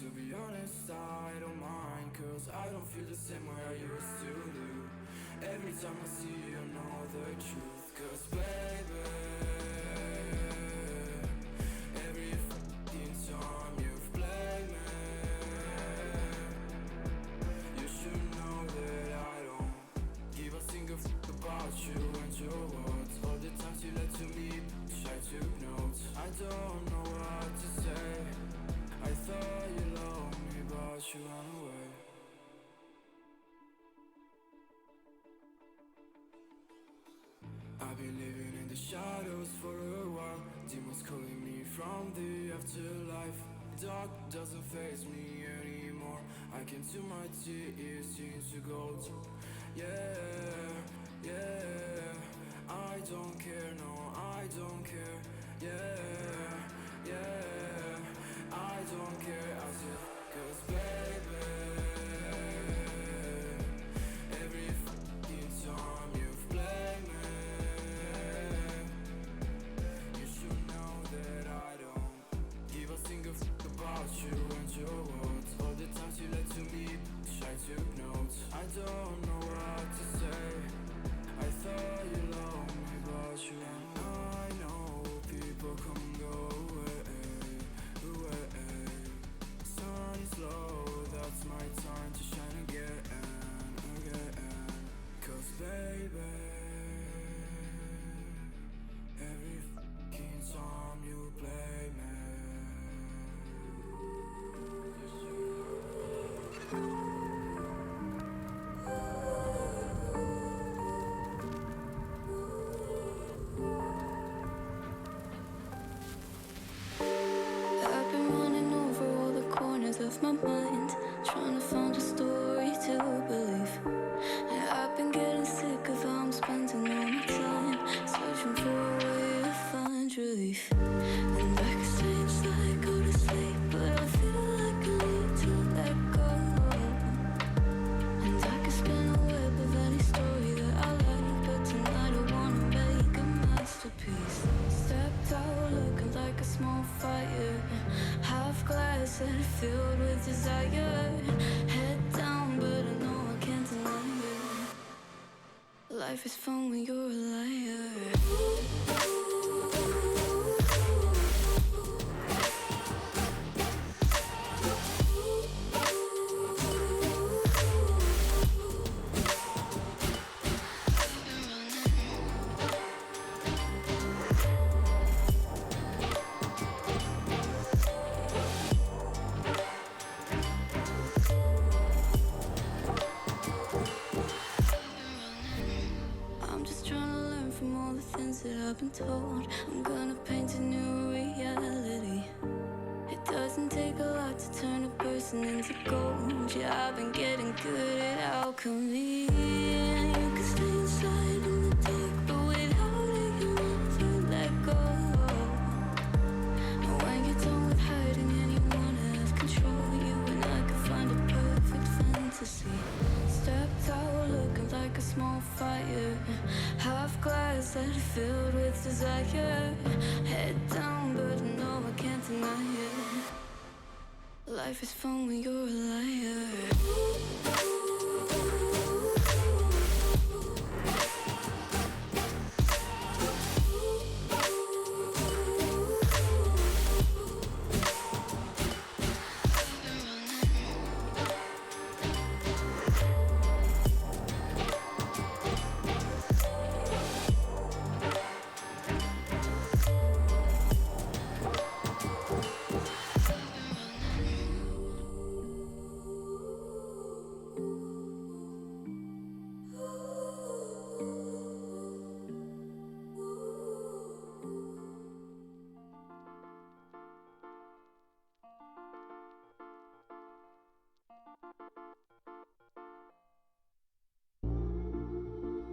To be honest, I don't mind, cause I don't feel the same way I used to do. Every time I see you, I know the truth. Cause baby, every fucking time you've played me, you should know that I don't give a single fuck about you and your words. All the times you lied to me, I took notes. I don't know what to say. I thought you loved me, but you ran away. I've been living in the shadows for a while. Demons calling me from the afterlife. Dark doesn't faze me anymore. I can see my tears into gold. Yeah, yeah. I don't care, no, I don't care. Yeah, yeah. I don't care, I said, cause baby, every fucking time you've played me, you should know that I don't give a single fuck about you and your words. All the times you lied to me, I took notes. I don't know what to say. I thought you loved me, but you ran. I know people come and go away. Sun is low, that's my time to shine again. Cause baby, every fucking time you play me, of my mind, trying to find a story to believe. And I've been getting sick of how I'm spending all my time, searching for a way to find relief. And I can say it's like go to sleep, but I feel like I need to let go. And I can spin a web of any story that I like, but tonight I wanna make a masterpiece. Stepped out looking like a small fire, half glass and filled with desire. Head down, but I know I can't deny it. Life is fun when you're a liar. That I've been told I'm gonna paint a new reality. It doesn't take a lot to turn a person into gold. Yeah, I've been getting good at alchemy. And you can stay inside in the dark, but without it you never let go. And when you're done with hiding and you wanna have control, you and I can find a perfect fantasy. Stepped out looking like a small fire, half glass that filled with desire. Head down, but I know I can't deny it. Life is fun when you're a liar.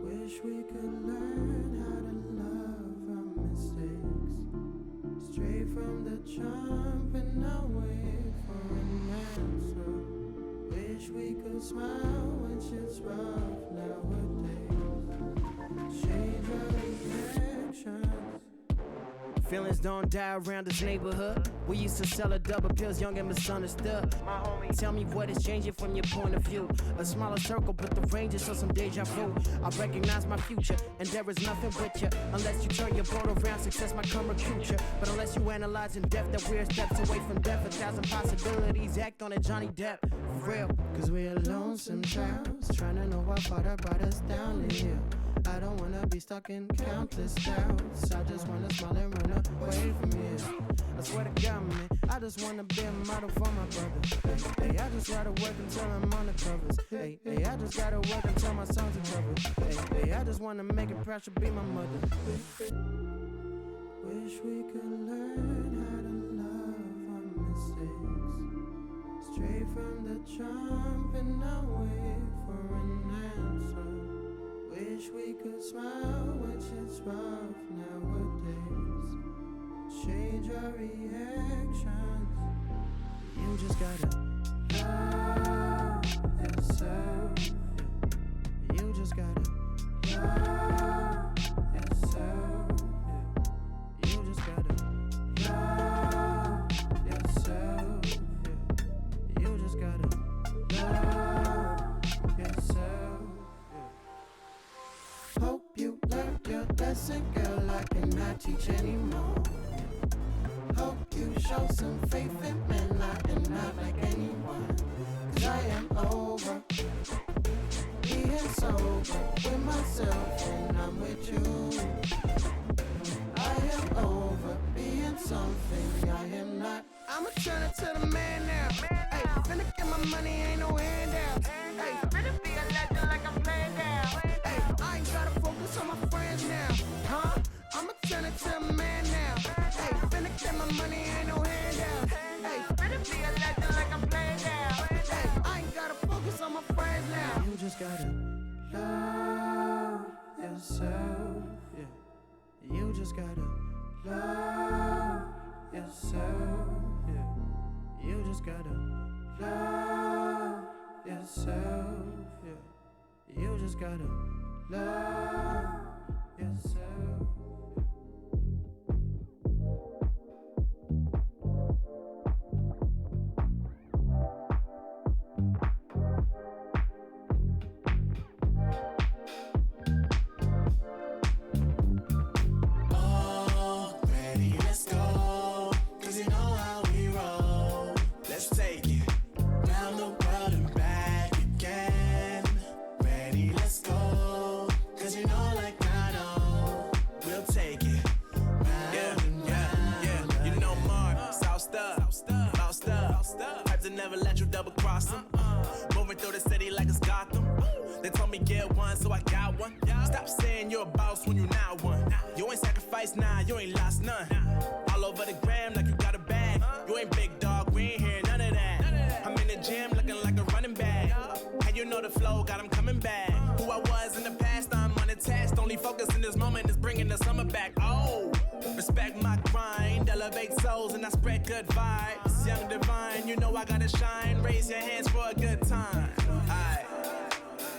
Wish we could learn how to love our mistakes, straight from the jump and not wait for an answer. Wish we could smile when shit's rough nowadays, change our reactions, Feelings don't die around this neighborhood. We used to sell a double pills, young and misunderstood. My homie, tell me what is changing from your point of view. A smaller circle, but the range is so some deja vu. I recognize my future, and there is nothing with you. Unless you turn your boat around, success might come recruit you. But unless you analyze in depth that we're steps away from death, 1,000 possibilities, act on it, Johnny Depp. For real. Cause we're lonesome childs, trying to know what father brought us down to here. I don't wanna be stuck in countless doubts. I just wanna smile and run away from here. I swear to God, man, I just wanna be a model for my brother. Hey, I just gotta work until I'm on the covers. Hey, I just gotta work until my songs are covered. Hey, I just wanna make it proud to be my mother. Wish we could learn how to love our mistakes. Straight from the jump and not wait for an answer. Wish we could smile when shit's rough nowadays. Change our reactions. You just gotta love yourself. You just gotta love yourself. You just gotta love yourself. You just gotta love yourself. Hope you learned your lesson, girl, I cannot teach anymore. Hope you show some faith in men, I am not like anyone. Cause I am over being sober with myself and I'm with you. I am over being something I am not. I'ma turn it to the man now. Hey, finna get my money, ain't no handout. Hey, finna be a legend like I'm playing down. Hey, I ain't gotta focus on my friends now. Huh? I'ma turn it to a man now. Hey, finna get my money, ain't no handout. Hey, finna be a legend like I'm playing down. Hey, I ain't gotta focus on my friends now. You just gotta love yourself. Yeah. You just gotta love yourself. Yeah. You just gotta love yourself. Yeah. You just gotta love yourself. Never let you double cross them. Moving through the city like it's Gotham. They told me get one, so I got one. Stop saying you're a boss when you not one. You ain't sacrificed, nah, you ain't lost none. All over the gram like you got a bag. You ain't big dog, we ain't hear none of that. I'm in the gym looking like a running back. And you know the flow, got him coming back. Who I was in the past, I'm unattached. Only focus in this moment is bringing the summer back. Oh, respect my grind, elevate souls and I spread good vibes. Young divine, you know I gotta shine. Raise your hands for a good time. Aight.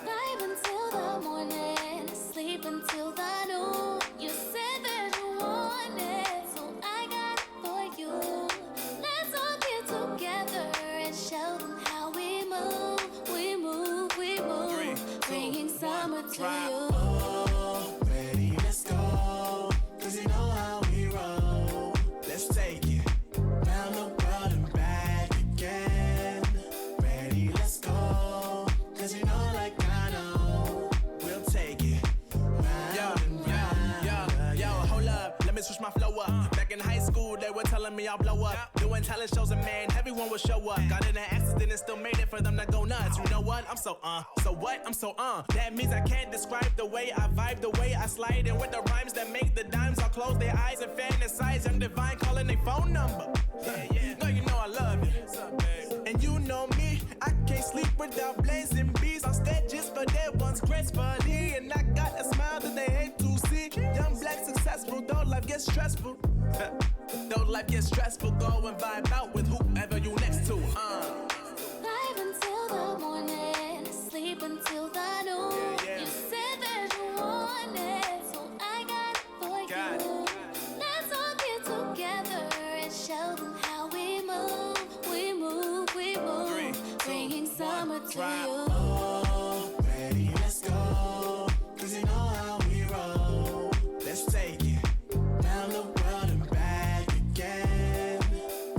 Vibe until the morning, sleep until the noon. You said that you want it, so I got it for you. Let's all get together and show them how we move. We move, we move. 3, 2, bringing summer 1, to drop. you. Oh, ready, let's go. Cause you know how we roll. Let's take it round the world and back again. Ready, let's go. Cause you know like I know. We'll take it round and round. Yo, hold up, let me switch my flow up. Back in high school, they were telling me I'll blow up. Doing talent shows and man, everyone will show up. Got in an accident and still made it for them to go nuts. You know what? I'm so so what? I'm so That means I can't describe the way I vibe, the way I slide. And with the rhymes that make the dimes, I'll close their eyes and fantasize. I'm divine calling their phone number. Girl, you know I love you. And you know me, I can't sleep without blazing beats. On stages for their ones gracefully. And I got a smile that they hate to see. Young, black, successful, though life gets stressful. Though life gets stressful, go and vibe out with whoever you next to. Vibe until the morning, sleep until the noon. You said that you want it, so I got it for you. Let's all get drop. Oh, ready, let's go. Cause you know how we roll. Let's take it round the world and back again.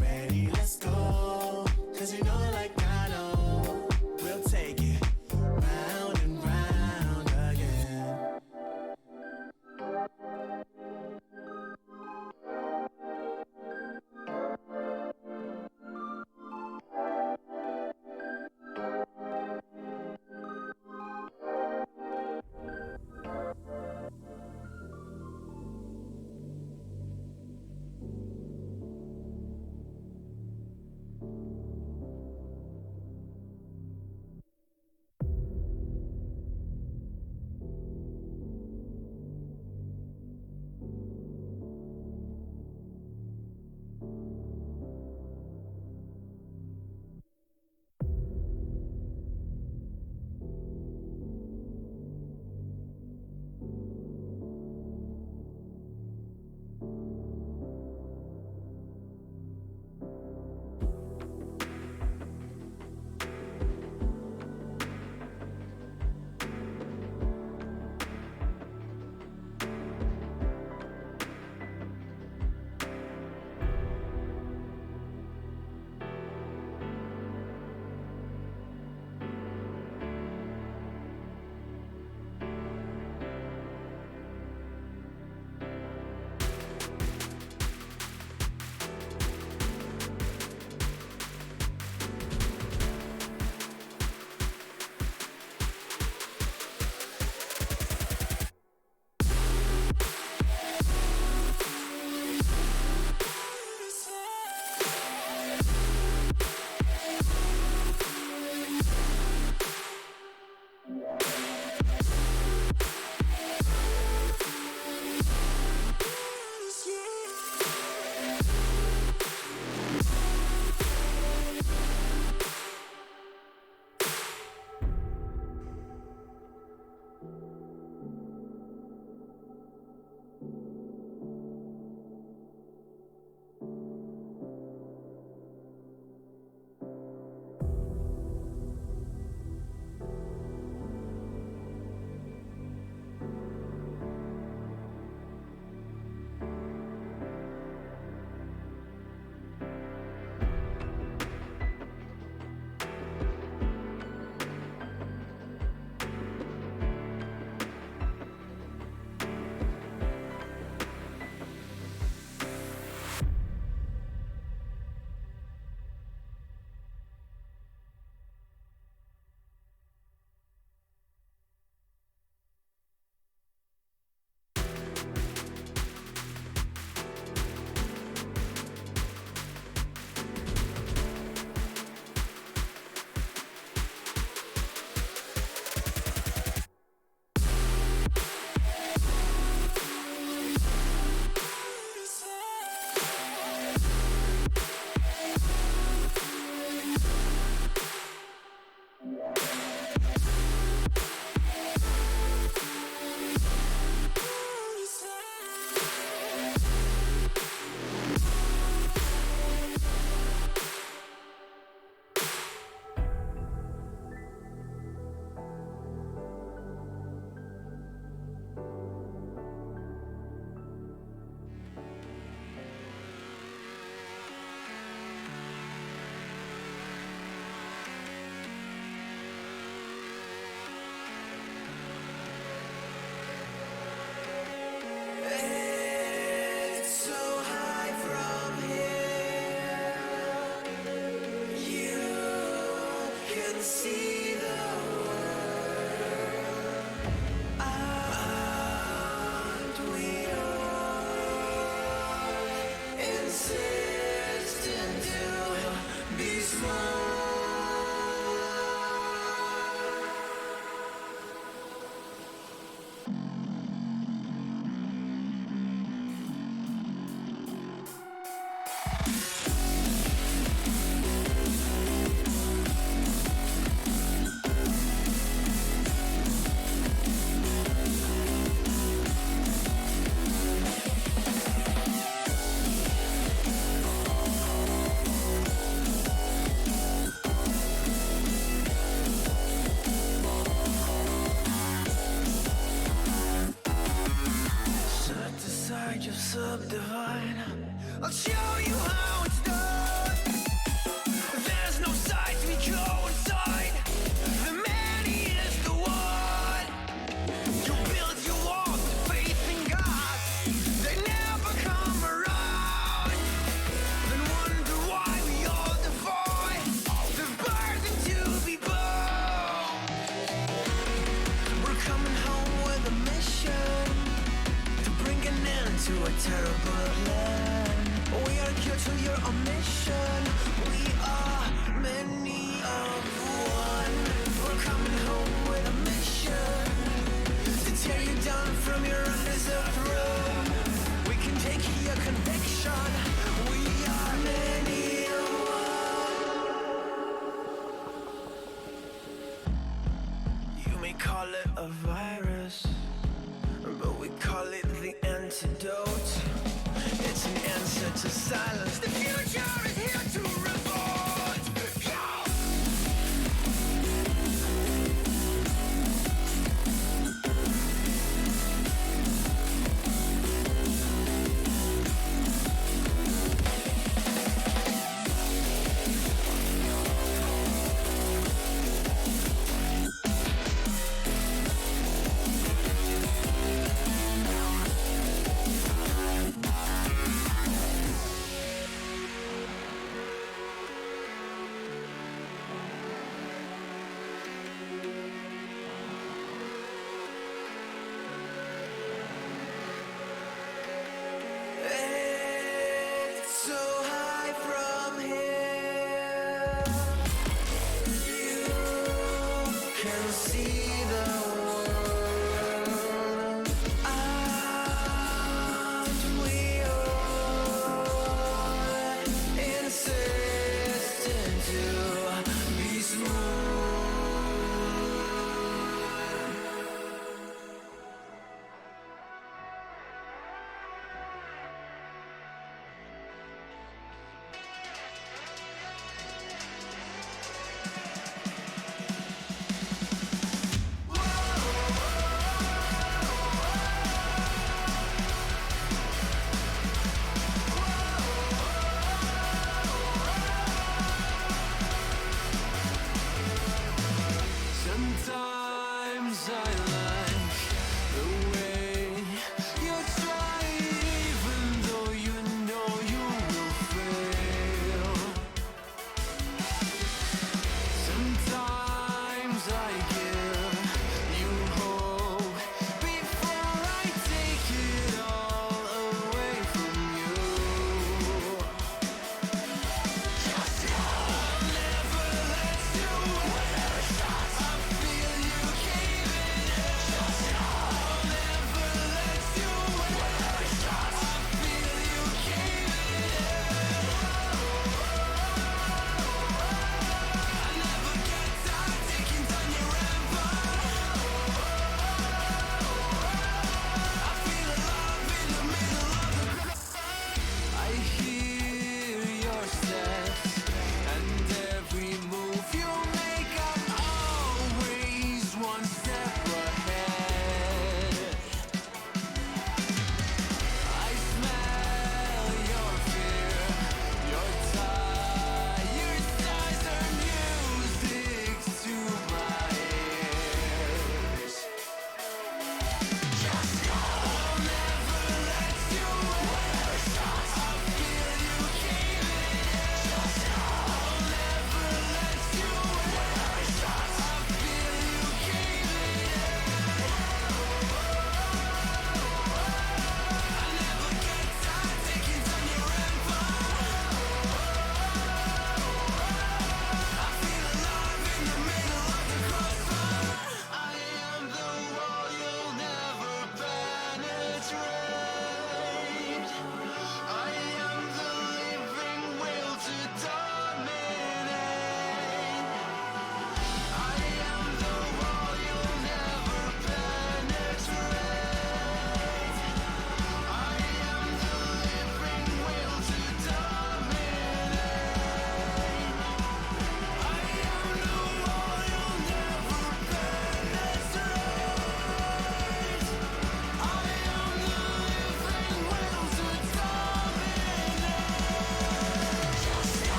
Ready, let's go. Cause you know like I know. We'll take it round and round again. inside, you subdivine. I'll show you how it's done. There's no sight, we go inside. The man, he is the one. You build your walls with faith in God. They never come around. Then wonder why we all defy the burden to be born. We're coming home with a mission to bring an end to a terrible land. We are here to your mission. We are many of one. We're coming home with a mission to tear you down from your undeserved throne. We can take your conviction. We are many of one. You may call it a virus, but we call it the antidote. It's an answer to silence. The future is here to revolt.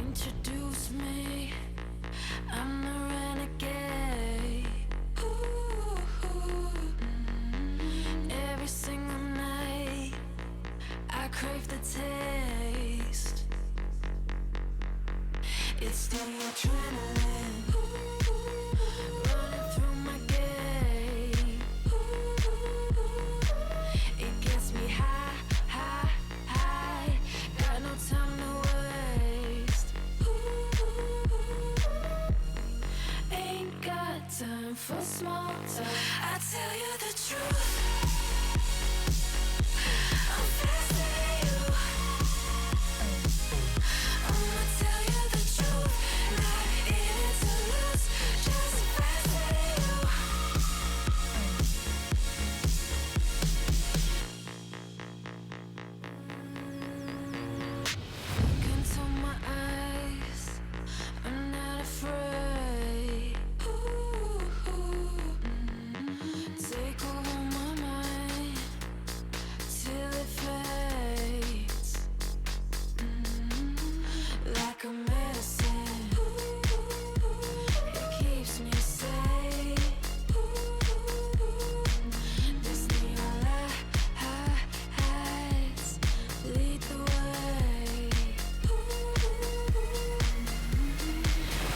Introduce me, I'm the renegade. Ooh, every single night, I crave the taste. It's the adrenaline running through my gate. It gets me high, high, high. Got no time to waste. Ain't got time for small talk. I tell you the truth. I'm faster than you. I'ma tell you the truth. Not in it to lose, just faster than you. Look into my eyes, I'm not afraid. Take over my mind till it fades. Like a medicine, it keeps me safe. This neon lights lead the way.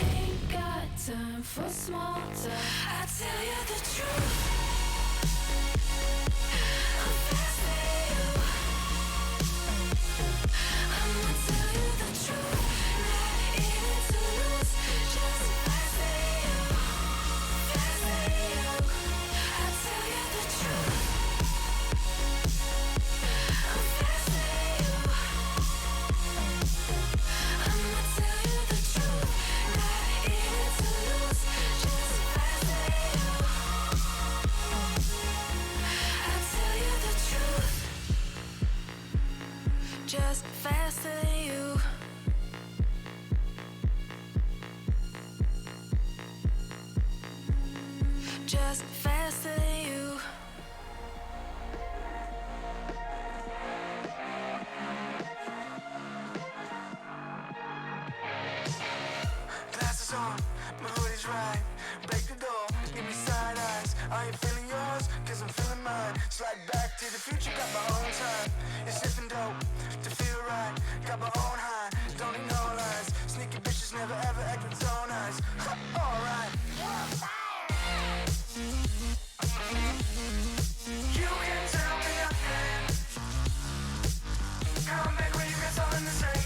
Ain't got time for small talk. I tell you the truth. I'm faster than you. I'ma tell you the truth. Not in it to lose, just faster than you. Faster than you. I tell you the truth. I'm faster than you. I'ma tell you the truth. Not in it to lose, just faster than you. I tell you the truth. Just faster than you. Just faster than you. Glasses on, my hoodie's right. Break the door, give me side eyes. I ain't feeling yours, cause I'm feeling mine. Slide back to the future, got my own time. It's sniffing dope to feel right. Got my own high, don't need no lies. Sneaky bitches never ever act with so nice. Alright. You can tell me nothing. Come back when you got something to say.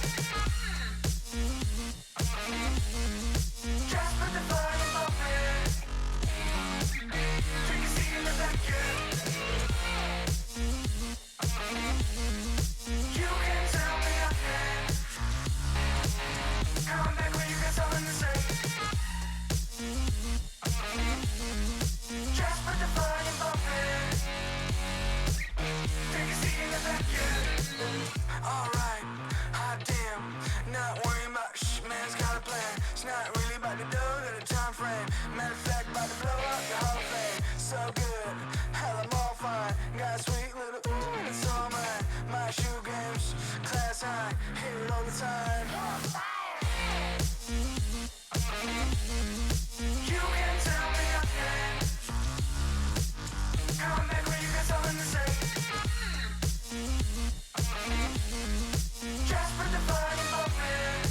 Just put the volume bumping. Take a seat in the back, yeah. You can tell me nothing. Come back when you got something to say. Just put the volume bumping. Take a seat in the back, yeah. Alright, hot damn. Not worrying about man's got a plan. It's not really about the dough, got a time frame. Matter of fact, about to blow up the Hall of Fame. So good, hell I'm all fine. Got a sweet little ooh, and it's all mine. My shoe games, class high, hear it all the time. You can tell me nothing. Come back when you got something to say. Just put the volume bumping.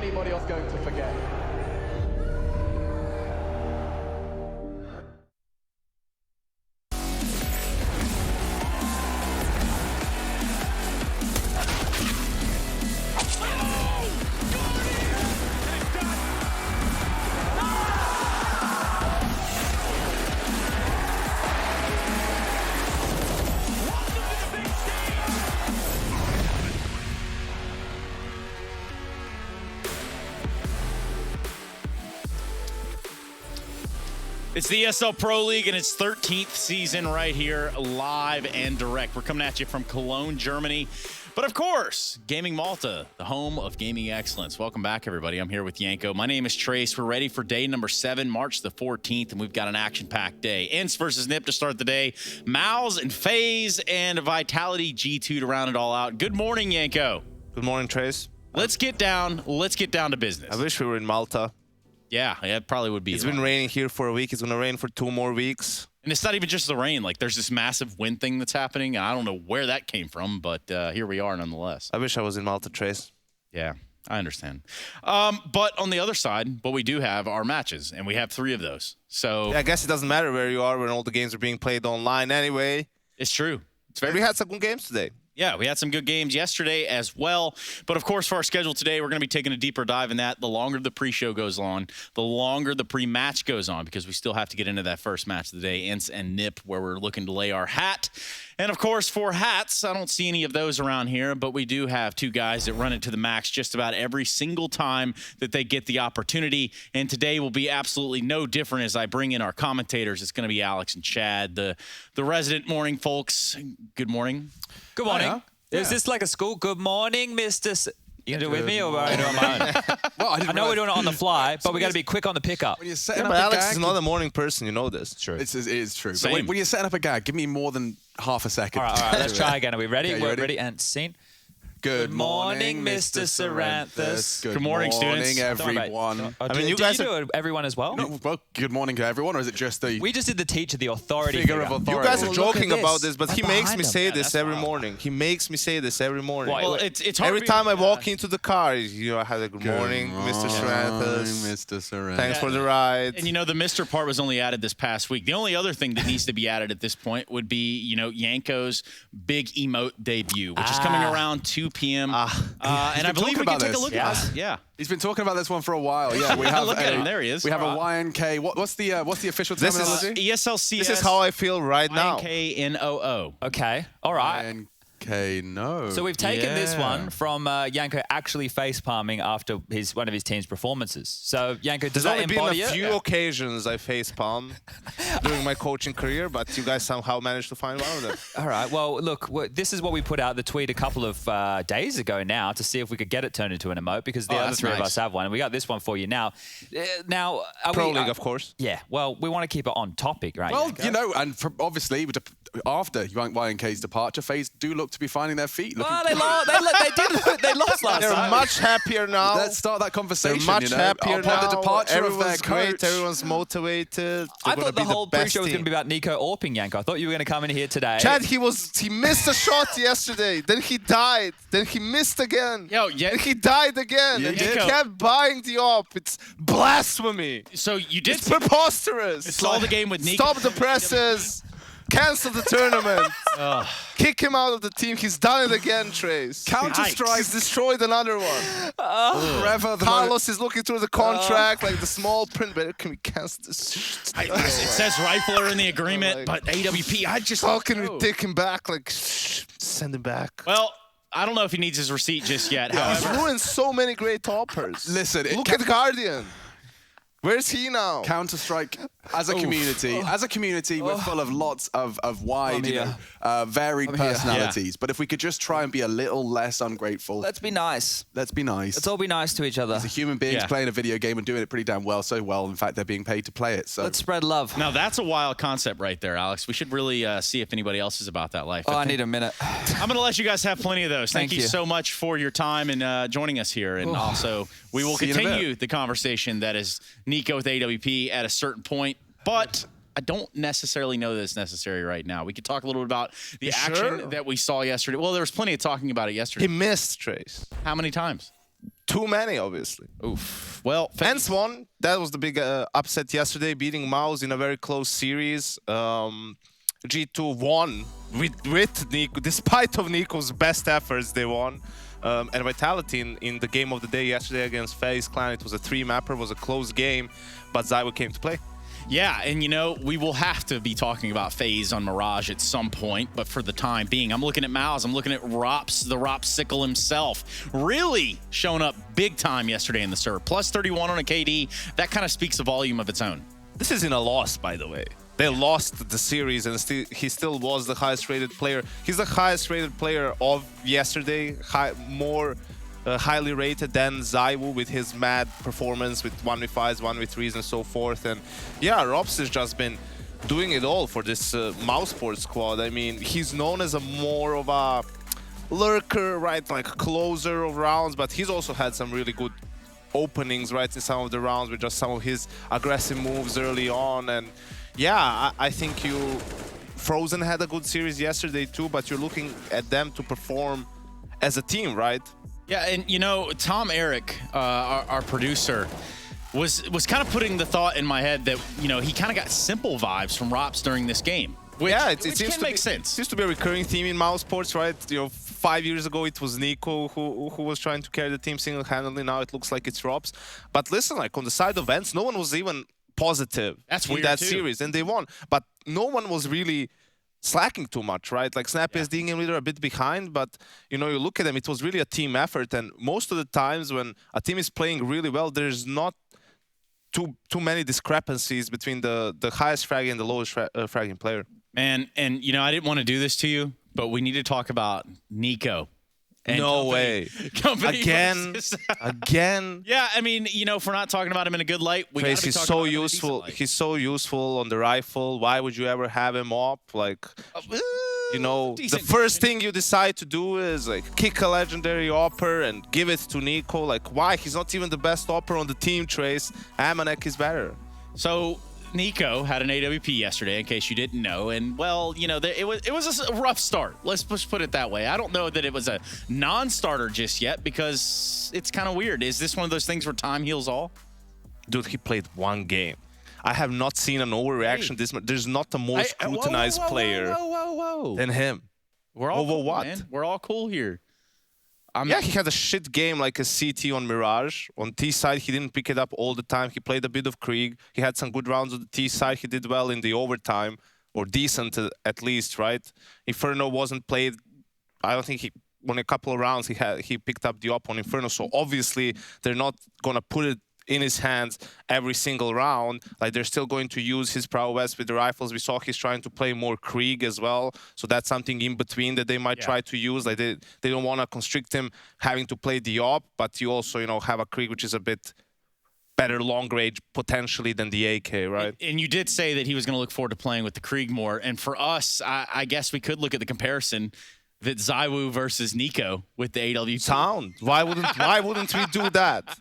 anybody else going to forget? It's the ESL Pro League and its 13th season right here, live and direct. We're coming at you from Cologne, Germany. But of course, Gaming Malta, the home of gaming excellence. Welcome back, everybody. I'm here with Yanko. My name is Trace. We're ready for day number 7, March the 14th, and we've got an action-packed day. Ints versus Nip to start the day. Mouse and FaZe and Vitality G2 to round it all out. Good morning, Yanko. Good morning, Trace. Let's get down to business. I wish we were in Malta. Yeah, it probably would be. It's been raining here for a week. It's going to rain for 2 more weeks. And it's not even just the rain. Like, there's this massive wind thing that's happening. And I don't know where that came from, but here we are nonetheless. I wish I was in Malta, Trace. Yeah, I understand. But on the other side, what we do have are matches, and we have 3 of those. So Yeah, I guess it doesn't matter where you are when all the games are being played online anyway. it's true. It's very We had some good games today. Yeah, we had some good games yesterday as well. But, of course, for our schedule today, we're going to be taking a deeper dive in that. The longer the pre-show goes on, the longer the pre-match goes on, because we still have to get into that first match of the day, Ints and Nip, where we're looking to lay our hat. And, of course, for hats, I don't see any of those around here, but we do have 2 guys that run it to the max just about every single time that they get the opportunity. And today will be absolutely no different as I bring in our commentators. It's going to be Alex and Chad, the resident morning folks. Good morning. Good morning. Yeah. Is this like a school? Good morning, Mr. You gonna do it with me or are I doing it on my own? Well, I know we're doing it on the fly, but we got to be quick on the pickup. When you're setting Yeah, up but a Alex gag, is not a morning person. You know this. True. it is true. Same. But when you're setting up a gag, give me more than half a second. All right, let's try again. Are we ready? Okay, you We're ready? ready and scene. Good morning, Mr. Ceranthus. Good morning, students. Don't worry about it. everyone. Oh, I mean, you did guys you do it, everyone as well? No, well, good morning to everyone, or is it just the We just did the teacher, the authority figure of figure. authority? You guys are Well, look joking at about this. this, but he Right makes behind me him. say Yeah, this that's every wild. morning. He makes me say this every morning. Well, it's hard Every to be- time I walk into the car, you know, I have a good morning, Mr. Ceranthus. Mr. Ceranthus. Thanks for the ride. And, you know, the Mr. part was only added this past week. The only other thing that needs to be added at this point would be, you know, Yanko's big emote debut, which is coming around 2 p.m. And I believe we can about take a this. look Yeah. at this. Yeah. He's been talking about this one for a while. Yeah, we have Look at him. There he is. We have a YNK. What's the official This is- terminology? ESLCS. This is how I feel right now. YNKNOO. Okay, all right. YNK, no. So we've taken this Yeah. one from Yanko actually face palming after one of his team's performances. So Yanko, does There's that only been embody a it? few occasions I facepalm during my coaching career, but you guys somehow managed to find one of them. All right. Well, look, this is what we put out the tweet a couple of days ago now to see if we could get it turned into an emote because the other that's 3 of nice. us have one. And we got this one for you now. Now, are Pro we, League, of course. Yeah. Well, we want to keep it on topic, right? Well, Yanko? you know, and obviously after YNK's departure, FaZe do look to be finding their feet. Well, they lost last They're time. much happier now. Let's start that conversation. They're much you know, happier upon now. the departure of their Everyone's great. coach. Everyone's motivated. They're I gonna thought be the whole best pre-show was going to team. be about Nico Orping, Yanko. I thought you were going to come in here today. Chad, he missed a shot yesterday. Then he died. Then he missed again. Yo, yeah. And he died again. You And he did. kept buying the op. It's blasphemy. So you did It's preposterous. stall the game with Nico. Stop the presses. Cancel the tournament. Kick him out of the team. He's done it again, Trace. Counter-Strike. He's destroyed another one. Forever the Carlos is looking through the contract, like the small print. But can we cancel this? It says Rifler in the agreement, but AWP, I just... How can we take him back? Like, send him back. Well, I don't know if he needs his receipt just yet. He's However, ruined so many great toppers. Listen, Look at Guardian. Where's he now? Counter-Strike as a community, we're full of lots of wide, varied personalities. But if we could just try and be a little less ungrateful, Let's be nice. let's be nice. Let's all be nice to each other. The human beings Yeah. playing a video game and doing it pretty damn well, so well. In fact, they're being paid to play it. So Let's spread love. now that's a wild concept right there, Alex. We should really see if anybody else is about that life. Oh, I need a minute. I'm going to let you guys have plenty of those. Thank Thank you you. so much for your time and joining us here. And also, we will See you in a bit. continue the conversation that is Nico with AWP at a certain point. But I don't necessarily know that it's necessary right now. We could talk a little bit about the action sure? that we saw yesterday. Well, there was plenty of talking about it yesterday. He missed, Trace. How many times? Too many, obviously. Oof. Well, Hence won. That was the big upset yesterday, beating Mouse in a very close series. G2 won with Nico, despite of Nico's best efforts, they won. And Vitality in the game of the day yesterday against FaZe Clan, it was a 3-mapper, was a close game, but Xaiwu came to play. Yeah, and you know, we will have to be talking about FaZe on Mirage at some point, but for the time being, I'm looking at Mouse, I'm looking at Rops, the Ropsicle himself, really showing up big time yesterday in the serve. Plus 31 on a KD, that kind of speaks a volume of its own. This is in a loss, by the way. They lost the series, and he still was the highest rated player. He's the highest rated player of yesterday, more highly rated than Xaiwu with his mad performance with 1v5s, 1v3s, and so forth. And yeah, Rops has just been doing it all for this Mouseport squad. I mean, he's known as a more of a lurker, right, like closer of rounds, but he's also had some really good openings, right, in some of the rounds with just some of his aggressive moves early on. And yeah, I think Frozen had a good series yesterday too, but you're looking at them to perform as a team, right? Yeah, and you know, Tom Eric, our producer, was kind of putting the thought in my head that, you know, he kind of got simple vibes from Rops during this game. Which, yeah, it seems can to make sense. It seems to be a recurring theme in Mousesports, right? You know, 5 years ago it was Nico who was trying to carry the team single-handedly. Now it looks like it's Rops. But listen, like on the side of Vents, no one was even positive in that series, and they won. But no one was really slacking too much, right? Like Snappy as the game leader a bit behind, but you know, you look at them, it was really a team effort. And most of the times when a team is playing really well, there's not too many discrepancies between the highest fragging and the lowest fragging player. Man, and you know, I didn't want to do this to you, but we need to talk about Nico. No way. Again. Yeah, I mean, you know, if we're not talking about him in a good light, we gotta be he's talking so about him in a useful. decent light. He's so useful on the rifle. Why would you ever have him up? Like, you know, the first thing you decide to do is like kick a legendary opper and give it to Nico. Like, why? He's not even the best opper on the team, Trace. Amanek is better. So Nico had an AWP yesterday, in case you didn't know, and well, you know, it was a rough start. Let's just put it that way. I don't know that it was a non-starter just yet, because it's kind of weird. Is this one of those things where time heals all? Dude, he played one game. I have not seen an overreaction this much. There's not a more scrutinized player than him. We're all cool, what? man. We're all cool here. Yeah, he had a shit game like a CT on Mirage. On T side, he didn't pick it up all the time. He played a bit of Krieg. He had some good rounds on the T side. He did well in the overtime, or decent at least, right? Inferno wasn't played. I don't think he won a couple of rounds. He picked up the op on Inferno. So obviously they're not gonna put it in his hands every single round. Like, they're still going to use his prowess with the rifles. We saw he's trying to play more Krieg as well. So that's something in between that they might try to use. Like, they don't want to constrict him having to play the op, but you also, you know, have a Krieg which is a bit better long range potentially than the AK, right? And you did say that he was going to look forward to playing with the Krieg more. And for us, I guess we could look at the comparison that Xaiwu versus Nico with the AWP. Sound. Why wouldn't we do that?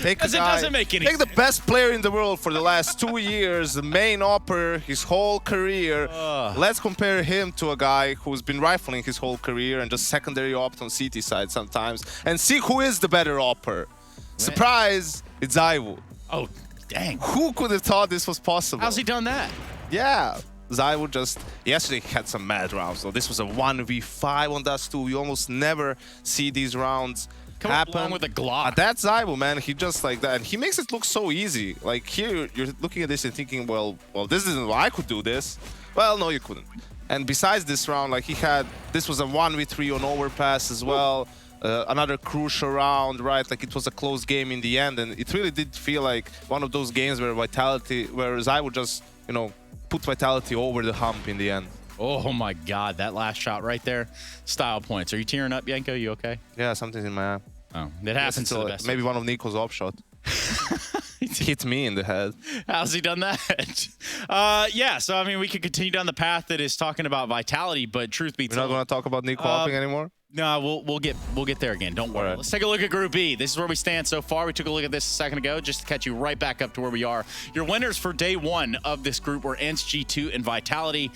Because it doesn't make any sense. Take the best player in the world for the last 2 years, the main opper, his whole career. Let's compare him to a guy who's been rifling his whole career and just secondary opt on CT side sometimes, and see who is the better opper. Surprise, it's Xaiwu. Oh, dang. Who could have thought this was possible? How's he done that? Yeah. Xaiwu just yesterday had some mad rounds though. This was a 1v5 on Dust 2. You almost never see these rounds happen. Along with a Glock. That's Xaiwu, man. He just like that. And he makes it look so easy. Like, here you're looking at this and thinking, well, this isn't why I could do this. Well, no, you couldn't. And besides this round, like, this was a 1v3 on overpass as well. Another crucial round, right? Like, it was a close game in the end, and it really did feel like one of those games where Xaiwu just, you know, put Vitality over the hump in the end. Oh my God, that last shot right there. Style points. Are you tearing up, Yanko? You okay? Yeah, something's in my eye. Oh, it happens to the best. Maybe one of Nico's op shot. Hit me in the head. How's he done that? Yeah, so I mean, we could continue down the path that is talking about Vitality, but truth be told, we're not going to talk about Nico hopping anymore? No, we'll get there again. Don't worry. All right. Let's take a look at Group E. This is where we stand so far. We took a look at this a second ago just to catch you right back up to where we are. Your winners for day one of this group were ENCE, G2, and Vitality.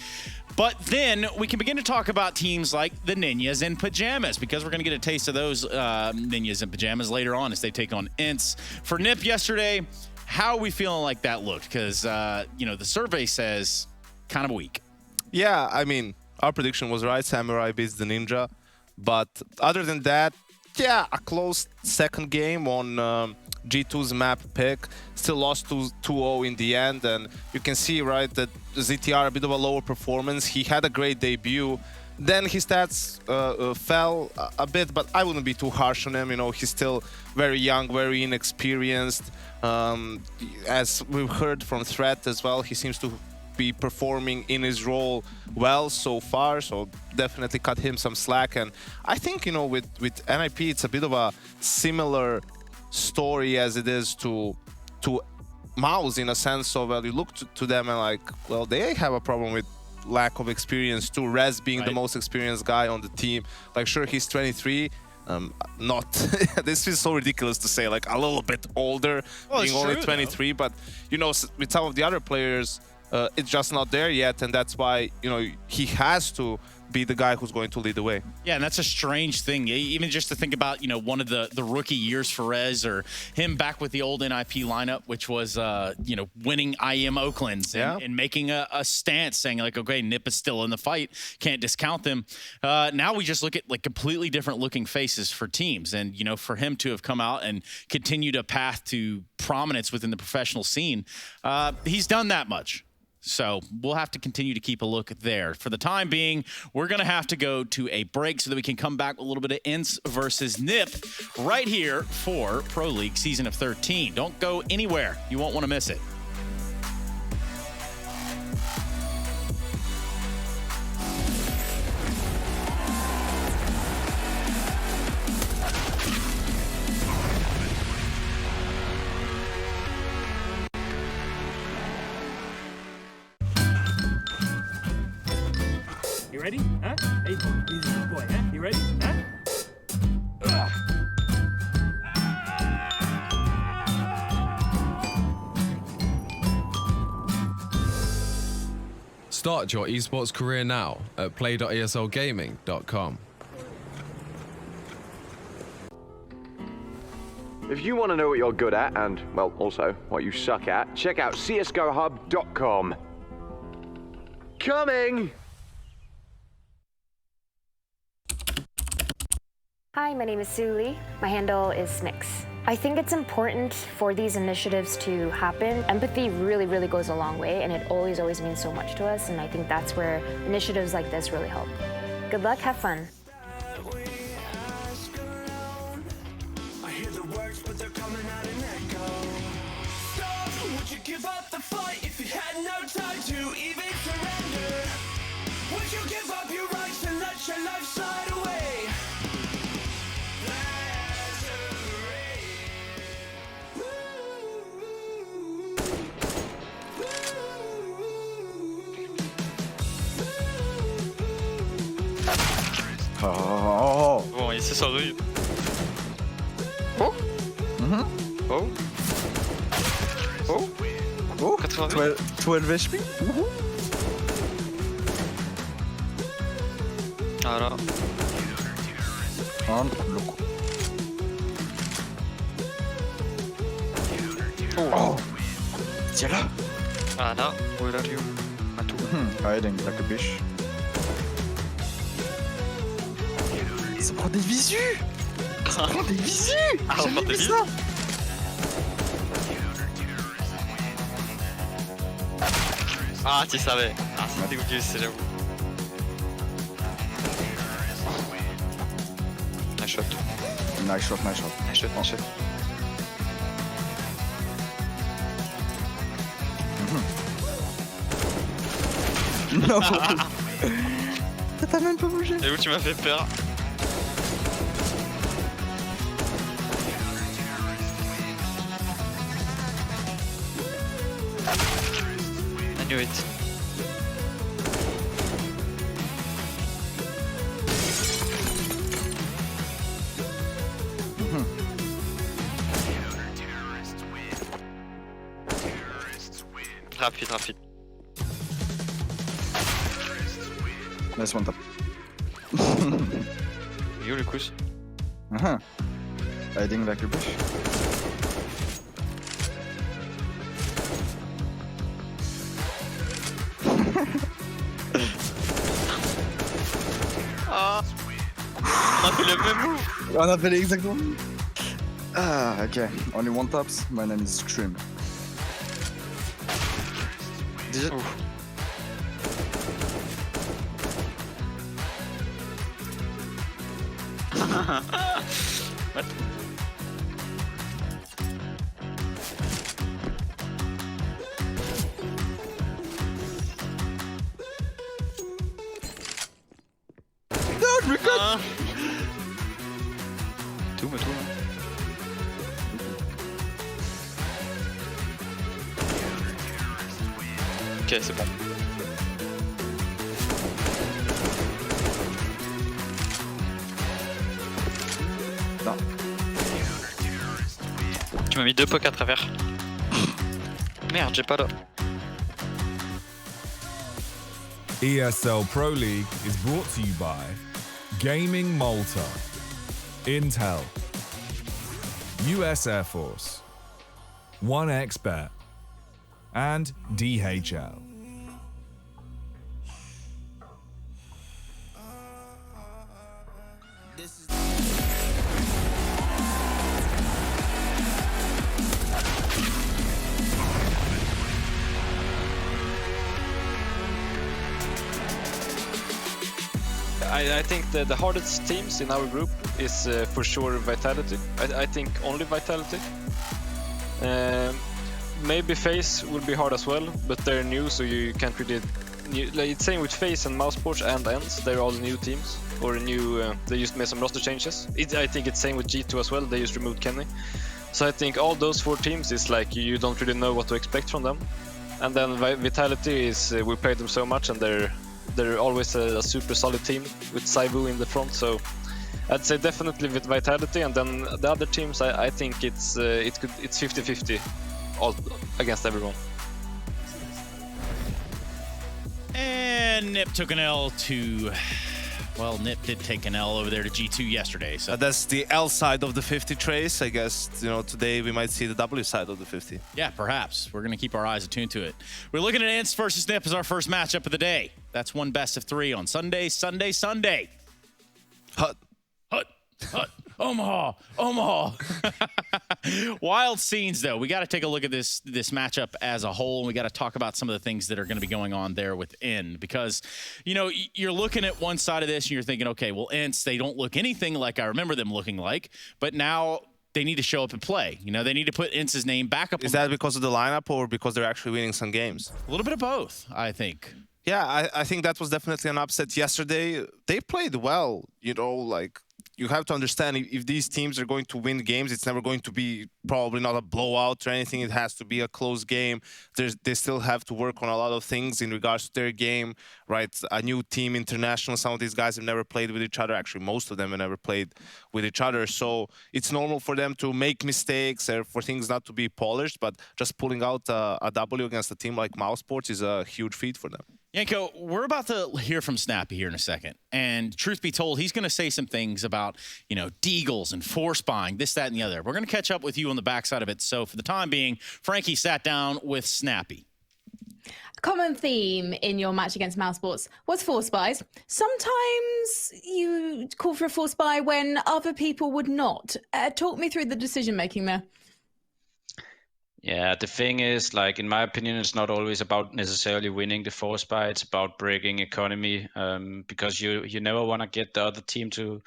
But then we can begin to talk about teams like the Ninjas in Pajamas, because we're going to get a taste of those Ninjas in Pajamas later on as they take on ENCE. For NIP yesterday, how are we feeling like that looked? Because, the survey says kind of weak. Yeah, I mean, our prediction was right. Samurai beats the Ninja. But other than that, yeah, a close second game on G2's map pick. Still lost 2-0 in the end. And you can see, right, that ZTR, a bit of a lower performance. He had a great debut. Then his stats fell a bit, but I wouldn't be too harsh on him. You know, he's still very young, very inexperienced. As we've heard from Threat as well, he seems to be performing in his role well so far, so definitely cut him some slack. And I think, with NIP, it's a bit of a similar story as it is to Mouse, in a sense of, you look to them and like, well, they have a problem with lack of experience too. Rez being the most experienced guy on the team, like, sure, he's 23, not this is so ridiculous to say, like, a little bit older, being only 23, though. But with some of the other players, it's just not there yet, and that's why he has to be the guy who's going to lead the way. Yeah, and that's a strange thing. Even just to think about, one of the rookie years for Rez, or him back with the old NIP lineup, which was, winning IEM Oaklands and making a stance saying, like, okay, NIP is still in the fight, can't discount them. Now we just look at, like, completely different looking faces for teams. And, for him to have come out and continued a path to prominence within the professional scene, he's done that much. So we'll have to continue to keep a look there. For the time being, we're going to have to go to a break so that we can come back with a little bit of ENCE versus NIP right here for Pro League Season of 13. Don't go anywhere. You won't want to miss it. You ready? Huh? Hey, he's a good boy, huh? You ready? Huh? Start your esports career now at play.eslgaming.com. If you want to know what you're good at and, well, also what you suck at, check out csgohub.com. Coming! Hi, my name is Sue Lee. My handle is Smix. I think it's important for these initiatives to happen. Empathy really, really goes a long way, and it always, always means so much to us, and I think that's where initiatives like this really help. Good luck, have fun. I hear the words, but they're coming out in echo. Stop! Would you give up the fight if you had no time to even surrender? Would you give up your rights and let your life slide away? Oh. Bon, et c'est sur rue. Oh. Oh. Oh. Oh. 88. 12 HP. Voilà. Oh, loco. Oh. Tiens là. Voilà. Où est là, Rio? À tout. Hiding like a bitch. Ça prend des visus! Ça prend des visus! J'ai jamais vu ça! Ah, tu savais! Ah, c'est dégoûté, c'est j'avoue. Nice shot. Nice shot, nice shot. Nice shot, nice shot. Non! T'as même pas bougé! Et où tu m'as fait peur? I knew it. Rapide. Nice one tap. You Lucas. Hiding like a bush. Ah, on a fait le même move. On a fait exactement. Ah, ok. Only one taps. My name is Scream. Déjà. What? Dude, we got. Tout. Ok, c'est bon. Non. Tu m'as mis 2 pocs à travers. Merde, j'ai pas là. ESL Pro League is brought to you by Gaming Malta, Intel, US Air Force, 1xBet, and DHL. I think the hardest teams in our group is for sure Vitality. I think only Vitality. Maybe FaZe will be hard as well, but they're new, so you can't really. Like, it's same with FaZe and Mousesports and ENCE. They're all new teams or new. They just made some roster changes. I think it's same with G2 as well. They just removed Kenny. So I think all those 4 teams is like you don't really know what to expect from them. And then Vitality is we played them so much, and they're always a super solid team with Xaiwu in the front. So I'd say definitely with Vitality, and then the other teams I think it's 50-50 all against everyone. And Nip took an L to, well, Nip did take an L over there to G2 yesterday. So that's the L side of the 50 trace. I guess, today we might see the W side of the 50. Yeah, perhaps. We're going to keep our eyes attuned to it. We're looking at ENCE versus Nip as our first matchup of the day. That's one best of 3 on Sunday. Hut. Omaha. Wild scenes, though. We got to take a look at this matchup as a whole, and we got to talk about some of the things that are going to be going on there within, because you're looking at one side of this and you're thinking, okay, well, ENCE, they don't look anything like I remember them looking like, but now they need to show up and play. They need to put ENCE's name back up. Is that because of the lineup or because they're actually winning some games? A little bit of both, I think. Yeah, I think that was definitely an upset yesterday. They played well, you have to understand if these teams are going to win games, it's never going to be probably not a blowout or anything. It has to be a close game. They still have to work on a lot of things in regards to their game, right? A new team, international. Some of these guys have never played with each other. Actually, most of them have never played with each other. So it's normal for them to make mistakes or for things not to be polished. But just pulling out a W against a team like Mousesports is a huge feat for them. Yanko, we're about to hear from Snappy here in a second. And truth be told, he's going to say some things about, deagles and force buying, this, that, and the other. We're going to catch up with you on the backside of it. So for the time being, Frankie sat down with Snappy. Common theme in your match against Mousesports was force buys. Sometimes you call for a force buy when other people would not. Talk me through the decision-making there. Yeah, the thing is, in my opinion, it's not always about necessarily winning the force buy. It's about breaking economy, because you never want to get the other team to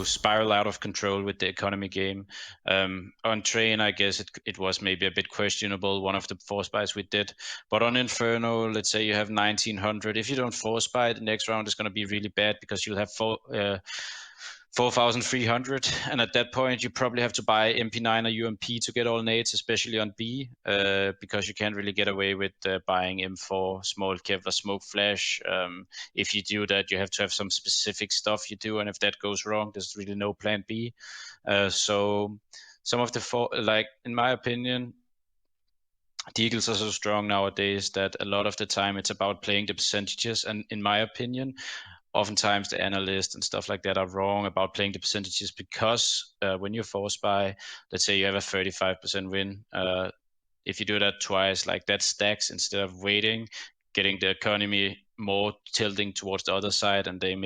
spiral out of control with the economy game. On Train, I guess it was maybe a bit questionable, one of the force buys we did. But on Inferno, let's say you have 1900. If you don't force buy, the next round is going to be really bad because you'll have 4,300, and at that point you probably have to buy MP9 or UMP to get all nades, especially on B, because you can't really get away with buying M4, small Kevlar, smoke flash. If you do that, you have to have some specific stuff you do, and if that goes wrong, there's really no plan B. So some of the in my opinion, Deagles are so strong nowadays that a lot of the time it's about playing the percentages. And in my opinion, oftentimes the analysts and stuff like that are wrong about playing the percentages because when you're forced by, let's say you have a 35% win, if you do that twice, like that stacks instead of waiting, getting the economy more tilting towards the other side, and then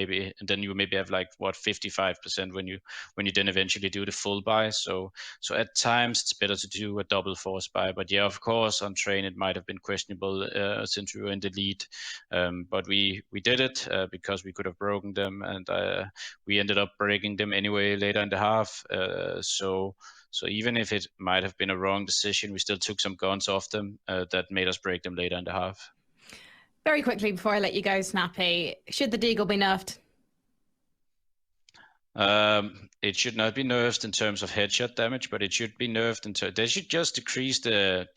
you maybe have like 55% when you then eventually do the full buy. So at times it's better to do a double force buy. But yeah, of course on train it might have been questionable since we were in the lead, but we did it because we could have broken them, and we ended up breaking them anyway later in the half. So even if it might have been a wrong decision, we still took some guns off them that made us break them later in the half. Very quickly before I let you go, Snappy, should the Deagle be nerfed? It should not be nerfed in terms of headshot damage, but it should be nerfed they should just decrease the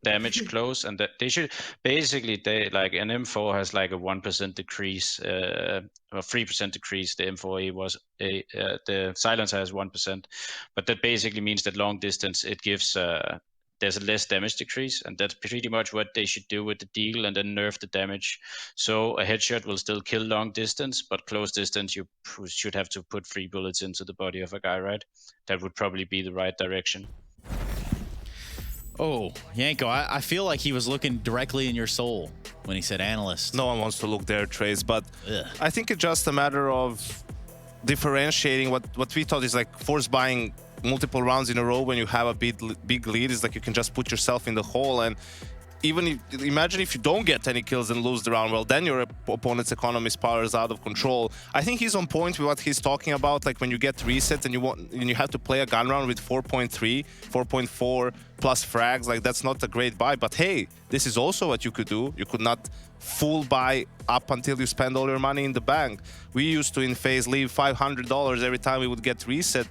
damage close, and that they should basically like an M4 has like a 1% decrease, or 3% decrease. The M4A was the silencer has 1%, but that basically means that long distance it gives there's a less damage decrease, and that's pretty much what they should do with the Deagle, and then nerf the damage. So a headshot will still kill long distance, but close distance you should have to put 3 bullets into the body of a guy, right? That would probably be the right direction. Oh, Yanko, I feel like he was looking directly in your soul when he said analyst. No one wants to look there, Trace, but I think it's just a matter of differentiating what we thought is like force buying multiple rounds in a row when you have a big lead is like you can just put yourself in the hole. And even imagine if you don't get any kills and lose the round, well, then your opponent's economy spirals out of control. I think he's on point with what he's talking about, like when you get reset and you have to play a gun round with 4.3, 4.4 plus frags, like that's not a great buy. But hey, this is also what you could do. You could not full buy up until you spend all your money in the bank. We used to in FaZe leave $500 every time we would get reset,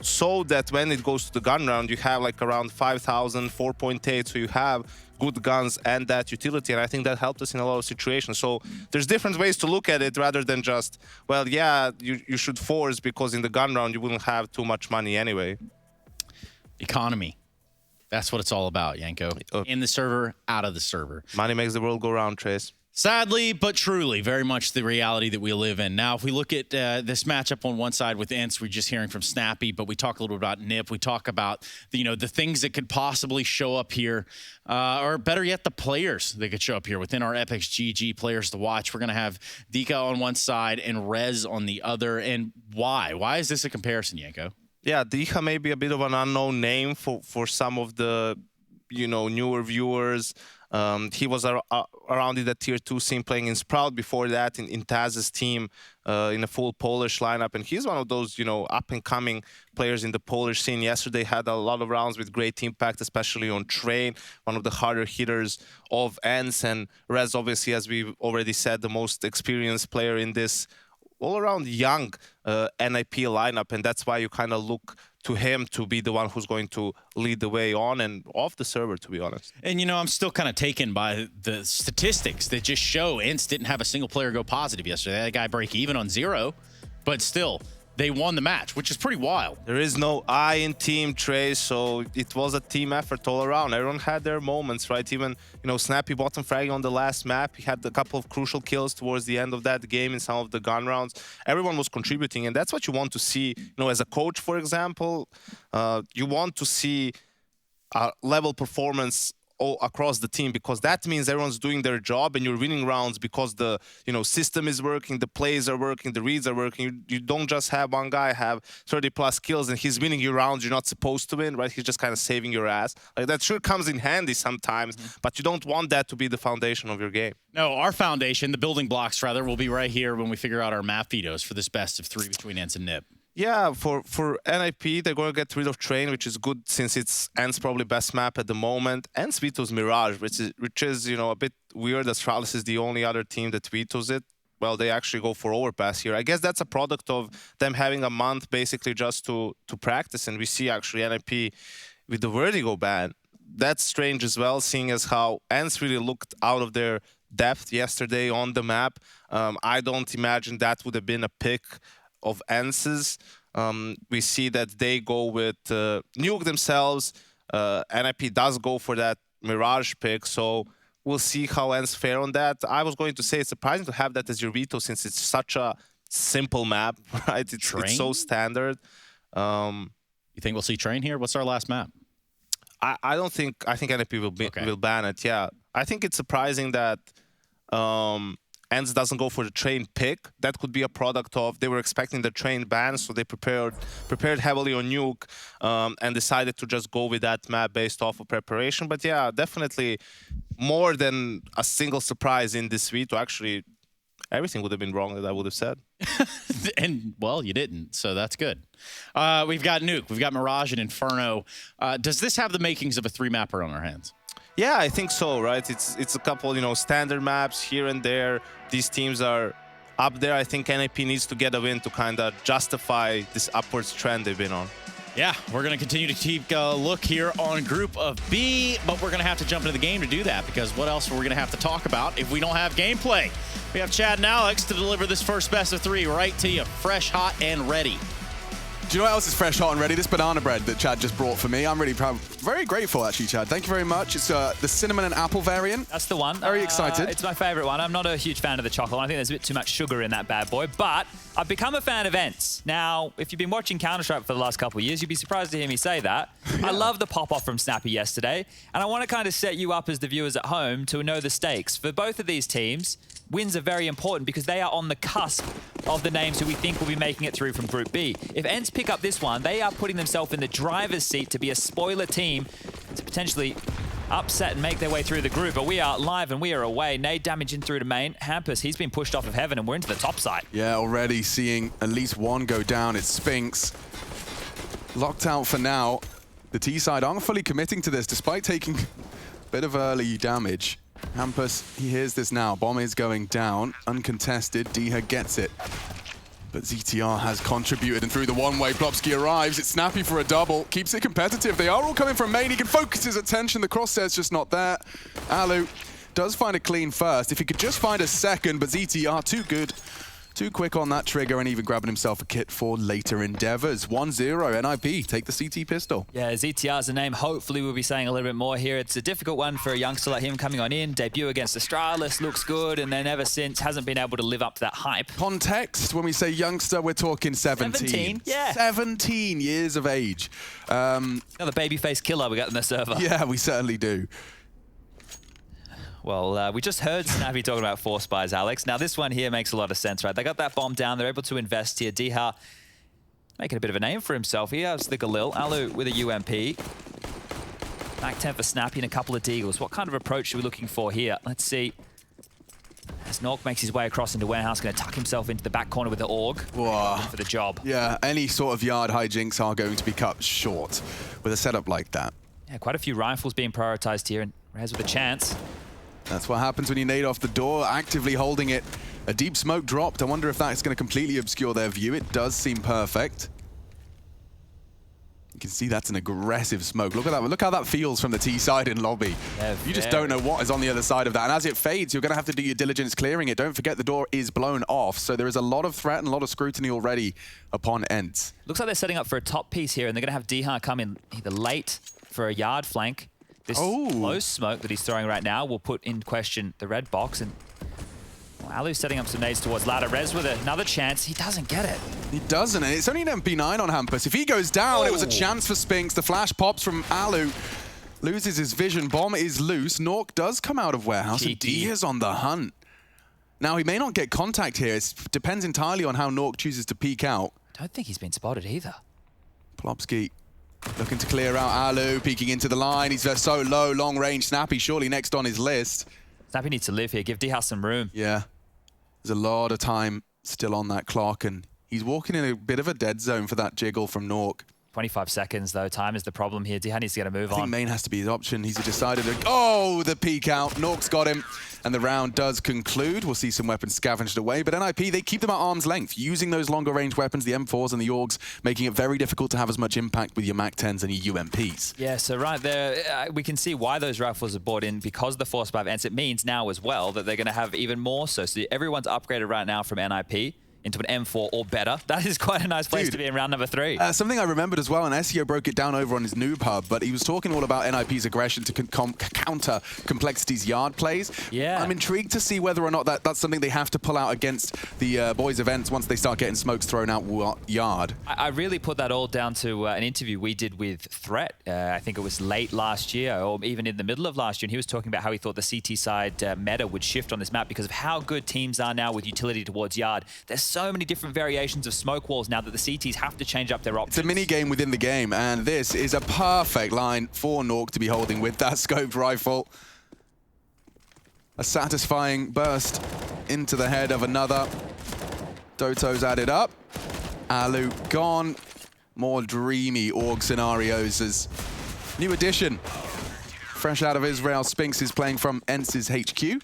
so that when it goes to the gun round, you have like around 5,000, 4.8, so you have good guns and that utility, and I think that helped us in a lot of situations. So there's different ways to look at it rather than just, well, yeah, you should force because in the gun round you wouldn't have too much money anyway. Economy. That's what it's all about, Yanko. In the server, out of the server. Money makes the world go round, Trace. Sadly, but truly, very much the reality that we live in. Now, if we look at this matchup on one side with Ents, we're just hearing from Snappy, but we talk a little bit about Nip. We talk about, the things that could possibly show up here, or better yet, the players that could show up here within our Epic's GG players to watch. We're going to have Dika on one side and Rez on the other. And why? Why is this a comparison, Yanko? Yeah, Dika may be a bit of an unknown name for some of the, newer viewers. He was around in the tier 2 scene playing in Sprout, before that in Taz's team in a full Polish lineup, and he's one of those up and coming players in the Polish scene. Yesterday had a lot of rounds with great impact, especially on Train, one of the harder hitters of Ents, and Rez obviously, as we've already said, the most experienced player in this all-around young NIP lineup, and that's why you kind of look to him to be the one who's going to lead the way on and off the server, to be honest. And, I'm still kind of taken by the statistics that just show Ents didn't have a single player go positive yesterday. That guy break even on 0, but still, they won the match, which is pretty wild. There is no I in Team Trace, so it was a team effort all around. Everyone had their moments, right? Even, Snappy bottom fragging on the last map. He had a couple of crucial kills towards the end of that game in some of the gun rounds. Everyone was contributing, and that's what you want to see. As a coach, for example, you want to see a level performance all across the team, because that means everyone's doing their job and you're winning rounds because the system is working, the plays are working, the reads are working. You don't just have one guy have 30 plus kills and he's winning you rounds you're not supposed to win, right? He's just kind of saving your ass. Like, that sure comes in handy sometimes, but you don't want that to be the foundation of your game. No, our foundation, the building blocks rather, will be right here when we figure out our map vetoes for this best of 3 between Ents and Nip. Yeah, for NIP, they're going to get rid of Train, which is good since it's Ents' probably best map at the moment. Ents vetoes Mirage, which is a bit weird. Astralis is the only other team that vetoes it. Well, they actually go for overpass here. I guess that's a product of them having a month basically just to practice. And we see actually NIP with the Vertigo ban. That's strange as well, seeing as how Ents really looked out of their depth yesterday on the map. I don't imagine that would have been a pick of Ents'. We see that they go with Nuke themselves. NIP does go for that Mirage pick, so we'll see how ENCE fare on that. I was going to say it's surprising to have that as your veto since it's such a simple map, right? It's so standard. You think we'll see Train here? What's our last map? I don't think. I think NIP will ban it. Yeah, I think it's surprising that ENCE doesn't go for the Train pick. That could be a product of they were expecting the Train ban, so they prepared heavily on Nuke and decided to just go with that map based off of preparation. But yeah, definitely more than a single surprise in this veto. Actually, everything would have been wrong that I would have said. And, well, you didn't, so that's good. We've got Nuke, we've got Mirage and Inferno. Does this have the makings of a 3-mapper on our hands? Yeah, I think so, right? It's a couple, standard maps here and there. These teams are up there. I think NIP needs to get a win to kind of justify this upwards trend they've been on. Yeah, we're going to continue to keep a look here on Group of B, but we're going to have to jump into the game to do that because what else are we going to have to talk about if we don't have gameplay? We have Chad and Alex to deliver this first best of 3 right to you, fresh, hot, and ready. Do you know what else is fresh, hot, and ready? This banana bread that Chad just brought for me. I'm really proud. Very grateful, actually, Chad. Thank you very much. It's the cinnamon and apple variant. That's the one. Very excited. It's my favorite one. I'm not a huge fan of the chocolate one. I think there's a bit too much sugar in that bad boy, but I've become a fan of ENCE. Now, if you've been watching Counter-Strike for the last couple of years, you'd be surprised to hear me say that. Yeah. I love the pop-off from Snappy yesterday, and I want to kind of set you up as the viewers at home to know the stakes. For both of these teams, wins are very important because they are on the cusp of the names who we think will be making it through from Group B. If ENCE pick up this one, they are putting themselves in the driver's seat to be a spoiler team to potentially upset and make their way through the group. But we are live and we are away. Nade damaging through to main. Hampus, he's been pushed off of heaven and we're into the top side. Yeah, already seeing at least one go down. It's Spinks. Locked out for now. The T side aren't fully committing to this despite taking a bit of early damage. Hampus, he hears this now. Bomb is going down, uncontested. Diha gets it. But ZTR has contributed, and through the one-way, Plopsky arrives. It's Snappy for a double. Keeps it competitive. They are all coming from main. He can focus his attention. The crosshair's just not there. Alu does find a clean first. If he could just find a second, but ZTR too good. Too quick on that trigger and even grabbing himself a kit for later endeavors. 1-0, NIP, take the CT pistol. Yeah, ZTR's a name. Hopefully we'll be saying a little bit more here. It's a difficult one for a youngster like him coming on in. Debut against Astralis, looks good, and then ever since hasn't been able to live up to that hype. Context, when we say youngster, we're talking 17. 17, yeah. 17 years of age. Another babyface killer we got in the server. Yeah, we certainly do. Well, we just heard Snappy talking about 4 spies, Alex. Now, this one here makes a lot of sense, right? They got that bomb down. They're able to invest here. Diha making a bit of a name for himself. He has the Galil. Alu with a UMP. Back 10 for Snappy and a couple of Deagles. What kind of approach are we looking for here? Let's see. As Nork makes his way across into Warehouse, going to tuck himself into the back corner with the AUG. Whoa. For the job. Yeah, any sort of yard hijinks are going to be cut short with a setup like that. Yeah, quite a few rifles being prioritized here, and Rez with a chance. That's what happens when you nade off the door, actively holding it. A deep smoke dropped. I wonder if that's going to completely obscure their view. It does seem perfect. You can see that's an aggressive smoke. Look at that. Look how that feels from the T side in lobby. Yeah, you just don't know what is on the other side of that. And as it fades, you're going to have to do your diligence clearing it. Don't forget the door is blown off. So there is a lot of threat and a lot of scrutiny already upon ENCE. Looks like they're setting up for a top piece here, and they're going to have Diha come in either late for a yard flank. This low smoke that he's throwing right now will put in question the red box. And Alu's setting up some nades towards ladder. Rez with another chance. He doesn't get it. He doesn't, and it's only an MP9 on Hampus. If he goes down, it was a chance for Spinks. The flash pops from Alu. Loses his vision. Bomb is loose. Nork does come out of Warehouse, and Dia's on the hunt. Now, he may not get contact here. It depends entirely on how Nork chooses to peek out. Don't think he's been spotted either. Plopsky looking to clear out Alu, peeking into the line. He's so low, long range. Snappy surely next on his list. Snappy needs to live here. Give Diha some room. Yeah. There's a lot of time still on that clock, and he's walking in a bit of a dead zone for that jiggle from Nork. 25 seconds, though. Time is the problem here. Diha needs to get a move on. I think main has to be his option. He's decided to... Oh, the peek out. Nork's got him, and the round does conclude. We'll see some weapons scavenged away, but NIP, they keep them at arm's length, using those longer range weapons, the M4s and the AUGs, making it very difficult to have as much impact with your MAC-10s and your UMPs. Yeah, so right there, we can see why those rifles are brought in because the 4-5 ENCE. It means now as well that they're going to have even more so. So everyone's upgraded right now from NIP. into an M4 or better. That is quite a nice place to be in round number 3. Something I remembered as well, and SEO broke it down over on his noob hub, but he was talking all about NIP's aggression to counter Complexity's yard plays. Yeah. I'm intrigued to see whether or not that's something they have to pull out against the boys' events once they start getting smokes thrown out yard. I really put that all down to an interview we did with Threat. I think it was late last year, or even in the middle of last year, and he was talking about how he thought the CT side meta would shift on this map because of how good teams are now with utility towards yard. There's so many different variations of smoke walls now that the CTs have to change up their options. It's a mini game within the game, and this is a perfect line for Nork to be holding with that scoped rifle. A satisfying burst into the head of another. Doto's added up. Alu gone. More dreamy org scenarios as new addition. Fresh out of Israel, Spinks is playing from Ence's HQ.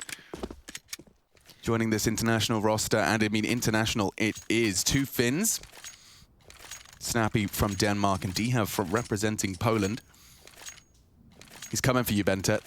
Joining this international roster, and I mean international it is. 2 Finns. Snappy from Denmark and Dhev from representing Poland. He's coming for you, Bentet.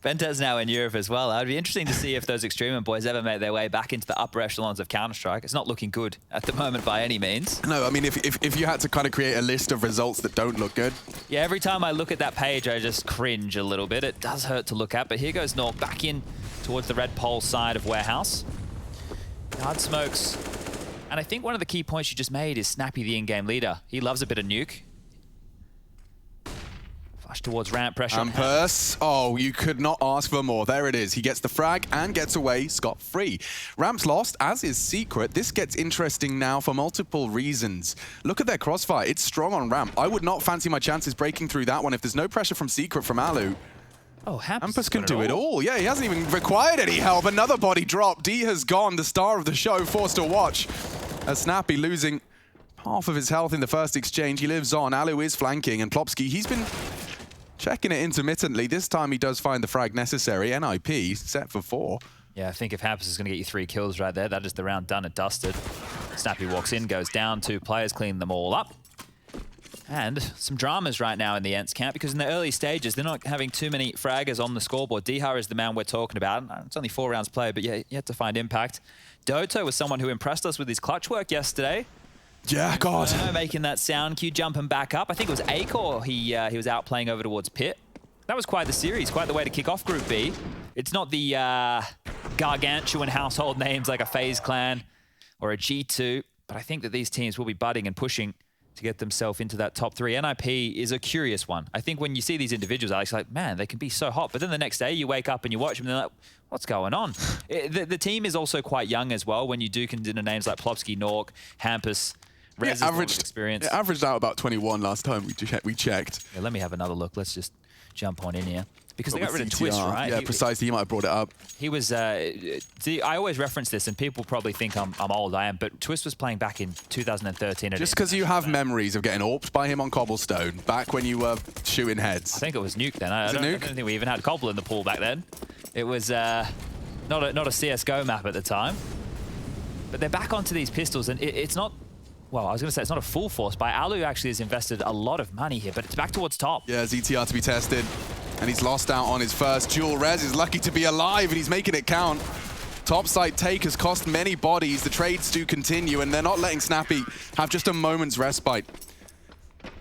Bentet's now in Europe as well. It'd be interesting to see if those Extreme boys ever make their way back into the upper echelons of Counter-Strike. It's not looking good at the moment by any means. No, I mean, if you had to kind of create a list of results that don't look good. Yeah, every time I look at that page, I just cringe a little bit. It does hurt to look at, but here goes Nork back in towards the red pole side of Warehouse. Hard smokes. And I think one of the key points you just made is Snappy, the in-game leader. He loves a bit of nuke. Towards ramp pressure. Ampers. Oh, you could not ask for more. There it is. He gets the frag and gets away scot-free. Ramp's lost, as is Secret. This gets interesting now for multiple reasons. Look at their crossfire. It's strong on ramp. I would not fancy my chances breaking through that one if there's no pressure from Secret from Alu. Oh, Hampus can do it all. Yeah, he hasn't even required any help. Another body drop. D has gone, the star of the show, forced to watch. As Snappy losing half of his health in the first exchange. He lives on. Alu is flanking, and Plopsky, he's been checking it intermittently. This time he does find the frag necessary. NIP set for 4. Yeah, I think if Hampus is going to get you 3 kills right there, that is the round done and dusted. Snappy walks in, goes down, 2 players, clean them all up. And some dramas right now in the Ents camp because in the early stages, they're not having too many fraggers on the scoreboard. Dihar is the man we're talking about. It's only 4 rounds played, but yeah, you have to find impact. Doto was someone who impressed us with his clutch work yesterday. Yeah, God. Making that sound cue, jumping back up. I think it was Acor he was out playing over towards Pit. That was quite the series, quite the way to kick off Group B. It's not the gargantuan household names like a FaZe Clan or a G2, but I think that these teams will be budding and pushing to get themselves into that top 3. NIP is a curious one. I think when you see these individuals, Alex, like, man, they can be so hot. But then the next day you wake up and you watch them and they're like, what's going on? The team is also quite young as well when you do consider names like Plopsky, Nork, Hampus, Rez experience. It averaged out about 21 last time we checked. Yeah, let me have another look. Let's just jump on in here. Because they got rid of Twist, right? Yeah, precisely. He might have brought it up. He was... see, I always reference this, and people probably think I'm old. I am, but Twist was playing back in 2013. Just because you have memories of getting AWP'd by him on Cobblestone, back when you were shooting heads. I think it was Nuke then. I don't think we even had Cobble in the pool back then. It was not a CSGO map at the time. But they're back onto these pistols, and it's not... Well, I was going to say it's not a full force buy. Alu actually has invested a lot of money here, but it's back towards top. Yeah, ZTR to be tested. And he's lost out on his first duel. Rez is lucky to be alive, and he's making it count. Topside take has cost many bodies. The trades do continue, and they're not letting Snappy have just a moment's respite.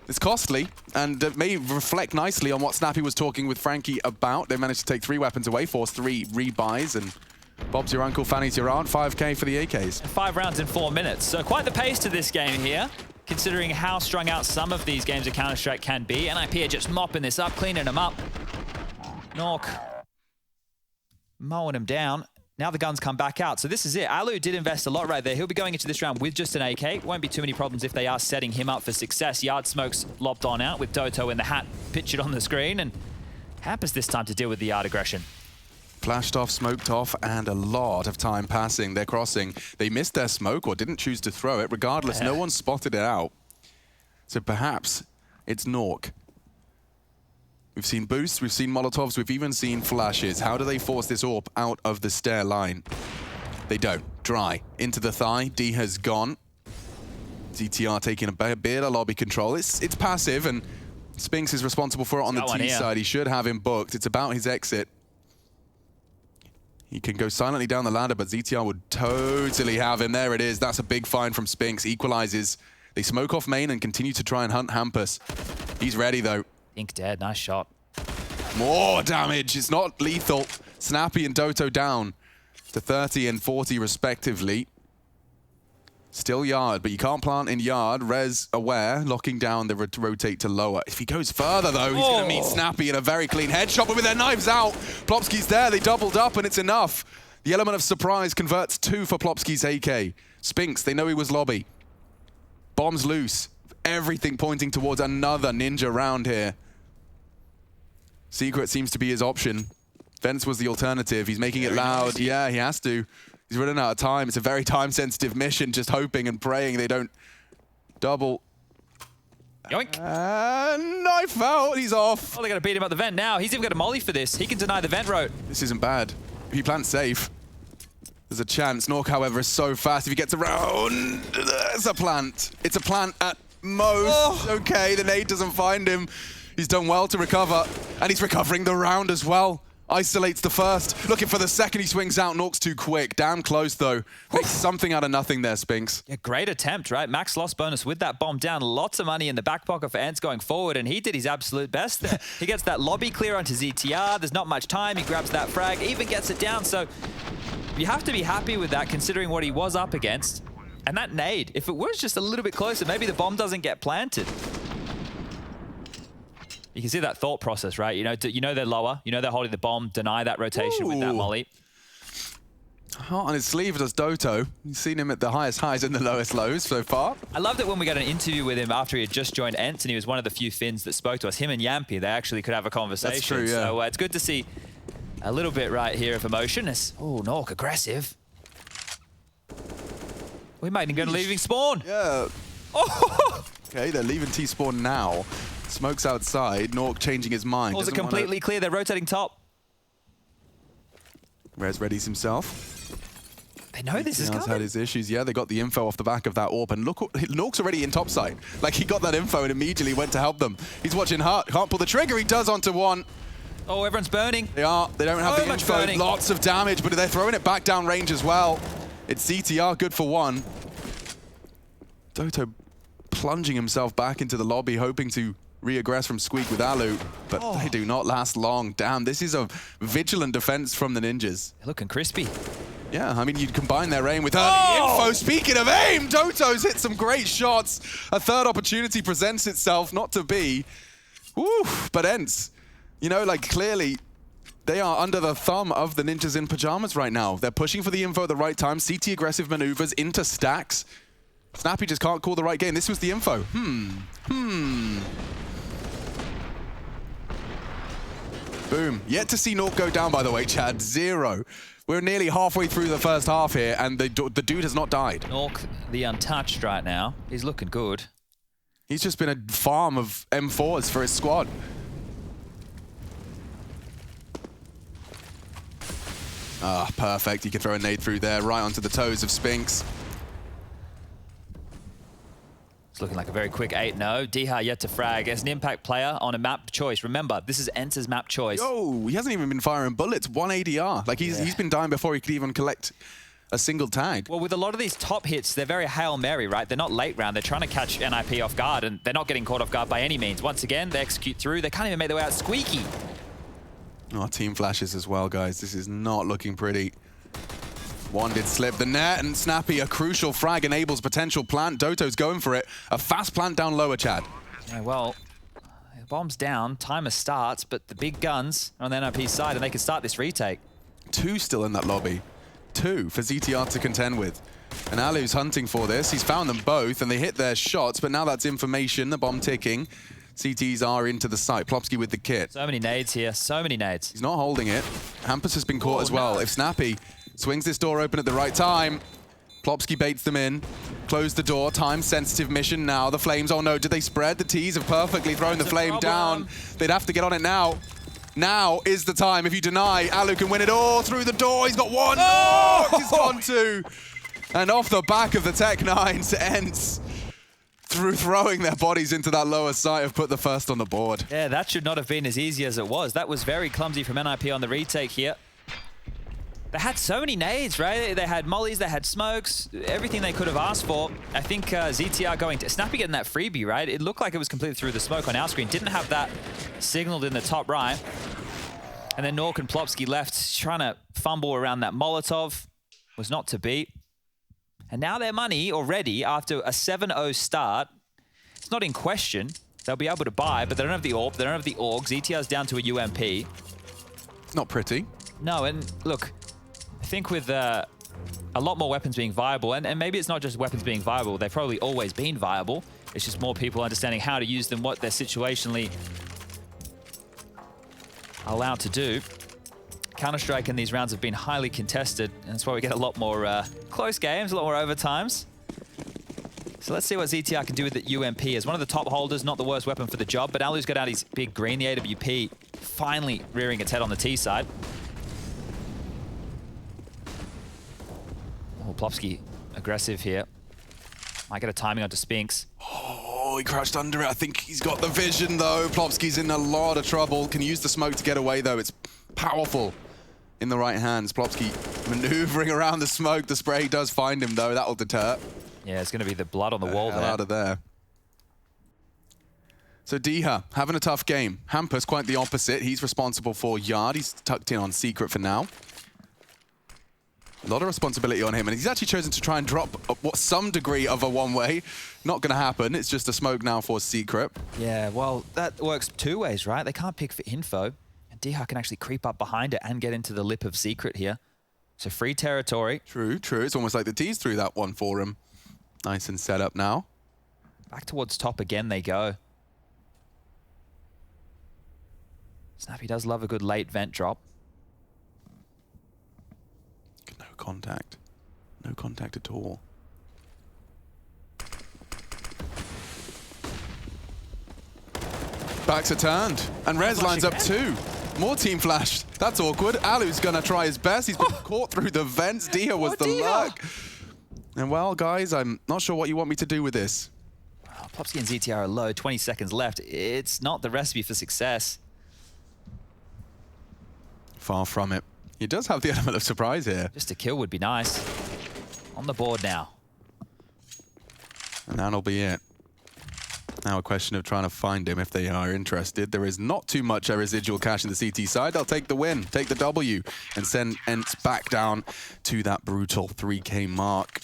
It's costly, and it may reflect nicely on what Snappy was talking with Frankie about. They managed to take 3 weapons away, force 3 rebuys, and Bob's your uncle, Fanny's your aunt, 5K for the AKs. 5 rounds in 4 minutes, so quite the pace to this game here, considering how strung out some of these games of Counter-Strike can be. NIP are just mopping this up, cleaning them up. Nork mowing him down. Now the guns come back out. So this is it. Alu did invest a lot right there. He'll be going into this round with just an AK. Won't be too many problems if they are setting him up for success. Yard Smoke's lopped on out with Doto in the hat pictured on the screen. And Hampus this time to deal with the yard aggression. Flashed off, smoked off, and a lot of time passing. They're crossing. They missed their smoke or didn't choose to throw it. Regardless, no one spotted it out. So perhaps it's Nork. We've seen boosts, we've seen Molotovs, we've even seen flashes. How do they force this AWP out of the stair line? They don't. Dry. Into the thigh. D has gone. ZTR taking a bit of lobby control. It's passive, and Spinks is responsible for it on the T side. He should have him booked. It's about his exit. He can go silently down the ladder, but ZTR would totally have him. There it is. That's a big find from Spinks. Equalizes. They smoke off main and continue to try and hunt Hampus. He's ready, though. Ink dead. Nice shot. More damage. It's not lethal. Snappy and Doto down to 30 and 40 respectively. Still Yard, but you can't plant in Yard. Rez aware, locking down the rotate to lower. If he goes further, though, he's going to meet Snappy in a very clean headshot, but with their knives out, Plopsky's there. They doubled up, and it's enough. The element of surprise converts 2 for Plopsky's AK. Spinks, they know he was lobby. Bombs loose. Everything pointing towards another Ninja round here. Secret seems to be his option. Vents was the alternative. He's making it loud. Yeah, he has to. He's running out of time. It's a very time-sensitive mission, just hoping and praying they don't double. Yoink. Knife out. He's off. Oh, they got to beat him up the vent now. He's even got a molly for this. He can deny the vent road. This isn't bad. If he plants safe, there's a chance. Nork, however, is so fast. If he gets around, there's a plant. It's a plant at most. Okay, the nade doesn't find him. He's done well to recover, and he's recovering the round as well. Isolates the first. Looking for the second, he swings out. Nork's too quick. Damn close, though. Makes something out of nothing there, Spinks. Yeah, great attempt, right? Max loss bonus with that bomb down. Lots of money in the back pocket for Ents going forward, and he did his absolute best there. He gets that lobby clear onto ZTR. There's not much time. He grabs that frag, even gets it down. So you have to be happy with that, considering what he was up against. And that nade, if it was just a little bit closer, maybe the bomb doesn't get planted. You can see that thought process, right? You know they're lower. You know they're holding the bomb. Deny that rotation with that molly. Heart on his sleeve does Doto. You've seen him at the highest highs and the lowest lows so far. I loved it when we got an interview with him after he had just joined Ents, and he was one of the few Finns that spoke to us. Him and Yampy, they actually could have a conversation. That's true, yeah. So it's good to see a little bit right here of emotion. Oh, Nork, aggressive. We might even go to leaving spawn. Yeah. Oh! Okay, they're leaving T-spawn now. Smoke's outside. Nork changing his mind. Walls are completely clear. They're rotating top. Rez readies himself. They know this is coming. Had his issues. Yeah, they got the info off the back of that AWP. And look, Nork's already in topside. Like, he got that info and immediately went to help them. He's watching Hart. Can't pull the trigger. He does onto one. Oh, everyone's burning. They are. They don't have the info. Burning. Lots of damage, but they're throwing it back down range as well. It's CTR, good for one. Doto plunging himself back into the lobby, hoping to re-aggress from Squeak with Alu, but they do not last long. Damn, this is a vigilant defense from the Ninjas. They're looking crispy. Yeah, I mean, you'd combine their aim with early info. Speaking of aim, Doto's hit some great shots. A third opportunity presents itself, not to be. Woo, but Ents, you know, like, clearly, they are under the thumb of the Ninjas in pajamas right now. They're pushing for the info at the right time. CT aggressive maneuvers into stacks. Snappy just can't call the right game. This was the info. Boom. Yet to see Nork go down, by the way, Chad. 0. We're nearly halfway through the first half here, and the dude has not died. Nork, the untouched right now. He's looking good. He's just been a farm of M4s for his squad. Ah, perfect. He can throw a nade through there, right onto the toes of Spinks. It's looking like a very quick 8-0. Diha yet to frag as an impact player on a map choice. Remember, this is Ents' map choice. Yo, he hasn't even been firing bullets. 1 ADR. Like, he's been dying before he could even collect a single tag. Well, with a lot of these top hits, they're very Hail Mary, right? They're not late round. They're trying to catch NIP off guard, and they're not getting caught off guard by any means. Once again, they execute through. They can't even make their way out squeaky. Oh, team flashes as well, guys. This is not looking pretty. One did slip the net, and Snappy, a crucial frag, enables potential plant. Doto's going for it. A fast plant down lower, Chad. Yeah, well, bomb's down, timer starts, but the big guns are on the NIP side, and they can start this retake. 2 still in that lobby. 2 for ZTR to contend with. And Alu's hunting for this. He's found them both, and they hit their shots, but now that's information, the bomb ticking. CTs are into the site. Plopsky with the kit. So many nades here, so many nades. He's not holding it. Hampus has been caught as well. If Snappy swings this door open at the right time, Plopsky baits them in. Close the door. Time-sensitive mission now. The flames. Oh no, did they spread? The T's have perfectly thrown the flame down. They'd have to get on it now. Now is the time. If you deny, Alu can win it all through the door. He's got one. Oh! He's gone 2. And off the back of the Tech-9s, Ents, through throwing their bodies into that lower site, have put the first on the board. Yeah, that should not have been as easy as it was. That was very clumsy from NIP on the retake here. They had so many nades, right? They had mollies, they had smokes, everything they could have asked for. I think ZTR going to Snappy getting that freebie, right? It looked like it was completely through the smoke on our screen. Didn't have that signaled in the top right. And then Nork and Plopsky left trying to fumble around that Molotov. Was not to beat. And now their money already after a 7-0 start. It's not in question. They'll be able to buy, but they don't have the AWP, they don't have the AUG. ZTR's down to a UMP. It's not pretty. No, and look, I think with a lot more weapons being viable, and maybe it's not just weapons being viable, they've probably always been viable. It's just more people understanding how to use them, what they're situationally allowed to do. Counter-Strike in these rounds have been highly contested, and that's why we get a lot more close games, a lot more overtimes. So let's see what ZTR can do with the UMP. As one of the top holders, not the worst weapon for the job, but Alu's got out his big green, the AWP, finally rearing its head on the T side. Oh, Plopsky aggressive here. Might get a timing onto Spinks. Oh, he crashed under it. I think he's got the vision, though. Plopsky's in a lot of trouble. Can use the smoke to get away, though. It's powerful in the right hands. Plopsky maneuvering around the smoke. The spray does find him, though. That'll deter. Yeah, it's going to be the blood on the wall there. Out of there. So Diha having a tough game. Hamper's quite the opposite. He's responsible for Yard. He's tucked in on Secret for now. A lot of responsibility on him, and he's actually chosen to try and drop some degree of a one-way. Not going to happen. It's just a smoke now for Secret. Yeah, well, that works two ways, right? They can't pick for info, and Diha can actually creep up behind it and get into the lip of Secret here. So free territory. True, true. It's almost like the T's threw that one for him. Nice and set up now. Back towards top again they go. Snappy does love a good late vent drop. No contact. No contact at all. Backs are turned. And Rez lines up too. More team flash. That's awkward. Alu's going to try his best. He's been caught through the vents. Diha was the luck. And well, guys, I'm not sure what you want me to do with this. Oh, Plopsky and ZTR are low, 20 seconds left. It's not the recipe for success. Far from it. He does have the element of surprise here. Just a kill would be nice. On the board now. And that'll be it. Now a question of trying to find him if they are interested. There is not too much residual cash in the CT side. They'll take the win, take the W, and send Ents back down to that brutal 3K mark.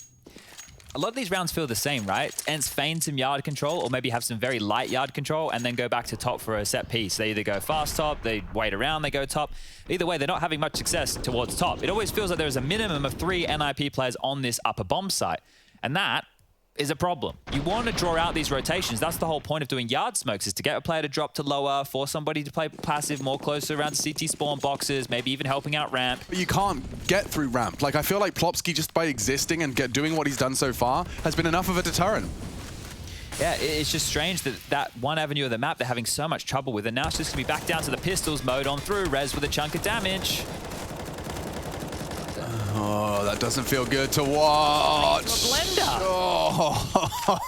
A lot of these rounds feel the same, right? Ents feign some yard control or maybe have some very light yard control and then go back to top for a set piece. They either go fast top, they wait around, they go top. Either way, they're not having much success towards top. It always feels like there is a minimum of 3 NIP players on this upper bomb site. And that is a problem. You want to draw out these rotations. That's the whole point of doing yard smokes, is to get a player to drop to lower, force somebody to play passive more closer around CT spawn boxes, maybe even helping out ramp. But you can't get through ramp. Like, I feel like Plopsky, just by existing and doing what he's done so far, has been enough of a deterrent. Yeah, it's just strange that that one avenue of the map they're having so much trouble with, and now it's just going to be back down to the pistols mode on through. Rez with a chunk of damage. Oh, that doesn't feel good to watch. Blender. Oh.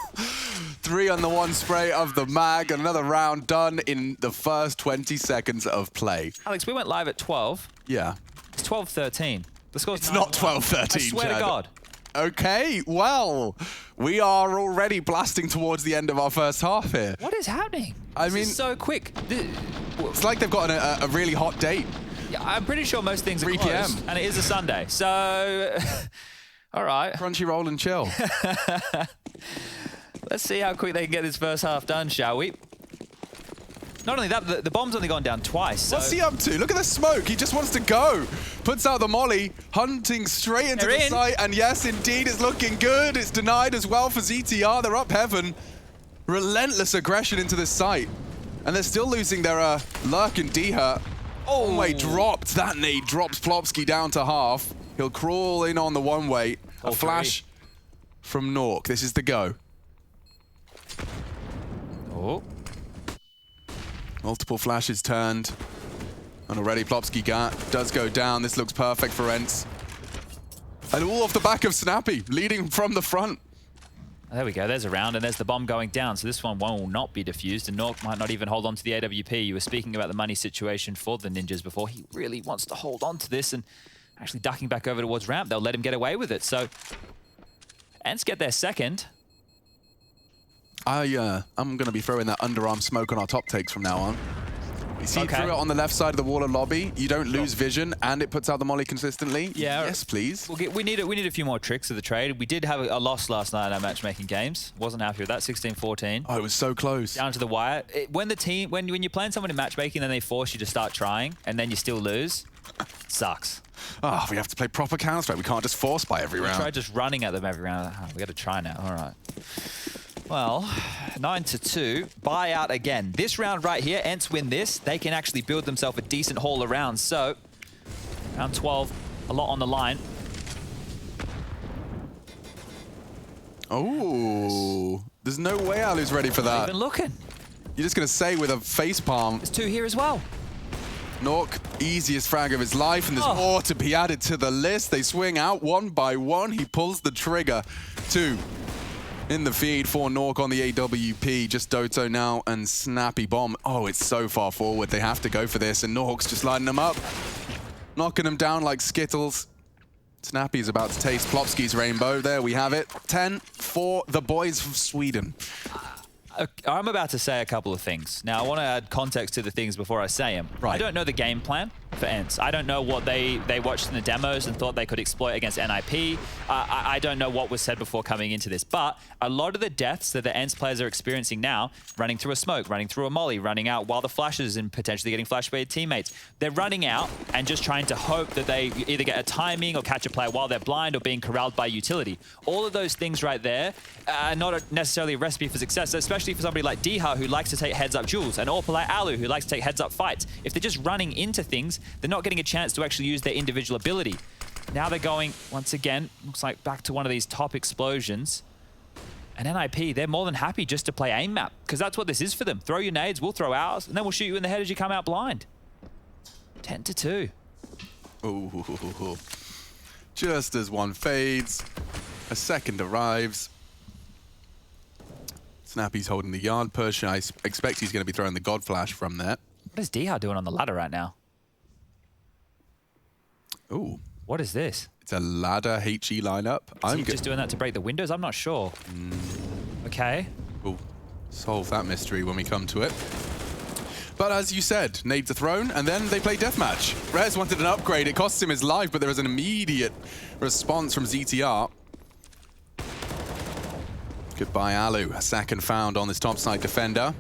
3 on the 1 spray of the mag. Another round done in the first 20 seconds of play. Alex, we went live at 12. Yeah. It's 12-13. The score's It's not 12-13, I swear to God. Okay, well, we are already blasting towards the end of our first half here. What is happening? I mean, is so quick. It's like they've got a really hot date. Yeah, I'm pretty sure most things are 3 closed, PM. and it is a Sunday, so all right. Crunchy roll and chill. Let's see how quick they can get this first half done, shall we? Not only that, the bomb's only gone down twice. So. What's he up to? Look at the smoke. He just wants to go. Puts out the molly, hunting straight into the site. And yes, indeed, it's looking good. It's denied as well for ZTR. They're up heaven. Relentless aggression into this site. And they're still losing their Lurk and Diha. Oh, way dropped. That nade drops Plopsky down to half. He'll crawl in on the one-way. A flash from Nork. This is the go. Oh. Multiple flashes turned. And already Plopsky does go down. This looks perfect for Ents. And all off the back of Snappy, leading from the front. There we go. There's a round, and there's the bomb going down. So this one will not be defused, and Nork might not even hold on to the AWP. You were speaking about the money situation for the Ninjas before. He really wants to hold on to this, and actually ducking back over towards ramp. They'll let him get away with it. So, Ents get their second. I'm going to be throwing that underarm smoke on our top takes from now on. You see through it on the left side of the wall of lobby. You don't lose vision, and it puts out the molly consistently. Yeah. Yes, please. We need a few more tricks of the trade. We did have a loss last night in our matchmaking games. Wasn't happy with that. 16-14. Oh, it was so close. Down to the wire. When you're playing someone in matchmaking, then they force you to start trying, and then you still lose. Sucks. Oh, we have to play proper Counter-Strike. We can't just force by every round. We try just running at them every round. Oh, we got to try now. All right. Well, 9-2, buyout again. This round right here, Ents win this. They can actually build themselves a decent haul of rounds. So, round 12, a lot on the line. Oh, there's no way Alu's ready for that. Not even looking. You're just going to say with a facepalm. There's 2 here as well. Nork, easiest frag of his life, and there's more to be added to the list. They swing out one by one. He pulls the trigger. 2 in the feed for Nork on the AWP. Just Doto now and Snappy Bomb. Oh, it's so far forward. They have to go for this, and Nork's just lighting them up. Knocking them down like Skittles. Snappy's about to taste Plopsky's rainbow. There we have it. 10 for the boys of Sweden. I'm about to say a couple of things. Now, I want to add context to the things before I say them. Right. I don't know the game plan for Ents. I don't know what they watched in the demos and thought they could exploit against NIP. I don't know what was said before coming into this. But a lot of the deaths that the Ents players are experiencing now, running through a smoke, running through a molly, running out while the flashes and potentially getting flashed by teammates, they're running out and just trying to hope that they either get a timing or catch a player while they're blind or being corralled by utility. All of those things right there are not necessarily a recipe for success, especially for somebody like Diha, who likes to take heads-up duels, and Orpa like Alu, who likes to take heads-up fights. If they're just running into things, they're not getting a chance to actually use their individual ability. Now they're going, once again, looks like back to one of these top explosions. And NIP, they're more than happy just to play aim map, because that's what this is for them. Throw your nades, we'll throw ours, and then we'll shoot you in the head as you come out blind. 10-2. Ooh. Just as one fades, a second arrives. Snappy's holding the yard push. I expect he's going to be throwing the God Flash from there. What is Diha doing on the ladder right now? Ooh. What is this? It's a ladder HE lineup. Is he just doing that to break the windows? I'm not sure. Okay. We'll solve that mystery when we come to it. But as you said, nades are thrown, and then they play deathmatch. Rez wanted an upgrade. It costs him his life, but there is an immediate response from ZTR. Goodbye, Alu. A second found on this topside defender.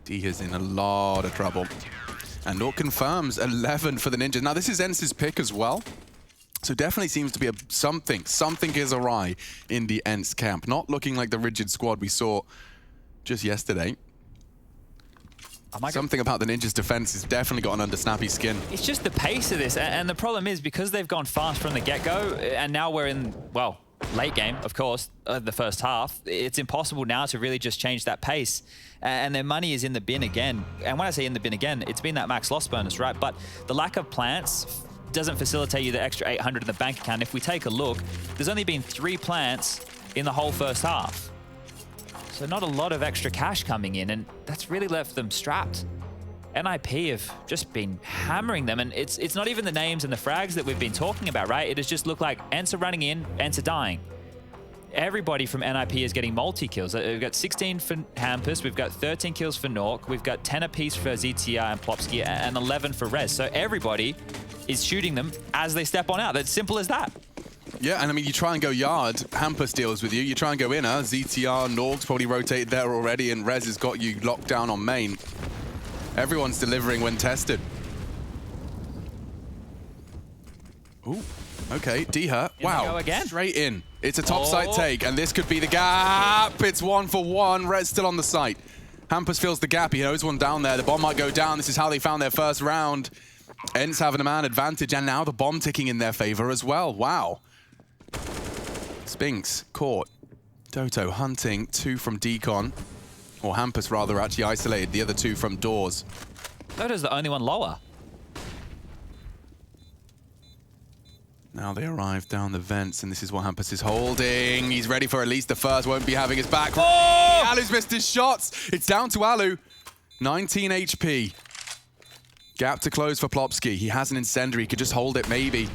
D is in a lot of trouble. And Nork confirms 11 for the Ninjas. Now, this is Ents' pick as well. So definitely seems to be something is awry in the Ents camp. Not looking like the rigid squad we saw just yesterday. Something about the Ninjas' defense has definitely gotten under Snappy's skin. It's just the pace of this. And the problem is, because they've gone fast from the get-go, and now we're in, well, late game, of course, the first half, it's impossible now to really just change that pace. And their money is in the bin again. And when I say in the bin again, it's been that max loss bonus, right? But the lack of plants doesn't facilitate you the extra 800 in the bank account. If we take a look, there's only been 3 plants in the whole first half. So not a lot of extra cash coming in, and that's really left them strapped. NIP have just been hammering them, and it's not even the names and the frags that we've been talking about, right? It has just looked like Ents are running in, Ents are dying. Everybody from NIP is getting multi-kills. We've got 16 for Hampus, we've got 13 kills for Nork, we've got 10 apiece for ZTR and Plopsky, and 11 for Rez. So everybody is shooting them as they step on out. That's simple as that. Yeah, and I mean, you try and go yard, Hampus deals with you. You try and go inner, ZTR, Nork's probably rotated there already, and Rez has got you locked down on main. Everyone's delivering when tested. Ooh, okay, Diha. Wow, go again. Straight in. It's a top site take, and this could be the gap. It's 1 for 1. Rez still on the site. Hampus fills the gap. He knows one down there. The bomb might go down. This is how they found their first round. Ents having a man advantage, and now the bomb ticking in their favor as well. Wow. Spinks caught. Doto hunting 2 from Decon. Or Hampus, rather, actually isolated the other 2 from doors. Doto's the only one lower. Now they arrive down the vents, and this is what Hampus is holding. He's ready for at least the first. Won't be having his back. Oh! Alu's missed his shots. It's down to Alu. 19 HP. Gap to close for Plopsky. He has an incendiary. He could just hold it, maybe.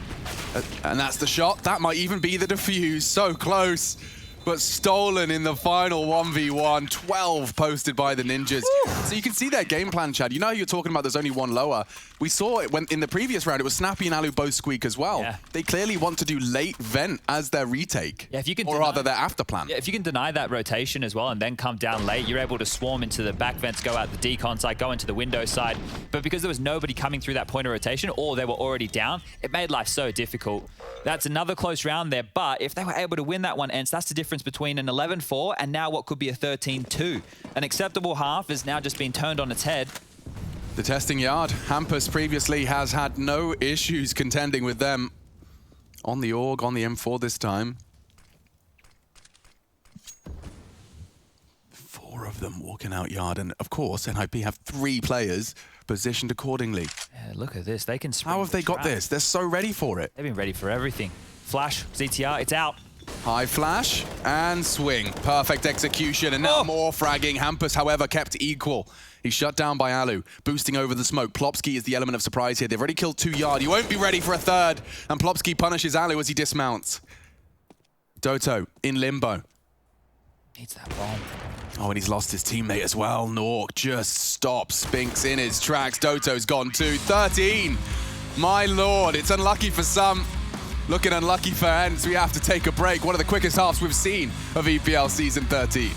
And that's the shot. That might even be the defuse. So close, but stolen in the final 1v1. 12 posted by the Ninjas. So you can see their game plan, Chad. You know you're talking about there's only one lower. We saw it when in the previous round, it was Snappy and Alu both squeak as well. Yeah. They clearly want to do late vent as their retake. Yeah, if you can or rather their after plan. Yeah, if you can deny that rotation as well and then come down late, you're able to swarm into the back vents, go out the decon side, go into the window side. But because there was nobody coming through that point of rotation or they were already down, it made life so difficult. That's another close round there, but if they were able to win that one, Ents, that's the difference between an 11-4 and now what could be a 13-2. An acceptable half has now just been turned on its head. The testing yard. Hampus previously has had no issues contending with them. On the AUG, on the M4 this time. 4 of them walking out yard. And of course, NIP have 3 players positioned accordingly. Yeah, look at this. They can spring. How have they got this? They're so ready for it. They've been ready for everything. Flash, ZTR, it's out. High flash and swing. Perfect execution. And now more fragging. Hampus, however, kept equal. He's shut down by Alu, boosting over the smoke. Plopsky is the element of surprise here. They've already killed 2 yard. He won't be ready for a 3rd. And Plopsky punishes Alu as he dismounts. Doto in limbo. Needs that bomb. Oh, and he's lost his teammate as well. Nork just stops. Spinks in his tracks. Doto's gone too. 13. My lord, it's unlucky for some. Looking unlucky for Ents. We have to take a break. One of the quickest halves we've seen of EPL Season 13.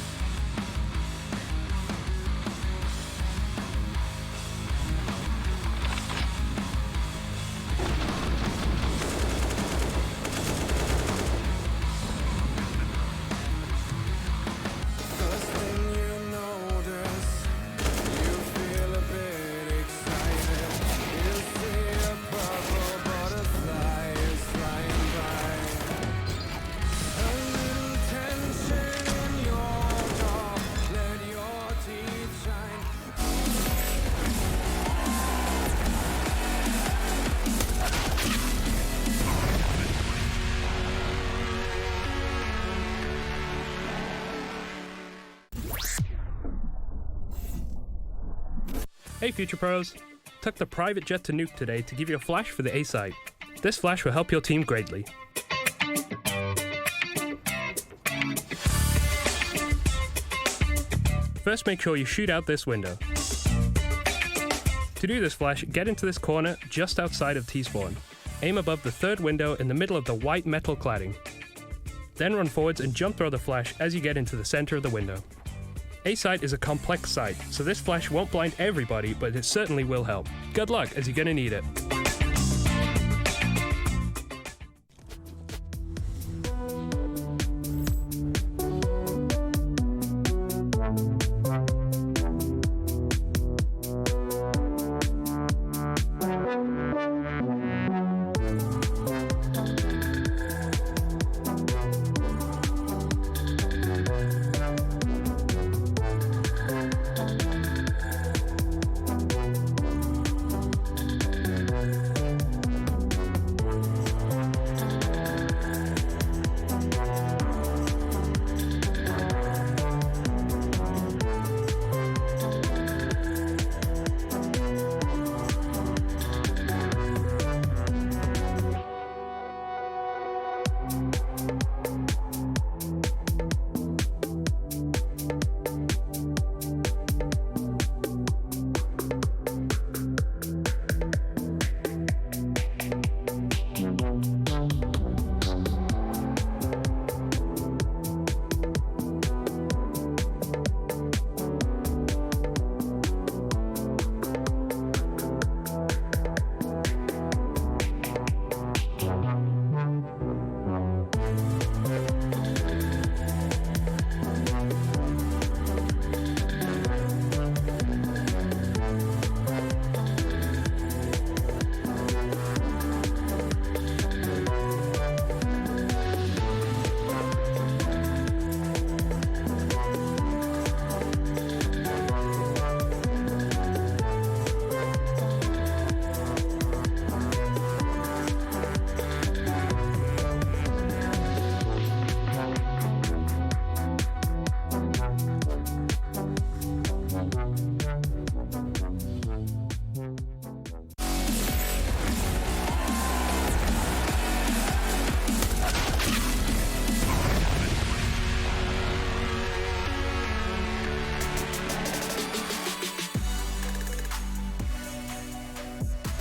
Hey Future Pros! Took the private jet to Nuke today to give you a flash for the A side. This flash will help your team greatly. First, make sure you shoot out this window. To do this flash, get into this corner just outside of T-spawn. Aim above the 3rd window in the middle of the white metal cladding. Then run forwards and jump throw the flash as you get into the center of the window. A site is a complex site, so this flash won't blind everybody, but it certainly will help. Good luck, as you're gonna need it.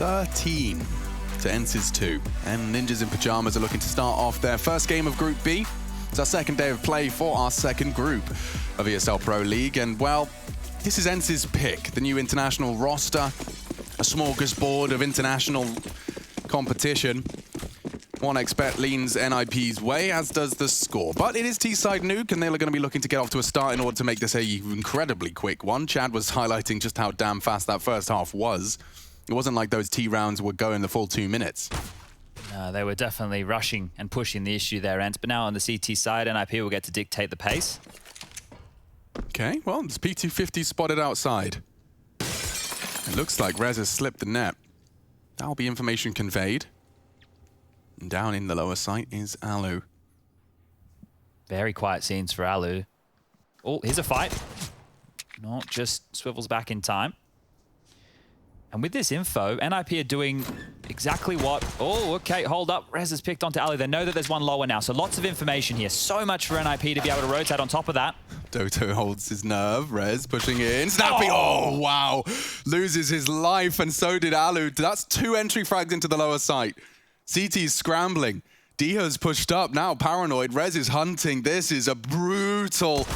13 to Ence's 2. And Ninjas in Pajamas are looking to start off their first game of Group B. It's our second day of play for our second group of ESL Pro League. And, well, this is Ence's pick, the new international roster, a smorgasbord of international competition. One expert leans NIP's way, as does the score. But it is T-side Nuke, and they're going to be looking to get off to a start in order to make this a incredibly quick one. Chad was highlighting just how damn fast that first half was. It wasn't like those T rounds were going the full 2 minutes. They were definitely rushing and pushing the issue there, Ents. But now on the CT side, NIP will get to dictate the pace. Okay, well, it's P250 spotted outside. It looks like Rez has slipped the net. That'll be information conveyed. And down in the lower site is Alu. Very quiet scenes for Alu. Oh, here's a fight. Not just swivels back in time. And with this info, NIP are doing exactly what... Oh, okay, hold up. Rez has picked onto Alu. They know that there's one lower now, so lots of information here. So much for NIP to be able to rotate on top of that. Doto holds his nerve. Rez pushing in. Snappy! Oh, wow. Loses his life, and so did Alu. That's 2 entry frags into the lower site. CT's scrambling. Diha's pushed up. Now paranoid. Rez is hunting. This is a brutal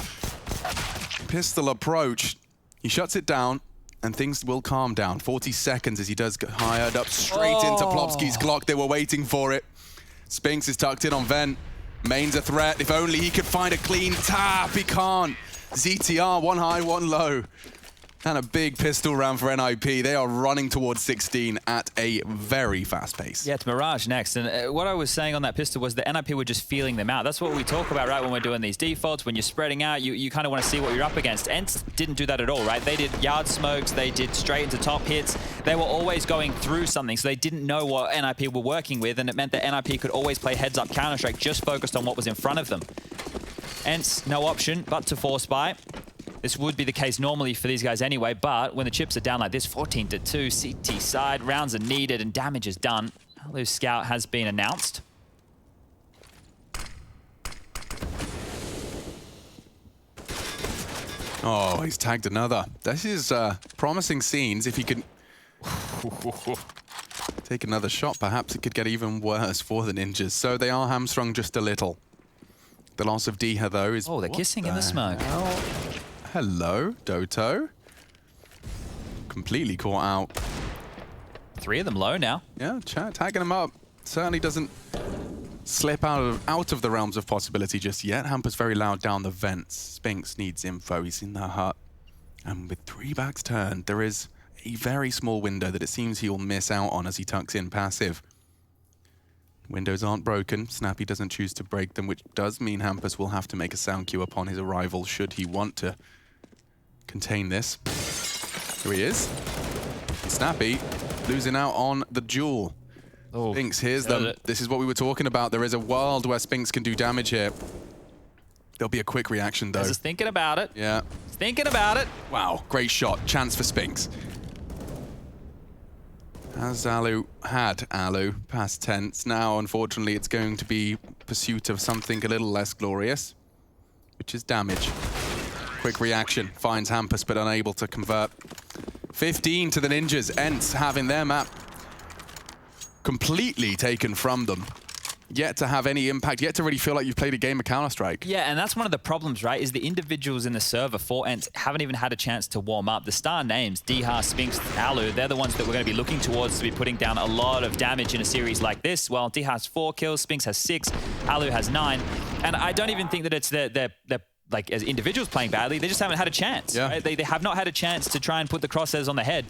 pistol approach. He shuts it down, and things will calm down. 40 seconds as he does get hired up straight into Plopski's Glock. They were waiting for it. Spinks is tucked in on Vent. Main's a threat. If only he could find a clean tap. He can't. ZTR, 1 high, 1 low. And a big pistol round for NIP. They are running towards 16 at a very fast pace. Yeah, it's Mirage next. And what I was saying on that pistol was that NIP were just feeling them out. That's what we talk about, right, when we're doing these defaults. When you're spreading out, you kind of want to see what you're up against. Ents didn't do that at all, right? They did yard smokes. They did straight into top hits. They were always going through something, so they didn't know what NIP were working with, and it meant that NIP could always play heads-up Counter-Strike, just focused on what was in front of them. Ents, no option but to force buy. This would be the case normally for these guys anyway, but when the chips are down like this, 14-2, CT side, rounds are needed and damage is done. Alu's scout has been announced. Oh, he's tagged another. This is promising scenes. If he can take another shot, perhaps it could get even worse for the Ninjas. So they are hamstrung just a little. The loss of Diha, though, is... Oh, they're kissing in the smoke. Hello, Doto. Completely caught out. 3 of them low now. Yeah, Chat tagging him up. Certainly doesn't slip out of the realms of possibility just yet. Hamper's very loud down the vents. Spinks needs info. He's in the hut. And with 3 backs turned, there is a very small window that it seems he'll miss out on as he tucks in passive. Windows aren't broken. Snappy doesn't choose to break them, which does mean Hampus will have to make a sound cue upon his arrival should he want to contain this. Here he is. Snappy losing out on the duel. Oh, Spinks hears them. This is what we were talking about. There is a world where Spinks can do damage here. There'll be a quick reaction, though. Just thinking about it. Yeah. Thinking about it. Wow, great shot. Chance for Spinks. As Alu had Alu past tense. Now, unfortunately, it's going to be pursuit of something a little less glorious, which is damage. Quick reaction finds Hampus, but unable to convert. 15 to the Ninjas. Ents having their map completely taken from them. Yet to have any impact, yet to really feel like you've played a game of Counter-Strike. Yeah, and that's one of the problems, right, is the individuals in the server for Ents haven't even had a chance to warm up. The star names, Diha, Spinks, Alu, they're the ones that we're going to be looking towards to be putting down a lot of damage in a series like this. Well, Diha has 4 kills, Spinks has 6, Alu has 9. And I don't even think that it's they're like, as individuals playing badly, they just haven't had a chance. Yeah. Right? They have not had a chance to try and put the crosshairs on the head.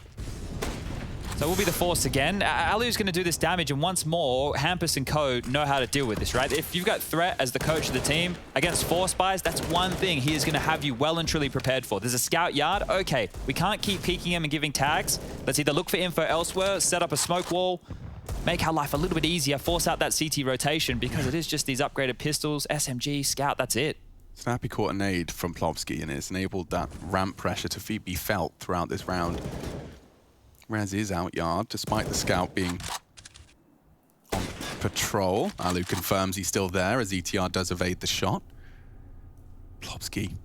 So we'll be the force again. Alu's going to do this damage, and once more, Hampus and co know how to deal with this, right? If you've got Threat as the coach of the team against Force Buys, that's one thing he is going to have you well and truly prepared for. There's a scout yard. Okay, we can't keep peeking him and giving tags. Let's either look for info elsewhere, set up a smoke wall, make our life a little bit easier, force out that CT rotation, because it is just these upgraded pistols, SMG, scout, that's it. Snappy caught a nade from Plopski, and it's enabled that ramp pressure to be felt throughout this round. Rez is out yard, despite the scout being on patrol. Alu confirms he's still there as ETR does evade the shot. Plopski.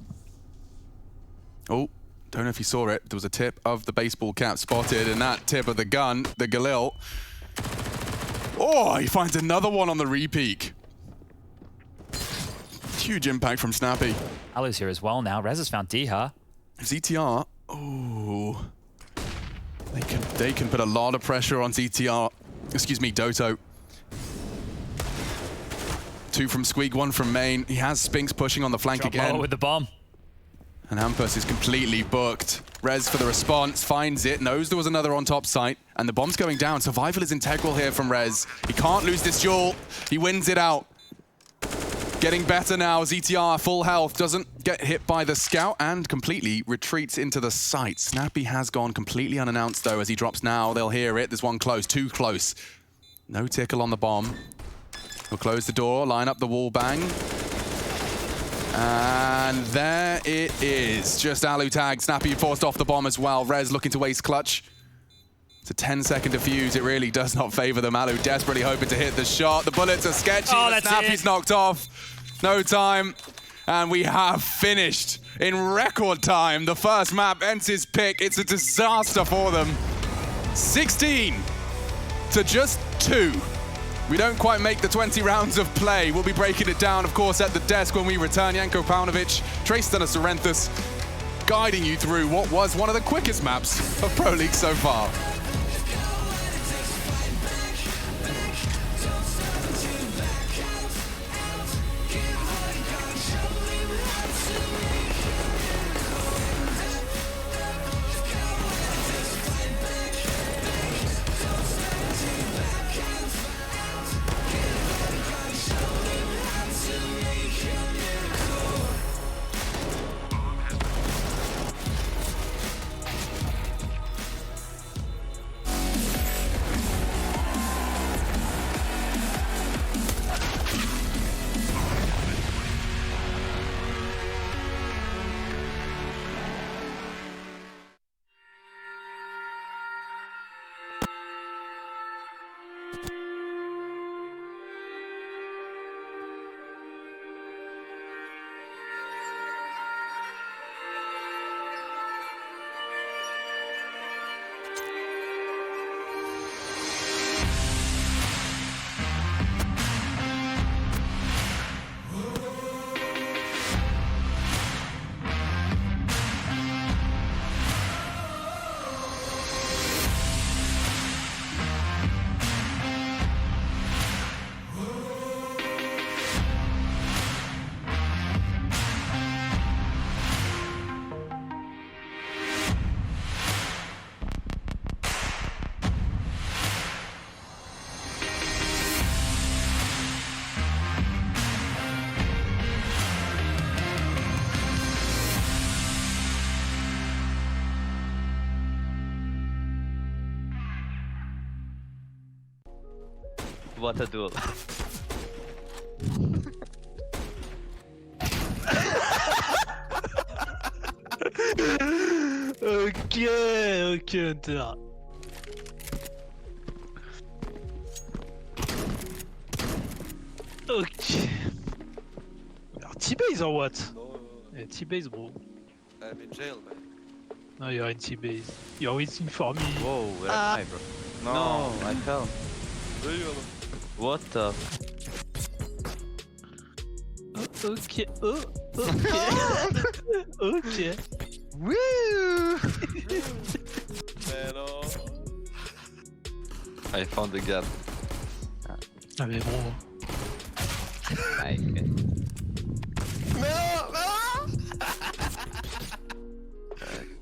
Oh, Don't know if you saw it. There was a tip of the baseball cap spotted, and that tip of the gun, the Galil. Oh, he finds another one on the repeak. Huge impact from Snappy. Alu's here as well now. Rez has found Diha. ZTR. Oh. They can put a lot of pressure on ZTR. Excuse me, Doto. 2 from Squeak, 1 from main. He has Spinks pushing on the flank again. With the bomb. And Hampus is completely booked. Rez for the response, finds it, knows there was another on top site, and the bomb's going down. Survival is integral here from Rez. He can't lose this duel. He wins it out. Getting better now. ZTR, full health, doesn't get hit by the scout and completely retreats into the site. Snappy has gone completely unannounced, though, as he drops now. They'll hear it. There's one close, 2 close. No tickle on the bomb. He'll close the door, line up the wall bang. And there it is. Just Alu tagged. Snappy forced off the bomb as well. Rez looking to waste clutch. It's a 10-second defuse. It really does not favor them. Alu desperately hoping to hit the shot. The bullets are sketchy. Oh, Snappy's knocked off. No time. And we have finished in record time. The first map ends his pick. It's a disaster for them. 16 to just 2. We don't quite make the 20 rounds of play. We'll be breaking it down, of course, at the desk when we return. Janko Paunovic, Tristan Sarenthus, guiding you through what was one of the quickest maps of Pro League so far. What a duel. Ok, Hunter. Ok. T-base or what? Yeah, T-base, bro. I'm in jail, man. No, you're in T-base. You're waiting for me. Whoa, where am I, bro? No, I fell. What the? Okay. Okay. Okay. Woo! I found the gun. Ah mais bon. Nice.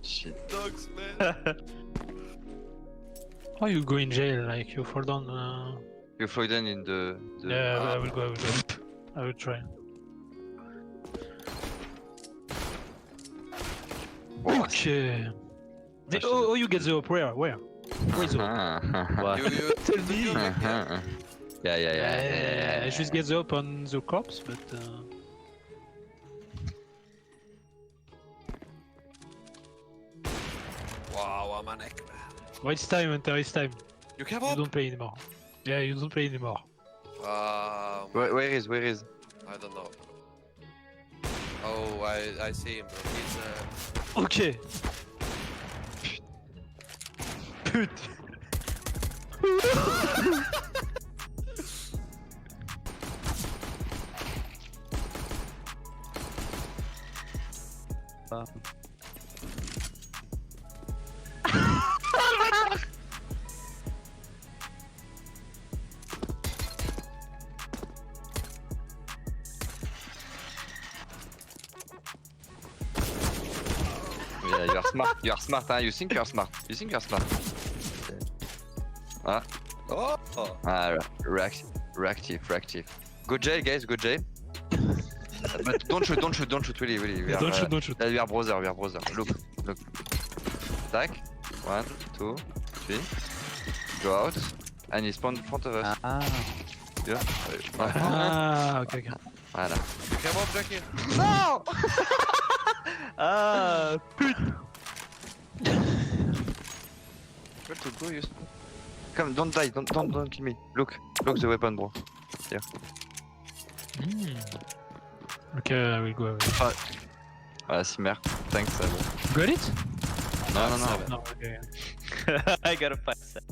Shit. Dogs, man. Why you go in jail? Like you fall down? You fall down in the... Yeah, I will go. I will try. Okay. Oh, you get the up. Where? Where is it? What? You Tell me. Yeah. I just get the up on the corpse, but. Wow, I'm an egg, man. Well, it's time, Hunter. It's time. You came You up? don't play anymore. Yeah, you don't play anymore. Where is? I don't know. Oh, I see him, bro. He's Okay. Yeah, you are smart. You are smart, huh? You think you are smart. You think you are smart. Ah. Oh. Ah, reactive. Good J, guys. Good J. But don't shoot. Really. We are, Don't shoot. We are brother. Look. Attack. 1, 2, 3. Go out. And he spawned in front of us. Yeah. Okay. Voilà. Come on, Jackie. No! Putain. Where to go, you? Come, don't die. Don't kill me. Look the weapon, bro. Here. Okay, I will go away. Voilà, Simmer. Thanks. Got it? No. No, okay. I gotta pass that.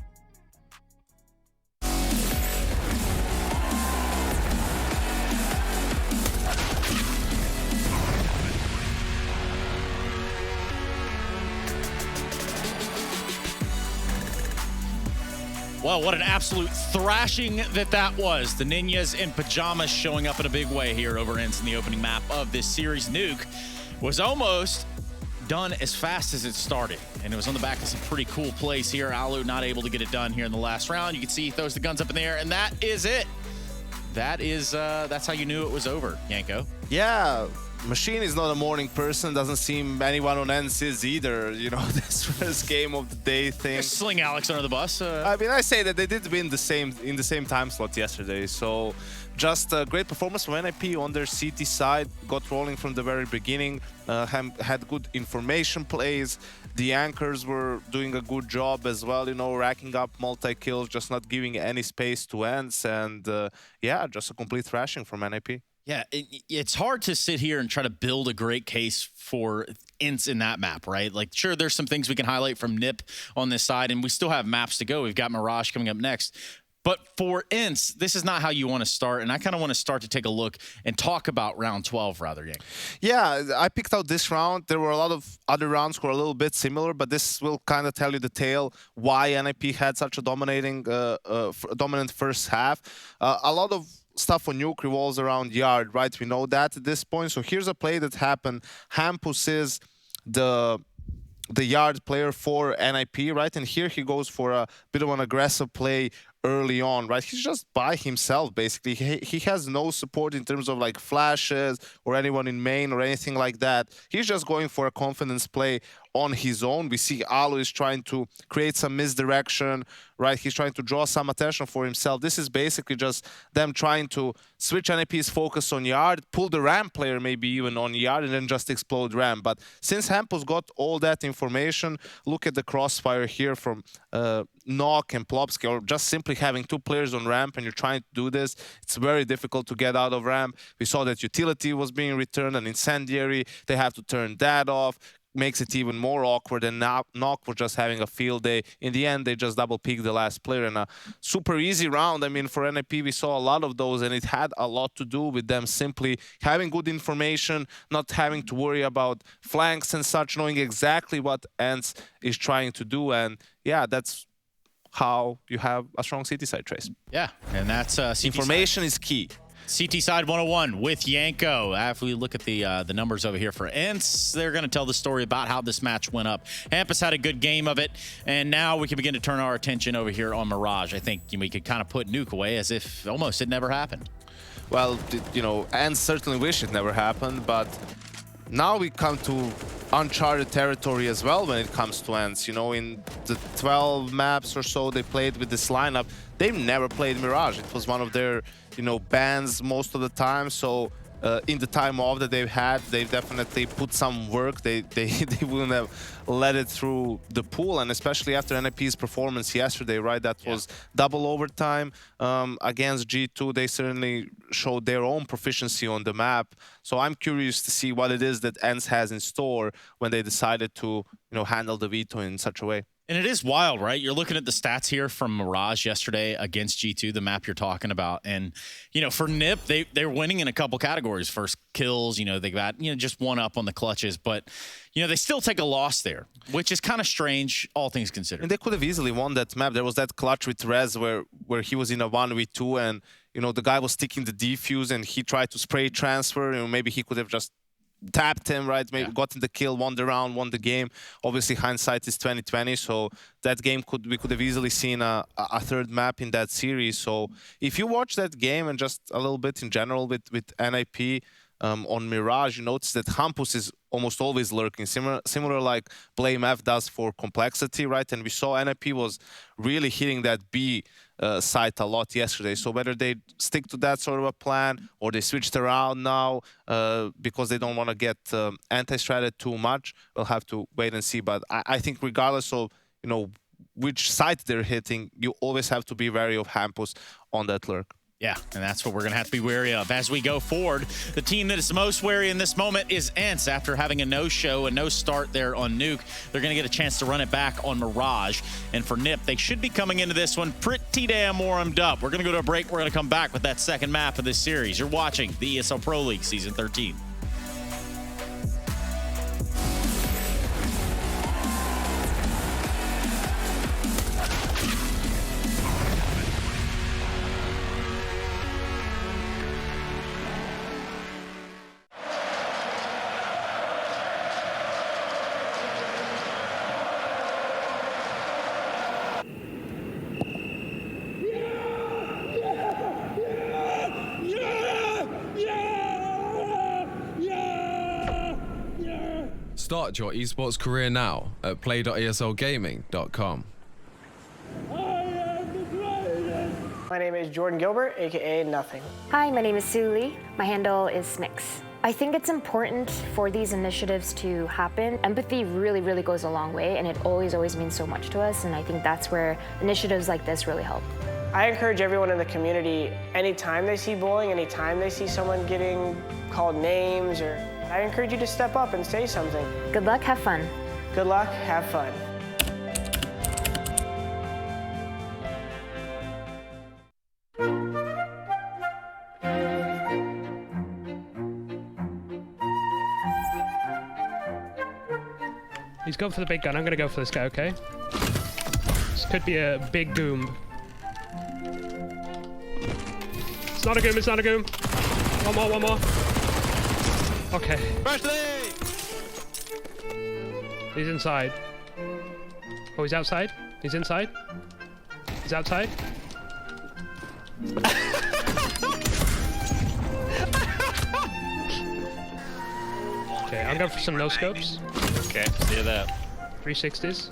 Well, what an absolute thrashing that was. The Ninjas in pajamas showing up in a big way here over ENCE in the opening map of this series. Nuke was almost done as fast as it started, and it was on the back of some pretty cool plays here. Xaiwu not able to get it done here in the last round. You can see he throws the guns up in the air, and that is it. That's how you knew it was over, Yanko. Yeah. Machine is not a morning person, doesn't seem anyone on ENCE is either, you know, this first game of the day thing. Just sling Alex under the bus. I mean, I say that they did win in the same time slot yesterday, so just a great performance from NIP on their CT side, got rolling from the very beginning, had good information plays. The anchors were doing a good job as well, you know, racking up multi-kills, just not giving any space to ENCE, and yeah, just a complete thrashing from NIP. Yeah, it's hard to sit here and try to build a great case for ENCE in that map, right? Like, sure, there's some things we can highlight from NIP on this side, and we still have maps to go. We've got Mirage coming up next. But for ENCE, this is not how you want to start, and I kind of want to start to take a look and talk about round 12 rather, Yang. Yeah, I picked out this round. There were a lot of other rounds who were a little bit similar, but this will kind of tell you the tale why NIP had such a dominant first half. A lot of stuff on Nuke revolves around Yard, right? We know that at this point. So here's a play that happened. Hampus is the Yard player for NIP, right? And here he goes for a bit of an aggressive play early on, right? He's just by himself, basically. He has no support in terms of like flashes or anyone in main or anything like that. He's just going for a confidence play on his own. We see Xaiwu is trying to create some misdirection, right? He's trying to draw some attention for himself. This is basically just them trying to switch NIP's focus on Yard, pull the ramp player maybe even on Yard, and then just explode ramp. But since Hampus got all that information, look at the crossfire here from Nock and Plopsky, or just simply having two players on ramp and you're trying to do this, it's very difficult to get out of ramp. We saw that utility was being returned, an incendiary, they have to turn that off. Makes it even more awkward, and now Nock was just having a field day. In the end, they just double peaked the last player in a super easy round. I mean, for NIP, we saw a lot of those, and it had a lot to do with them simply having good information, not having to worry about flanks and such, knowing exactly what ENCE is trying to do. And yeah, that's how you have a strong CT side, Trace. Yeah, and that's information is key. CT Side 101 with Yanko. After we look at the numbers over here for ENCE, they're going to tell the story about how this match went up. Hampus had a good game of it, and now we can begin to turn our attention over here on Mirage. I think we could kind of put Nuke away as if almost it never happened. Well, you know, ENCE certainly wish it never happened, but now we come to uncharted territory as well when it comes to ENCE. You know, in the 12 maps or so they played with this lineup, they've never played Mirage. It was one of their, you know, bans most of the time. So in the time off that they've had, they've definitely put some work. They wouldn't have let it through the pool, and especially after NIP's performance yesterday, right? That was double overtime against G2. They certainly showed their own proficiency on the map. So I'm curious to see what it is that ENCE has in store when they decided to, you know, handle the veto in such a way. And it is wild, right? You're looking at the stats here from Mirage yesterday against G2, the map you're talking about. And, you know, for NIP, they're winning in a couple categories. First kills, you know, they got, you know, just one up on the clutches. But, you know, they still take a loss there, which is kind of strange, all things considered. And they could have easily won that map. There was that clutch with Rez where he was in a 1v2 and, you know, the guy was sticking the defuse and he tried to spray transfer. You know, maybe he could have just tapped him, right? Maybe gotten the kill, won the round, won the game. Obviously, hindsight is 2020, so that game we could have easily seen a third map in that series. So if you watch that game and just a little bit in general with NIP on Mirage, you notice that Hampus is almost always lurking, similar like Blame F does for Complexity, right? And we saw NIP was really hitting that B site a lot yesterday. So whether they stick to that sort of a plan or they switched around now because they don't want to get anti-stratted too much, we'll have to wait and see. But I think regardless of, you know, which site they're hitting, you always have to be wary of Hampus on that lurk. Yeah, and that's what we're going to have to be wary of as we go forward. The team that is most wary in this moment is ENCE. After having a no-show, a no-start there on Nuke, they're going to get a chance to run it back on Mirage. And for NIP, they should be coming into this one pretty damn warmed up. We're going to go to a break. We're going to come back with that second map of this series. You're watching the ESL Pro League Season 13. Start your esports career now at play.eslgaming.com. My name is Jordan Gilbert, aka Nothing. Hi, my name is Sue Lee. My handle is Smix. I think it's important for these initiatives to happen. Empathy really, really goes a long way, and it always, always means so much to us, and I think that's where initiatives like this really help. I encourage everyone in the community, anytime they see bullying, anytime they see someone getting called names, I encourage you to step up and say something. Good luck, have fun. Good luck, have fun. He's going for the big gun. I'm going to go for this guy, okay? This could be a big goom. It's not a goom, it's not a goom. One more. Okay. He's inside. Oh, he's outside? He's inside? He's outside? Okay, I'm going for some no-scopes. Okay, see you there. 360s.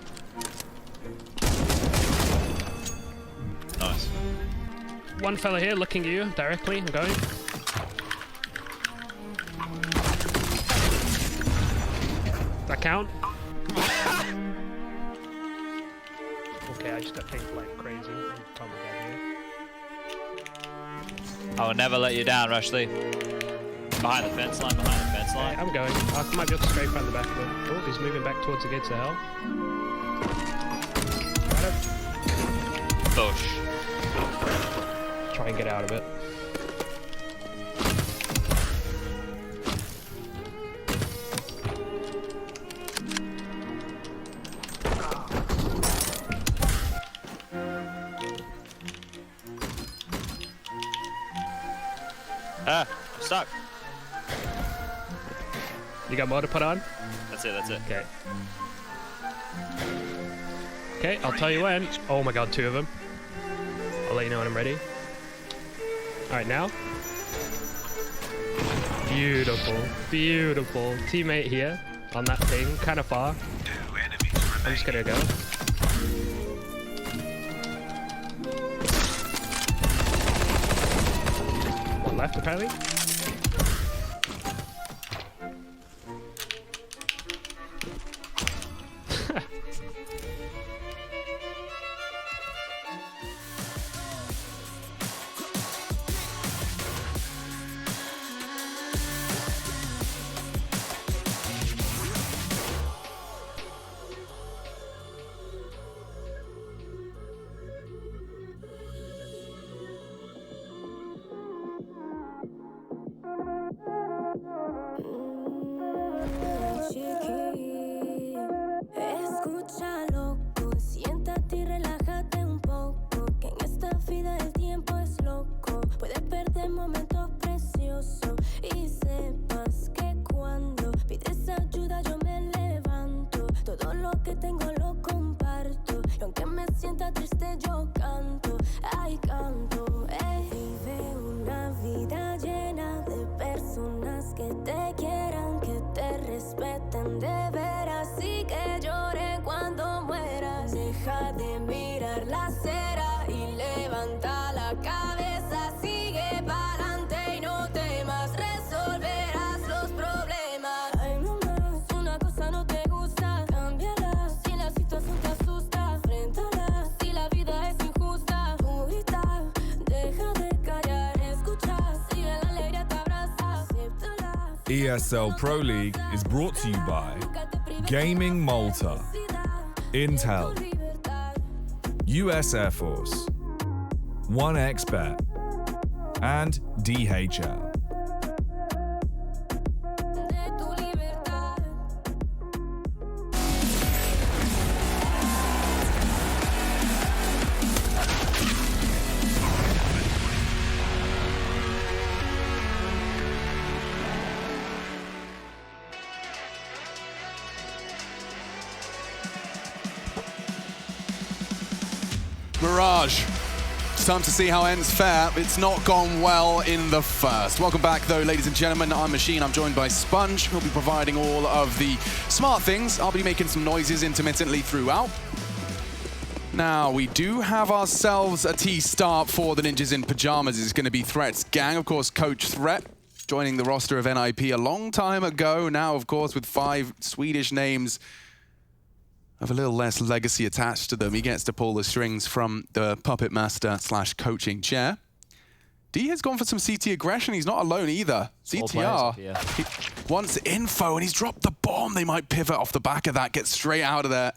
Nice. One fella here looking at you directly. I'm going. That count? Okay, I just got pinged like crazy. Oh my god, I will never let you down, Rushley. Behind the fence line, Okay, I'm going. I might be able to scrape around the back of it. Oh, he's moving back towards the gates of hell. Bush. Try and get out of it. I'm stuck. You got more to put on? That's it. Okay. Okay, I'll tell you when. Oh my god, 2 of them. I'll let you know when I'm ready. Alright, now. Beautiful. Beautiful. Teammate here on that thing, kind of far. I'm just gonna go. One left, apparently. ESL Pro League is brought to you by Gaming Malta, Intel, US Air Force, 1xBet, and DHL. Mirage. It's time to see how ends fare. It's not gone well in the first. Welcome back, though, ladies and gentlemen. I'm Machine. I'm joined by Sponge, who'll be providing all of the smart things. I'll be making some noises intermittently throughout. Now, we do have ourselves a T start for the Ninjas in Pajamas. It's going to be Threat's gang. Of course, Coach Threat joining the roster of NIP a long time ago. Now, of course, with 5 Swedish names of a little less legacy attached to them. He gets to pull the strings from the puppet master / coaching chair. D has gone for some CT aggression. He's not alone either. CTR he wants info and he's dropped the bomb. They might pivot off the back of that, get straight out of there.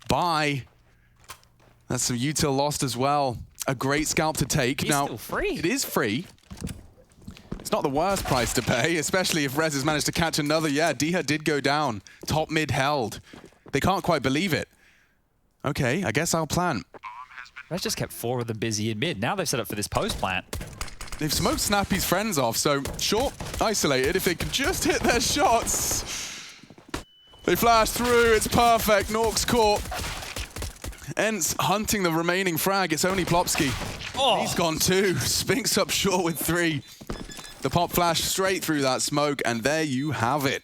Bye. That's some util lost as well. A great scalp to take. He's still free. It is free. It's not the worst price to pay, especially if Rez has managed to catch another. Yeah, Diha did go down. Top mid held. They can't quite believe it. Okay, I guess I'll plant. Rez just kept 4 of them busy in mid. Now they've set up for this post plant. They've smoked Snappy's friends off, so short, isolated. If they could just hit their shots. They flash through, it's perfect. Nork's caught. Ents hunting the remaining frag. It's only Plopsky. Oh. He's gone too. Spinks up short with 3. The pop flash straight through that smoke, and there you have it.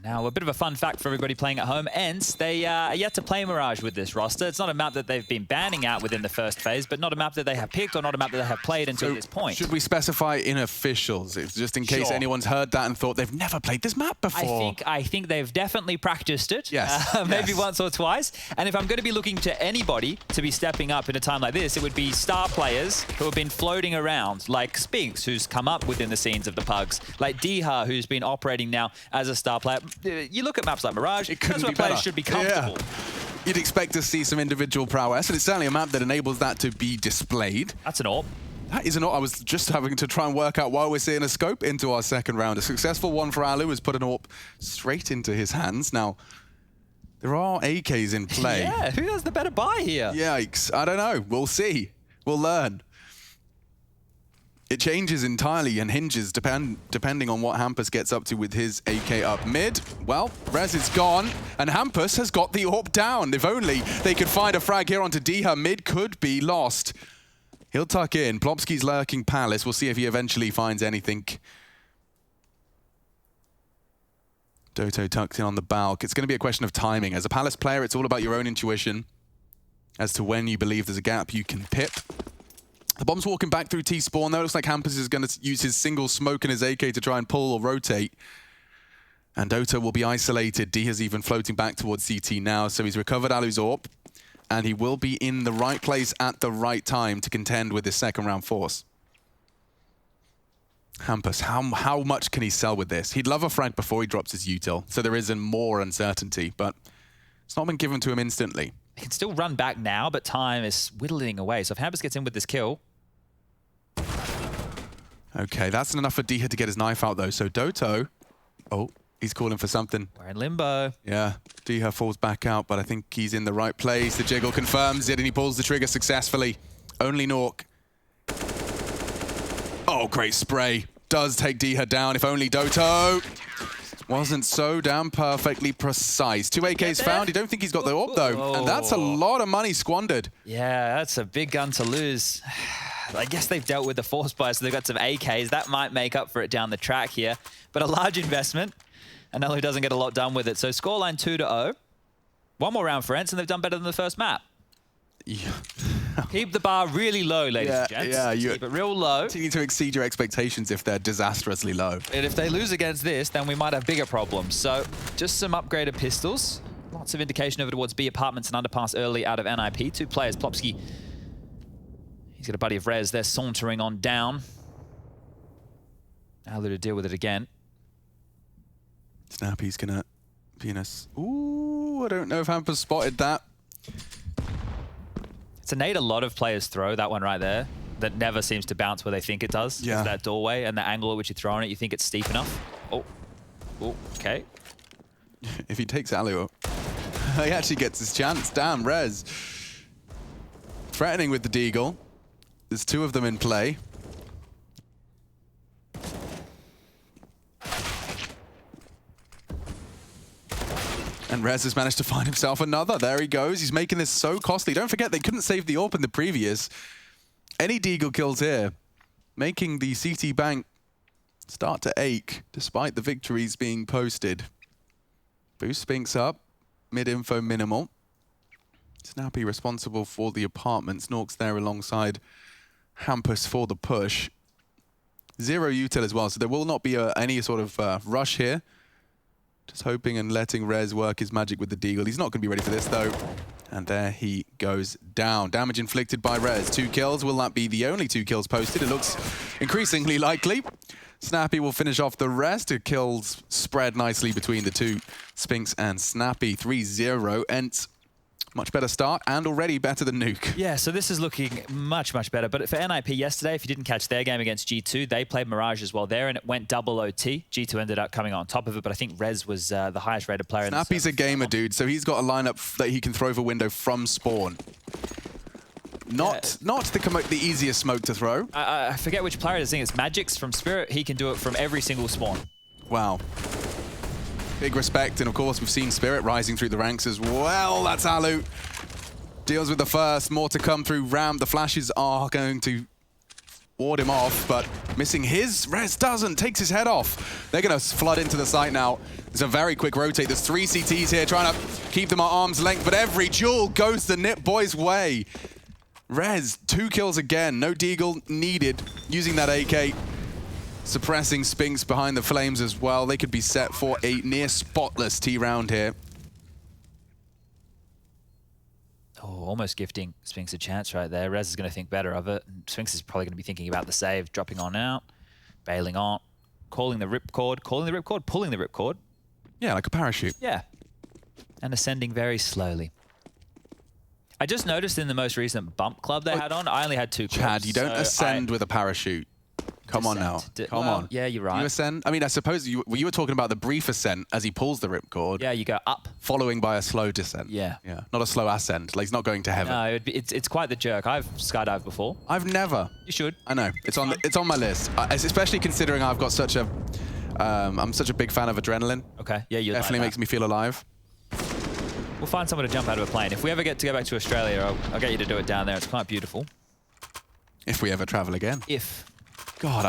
Now, a bit of a fun fact for everybody playing at home. Ents, they are yet to play Mirage with this roster. It's not a map that they've been banning out within the first phase, but not a map that they have picked or not a map that they have played until this point. Should we specify in officials, just in case anyone's heard that and thought they've never played this map before? I think they've definitely practiced it. Yes. Maybe once or twice. And if I'm going to be looking to anybody to be stepping up in a time like this, it would be star players who have been floating around, like Spinks, who's come up within the scenes of the Pugs, like Diha, who's been operating now as a star player. You look at maps like Mirage, that's where players should be comfortable. Yeah. You'd expect to see some individual prowess, and it's certainly a map that enables that to be displayed. That's an AWP. That is an AWP. I was just having to try and work out while we're seeing a scope into our second round. A successful one for Alu has put an AWP straight into his hands. Now, there are AKs in play. Yeah, who has the better buy here? Yikes. I don't know. We'll see. We'll learn. It changes entirely and hinges depending on what Hampus gets up to with his AK up mid. Well, Rez is gone, and Hampus has got the AWP down. If only they could find a frag here onto Diha, mid could be lost. He'll tuck in. Plopsky's lurking Palace. We'll see if he eventually finds anything. Doto tucks in on the balk. It's going to be a question of timing. As a Palace player, it's all about your own intuition as to when you believe there's a gap you can pip. The bomb's walking back through T-spawn, though. It looks like Hampus is going to use his single smoke and his AK to try and pull or rotate. And Doto will be isolated. Diha's even floating back towards CT now, so he's recovered Alu's AWP. And he will be in the right place at the right time to contend with his second round force. Hampus, how much can he sell with this? He'd love a frag before he drops his util, so there is more uncertainty, but it's not been given to him instantly. He can still run back now, but time is whittling away. So if Hampus gets in with this kill... Okay, that's enough for Diha to get his knife out, though. So Doto... Oh, he's calling for something. We're in limbo. Yeah, Diha falls back out, but I think he's in the right place. The jiggle confirms it, and he pulls the trigger successfully. Only Nork. Oh, great spray. Does take Diha down, if only Doto wasn't so damn perfectly precise. 2 AKs found. You don't think he's got the AWP, though. And that's a lot of money squandered. Yeah, that's a big gun to lose. I guess they've dealt with the force buy, so they've got some AKs. That might make up for it down the track here. But a large investment, and Alu doesn't get a lot done with it. So scoreline 2-0. One more round for Ents, and they've done better than the first map. Yeah. Keep the bar really low, ladies and gents. Yeah, keep it real low. You need to exceed your expectations if they're disastrously low. And if they lose against this, then we might have bigger problems. So just some upgraded pistols. Lots of indication over towards B apartments and underpass early out of NIP. 2 players, Plopsky. He's got a buddy of Rez. They're sauntering on down. Alu to deal with it again. Snappy's gonna be in a... Ooh, I don't know if Hamper's spotted that. It's a nade a lot of players throw, that one right there, that never seems to bounce where they think it does. Yeah. It's that doorway and the angle at which you're throwing it, you think it's steep enough. Oh, okay. If he takes Xaiwu, he actually gets his chance. Damn, Rez. Threatening with the deagle. There's 2 of them in play. And Rez has managed to find himself another. There he goes. He's making this so costly. Don't forget, they couldn't save the AWP in the previous. Any deagle kills here, making the CT bank start to ache, despite the victories being posted. Boost Spinks up. Mid-info minimal. Snappy responsible for the apartment. Snork's there alongside Hampus for the push. 0 util as well, so there will not be any sort of rush here. Just hoping and letting Rez work his magic with the deagle. He's not going to be ready for this, though. And there he goes down. Damage inflicted by Rez. 2 kills. Will that be the only 2 kills posted? It looks increasingly likely. Snappy will finish off the rest. The kills spread nicely between the 2. Spinks and Snappy. 3-0. Ents. Much better start and already better than Nuke. Yeah, so this is looking much, much better. But for NIP yesterday, if you didn't catch their game against G2, they played Mirage as well there, and it went double OT. G2 ended up coming on top of it, but I think Rez was the highest rated player. Snappy's a gamer, dude, so he's got a lineup that he can throw for window from spawn. Not the easiest smoke to throw. I forget which player it is. I think it's Magix from Spirit. He can do it from every single spawn. Wow. Big respect, and of course we've seen Spirit rising through the ranks as well. That's Xaiwu. Deals with the first, more to come through ramp. The flashes are going to ward him off, but missing his. Rez doesn't, takes his head off. They're going to flood into the site now. There's a very quick rotate. There's 3 CTs here trying to keep them at arm's length, but every duel goes the Nip Boys' way. Rez, 2 kills again. No deagle needed, using that AK. Suppressing Spinks behind the flames as well. They could be set for a near spotless T round here. Oh, almost gifting Spinks a chance right there. Rez is going to think better of it. Spinks is probably going to be thinking about the save, dropping on out, bailing on, calling the ripcord, pulling the ripcord. Yeah, like a parachute. Yeah. And ascending very slowly. I just noticed in the most recent bump club they had on, I only had 2 clips. Chad, you don't ascend with a parachute. Come on now. Come on. Yeah, you're right. You ascend? I mean, I suppose you were talking about the brief ascent as he pulls the ripcord. Yeah, you go up. Following by a slow descent. Yeah. Yeah. Not a slow ascent. Like, he's not going to heaven. No, it's quite the jerk. I've skydived before. I've never. You should. I know. It's on my list. Especially considering I've got such a... I'm such a big fan of adrenaline. Okay. Yeah, you definitely makes me feel alive. We'll find someone to jump out of a plane. If we ever get to go back to Australia, I'll get you to do it down there. It's quite beautiful. If we ever travel again. If. God,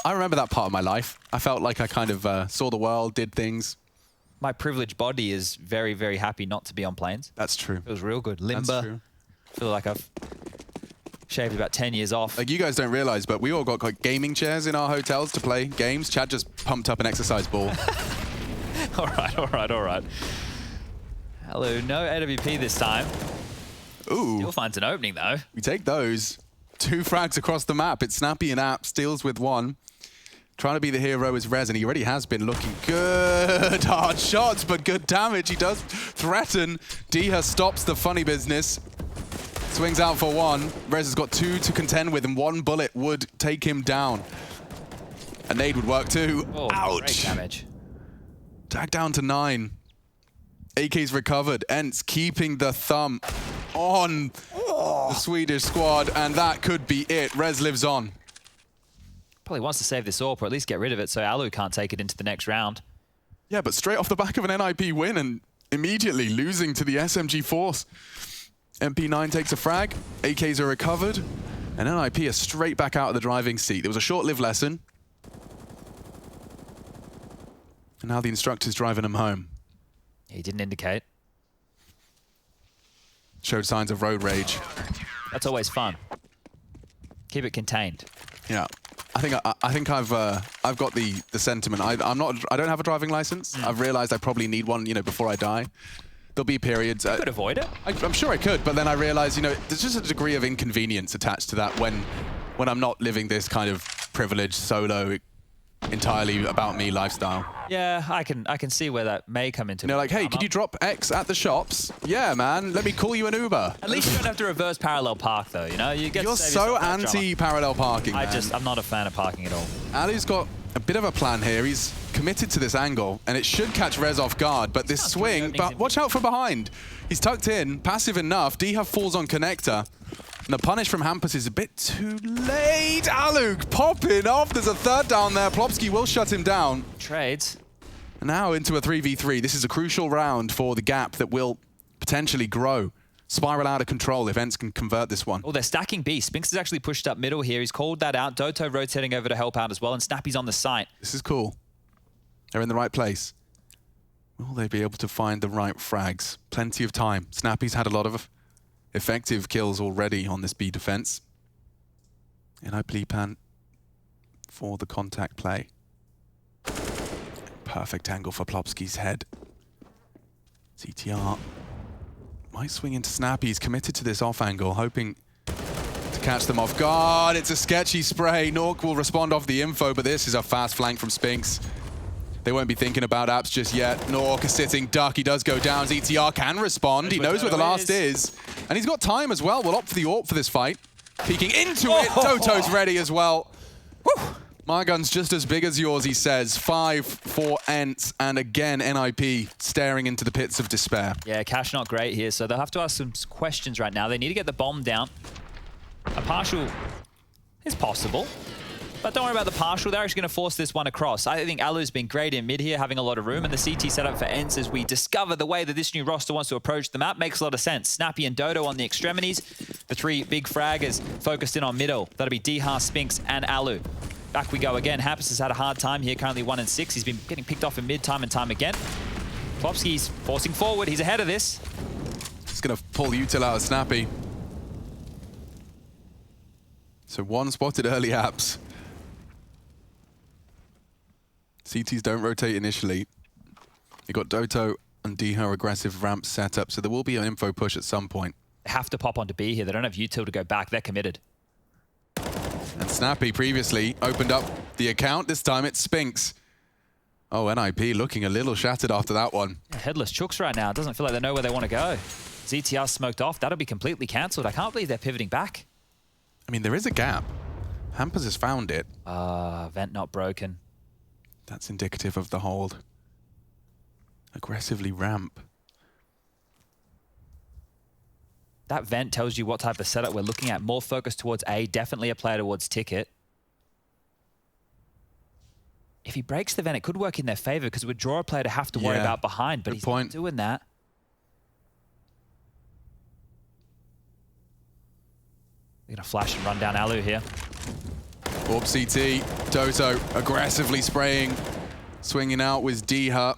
I remember that part of my life. I felt like I kind of saw the world, did things. My privileged body is very, very happy not to be on planes. That's true. It was real good. Limber. That's true. Feel like I've shaved about 10 years off. Like, you guys don't realize, but we all got like gaming chairs in our hotels to play games. Chad just pumped up an exercise ball. All right. Hello, no AWP this time. Ooh. Still finds an opening, though. We take those. 2 frags across the map. It's Snappy and App, steals with 1. Trying to be the hero is Rez, and he already has been looking good. Hard shots, but good damage. He does threaten. Diha stops the funny business. Swings out for 1. Rez has got 2 to contend with, and 1 bullet would take him down. A nade would work too. Oh, ouch. Great damage. Tag down to 9. AK's recovered. Ents keeping the thumb on the Swedish squad, and that could be it. Rez lives on. Probably wants to save this AWP, or at least get rid of it so Xaiwu can't take it into the next round. Yeah, but straight off the back of an NIP win and immediately losing to the SMG Force. MP9 takes a frag, AKs are recovered, and NIP are straight back out of the driving seat. There was a short-lived lesson. And now the instructor's driving them home. He didn't indicate. Showed signs of road rage. That's always fun. Keep it contained. Yeah, I think I've got the sentiment. I don't have a driving license. I've realized I probably need one, before I die. There'll be periods. You could avoid it. I'm sure I could, but then I realize, there's just a degree of inconvenience attached to that when I'm not living this kind of privileged solo entirely about me lifestyle. Yeah, I can see where that may come into. And they're like, hey, could you drop X at the shops? Yeah, man, let me call you an Uber. At least you don't have to reverse parallel park, though, you know? You're so anti-parallel parking, man. I'm not a fan of parking at all. Ali's got a bit of a plan here. He's committed to this angle, and it should catch Rez off guard, but this swing, but watch out for behind. He's tucked in, passive enough. Dihar falls on connector. And the punish from Hampus is a bit too late. Aluk popping off. There's a third down there. Plopsky will shut him down. Trades. And now into a 3v3. This is a crucial round for the gap that will potentially grow. Spiral out of control if Ents can convert this one. Oh, they're stacking B. Spinks has actually pushed up middle here. He's called that out. Doto rotating over to help out as well, and Snappy's on the site. This is cool. They're in the right place. Will they be able to find the right frags? Plenty of time. Snappy's had a lot of effective kills already on this B defense. And I Pan for the contact play. Perfect angle for Plopsky's head. CTR might swing into Snappy. He's committed to this off angle, hoping to catch them off guard. It's a sketchy spray. Nork will respond off the info, but this is a fast flank from Spinks. They won't be thinking about apps just yet. Nork is sitting duck. He does go down. ZTR can respond. He knows where the last is. And he's got time as well. We'll opt for the AWP for this fight. Peeking into it. Doto's ready as well. Woo. My gun's just as big as yours, he says. 5 for Ents. And again, NIP staring into the pits of despair. Yeah, cash not great here. So they'll have to ask some questions right now. They need to get the bomb down. A partial is possible. But don't worry about the partial. They're actually going to force this one across. I think Alu's been great in mid here, having a lot of room. And the CT setup for Ents as we discover the way that this new roster wants to approach the map makes a lot of sense. Snappy and Dodo on the extremities. The three big fraggers focused in on middle. That'll be Dihar, Spinks, and Alu. Back we go again. Hampus has had a hard time here, currently 1-6. He's been getting picked off in mid time and time again. Plopsky's forcing forward. He's ahead of this. He's going to pull Util out of Snappy. So one spotted early apps. CTs don't rotate initially. You got Doto and Dihar aggressive ramp setup, so there will be an info push at some point. They have to pop onto B here. They don't have util to go back. They're committed. And Snappy previously opened up the account. This time it's Spinks. Oh, NIP looking a little shattered after that one. Yeah, headless chooks right now. It doesn't feel like they know where they want to go. ZTR smoked off. That'll be completely cancelled. I can't believe they're pivoting back. I mean, there is a gap. Hampers has found it. Vent not broken. That's indicative of the hold. Aggressively ramp. That vent tells you what type of setup we're looking at. More focus towards A, definitely a player towards ticket. If he breaks the vent, it could work in their favor because it would draw a player to have to worry about behind, but he's not doing that. We're going to flash and run down Alu here. Orb CT, Doto aggressively spraying, swinging out with Dihar.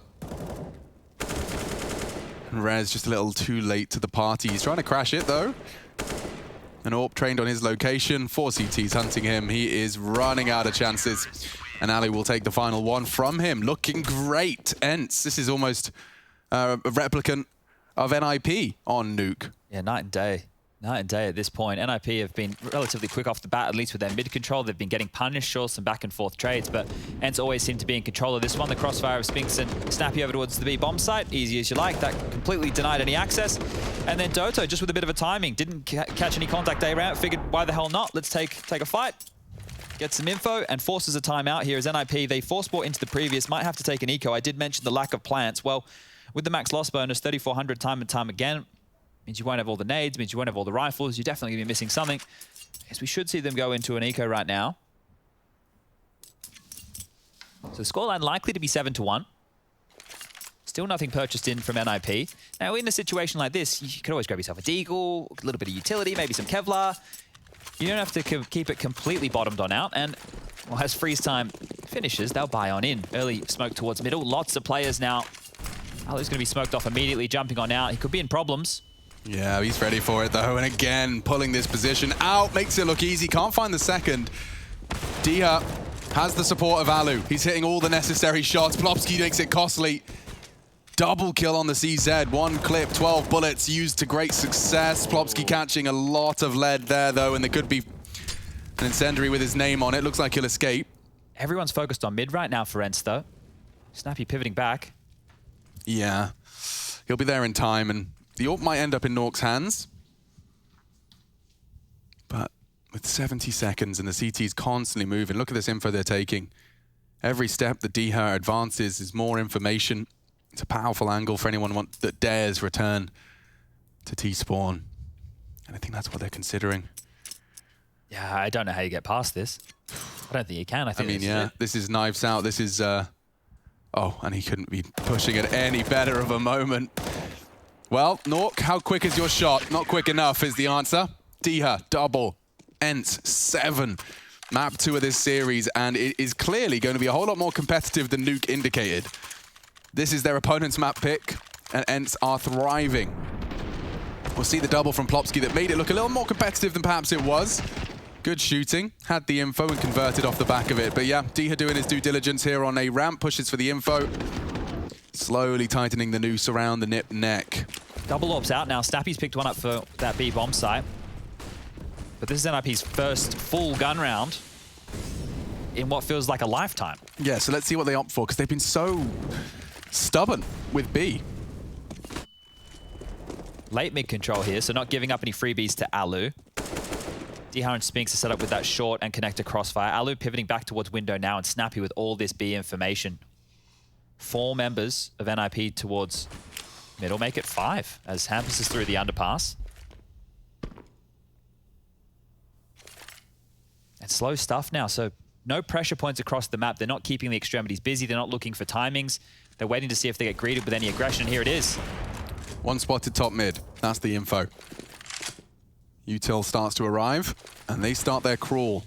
And Rez just a little too late to the party. He's trying to crash it though. And Orb trained on his location. 4 CTs hunting him. He is running out of chances. And Ali will take the final one from him. Looking great. Ents, this is almost a replicant of NIP on Nuke. Yeah, night and day. Night and day at this point. NIP have been relatively quick off the bat, at least with their mid control. They've been getting punished, sure, some back and forth trades, but Ents always seem to be in control of this one. The crossfire of Spinks and Snappy over towards the B bomb site. Easy as you like. That completely denied any access. And then Doto, just with a bit of a timing, didn't catch any contact A round. Figured, why the hell not? Let's take a fight. Get some info and forces a timeout here as NIP. They force bought into the previous. Might have to take an eco. I did mention the lack of plants. Well, with the max loss bonus, 3,400 time and time again, means you won't have all the nades, means you won't have all the rifles. You're definitely going to be missing something. Yes, we should see them go into an eco right now. So the scoreline likely to be 7-1. Still nothing purchased in from NIP. Now, in a situation like this, you could always grab yourself a deagle, a little bit of utility, maybe some Kevlar. You don't have to keep it completely bottomed on out. And well, as freeze time finishes, they'll buy on in. Early smoke towards middle. Lots of players now. Alu's going to be smoked off immediately, jumping on out. He could be in problems. Yeah, he's ready for it though, and again, pulling this position out, makes it look easy, can't find the second. Dihar has the support of Alu. He's hitting all the necessary shots. Plopsky makes it costly. Double kill on the CZ, 1 clip, 12 bullets used to great success. Plopsky catching a lot of lead there though, and there could be an incendiary with his name on it. Looks like he'll escape. Everyone's focused on mid right now for Ents, though. Snappy pivoting back. Yeah. He'll be there in time, and the AWP might end up in Nork's hands. But with 70 seconds and the CT's constantly moving, look at this info they're taking. Every step that Diha advances is more information. It's a powerful angle for anyone that dares return to T-spawn. And I think that's what they're considering. Yeah, I don't know how you get past this. I don't think you can. I mean, yeah, this is knives out. This is... oh, and he couldn't be pushing at any better of a moment. Well, Nork, how quick is your shot? Not quick enough is the answer. Diha, double. Ents, 7. Map 2 of this series, and it is clearly going to be a whole lot more competitive than Nuke indicated. This is their opponent's map pick, and Ents are thriving. We'll see the double from Plopsky that made it look a little more competitive than perhaps it was. Good shooting, had the info and converted off the back of it. But yeah, Diha doing his due diligence here on a ramp, pushes for the info. Slowly tightening the noose around the nip neck. Double AWP's out now. Snappy's picked one up for that B bomb site. But this is NIP's first full gun round in what feels like a lifetime. Yeah, so let's see what they opt for, because they've been so stubborn with B. Late mid control here, so not giving up any freebies to Alu. Diha and Spinks are set up with that short and connector crossfire. Alu pivoting back towards window now, and Snappy with all this B information. 4 members of NIP towards middle, make it 5 as Hampus is through the underpass. And slow stuff now, so no pressure points across the map. They're not keeping the extremities busy. They're not looking for timings. They're waiting to see if they get greeted with any aggression. Here it is. One spotted top mid. That's the info. Util starts to arrive, and they start their crawl.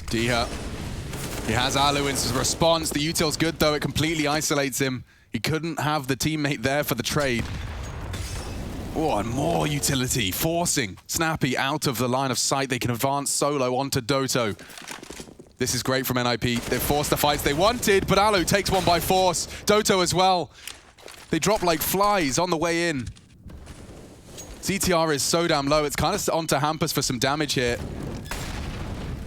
Diha. He has Alu in his response. The Util's good, though. It completely isolates him. He couldn't have the teammate there for the trade. Oh, and more utility, forcing Snappy out of the line of sight. They can advance solo onto Doto. This is great from NIP. They've forced the fights they wanted, but Alu takes one by force. Doto as well. They drop like flies on the way in. CTR is so damn low. It's kind of onto Hampus for some damage here.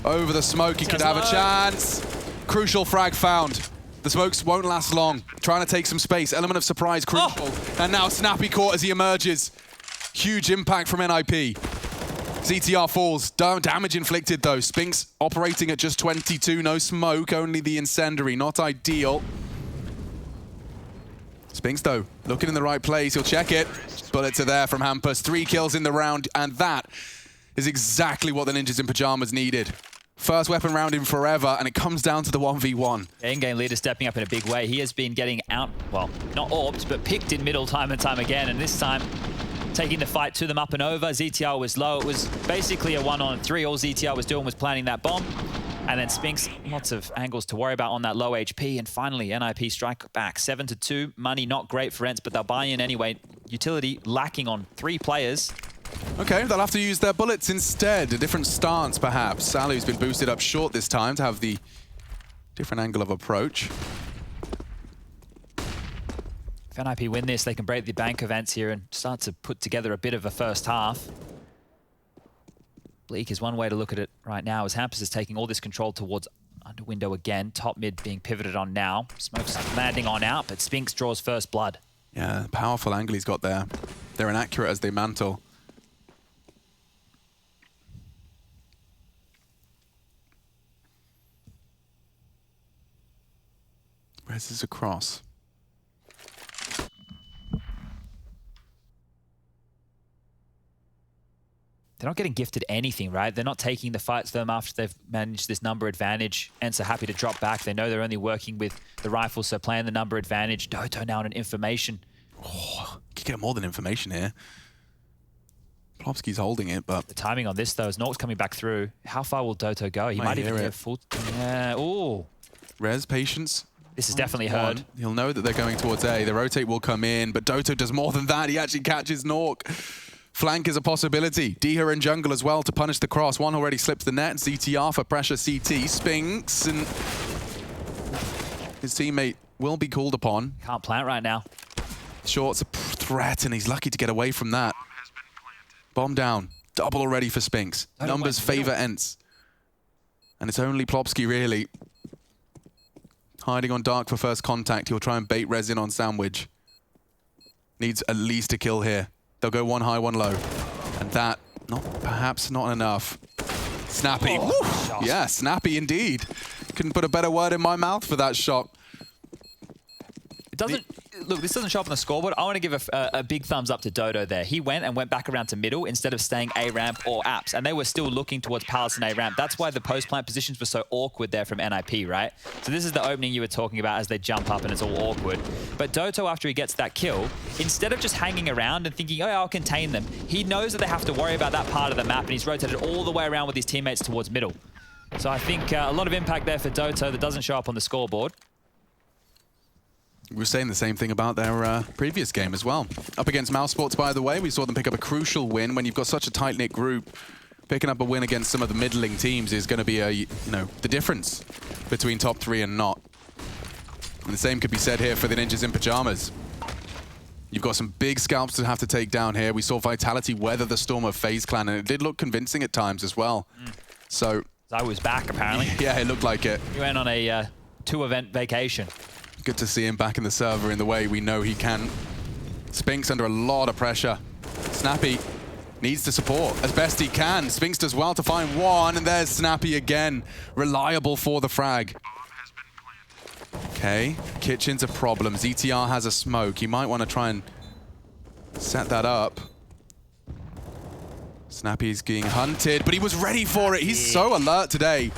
Over the smoke, he could have a chance. Crucial frag found. The smokes won't last long. Trying to take some space. Element of surprise, crucial. And now Snappy caught as he emerges. Huge impact from NIP. CTR falls. Damage inflicted, though. Spinks operating at just 22. No smoke, only the incendiary. Not ideal. Spinks, though, looking in the right place. He'll check it. Bullets are there from Hampus. 3 kills in the round, and that is exactly what the Ninjas in Pajamas needed. First weapon round in forever, and it comes down to the 1v1. In-game leader stepping up in a big way. He has been getting out, well, not AWP'd, but picked in middle time and time again, and this time taking the fight to them up and over. ZTR was low. It was basically a 1-on-3. All ZTR was doing was planting that bomb. And then Spinks, lots of angles to worry about on that low HP. And finally, NIP strike back 7-2. Money not great for Ents, but they'll buy in anyway. Utility lacking on 3 players. Okay, they'll have to use their bullets instead. A different stance, perhaps. Alu's been boosted up short this time to have the different angle of approach. If NIP win this, they can break the bank of Ents here and start to put together a bit of a first half. Bleak is one way to look at it right now, as Hampus is taking all this control towards under window again. Top mid being pivoted on now. Smoke's landing on out, but Spinks draws first blood. Yeah, powerful angle he's got there. They're inaccurate as they mantle. Where's this across? They're not getting gifted anything, right? They're not taking the fights for them after they've managed this number advantage. Ents are happy to drop back. They know they're only working with the rifle, so playing the number advantage. Doto now on an information. Oh, you could get more than information here. Plopsky's holding it, but... The timing on this, though, as Nork's coming back through. How far will Doto go? He might even get full... Yeah, ooh. Res, patience. This is definitely heard. He'll know that they're going towards A. The rotate will come in, but Doto does more than that. He actually catches Nork. Flank is a possibility. Diha in jungle as well to punish the cross. One already slips the net. CTR for pressure CT. Spinks, and his teammate will be called upon. Can't plant right now. Short's a threat, and he's lucky to get away from that. Bomb down. double already for Spinks. Numbers favor Ents. And it's only Plopsky, really. Hiding on Dark for first contact. He'll try and bait Resin on Sandwich. Needs at least a kill here. They'll go one high, one low. And that, perhaps not enough. Snappy. Oh, yeah, snappy indeed. Couldn't put a better word in my mouth for that shot. It doesn't... Look, this doesn't show up on the scoreboard. I want to give a big thumbs up to Dodo there. He went back around to middle instead of staying A ramp or apps, and they were still looking towards Palace and A ramp. That's why the post plant positions were so awkward there from NIP, right? So this is the opening you were talking about as they jump up and it's all awkward. But Doto, after he gets that kill, instead of just hanging around and thinking, oh, I'll contain them, he knows that they have to worry about that part of the map, and he's rotated all the way around with his teammates towards middle. So I think a lot of impact there for Doto that doesn't show up on the scoreboard. We were saying the same thing about their previous game as well. Up against Mouse Sports, by the way, we saw them pick up a crucial win. When you've got such a tight-knit group, picking up a win against some of the middling teams is going to be the difference between top 3 and not. And the same could be said here for the Ninjas in Pajamas. You've got some big scalps to have to take down here. We saw Vitality weather the storm of FaZe Clan, and it did look convincing at times as well. So Xaiwu's back, apparently. Yeah, it looked like it. He went on a 2-event vacation. Good to see him back in the server in the way we know he can. Spinks under a lot of pressure. Snappy needs to support as best he can. Spinks does well to find one, and there's Snappy again. Reliable for the frag. Okay, Kitchen's a problem. ZTR has a smoke. You might want to try and set that up. Snappy's being hunted, but he was ready for it. He's so alert today.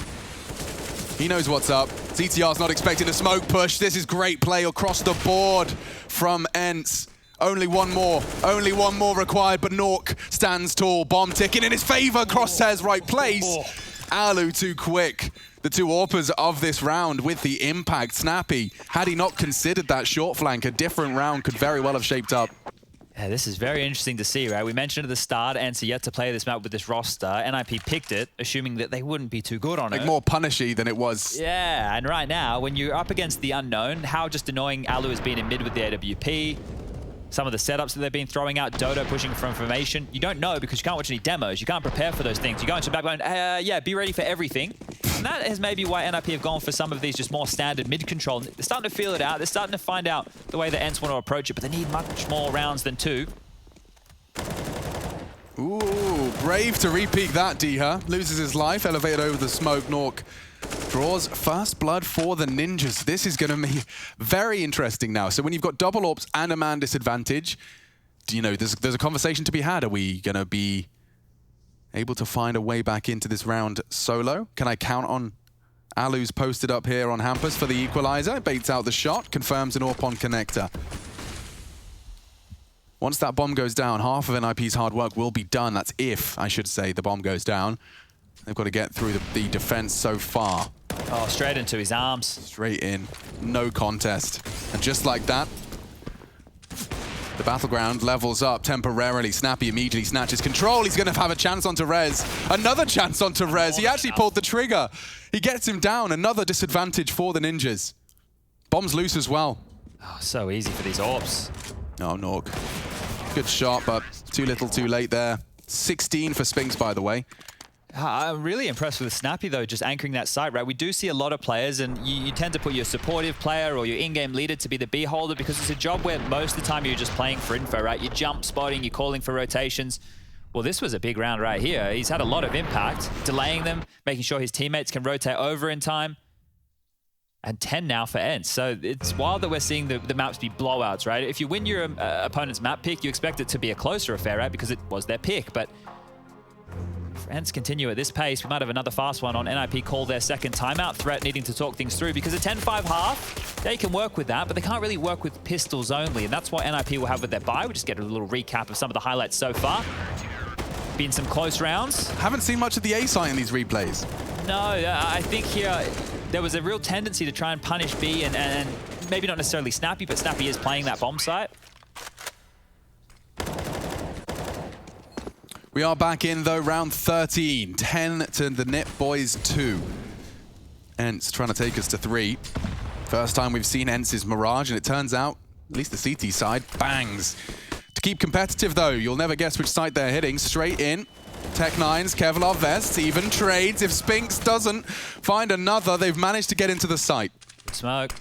He knows what's up. ZTR's not expecting a smoke push. This is great play across the board from Ents. Only one more required, but Nork stands tall. Bomb ticking in his favor. Crosshairs right place. Alu too quick. The two AWPers of this round with the impact. Snappy, had he not considered that short flank, a different round could very well have shaped up. Yeah, this is very interesting to see, right? We mentioned at the start, Ents are yet to play this map with this roster. NIP picked it, assuming that they wouldn't be too good on it. More punishy than it was. Yeah, and right now, when you're up against the unknown, how just annoying Alu has been in mid with the AWP, some of the setups that they've been throwing out, Dodo pushing from formation, you don't know because you can't watch any demos. You can't prepare for those things. You go into the back going, yeah, be ready for everything. And that is maybe why NIP have gone for some of these just more standard mid-control. They're starting to feel it out. They're starting to find out the way the Ents want to approach it, but they need much more rounds than 2. Ooh, brave to repeat that, Diha. Loses his life, elevated over the smoke. Nork draws first blood for the Ninjas. This is going to be very interesting now. So when you've got double AWPs and a man disadvantage, there's a conversation to be had. Are we going to be able to find a way back into this round solo? Can I count on Alu's posted up here on Hampus for the equalizer? Baits out the shot, confirms an AWP on connector. Once that bomb goes down, half of NIP's hard work will be done. That's if, I should say, the bomb goes down. They've got to get through the defense so far. Oh, straight into his arms. Straight in. No contest. And just like that, the battleground levels up temporarily. Snappy immediately snatches control. He's going to have a chance onto Rez. Another chance onto Rez. He actually pulled the trigger. He gets him down. Another disadvantage for the Ninjas. Bomb's loose as well. Oh, so easy for these AWPs. Oh, Nork. Good shot, but too little too late there. 16 for Spinks, by the way. I'm really impressed with Snappy, though, just anchoring that site, right? We do see a lot of players, and you tend to put your supportive player or your in-game leader to be the B-holder because it's a job where most of the time you're just playing for info, right? You're jump spotting, you're calling for rotations. Well, this was a big round right here. He's had a lot of impact, delaying them, making sure his teammates can rotate over in time. And 10 now for Ents. So it's wild that we're seeing the maps be blowouts, right? If you win your opponent's map pick, you expect it to be a closer affair, right? Because it was their pick. But if Ents continue at this pace, we might have another fast one on NIP call their second timeout. Threat needing to talk things through because a 10-5 half, they can work with that, but they can't really work with pistols only. And that's what NIP will have with their buy. We'll just get a little recap of some of the highlights so far. Been some close rounds. Haven't seen much of the A site in these replays. No, I think here there was a real tendency to try and punish B and maybe not necessarily Snappy, but Snappy is playing that bomb site. We are back in, though, round 13. 10 to the Nip Boys 2. Ents trying to take us to 3. First time we've seen Ents' Mirage, and it turns out, at least the CT side, bangs. To keep competitive, though, you'll never guess which site they're hitting. Straight in. Tech9's Kevlar vests, even trades. If Spinks doesn't find another, they've managed to get into the site. Smoke.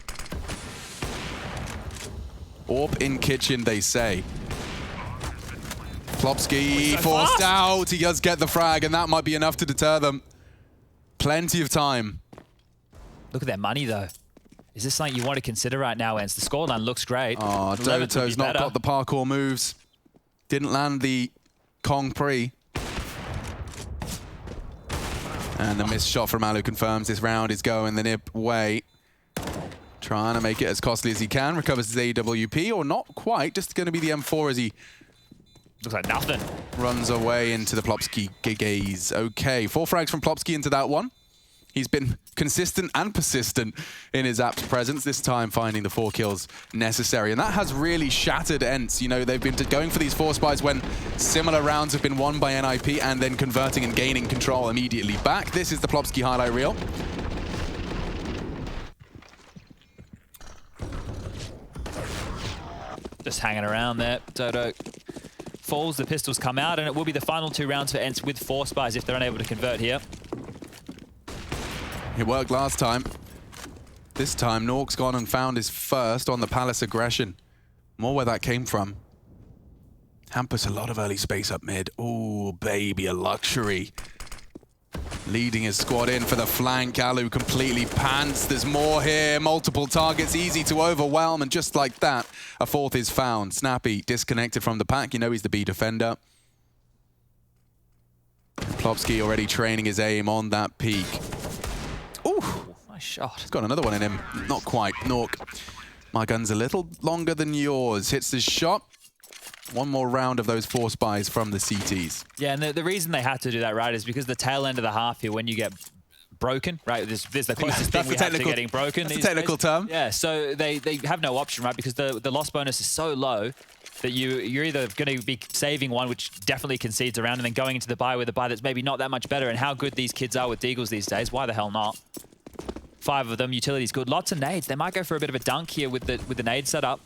Orp in kitchen, they say. Plopsky forced out. He does get the frag, and that might be enough to deter them. Plenty of time. Look at their money, though. Is this something you want to consider right now, Ents? The scoreline looks great. Oh, Doto's not got the parkour moves. Didn't land the Kong pre. And the missed shot from Alu confirms this round is going the nip way. Trying to make it as costly as he can. Recovers his AWP, or not quite. Just going to be the M4 as he... Looks like nothing. Runs away into the Plopsky gaze. Okay, 4 frags from Plopsky into that one. He's been consistent and persistent in his Apps presence, this time finding the 4 kills necessary. And that has really shattered Ents. You know, they've been going for these 4 spies when similar rounds have been won by NIP and then converting and gaining control immediately back. This is the Plopsky highlight reel. Just hanging around there. Doto falls, the pistols come out, and it will be the final 2 rounds for Ents with 4 spies if they're unable to convert here. It worked last time. This time, Nork's gone and found his first on the Palace aggression. More where that came from. Hampus, a lot of early space up mid. Oh, baby, a luxury. Leading his squad in for the flank. Alu completely pants. There's more here. Multiple targets, easy to overwhelm. And just like that, a 4th is found. Snappy disconnected from the pack. You know he's the B defender. Plopsky already training his aim on that peak. Ooh, nice shot. He's got another one in him. Not quite. Nork. My gun's a little longer than yours. Hits his shot. One more round of those 4 spies from the CTs. Yeah, and the reason they had to do that, right, is because the tail end of the half here, when you get broken, right, there's the closest thing we have to getting broken. That's a technical term. Yeah, so they have no option, right, because the loss bonus is so low that you're either going to be saving one, which definitely concedes around, and then going into the buy with a buy that's maybe not that much better. And how good these kids are with deagles these days, why the hell not? 5 of them, utility's good. Lots of nades. They might go for a bit of a dunk here with the nade setup.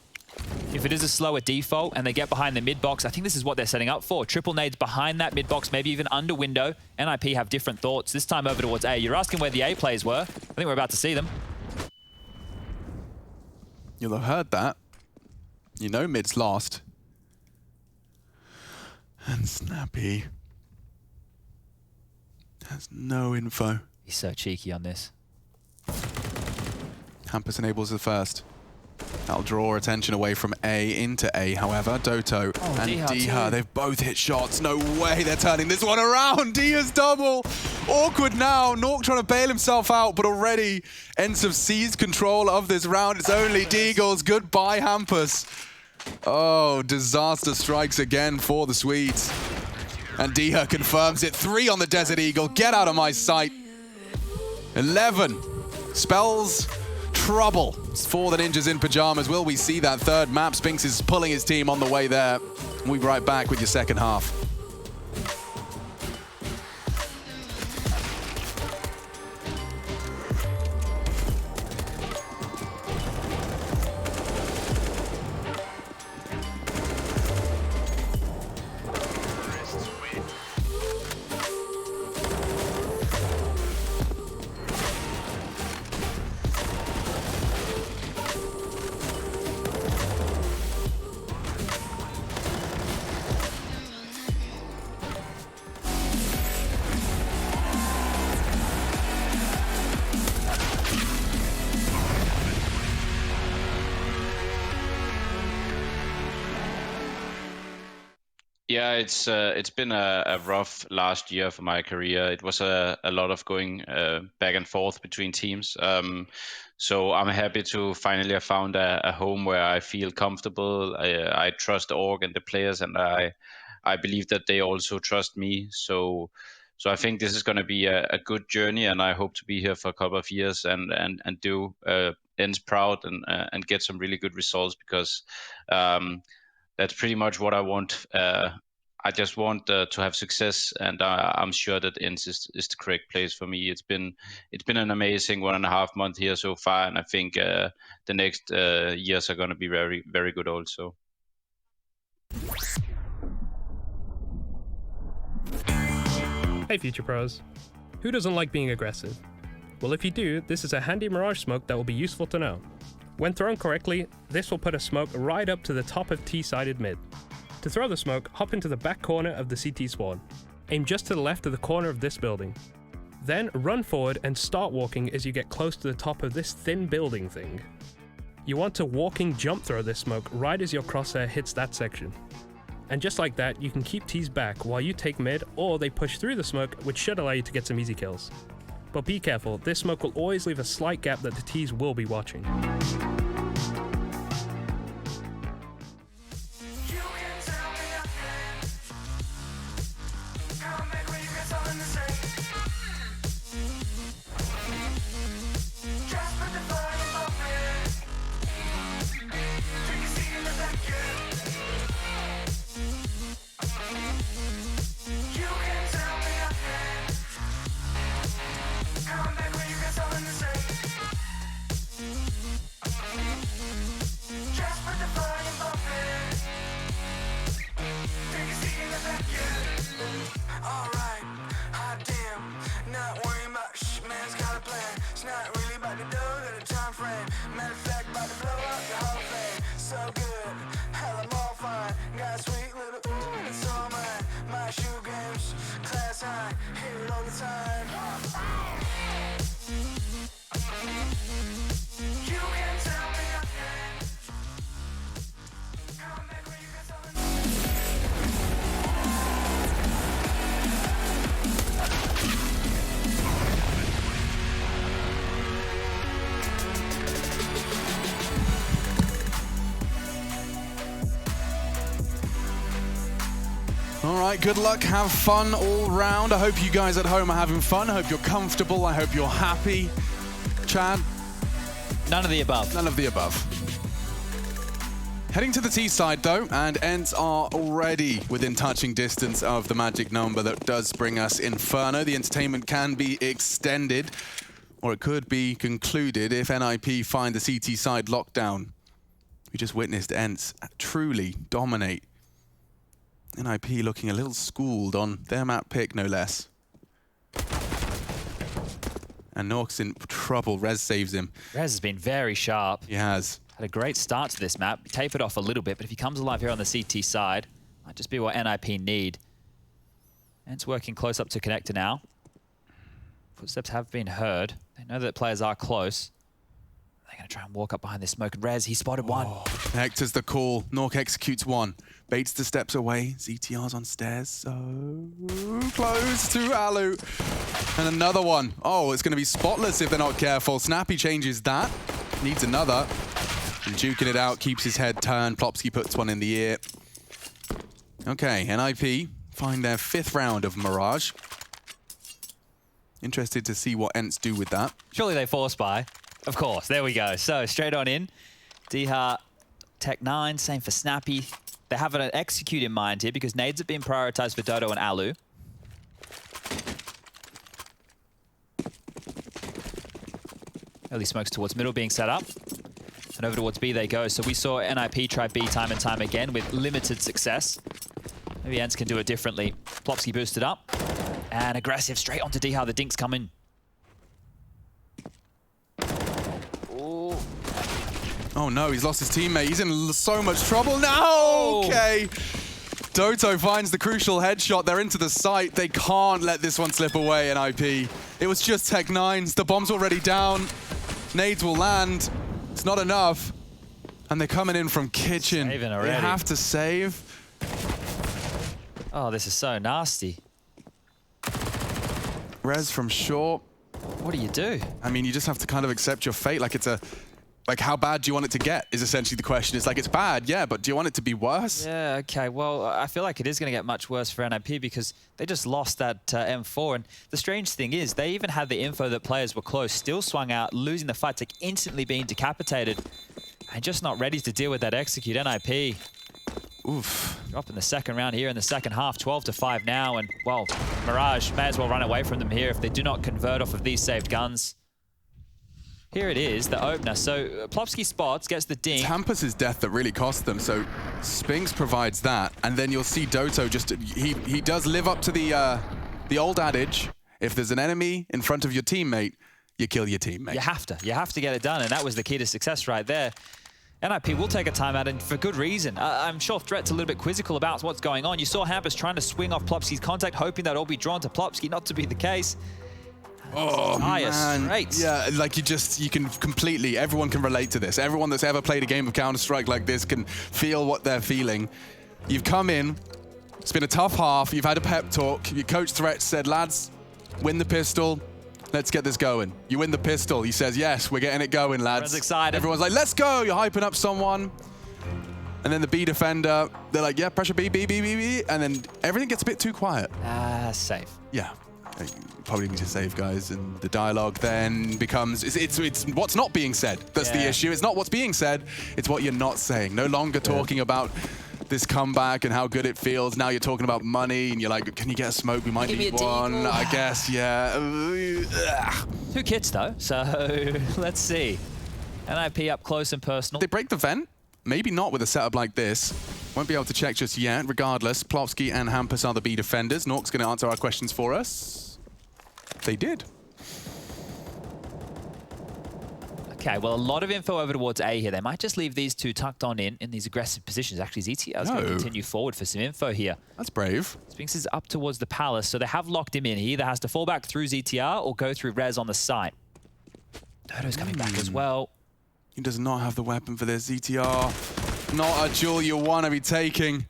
If it is a slower default and they get behind the mid box, I think this is what they're setting up for. Triple nades behind that mid box, maybe even under window. NIP have different thoughts. This time over towards A. You're asking where the A plays were. I think we're about to see them. You'll have heard that. You know mid's lost. And Snappy has no info. He's so cheeky on this. Hampus enables the first. That'll draw attention away from A into A, however. Doto and Diha, they've both hit shots. No way they're turning this one around. Diha's double. Awkward now. Nork trying to bail himself out, but already Ents have seized control of this round. It's only Deagles. Goodbye, Hampus. Oh, disaster strikes again for the Swedes. And Diha confirms it. 3 on the Desert Eagle. Get out of my sight. 11 spells trouble. It's for the Ninjas in pajamas. Will we see that third map? Spinks is pulling his team on the way there. We'll be right back with your second half. Yeah, it's been a rough last year for my career. It was a lot of going back and forth between teams. So I'm happy to finally have found a home where I feel comfortable. I trust Org and the players, and I believe that they also trust me. So I think this is going to be a good journey, and I hope to be here for a couple of years and do Ents proud and get some really good results, because that's pretty much what I want. I just want to have success, and I'm sure that Ents is the correct place for me. It's been an amazing 1.5 months here so far, and I think the next years are going to be very, very good also. Hey Future Pros. Who doesn't like being aggressive? Well, if you do, this is a handy Mirage Smoke that will be useful to know. When thrown correctly, this will put a smoke right up to the top of T-sided mid. To throw the smoke, hop into the back corner of the CT spawn. Aim just to the left of the corner of this building. Then run forward and start walking as you get close to the top of this thin building thing. You want to walking jump throw this smoke right as your crosshair hits that section. And just like that, you can keep T's back while you take mid, or they push through the smoke, which should allow you to get some easy kills. But be careful, this smoke will always leave a slight gap that the T's will be watching. All right, good luck, have fun all round. I hope you guys at home are having fun. I hope you're comfortable. I hope you're happy. Chad? None of the above. None of the above. Heading to the T side though, and Ents are already within touching distance of the magic number that does bring us Inferno. The entertainment can be extended, or it could be concluded if NIP find the CT side lockdown. We just witnessed Ents truly dominate. NIP looking a little schooled on their map pick, no less. And Nork's in trouble. Rez saves him. Rez has been very sharp. He has. Had a great start to this map. Tapered off a little bit, but if he comes alive here on the CT side, might just be what NIP need. And it's working close up to connector now. Footsteps have been heard. They know that players are close. They're going to try and walk up behind this smoke. And Rez, he spotted one. Hector's the call. Nork executes one. Baits the steps away. ZTR's on stairs. So close to Alu. And another one. Oh, it's going to be spotless if they're not careful. Snappy changes that. Needs another. And juking it out. Keeps his head turned. Plopsky puts one in the ear. Okay, NIP find their 5th round of Mirage. Interested to see what Ents do with that. Surely they force buy. Of course, there we go. So straight on in. Diha, Tech 9, same for Snappy. They have an execute in mind here because nades have been prioritized for Dodo and Alu. Early smokes towards middle being set up. And over towards B they go. So we saw NIP try B time and time again with limited success. Maybe Ents can do it differently. Plopsky boosted up. And aggressive straight onto Diha. The dinks come in. Oh no, he's lost his teammate. He's in so much trouble now. Okay. Doto finds the crucial headshot. They're into the site. They can't let this one slip away, NIP. It was just Tech 9s. The bomb's already down. Nades will land. It's not enough. And they're coming in from kitchen. Saving already. They have to save. Oh, this is so nasty. Rez from short. What do you do? I mean, you just have to kind of accept your fate. Like, how bad do you want it to get is essentially the question. It's like, it's bad, yeah, but do you want it to be worse? Yeah, okay. Well, I feel like it is going to get much worse for NIP because they just lost that M4. And the strange thing is, they even had the info that players were close, still swung out, losing the fight, like instantly being decapitated, and just not ready to deal with that execute. NIP. Oof. Drop in the second round here in the second half, 12-5 now. And, well, Mirage may as well run away from them here if they do not convert off of these saved guns. Here it is, the opener. So Plopsky spots, gets the ding. It's Hampus' death that really cost them. So Spinks provides that, and then you'll see Doto just he does live up to the the old adage, if there's an enemy in front of your teammate, you kill your teammate. You have to. You have to get it done, and that was the key to success right there. NIP will take a timeout, and for good reason. I'm sure Threat's a little bit quizzical about what's going on. You saw Hampus trying to swing off Plopsky's contact, hoping that all be drawn to Plopsky, not to be the case. Oh, man. Straight. Yeah, like you can completely, everyone can relate to this. Everyone that's ever played a game of Counter-Strike like this can feel what they're feeling. You've come in, it's been a tough half, you've had a pep talk, your coach Threat said, lads, win the pistol, let's get this going. You win the pistol, he says, yes, we're getting it going, lads. Everyone's excited. Everyone's like, let's go, you're hyping up someone. And then the B defender, they're like, yeah, pressure B, B, B, B, B, and then everything gets a bit too quiet. Safe. Yeah. You probably need to save, guys, and the dialogue then becomes, it's what's not being said. That's the issue. It's not what's being said, it's what you're not saying. No longer talking about this comeback and how good it feels. Now you're talking about money, and you're like, can you get a smoke? We might need one. I guess, yeah. 2 kits, though, so let's see. NIP up close and personal. They break the vent? Maybe not with a setup like this. Won't be able to check just yet. Regardless, Plopsky and Hampus are the B defenders. Nork's going to answer our questions for us. They did. Okay, well, a lot of info over towards A here. They might just leave these two tucked on in these aggressive positions. Actually, ZTR is going to continue forward for some info here. That's brave. Spinks is up towards the Palace, so they have locked him in. He either has to fall back through ZTR or go through Rez on the site. Dodo's coming back as well. He does not have the weapon for this. ZTR, not a duel you want to be taking.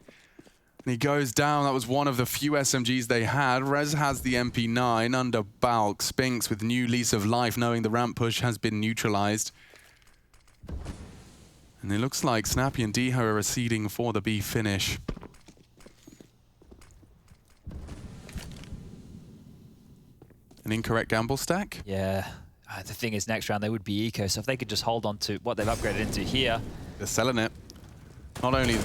And he goes down. That was one of the few SMGs they had. Rez has the MP9 under Balk. Spinks with new lease of life, knowing the ramp push has been neutralized. And it looks like Snappy and Diho are receding for the B finish. An incorrect gamble stack? Yeah. The thing is, next round they would be eco, so if they could just hold on to what they've upgraded into here. They're selling it. Not only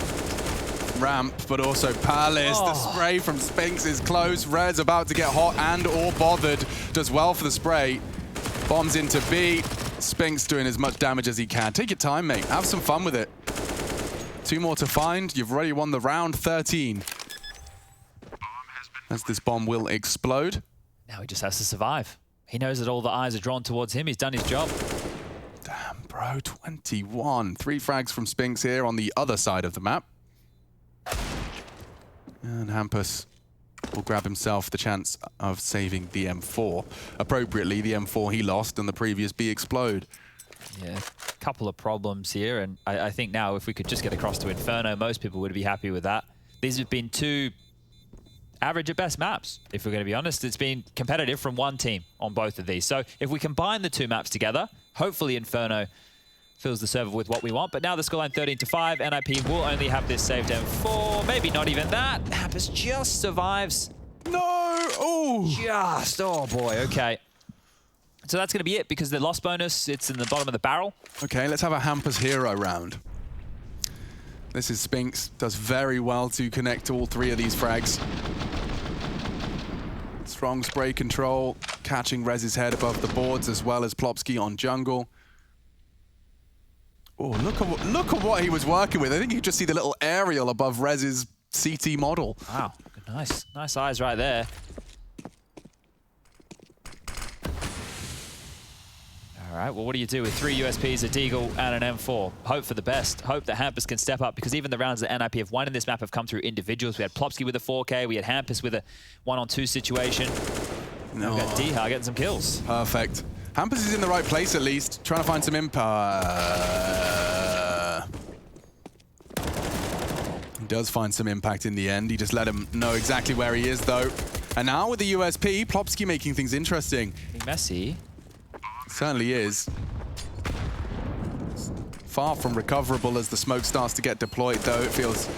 ramp, but also Palace. The spray from Spinks is close. Red's about to get hot and or bothered. Does well for the spray. Bombs into B. Spinks doing as much damage as he can. Take your time, mate. Have some fun with it. 2 more to find. You've already won the round 13. As this bomb will explode. Now he just has to survive. He knows that all the eyes are drawn towards him. He's done his job. Damn, bro. 21. 3 frags from Spinks here on the other side of the map. And Hampus will grab himself the chance of saving the M4. Appropriately, the M4 he lost and the previous B explode. Yeah, a couple of problems here, and I think now if we could just get across to Inferno, most people would be happy with that. These have been 2 average at best maps, if we're going to be honest. It's been competitive from one team on both of these. So if we combine the 2 maps together, hopefully Inferno fills the server with what we want. But now the scoreline 13-5. NIP will only have this saved M4. Maybe not even that. Hampus just survives. No! Oh! Just. Oh, boy. Okay. So that's going to be it because the loss bonus, it's in the bottom of the barrel. Okay, let's have a Hampus hero round. This is Spinks. Does very well to connect all 3 of these frags. Strong spray control. Catching Rez's head above the boards as well as Plopsky on jungle. Oh, look at what he was working with. I think you could just see the little aerial above Rez's CT model. Wow, nice eyes right there. All right, well, what do you do with 3 USPs, a Deagle, and an M4? Hope for the best. Hope that Hampus can step up, because even the rounds that NIP have won in this map have come through individuals. We had Plopsky with a 4K, we had Hampus with a 1-on-2 situation. Now we've got Diha getting some kills. Perfect. Hampus is in the right place at least, trying to find some impact. He does find some impact in the end. He just let him know exactly where he is, though. And now with the USP, Plopsky making things interesting. Messy. Certainly is. Far from recoverable as the smoke starts to get deployed, though. It feels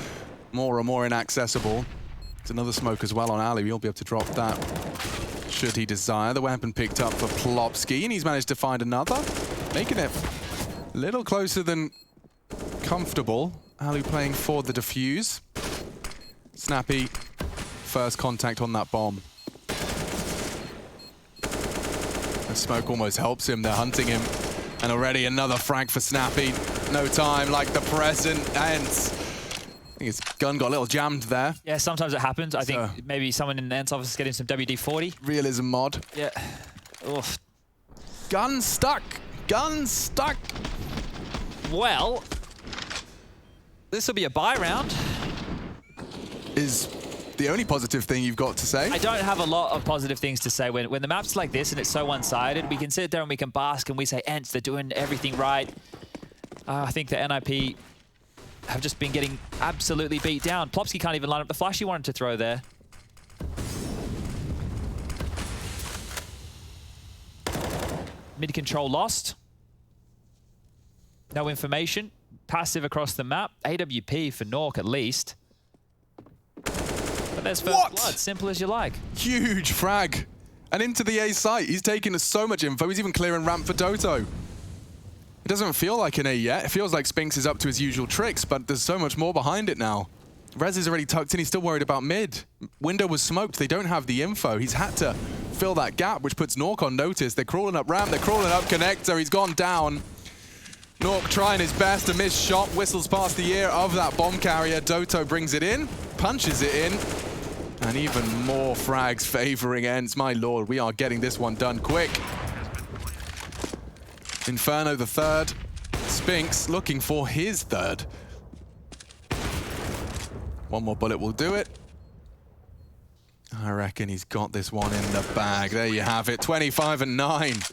more and more inaccessible. There's another smoke as well on Ali. We'll be able to drop that should he desire. The weapon picked up for Plopsky, and he's managed to find another, making it a little closer than comfortable. Ali playing for the defuse. Snappy, first contact on that bomb. The smoke almost helps him. They're hunting him. And already another frag for Snappy. No time like the present. And I think his gun got a little jammed there. Yeah, sometimes it happens. I think maybe someone in the Ents office is getting some WD-40. Realism mod. Yeah. Oof. Gun stuck. Gun stuck. Well, this will be a buy round. Is the only positive thing you've got to say? I don't have a lot of positive things to say. When the map's like this and it's so one-sided, we can sit there and we can bask and we say, Ents, they're doing everything right. I think the NIP have just been getting absolutely beat down. Plopsky can't even line up the flash he wanted to throw there. Mid control lost. No information. Passive across the map. AWP for Nork at least. But there's first blood. Simple as you like. Huge frag. And into the A site. He's taking so much info. He's even clearing ramp for Doto. It doesn't feel like an A yet. It feels like Spinks is up to his usual tricks, but there's so much more behind it now. Rez is already tucked in. He's still worried about mid. Window was smoked. They don't have the info. He's had to fill that gap, which puts Nork on notice. They're crawling up ramp. They're crawling up connector. He's gone down. Nork trying his best. A missed shot. Whistles past the ear of that bomb carrier. Doto brings it in. Punches it in. And even more frags favoring Ents. My lord, we are getting this one done quick. Inferno the third. Spinks looking for his third. One more bullet will do it. I reckon he's got this one in the bag. There you have it, 25-9.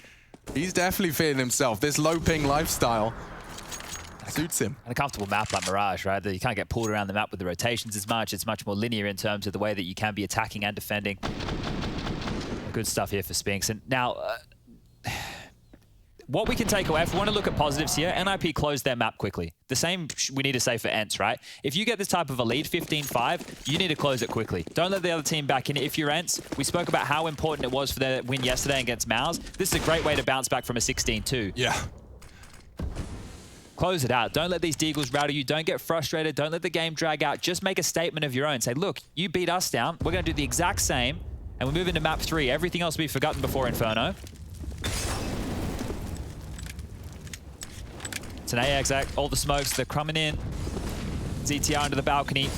He's definitely feeling himself. This low ping lifestyle suits him. And a comfortable map like Mirage, right? That you can't get pulled around the map with the rotations as much. It's much more linear in terms of the way that you can be attacking and defending. Good stuff here for Spinks. And now, what we can take away, if we want to look at positives here, NIP closed their map quickly. The same we need to say for Ents, right? If you get this type of a lead, 15-5, you need to close it quickly. Don't let the other team back in. If you're Ents, we spoke about how important it was for their win yesterday against Mouse. This is a great way to bounce back from a 16-2. Yeah. Close it out. Don't let these deagles rattle you. Don't get frustrated. Don't let the game drag out. Just make a statement of your own. Say, look, you beat us down. We're going to do the exact same. And we move into map 3. Everything else will be forgotten before Inferno. It's an AX, all the smokes, they're coming in. ZTR into the balcony.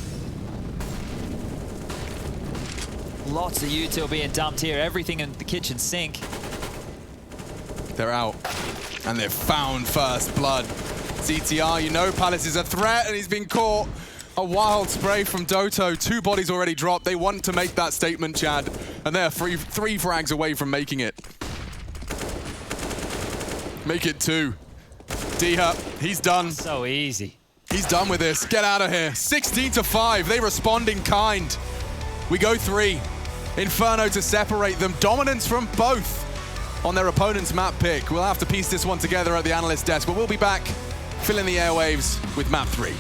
Lots of util being dumped here. Everything in the kitchen sink. They're out. And they've found first blood. ZTR, you know Palace is a threat and he's been caught. A wild spray from Doto. 2 bodies already dropped. They want to make that statement, Chad. And they're three frags away from making it. Make it 2. D-Hut, he's done. So easy. He's done with this. Get out of here. 16-5. They respond in kind. We go 3. Inferno to separate them. Dominance from both on their opponent's map pick. We'll have to piece this one together at the analyst desk, but we'll be back filling the airwaves with map 3.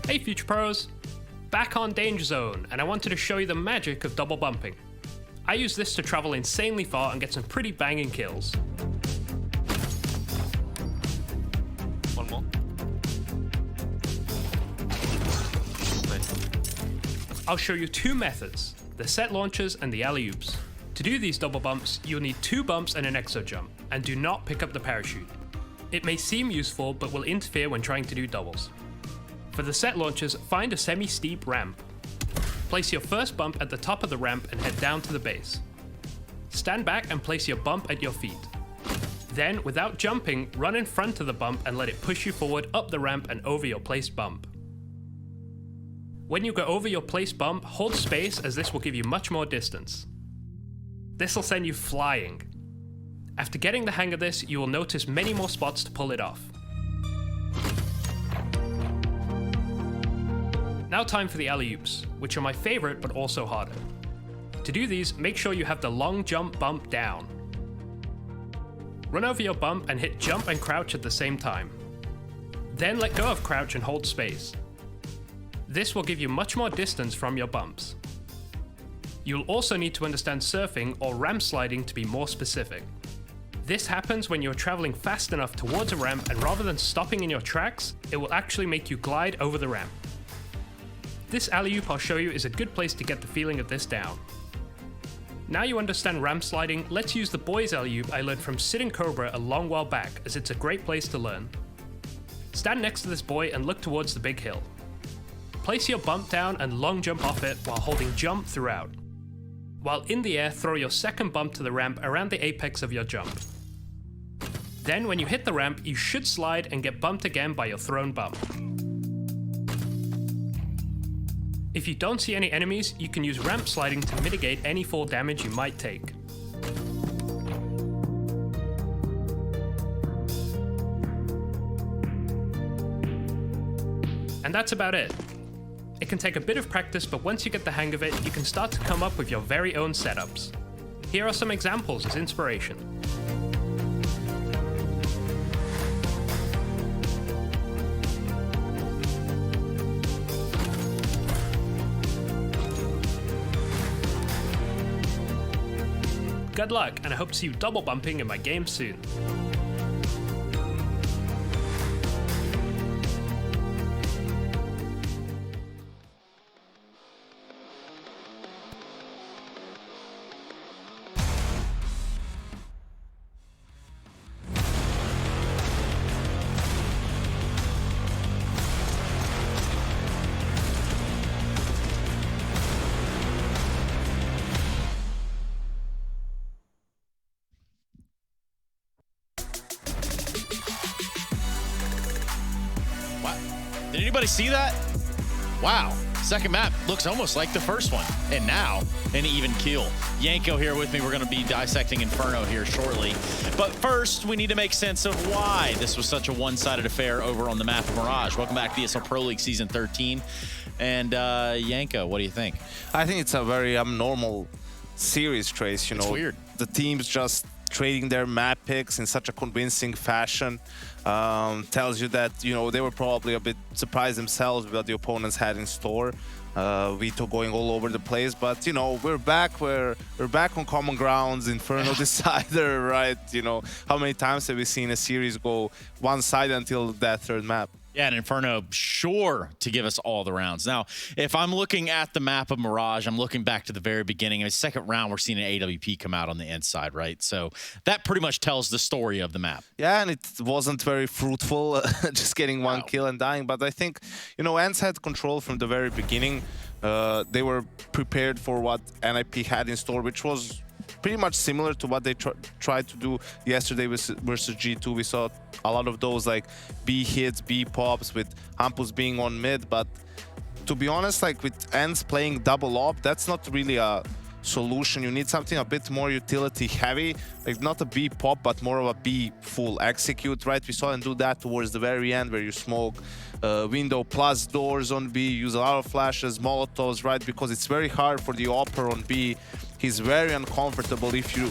Hey Future Pros! Back on Danger Zone, and I wanted to show you the magic of double bumping. I use this to travel insanely far and get some pretty banging kills. One more. I'll show you 2 methods, the set launchers and the alley-oops. To do these double bumps, you'll need 2 bumps and an exo jump, and do not pick up the parachute. It may seem useful, but will interfere when trying to do doubles. For the set launchers, find a semi-steep ramp. Place your first bump at the top of the ramp and head down to the base. Stand back and place your bump at your feet. Then, without jumping, run in front of the bump and let it push you forward up the ramp and over your placed bump. When you go over your placed bump, hold space as this will give you much more distance. This will send you flying. After getting the hang of this, you will notice many more spots to pull it off. Now time for the alley-oops, which are my favorite but also harder. To do these, make sure you have the long jump bump down. Run over your bump and hit jump and crouch at the same time. Then let go of crouch and hold space. This will give you much more distance from your bumps. You'll also need to understand surfing or ramp sliding to be more specific. This happens when you're traveling fast enough towards a ramp, and rather than stopping in your tracks, it will actually make you glide over the ramp. This alley-oop I'll show you is a good place to get the feeling of this down. Now you understand ramp sliding, let's use the boys alley-oop I learned from Sid and Cobra a long while back, as it's a great place to learn. Stand next to this boy and look towards the big hill. Place your bump down and long jump off it while holding jump throughout. While in the air, throw your second bump to the ramp around the apex of your jump. Then when you hit the ramp, you should slide and get bumped again by your thrown bump. If you don't see any enemies, you can use ramp sliding to mitigate any fall damage you might take. And that's about it. It can take a bit of practice, but once you get the hang of it, you can start to come up with your very own setups. Here are some examples as inspiration. Good luck, and I hope to see you double bumping in my game soon. Did anybody see that? Wow. Second map looks almost like the first one. And now, an even kill. Yanko here with me. We're going to be dissecting Inferno here shortly. But first, we need to make sense of why this was such a one-sided affair over on the map of Mirage. Welcome back to ESL Pro League Season 13. And Yanko, what do you think? I think it's a very abnormal series, Trace. You know, it's weird. The teams just trading their map picks in such a convincing fashion tells you that, you know, they were probably a bit surprised themselves with what the opponents had in store. Vito going all over the place, but you know, we're back on common grounds. Inferno decider, right? You know, how many times have we seen a series go one side until that third map? Yeah, and Inferno sure to give us all the rounds. Now, if I'm looking at the map of Mirage, I'm looking back to the very beginning. In the second round, we're seeing an AWP come out on the inside, right? So that pretty much tells the story of the map. Yeah, and it wasn't very fruitful, just getting one kill and dying. But I think, you know, ENCE had control from the very beginning. They were prepared for what NIP had in store, which was pretty much similar to what they tried to do yesterday versus G2. We saw a lot of those like B hits, B pops with Hampus being on mid, but to be honest, like with ENCE playing double op, that's not really a solution. You need something a bit more utility heavy, like not a B pop, but more of a B full execute, right? We saw them do that towards the very end where you smoke window plus doors on B, use a lot of flashes, molotovs, right? Because it's very hard for the opper on B. He's very uncomfortable if you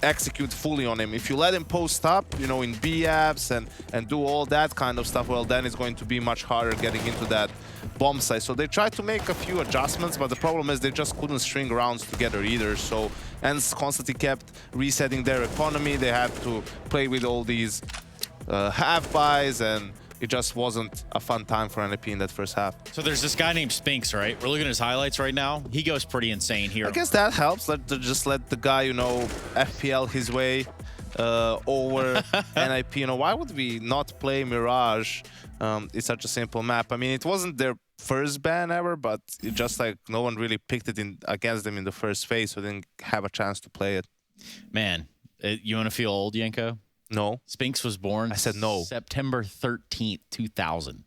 execute fully on him. If you let him post up, you know, in B apps and do all that kind of stuff, well, then it's going to be much harder getting into that bomb site. So they tried to make a few adjustments, but the problem is they just couldn't string rounds together either. So ENCE constantly kept resetting their economy. They had to play with all these half buys, and it just wasn't a fun time for NIP in that first half. So there's this guy named Spinks, right? We're looking at his highlights right now. He goes pretty insane here. I guess that helps. Just let the guy, you know, FPL his way over NIP. You know, why would we not play Mirage? It's such a simple map. I mean, it wasn't their first ban ever, but it just like no one really picked it in against them in the first phase, so they didn't have a chance to play it. Man, you want to feel old, Yanko? No. Spinks was born. I said no. September 13th, 2000.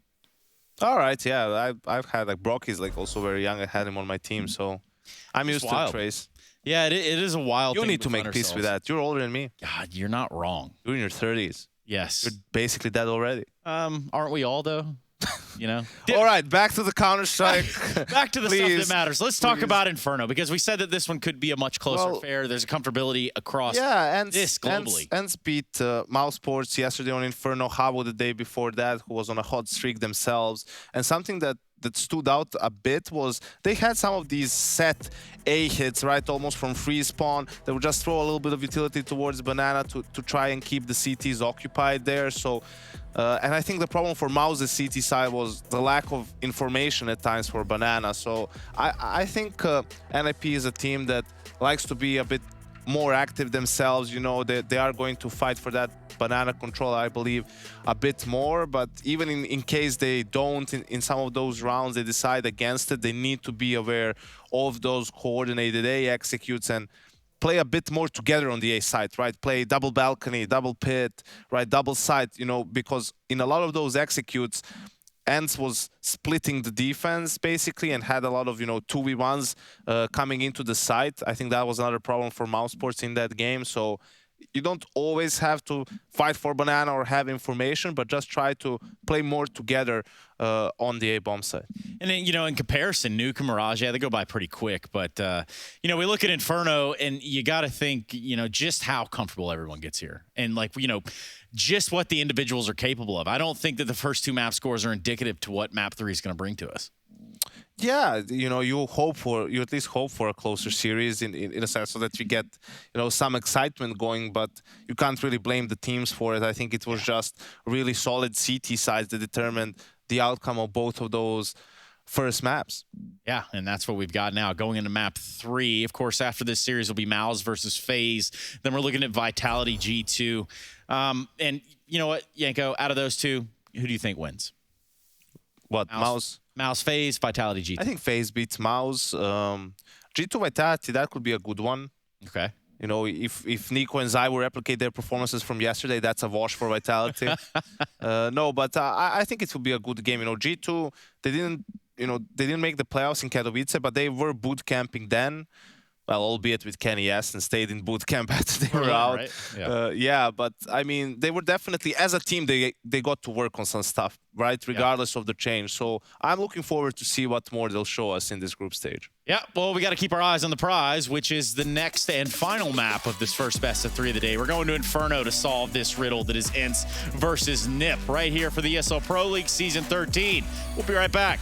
All right, yeah. I've had like Brock is like also very young. I had him on my team, so I'm used to Trace. Yeah, it is a wild You thing. need to make peace with that. You're older than me. God, you're not wrong. You're in your 30s. Yes. You're basically dead already. Aren't we all, though? You know? All right, back to the Counter-Strike. Back to the stuff that matters. Let's talk Please. about Inferno, because we said that this one could be a much closer affair. There's a comfortability across this globally. Ents beat Mouse Sports yesterday on Inferno, Xaiwu the day before that, who was on a hot streak themselves. And something that stood out a bit was they had some of these set A hits, right, almost from free spawn. They would just throw a little bit of utility towards Banana to try and keep the CTs occupied there. So, and I think the problem for Mouse's CT side was the lack of information at times for Banana. So I think NIP is a team that likes to be a bit more active themselves. You know, they are going to fight for that Banana control, I believe, a bit more. But even in case they don't, in some of those rounds, they decide against it, they need to be aware of those coordinated A executes and play a bit more together on the A side, right? Play double balcony, double pit, right? Double side, you know, because in a lot of those executes, Ents was splitting the defense basically and had a lot of, you know, 2v1s coming into the site. I think that was another problem for Mouse Sports in that game. So you don't always have to fight for Banana or have information, but just try to play more together on the A-bomb side. And then, you know, in comparison, Nuke and Mirage, yeah, they go by pretty quick. But, you know, we look at Inferno and you got to think, you know, just how comfortable everyone gets here. And, like, you know, just what the individuals are capable of. I don't think that the first two map scores are indicative to what map 3 is going to bring to us. Yeah, you know, you at least hope for a closer series in a sense so that you get, you know, some excitement going, but you can't really blame the teams for it. I think it was just really solid CT sides that determined the outcome of both of those first maps. Yeah, and that's what we've got now. Going into map 3, of course, after this series will be Mouse versus FaZe. Then we're looking at Vitality G2. And you know what, Yanko, out of those two, who do you think wins? What, Mouse, FaZe, Vitality, G2. I think FaZe beats Mouse. G2 Vitality, that could be a good one. Okay. You know, if Nico and Xaiwu replicate their performances from yesterday, that's a wash for Vitality. No, but I think it will be a good game. You know, G2, they didn't make the playoffs in Katowice, but they were boot camping then. Well, albeit with Kenny S and stayed in boot camp after they were out. Right? Yeah. Yeah, but I mean, they were definitely, as a team, they got to work on some stuff, right? Regardless of the change. So I'm looking forward to see what more they'll show us in this group stage. Yeah, well, we got to keep our eyes on the prize, which is the next and final map of this first best of 3 of the day. We're going to Inferno to solve this riddle that is Ents versus NIP right here for the ESL Pro League Season 13. We'll be right back.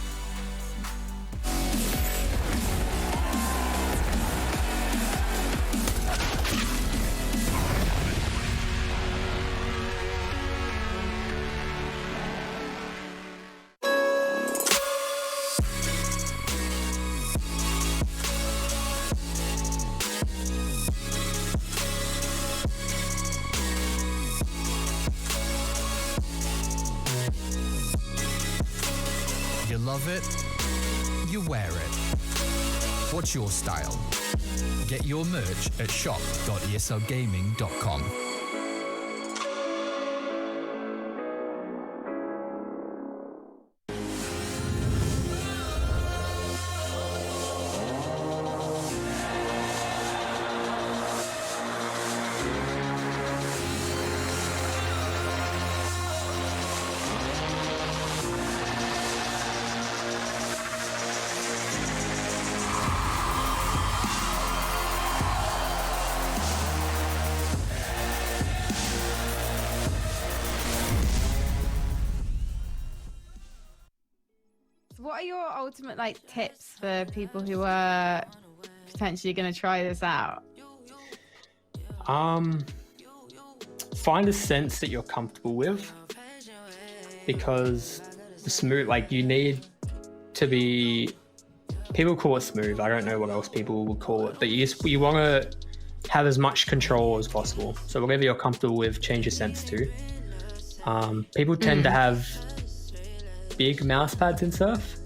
You love it, you wear it. What's your style? Get your merch at shop.eslgaming.com. What are your ultimate tips for people who are potentially going to try this out? Find a sense that you're comfortable with, because the smooth, you need to be. People call it smooth. I don't know what else people would call it, but you want to have as much control as possible. So whatever you're comfortable with, change your sense to. People tend to have big mouse pads in Surf.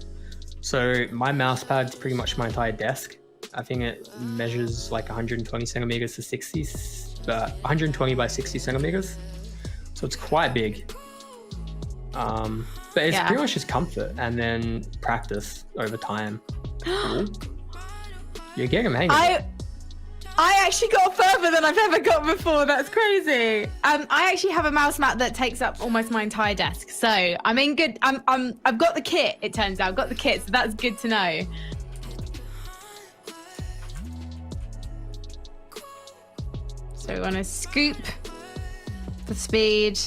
So my mouse pad's pretty much my entire desk. I think it measures 120 centimeters to 60, 120 by 60 centimeters. So it's quite big. But it's pretty much just comfort and then practice over time. You're getting a hang of it. I actually got further than I've ever got before. That's crazy. I actually have a mouse mat that takes up almost my entire desk. So I'm in good. I've got the kit. It turns out I've got the kit, so that's good to know. So we want to scoop the speed.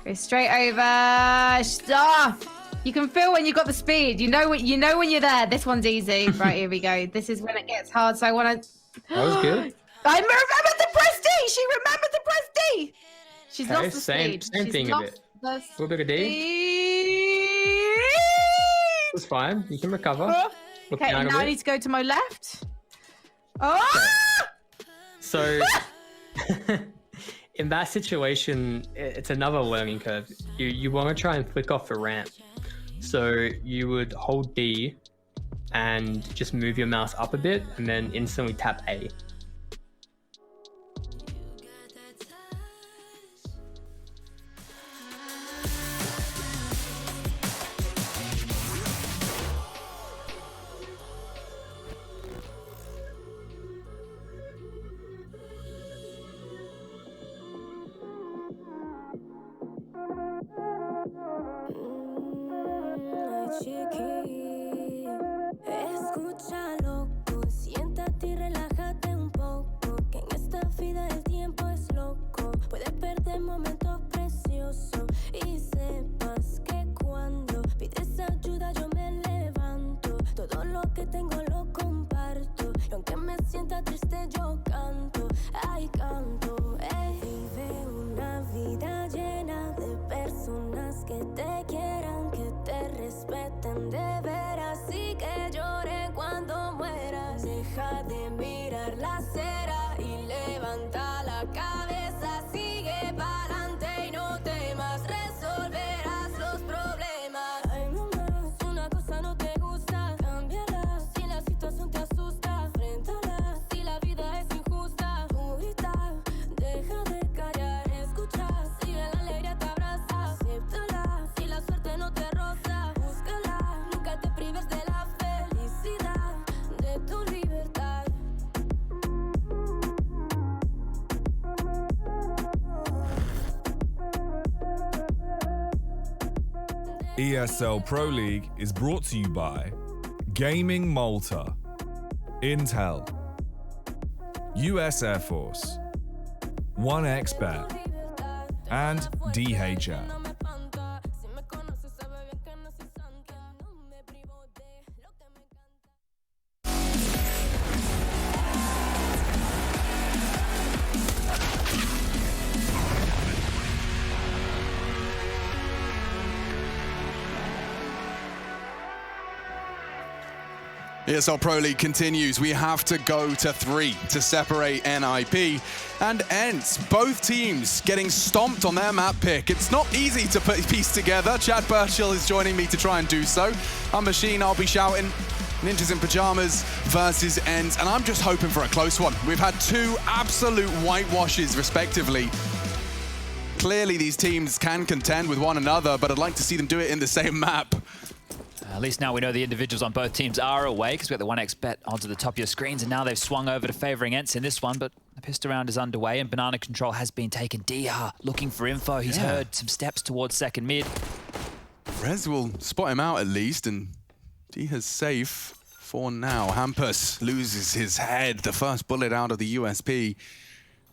Go straight over. Stop. You can feel when you got the speed. You know when you're there. This one's easy. Right, here we go. This is when it gets hard. So I want to. That was good. I remembered to press D. She remembered to press D. She's Okay, lost the speed. Same thing a bit. A little bit of D. It's fine. You can recover. Okay, and now I need to go to my left. Oh! Okay. So, in that situation, it's another learning curve. You want to try and flick off the ramp. So you would hold D and just move your mouse up a bit and then instantly tap A. Escucha loco, siéntate y relájate un poco, que en esta vida el tiempo es loco, puedes perder momentos preciosos y sepas que cuando pides ayuda yo me levanto, todo lo que tengo lo comparto, y aunque me sienta triste yo canto, ay canto, vive una vida llena de personas que te quieran, que te respeten de veras y que lloren cuando mueras. Deja de mirar la acera y levanta la cabeza, sigue pa'lante y no temas, resolverás los problemas. Ay mamá, si una cosa no te gusta, cámbiala, si la situación te asusta, enfréntala, si la vida es injusta, tú grita, deja de callar, escucha, si la alegría te abraza, acéptala, si la suerte no te roza, búscala, nunca te prives de la felicidad, de tu libertad. ESL Pro League is brought to you by Gaming Malta, Intel, US Air Force, 1xBet, and DHL. ESL Pro League continues. We have to go to 3 to separate NIP and ENCE. Both teams getting stomped on their map pick. It's not easy to piece together. Chad Burchill is joining me to try and do so. I'm Machine, I'll be shouting. Ninjas in Pajamas versus ENCE, and I'm just hoping for a close one. We've had 2 absolute whitewashes, respectively. Clearly, these teams can contend with one another, but I'd like to see them do it in the same map. At least now we know the individuals on both teams are away because we got the 1xBet onto the top of your screens, and now they've swung over to favoring ENCE in this one, but the pistol round is underway and banana control has been taken. Diha looking for info. He's heard some steps towards second mid. Rez will spot him out at least, and Diha's safe for now. Hampus loses his head, the first bullet out of the USP.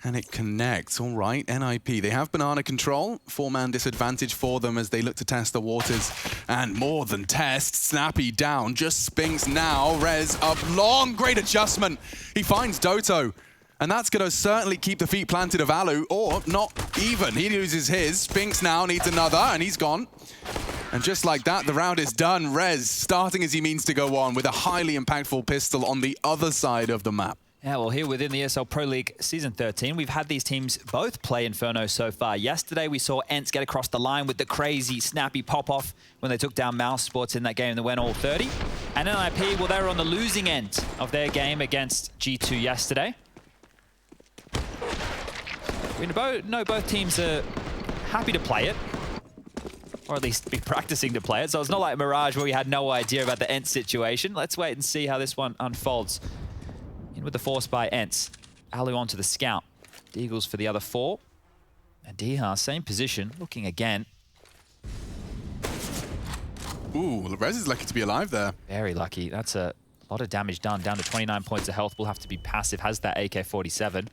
And it connects. All right, NIP. They have banana control. 4-man disadvantage for them as they look to test the waters. And more than test. Snappy down. Just Spinks now. Rez up long. Great adjustment. He finds Doto. And that's going to certainly keep the feet planted of Alu. Or not even. He loses his. Spinks now needs another. And he's gone. And just like that, the round is done. Rez starting as he means to go on with a highly impactful pistol on the other side of the map. Yeah, well, here within the ESL Pro League Season 13, we've had these teams both play Inferno so far. Yesterday, we saw ENCE get across the line with the crazy, snappy pop-off when they took down Mouse Sports in that game that went all 30. And NIP, well, they were on the losing end of their game against G2 yesterday. We know both teams are happy to play it, or at least be practicing to play it. So it's not like Mirage where we had no idea about the ENCE situation. Let's wait and see how this one unfolds. In with the force by ENCE. Alu onto the scout. Deagles for the other 4. And Diha, same position, looking again. Ooh, Rez is lucky to be alive there. Very lucky. That's a lot of damage done. Down to 29 points of health. Will have to be passive. Has that AK-47.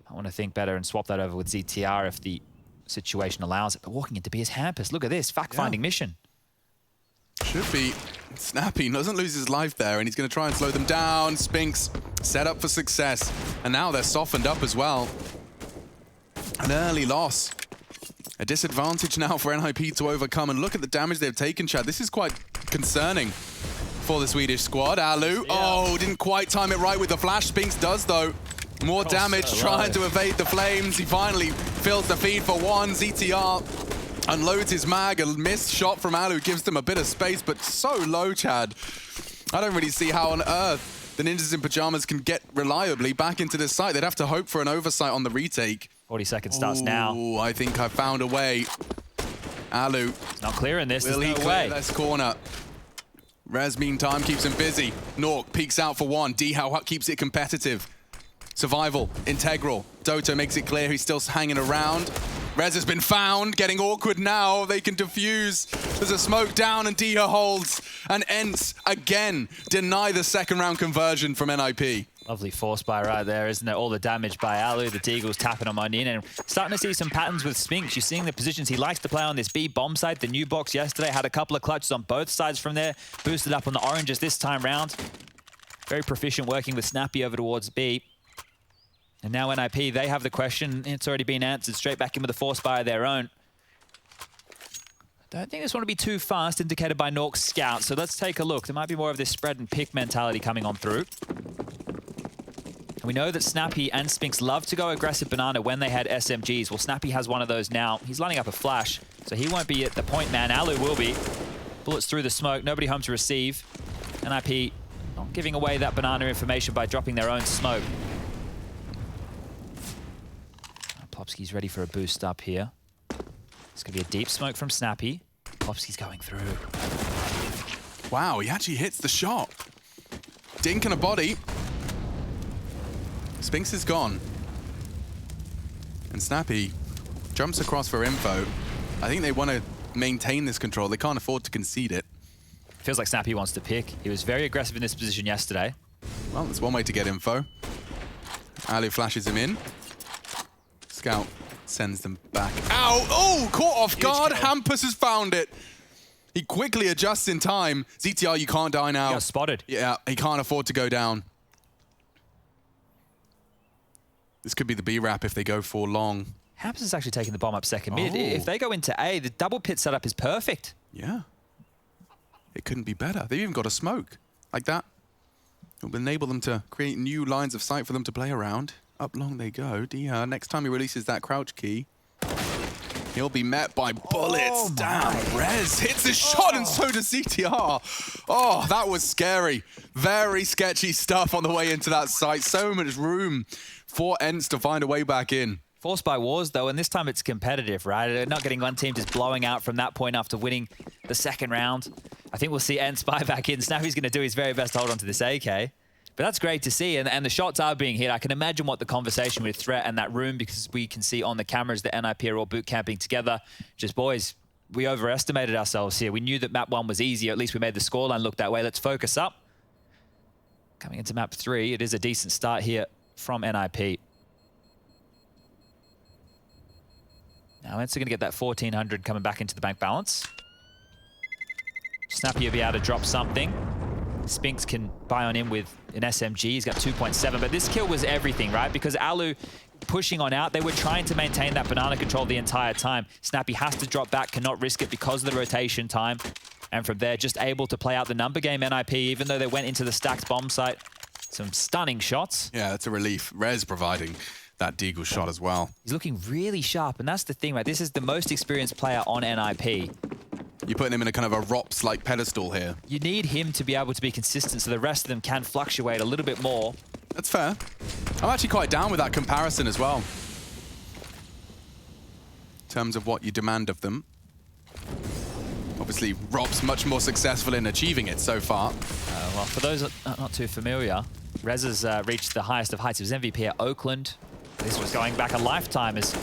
I want to think better and swap that over with ZTR if the situation allows it. But walking into B is Hampus. Look at this. Fact-finding mission. Should be. Snappy doesn't lose his life there, and he's going to try and slow them down. Spinks set up for success. And now they're softened up as well. An early loss. A disadvantage now for NIP to overcome. And look at the damage they've taken, Chad. This is quite concerning for the Swedish squad. Alu, oh, didn't quite time it right with the flash. Spinks does, though. More damage trying to evade the flames. He finally fills the feed for 1. ZTR unloads his mag. A missed shot from Alu gives them a bit of space, but so low, Chad. I don't really see how on earth the Ninjas in Pajamas can get reliably back into this site. They'd have to hope for an oversight on the retake. 40 seconds starts now. I think I found a way. Alu. Not clearing this. Will he There's no clear way. this corner? Rez, meantime, keeps him busy. Nork peeks out for 1. Dihao keeps it competitive. Survival, integral. Doto makes it clear he's still hanging around. Rez has been found, getting awkward now. They can defuse. There's a smoke down and Diha holds. And Ents, again, deny the second round conversion from NIP. Lovely force buy right there, isn't it? All the damage by Alu, the Deagles tapping on in, and starting to see some patterns with Spinks. You're seeing the positions he likes to play on this B bomb site. The new box yesterday had a couple of clutches on both sides from there. Boosted up on the oranges this time round. Very proficient working with Snappy over towards B. And now NIP, they have the question. It's already been answered. Straight back in with a force buy of their own. Don't think this one will be too fast, indicated by Nork's scout. So let's take a look. There might be more of this spread and pick mentality coming on through. We know that Snappy and Spinks love to go aggressive banana when they had SMGs. Well, Snappy has one of those now. He's lining up a flash, so he won't be at the point man. Alu will be. Bullets through the smoke, nobody home to receive. NIP not giving away that banana information by dropping their own smoke. Plopsky's ready for a boost up here. It's going to be a deep smoke from Snappy. Plopsky's going through. Wow, he actually hits the shot. Dink and a body. Spinks is gone. And Snappy jumps across for info. I think they want to maintain this control. They can't afford to concede it. Feels like Snappy wants to pick. He was very aggressive in this position yesterday. Well, that's one way to get info. Ali flashes him in. Scout sends them back. Ow! Oh, caught off guard. Hampus has found it. He quickly adjusts in time. ZTR, you can't die now. He got spotted. Yeah, he can't afford to go down. This could be the B-Wrap if they go for long. Hampus is actually taking the bomb up second mid. If they go into A, the double pit setup is perfect. Yeah. It couldn't be better. They've even got a smoke like that. It will enable them to create new lines of sight for them to play around. Up long they go. Diha, next time he releases that crouch key, he'll be met by bullets. Damn, Rez hits his shot and so does CTR. Oh, that was scary. Very sketchy stuff on the way into that site. So much room for Ents to find a way back in. Forced by wars, though, and this time it's competitive, right? They're not getting one team just blowing out from that point after winning the second round. I think we'll see Ents buy back in. Snappy's going to do his very best to hold on to this AK. But that's great to see, and the shots are being hit. I can imagine what the conversation with Threat and that room, because we can see on the cameras that NIP are all boot camping together. Just, boys, we overestimated ourselves here. We knew that map 1 was easier. At least we made the scoreline look that way. Let's focus up. Coming into map 3, it is a decent start here from NIP. Now, Ents are going to get that 1,400 coming back into the bank balance. Snappy will be able to drop something. Spinks can buy on in with an SMG. He's got 2.7, but this kill was everything, right? Because Alu pushing on out, they were trying to maintain that banana control the entire time. Snappy has to drop back, cannot risk it because of the rotation time. And from there, just able to play out the number game NIP, even though they went into the stacked bomb site. Some stunning shots. Yeah, that's a relief. Rez providing that Deagle shot as well. He's looking really sharp, and that's the thing, right? This is the most experienced player on NIP. You're putting him in a kind of a ROPS-like pedestal here. You need him to be able to be consistent so the rest of them can fluctuate a little bit more. That's fair. I'm actually quite down with that comparison as well. In terms of what you demand of them. Obviously, ROPS much more successful in achieving it so far. Well, for those that are not too familiar, Rez has reached the highest of heights. He was MVP at Oakland. This was going back a lifetime as,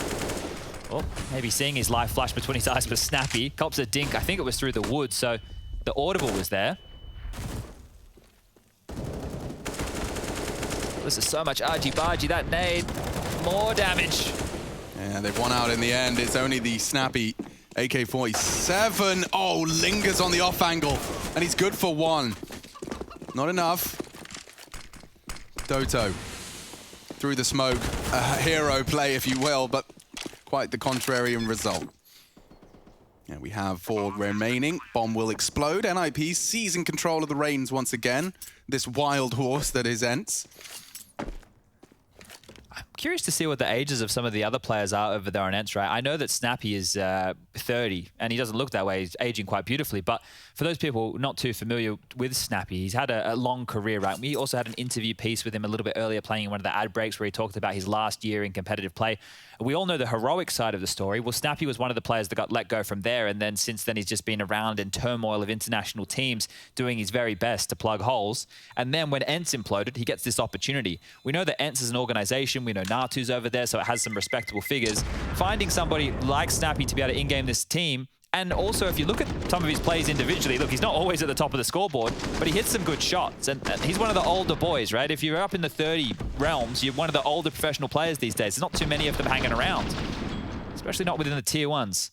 oh, maybe seeing his life flash between his eyes for Snappy. Cops a dink, I think it was through the woods, so the audible was there. This is so much argy-bargy, that nade. More damage. Yeah, they've won out in the end. It's only the Snappy AK-47. Oh, lingers on the off angle, and he's good for one. Not enough. Doto through the smoke. A hero play, if you will, but quite the contrarian result. Yeah, we have 4 remaining. Bomb will explode. NIP seizing control of the reins once again. This wild horse that is Ents. Curious to see what the ages of some of the other players are over there on Ents, right? I know that Snappy is 30, and he doesn't look that way. He's aging quite beautifully. But for those people not too familiar with Snappy, he's had a long career, right? We also had an interview piece with him a little bit earlier playing in one of the ad breaks where he talked about his last year in competitive play. We all know the heroic side of the story. Well, Snappy was one of the players that got let go from there, and then since then he's just been around in turmoil of international teams doing his very best to plug holes. And then when Ents imploded, he gets this opportunity. We know that Ents is an organization. We know Natu's over there, so it has some respectable figures. Finding somebody like Snappy to be able to in-game this team, and also if you look at some of his plays individually, look, he's not always at the top of the scoreboard, but he hits some good shots, and he's one of the older boys, right? If you're up in the 30 realms, you're one of the older professional players these days. There's not too many of them hanging around, especially not within the tier 1s.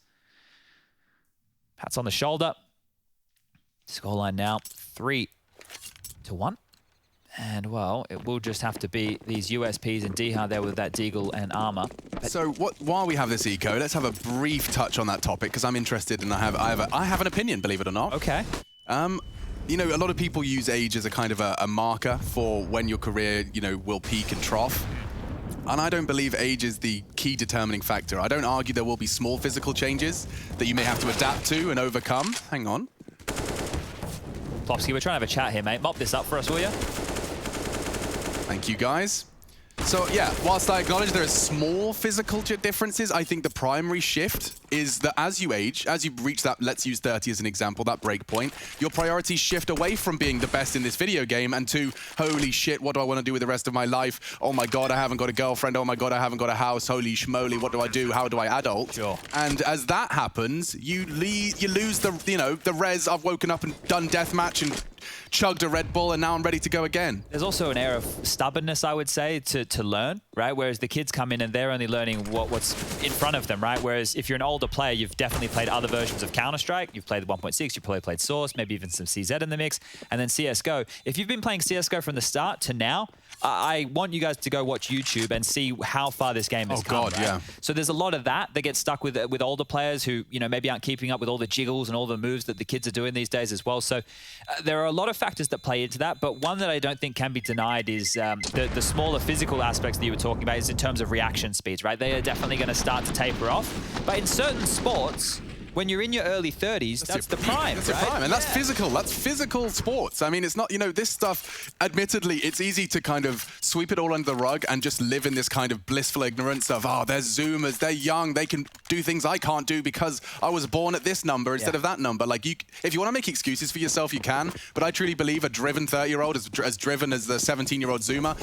Pats on the shoulder. Scoreline now 3-1. And, well, it will just have to be these USPs and Diha there with that Deagle and armor. So while we have this eco, let's have a brief touch on that topic, because I'm interested and I have an opinion, believe it or not. Okay. You know, a lot of people use age as a kind of a marker for when your career, you know, will peak and trough. And I don't believe age is the key determining factor. I don't argue there will be small physical changes that you may have to adapt to and overcome. Hang on. Plopsky, we're trying to have a chat here, mate. Mop this up for us, will you? Thank you, guys. So, yeah, whilst I acknowledge there are small physical differences, I think the primary shift is that as you age, as you reach that, let's use 30 as an example, that break point, your priorities shift away from being the best in this video game and to, holy shit, what do I want to do with the rest of my life? Oh my god, I haven't got a girlfriend. Oh my god, I haven't got a house. Holy schmoly, what do I do? How do I adult? Sure. And as that happens, you lose the, you know, the res. I've woken up and done deathmatch and chugged a Red Bull and now I'm ready to go again. There's also an air of stubbornness, I would say, to learn, right? Whereas the kids come in and they're only learning what's in front of them, right? Whereas if you're an older player, you've definitely played other versions of Counter-Strike. You've played the 1.6, you've probably played Source, maybe even some CZ in the mix, and then CSGO. If you've been playing CSGO from the start to now, I want you guys to go watch YouTube and see how far this game has come. Right? Yeah. So there's a lot of that gets stuck with older players who, you know, maybe aren't keeping up with all the jiggles and all the moves that the kids are doing these days as well. So there are a lot of factors that play into that, but one that I don't think can be denied is the smaller physical aspects that you were talking about is in terms of reaction speeds, right? They are definitely going to start to taper off. But in certain sports, when you're in your early 30s, that's the prime, That's the prime, and that's physical. That's physical sports. I mean, it's not, you know, this stuff, admittedly, it's easy to kind of sweep it all under the rug and just live in this kind of blissful ignorance of, oh, they're Zoomers, they're young, they can do things I can't do because I was born at this number instead of that number. Like, if you want to make excuses for yourself, you can, but I truly believe a driven 30-year-old, as driven as the 17-year-old Zoomer,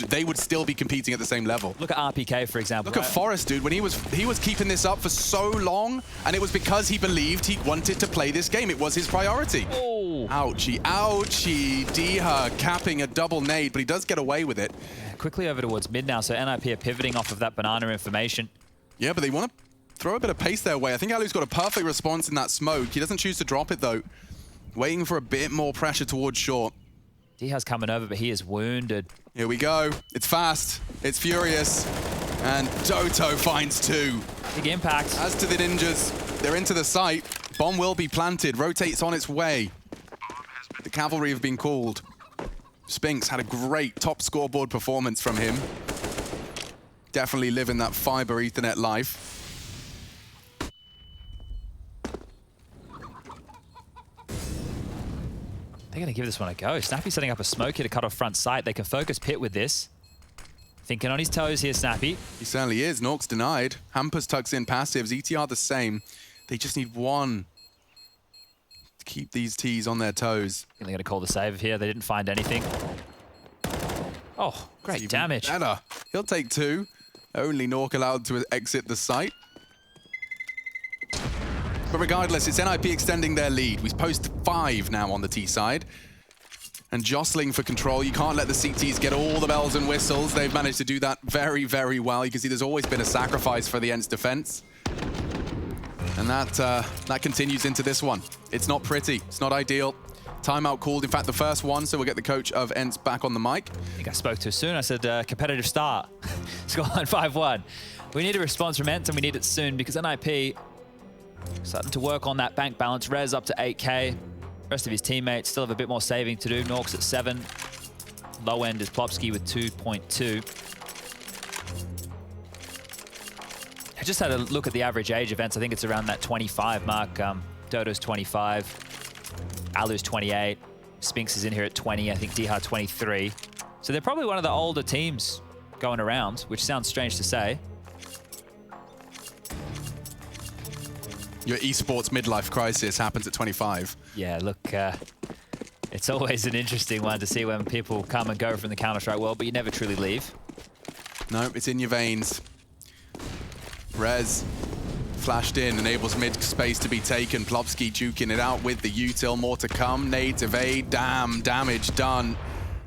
they would still be competing at the same level. Look at RPK, for example. Look at Forrest, dude. When he was keeping this up for so long, and it was because he believed he wanted to play this game. It was his priority. Oh. Ouchie, ouchie. Diha capping a double nade, but he does get away with it. Yeah, quickly over towards mid now, so NIP are pivoting off of that banana information. Yeah, but they want to throw a bit of pace their way. I think Alu's got a perfect response in that smoke. He doesn't choose to drop it, though. Waiting for a bit more pressure towards short. Diha's coming over, but he is wounded. Here we go. It's fast. It's furious. And Doto finds 2. Big impact. As to the ninjas, they're into the site. Bomb will be planted. Rotates on its way. The cavalry have been called. Spinks had a great top scoreboard performance from him. Definitely living that fiber Ethernet life. They're going to give this one a go. Snappy setting up a smoke here to cut off front sight. They can focus pit with this. Thinking on his toes here, Snappy. He certainly is. Nork's denied. Hampers tucks in passives. ETR the same. They just need one to keep these Ts on their toes. I think they're going to call the save here. They didn't find anything. Oh, great damage. Better. He'll take 2. Only Nork allowed to exit the site. But regardless, it's NIP extending their lead. We post 5 now on the T side. And jostling for control. You can't let the CTs get all the bells and whistles. They've managed to do that very, very well. You can see there's always been a sacrifice for the Ents defense. And that continues into this one. It's not pretty. It's not ideal. Timeout called. In fact, the first one, so we'll get the coach of Ents back on the mic. I think I spoke too soon. I said competitive start. Scoreline 5-1. We need a response from Ents, and we need it soon because NIP starting to work on that bank balance. Rez up to 8K. Rest of his teammates still have a bit more saving to do. Nork's at 7. Low end is Plopsky with 2.2. I just had a look at the average age of Ents. I think it's around that 25 mark. Dodo's 25. Alu's 28. Spinks is in here at 20. I think Diha 23. So they're probably one of the older teams going around, which sounds strange to say. Your esports midlife crisis happens at 25. Yeah, look, it's always an interesting one to see when people come and go from the Counter-Strike world, but you never truly leave. No, it's in your veins. Rez flashed in, enables mid space to be taken. Plopsky juking it out with the util. More to come. Nades evade. Damn, damage done.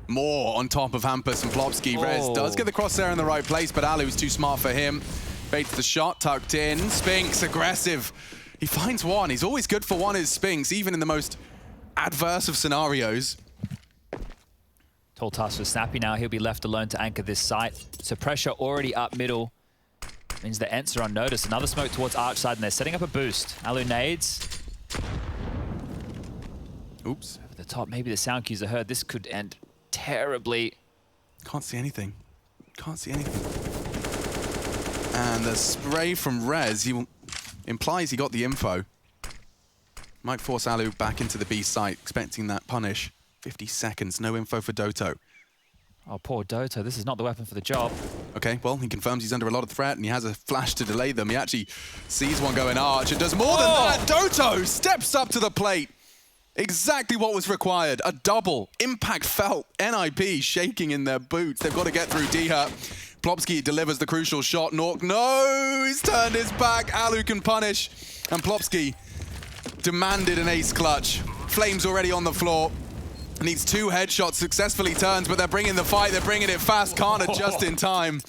More on top of Hampus and Plopsky. Rez does get the crosshair in the right place, but Alu's too smart for him. Baits the shot, tucked in. Spinks aggressive. He finds one. He's always good for one, is Spinks, even in the most adverse of scenarios. Tall task for Snappy now. He'll be left alone to anchor this site. So pressure already up middle. Means the Ents are on notice. Another smoke towards Arch side, and they're setting up a boost. Alu nades. Oops. Over the top. Maybe the sound cues are heard. This could end terribly. Can't see anything. Can't see anything. And the spray from Rez, he implies he got the info. Might force Alu back into the B site, expecting that punish. 50 seconds, no info for Doto. Oh, poor Doto. This is not the weapon for the job. Okay, well, he confirms he's under a lot of threat, and he has a flash to delay them. He actually sees one going Arch and does more than that. Doto steps up to the plate. Exactly what was required. A double. Impact felt. NIP shaking in their boots. They've got to get through Diha. Plopsky delivers the crucial shot. Nork, no! He's turned his back. Alu can punish. And Plopsky demanded an ace clutch. Flames already on the floor. Needs 2 headshots, successfully turns, but they're bringing the fight. They're bringing it fast. Can't adjust in time.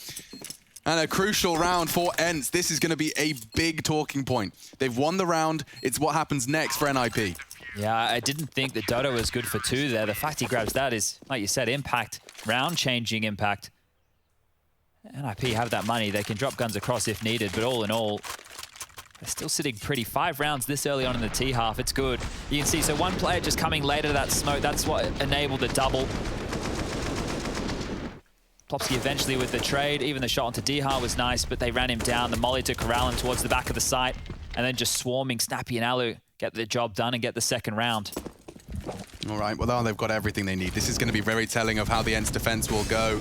And a crucial round for Ents. This is going to be a big talking point. They've won the round. It's what happens next for NIP. Yeah, I didn't think that Dodo was good for 2 there. The fact he grabs that is, like you said, impact. Round-changing impact. NIP have that money. They can drop guns across if needed, but all in all, they're still sitting pretty. 5 rounds this early on in the T half. It's good. You can see, so one player just coming later to that smoke. That's what enabled the double. Plopsky eventually with the trade. Even the shot onto Diha was nice, but they ran him down. The molly to corral him towards the back of the site, and then just swarming Snappy and Alu. Get the job done and get the second round. All right, well, now they've got everything they need. This is going to be very telling of how the Ents defense will go.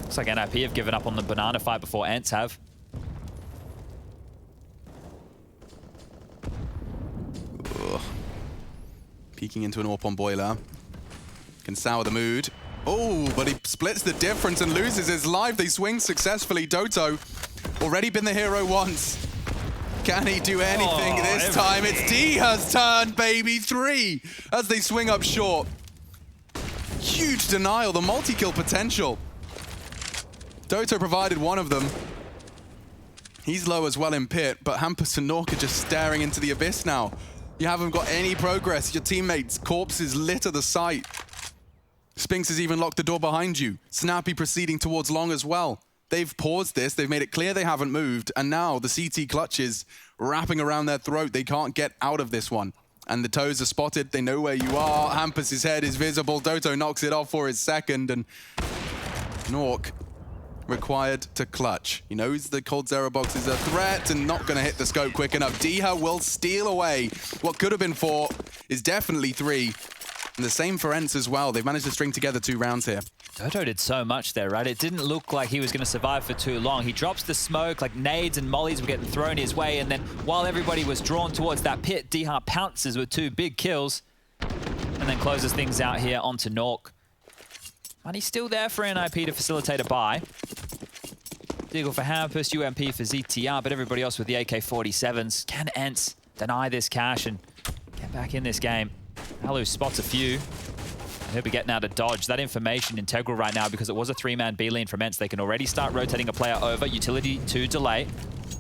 Looks like NIP have given up on the banana fight before Ents have. Ugh. Peeking into an AWP on Boiler. Can sour the mood. Oh, but he splits the difference and loses his life. They swing successfully. Doto, already been the hero once. Can he do anything this time? It's Diha's turn, baby. 3 as they swing up short. Huge denial, the multi-kill potential. Doto provided one of them. He's low as well in pit, but Hampus and Nork are just staring into the abyss now. You haven't got any progress. Your teammates' corpses litter the site. Spinks has even locked the door behind you. Snappy proceeding towards long as well. They've paused this. They've made it clear they haven't moved. And now the CT clutch is wrapping around their throat. They can't get out of this one. And the toes are spotted. They know where you are. Hampus's head is visible. Doto knocks it off for his second. And Nork required to clutch. He knows the cold Zero box is a threat and not going to hit the scope quick enough. Diha will steal away. What could have been 4 is definitely 3. And the same for Ents as well. They've managed to string together 2 rounds here. Doto did so much there, right? It didn't look like he was going to survive for too long. He drops the smoke, like nades and mollies were getting thrown his way, and then while everybody was drawn towards that pit, Dha pounces with 2 big kills, and then closes things out here onto Nork. Money's still there for NIP to facilitate a buy. Deagle for Hampus, UMP for ZTR, but everybody else with the AK-47s. Can Ents deny this cash and get back in this game? Alu spots a few. He'll be getting out of dodge. That information integral right now because it was a 3-man B lane from Ents. They can already start rotating a player over. Utility to delay.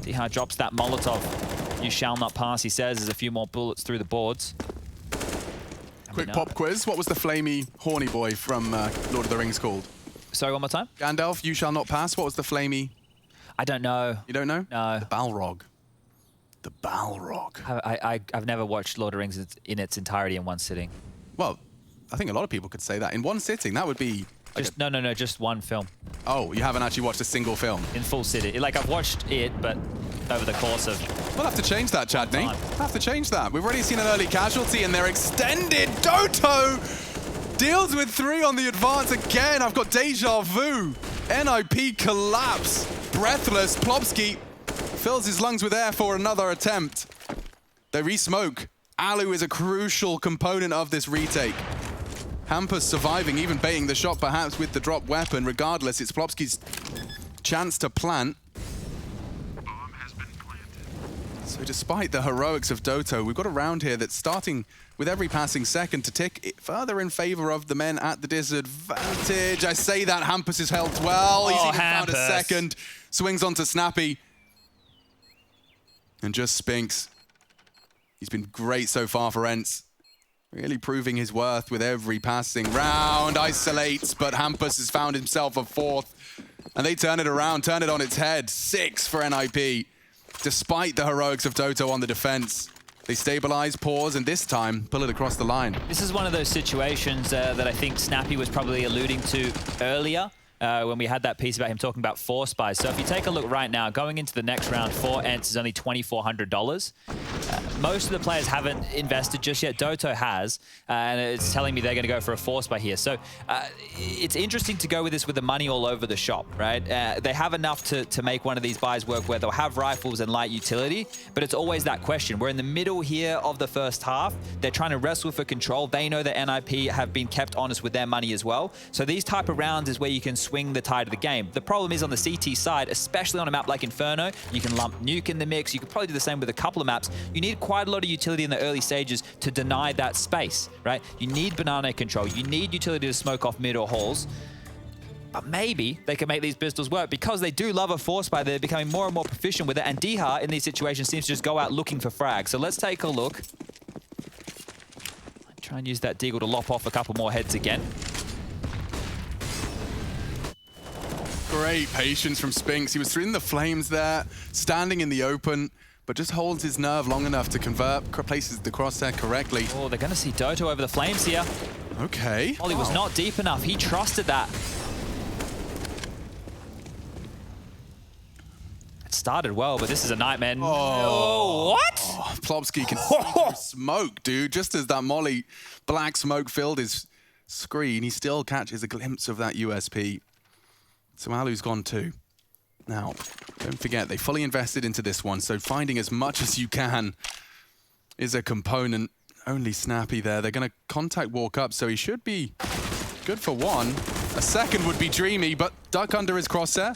Dha drops that Molotov. You shall not pass, he says. There's a few more bullets through the boards. Quick pop quiz. What was the flamey, horny boy from Lord of the Rings called? Sorry, one more time? Gandalf, you shall not pass. What was the flamey? I don't know. You don't know? No. The Balrog. The Balrog. I've never watched Lord of the Rings in its entirety in one sitting. Well, I think a lot of people could say that. In one sitting, that would be... Like no, just one film. Oh, you haven't actually watched a single film? In full sitting. Like, I've watched it, but over the course of... We'll have to change that, Chadney. We'll have to change that. We've already seen an early casualty in their extended. Doto deals with 3 on the advance again. I've got deja vu. NIP collapse. Breathless. Plopsky fills his lungs with air for another attempt. They re-smoke. Alu is a crucial component of this retake. Hampus surviving, even baiting the shot perhaps with the drop weapon. Regardless, it's Plopsky's chance to plant. So despite the heroics of Doto, we've got a round here that's starting with every passing second to tick further in favor of the men at the disadvantage. I say that, Hampus is held well. He's even found a second. Swings onto Snappy. And just Spinks. He's been great so far for Ents. Really proving his worth with every passing round. Isolates, but Hampus has found himself a 4th. And they turn it around, turn it on its head. 6 for NIP. Despite the heroics of Doto on the defense. They stabilize, pause, and this time pull it across the line. This is one of those situations that I think Snappy was probably alluding to earlier. When we had that piece about him talking about force buys. So if you take a look right now, going into the next round, for Ents is only $2,400. Most of the players haven't invested just yet. Doto has, and it's telling me they're going to go for a force buy here. So it's interesting to go with this with the money all over the shop, right? They have enough to make one of these buys work where they'll have rifles and light utility, but it's always that question. We're in the middle here of the first half. They're trying to wrestle for control. They know that NIP have been kept honest with their money as well. So these type of rounds is where you can swing the tide of the game. The problem is on the CT side, especially on a map like Inferno, you can lump Nuke in the mix. You could probably do the same with a couple of maps. You need quite a lot of utility in the early stages to deny that space, right? You need banana control. You need utility to smoke off mid or halls. But maybe they can make these pistols work because they do love a force buy. They're becoming more and more proficient with it. And Dha in these situations seems to just go out looking for frags. So let's take a look. Try and use that Deagle to lop off a couple more heads again. Great patience from Spinks. He was in the flames there, standing in the open, but just holds his nerve long enough to convert, places the crosshair correctly. Oh, they're going to see Doto over the flames here. Okay. Ollie was not deep enough. He trusted that. It started well, but this is a nightmare. Oh, what? Oh, Plopsky can see through smoke, dude. Just as that molly black smoke filled his screen, he still catches a glimpse of that USP. So Alu's gone too. Now, don't forget, they fully invested into this one, so finding as much as you can is a component. Only Snappy there. They're going to contact walk up, so he should be good for 1. A second would be dreamy, but duck under his crosshair.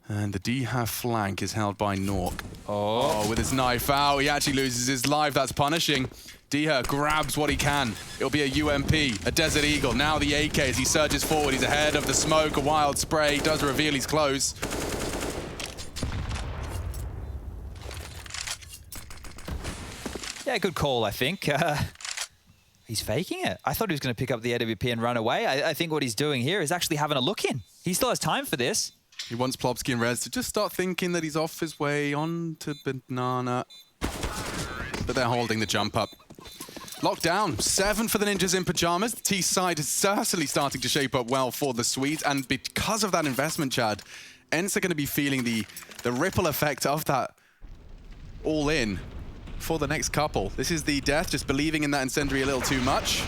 And the Dha flank is held by Nork. Oh, with his knife out, he actually loses his life. That's punishing. Dha grabs what he can. It'll be a UMP, a Desert Eagle. Now the AK as he surges forward. He's ahead of the smoke. A wild spray does reveal he's close. Yeah, good call, I think. He's faking it. I thought he was going to pick up the AWP and run away. I think what he's doing here is actually having a look in. He still has time for this. He wants Plopsky and Rez to just start thinking that he's off his way on to Banana. But they're holding the jump up. Lockdown, 7 for the Ninjas in Pajamas. The T side is certainly starting to shape up well for the Swedes. And because of that investment, Chad, Ents are going to be feeling the ripple effect of that all in for the next couple. This is the death, just believing in that incendiary a little too much.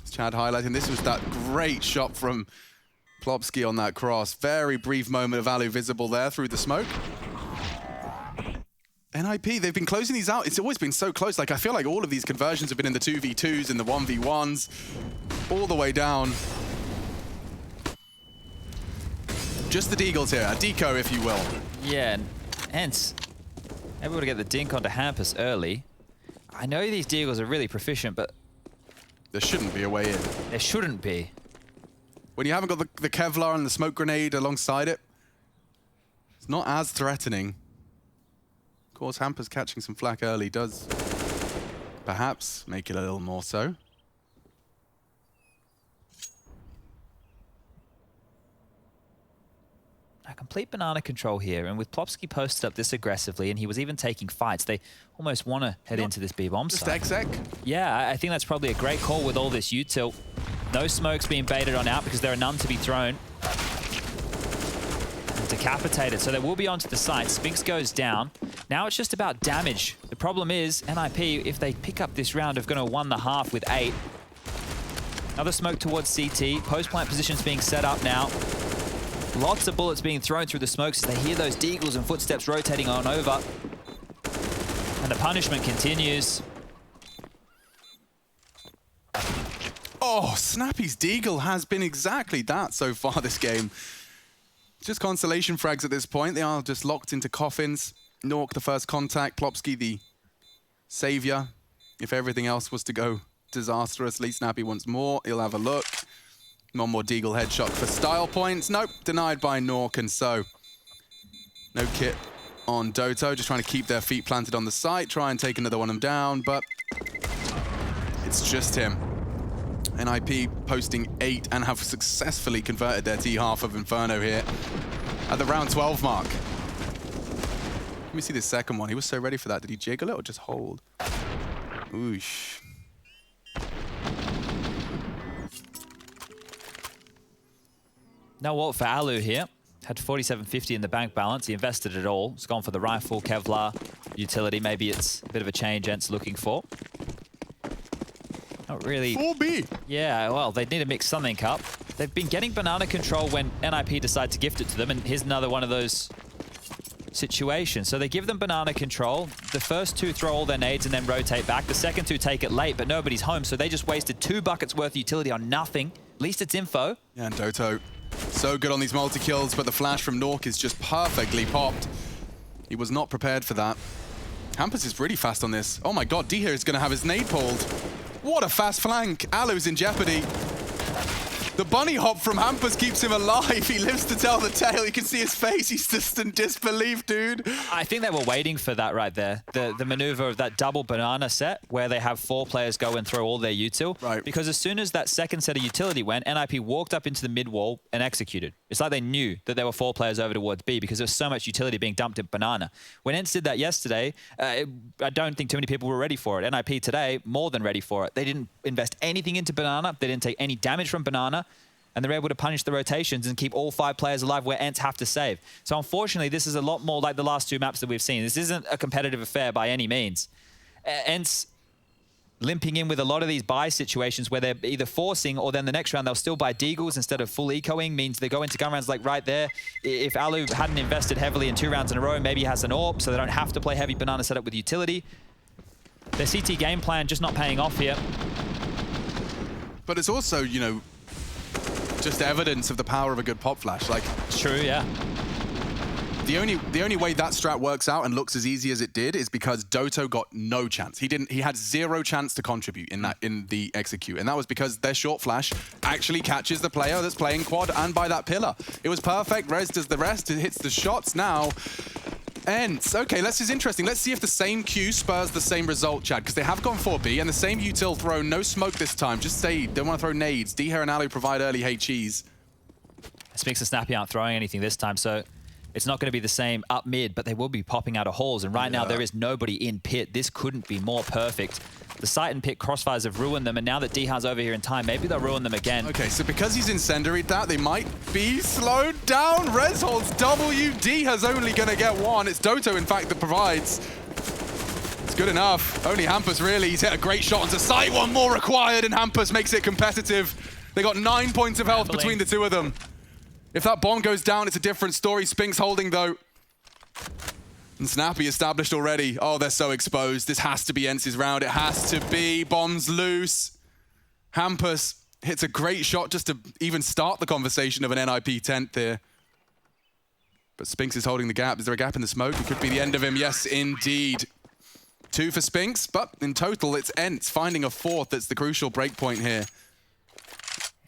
As Chad highlighting, this was that great shot from Plopsky on that cross. Very brief moment of Alu visible there through the smoke. NIP, they've been closing these out. It's always been so close. Like, I feel like all of these conversions have been in the 2v2s, in the 1v1s, all the way down. Just the Deagles here, a deco, if you will. Yeah, and hence, able to get the dink onto Hampus early. I know these Deagles are really proficient, but there shouldn't be a way in. There shouldn't be. When you haven't got the Kevlar and the smoke grenade alongside it, it's not as threatening. Of course, Hampus catching some flack early does perhaps make it a little more so. A complete banana control here, and with Plopsky posted up this aggressively, and he was even taking fights, they almost want to head into this B-bomb site. Just exec? Yeah, I think that's probably a great call with all this util. No smokes being baited on out because there are none to be thrown. And decapitated, so they will be onto the site. Spinks goes down. Now it's just about damage. The problem is, NIP, if they pick up this round, are going to won the half with 8. Another smoke towards CT. Post-plant positions being set up now. Lots of bullets being thrown through the smokes as they hear those deagles and footsteps rotating on over. And the punishment continues. Oh, Snappy's deagle has been exactly that so far this game. Just consolation frags at this point. They are just locked into coffins. Nork the first contact, Plopsky the savior. If everything else was to go disastrously, Snappy wants more. He'll have a look. One more deagle headshot for style points. Nope, denied by Nork, and so no kit on Doto. Just trying to keep their feet planted on the site, try and take another one of them down, but it's just him. NIP posting 8 and have successfully converted their T-half of Inferno here at the round 12 mark. Let me see this second one. He was so ready for that. Did he jiggle it or just hold? Oosh. Now what for Alu here? Had 47.50 in the bank balance. He invested it all. He's gone for the rifle, Kevlar, utility. Maybe it's a bit of a change Ent's looking for. Not really. 4B. Yeah, well, they need to mix something up. They've been getting banana control when NIP decide to gift it to them, and here's another one of those situations. So they give them banana control. The first 2 throw all their nades and then rotate back. The second 2 take it late, but nobody's home, so they just wasted 2 buckets worth of utility on nothing. At least it's info. Yeah, and Doto so good on these multi-kills, but the flash from Nork is just perfectly popped. He was not prepared for that. Hampus is really fast on this. Oh my god, D here is going to have his nade pulled. What a fast flank. Alu's in jeopardy. The bunny hop from Hampus keeps him alive. He lives to tell the tale. You can see his face. He's just in disbelief, dude. I think they were waiting for that right there. The maneuver of that double banana set where they have 4 players go and throw all their util. Right. Because as soon as that second set of utility went, NIP walked up into the mid wall and executed. It's like they knew that there were 4 players over towards B because there was so much utility being dumped at banana. When Ents did that yesterday, I don't think too many people were ready for it. NIP today, more than ready for it. They didn't invest anything into banana. They didn't take any damage from banana. And they're able to punish the rotations and keep all 5 players alive where Ents have to save. So unfortunately, this is a lot more like the last 2 maps that we've seen. This isn't a competitive affair by any means. Ents limping in with a lot of these buy situations where they're either forcing or then the next round they'll still buy deagles instead of full ecoing, means they go into gun rounds like right there. If Alu hadn't invested heavily in 2 rounds in a row, maybe he has an AWP, so they don't have to play heavy banana setup with utility. Their CT game plan just not paying off here. But it's also, you know, just evidence of the power of a good pop flash. Like, it's true, yeah. The only way that strat works out and looks as easy as it did is because Doto got no chance. He had 0 chance to contribute in the execute, and that was because their short flash actually catches the player that's playing quad and by that pillar. It was perfect. Rez does the rest. It hits the shots now. Ents. Okay, this is interesting. Let's see if the same Q spurs the same result, Chad, because they have gone 4B, and the same util throw, no smoke this time. Just stay. Don't want to throw nades. D-Hair and Alu provide early HEs. Spinks and Snappy aren't throwing anything this time, so it's not going to be the same up mid, but they will be popping out of halls, and right now there is nobody in pit. This couldn't be more perfect. The site and pit crossfires have ruined them, and now that D-Ha's over here in time, maybe they'll ruin them again. Okay, so because he's incendiaried that, they might be slowed down. Rez holds W. D-Ha's only going to get 1. It's Doto, in fact, that provides. It's good enough. Only Hampus really. He's hit a great shot onto site. One more required, and Hampus makes it competitive. They got 9 points of health between the two of them. If that bomb goes down, it's a different story. Spinks holding, though. And Snappy established already. Oh, they're so exposed. This has to be Ence's round. It has to be. Bombs loose. Hampus hits a great shot just to even start the conversation of an NIP 10th here. But Spinks is holding the gap. Is there a gap in the smoke? It could be the end of him. Yes, indeed. 2 for Spinks, but in total, it's Ents finding a 4th. That's the crucial breakpoint here.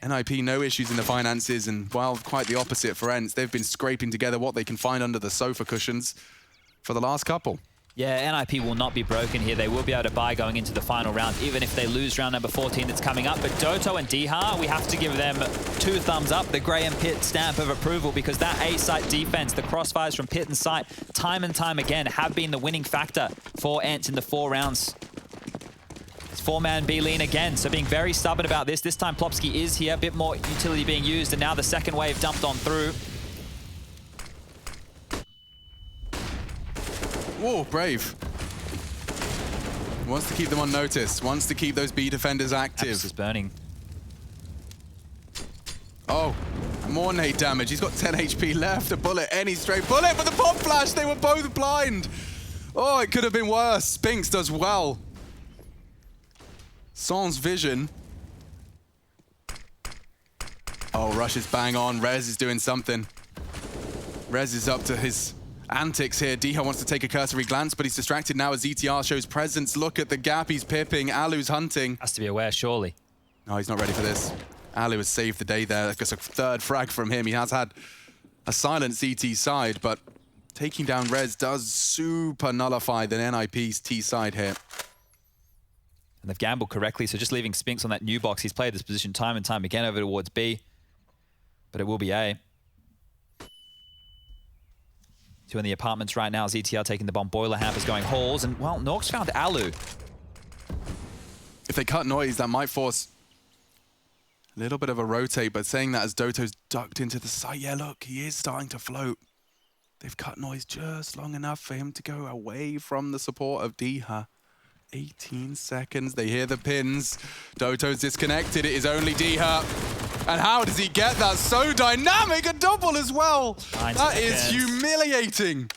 NIP, no issues in the finances, and, well, quite the opposite for Ents. They've been scraping together what they can find under the sofa cushions for the last couple. Yeah, NIP will not be broken here. They will be able to buy going into the final round, even if they lose round number 14 that's coming up. But Doto and Diha, we have to give them 2 thumbs up, the Graham Pitt stamp of approval, because that A-site defense, the crossfires from Pitt and site, time and time again, have been the winning factor for Ents in the 4 rounds. It's 4-man B-lean again, so being very stubborn about this. This time Plopsky is here, a bit more utility being used, and now the second wave dumped on through. Whoa, Brave. Wants to keep them on notice. Wants to keep those B defenders active. Hampus is burning. Oh, more nade damage. He's got 10 HP left. A bullet, any straight bullet, but the pop flash, they were both blind. Oh, it could have been worse. Spinks does well. Sans vision. Oh, Rush is bang on. Rez is doing something. Rez is up to his antics here. Diha wants to take a cursory glance, but he's distracted now as ZTR shows presence. Look at the gap he's pipping. Alu's hunting. Has to be aware, surely. No, he's not ready for this. Alu has saved the day there. That's a 3rd frag from him. He has had a silent CT side, but taking down Rez does super nullify the NIP's T side here. And they've gambled correctly, so just leaving Spinks on that new box. He's played this position time and time again over towards B, but it will be A. 2 in the apartments right now. ZTR taking the bomb. Boiler Hampus going halls, and, well, Nork's found Alu. If they cut noise, that might force a little bit of a rotate, but saying that as Doto's ducked into the site, yeah, look, he is starting to float. They've cut noise just long enough for him to go away from the support of Diha. 18 seconds, they hear the pins. Doto's disconnected, it is only Diha. And how does he get that? So dynamic, a double as well. That is humiliating.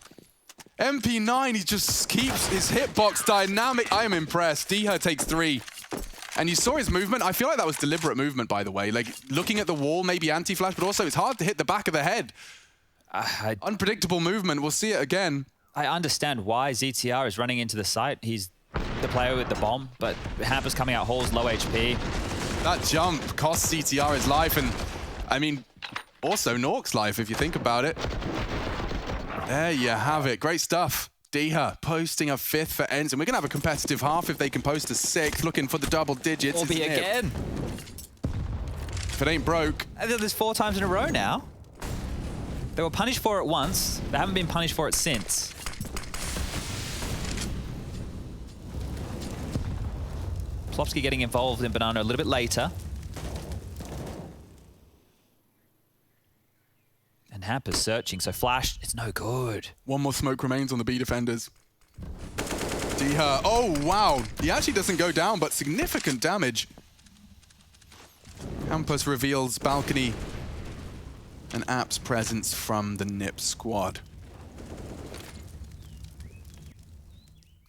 MP9, he just keeps his hitbox dynamic. I am impressed. Diha takes 3. And you saw his movement. I feel like that was deliberate movement, by the way. Like, looking at the wall, maybe anti-flash, but also it's hard to hit the back of the head. Unpredictable movement. We'll see it again. I understand why ZTR is running into the site. He's the player with the bomb, but Hampus coming out halls, low HP. That jump costs CTR his life, and I mean, also Nork's life, if you think about it. There you have it. Great stuff. Diha posting a 5th for Ents, and we're going to have a competitive half if they can post a 6th, looking for the double digits. Or be again. If it ain't broke. And there's 4 times in a row now. They were punished for it once. They haven't been punished for it since. Plopsky getting involved in Banana a little bit later. And Hampus searching, so flash, it's no good. 1 more smoke remains on the B defenders. Diha, oh wow. He actually doesn't go down, but significant damage. Hampus reveals balcony and App's presence from the NIP squad.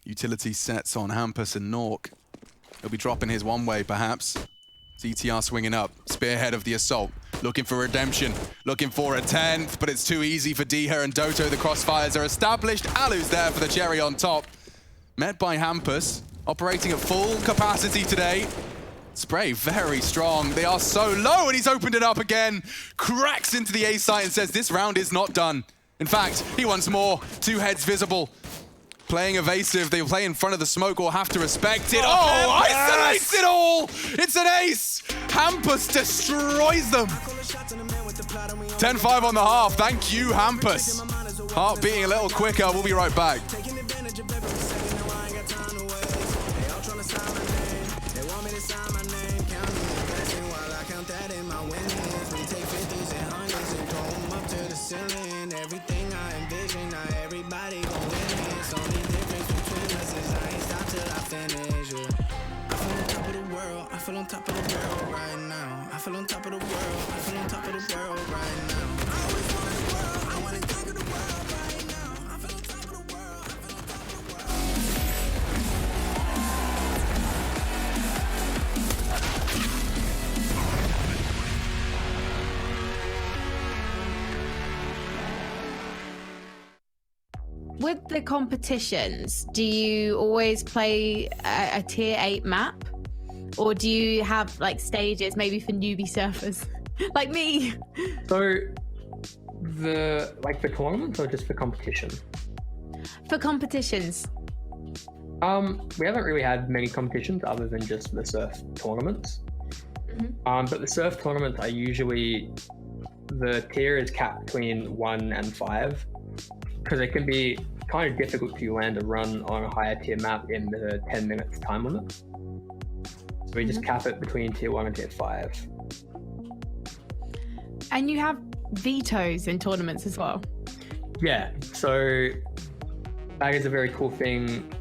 Utility sets on Hampus and Nork. He'll be dropping his 1-way, perhaps. ZTR swinging up, spearhead of the assault. Looking for redemption, looking for a 10th, but it's too easy for Diha and Doto. The crossfires are established. Alu's there for the cherry on top. Met by Hampus, operating at full capacity today. Spray very strong. They are so low, and he's opened it up again. Cracks into the A site and says this round is not done. In fact, he wants more. 2 heads visible. Playing evasive, they play in front of the smoke or have to respect it. Oh, isolates it all! It's an ace! Hampus destroys them. 10-5 on the half. Thank you, Hampus. Heart beating a little quicker. We'll be right back. Everything I envision, not everybody gon' win. It's only difference between us is I ain't stopping. girl right now. I feel on top of the world. I feel on top of the world right now. I always wanted the world. I wanna conquer the world right now. I feel on top of the world. I feel on top of the With the competitions, do you always play a tier 8 map? Or do you have like stages maybe for newbie surfers? Like me. So the tournaments or just for competition? For competitions. We haven't really had many competitions other than just the surf tournaments. But the surf tournaments are usually, the tier is capped between 1 and 5 because it can be kind of difficult to land a run on a higher tier map in the 10 minutes time limit. So we just cap it between tier 1 and tier 5. And you have vetoes in tournaments as well. Yeah, so that is a very cool thing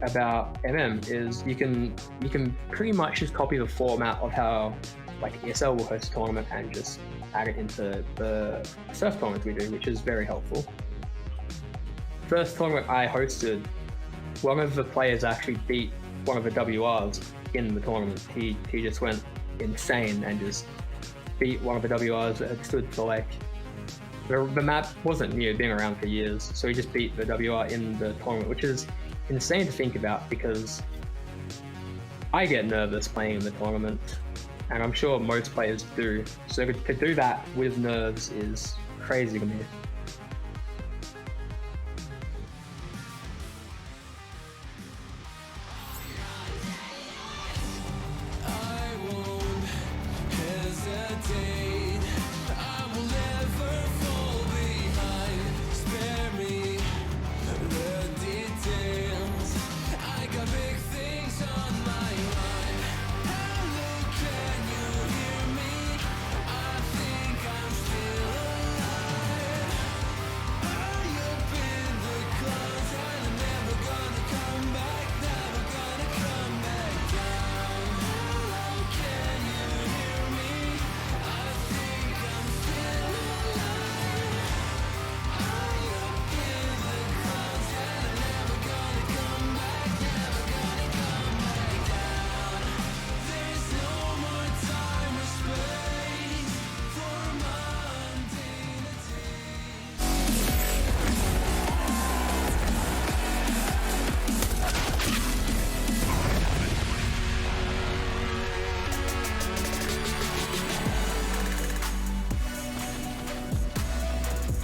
about MM is you can pretty much just copy the format of how like ESL will host a tournament and just add it into the surf tournaments we do, which is very helpful. First tournament I hosted, one of the players actually beat one of the WRs in the tournament. He just went insane and just beat one of the WRs that had stood for like, the map wasn't new, been around for years, so he just beat the WR in the tournament, which is insane to think about because I get nervous playing in the tournament, and I'm sure most players do. So to do that with nerves is crazy to me.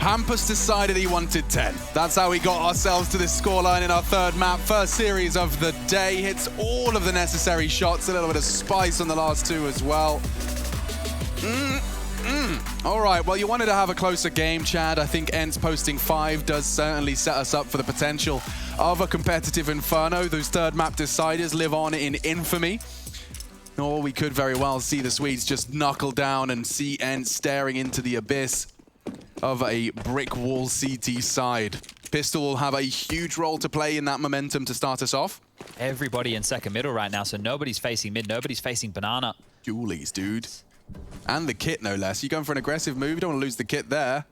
Hampus decided he wanted 10. That's how we got ourselves to this scoreline in our third map. First series of the day. Hits all of the necessary shots. A little bit of spice on the last two as well. All right, well, you wanted to have a closer game, Chad. I think Ents posting 5 does certainly set us up for the potential of a competitive inferno. Those third map deciders live on in infamy. Or we could very well see the Swedes just knuckle down and see Ents staring into the abyss of a brick wall CT side. Pistol will have a huge role to play in that momentum to start us off. Everybody in second middle right now, so nobody's facing mid, nobody's facing banana. Dualies, dude. And the kit, no less. You're going for an aggressive move. You don't want to lose the kit there.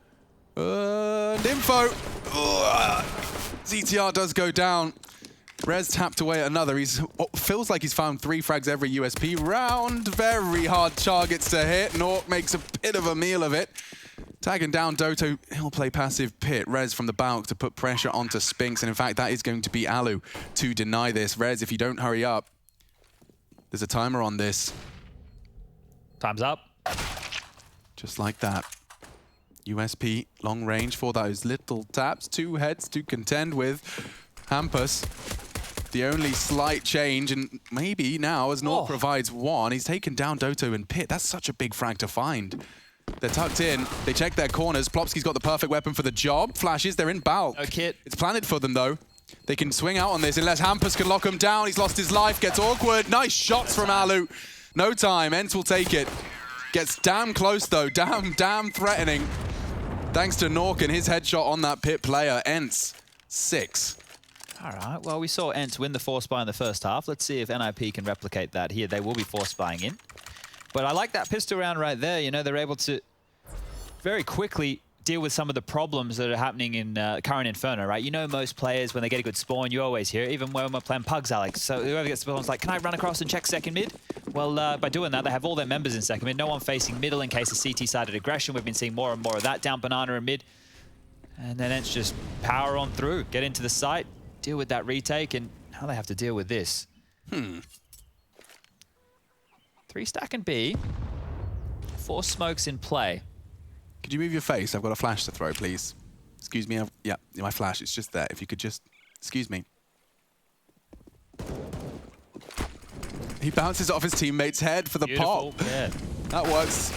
And info. CTR does go down. Rez tapped away at another. Feels like he's found 3 frags every USP round. Very hard targets to hit. Nork makes a bit of a meal of it. Tagging down Doto, he'll play passive pit. Rez from the balk to put pressure onto Spinks. And in fact, that is going to be Alu to deny this. Rez, if you don't hurry up, there's a timer on this. Time's up. Just like that. USP, long range for those little taps. 2 heads to contend with. Hampus, the only slight change, and maybe now as Nork provides 1, he's taken down Doto and Pit. That's such a big frag to find. They're tucked in. They check their corners. Plopsky's got the perfect weapon for the job. Flashes, they're in bulk. No kit. It's planted for them, though. They can swing out on this unless Hampus can lock him down. He's lost his life. Gets awkward. Nice shots from Alu. No time. Ents will take it. Gets damn close, though. Damn threatening. Thanks to Nork and his headshot on that Pit player. Ents, 6. All right, well, we saw Ents win the force buy in the first half. Let's see if NIP can replicate that here. They will be force buying in. But I like that pistol round right there. You know, they're able to very quickly deal with some of the problems that are happening in current Inferno, right? You know, most players, when they get a good spawn, you always hear it, even when we're playing Pugs, Alex. So whoever gets spawns like, can I run across and check second mid? Well, by doing that, they have all their members in second mid. No one facing middle in case of CT-sided aggression. We've been seeing more and more of that down Banana and mid. And then Ents just power on through, get into the site, deal with that retake, and how they have to deal with this. 3 stack and B. 4 smokes in play. Could you move your face? I've got a flash to throw, please. Excuse me. Yeah, my flash. It's just there. If you could just... Excuse me. He bounces off his teammate's head for the Beautiful. pop. Yeah. That works.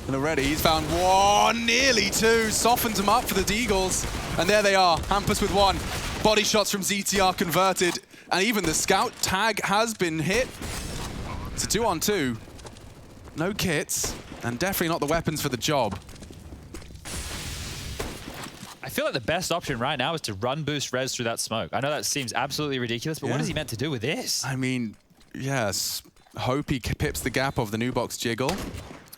And already he's found 1, nearly 2. Softens him up for the Deagles. And there they are. Hampus with 1. Body shots from ZTR converted. And even the scout tag has been hit. It's a 2-on-2. No kits. And definitely not the weapons for the job. I feel like the best option right now is to run boost res through that smoke. I know that seems absolutely ridiculous, but what is he meant to do with this? I mean, yes. Hope he pips the gap of the new box jiggle.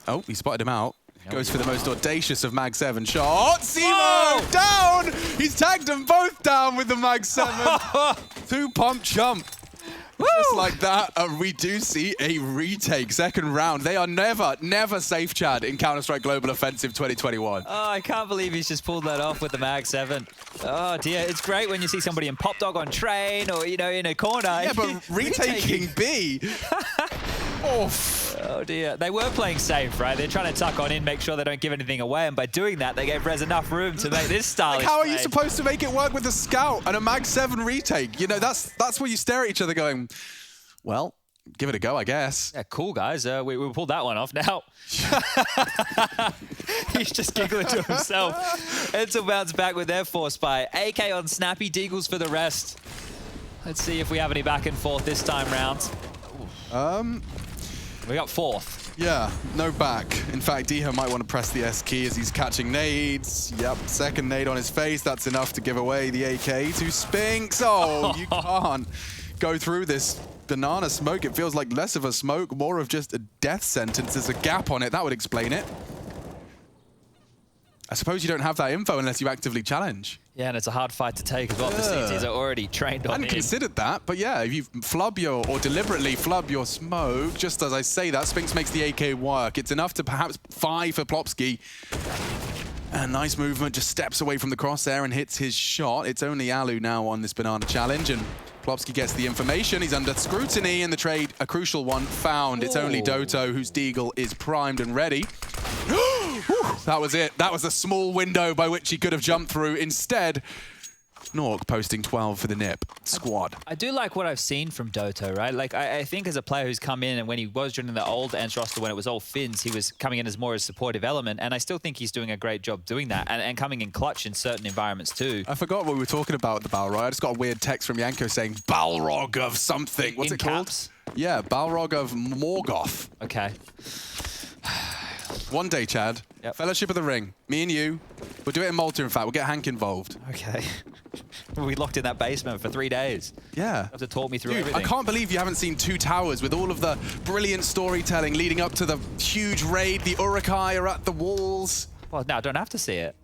Oh, he spotted him out. Goes for the most audacious of Mag 7 shots. Xaiwu down! He's tagged them both down with the Mag 7. 2 pump jump. Just like that, we do see a retake. Second round. They are never safe, Chad, in Counter-Strike Global Offensive 2021. Oh, I can't believe he's just pulled that off with the Mag 7. Oh, dear. It's great when you see somebody in Pop Dog on train or, you know, in a corner. Yeah, but retaking B. Oh, dear. They were playing safe, right? They're trying to tuck on in, make sure they don't give anything away. And by doing that, they gave Rez enough room to make this stylish Like, how are play. you supposed to make it work with a scout and a Mag 7 retake? You know, that's where you stare at each other going, well, give it a go, I guess. Yeah, cool, guys. We pulled that one off now. He's just giggling to himself. Ents will bounce back with their force buy. AK on Snappy, Deagles for the rest. Let's see if we have any back and forth this time round. We got 4th. Yeah, no back. In fact, Diho might want to press the S key as he's catching nades. Yep, second nade on his face. That's enough to give away the AK to Spinks. Oh, you can't go through this banana smoke. It feels like less of a smoke, more of just a death sentence. There's a gap on it. That would explain it. I suppose you don't have that info unless you actively challenge. Yeah, and it's a hard fight to take as well. The CTs are already trained on I hadn't him. considered that, but yeah, if you flub your, or deliberately flub your smoke, just as I say that, Spinks makes the AK work. It's enough to perhaps 5 for Plopsky. And nice movement, just steps away from the crosshair and hits his shot. It's only Alu now on this banana challenge, and Plopsky gets the information. He's under scrutiny in the trade, a crucial one found. It's only Doto whose Deagle is primed and ready. That was it. That was a small window by which he could have jumped through. Instead, Nork posting 12 for the NIP squad. I do like what I've seen from Doto, right? Like, I think as a player who's come in, and when he was joining the old Ents roster when it was all Finns, he was coming in as more as a supportive element, and I still think he's doing a great job doing that, and coming in clutch in certain environments too. I forgot what we were talking about at the Balrog. I just got a weird text from Yanko saying Balrog of something. What's it called? Yeah, Balrog of Morgoth. Okay. One day, Chad. Yep. Fellowship of the Ring. Me and you. We'll do it in Malta, in fact. We'll get Hank involved. Okay. We'll be locked in that basement for 3 days. Yeah. You have to talk me through Dude, everything. I can't believe you haven't seen Two Towers with all of the brilliant storytelling leading up to the huge raid. The Urukai are at the walls. Well, now I don't have to see it.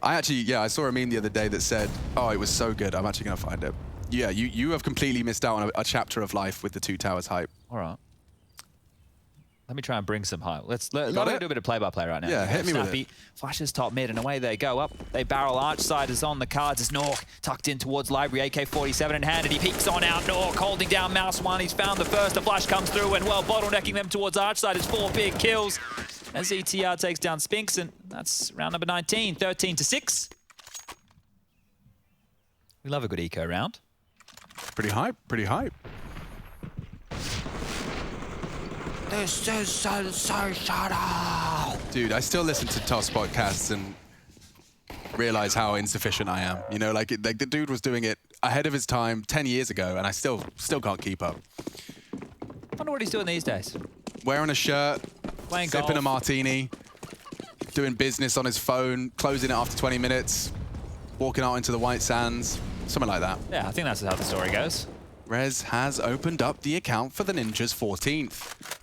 I saw a meme the other day that said, oh, it was so good. I'm actually going to find it. Yeah, you have completely missed out on a chapter of life with the Two Towers hype. All right. Let me try and bring some hype. Let me do a bit of play-by-play right now. Yeah, hit me with Snappy it. flashes top mid, and away they go up. They barrel arch side is on the cards as Nork tucked in towards Library, AK-47 in hand, and he peeks on out. Nork holding down Mouse 1. He's found the first. A flash comes through, and well, bottlenecking them towards arch side. It's 4 big kills as ETR takes down Spinks, and that's round number 19, 13-6. We love a good eco round. Pretty hype, pretty hype. This is sensational. Dude, I still listen to Toss podcasts and realize how insufficient I am. You know, like the dude was doing it ahead of his time 10 years ago, and I still can't keep up. I wonder what he's doing these days. Wearing a shirt, Playing sipping golf. a martini, doing business on his phone, closing it after 20 minutes, walking out into the white sands. Something like that. Yeah, I think that's how the story goes. Rez has opened up the account for the Ninjas 14th.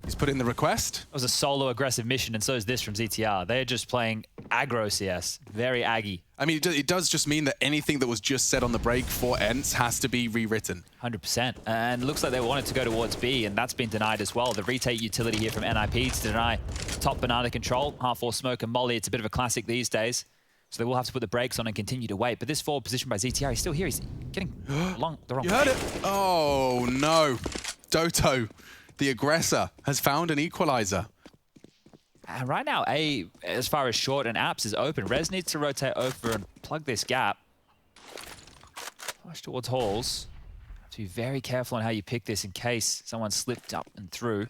He's put in the request. It was a solo aggressive mission, and so is this from ZTR. They're just playing aggro CS. Very aggy. I mean, it does just mean that anything that was just said on the break for ENCE has to be rewritten. 100%. And it looks like they wanted to go towards B, and that's been denied as well. The retake utility here from NIP to deny top banana control, half-4 smoke and molly. It's a bit of a classic these days. So they will have to put the brakes on and continue to wait. But this forward position by ZTR, he's still here. He's getting the wrong You heard it. Oh, no. Doto, the aggressor, has found an equalizer. And right now, A, as far as short and apps, is open. Rez needs to rotate over and plug this gap. Push towards halls. Have to be very careful on how you pick this in case someone slipped up and through.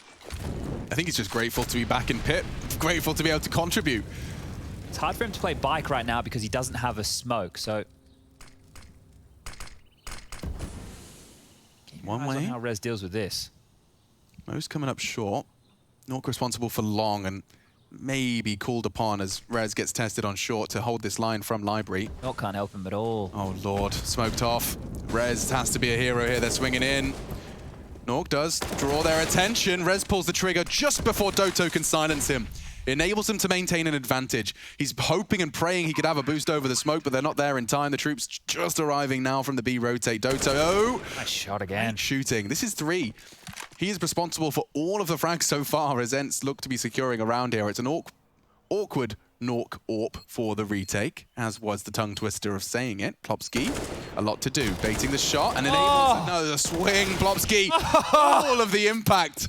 I think he's just grateful to be back in pit. Grateful to be able to contribute. It's hard for him to play bike right now because he doesn't have a smoke, so... One way. On how Rez deals with this. Most coming up short. Nork responsible for long and maybe called upon as Rez gets tested on short to hold this line from Library. Nork can't help him at all. Oh, Lord. Smoked off. Rez has to be a hero here. They're swinging in. Nork does draw their attention. Rez pulls the trigger just before Doto can silence him. Enables him to maintain an advantage. He's hoping and praying he could have a boost over the smoke, but they're not there in time. The troops just arriving now from the B rotate. Doto, oh! Nice shot again. Shooting. This is 3. He is responsible for all of the frags so far as ENCE look to be securing around here. It's an awkward Nork AWP for the retake, as was the tongue twister of saying it. Plopsky, a lot to do. Baiting the shot and enables another swing. Plopsky, all of the impact.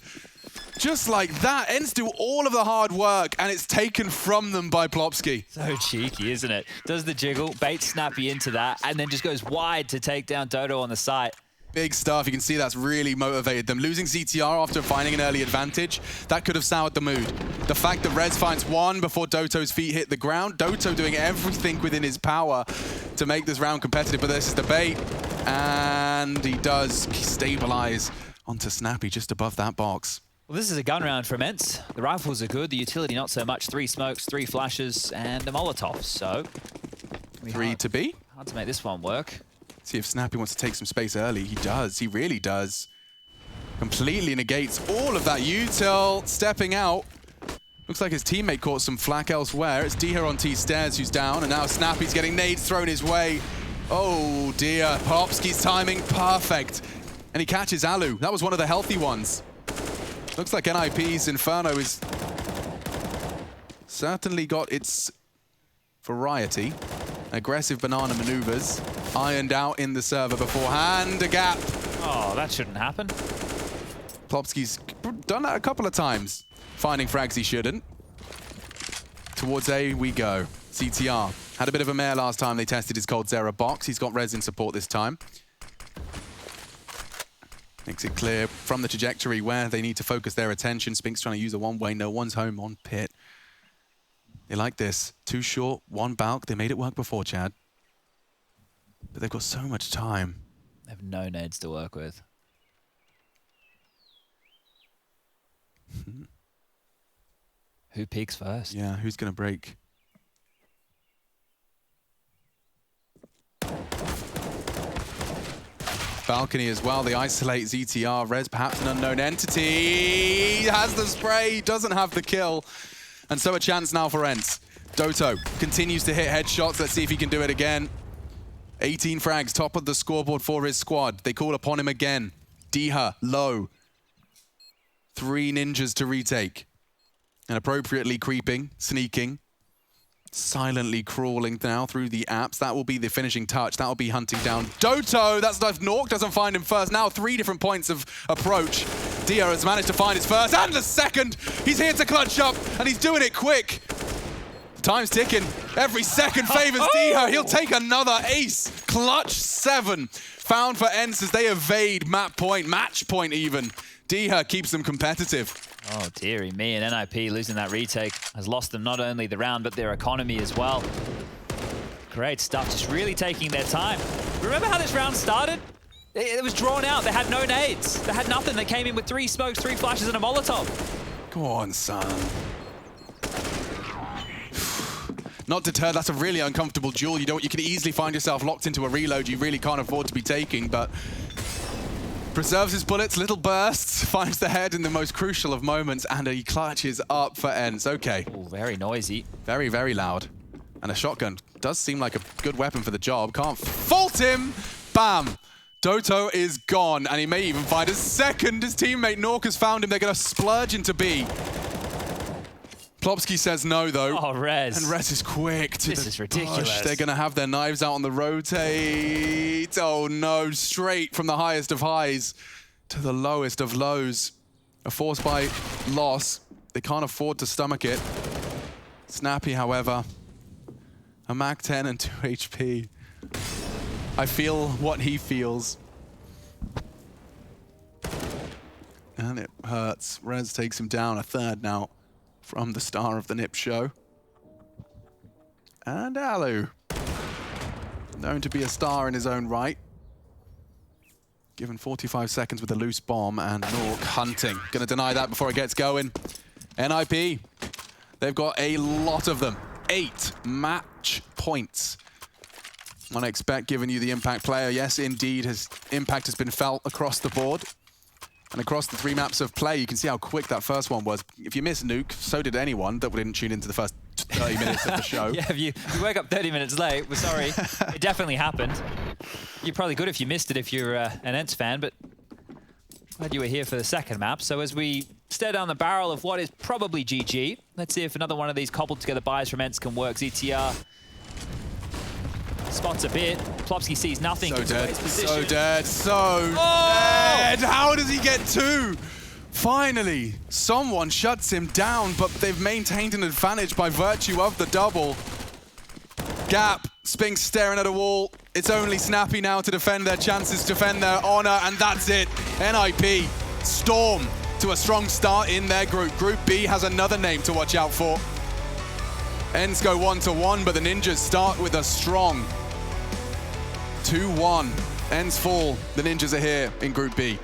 Just like that, ENCE do all of the hard work, and it's taken from them by Plopsky. So cheeky, isn't it? Does the jiggle, baits Snappy into that, and then just goes wide to take down Doto on the site. Big stuff. You can see that's really motivated them. Losing ZTR after finding an early advantage, that could have soured the mood. The fact that Rez finds one before Doto's feet hit the ground, Doto doing everything within his power to make this round competitive, but this is the bait. And he does stabilize onto Snappy just above that box. Well, this is a gun round from ENCE. The rifles are good, the utility not so much. 3 smokes, 3 flashes, and a Molotov. So, 3 to B. Hard to make this one work. See if Snappy wants to take some space early. He does. He really does. Completely negates all of that util. Stepping out. Looks like his teammate caught some flak elsewhere. It's Diha on T stairs who's down, and now Snappy's getting nades thrown his way. Oh dear. Plopsky's timing perfect. And he catches Alu. That was one of the healthy ones. Looks like NIP's Inferno is certainly got its variety. Aggressive banana maneuvers. Ironed out in the server beforehand. A gap. Oh, that shouldn't happen. Plopsky's done that a couple of times. Finding frags he shouldn't. Towards A we go. CTR. Had a bit of a mare last time they tested his Cold Zera box. He's got res in support this time. Makes it clear from the trajectory where they need to focus their attention. Spink's trying to use a one-way. No one's home on pit. They like this. 2 short, 1 bulk. They made it work before, Chad. But they've got so much time. They have no nades to work with. Who peaks first? Yeah, who's going to break? Balcony as well. They isolate ZTR. Rez, perhaps an unknown entity. He has the spray, doesn't have the kill. And so a chance now for ENCE. Doto continues to hit headshots. Let's see if he can do it again. 18 frags, top of the scoreboard for his squad. They call upon him again. Diha, low. 3 ninjas to retake. And appropriately creeping, sneaking. Silently crawling now through the apps. That will be the finishing touch. That will be hunting down Doto. That's if Nork doesn't find him first. Now 3 different points of approach. Dio has managed to find his first and the second. He's here to clutch up, and he's doing it quick. The time's ticking. Every second favors Dio. He'll take another ace. Clutch 7. Found for ENCE as they evade match point even. Diha keeps them competitive. Oh, dearie me. And NIP losing that retake has lost them not only the round, but their economy as well. Great stuff. Just really taking their time. Remember how this round started? It was drawn out. They had no nades. They had nothing. They came in with 3 smokes, 3 flashes, and a Molotov. Go on, son. not deterred. That's a really uncomfortable duel. You can easily find yourself locked into a reload you really can't afford to be taking, but preserves his bullets, little bursts, finds the head in the most crucial of moments, and he clutches up for ends. Okay. Ooh, very noisy. Very, very loud. And a shotgun does seem like a good weapon for the job. Can't fault him. Bam. Doto is gone, and he may even find a second. His teammate Nork has found him. They're going to splurge into B. Plopsky says no, though. Oh, Rez. And Rez is quick to This the is ridiculous. push. They're going to have their knives out on the rotate. Oh, no. Straight from the highest of highs to the lowest of lows. A force by loss. They can't afford to stomach it. Snappy, however. A Mac 10 and 2 HP. I feel what he feels. And it hurts. Rez takes him down, a third now from the star of the NIP show. And Alu, known to be a star in his own right. Given 45 seconds with a loose bomb, and Nork hunting. Gonna deny that before it gets going. NIP, they've got a lot of them. 8 match points. One expect, given you the impact player. Yes, indeed, his impact has been felt across the board. And across the 3 maps of play, you can see how quick that first one was. If you missed Nuke, so did anyone that didn't tune into the first 30 minutes of the show. Yeah, if you wake up 30 minutes late, we're sorry. It definitely happened. You're probably good if you missed it if you're an Ents fan, but glad you were here for the second map. So as we stare down the barrel of what is probably GG, let's see if another one of these cobbled together buys from Ents can work. ZTR spots a bit. Plopsky sees nothing. So dead, so dead, so dead. How does he get 2? Finally, someone shuts him down, but they've maintained an advantage by virtue of the double. Gap, Spinks staring at a wall. It's only Snappy now to defend their chances, defend their honor, and that's it. NIP, Storm to a strong start in their group. Group B has another name to watch out for. Ends go 1-1, but the Ninjas start with a strong 2-1. Ends fall. The Ninjas are here in Group B.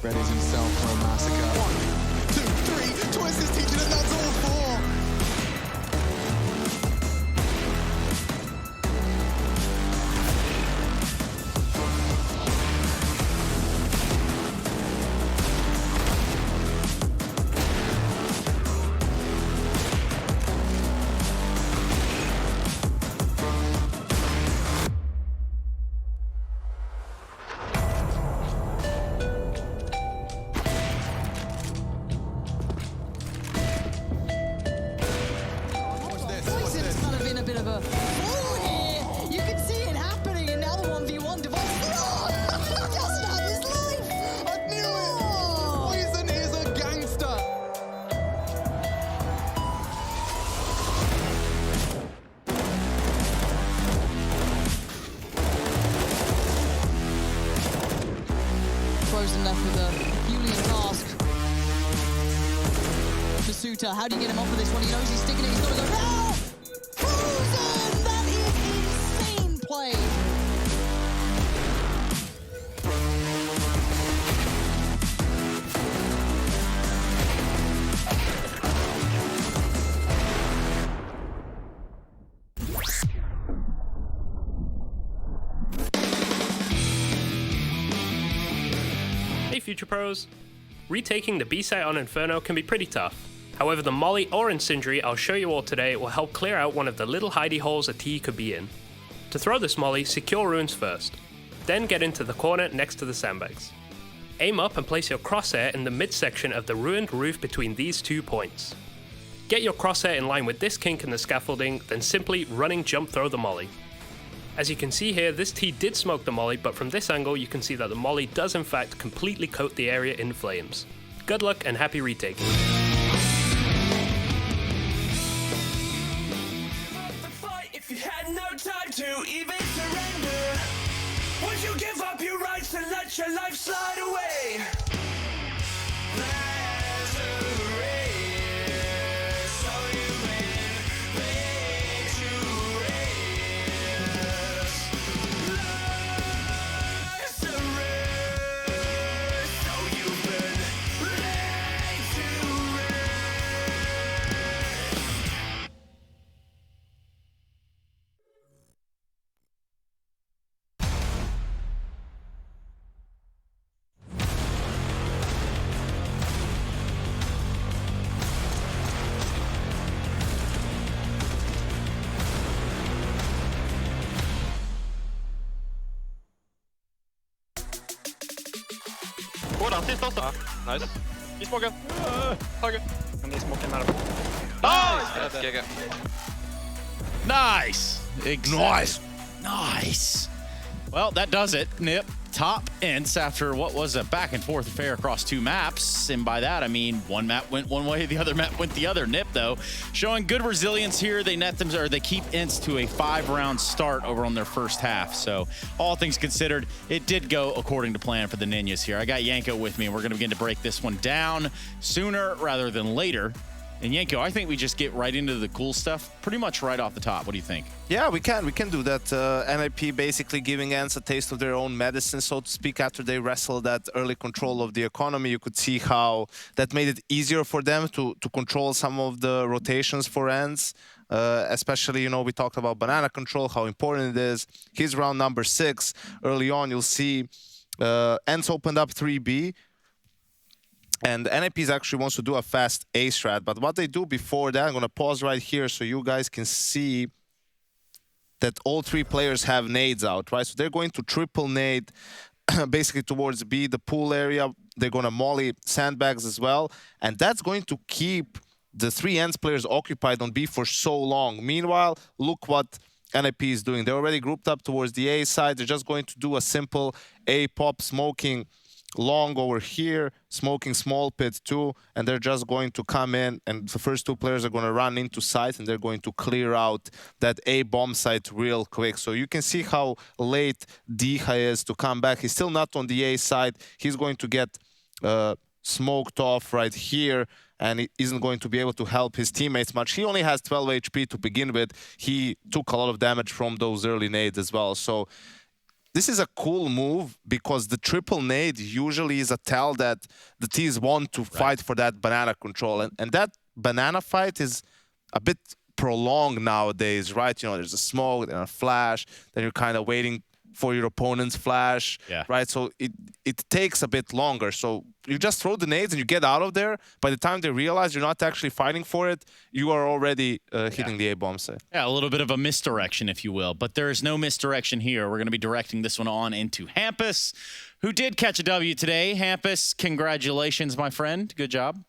Readies himself for a massacre. 1, 2, 3, Twist is teaching him that's all 4. Left with a Julian task. Masuta, how do you get him off of this one? He knows he's sticking it, he's got to go now! Frozen! That is insane play! Future Pros, retaking the B site on Inferno can be pretty tough. However, the molly or incendiary I'll show you all today will help clear out one of the little hidey holes a T could be in. To throw this molly, secure ruins first, then get into the corner next to the sandbags. Aim up and place your crosshair in the midsection of the ruined roof between these 2 points. Get your crosshair in line with this kink in the scaffolding, then simply running jump throw the molly. As you can see here, this T did smoke the molly, but from this angle you can see that the molly does in fact completely coat the area in flames. Good luck and happy retaking. If you had no time to even surrender, would you give up your rights and let your life slide away? Går sist också. Nice. I smoken. Taget. Men det är smoken nära på. Nice! Nice! Nice! Nice! Well, that does it. Nip, top ends after what was a back and forth affair across 2 maps. And by that, I mean one map went one way, the other map went the other. Nip, though, showing good resilience here. They net them, or they keep Ints to a 5-round start over on their first half. So all things considered, it did go according to plan for the Ninjas here. I got Yanko with me, and we're going to begin to break this one down sooner rather than later. And Yanko, I think we just get right into the cool stuff pretty much right off the top. What do you think? Yeah, we can do that. NIP basically giving Ants a taste of their own medicine, so to speak, after they wrestled that early control of the economy. You could see how that made it easier for them to control some of the rotations for Ants. Especially, you know, we talked about banana control, how important it is. Here's round number 6. Early on, you'll see Ants opened up 3B. And NIPs actually wants to do a fast A strat, but what they do before that, I'm going to pause right here so you guys can see that all 3 players have nades out, right? So they're going to triple nade basically towards B, the pool area. They're going to molly sandbags as well, and that's going to keep the 3 Ants players occupied on B for so long. Meanwhile, look what NIP is doing. They're already grouped up towards the A side. They're just going to do a simple A pop, smoking long over here, smoking small pit too, and they're just going to come in, and the first 2 players are going to run into site, and they're going to clear out that A bomb site real quick. So you can see how late Diha is to come back. He's still not on the A side. He's going to get smoked off right here, and he isn't going to be able to help his teammates much. He only has 12 HP to begin with. He took a lot of damage from those early nades as well. So this is a cool move because the triple nade usually is a tell that the T's want to fight for that banana control. And that banana fight is a bit prolonged nowadays, right? You know, there's a smoke, then a flash, then you're kind of waiting for your opponent's flash, right? So it takes a bit longer. So you just throw the nades and you get out of there. By the time they realize you're not actually fighting for it, you are already hitting the A-bomb site. Yeah, a little bit of a misdirection, if you will. But there is no misdirection here. We're going to be directing this one on into Hampus, who did catch a W today. Hampus, congratulations, my friend. Good job.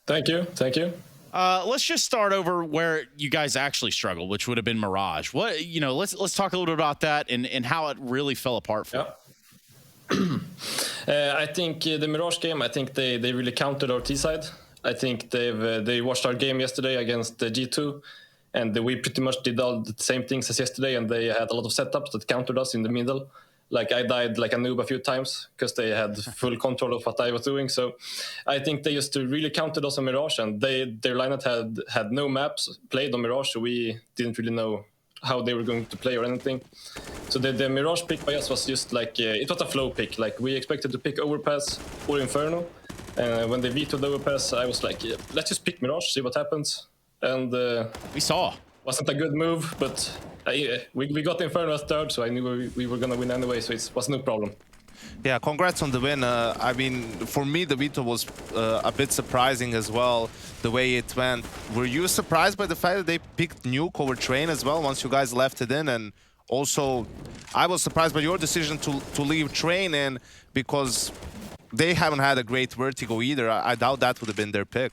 Thank you. Thank you. Let's just start over where you guys actually struggled, which would have been Mirage. What, you know, let's talk a little bit about that and how it really fell apart for you. I think the Mirage game, I think they really countered our T side. I think they watched our game yesterday against G2, and we pretty much did all the same things as yesterday, and they had a lot of setups that countered us in the middle. Like I died like a noob a few times because they had full control of what I was doing. So I think they used to really counter us on Mirage, and their lineup had no maps played on Mirage, so we didn't really know how they were going to play or anything. So the Mirage pick by us was just like, it was a flow pick. Like we expected to pick Overpass or Inferno. And when they vetoed Overpass, I was like, let's just pick Mirage, see what happens. And we saw. Wasn't a good move, but we got Inferno as third, so I knew we were going to win anyway, so it was no problem. Yeah, congrats on the win. I mean, for me, the veto was a bit surprising as well, the way it went. Were you surprised by the fact that they picked Nuke over Train as well once you guys left it in? And also, I was surprised by your decision to leave Train in because they haven't had a great vertigo either. I doubt that would have been their pick.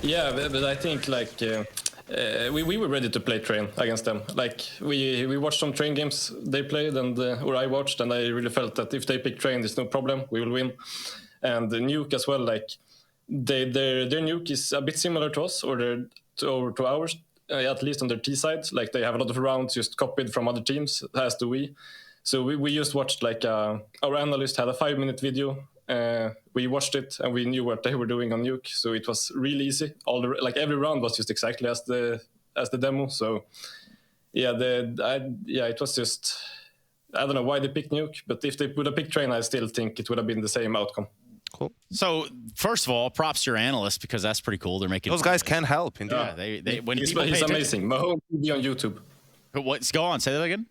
Yeah, but I think like we were ready to play Train against them. Like we watched some Train games they played, and or I watched, and I really felt that if they pick Train, there's no problem, we will win. And the Nuke as well, like their Nuke is a bit similar to us, or to ours, at least on their T side. Like they have a lot of rounds just copied from other teams, as do we. So we just watched like our analyst had a 5-minute video. We watched it and we knew what they were doing on Nuke, so it was really easy. Every round was just exactly as the demo. So yeah, it was just, I don't know why they picked Nuke, but if they would have picked Train, I still think it would have been the same outcome. Cool. So first of all, props to your analyst, because that's pretty cool. They're making those guys can help. Indeed. Yeah, they when he's people amazing. Mahone TV on YouTube. What's go on? Say that again.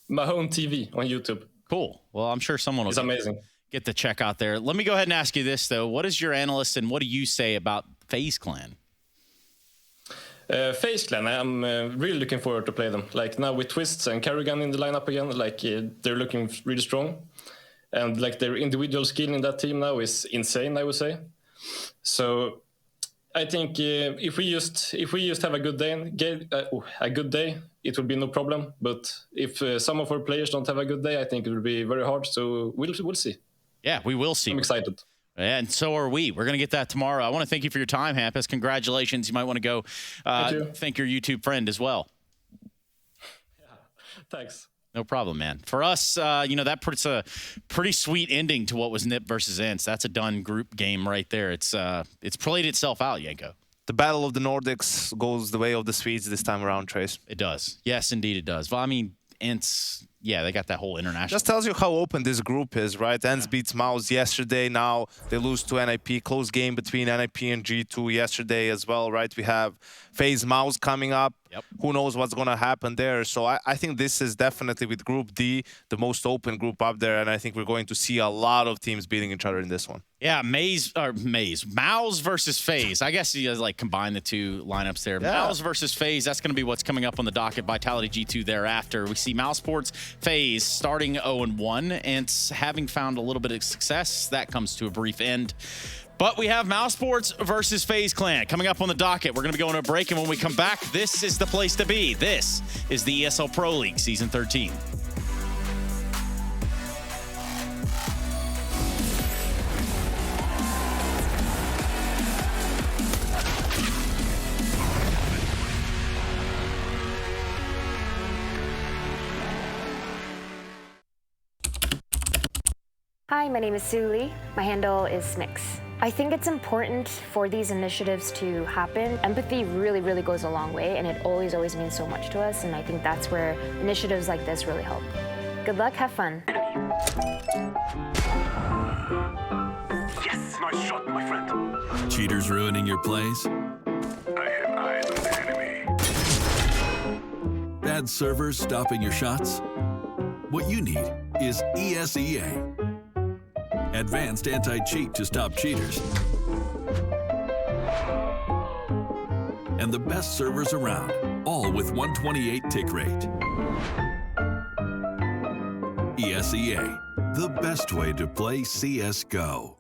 Mahone TV on YouTube. Cool. Well, I'm sure someone will. It's amazing. Get the check out there. Let me go ahead and ask you this, though. What is your analyst and what do you say about FaZe Clan? FaZe Clan, I'm really looking forward to play them. Like now with Twists and Kerrigan in the lineup again, like they're looking really strong. And like their individual skill in that team now is insane, I would say. So I think if we just have a good day, it will be no problem. But if some of our players don't have a good day, I think it will be very hard. So we'll see. Yeah, we will see. I'm excited. And so are we. We're going to get that tomorrow. I want to thank you for your time, Hampus. Congratulations. You might want to go thank your YouTube friend as well. Yeah, thanks. No problem, man. For us, that puts a pretty sweet ending to what was NiP versus ENCE. That's a done group game right there. It's played itself out, Yanko. The battle of the Nordics goes the way of the Swedes this time around, Trace. It does. Yes, indeed it does. Well, I mean, ENCE, yeah, they got that whole international. Just tells you how open this group is, right? ENCE beats Mouse yesterday. Now they lose to NIP. Close game between NIP and G2 yesterday as well, right? We have FaZe Mouse coming up. Yep. Who knows what's going to happen there? So I think this is definitely, with Group D, the most open group up there. And I think we're going to see a lot of teams beating each other in this one. Yeah, Mouse versus FaZe. I guess you guys like combine the two lineups there. Yeah. Mouse versus FaZe. That's going to be what's coming up on the docket. Vitality G2 thereafter. We see Mousesports, FaZe starting 0-1 and having found a little bit of success. That comes to a brief end. But we have Mousesports versus FaZe Clan coming up on the docket. We're going to be going to a break, and when we come back, this is the place to be. This is the ESL Pro League Season 13. Hi, my name is Suli. My handle is Smix. I think it's important for these initiatives to happen. Empathy really, really goes a long way, and it always, always means so much to us, and I think that's where initiatives like this really help. Good luck, have fun. Yes, nice shot, my friend. Cheaters ruining your plays? I have eyes on the enemy. Bad servers stopping your shots? What you need is ESEA. Advanced anti-cheat to stop cheaters. And the best servers around, all with 128 tick rate. ESEA, the best way to play CSGO.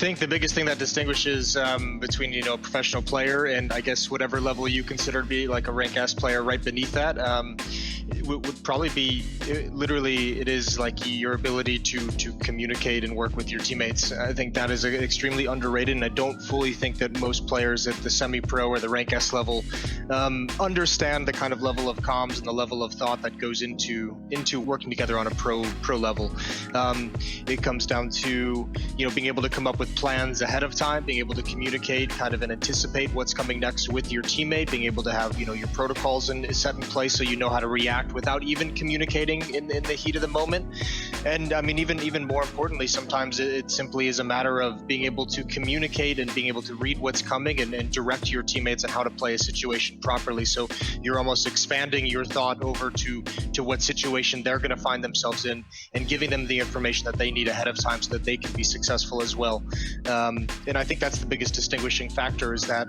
think the biggest thing that distinguishes between a professional player and I guess whatever level you consider to be like a rank S player right beneath that would probably be literally it is like your ability to communicate and work with your teammates. I think that is extremely underrated, and I don't fully think that most players at the semi-pro or the rank S level understand the kind of level of comms and the level of thought that goes into working together on a pro level. It comes down to being able to come up with plans ahead of time, being able to communicate kind of and anticipate what's coming next with your teammate, being able to have your protocols set in place so you know how to react without even communicating in the heat of the moment. And I mean, even more importantly, sometimes it simply is a matter of being able to communicate and being able to read what's coming and direct your teammates on how to play a situation properly. So you're almost expanding your thought over to what situation they're going to find themselves in and giving them the information that they need ahead of time so that they can be successful as well. And I think that's the biggest distinguishing factor, is that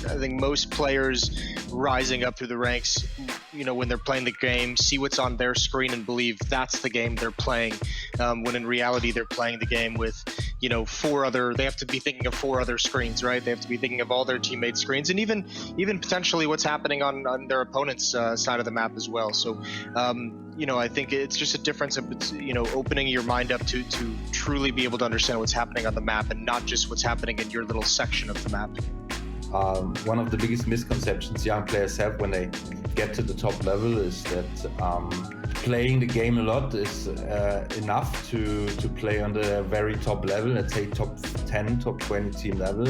I think most players rising up through the ranks, when they're playing the game, see what's on their screen and believe that's the game they're playing, when in reality they're playing the game with they have to be thinking of 4 other screens, right? They have to be thinking of all their teammates' screens and even potentially what's happening on their opponent's side of the map as well. So I think it's just a difference of opening your mind up to truly be able to understand what's happening on the map and not just what's happening in your little section of the map. One of the biggest misconceptions young players have when they get to the top level is that playing the game a lot is enough to play on the very top level, let's say top 10, top 20 team level.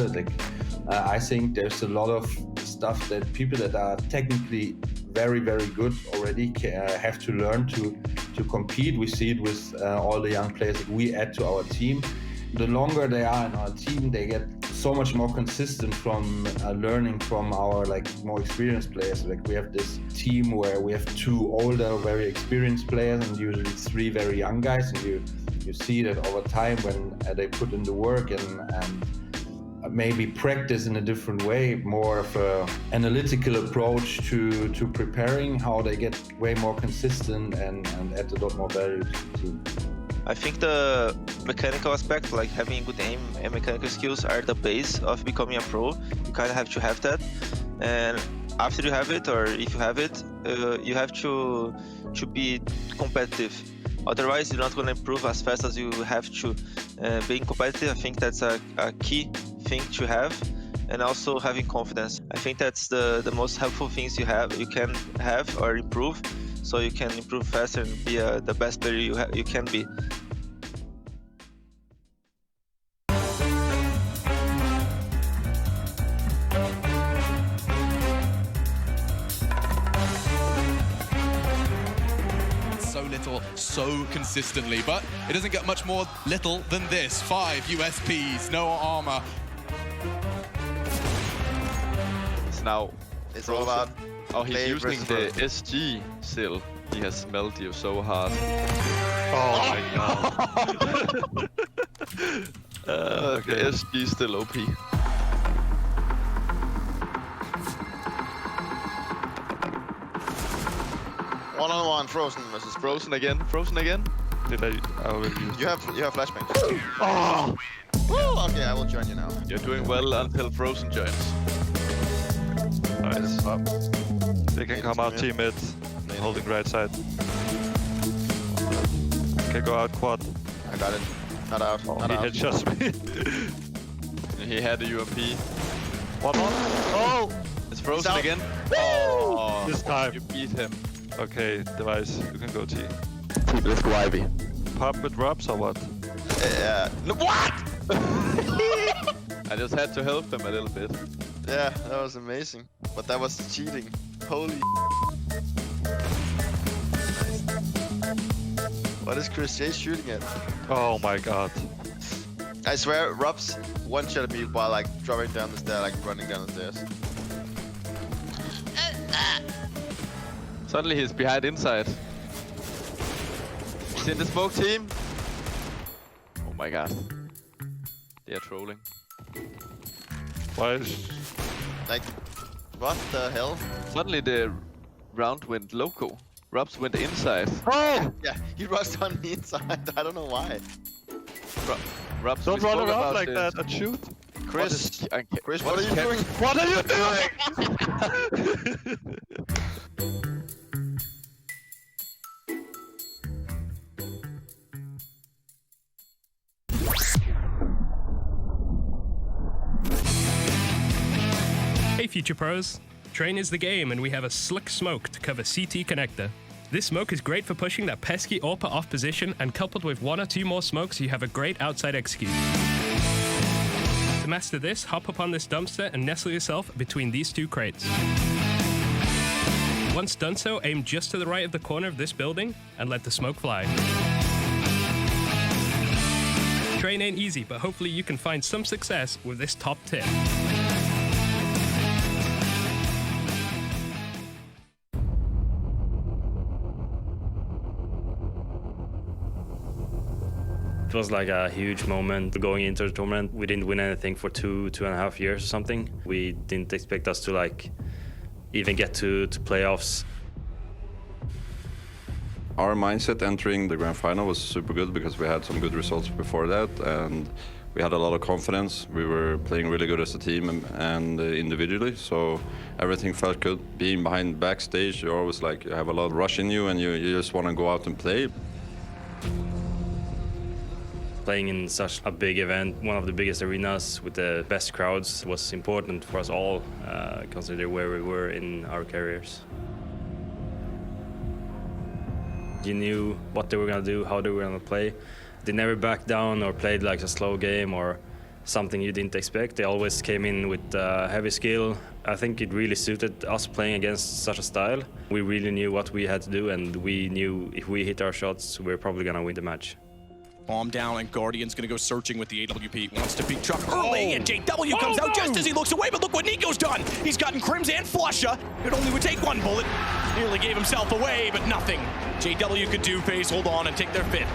I think there's a lot of stuff that people that are technically very, very good already have to learn to compete. We see it with all the young players that we add to our team. The longer they are in our team, they get so much more consistent from learning from our more experienced players. We have this team where we have 2 older, very experienced players and usually 3 very young guys, and you see that over time when they put in the work and maybe practice in a different way, more of an analytical approach to preparing, how they get way more consistent and add a lot more value to the team. I think the mechanical aspect, like having good aim and mechanical skills, are the base of becoming a pro. You kind of have to have that, and after you have it, or if you have it, you have to be competitive. Otherwise, you're not going to improve as fast as you have to. Being competitive, I think that's a key thing to have, and also having confidence. I think that's the most helpful things you can have or improve, so you can improve faster and be the best player you can be. So little, so consistently, but it doesn't get much more little than this. 5 USPs, no armor. Now, it's all about. Oh, he's using the SG still. He has smelled you so hard. Oh my god. Okay. The SG still OP. One-on-one, Frozen versus Frozen again. Frozen again. Did I will use. You have flashbang. Oh! Woo, okay, I will join you now. You're doing well until Frozen joins. Nice. They can come out teammates, holding right side. Okay, go out quad. I got it. Not out. Oh, not he out. headshots me. He had a UMP. One more. Oh! It's Frozen again. Oh! This time. You beat him. Okay, Device, you can go T. Let's go Ivy. Pop with drops or what? Yeah. No, what? I just had to help him a little bit. Yeah, that was amazing. But that was cheating. Holy. What is Chris J shooting at? Oh my god. I swear, Rob's one-shot me while dropping down the stairs, running down the stairs. Suddenly he's behind inside. He's in the smoke team. Oh my god. They are trolling. Why is... What the hell? Suddenly the round went loco. Robs went inside. Oh! Yeah, he rushed on the inside. I don't know why. Raps, Don't we run spoke around about like this. that and shoot. Chris, Chris, what are you doing? What are you doing? Hey Future Pros, Train is the game and we have a slick smoke to cover CT connector. This smoke is great for pushing that pesky AWPer off position, and coupled with 1 or 2 more smokes you have a great outside execute. To master this, hop up on this dumpster and nestle yourself between these 2 crates. Once done so, aim just to the right of the corner of this building and let the smoke fly. Train ain't easy, but hopefully you can find some success with this top tip. It was like a huge moment going into the tournament. We didn't win anything for 2.5 years or something. We didn't expect us to like even get to playoffs. Our mindset entering the grand final was super good because we had some good results before that, and we had a lot of confidence. We were playing really good as a team and individually, so everything felt good. Being behind backstage, you always like you have a lot of rush in you, and you just want to go out and play. Playing in such a big event, one of the biggest arenas with the best crowds, was important for us all, considering where we were in our careers. You knew what they were going to do, how they were going to play. They never backed down or played like a slow game or something you didn't expect. They always came in with heavy skill. I think it really suited us playing against such a style. We really knew what we had to do, and we knew if we hit our shots, we were probably going to win the match. Bomb down, and Guardian's gonna go searching with the AWP. Wants to peek truck early, and JW comes out just as he looks away, but look what Nico's done. He's gotten Crims and Flusha. It only would take 1 bullet. Nearly gave himself away, but nothing. JW could do phase hold on and take their 5th.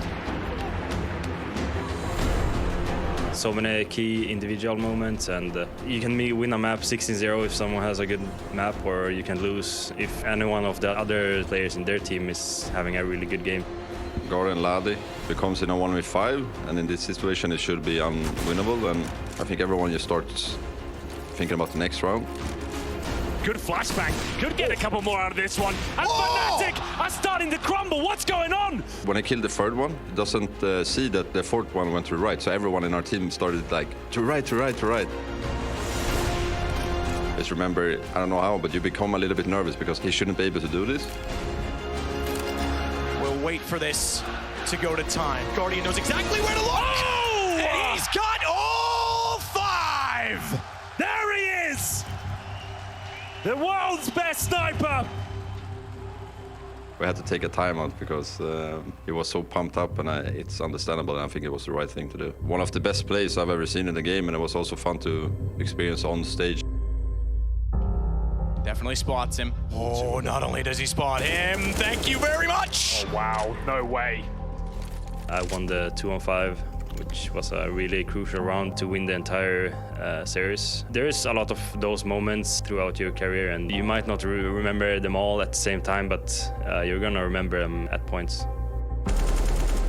So many key individual moments, and you can win a map 16-0 if someone has a good map, or you can lose if any one of the other players in their team is having a really good game. Guardian Ladi becomes in a 1v5, and in this situation it should be unwinnable, and I think everyone just starts thinking about the next round. Good flashbang. Could get a couple more out of this one. And Fnatic are starting to crumble. What's going on? When I killed the 3rd one, it doesn't see that the 4th one went to the right, so everyone in our team started like, to right, to right, to right. Just remember, I don't know how, but you become a little bit nervous because he shouldn't be able to do this. We'll wait for this to go to time. Guardian knows exactly where to look. Oh! And he's got all 5! There he is! The world's best sniper! We had to take a timeout because he was so pumped up, and it's understandable, and I think it was the right thing to do. One of the best plays I've ever seen in the game, and it was also fun to experience on stage. Definitely spots him. Oh, not only does he spot him, thank you very much! Oh, wow, no way. I won the 2-on-5, which was a really crucial round to win the entire series. There is a lot of those moments throughout your career, and you might not remember them all at the same time, but you're gonna remember them at points.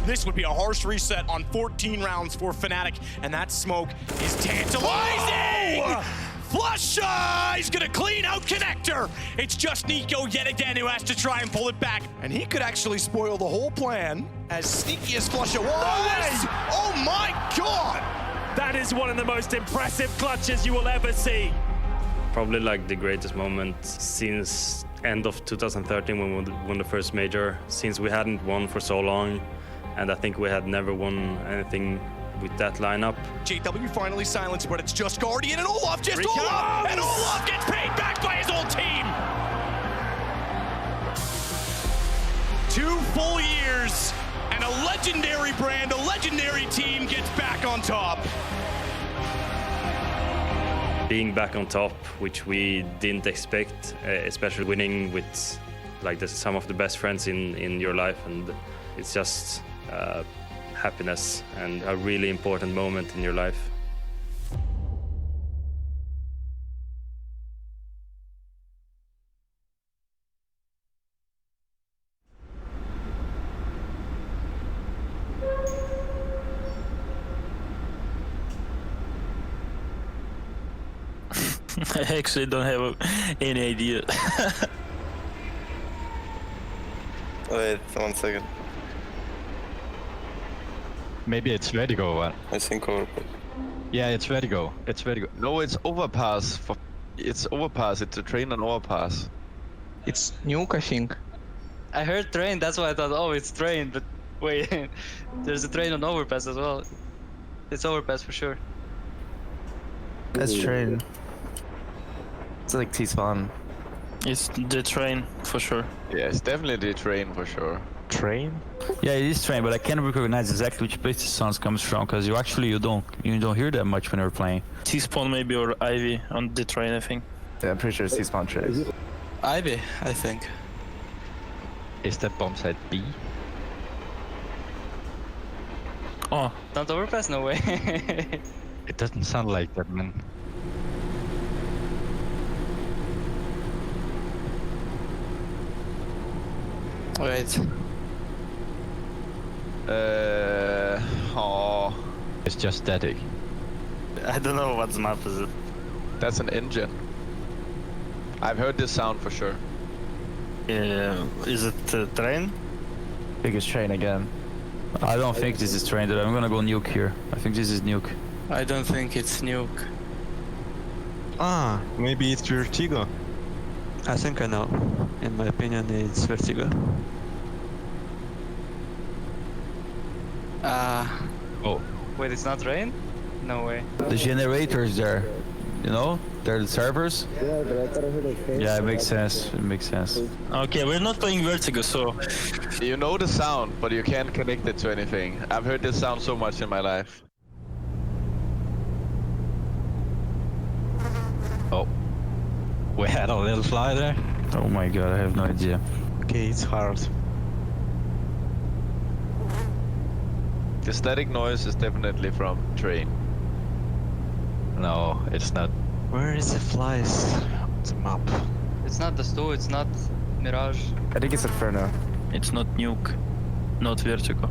This would be a harsh reset on 14 rounds for Fnatic, and that smoke is tantalizing! Oh! Flusha! He's gonna clean out Connector! It's just Nico yet again who has to try and pull it back. And he could actually spoil the whole plan, as sneaky as Flusha was! Oh my god! That is one of the most impressive clutches you will ever see. Probably like the greatest moment since end of 2013 when we won the first major, since we hadn't won for so long, and I think we had never won anything with that lineup. JW finally silenced, but it's just Guardian and Olaf, just Olaf! And Olaf gets paid back by his old team! 2 full years, and a legendary brand, a legendary team gets back on top. Being back on top, which we didn't expect, especially winning with like some of the best friends in your life, and it's just happiness and a really important moment in your life. I actually don't have any idea. Wait, 1 second. Maybe it's Vertigo. I think overpass. Yeah, it's Vertigo. It's Vertigo. No, it's overpass. It's overpass. It's a train and overpass. It's Nuke, I think. I heard train, that's why I thought, oh, it's train, but wait, there's a train on overpass as well. It's overpass for sure. That's train. It's like T-spawn. It's the train for sure. Yeah, it's definitely the train for sure. Train? Yeah, it is train, but I can't recognize exactly which place the sounds comes from because you don't hear that much when you're playing. T-spawn maybe or Ivy on the train, I think. Yeah, I'm pretty sure it's T-spawn train. Ivy, I think. Is that bomb site B? Oh. Not overpass? No way. It doesn't sound like that, man. Wait. Oh. It's just static. I don't know what map is it. That's an engine. I've heard this sound for sure. Is it train? I think it's train again. I don't think this is train, I'm gonna go nuke here. I think this is nuke. I don't think it's nuke. Ah, maybe it's Vertigo. I think I know. In my opinion, it's Vertigo. Oh. Wait, it's not rain? No way. The generators there, you know? They're the servers. Yeah, but I thought I heard a train. Yeah, it makes sense. It makes sense. Okay, we're not playing Vertigo, so... You know the sound, but you can't connect it to anything. I've heard this sound so much in my life. Oh. We had a little fly there. Oh my god, I have no idea. Okay, it's hard. The static noise is definitely from train. No, it's not. Where is the flies? It's a map. It's not the Stu, it's not Mirage. I think it's Inferno. It's not nuke, not Vertigo.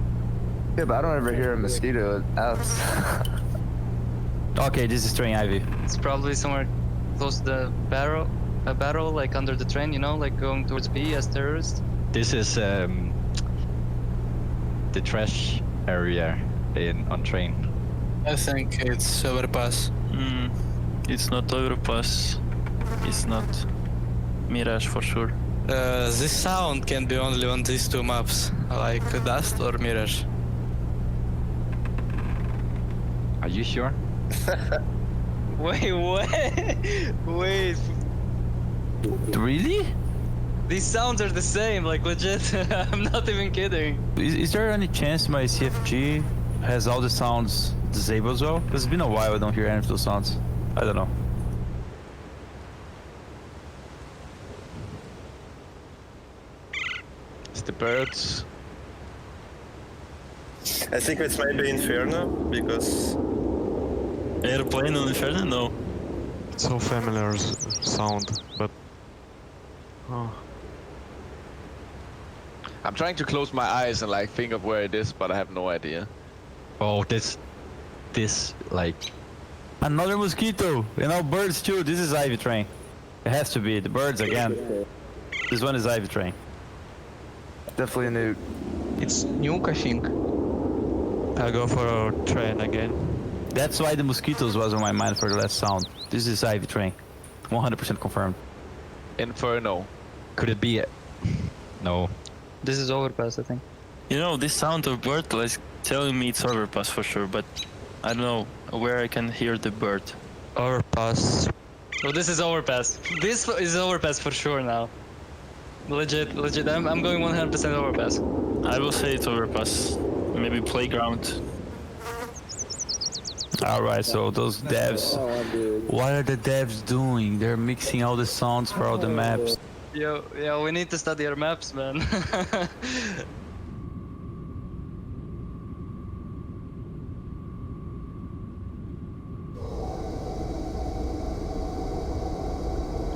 Yeah, but I don't ever hear a mosquito apps. Okay, this is train Ivy. It's probably somewhere close to the barrel. A barrel, like under the train, you know, like going towards B as terrorist. This is the trash area on train. I think it's overpass. It's not overpass. It's not Mirage for sure. This sound can be only on these two maps, like Dust or Mirage. Are you sure? Wait, what? Wait. Really? These sounds are the same, like legit. I'm not even kidding. Is there any chance my CFG has all the sounds disabled as well? Because it's been a while I don't hear any of those sounds. I don't know. It's the birds. I think it's maybe Inferno, because... Airplane on Inferno? No. It's so familiar sound, but... Oh. I'm trying to close my eyes and like think of where it is, but I have no idea. Oh, this, like... Another mosquito! You know, birds too. This is Ivy train. It has to be. The birds again. This one is Ivy train. Definitely a nuke. It's nuke, I think. I'll go for a train again. That's why the mosquitoes was on my mind for the last sound. This is Ivy train. 100% confirmed. Inferno. Could it be? No. This is overpass, I think. You know, this sound of bird is telling me it's overpass for sure, but I don't know where I can hear the bird. Overpass. Oh, this is overpass. This is overpass for sure now. Legit. I'm going 100% overpass. I will say it's overpass. Maybe playground. Alright, so those devs, what are the devs doing? They're mixing all the sounds for all the maps. Yo, we need to study our maps, man.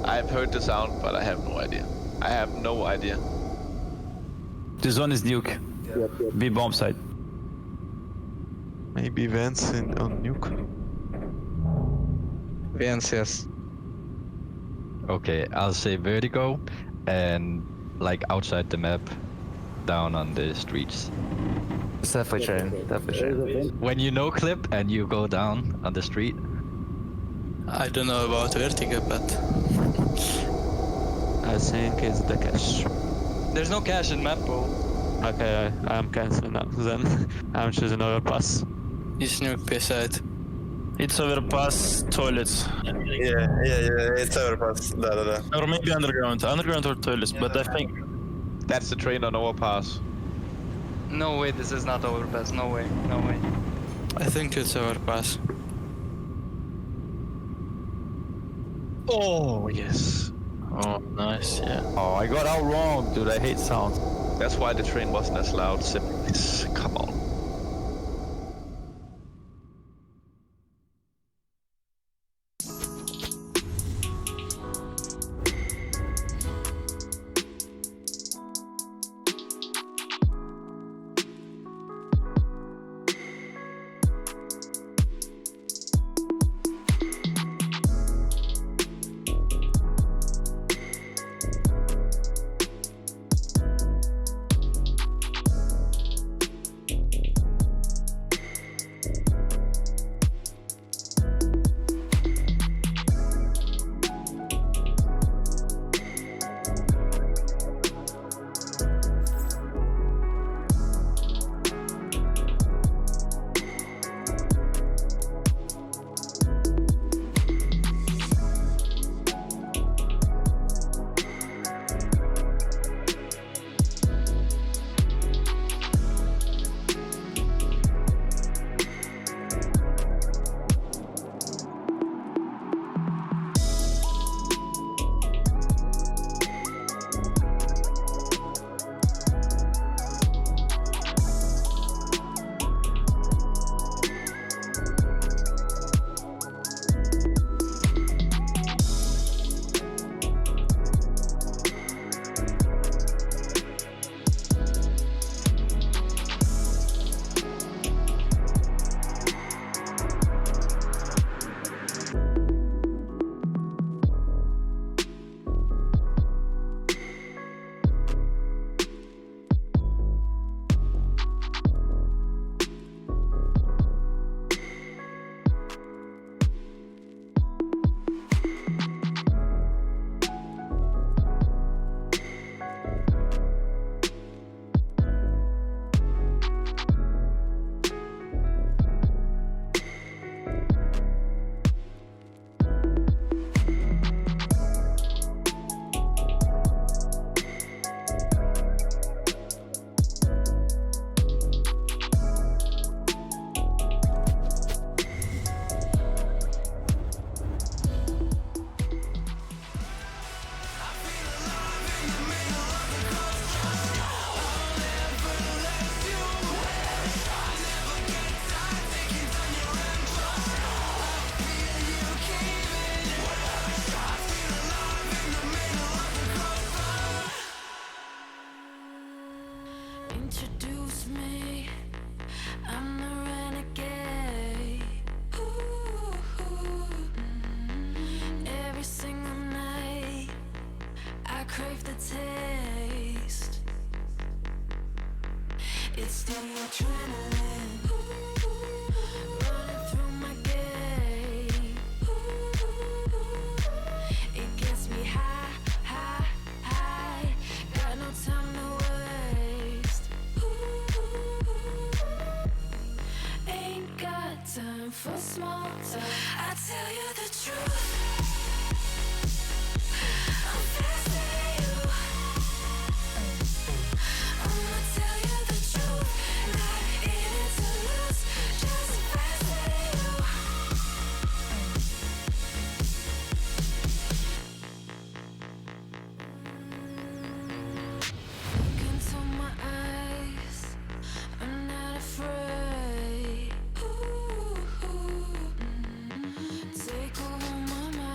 I've heard the sound, but I have no idea. I have no idea. This one is nuke. Yep. B bomb site. Maybe Vance on nuke. Vance, yes. Okay, I'll say vertigo and like outside the map, down on the streets. It's definitely train. Definitely train. When you no clip and you go down on the street. I don't know about vertigo, but I think it's the cache. There's no cache in map, bro. Okay, I'm canceling that then. I'm choosing overpass. it's nuke B side. It's overpass toilets. Yeah, it's overpass. Or maybe underground or toilets, but I think That's the train on overpass. No way, this is not overpass. No way, no way. I think it's overpass. Oh, yes. Oh, nice, yeah. Oh, I got out wrong, dude. I hate sound. That's why the train wasn't as loud. Simply, come on. Introduce me, I'm the renegade. Ooh, every single night, I crave the taste. It's the adrenaline running through my gait. It gets me high, high, high. Got no time to waste. Ain't got time for small talk. I tell you the truth. I'm faster than you. I'ma tell you the truth. Not in it to lose. Just faster than you. Look into my eyes. I'm not afraid. Take over my mind.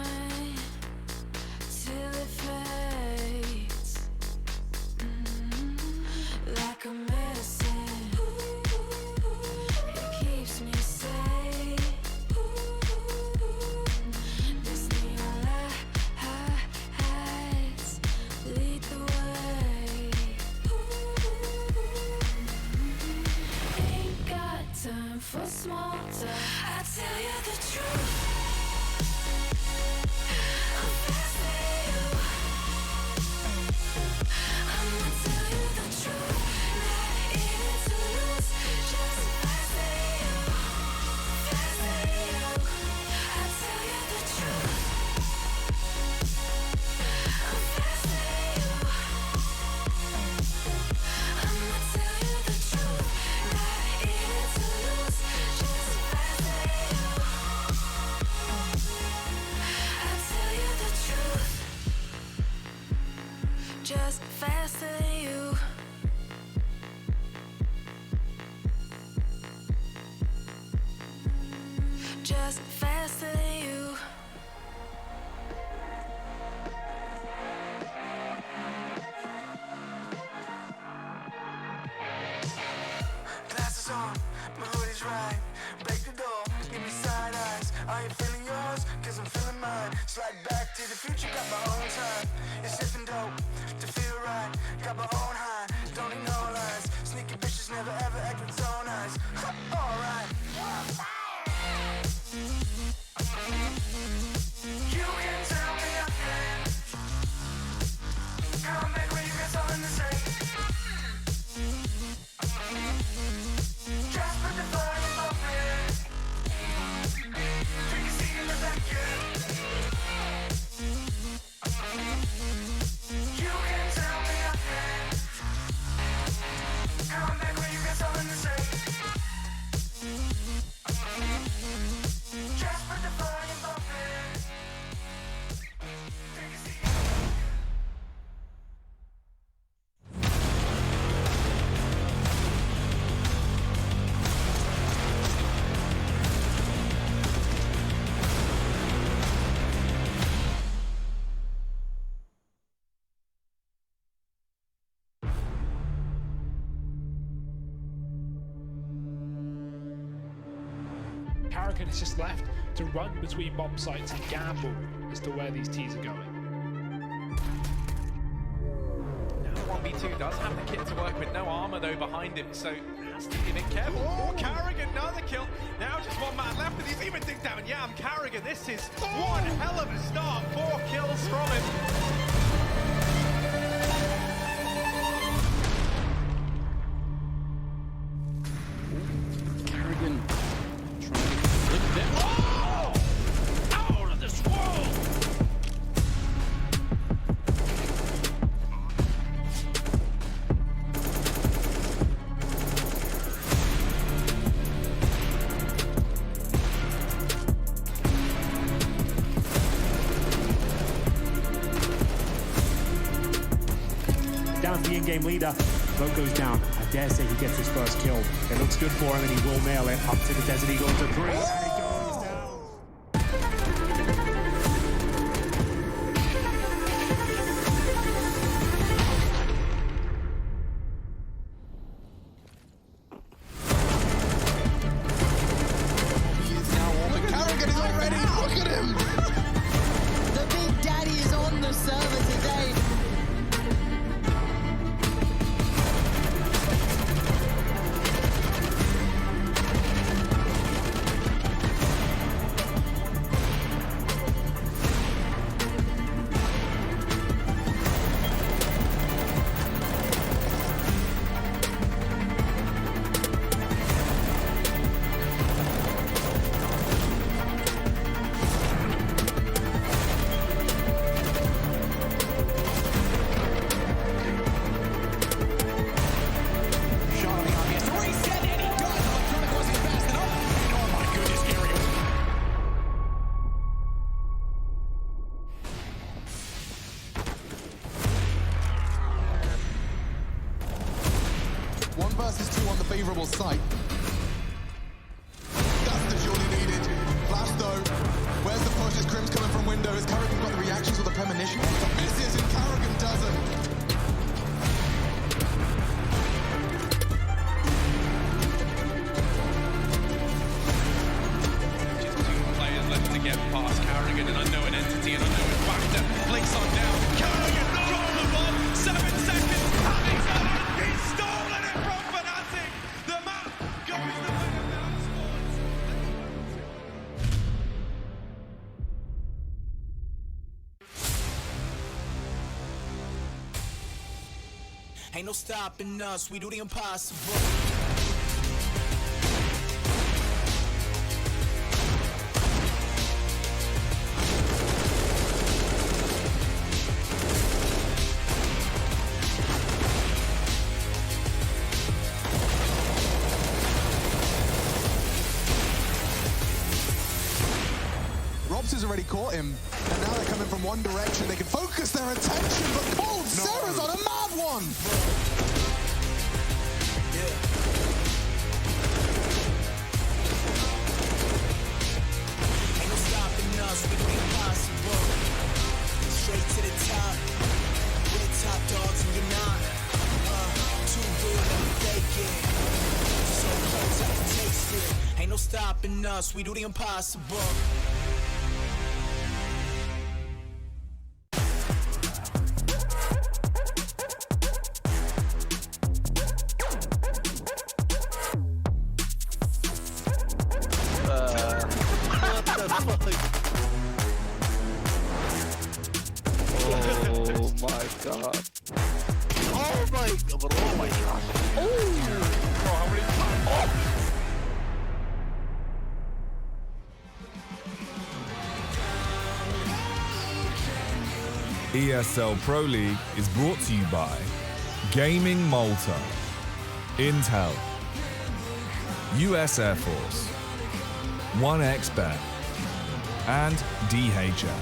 for small talk. I tell you the truth. I'm fascinated you. I'ma tell you the truth. Not in it to lose, just fascinated you. Fascinated you. I tell you the truth. I'm fascinated you. I'ma tell you the truth. Not in it to lose, just fascinated you. I tell you the truth. Just faster than you. Just faster than you. Glasses on, my hoodie's right. Break the door, give me side eyes. Are you feeling yours? Cause I'm feeling mine. Slide back to the future, got my own time. It's sipping dope to feel right. Got my own high, don't need no lines. Sneaky bitches never ever act with zone eyes. Alright. You can tell me nothing. Come back when you get something to say. Just put the volume up, man. Take a seat in the back, yeah. You can tell me nothing. Come back when you got something to say. Just put the volume up, man. Take a seat. Carrigan is just left to run between bomb sites and gamble as to where these tees are going. Now 1v2 does have the kit to work with, no armor though behind him, so has to be a bit careful. Oh, Carrigan, another kill. Now just one man left, and he's even digged down. Yeah, Carrigan, this is one hell of a start. 4 kills from him. Carrigan trying to flip them. Oh! Out of this world! Down to the in-game leader. Vote goes down. I dare say he gets his first kill. It looks good for him and he will nail it. Up to the Desert Eagle to 3. And he goes down. He is now on. But Carrigan is already. Look at him. The Big Daddy is on the server today. One versus two on the favourable site. That's the surely needed. Flash though. Where's the push? Is Crim's coming from window? Has Carrigan got the reactions or the premonition? Misses and Carrigan doesn't. Just 2 players left to get past Carrigan, and I know an entity and I know a factor. Flicks on down. Carrigan drop the bomb. 7 seconds. He's stolen it from Fnatic. The map goes the way of that. Ain't no stopping us, we do the impossible. Robs has already caught him, and now they're coming from one direction. They can focus their attention, but Cold Sarah's on a mad one! Ain't no stopping us, we do the impossible. Straight to the top, we're the top dogs and you're not. Too real, never fake it. So close, I can taste it. Ain't no stopping us, we do the impossible. Oh my god. Oh my god. Oh my god. Oh! Bro, how many times? Oh! ESL Pro League is brought to you by Gaming Malta, Intel, US Air Force, 1xBet, and DHL.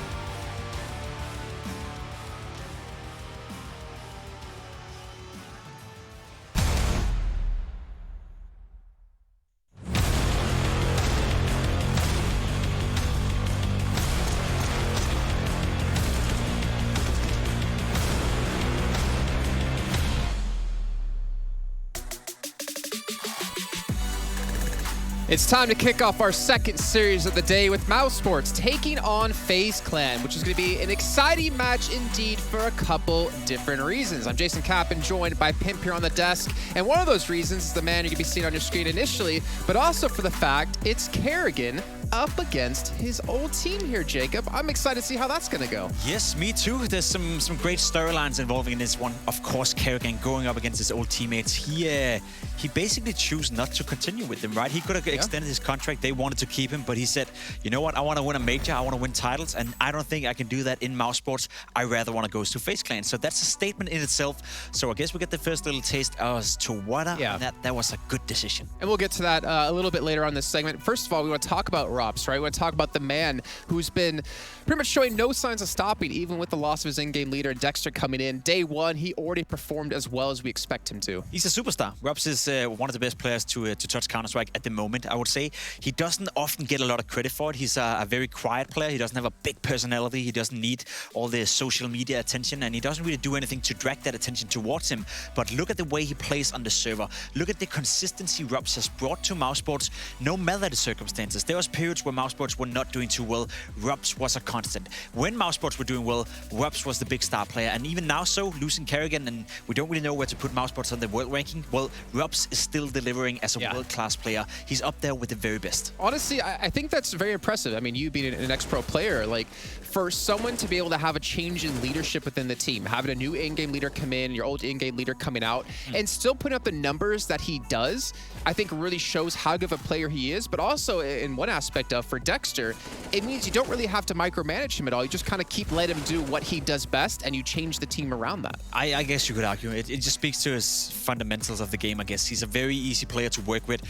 It's time to kick off our second series of the day with mousesports taking on FaZe Clan, which is going to be an exciting match indeed for a couple different reasons. I'm Jason Kappen, joined by Pimp here on the desk, and one of those reasons is the man you're going to be seeing on your screen initially, but also for the fact it's Karrigan up against his old team here, Jacob. I'm excited to see how that's going to go. Yes, me too. There's some great storylines involving in this one. Of course, Karrigan going up against his old teammates. He basically chose not to continue with them, right? He could have extended his contract. They wanted to keep him, but he said, you know what? I want to win a major. I want to win titles, and I don't think I can do that in mousesports. I rather want to go to FaZe Clan. So that's a statement in itself. So I guess we get the first little taste as to what that was a good decision. And we'll get to that a little bit later on this segment. First of all, we want to talk about Robs, right? We want to talk about the man who's been pretty much showing no signs of stopping, even with the loss of his in-game leader, Dexter, coming in. Day one, he already performed as well as we expect him to. He's a superstar. Robs is one of the best players to touch Counter-Strike at the moment, I would say. He doesn't often get a lot of credit for it. He's a very quiet player. He doesn't have a big personality. He doesn't need all the social media attention, and he doesn't really do anything to drag that attention towards him. But look at the way he plays on the server. Look at the consistency Robs has brought to mousesports, no matter the circumstances. There was periods where mousesports were not doing too well. Robs was a constant. When mousesports were doing well, Robs was the big star player. And even now, losing Karrigan, and we don't really know where to put mousesports on the world ranking, well, Robs is still delivering as a world-class player. He's up there with the very best. Honestly, I think that's very impressive. I mean, you being an ex-pro player, like, for someone to be able to have a change in leadership within the team, having a new in-game leader come in, your old in-game leader coming out, and still putting up the numbers that he does, I think really shows how good of a player he is. But also, in one aspect of, for Dexter, it means you don't really have to micromanage him at all. You just kind of letting him do what he does best, and you change the team around that. I guess you could argue. It just speaks to his fundamentals of the game, I guess. He's a very easy player to work with.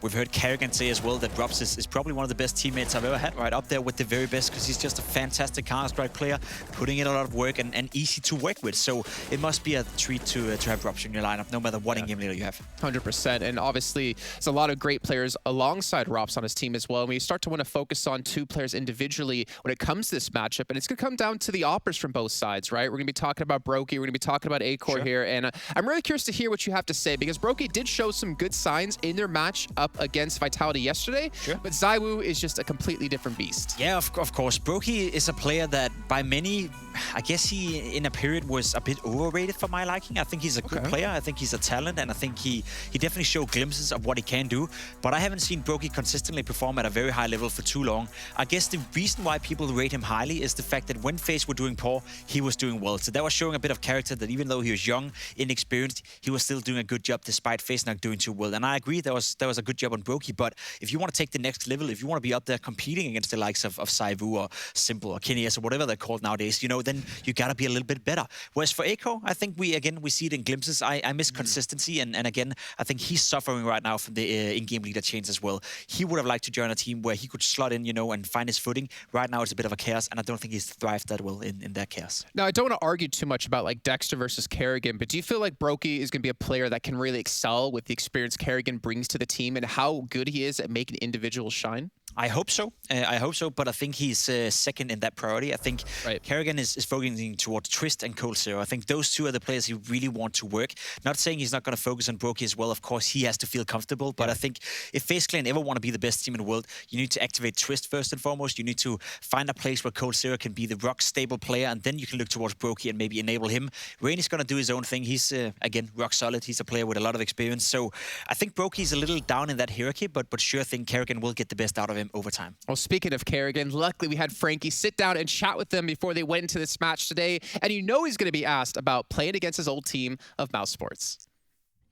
We've heard Karrigan say as well that Robs is probably one of the best teammates I've ever had, right up there with the very best, because he's just a fantastic Counter-Strike player, putting in a lot of work and easy to work with. So it must be a treat to have Robs in your lineup, no matter what in-game leader you have. 100%. And obviously, there's a lot of great players alongside Robs on his team as well. And we start to want to focus on two players individually when it comes to this matchup. And it's going to come down to the offers from both sides, right? We're going to be talking about Brokey. We're going to be talking about Acor here. And I'm really curious to hear what you have to say, because Brokey did show some good signs in their match up against Vitality yesterday, but Xaiwu is just a completely different beast. Yeah, of course. Brokey is a player that by many, I guess he in a period was a bit overrated for my liking. I think he's a good player. I think he's a talent, and I think he definitely showed glimpses of what he can do. But I haven't seen Brokey consistently perform at a very high level for too long. I guess the reason why people rate him highly is the fact that when FaZe were doing poor, he was doing well. So that was showing a bit of character, that even though he was young, inexperienced, he was still doing a good job despite FaZe not doing too well. And I agree, that was a good job on Brokey. But if you want to take the next level, if you want to be up there competing against the likes of Xaiwu or Simple or Kineas or whatever they're called nowadays, you know, then you gotta be a little bit better. Whereas for Echo, I think we see it in glimpses. I miss consistency, and again, I think he's suffering right now from the in-game leader change as well. He would have liked to join a team where he could slot in, you know, and find his footing. Right now, it's a bit of a chaos, and I don't think he's thrived that well in that chaos. Now, I don't want to argue too much about like Dexter versus Kerrigan, but do you feel like Brokey is going to be a player that can really excel with the experience Kerrigan brings to the team and how good he is at making individuals shine? I hope so. But I think he's second in that priority. I think Kerrigan is focusing towards Trist and Cold Zero. I think those two are the players he really want to work. Not saying he's not going to focus on Brokey as well. Of course, he has to feel comfortable. But I think if FaZe Clan ever want to be the best team in the world, you need to activate Trist first and foremost. You need to find a place where Cold Zero can be the rock stable player, and then you can look towards Brokey and maybe enable him. Rain is going to do his own thing. He's, again, rock solid. He's a player with a lot of experience. So I think Brokey's a little down in that hierarchy, but sure thing Kerrigan will get the best out of him over time. Well, speaking of Kerrigan, luckily we had Frankie sit down and chat with them before they went into this match today. And you know he's going to be asked about playing against his old team of Mouse Sports.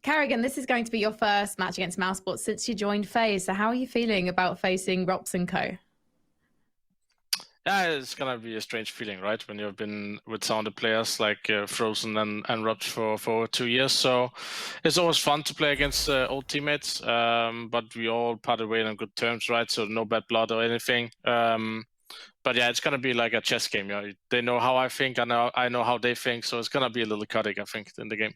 Kerrigan, this is going to be your first match against Mouse Sports since you joined FaZe. So how are you feeling about facing Rops & Co? Yeah, it's gonna be a strange feeling, right? When you've been with some of the players like Frozen and Rops for 2 years. So it's always fun to play against old teammates, but we all parted way on good terms, right? So no bad blood or anything. But yeah, it's gonna be like a chess game. Yeah, they know how I think, I know how they think. So it's gonna be a little chaotic, I think, in the game.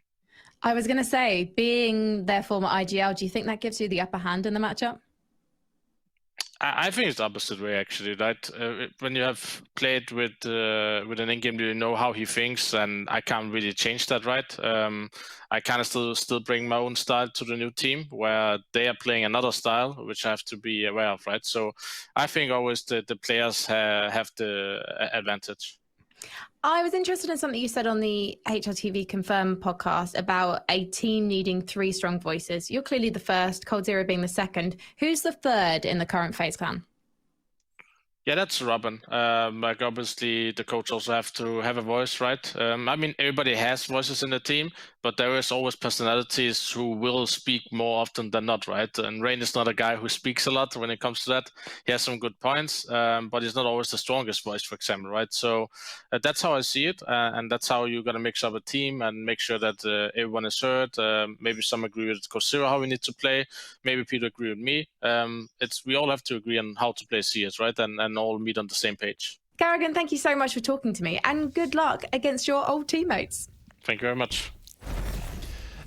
I was going to say, being their former IGL, do you think that gives you the upper hand in the matchup? I think it's the opposite way, actually, right? When you have played with an in-game, you know how he thinks, and I can't really change that, right? I kind of still bring my own style to the new team, where they are playing another style, which I have to be aware of, right? So I think always the players have the advantage. I was interested in something you said on the HRTV Confirm podcast about a team needing 3 strong voices. You're clearly the first, Cold Zero being the second. Who's the third in the current FaZe clan? Yeah, that's Robin. Like obviously the coach also have to have a voice, right? I mean, everybody has voices in the team, but there is always personalities who will speak more often than not, right? And Rain is not a guy who speaks a lot when it comes to that. He has some good points, but he's not always the strongest voice, for example, right? So that's how I see it, and that's how you're gonna mix up a team and make sure that everyone is heard. Maybe some agree with Coach Zero how we need to play. Maybe people agree with me. We all have to agree on how to play CS, right? And all meet on the same page. Kerrigan, thank you so much for talking to me, and good luck against your old teammates. Thank you very much.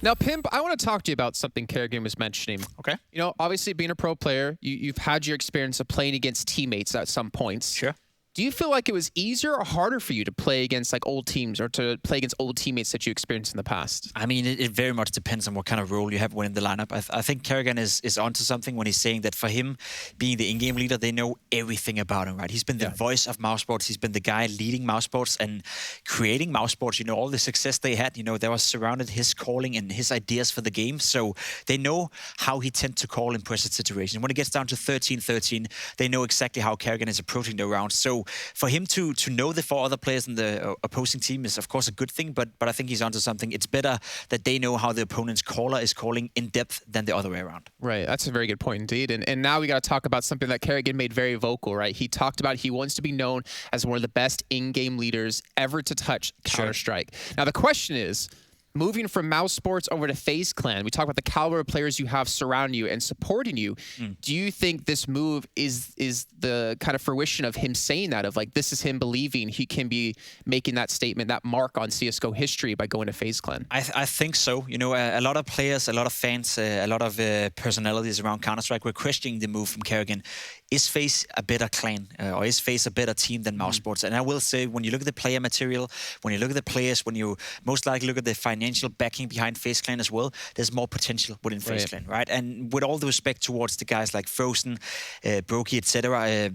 Now, Pimp, I want to talk to you about something Kerrigan was mentioning. Okay. You know, obviously being a pro player, you've had your experience of playing against teammates at some points. Sure. Do you feel like it was easier or harder for you to play against like old teams or to play against old teammates that you experienced in the past? I mean, it very much depends on what kind of role you have within the lineup. I think Kerrigan is onto something when he's saying that for him, being the in-game leader, they know everything about him, right? He's been the voice of Mouse Sports. He's been the guy leading Mouse Sports and creating Mouse Sports. You know, all the success they had, you know, that was surrounded his calling and his ideas for the game. So they know how he tends to call in pressure situations. When it gets down to 13-13, they know exactly how Kerrigan is approaching the round. So for him to know the 4 other players in the opposing team is, of course, a good thing, but I think he's onto something. It's better that they know how the opponent's caller is calling in depth than the other way around. Right, that's a very good point indeed. And now we got to talk about something that Kerrigan made very vocal, right? He talked about he wants to be known as one of the best in-game leaders ever to touch Counter-Strike. Now the question is, moving from Mouse Sports over to FaZe Clan, we talk about the caliber of players you have surrounding you and supporting you. Do you think this move is the kind of fruition of him saying that, of like, this is him believing he can be making that statement, that mark on CSGO history by going to FaZe Clan? I think so. You know, a lot of players, a lot of fans, a lot of personalities around Counter-Strike were questioning the move from Kerrigan. Is FaZe a better clan or is FaZe a better team than Mouse Sports? And I will say, when you look at the player material, when you look at the players, when you most likely look at the financial financial backing behind FaZe Clan as well, there's more potential within FaZe Clan, right? And with all the respect towards the guys like Frozen, Brokey, etc.,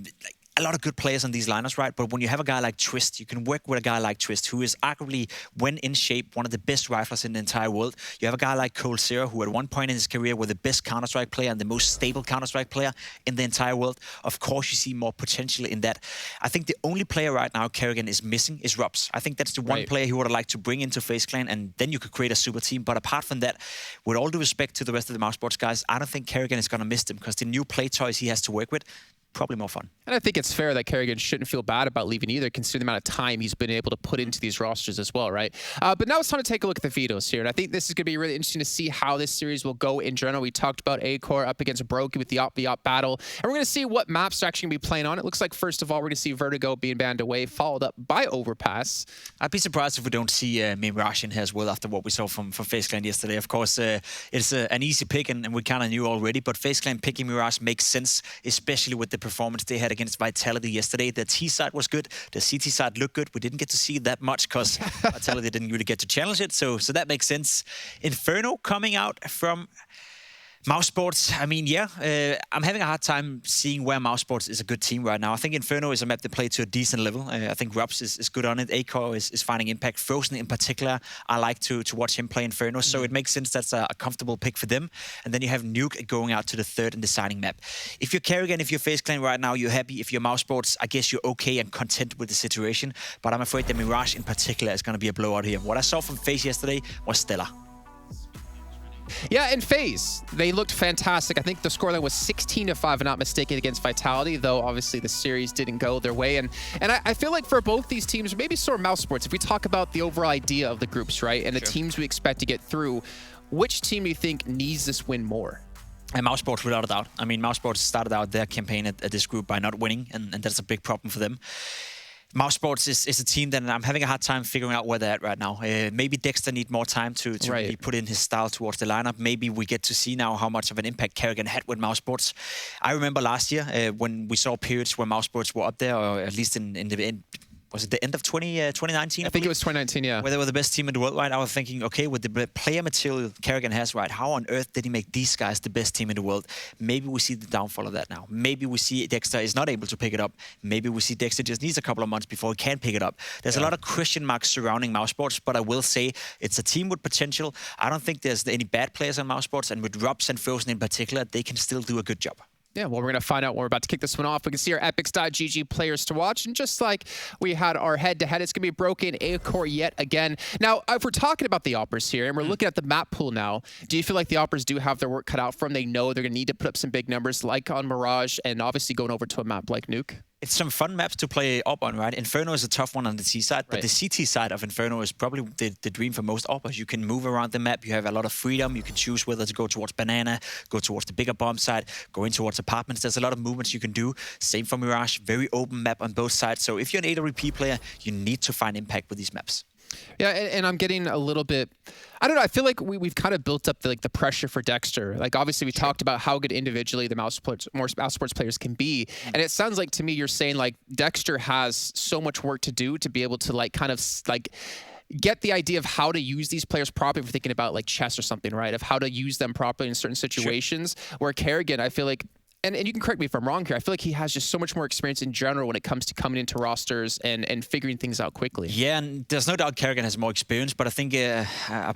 a lot of good players on these lineups, right? But when you have a guy like Twist, you can work with a guy like Twist, who is arguably, when in shape, one of the best riflers in the entire world. You have a guy like Cold Zero, who at one point in his career was the best Counter-Strike player and the most stable Counter-Strike player in the entire world. Of course, you see more potential in that. I think the only player right now Karrigan is missing is Robs. I think that's the one player he would have liked to bring into FaZe Clan, and then you could create a super team. But apart from that, with all due respect to the rest of the Mousesports guys, I don't think Karrigan is going to miss them, because the new play toys he has to work with, probably more fun. And I think it's fair that Karrigan shouldn't feel bad about leaving either, considering the amount of time he's been able to put into these rosters as well, right? But now it's time to take a look at the vetoes here. And I think this is going to be really interesting to see how this series will go in general. We talked about A-Core up against Brokey with the Op battle. And we're going to see what maps are actually going to be playing on. It looks like, first of all, we're going to see Vertigo being banned away, followed up by Overpass. I'd be surprised if we don't see Mirage in here as well after what we saw from FaZe Clan yesterday. Of course, it's an easy pick, and we kind of knew already. But FaZe Clan picking Mirage makes sense, especially with the performance they had against Vitality yesterday. The T side was good. The CT side looked good. We didn't get to see that much because Vitality didn't really get to challenge it. So that makes sense. Inferno coming out from Mousesports, I mean, I'm having a hard time seeing where Mousesports is a good team right now. I think Inferno is a map they play to a decent level. I think Robs is good on it. A-Core is finding impact. Frozen in particular, I like to watch him play Inferno, so it makes sense that's a comfortable pick for them. And then you have Nuke going out to the third and deciding map. If you're Karrigan, if you're FaZe Clan right now, you're happy. If you're Mousesports, I guess you're okay and content with the situation. But I'm afraid that Mirage in particular is going to be a blowout here. What I saw from FaZe yesterday was stellar. Yeah, and FaZe, they looked fantastic. I think the scoreline was 16-5, if I'm not mistaken, against Vitality, though obviously the series didn't go their way. And I feel like for both these teams, maybe sort of Mousesports, if we talk about the overall idea of the groups, right, and the teams we expect to get through, which team do you think needs this win more? And Mousesports, without a doubt. I mean, Mousesports started out their campaign at this group by not winning, and that's a big problem for them. Mousesports is a team that I'm having a hard time figuring out where they're at right now. Maybe Dexter need more time to really put in his style towards the lineup. Maybe we get to see now how much of an impact Karrigan had with Mousesports. I remember last year when we saw periods where Mousesports were up there, or at least in the end. Was it the end of 2019? I think it was 2019, yeah. Where they were the best team in the world, right? I was thinking, okay, with the player material Karrigan has, right, how on earth did he make these guys the best team in the world? Maybe we see the downfall of that now. Maybe we see Dexter is not able to pick it up. Maybe we see Dexter just needs a couple of months before he can pick it up. There's a lot of question marks surrounding Mousesports, but I will say it's a team with potential. I don't think there's any bad players on Mousesports, and with Robs and Frozen in particular, they can still do a good job. Yeah, well, we're going to find out when we're about to kick this one off. We can see our Epics.gg players to watch. And just like we had our head-to-head, it's going to be Broken A-Core yet again. Now, if we're talking about the Oppers here, and we're looking at the map pool now, do you feel like the Oppers do have their work cut out for them? They know they're going to need to put up some big numbers, like on Mirage, and obviously going over to a map like Nuke? It's some fun maps to play up on, right? Inferno is a tough one on the T side, but the CT side of Inferno is probably the dream for most Oppers. You can move around the map, you have a lot of freedom, you can choose whether to go towards Banana, go towards the bigger bomb side, go in towards apartments. There's a lot of movements you can do. Same for Mirage, very open map on both sides. So if you're an AWP player, you need to find impact with these maps. Yeah, and I'm getting a little bit, I don't know, I feel like we've kind of built up the pressure for Dexter. Like, obviously, we talked about how good individually the Mousesports players can be. And it sounds like to me you're saying, like, Dexter has so much work to do to be able to, like, kind of, like, get the idea of how to use these players properly. If we're thinking about, like, chess or something, right? Of how to use them properly in certain situations. Where Karrigan, I feel like, and you can correct me if I'm wrong here, I feel like he has just so much more experience in general when it comes to coming into rosters and figuring things out quickly. Yeah, and there's no doubt Karrigan has more experience, but I think a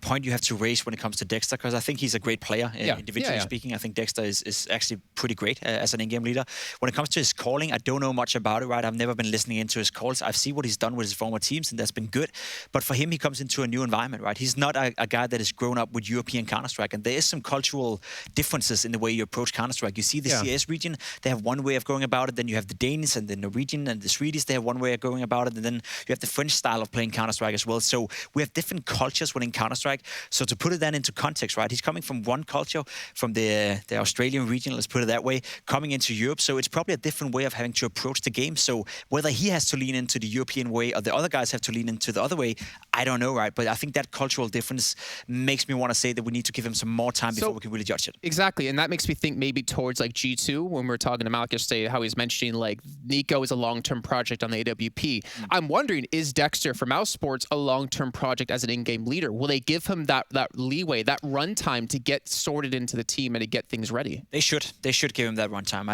point you have to raise when it comes to Dexter, because I think he's a great player, individually speaking. I think Dexter is actually pretty great as an in-game leader. When it comes to his calling, I don't know much about it, right? I've never been listening into his calls. I've seen what he's done with his former teams, and that's been good. But for him, he comes into a new environment, right? He's not a guy that has grown up with European Counter-Strike, and there is some cultural differences in the way you approach Counter-Strike. You see the CS region, they have one way of going about it, then you have the Danes and the Norwegian and the Swedish, they have one way of going about it, and then you have the French style of playing Counter-Strike as well. So we have different cultures within Counter-Strike. So to put it then into context, right, he's coming from one culture, from the Australian region, let's put it that way, coming into Europe. So it's probably a different way of having to approach the game. So whether he has to lean into the European way or the other guys have to lean into the other way, I don't know, right? But I think that cultural difference makes me want to say that we need to give him some more time before we can really judge it. Exactly, and that makes me think maybe towards like G2 too, when we were talking to Malik yesterday, how he's mentioning like Nico is a long-term project on the AWP. I'm wondering, is Dexter from Mouse Sports a long-term project as an in-game leader? Will they give him that leeway, that runtime to get sorted into the team and to get things ready? They should give him that runtime.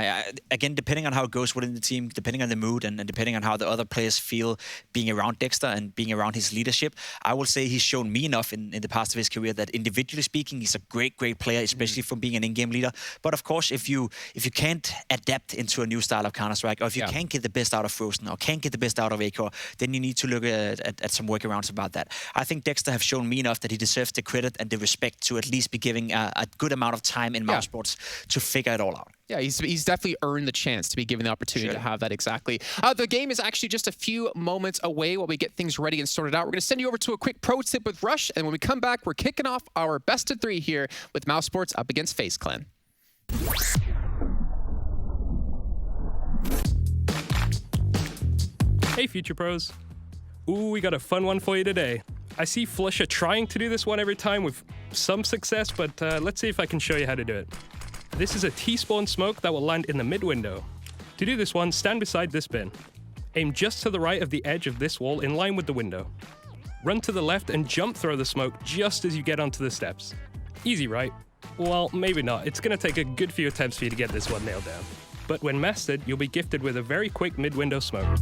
Again, depending on how it goes within the team, depending on the mood, and depending on how the other players feel being around Dexter and being around his leadership, I will say he's shown me enough in the past of his career that individually speaking, he's a great player, especially from being an in-game leader. But of course, if you can't adapt into a new style of Counter-Strike, or if you can't get the best out of Frozen, or can't get the best out of Acor, then you need to look at some workarounds about that. I think Dexter have shown me enough that he deserves the credit and the respect to at least be giving a good amount of time in Mouse Sports to figure it all out. Yeah, he's definitely earned the chance to be given the opportunity to have that exactly. The game is actually just a few moments away while we get things ready and sorted out. We're going to send you over to a quick pro tip with Rush, and when we come back, we're kicking off our best of 3 here with Mouse Sports up against FaZe Clan. Hey, Future Pros. Ooh, we got a fun one for you today. I see Flusha trying to do this one every time with some success, but let's see if I can show you how to do it. This is a T-spawn smoke that will land in the mid window. To do this one, stand beside this bin. Aim just to the right of the edge of this wall in line with the window. Run to the left and jump throw the smoke just as you get onto the steps. Easy, right? Well, maybe not. It's going to take a good few attempts for you to get this one nailed down. But when mastered, you'll be gifted with a very quick mid-window smoke.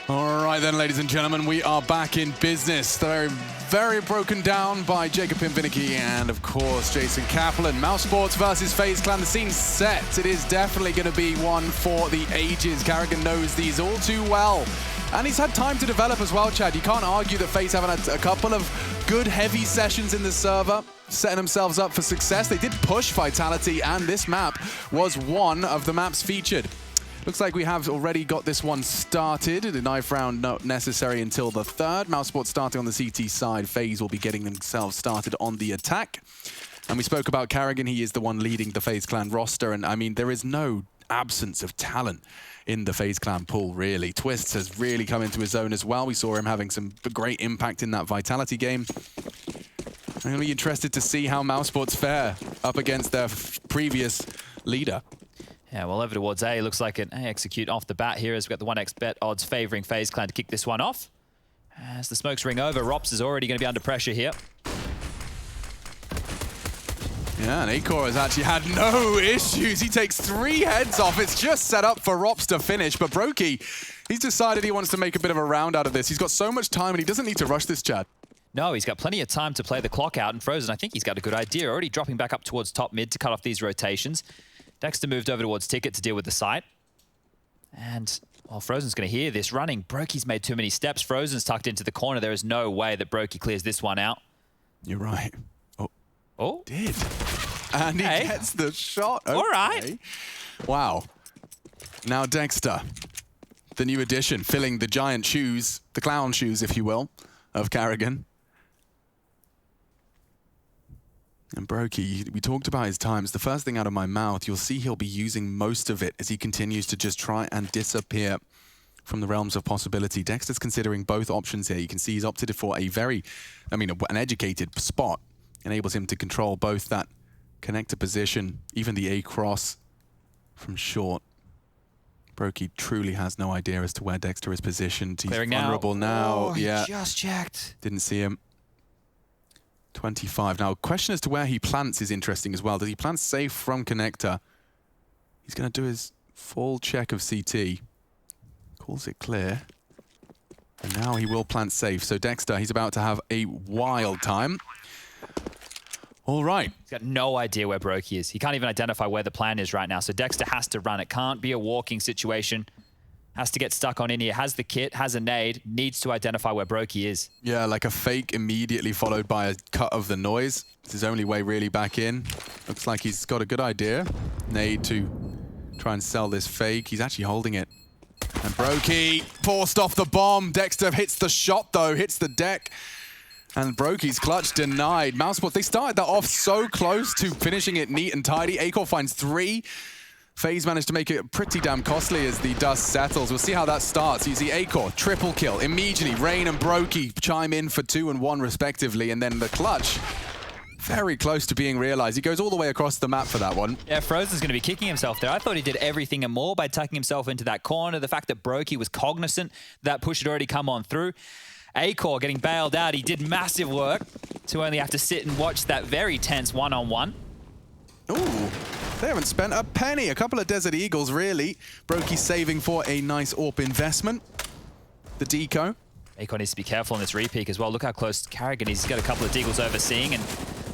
All right then, ladies and gentlemen, we are back in business. They're very broken down by Jacob Pinvinicky and, of course, Jason Kaplan. Mouse Sports versus FaZe Clan. The scene's set. It is definitely going to be one for the ages. Karrigan knows these all too well. And he's had time to develop as well, Chad. You can't argue that FaZe haven't had a couple of good, heavy sessions in the server, setting themselves up for success. They did push Vitality, and this map was one of the maps featured. Looks like we have already got this one started. The knife round not necessary until the 3rd. Mouse Sports starting on the CT side. FaZe will be getting themselves started on the attack. And we spoke about Karrigan. He is the one leading the FaZe Clan roster. And I mean, there is no absence of talent in the FaZe Clan pool, really. Twists has really come into his own as well. We saw him having some great impact in that Vitality game. I'm going to be interested to see how Mouse Sports fare up against their previous leader. Yeah, well, over towards A. Looks like an A execute off the bat here as we've got the 1x bet odds favouring FaZe Clan to kick this one off. As the smokes ring over, Rops is already going to be under pressure here. Yeah, and Acor has actually had no issues. He takes 3 heads off. It's just set up for Rops to finish, but Brokey, he's decided he wants to make a bit of a round out of this. He's got so much time and he doesn't need to rush this, Chad. No, he's got plenty of time to play the clock out, and Frozen, I think he's got a good idea. Already dropping back up towards top mid to cut off these rotations. Dexter moved over towards Ticket to deal with the site. And while Frozen's going to hear this running, Brokey's made too many steps. Frozen's tucked into the corner. There is no way that Brokey clears this one out. You're right. Oh. Did. And he gets the shot. Okay. All right. Wow. Now Dexter, the new addition, filling the giant shoes, the clown shoes, if you will, of Carrigan. And Brokey, we talked about his times. The first thing out of my mouth, you'll see he'll be using most of it as he continues to just try and disappear from the realms of possibility. Dexter's considering both options here. You can see he's opted for a very, an educated spot. Enables him to control both that connector position, even the A-cross from short. Brokey truly has no idea as to where Dexter is positioned. He's Clearing vulnerable now. Oh, yeah, he just checked. Didn't see him. 25. Now, question as to where he plants is interesting as well. Does he plant safe from connector? He's going to do his full check of CT. Calls it clear. And now he will plant safe. So Dexter, he's about to have a wild time. All right. He's got no idea where Brokey is. He can't even identify where the plan is right now. So Dexter has to run. It can't be a walking situation. Has to get stuck on in here. Has the kit, has a nade, needs to identify where Brokey is. Yeah, like a fake immediately followed by a cut of the noise. It's his only way really back in. Looks like he's got a good idea. Nade to try and sell this fake. He's actually holding it. And Brokey forced off the bomb. Dexter hits the shot though, hits the deck. And Brokey's clutch denied. Mousesports, they started that off so close to finishing it neat and tidy. Acor finds 3. FaZe managed to make it pretty damn costly as the dust settles. We'll see how that starts. You see Acor, triple kill. Immediately, Rain and Brokey chime in for 2 and 1 respectively. And then the clutch, very close to being realized. He goes all the way across the map for that one. Yeah, Frozen's going to be kicking himself there. I thought he did everything and more by tucking himself into that corner. The fact that Brokey was cognizant that push had already come on through. Acor getting bailed out. He did massive work to only have to sit and watch that very tense one-on-one. Ooh, they haven't spent a penny. A couple of Desert Eagles, really. Brokey saving for a nice AWP investment. The deco. Acor needs to be careful on this repeak as well. Look how close Carrigan is. He's got a couple of Deagles overseeing, and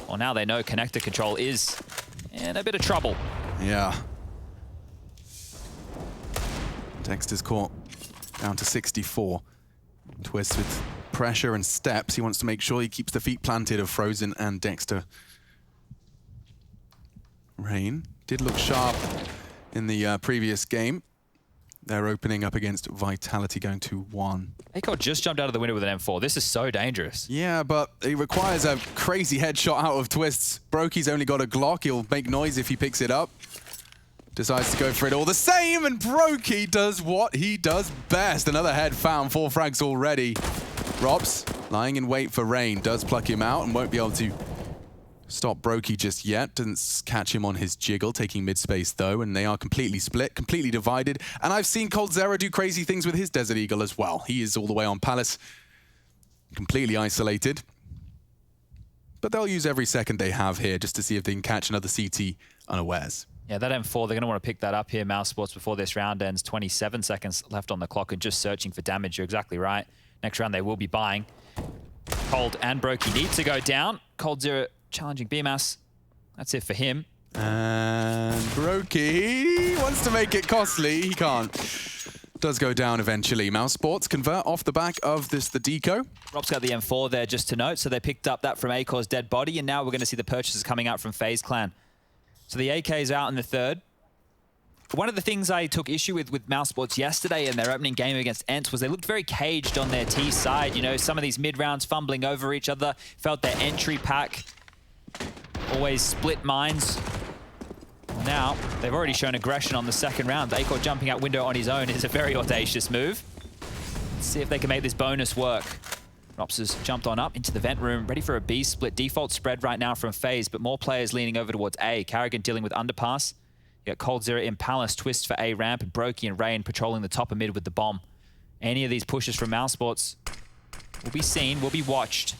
well, now they know connector control is in a bit of trouble. Yeah. Dexter's caught down to 64. Twist with pressure and steps. He wants to make sure he keeps the feet planted of Frozen and Dexter. Rain did look sharp in the previous game. They're opening up against Vitality, going to 1. Acor just jumped out of the window with an M4. This is so dangerous. Yeah, but it requires a crazy headshot out of Twists. Brokey's only got a Glock. He'll make noise if he picks it up. Decides to go for it all the same, and Brokey does what he does best. Another head found, 4 frags already. Robs, lying in wait for Rain, does pluck him out and won't be able to stop Brokey just yet. Doesn't catch him on his jiggle, taking mid-space though, and they are completely split, completely divided. And I've seen coldzera do crazy things with his Desert Eagle as well. He is all the way on Palace, completely isolated. But they'll use every second they have here just to see if they can catch another CT unawares. Yeah, that M4, they're going to want to pick that up here, Mousesports, before this round ends. 27 seconds left on the clock and just searching for damage. You're exactly right. Next round, they will be buying. Cold and Brokey need to go down. coldzera challenging BMAS. That's it for him. And Brokey wants to make it costly. He can't. Does go down eventually. Mousesports convert off the back of the deco. Rob's got the M4 there, just to note. So they picked up that from Acor's dead body, and now we're going to see the purchases coming out from FaZe Clan. So the AK is out in the 3rd. One of the things I took issue with Mousesports yesterday in their opening game against Ents was they looked very caged on their T side. You know, some of these mid-rounds fumbling over each other. Felt their entry pack always split mines. Now, they've already shown aggression on the 2nd round. Acor jumping out window on his own is a very audacious move. Let's see if they can make this bonus work. Rops has jumped on up into the vent room, ready for a B split. Default spread right now from FaZe, but more players leaning over towards A. Carrigan dealing with underpass. You got coldzera in Palace, Twist for A ramp, and Brokey and Rain patrolling the top of mid with the bomb. Any of these pushes from Mousesports will be seen, will be watched.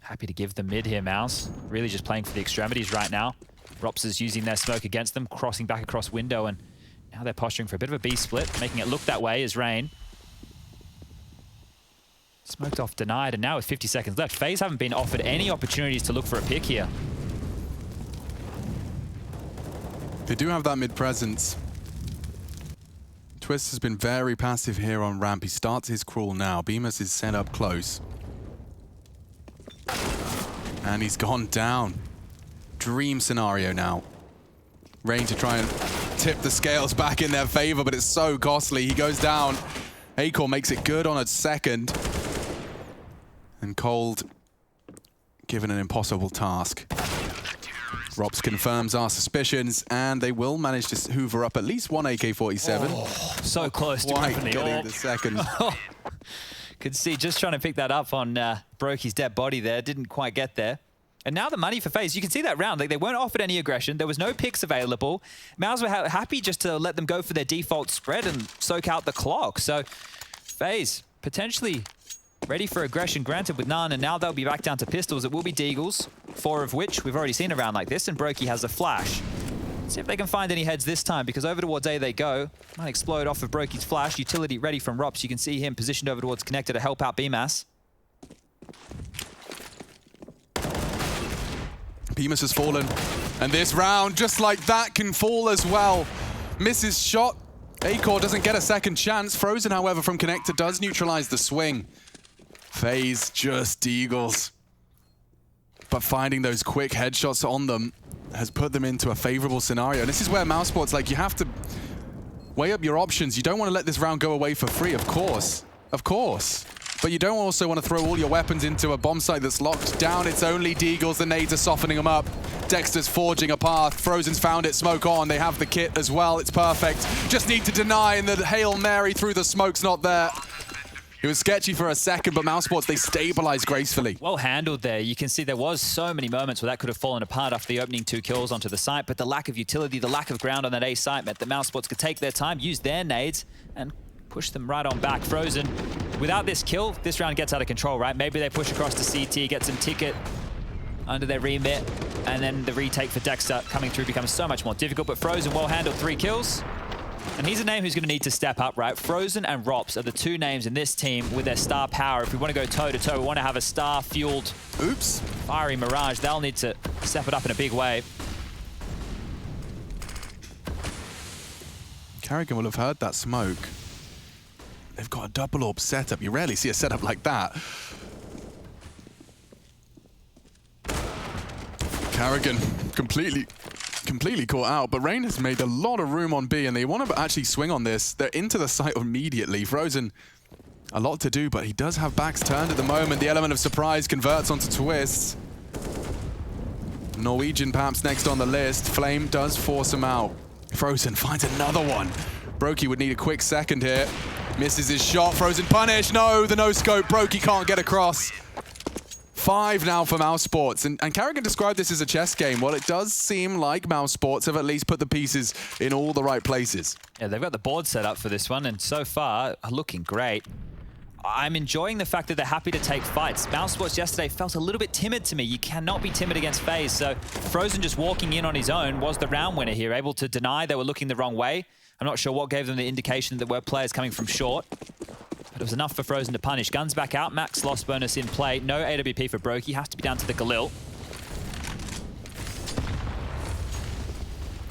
Happy to give them mid here, Mouse. Really just playing for the extremities right now. Rops is using their smoke against them, crossing back across window, and now they're posturing for a bit of a B split, making it look that way is Rain. Smoked off, denied, and now with 50 seconds left, FaZe haven't been offered any opportunities to look for a pick here. They do have that mid presence. Twist has been very passive here on ramp. He starts his crawl now. Bemis is set up close. And he's gone down. Dream scenario now. Rain to try and tip the scales back in their favor, but it's so costly. He goes down. Acor makes it good on a second. And Cold given an impossible task. Rops confirms our suspicions, and they will manage to hoover up at least one AK-47. Oh, so close to Quite opening getting up. the second. Could see just trying to pick that up on Brokey's dead body there. Didn't quite get there. And now the money for FaZe. You can see that round. Like, they weren't offered any aggression. There was no picks available. Mouse were happy just to let them go for their default spread and soak out the clock. So FaZe potentially ready for aggression, granted with none, and now they'll be back down to pistols. It will be Deagles, 4 of which we've already seen a round like this, and Brokey has a flash. See if they can find any heads this time, because over towards A they go. Might explode off of Brokey's flash. Utility ready from Rops. You can see him positioned over towards Connector to help out BMAS. Bemis has fallen, and this round, just like that, can fall as well. Misses shot. Acor doesn't get a second chance. Frozen, however, from Connector does neutralize the swing. FaZe just Deagles. But finding those quick headshots on them has put them into a favorable scenario. And this is where Mousesport's like, you have to weigh up your options. You don't want to let this round go away for free, of course. Of course. But you don't also want to throw all your weapons into a bomb site that's locked down. It's only Deagles. The nades are softening them up. Dexter's forging a path. Frozen's found it. Smoke on. They have the kit as well. It's perfect. Just need to deny, and the Hail Mary through the smoke's not there. It was sketchy for a second, but Mousesports, they stabilized gracefully. Well handled there. You can see there was so many moments where that could have fallen apart after the opening 2 kills onto the site, but the lack of utility, the lack of ground on that A site meant that Mousesports could take their time, use their nades, and push them right on back. Frozen, without this kill, this round gets out of control, right? Maybe they push across to CT, get some ticket under their remit, and then the retake for Dexter coming through becomes so much more difficult, but Frozen well handled, 3 kills. And he's a name who's going to need to step up, right? Frozen and Rops are the 2 names in this team with their star power. If we want to go toe-to-toe, we want to have a star-fueled fiery Mirage. They'll need to step it up in a big way. Carrigan will have heard that smoke. They've got a double orb setup. You rarely see a setup like that. Carrigan completely caught out, but Rain has made a lot of room on B, and they want to actually swing on this. They're into the site immediately. Frozen, a lot to do, but he does have backs turned at the moment. The element of surprise converts onto Twists. Norwegian perhaps next on the list. Flame does force him out. Frozen finds another one. Brokey would need a quick second here. Misses his shot. Frozen punish. No, the no-scope. Brokey can't get across. 5 now for Mousesports, and Carrigan described this as a chess game. Well, it does seem like Mousesports have at least put the pieces in all the right places. Yeah, they've got the board set up for this one, and so far, looking great. I'm enjoying the fact that they're happy to take fights. Mousesports yesterday felt a little bit timid to me. You cannot be timid against FaZe, so Frozen just walking in on his own was the round winner here, able to deny they were looking the wrong way. I'm not sure what gave them the indication that there were players coming from short. But it was enough for Frozen to punish. Guns back out, max loss bonus in play. No AWP for Brokey, has to be down to the Galil.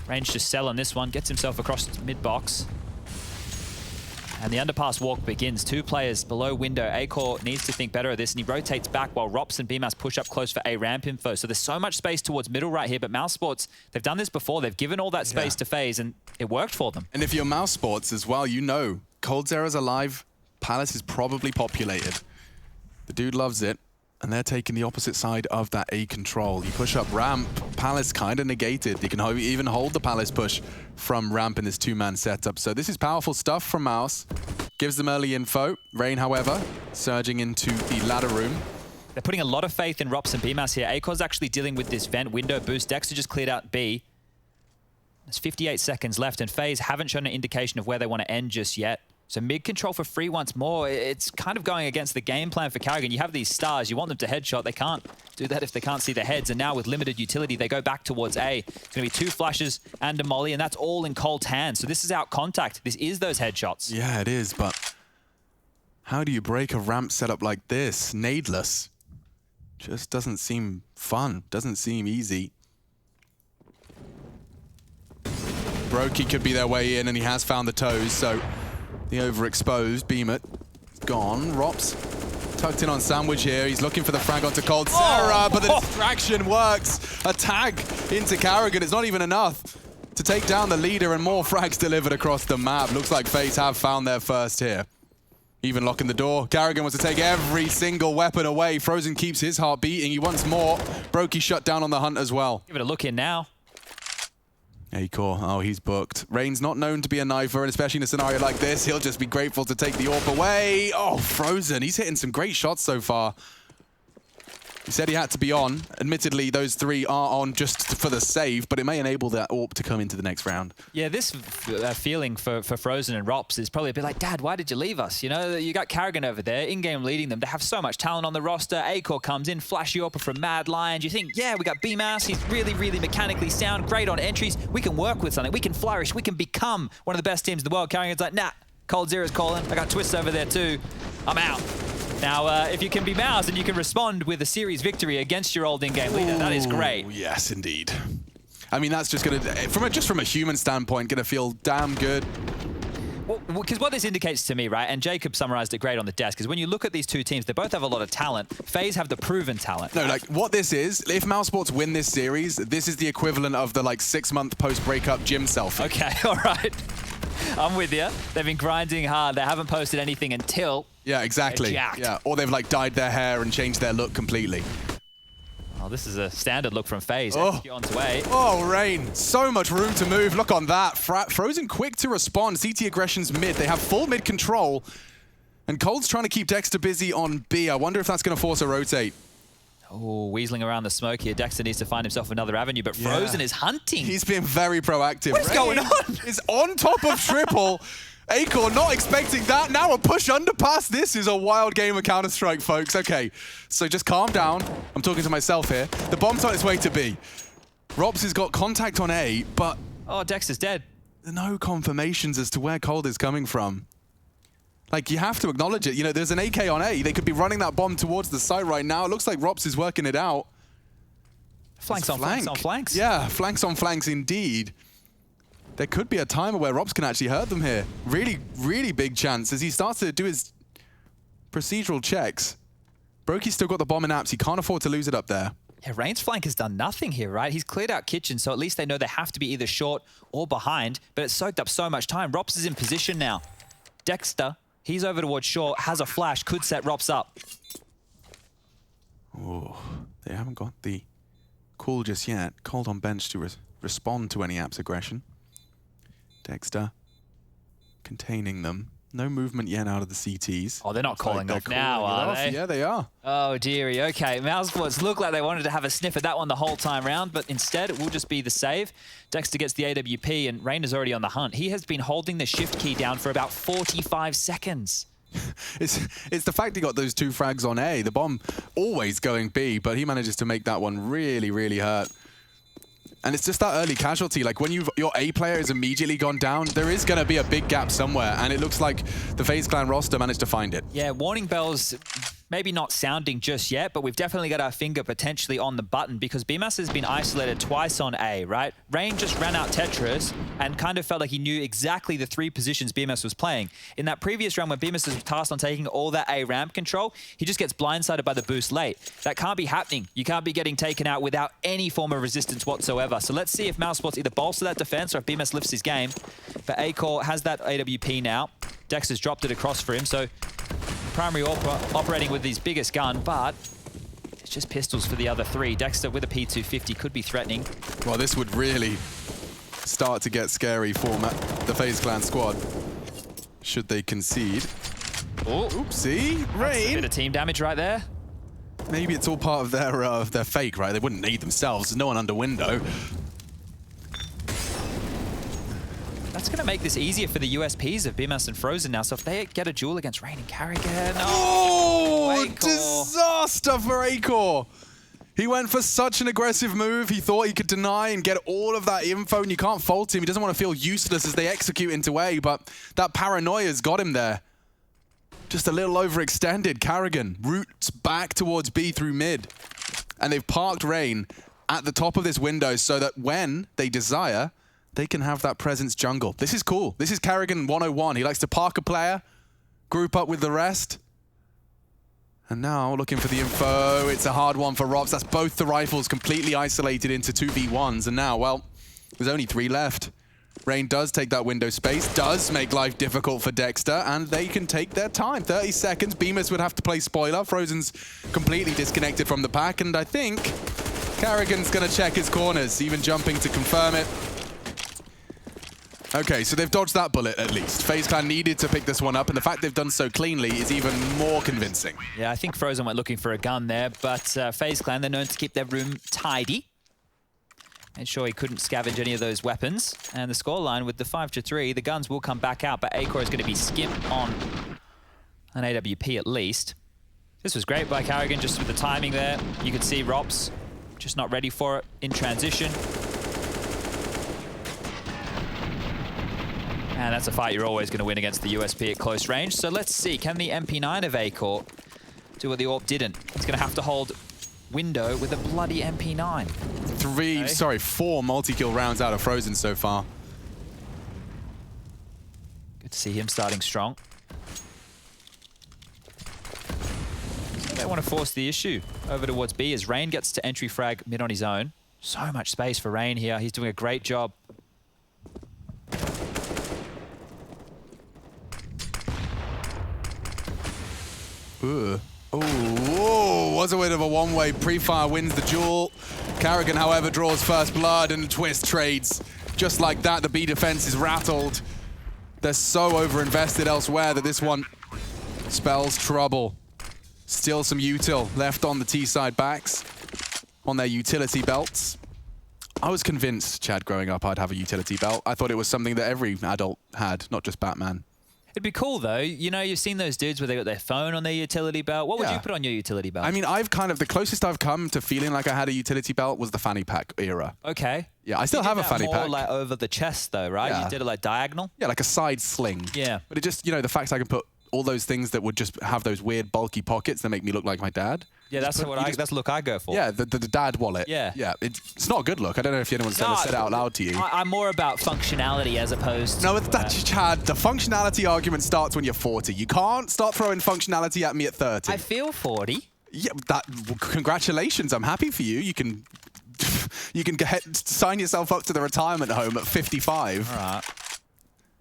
Range just sell on this one, gets himself across mid-box. And the underpass walk begins. 2 players below window. Acor needs to think better of this, and he rotates back while Rops and BMAS push up close for A ramp info. So there's so much space towards middle right here, but Mousesports, they've done this before. They've given all that space to FaZe, and it worked for them. And if you're Mousesports as well, you know Cold Zera's alive. Palace is probably populated. The dude loves it, and they're taking the opposite side of that A control. You push up ramp, Palace kind of negated. You can even hold the Palace push from ramp in this 2-man setup. So this is powerful stuff from Mouse. Gives them early info. Rain, however, surging into the ladder room. They're putting a lot of faith in Rops and BMAS here. Acor's actually dealing with this vent window boost. Dexter just cleared out B. There's 58 seconds left, and FaZe haven't shown an indication of where they want to end just yet. So mid-control for free once more. It's kind of going against the game plan for Carrigan. You have these stars. You want them to headshot. They can't do that if they can't see the heads. And now with limited utility, they go back towards A. It's going to be 2 flashes and a molly, and that's all in Cold's hands. So this is out contact. This is those headshots. Yeah, it is, but How do you break a ramp setup like this? Nadeless. Just doesn't seem fun. Doesn't seem easy. Brokey could be their way in, and he has found the toes, so the overexposed Beamit is gone. Rops tucked in on Sandwich here. He's looking for the frag onto Cold Sarah, but the distraction works. A tag into Carrigan. It's not even enough to take down the leader, and more frags delivered across the map. Looks like FaZe have found their first here. Even locking the door. Carrigan wants to take every single weapon away. Frozen keeps his heart beating. He wants more. Brokey shut down on the hunt as well. Give it a look in now. Acor, oh, he's booked. Rain's not known to be a knifer, and especially in a scenario like this, he'll just be grateful to take the AWP away. Oh, Frozen, he's hitting some great shots so far. He said he had to be on. Admittedly, those three are on just for the save, but it may enable that AWP to come into the next round. Yeah, this feeling for Frozen and Rops is probably a bit like, Dad, why did you leave us? You know, you got Carrigan over there, in-game leading them. They have so much talent on the roster. Acor comes in, flashy AWP from Mad Lion. You think, yeah, we got BMass. He's really, really mechanically sound, great on entries. We can work with something. We can flourish. We can become one of the best teams in the world. Carrigan's like, nah, Cold Zero's calling. I got Twists over there too. I'm out. Now, if you can be Mouse and you can respond with a series victory against your old in-game leader, that is great. Yes, indeed. I mean, that's just going to, just from a human standpoint, going to feel damn good. Because what this indicates to me, right, and Jacob summarized it great on the desk, is when you look at these two teams, they both have a lot of talent. FaZe have the proven talent. No, like, what this is, if Mousesports win this series, this is the equivalent of the, like, 6-month post-breakup gym selfie. Okay, all right. I'm with you. They've been grinding hard. They haven't posted anything until... Yeah, exactly. Yeah, or they've, like, dyed their hair and changed their look completely. Oh, this is a standard look from FaZe. Oh, onto A. Oh, Rain. So much room to move. Look on that. Frozen quick to respond. CT aggression's mid. They have full mid control. And Cold's trying to keep Dexter busy on B. I wonder if that's going to force a rotate. Oh, weaseling around the smoke here. Dexter needs to find himself another avenue, but Frozen is hunting. He's been very proactive. What is going on? Is on top of triple. Acor not expecting that. Now a push underpass. This is a wild game of Counter-Strike, folks. Okay, so just calm down. I'm talking to myself here. The bomb's on its way to B. Robs has got contact on A, but... Oh, Dexter's dead. No confirmations as to where Cold is coming from. Like, you have to acknowledge it. You know, there's an AK on A. They could be running that bomb towards the site right now. It looks like Robs is working it out. Flanks on flanks on flanks. Yeah, flanks on flanks indeed. There could be a timer where Robs can actually hurt them here. Really, really big chance as he starts to do his procedural checks. Brokey's still got the bomb in apps. He can't afford to lose it up there. Yeah, Rain's flank has done nothing here, right? He's cleared out Kitchen, so at least they know they have to be either short or behind, but it's soaked up so much time. Rops is in position now. Dexter, he's over towards short, has a flash, could set Rops up. Oh, they haven't got the call just yet. Cold on bench to respond to any apps aggression. Dexter containing them. No movement yet out of the CTs. Oh, they're not calling off now, are they? Yeah, they are. Oh, dearie. Okay, Mousesports looked like they wanted to have a sniff at that one the whole time round, but instead it will just be the save. Dexter gets the AWP, and Rain is already on the hunt. He has been holding the shift key down for about 45 seconds. It's the fact he got those two frags on A. The bomb always going B, but he manages to make that one really, really hurt. And it's just that early casualty. Like, when your A player is immediately gone down, there is going to be a big gap somewhere. And it looks like the FaZe Clan roster managed to find it. Yeah, warning bells maybe not sounding just yet, but we've definitely got our finger potentially on the button because BMass has been isolated twice on A, right? Rain just ran out Tetris and kind of felt like he knew exactly the 3 positions BMass was playing. In that previous round when BMass was tasked on taking all that A ramp control, he just gets blindsided by the boost late. That can't be happening. You can't be getting taken out without any form of resistance whatsoever. So let's see if Mousesports either bolster that defense or if BMass lifts his game. But Acor has that AWP now. Dex has dropped it across for him, so primary operating with his biggest gun, but it's just pistols for the other 3. Dexter with a P250 could be threatening. Well, this would really start to get scary for the FaZe Clan squad should they concede. Oh, oopsie, Rain. That's a bit of team damage right there. Maybe it's all part of their fake, right? They wouldn't need themselves. There's no one under window. That's going to make this easier for the USPs of BMass and Frozen now. So if they get a duel against Rain and Carrigan... Oh, disaster for Acor. He went for such an aggressive move. He thought he could deny and get all of that info, and you can't fault him. He doesn't want to feel useless as they execute into A, but that paranoia's got him there. just a little overextended. Carrigan roots back towards B through mid. And they've parked Rain at the top of this window so that when they desire, they can have that presence jungle. This is cool. This is Carrigan 101. He likes to park a player, group up with the rest. And now looking for the info. It's a hard one for Rops. That's both the rifles completely isolated into 2v1s. And now, well, there's only 3 left. Rain does take that window space, does make life difficult for Dexter, and they can take their time. 30 seconds. Bemis would have to play spoiler. Frozen's completely disconnected from the pack, and I think Carrigan's going to check his corners, even jumping to confirm it. Okay, so they've dodged that bullet at least. FaZe Clan needed to pick this one up, and the fact they've done so cleanly is even more convincing. Yeah, I think Frozen went looking for a gun there, but FaZe Clan, they're known to keep their room tidy. Made sure he couldn't scavenge any of those weapons. And the scoreline with the 5-3, the guns will come back out, but Acor is going to be skimped on an AWP at least. This was great by Carrigan, just with the timing there. You could see Rops just not ready for it in transition. And that's a fight you're always going to win against the USP at close range. So let's see, can the MP9 of Acor do what the AWP didn't? He's going to have to hold window with a bloody MP9. 4 multi-kill rounds out of Frozen so far. Good to see him starting strong. So they want to force the issue over towards B as Rain gets to entry frag mid on his own. So much space for Rain here. He's doing a great job. Ooh. Oh, was a bit of a one-way. Pre-fire wins the duel. Carrigan, however, draws first blood and Twist trades. Just like that, the B defense is rattled. They're so over-invested elsewhere that this one spells trouble. Still some util left on the T-side backs, on their utility belts. I was convinced, Chad, growing up, I'd have a utility belt. I thought it was something that every adult had, not just Batman. It'd be cool though. You know, you've seen those dudes where they got their phone on their utility belt. What would you put on your utility belt? I mean, the closest I've come to feeling like I had a utility belt was the fanny pack era. Okay. Yeah, I still have a fanny pack. More like over the chest though, right? Yeah. You did it like diagonal? Yeah, like a side sling. Yeah. But it just, you know, the fact I can put all those things that would just have those weird bulky pockets that make me look like my dad. Yeah, that's the look I go for. Yeah, the dad wallet. Yeah. Yeah, it's not a good look. I don't know if anyone's ever said it out loud to you. I'm more about functionality as opposed to... No, that's Chad. The functionality argument starts when you're 40. You can't start throwing functionality at me at 30. I feel 40. Yeah, congratulations. I'm happy for you. You can sign yourself up to the retirement home at 55. All right.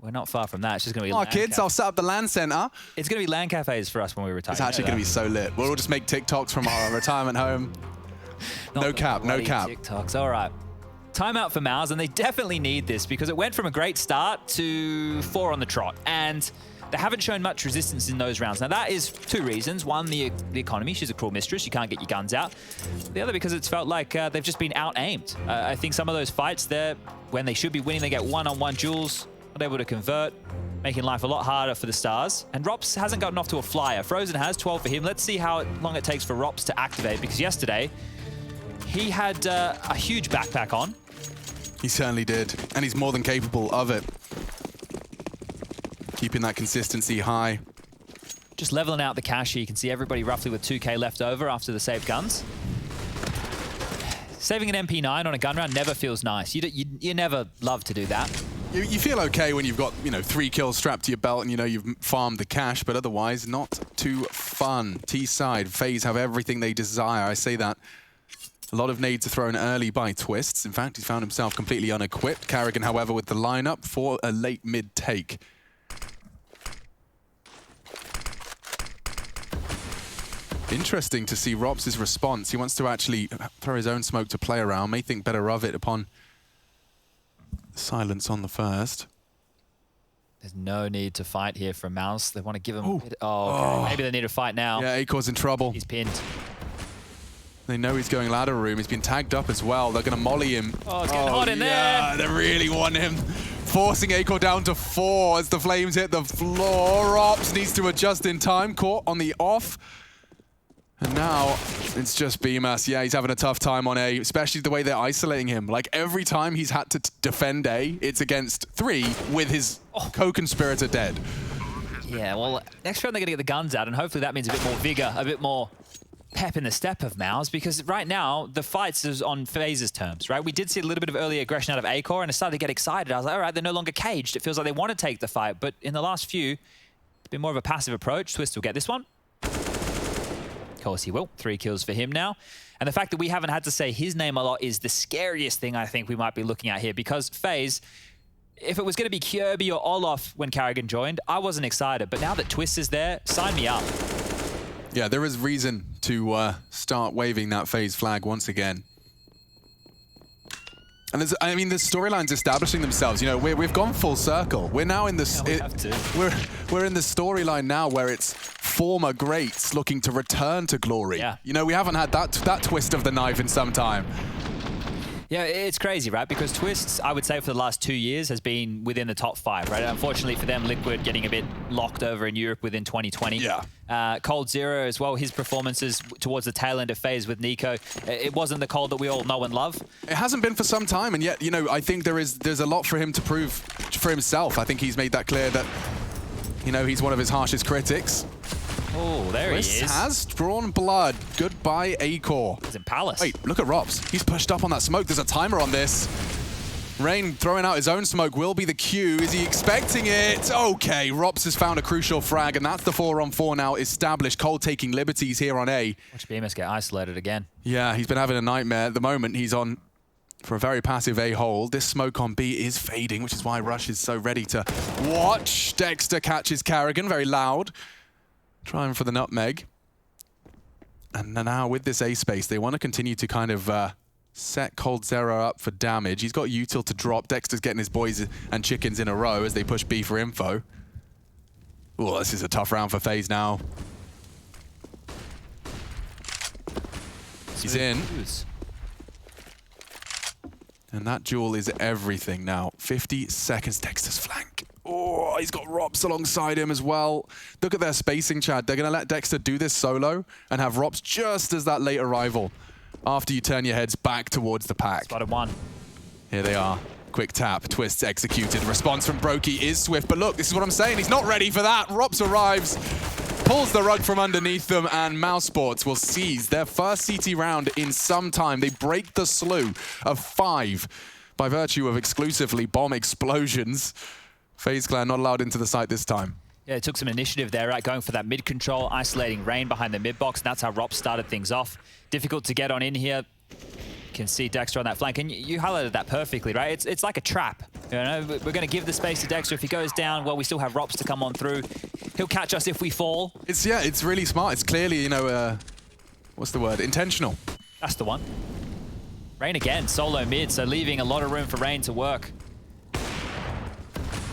We're not far from that. It's just going to be LAN kids, I'll set up the LAN center. It's going to be LAN cafes for us when we retire. It's actually going to be so lit. We'll all just make TikToks from our retirement home. No cap, no cap. TikToks, all right. Timeout for Mouse, and they definitely need this because it went from a great start to 4 on the trot, and they haven't shown much resistance in those rounds. Now, that is 2 reasons. One, the economy. She's a cruel mistress. You can't get your guns out. The other, because it's felt like they've just been out-aimed. I think some of those fights there, when they should be winning, they get one-on-one duels. Not able to convert, making life a lot harder for the Stars. And Rops hasn't gotten off to a flyer. Frozen has 12 for him. Let's see how long it takes for Rops to activate, because yesterday he had a huge backpack on. He certainly did, and he's more than capable of it. Keeping that consistency high. Just leveling out the cache here. You can see everybody roughly with 2K left over after the saved guns. Saving an MP9 on a gun round never feels nice. You never love to do that. You feel okay when you've got, 3 kills strapped to your belt and you've farmed the cash, but otherwise not too fun. T-side, FaZe have everything they desire. I say that. A lot of nades are thrown early by Twists. In fact, he's found himself completely unequipped. Carrigan, however, with the lineup for a late mid take. Interesting to see Rops' response. He wants to actually throw his own smoke to play around. May think better of it upon silence on the first. There's no need to fight here for Mouse. They want to give him... Okay. Maybe they need to fight now. Yeah, Acor's in trouble. He's pinned. They know he's going ladder room. He's been tagged up as well. They're going to molly him. Oh, it's getting hot in there. They really want him. Forcing Acor down to 4 as the flames hit the floor. Ops needs to adjust in time. Caught on the off. And now it's just Bemas. Yeah, he's having a tough time on A, especially the way they're isolating him. Like every time he's had to defend A, it's against 3 with his co-conspirator dead. Yeah, well, next round they're going to get the guns out, and hopefully that means a bit more vigor, a bit more pep in the step of Mouse, because right now the fights is on FaZe's terms, right? We did see a little bit of early aggression out of Acor, and I started to get excited. I was like, all right, they're no longer caged. It feels like they want to take the fight, but in the last few, it's been more of a passive approach. Twist will get this one. Of course he will. 3 kills for him now. And the fact that we haven't had to say his name a lot is the scariest thing I think we might be looking at here, because FaZe, if it was going to be Kirby or Olaf when Carrigan joined, I wasn't excited. But now that Twist is there, sign me up. Yeah, there is reason to start waving that FaZe flag once again. And there's, I mean, the storylines establishing themselves. You know, we've gone full circle. We're now in this. Yeah, we have to. We're in the storyline now where it's former greats looking to return to glory. Yeah. You know, we haven't had that twist of the knife in some time. Yeah, it's crazy, right? Because Twists, I would say, for the last 2 years has been within the top 5, right? Unfortunately for them, Liquid getting a bit locked over in Europe within 2020. Yeah. Cold Zero as well, his performances towards the tail end of FaZe with Nico, it wasn't the Cold that we all know and love. It hasn't been for some time, and yet, you know, I think there's a lot for him to prove for himself. I think he's made that clear that, you know, he's one of his harshest critics. Oh, there he is. Has drawn blood. Goodbye, Acor. He's in Palace. Wait, look at Rops. He's pushed up on that smoke. There's a timer on this. Rain throwing out his own smoke will be the cue. Is he expecting it? Okay, Rops has found a crucial frag, and that's the 4-on-4 now established. Cole taking liberties here on A. Watch BMS get isolated again. Yeah, he's been having a nightmare. At the moment, he's on for a very passive A hole. This smoke on B is fading, which is why Rush is so ready to watch. Dexter catches Carrigan, very loud. Trying for the nutmeg. And now with this A space, they want to continue to kind of set Cold Zero up for damage. He's got util to drop. Dexter's getting his boys and chickens in a row as they push B for info. Oh, this is a tough round for FaZe now. He's in. And that duel is everything now. 50 seconds, Dexter's flank. Oh, he's got Rops alongside him as well. Look at their spacing, Chad. They're going to let Dexter do this solo and have Rops just as that late arrival after you turn your heads back towards the pack. Spotted one. Here they are. Quick tap, twists executed. Response from Brokey is swift, but look, this is what I'm saying. He's not ready for that. Rops arrives, pulls the rug from underneath them, and Mouse Sports will seize their first CT round in some time. They break the slew of 5 by virtue of exclusively bomb explosions. FaZe Clan not allowed into the site this time. Yeah, it took some initiative there, right? Going for that mid control, isolating Rain behind the mid box. And that's how Rops started things off. Difficult to get on in here. You can see Dexter on that flank, and you highlighted that perfectly, right? It's like a trap. You know, we're going to give the space to Dexter. If he goes down, well, we still have Rops to come on through. He'll catch us if we fall. It's really smart. It's clearly, you know, what's the word? Intentional. That's the one. Rain again, solo mid, so leaving a lot of room for Rain to work.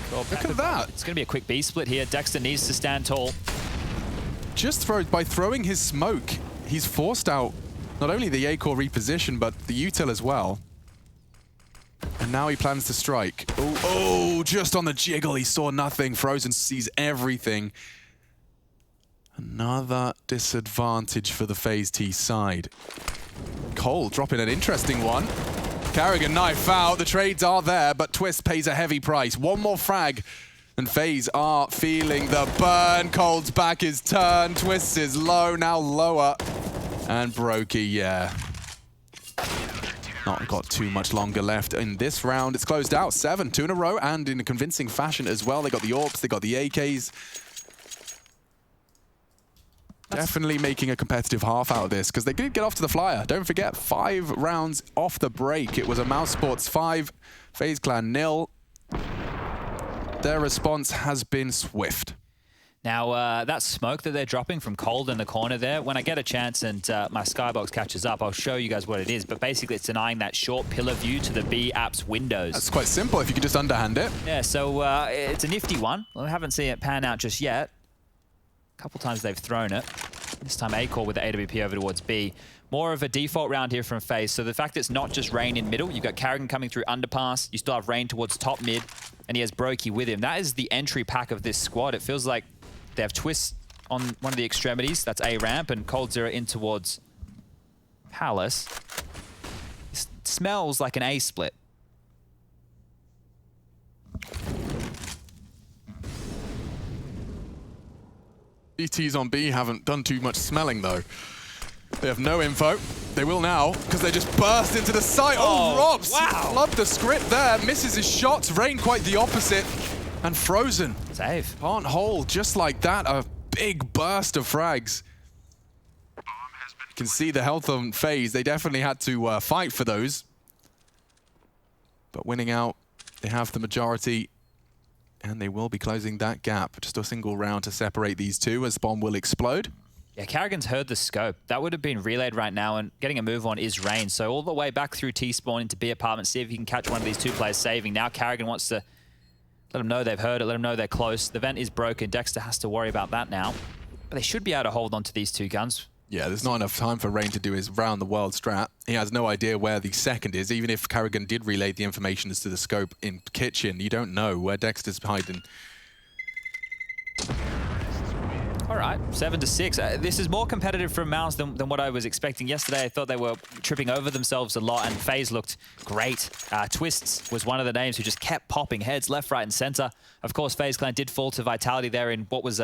Look at that. It's going to be a quick B split here. Dexter needs to stand tall. Just by throwing his smoke, he's forced out not only the A-core reposition, but the util as well. And now he plans to strike. Oh, just on the jiggle. He saw nothing. Frozen sees everything. Another disadvantage for the FaZe T side. Cole dropping an interesting one. Carrigan knife out. The trades are there, but Twist pays a heavy price. One more frag, and FaZe are feeling the burn. Cold's back is turned. Twist is low, now lower. And Brokey, yeah. Not got too much longer left in this round. It's closed out. 7, 2 in a row, and in a convincing fashion as well. They got the AWPs, they got the AKs. Definitely making a competitive half out of this, because they did get off to the flyer. Don't forget, 5 rounds off the break. It was a Mouse Sports 5, FaZe Clan 0. Their response has been swift. Now, that smoke that they're dropping from Cold in the corner there, when I get a chance and my skybox catches up, I'll show you guys what it is. But basically, it's denying that short pillar view to the B app's windows. That's quite simple if you could just underhand it. Yeah, so it's a nifty one. I haven't seen it pan out just yet. A couple times they've thrown it. This time Acor with the AWP over towards B. More of a default round here from FaZe. So the fact that it's not just Rain in middle, you've got Carrigan coming through underpass, you still have Rain towards top mid, and he has Brokey with him. That is the entry pack of this squad. It feels like they have Twist on one of the extremities. That's A ramp, and Cold Zero in towards Palace. It smells like an A split. GTs on B haven't done too much smelling, though. They have no info. They will now, because they just burst into the site. Oh, Robs! Wow. Loved the script there. Misses his shots. Rain quite the opposite. And Frozen. Save. Can't hold just like that. A big burst of frags. You can see the health on FaZe. They definitely had to fight for those. But winning out, they have the majority. And they will be closing that gap. Just a single round to separate these two as bomb will explode. Yeah, Karrigan's heard the scope. That would have been relayed right now, and getting a move on is Rain. So all the way back through T-spawn into B apartment, see if you can catch one of these two players saving. Now Karrigan wants to let them know they've heard it, let them know they're close. The vent is broken. Dexter has to worry about that now. But they should be able to hold on to these two guns. Yeah, there's not enough time for Rain to do his round-the-world strat. He has no idea where the second is. Even if Karrigan did relay the information as to the scope in kitchen, you don't know where Dexter's hiding. All right, 7-6. This is more competitive from Mouse than what I was expecting yesterday. I thought they were tripping over themselves a lot, and FaZe looked great. Twists was one of the names who just kept popping heads left, right, and center. Of course, FaZe Clan did fall to Vitality there in what was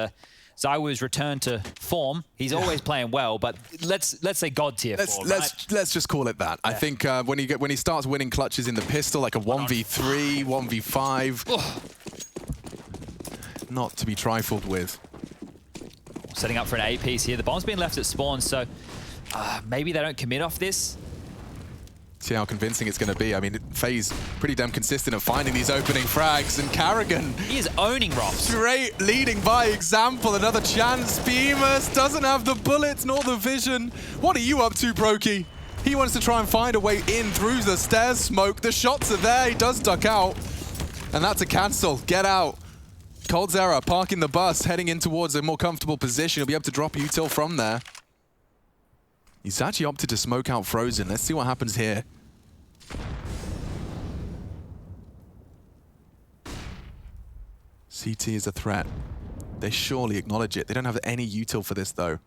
Xaiwu's return to form. He's always playing well, but let's say God tier form. Let's just call it that. Yeah. I think when he starts winning clutches in the pistol, like a 1v3, 1v5, not to be trifled with. Setting up for an A piece here. The bomb's been left at spawn, so maybe they don't commit off this. See how convincing it's going to be. I mean, FaZe pretty damn consistent of finding these opening frags, and Karrigan... He is owning Rops. Great, leading by example. Another chance. Bemis doesn't have the bullets nor the vision. What are you up to, Brokey? He wants to try and find a way in through the stairs smoke. The shots are there. He does duck out. And that's a cancel. Get out. coldzera parking the bus, heading in towards a more comfortable position. He'll be able to drop util from there. He's actually opted to smoke out Frozen. Let's see what happens here. CT is a threat. They surely acknowledge it. They don't have any util for this, though.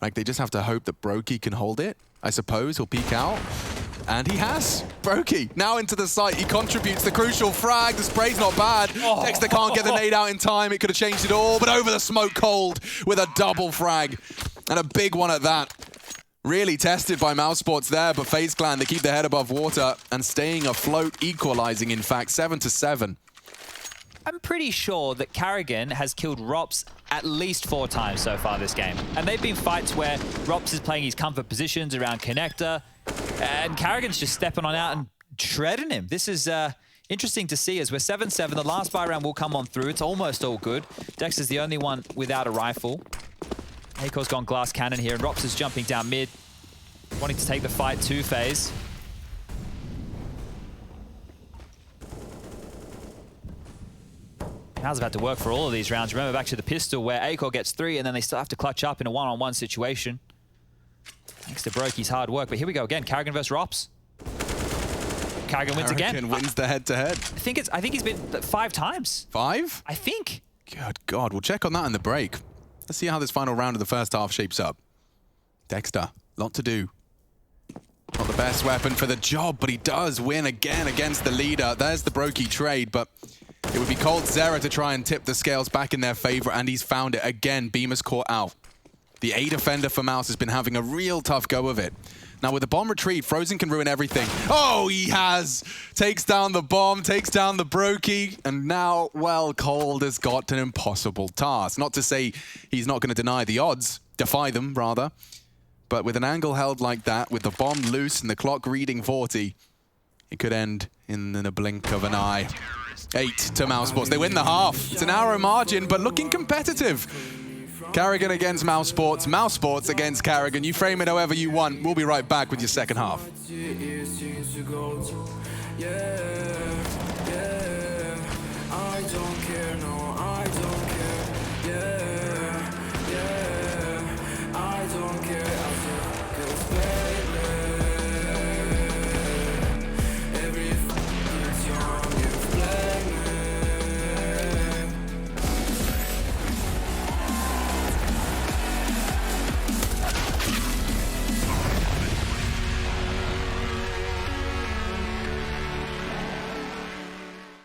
Like, they just have to hope that Brokey can hold it. I suppose he'll peek out. And he has. Brokey now into the site. He contributes the crucial frag. The spray's not bad. Oh. Dexter can't get the nade out in time. It could have changed it all. But over the smoke cold with a double frag. And a big one at that. Really tested by Mousesports there. But FaZe Clan, they keep their head above water and staying afloat, equalizing, in fact, 7-7. I'm pretty sure that Karrigan has killed Rops at least 4 times so far this game. And they've been fights where Rops is playing his comfort positions around connector, and Karrigan's just stepping on out and shredding him. This is interesting to see as we're 7-7. The last buy round will come on through. It's almost all good. Dexter's the only one without a rifle. Akor's gone glass cannon here, and Rops is jumping down mid, wanting to take the fight to FaZe. How's about to work for all of these rounds. Remember back to the pistol where Akor gets 3 and then they still have to clutch up in a one-on-one situation. Thanks to Brokey's hard work. But here we go again. Karrigan versus Rops. Karrigan wins again. Karrigan wins the head-to-head. I think he's been 5 times. 5? I think. Good God. We'll check on that in the break. Let's see how this final round of the first half shapes up. Dexter, lot to do. Not the best weapon for the job, but he does win again against the leader. There's the Brokey trade, but it would be coldzera to try and tip the scales back in their favor, and he's found it again. Bemis caught out. The A defender for Mouse has been having a real tough go of it. Now with the bomb retreat, Frozen can ruin everything. Oh, he has! Takes down the bomb, takes down the Brokey, and now, well, Cold has got an impossible task. Not to say he's not going to deny the odds, defy them, rather. But with an angle held like that, with the bomb loose and the clock reading 40, it could end in a blink of an eye. 8 to Mousesports. They win the half. It's a narrow margin, but looking competitive. Karrigan against Mousesports. Mousesports against Karrigan. You frame it however you want. We'll be right back with your second half.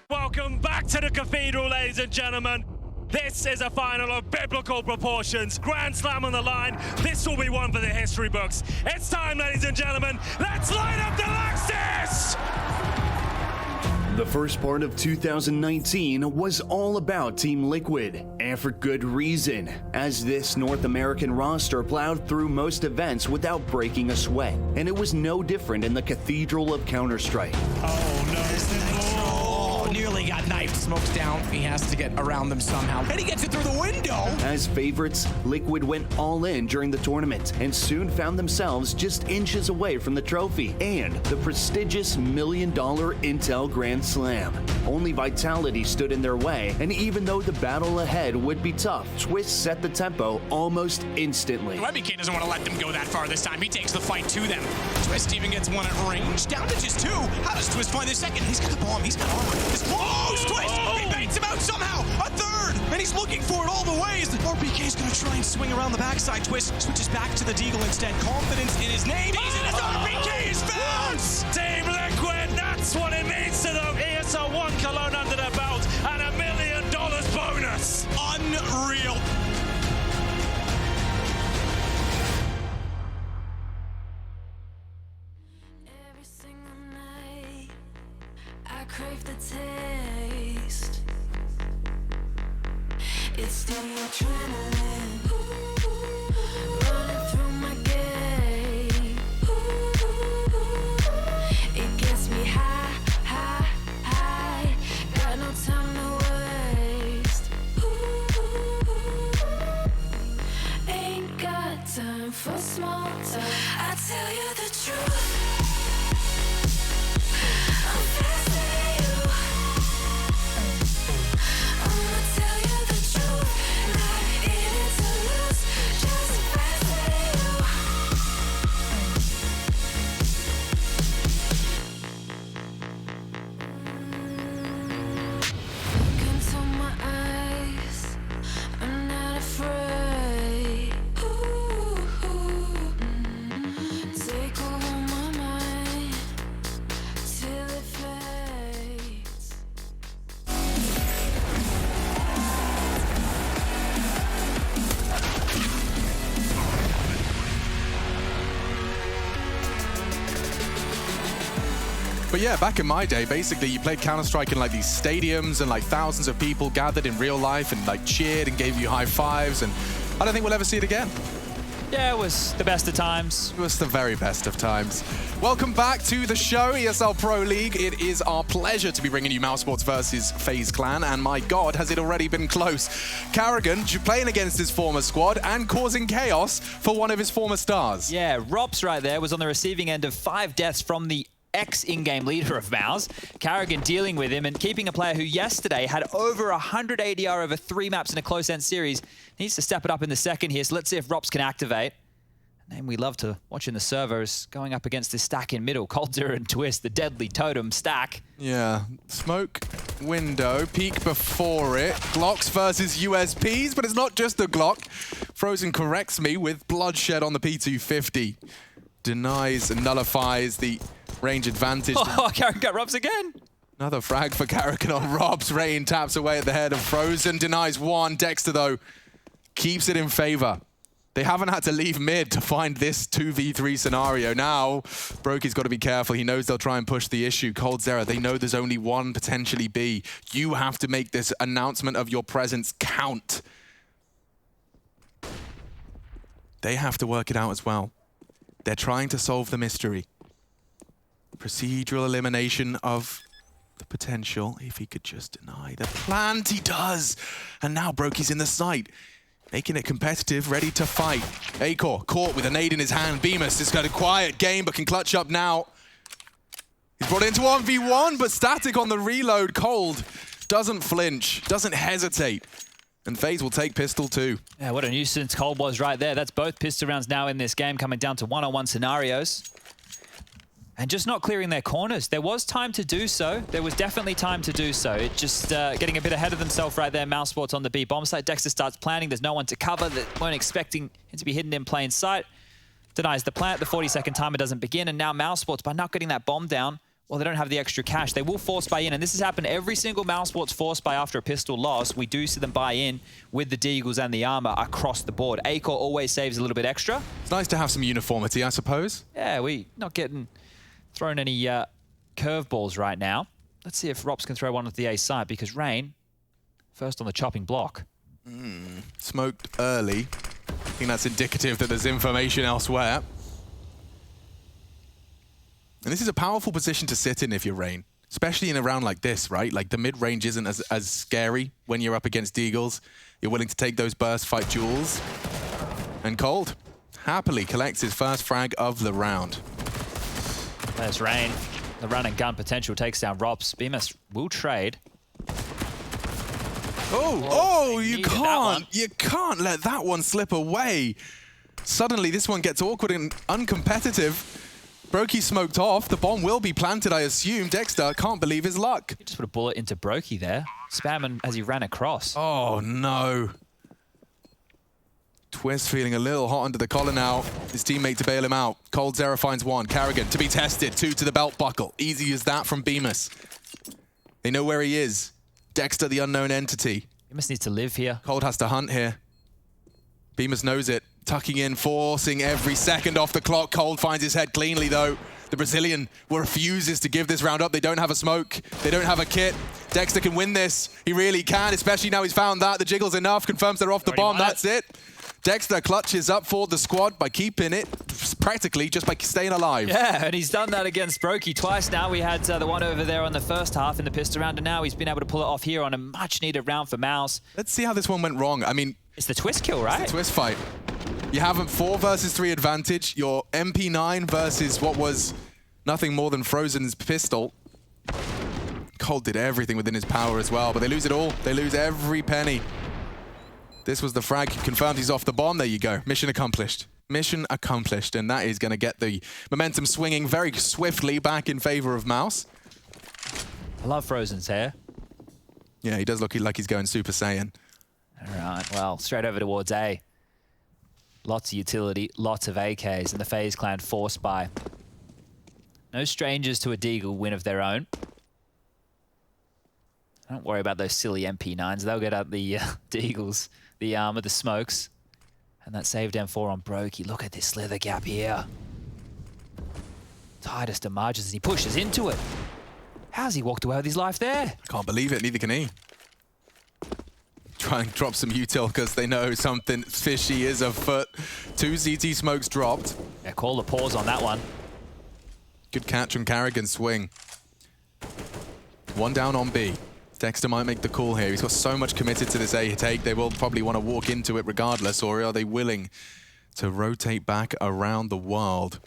Welcome back to the Cathedral, ladies and gentlemen. This is a final of biblical proportions. Grand Slam on the line. This will be one for the history books. It's time, ladies and gentlemen. Let's light up the Lexus! The first part of 2019 was all about Team Liquid, and for good reason, as this North American roster plowed through most events without breaking a sweat. And it was no different in the Cathedral of Counter-Strike. Nearly got knifed. Smoke's down. He has to get around them somehow. And he gets it through the window. As favorites, Liquid went all in during the tournament and soon found themselves just inches away from the trophy and the prestigious $1 million Intel Grand Slam. Only Vitality stood in their way, and even though the battle ahead would be tough, Twist set the tempo almost instantly. WebBK doesn't want to let them go that far this time. He takes the fight to them. Twist even gets one at range. Down to just two. How does Twist find the second? He's got the bomb. He's got armor. Twist! He baits him out somehow! A third! And he's looking for it all the ways! RBK's gonna try and swing around the backside. Twist switches back to the Deagle instead. Confidence in his name. He's in his RBK is found! Team Liquid, that's what it means to them. ESL 1 Cologne under their belt and $1 million bonus. Unreal. Every single night, I crave the taste. It's the adrenaline running through my gate. It gets me high, high, high. Got no time to waste. Ain't got time for small talk. I tell you the truth. I'm faster than you. I'ma tell you the truth. Not in it to lose, just faster than you. Look into my eyes. I'm not afraid. Take over my mind till it fades. But yeah, back in my day, basically you played Counter-Strike in like these stadiums and like thousands of people gathered in real life and like cheered and gave you high fives, and I don't think we'll ever see it again. Yeah, it was the best of times. It was the very best of times. Welcome back to the show, ESL Pro League. It is our pleasure to be bringing you Mousesports versus FaZe Clan, and my God, has it already been close. Karrigan playing against his former squad and causing chaos for one of his former stars. Yeah, Rops right there was on the receiving end of 5 deaths from the ex-in-game leader of Mouse. Karrigan dealing with him and keeping a player who yesterday had over 100 ADR over 3 maps in a close-end series. Needs to step it up in the second here, so let's see if Rops can activate. A name we love to watch in the servers, going up against this stack in middle. coldzera and Twist, the deadly totem stack. Yeah, smoke window, peek before it. Glocks versus USPs, but it's not just the Glock. Frozen corrects me with bloodshed on the P250. Denies and nullifies the range advantage. Oh, Karrigan got Robs again. Another frag for Karrigan on Robs. Rain taps away at the head of Frozen, denies one. Dexter, though, keeps it in favor. They haven't had to leave mid to find this 2v3 scenario. Now, Brokey's got to be careful. He knows they'll try and push the issue. coldzera, they know there's only one, potentially B. You have to make this announcement of your presence count. They have to work it out as well. They're trying to solve the mystery. Procedural elimination of the potential. If he could just deny the plant, he does. And now Brokey's in the sight, making it competitive, ready to fight. Acor caught with a nade in his hand. Bemis has got a quiet game, but can clutch up now. He's brought into 1v1, but static on the reload. Cold doesn't flinch, doesn't hesitate. And FaZe will take pistol too. Yeah, what a nuisance Cold was right there. That's both pistol rounds now in this game, coming down to one-on-one scenarios. And just not clearing their corners. There was time to do so. There was definitely time to do so. It just getting a bit ahead of themselves right there. Mousesports on the B bomb site. Dexter starts planning. There's no one to cover. They weren't expecting it to be hidden in plain sight. Denies the plant. The 40-second timer doesn't begin. And now Mousesports, by not getting that bomb down, well, they don't have the extra cash. They will force buy in, and this has happened every single Mousesports force buy after a pistol loss. We do see them buy in with the deagles and the armor across the board. Acor always saves a little bit extra. It's nice to have some uniformity, I suppose. Yeah, we not getting thrown any curveballs right now. Let's see if Rops can throw one at the A side, because Rain, first on the chopping block. Smoked early. I think that's indicative that there's information elsewhere. And this is a powerful position to sit in if you're Rain, especially in a round like this, right? Like the mid-range isn't as scary when you're up against deagles. You're willing to take those burst fight duels. And Cold happily collects his first frag of the round. There's Rain. The run and gun potential takes down Rops. Bemis will trade. You can't let that one slip away. Suddenly this one gets awkward and uncompetitive. Brokey smoked off. The bomb will be planted, I assume. Dexter can't believe his luck. He just put a bullet into Brokey there, spamming as he ran across. Oh no. Twist feeling a little hot under the collar now. His teammate to bail him out. Cold Zera finds one. Carrigan to be tested. 2 to the belt buckle. Easy as that from Bemis. They know where he is. Dexter, the unknown entity. Bemis needs to live here. Cold has to hunt here. Bemis knows it. Tucking in, forcing every second off the clock. Cold finds his head cleanly, though. The Brazilian refuses to give this round up. They don't have a smoke. They don't have a kit. Dexter can win this. He really can, especially now he's found that. The jiggle's enough. Confirms they're off the bomb. That's it. Dexter clutches up for the squad by keeping it, practically just by staying alive. Yeah, and he's done that against Brokey twice now. We had the one over there on the first half in the pistol round, and now he's been able to pull it off here on a much-needed round for Mouse. Let's see how this one went wrong. I mean... It's the twist kill, right? It's the twist fight. You have a 4 versus 3 advantage. Your MP9 versus what was nothing more than Frozen's pistol. Cold did everything within his power as well, but they lose it all. They lose every penny. This was the frag. Confirmed he's off the bomb. There you go. Mission accomplished. Mission accomplished. And that is going to get the momentum swinging very swiftly back in favor of Mouse. I love Frozen's hair. Yeah, he does look like he's going Super Saiyan. All right, well, straight over towards A. Lots of utility, lots of AKs, and the FaZe clan forced by. No strangers to a deagle win of their own. Don't worry about those silly MP9s. They'll get out the deagles, the armor, the smokes. And that saved M4 on Brokey. Look at this slither gap here. Tightest of margins, and he pushes into it. How's he walked away with his life there? I can't believe it, neither can he. Try and drop some util because they know something fishy is afoot. 2 CT smokes dropped. Yeah, call the pause on that one. Good catch from Carrigan swing. 1 down on B. Dexter might make the call here. He's got so much committed to this A take. They will probably want to walk into it regardless, or are they willing to rotate back around the world?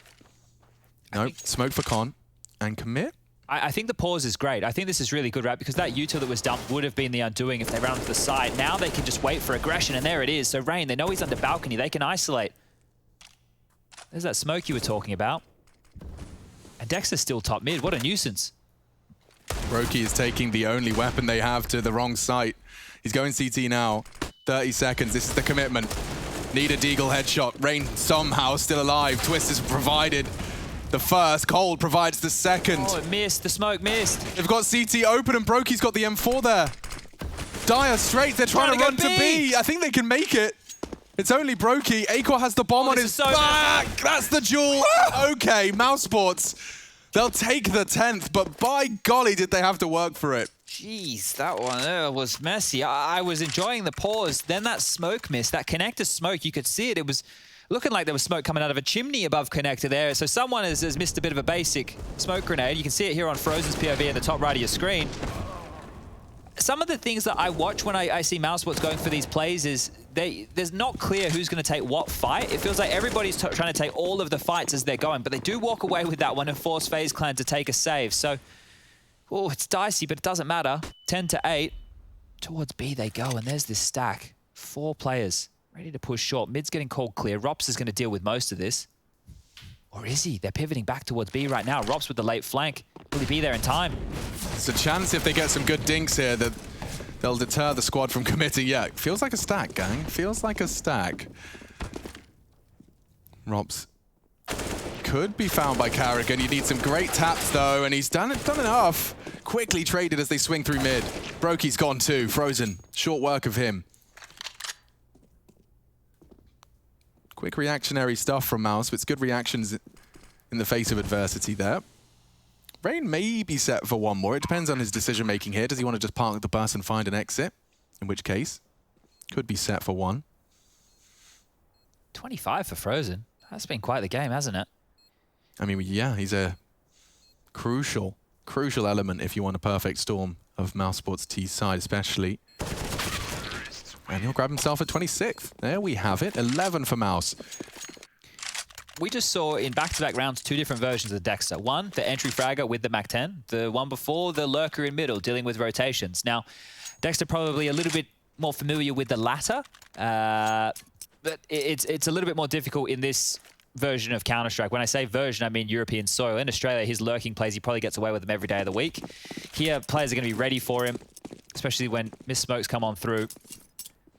Nope, smoke for Con and commit. I think the pause is great. I think this is really good, right? Because that util that was dumped would have been the undoing if they ran to the side. Now they can just wait for aggression, and there it is. So Rain, they know he's under balcony. They can isolate. There's that smoke you were talking about. And Dexter's still top mid. What a nuisance. Brokey is taking the only weapon they have to the wrong site. He's going CT now. 30 seconds. This is the commitment. Need a deagle headshot. Rain somehow still alive. Twist has provided the first. Cold provides the second. Oh, it missed. The smoke missed. They've got CT open and Brokey's got the M4 there. Dire straight. They're trying to run to B. I think they can make it. It's only Brokey. Acor has the bomb on his back. That's the duel. Okay, Mousesports. They'll take the 10th, but by golly, did they have to work for it. Jeez, that one was messy. I was enjoying the pause. Then that smoke miss, that connector smoke, you could see it. It was looking like there was smoke coming out of a chimney above connector there. So someone has missed a bit of a basic smoke grenade. You can see it here on Frozen's POV in the top right of your screen. Some of the things that I watch when I see Mousesports going for these plays is there's not clear who's going to take what fight. It feels like everybody's trying to take all of the fights as they're going, but they do walk away with that one and force FaZe Clan to take a save. So, oh, it's dicey, but it doesn't matter. 10 to 8. Towards B they go, and there's this stack. 4 players ready to push short. Mid's getting called clear. Rops is going to deal with most of this. Or is he? They're pivoting back towards B right now. Rops with the late flank. Will he be there in time? There's a chance if they get some good dinks here that they'll deter the squad from committing. Yeah, feels like a stack, gang. Feels like a stack. Rops could be found by Carrigan. You need some great taps, though, and he's done enough. Quickly traded as they swing through mid. Brokey's gone too. Frozen. Short work of him. Quick reactionary stuff from Mouse, but it's good reactions in the face of adversity there. Rain may be set for one more. It depends on his decision-making here. Does he want to just park the bus and find an exit? In which case, could be set for one. 25 for Frozen. That's been quite the game, hasn't it? I mean, yeah, he's a crucial element if you want a perfect storm of Mouse Sports T's side, especially. And he'll grab himself at 26th. There we have it. 11 for Mouse. We just saw in back-to-back rounds 2 different versions of Dexter. One, the entry fragger with the Mac-10. The one before, the lurker in middle, dealing with rotations. Now, Dexter probably a little bit more familiar with the latter, but it's a little bit more difficult in this version of Counter-Strike. When I say version, I mean European soil. In Australia, his lurking plays, he probably gets away with them every day of the week. Here, players are going to be ready for him, especially when Miss Smokes come on through,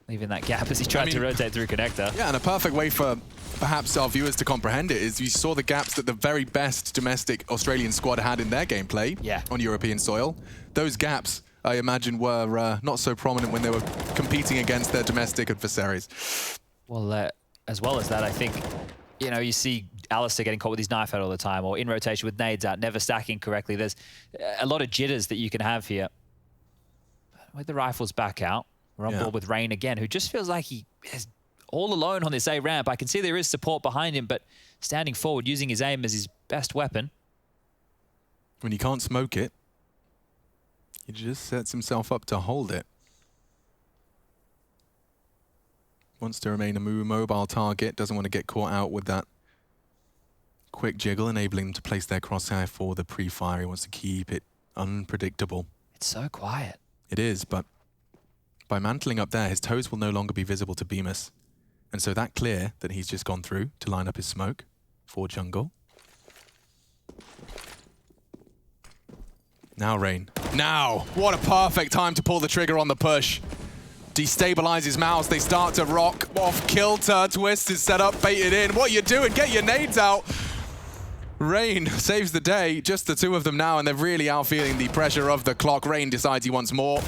leaving that gap as he tried to rotate through connector. Yeah, and a perfect way for perhaps our viewers to comprehend it is you saw the gaps that the very best domestic Australian squad had in their gameplay on European soil. Those gaps, I imagine, were not so prominent when they were competing against their domestic adversaries. Well, as well as that, I think, you know, you see Alistair getting caught with his knife out all the time, or in rotation with nades out, never stacking correctly. There's a lot of jitters that you can have here. With the rifles back out, we're on board with Rain again, who just feels like he is all alone on this A ramp. I can see there is support behind him, but standing forward, using his aim as his best weapon. When he can't smoke it, he just sets himself up to hold it. Wants to remain a mobile target, doesn't want to get caught out with that quick jiggle, enabling them to place their crosshair for the pre-fire. He wants to keep it unpredictable. It's so quiet. It is, but by mantling up there, his toes will no longer be visible to Bemis. And so that clear that he's just gone through to line up his smoke for jungle. Now Rain. Now! What a perfect time to pull the trigger on the push. Destabilizes Mouse. They start to rock off kilter. Twist is set up, baited in. What are you doing? Get your nades out. Rain saves the day. Just the two of them now, and they're really out feeling the pressure of the clock. Rain decides he wants more.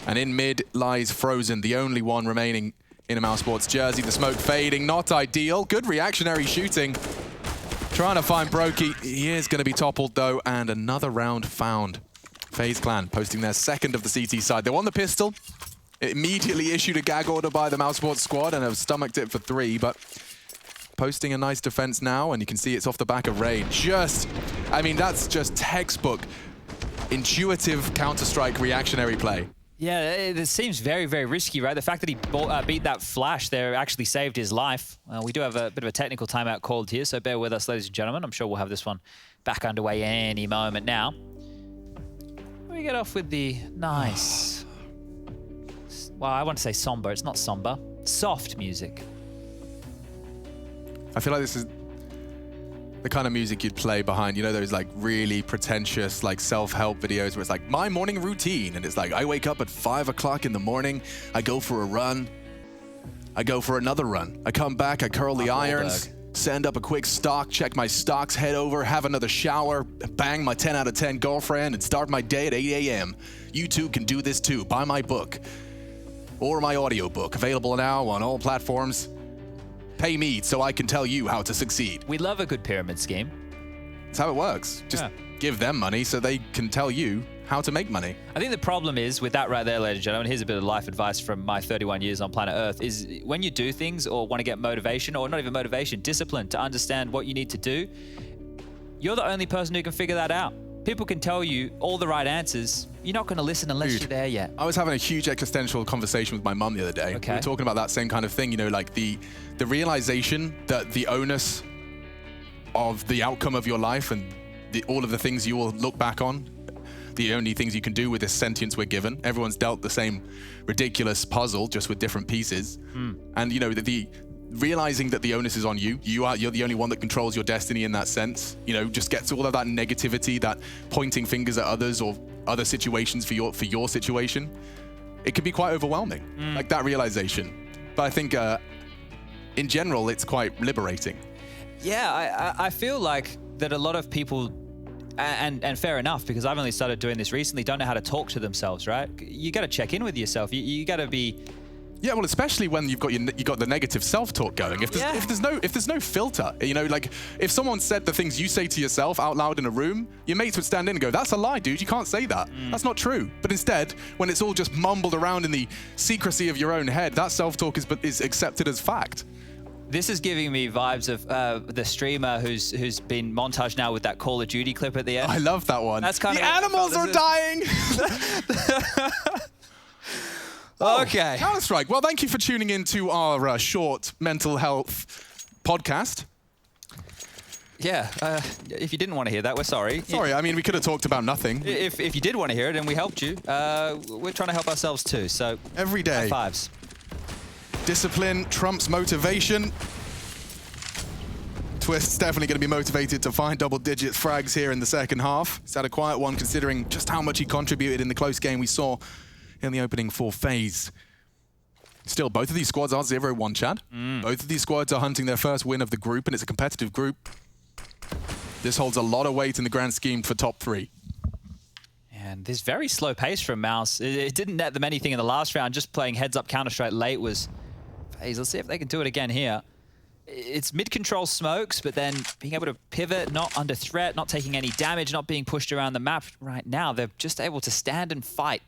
And in mid lies Frozen, the only one remaining in a Mouse Sports jersey. The smoke fading, not ideal. Good reactionary shooting. Trying to find Brokey. He is going to be toppled, though, and another round found. FaZe Clan posting their second of the CT side. They won the pistol. It immediately issued a gag order by the Mouse Sports squad and have stomached it for 3, but posting a nice defense now, and you can see it's off the back of Rain. I mean, that's just textbook intuitive Counter-Strike reactionary play. Yeah, it seems very, very risky, right? The fact that he beat that flash there actually saved his life. We do have a bit of a technical timeout called here, so bear with us, ladies and gentlemen. I'm sure we'll have this one back underway any moment now. We get off with the nice... Well, I want to say somber. It's not somber. Soft music. I feel like this is the kind of music you'd play behind, you know, those like really pretentious like self-help videos where it's like my morning routine, and it's like I wake up at 5 o'clock in the morning, I go for a run, I go for another run, I come back, I curl the irons, send up a quick stock, check my stocks, head over, have another shower, bang my 10 out of 10 girlfriend, and start my day at 8 a.m. You too can do this too. Buy my book or my audiobook, available now on all platforms. Pay me so I can tell you how to succeed. We love a good pyramid scheme. That's how it works. Just give them money so they can tell you how to make money. I think the problem is with that right there, ladies and gentlemen, here's a bit of life advice from my 31 years on planet Earth, is when you do things or want to get motivation, or not even motivation, discipline to understand what you need to do, you're the only person who can figure that out. People can tell you all the right answers. You're not going to listen unless you're there yet. I was having a huge existential conversation with my mum the other day. We were talking about that same kind of thing, you know, like the realization that the onus of the outcome of your life and all of the things you will look back on, the only things you can do with this sentience we're given. Everyone's dealt the same ridiculous puzzle, just with different pieces. And, you know, the realizing that the onus is on you. You're the only one that controls your destiny in that sense. You know, just gets all of that negativity, that pointing fingers at others or other situations for your situation. It can be quite overwhelming, like that realization. But I think in general, it's quite liberating. Yeah, I feel like that a lot of people, and fair enough, because I've only started doing this recently, don't know how to talk to themselves, right? You got to check in with yourself. You got to be... Yeah, well, especially when you've got the negative self-talk going. If there's no filter, you know, like if someone said the things you say to yourself out loud in a room, your mates would stand in and go, "That's a lie, dude. You can't say that. That's not true." But instead, when it's all just mumbled around in the secrecy of your own head, that self-talk is accepted as fact. This is giving me vibes of the streamer who's been montaged now with that Call of Duty clip at the end. I love that one. That's kind the of animals are dying. Okay. Counter-Strike. Well, thank you for tuning in to our short mental health podcast. Yeah, if you didn't want to hear that, we're sorry. Sorry, I mean, we could have talked about nothing. If you did want to hear it and we helped you, we're trying to help ourselves too, so... Every day. High fives. Discipline trumps motivation. Twist's definitely going to be motivated to find double-digit frags here in the second half. He's had a quiet one considering just how much he contributed in the close game we saw in the opening 4 phase. Still, both of these squads are 0-1, Chad. Both of these squads are hunting their first win of the group, and it's a competitive group. This holds a lot of weight in the grand scheme for top 3. And this very slow pace from Mouse. It didn't net them anything in the last round. Just playing heads-up Counter-Strike late was phase. Let's see if they can do it again here. It's mid-control smokes, but then being able to pivot, not under threat, not taking any damage, not being pushed around the map right now. They're just able to stand and fight.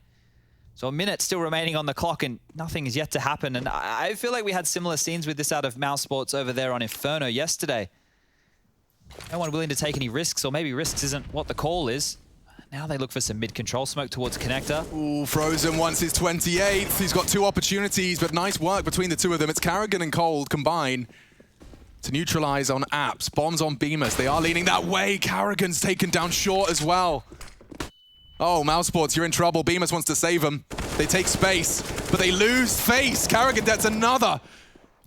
So a minute still remaining on the clock and nothing is yet to happen. And I feel like we had similar scenes with this out of Mouse Sports over there on Inferno yesterday. No one willing to take any risks, or maybe risks isn't what the call is. Now they look for some mid-control smoke towards Connector. Ooh, Frozen wants his 28th. He's got 2 opportunities, but nice work between the 2 of them. It's Carrigan and Cold combine to neutralize on Apps. Bombs on Beamers. They are leaning that way. Carrigan's taken down short as well. Oh, Mouse Sports, you're in trouble. Beamers wants to save him. They take space, but they lose face. Carrigan gets another.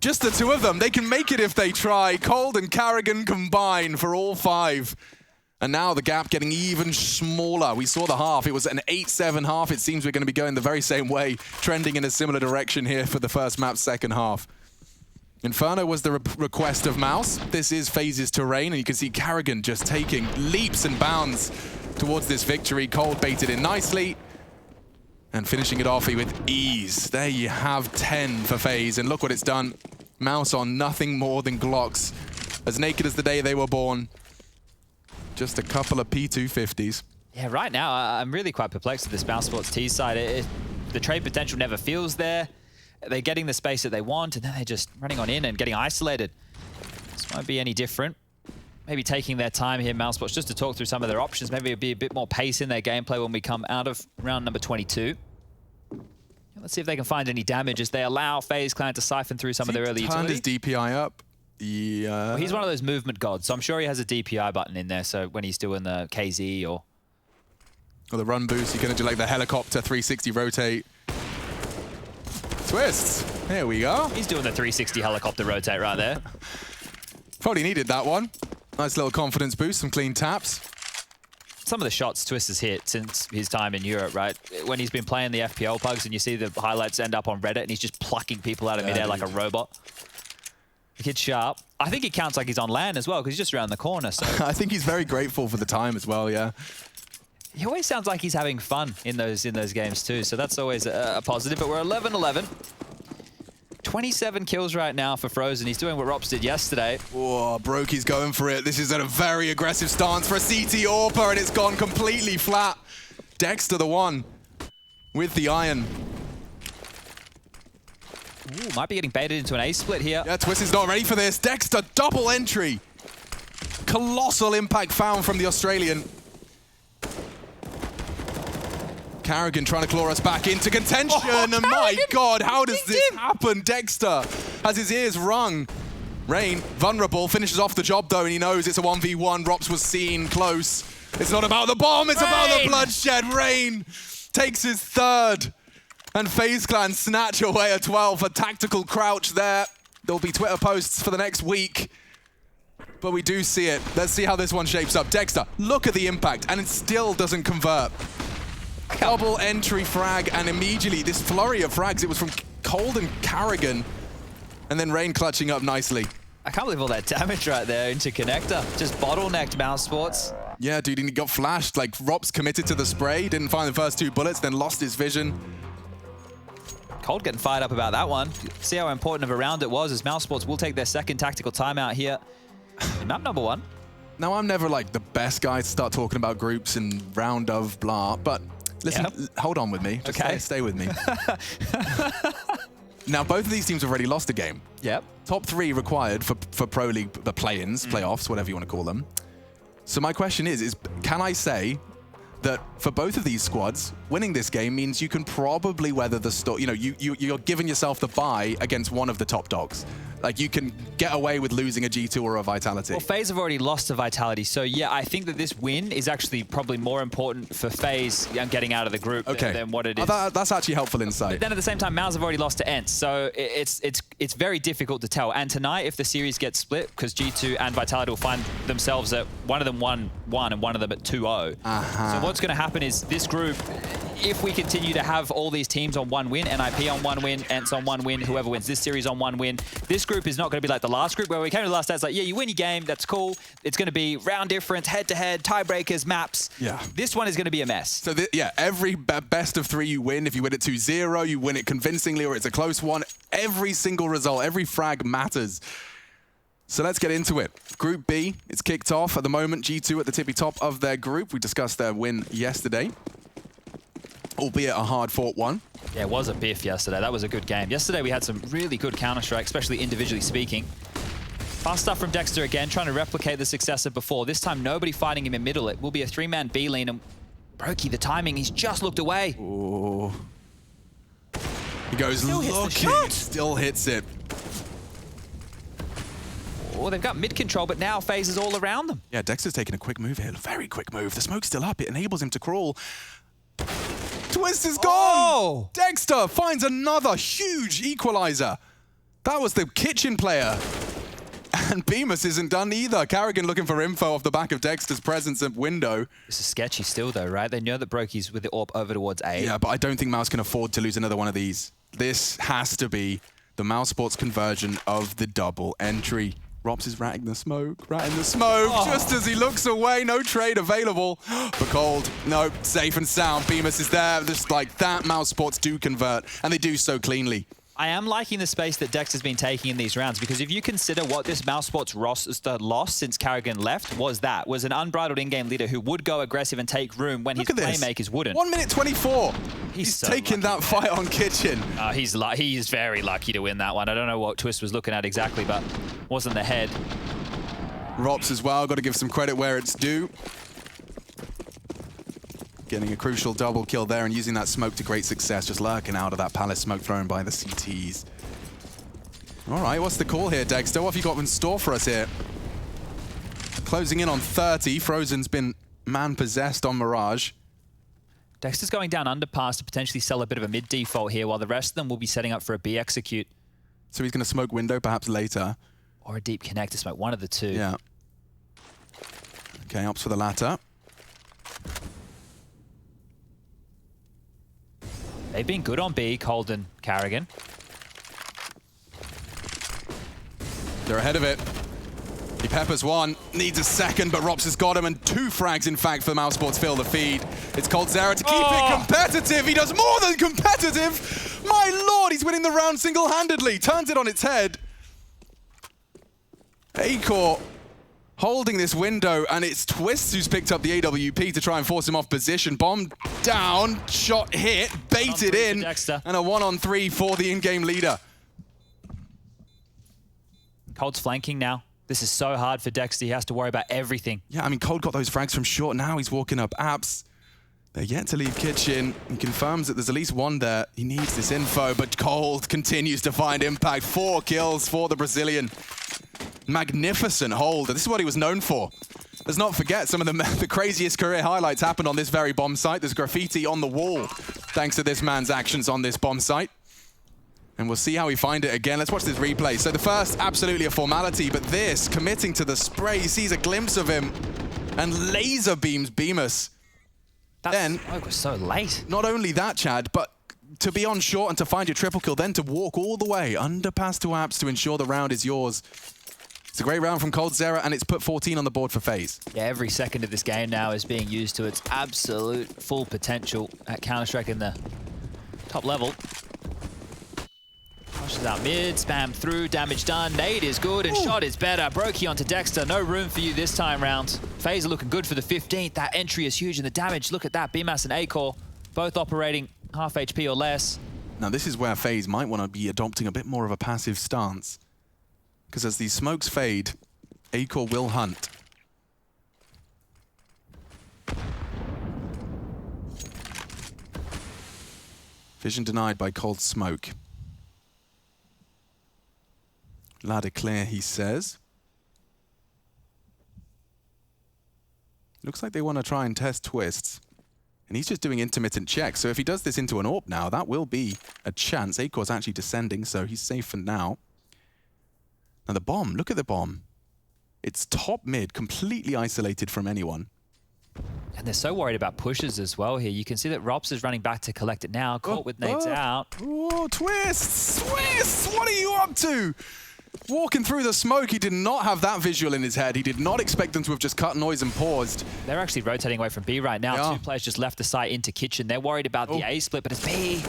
Just the 2 of them. They can make it if they try. Cold and Carrigan combine for all 5. And now the gap getting even smaller. We saw the half. It was an 8-7 half. It seems we're going to be going the very same way, trending in a similar direction here for the first map's second half. Inferno was the request of Mouse. This is FaZe's terrain, and you can see Carrigan just taking leaps and bounds towards this victory. Cold baited in nicely and finishing it off with ease. There you have 10 for FaZe, and look what it's done. Mouse on nothing more than Glocks, as naked as the day they were born. Just a couple of P250s. Yeah, right now I'm really quite perplexed with this Mouse Sports T side. The trade potential never feels there. They're getting the space that they want, and then they're just running on in and getting isolated. This won't be any different. Maybe taking their time here, Mouse Sports, just to talk through some of their options. Maybe it'll be a bit more pace in their gameplay when we come out of round number 22. Let's see if they can find any damage as they allow FaZe Clan to siphon through some of their early Turned utility. his DPI up. Yeah. Well, he's one of those movement gods, so I'm sure he has a DPI button in there, so when he's doing the KZ or the run boost, you're going to do like the helicopter 360 rotate. Twists. There we go. He's doing the 360 helicopter rotate right there. Probably needed that one. Nice little confidence boost, some clean taps. Some of the shots Twist has hit since his time in Europe, right? When he's been playing the FPL pugs and you see the highlights end up on Reddit and he's just plucking people out of midair like a robot. The kid's sharp. I think he counts like he's on land as well because he's just around the corner. So I think he's very grateful for the time as well, yeah. He always sounds like he's having fun in those games too, so that's always a positive. But we're 11-11. 27 kills right now for Frozen. He's doing what Rops did yesterday. Oh, Brokey's going for it. This is a very aggressive stance for a CT AWPer, and it's gone completely flat. Dexter the one with the iron. Ooh, might be getting baited into an A split here. Yeah, Twist is not ready for this. Dexter, double entry. Colossal impact found from the Australian. Carrigan trying to claw us back into contention. And my God, how does this happen? Dexter has his ears rung. Rain, vulnerable, finishes off the job though, and he knows it's a 1v1. Rops was seen close. It's not about the bomb, it's about the bloodshed. Rain takes his 3rd. And FaZe Clan snatch away a 12. A tactical crouch there. There'll be Twitter posts for the next week. But we do see it. Let's see how this one shapes up. Dexter, look at the impact, and it still doesn't convert. Double entry frag, and immediately this flurry of frags, it was from Cold and Carrigan. And then Rain clutching up nicely. I can't believe all that damage right there into connector. Just bottlenecked Mouse Sports. Yeah, dude, he got flashed. Like, Rops committed to the spray, didn't find the first 2 bullets, then lost his vision. Cold getting fired up about that one. See how important of a round it was, as Mouse Sports will take their second tactical timeout here. Map number 1. Now, I'm never, like, the best guy to start talking about groups and round of blah, but listen, hold on with me. Just stay with me. Now, both of these teams have already lost a game. Yep. Top 3 required for Pro League, the play-ins, playoffs, whatever you want to call them. So my question is can I say that for both of these squads, winning this game means you can probably weather the storm? You know, you're giving yourself the bye against one of the top dogs. Like, you can get away with losing a G2 or a Vitality. Well, FaZe have already lost to Vitality, so yeah, I think that this win is actually probably more important for FaZe getting out of the group than what it is. That's actually helpful insight. But then at the same time, Mouse have already lost to ENCE, so it's very difficult to tell. And tonight, if the series gets split, because G2 and Vitality will find themselves at one of them 1-1 and one of them at 2-0. So what's going to happen is this group, if we continue to have all these teams on 1 win, NIP on 1 win, ENCE on 1 win, whoever wins this series on 1 win, this group is not going to be like the last group where we came to the last day, it's like, yeah, you win your game, that's cool. It's going to be round difference, head-to-head, tiebreakers, maps. Yeah. This one is going to be a mess. So, yeah, every best of 3 you win. If you win it 2-0, you win it convincingly, or it's a close one. Every single result, every frag matters. So let's get into it. Group B, it's kicked off at the moment. G2 at the tippy top of their group. We discussed their win yesterday, albeit a hard-fought one. Yeah, it was a biff yesterday. That was a good game. Yesterday we had some really good Counter-Strike, especially individually speaking. Fast stuff from Dexter again, trying to replicate the success of before. This time, nobody fighting him in middle. It will be a 3-man B lane, and Brokey, the timing, he's just looked away. Ooh. He goes looking, still hits it. Oh, they've got mid control, but now FaZe is all around them. Yeah, Dexter's taking a quick move here, very quick move. The smoke's still up, it enables him to crawl. Twist is gone! Dexter finds another huge equalizer. That was the kitchen player. And Bemis isn't done either. Carrigan looking for info off the back of Dexter's presence at window. This is sketchy still though, right? They know that Brokey's with the AWP over towards A. Yeah, but I don't think Mouse can afford to lose another one of these. This has to be the Mouse Sports conversion of the double entry. Rops is ratting the smoke, just as he looks away. No trade available. For Cold, no, safe and sound. Bemis is there, just like that. Mouse Sports do convert, and they do so cleanly. I am liking the space that Dexter's been taking in these rounds, because if you consider what this Mouse Sports roster lost since Carrigan left was an unbridled in-game leader who would go aggressive and take room when his playmakers wouldn't. 1 minute 24. He's so taking that fight on Kitchen. He's very lucky to win that one. I don't know what Twist was looking at exactly, but wasn't the head. Rops as well, got to give some credit where it's due. Getting a crucial double kill there and using that smoke to great success, just lurking out of that palace smoke thrown by the CTs. All right, what's the call here, Dexter? What have you got in store for us here? Closing in on 30. Frozen's been man-possessed on Mirage. Dexter's going down underpass to potentially sell a bit of a mid-default here, while the rest of them will be setting up for a B execute. So he's going to smoke window perhaps later. Or a deep connector smoke, one of the two. Yeah. Okay, opts for the latter. They've been good on B, Cold and Carrigan. They're ahead of it. He peppers one, needs a second, but Rops has got him, and 2 frags, in fact, for Mouse Sports fill the feed. It's coldzera to keep it competitive. He does more than competitive. My lord, he's winning the round single-handedly. Turns it on its head. Acor holding this window, and it's Twist who's picked up the AWP to try and force him off position. Bomb down, shot hit, baited in, and a 1-on-3 for the in-game leader. Cold's flanking now. This is so hard for Dexter. He has to worry about everything. Yeah, I mean, Cold got those frags from short. Now he's walking up apps. They're yet to leave kitchen. He confirms that there's at least one there. He needs this info, but Cold continues to find impact. 4 kills for the Brazilian. Magnificent holder. This is what he was known for. Let's not forget some of the craziest career highlights happened on this very bomb site. There's graffiti on the wall thanks to this man's actions on this bomb site. And we'll see how we find it again. Let's watch this replay. So the first, absolutely a formality, but this, committing to the spray, he sees a glimpse of him and laser beams Bemis. That was so late. Not only that, Chad, but to be on short and to find your triple kill, then to walk all the way underpass to apps to ensure the round is yours. It's a great round from coldzera, and it's put 14 on the board for FaZe. Yeah, every second of this game now is being used to its absolute full potential at Counter-Strike in the top level. Pushes out mid, spam through, damage done. Nade is good and shot is better. Brokey onto Dexter, no room for you this time round. FaZe are looking good for the 15th. That entry is huge and the damage, look at that. BMAS and Acor both operating half HP or less. Now this is where FaZe might want to be adopting a bit more of a passive stance. Because as these smokes fade, Acor will hunt. Vision denied by Cold Smoke. Ladder clear, he says. Looks like they want to try and test twists. And he's just doing intermittent checks. So if he does this into an AWP now, that will be a chance. Acor's actually descending, so he's safe for now. Now the bomb, look at the bomb. It's top mid, completely isolated from anyone. And they're so worried about pushes as well here. You can see that Rops is running back to collect it now. Caught with nades out. Oh, twists! Twists! What are you up to? Walking through the smoke, he did not have that visual in his head. He did not expect them to have just cut noise and paused. They're actually rotating away from B right now. Yeah. 2 players just left the site into kitchen. They're worried about the A split, but it's B.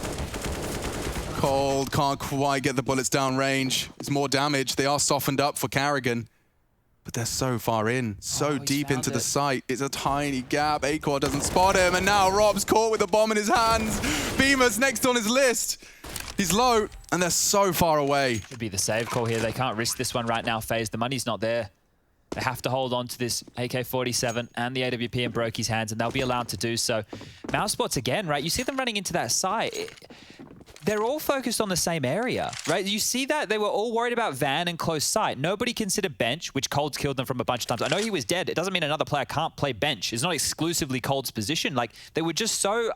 Cold, can't quite get the bullets down range. It's more damage. They are softened up for Carrigan. But they're so far in, so deep into the site. It's a tiny gap. Acor doesn't spot him, and now Rob's caught with a bomb in his hands. Beamer's next on his list. He's low, and they're so far away. Could be the save call here. They can't risk this one right now, FaZe. The money's not there. They have to hold on to this AK-47 and the AWP in Brokey's hands, and they'll be allowed to do so. Mousebots again, right? You see them running into that site. They're all focused on the same area, right? You see that? They were all worried about Van and close sight. Nobody considered bench, which Cold's killed them from a bunch of times. I know he was dead. It doesn't mean another player can't play bench. It's not exclusively Cold's position. Like, they were just so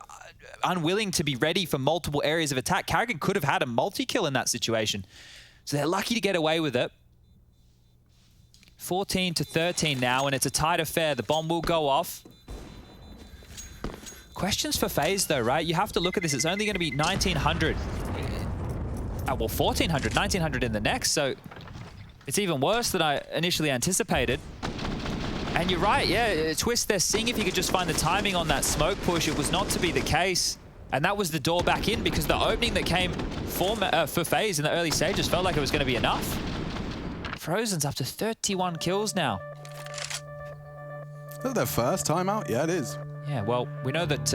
unwilling to be ready for multiple areas of attack. Carrigan could have had a multi-kill in that situation. So they're lucky to get away with it. 14-13 now, and it's a tight affair. The bomb will go off. Questions for FaZe though, right? You have to look at this. It's only going to be 1,900. Well, 1,400, 1,900 in the next, so it's even worse than I initially anticipated. And you're right, yeah, Twist, they're seeing if he could just find the timing on that smoke push. It was not to be the case. And that was the door back in, because the opening that came for FaZe in the early stages felt like it was going to be enough. Frozen's up to 31 kills now. Is that their first timeout? Yeah, it is. Yeah, well, we know that...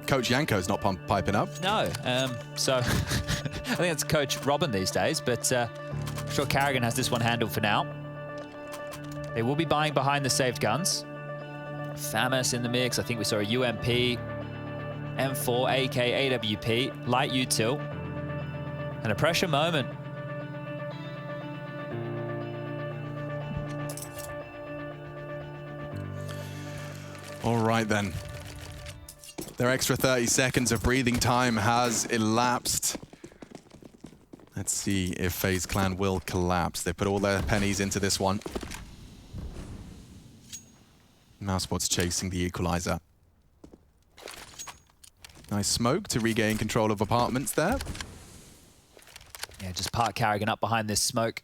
Coach Yanko's not piping up. No, so I think it's Coach Robin these days, but I'm sure Carrigan has this one handled for now. They will be buying behind the saved guns. FAMAS in the mix. I think we saw a UMP, M4, AK, AWP, light util, and a pressure moment. All right, then. Their extra 30 seconds of breathing time has elapsed. Let's see if FaZe Clan will collapse. They put all their pennies into this one. Mousebot's chasing the equalizer. Nice smoke to regain control of apartments there. Yeah, just park Carrigan up behind this smoke.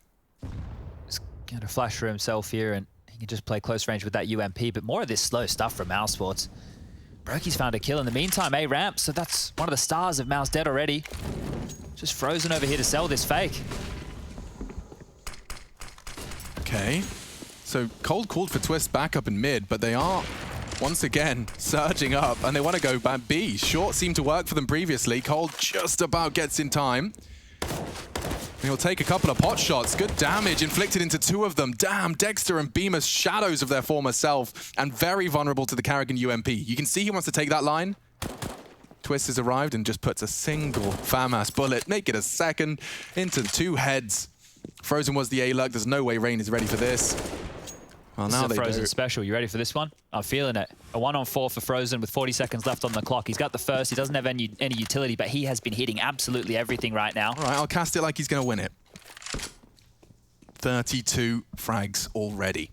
Just get a flash for himself here, and he can just play close range with that UMP, but more of this slow stuff from Mousesports. Brokey's found a kill in the meantime, A ramp, so that's one of the stars of Mouse dead already. Just Frozen over here to sell this fake. Okay, so Cold called for Twist back up in mid, but they are once again surging up, and they want to go back B. Short seemed to work for them previously. Cold just about gets in time. He'll take a couple of pot shots. Good damage inflicted into 2 of them. Damn, Dexter and Beamer shadows of their former self and very vulnerable to the Carrigan UMP. You can see he wants to take that line. Twist has arrived and just puts a single FAMAS bullet, make it a second, into 2 heads. Frozen was the A-Luck. There's no way Rain is ready for this. Well, this now is a they Frozen do. special. You ready for this one? I'm feeling it. A 1-on-4 for Frozen with 40 seconds left on the clock. He's got the first. He doesn't have any utility, but he has been hitting absolutely everything right now. All right, I'll cast it like he's going to win it. 32 frags already.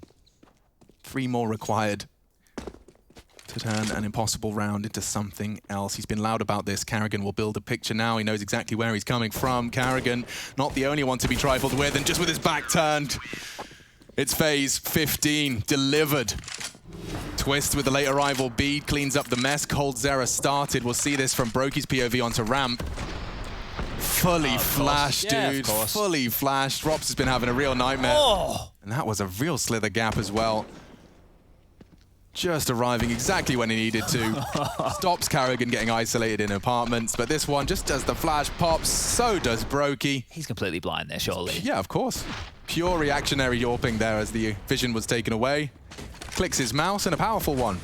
3 more required to to turn an impossible round into something else. He's been loud about this. Carrigan will build a picture now. He knows exactly where he's coming from. Carrigan, not the only one to be trifled with, and just with his back turned, it's phase 15 delivered. Twist with the late arrival bead cleans up the mess. coldzera started. We'll see this from Brokey's POV onto ramp. Fully flashed, dude. Fully flashed. Rops has been having a real nightmare. Oh. And that was a real slither gap as well. Just arriving exactly when he needed to. Stops Carrigan getting isolated in apartments, but this one, just as the flash pops, so does Brokey. He's completely blind there, surely. Yeah, of course. Pure reactionary YORPing there as the vision was taken away. Clicks his mouse, and a powerful one,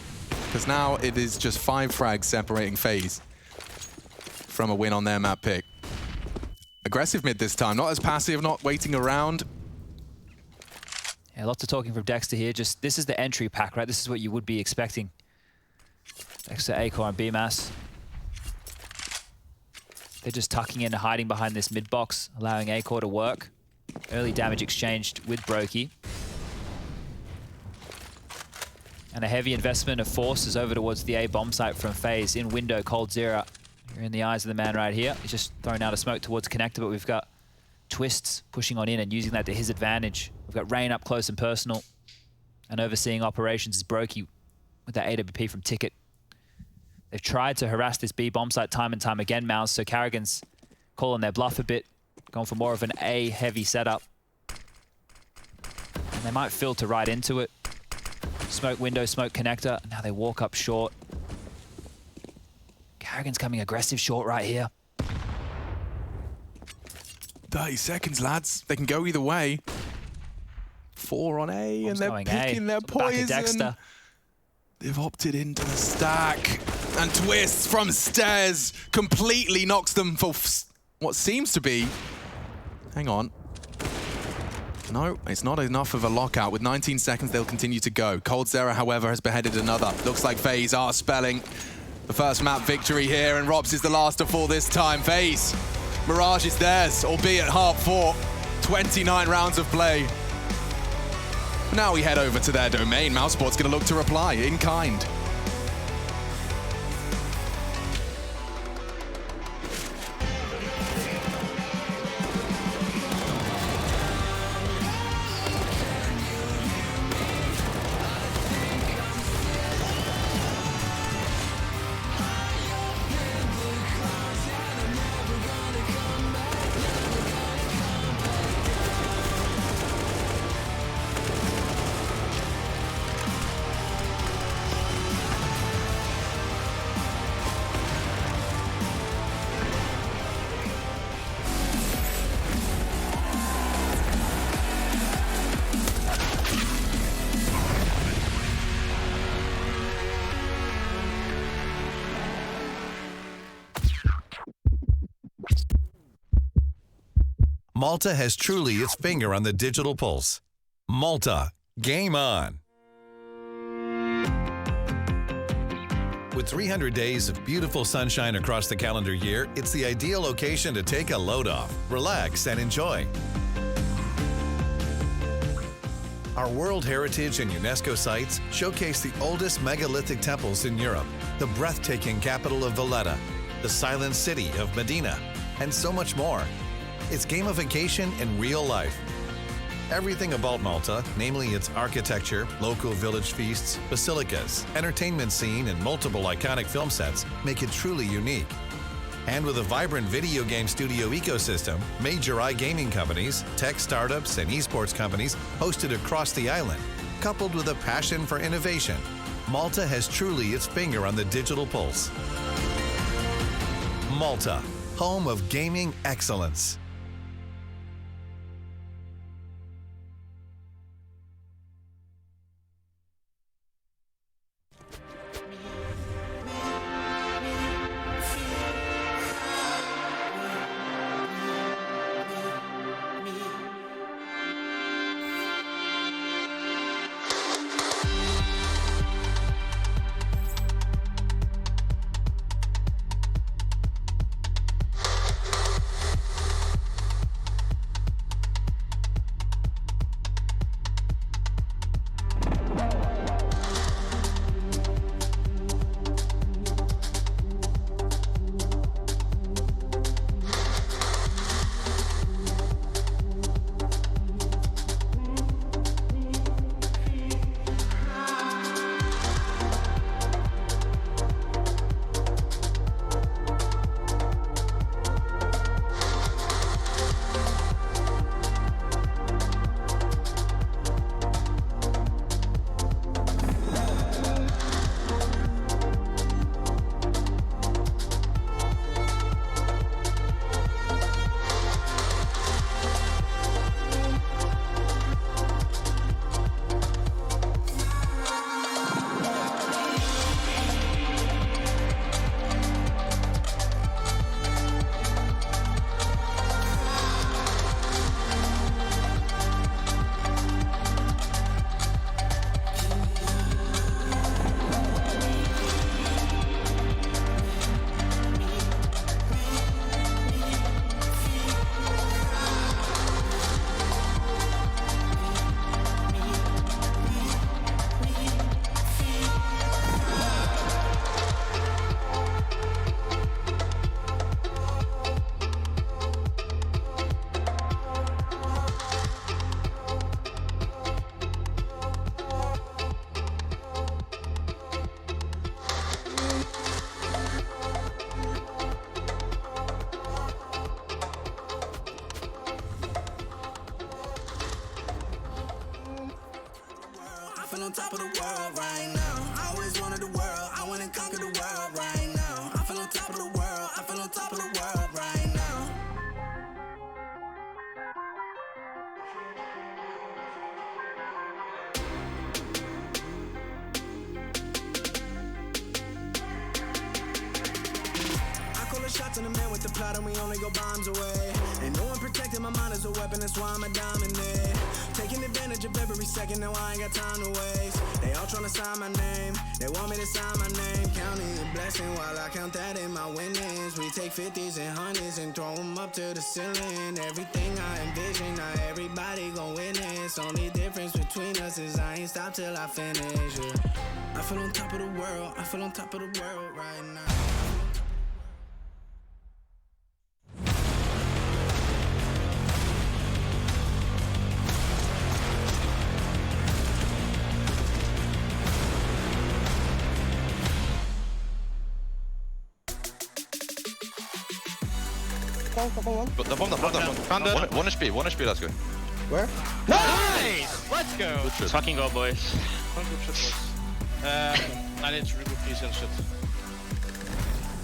because now it is just 5 frags separating FaZe from a win on their map pick. Aggressive mid this time, not as passive, not waiting around. Yeah, lots of talking from Dexter here. Just this is the entry pack, right? This is what you would be expecting. Dexter, Acor, and BMAS. They're just tucking in and hiding behind this mid box, allowing Acor to work. Early damage exchanged with Brokey. And a heavy investment of forces over towards the A bomb site from FaZe. In window, coldzera. You're in the eyes of the man right here. He's just throwing out a smoke towards connector, but we've got Twists pushing on in and using that to his advantage. We've got Rain up close and personal. And overseeing operations is Brokey with that AWP from Ticket. They've tried to harass this B bomb site time and time again, Mouse, so Carrigan's calling their bluff a bit, going for more of an A heavy setup. And they might filter right into it. Smoke window, smoke connector. Now they walk up short. Carrigan's coming aggressive short right here. 30 seconds, lads. They can go either way. 4 on A, and they're picking their poison. They've opted into the stack. And Twists from stairs completely knocks them for what seems to be... Hang on. No, it's not enough of a lockout. With 19 seconds, they'll continue to go. coldzera, however, has beheaded another. Looks like FaZe are spelling the first map victory here, and Robs is the last to fall this time. FaZe, Mirage is theirs, albeit half 4. 29 rounds of play. Now we head over to their domain. Mousesport's going to look to reply in kind. Malta has truly its finger on the digital pulse. Malta, game on. With 300 days of beautiful sunshine across the calendar year, it's the ideal location to take a load off, relax, and enjoy. Our World Heritage and UNESCO sites showcase the oldest megalithic temples in Europe, the breathtaking capital of Valletta, the silent city of Medina, and so much more. It's gamification in real life. Everything about Malta, namely its architecture, local village feasts, basilicas, entertainment scene, and multiple iconic film sets, make it truly unique. And with a vibrant video game studio ecosystem, major iGaming companies, tech startups, and esports companies hosted across the island, coupled with a passion for innovation, Malta has truly its finger on the digital pulse. Malta, home of gaming excellence. on top of the world right now. I always wanted the world, I wanna conquer the world right now. I feel on top of the world, I feel on top of the world right now. I call the shots in the man with the plot and we only go bombs away. Ain't no one protecting my mind as a weapon, that's why I'm a dominate. Taking advantage of every second, now I ain't got time to waste. They all tryna sign my name, they want me to sign my name. Counting a blessing while I count that in my winnings. We take 50s and 100s and throw them up to the ceiling. Everything I envision, not everybody gon' witness. Only difference between us is I ain't stop till I finish, yeah. I feel on top of the world, I feel on top of the world right now. The bomb. One HP, let's go. Where? Nice! Let's go! Good shit. Fucking go, boys. Good shit, boys. I need to reboot PC and shit.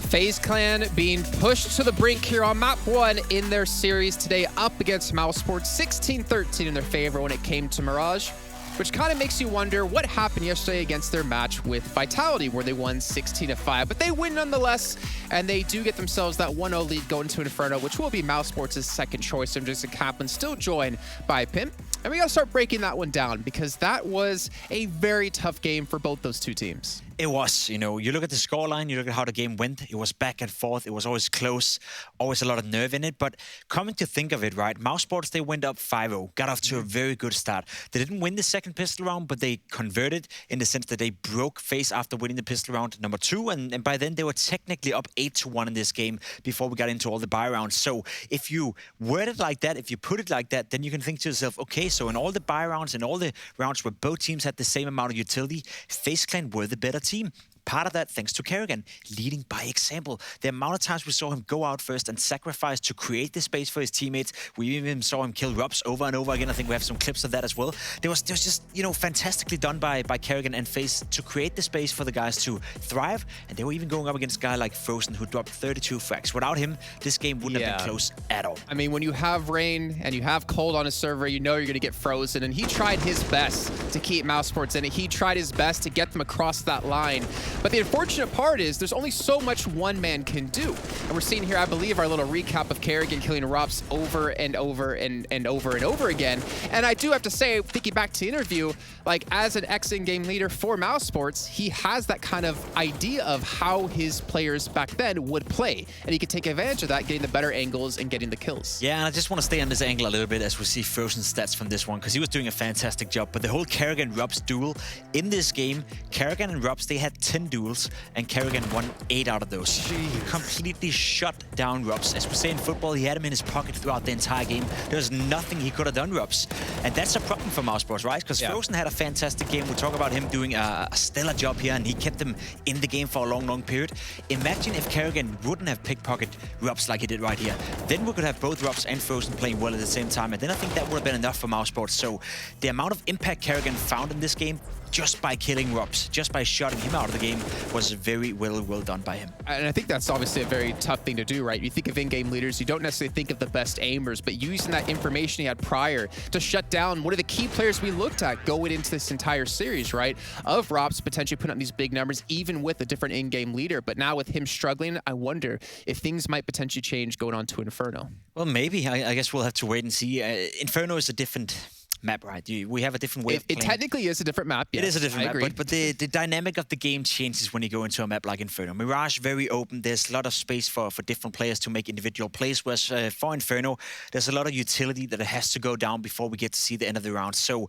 FaZe Clan being pushed to the brink here on map 1 in their series today up against Mousesports, 16-13 in their favor when it came to Mirage, which kind of makes you wonder what happened yesterday against their match with Vitality, where they won 16-5. But they win nonetheless, and they do get themselves that 1-0 lead going to Inferno, which will be Mousesports' second choice. And Jason Kaplan still joined by Pimp. And we got to start breaking that one down, because that was a very tough game for both those two teams. It was, you know, you look at the scoreline, you look at how the game went, it was back and forth, it was always close, always a lot of nerve in it, but coming to think of it, right, Mousesports, they went up 5-0, got off to a very good start. They didn't win the second pistol round, but they converted in the sense that they broke FaZe after winning the pistol round number 2, and by then they were technically up 8-1 in this game before we got into all the buy rounds. So if you word it like that, if you put it like that, then you can think to yourself, okay, so in all the buy rounds and all the rounds where both teams had the same amount of utility, FaZe Clan were the better team. Part of that thanks to Kerrigan, leading by example. The amount of times we saw him go out first and sacrifice to create the space for his teammates. We even saw him kill Rubs over and over again. I think we have some clips of that as well. There was just, you know, fantastically done by Kerrigan and FaZe to create the space for the guys to thrive. And they were even going up against a guy like Frozen, who dropped 32 frags. Without him, this game wouldn't have been close at all. I mean, when you have Rain and you have Cold on a server, you know you're going to get frozen. And he tried his best to keep Mousesports in it. He tried his best to get them across that line. But the unfortunate part is there's only so much one man can do. And we're seeing here, I believe, our little recap of Kerrigan killing Rups over and over and over and over again. And I do have to say, thinking back to the interview, like as an ex-in-game leader for Mousesports, he has that kind of idea of how his players back then would play. And he could take advantage of that, getting the better angles and getting the kills. Yeah, and I just want to stay on this angle a little bit as we see Frozen stats from this one, because he was doing a fantastic job. But the whole Kerrigan-Rups duel in this game, Kerrigan and Rups, they had 10 duels, and Kerrigan won 8 out of those. Jeez. Completely shut down Rups. As we say in football, he had him in his pocket throughout the entire game. There's nothing he could have done, Rups. And that's a problem for Mousesports, right? Because Frozen had a fantastic game. We talk about him doing a stellar job here, and he kept them in the game for a long, long period. Imagine if Kerrigan wouldn't have pickpocketed Rups like he did right here. Then we could have both Rups and Frozen playing well at the same time. And then I think that would have been enough for Mousesports. So the amount of impact Kerrigan found in this game, just by killing Rups, just by shutting him out of the game, was very well done by him. And I think that's obviously a very tough thing to do, right? You think of in-game leaders, you don't necessarily think of the best aimers, but using that information he had prior to shut down one of the key players we looked at going into this entire series, right? Of Rups potentially putting up these big numbers, even with a different in-game leader. But now with him struggling, I wonder if things might potentially change going on to Inferno. Well, maybe. I guess we'll have to wait and see. Inferno is a different map, right? We have a different way of playing. It technically is a different map, yes. It is a different I map, agree. but the dynamic of the game changes when you go into a map like Inferno. Mirage, very open. There's a lot of space for different players to make individual plays, whereas for Inferno, there's a lot of utility that has to go down before we get to see the end of the round. So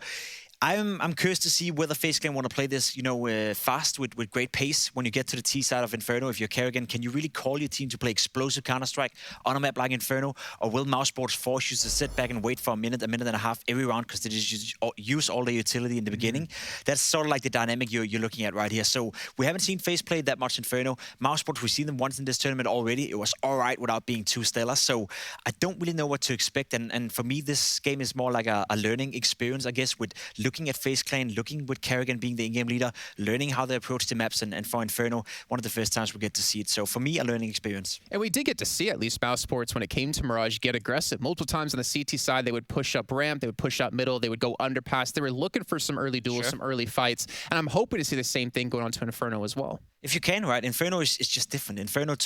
I'm curious to see whether FaZe Clan want to play this, you know, fast with great pace when you get to the T side of Inferno. If you're Kerrigan, can you really call your team to play explosive Counter-Strike on a map like Inferno? Or will Mousesports force you to sit back and wait for a minute and a half every round because they just use all the utility in the beginning? That's sort of like the dynamic you're looking at right here. So we haven't seen FaZe play that much Inferno. Mousesports, we've seen them once in this tournament already. It was all right without being too stellar. So I don't really know what to expect. And for me, this game is more like a learning experience, I guess, with looking looking at FaZe Clan, looking with Karrigan being the in-game leader, learning how they approach the maps, and for Inferno, one of the first times we get to see it. So for me, a learning experience. And we did get to see at least Mouse Sports when it came to Mirage get aggressive. Multiple times on the CT side, they would push up ramp, they would push up middle, they would go underpass. They were looking for some early duels, some early fights. And I'm hoping to see the same thing going on to Inferno as well. If you can, right? Inferno is just different. Inferno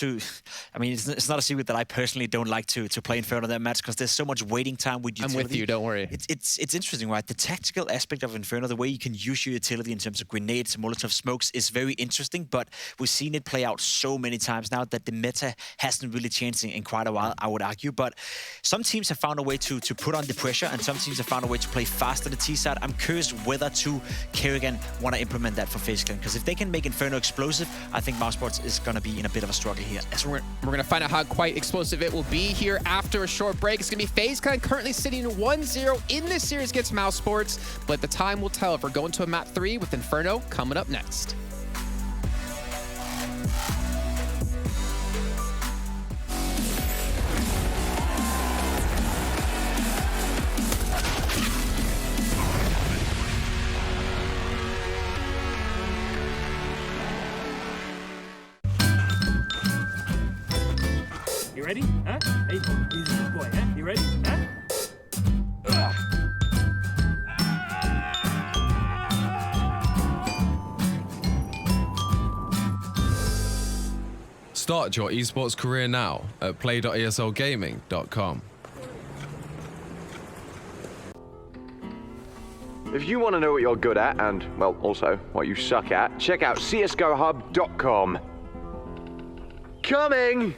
I mean, it's not a secret that I personally don't like to play Inferno that match because there's so much waiting time with utility. I'm with you, don't worry. It's interesting, right? The tactical aspect of Inferno, the way you can use your utility in terms of grenades and Molotov smokes is very interesting, but we've seen it play out so many times now that the meta hasn't really changed in quite a while, I would argue. But some teams have found a way to put on the pressure, and some teams have found a way to play fast on the T side. I'm curious whether Karrigan want to implement that for FaZe Clan, because if they can make Inferno explosive, I think Mouse Sports is going to be in a bit of a struggle here. So we're going to find out how quite explosive it will be here after a short break. It's going to be FaZe Clan currently sitting 1-0 in this series against Mouse Sports, but the time will tell if we're going to a map 3 with Inferno coming up next. You ready? Huh? Hey, he's a good boy, huh? You ready? Huh? Start your esports career now at play.eslgaming.com. If you want to know what you're good at and, well, also what you suck at, check out csgohub.com. Coming!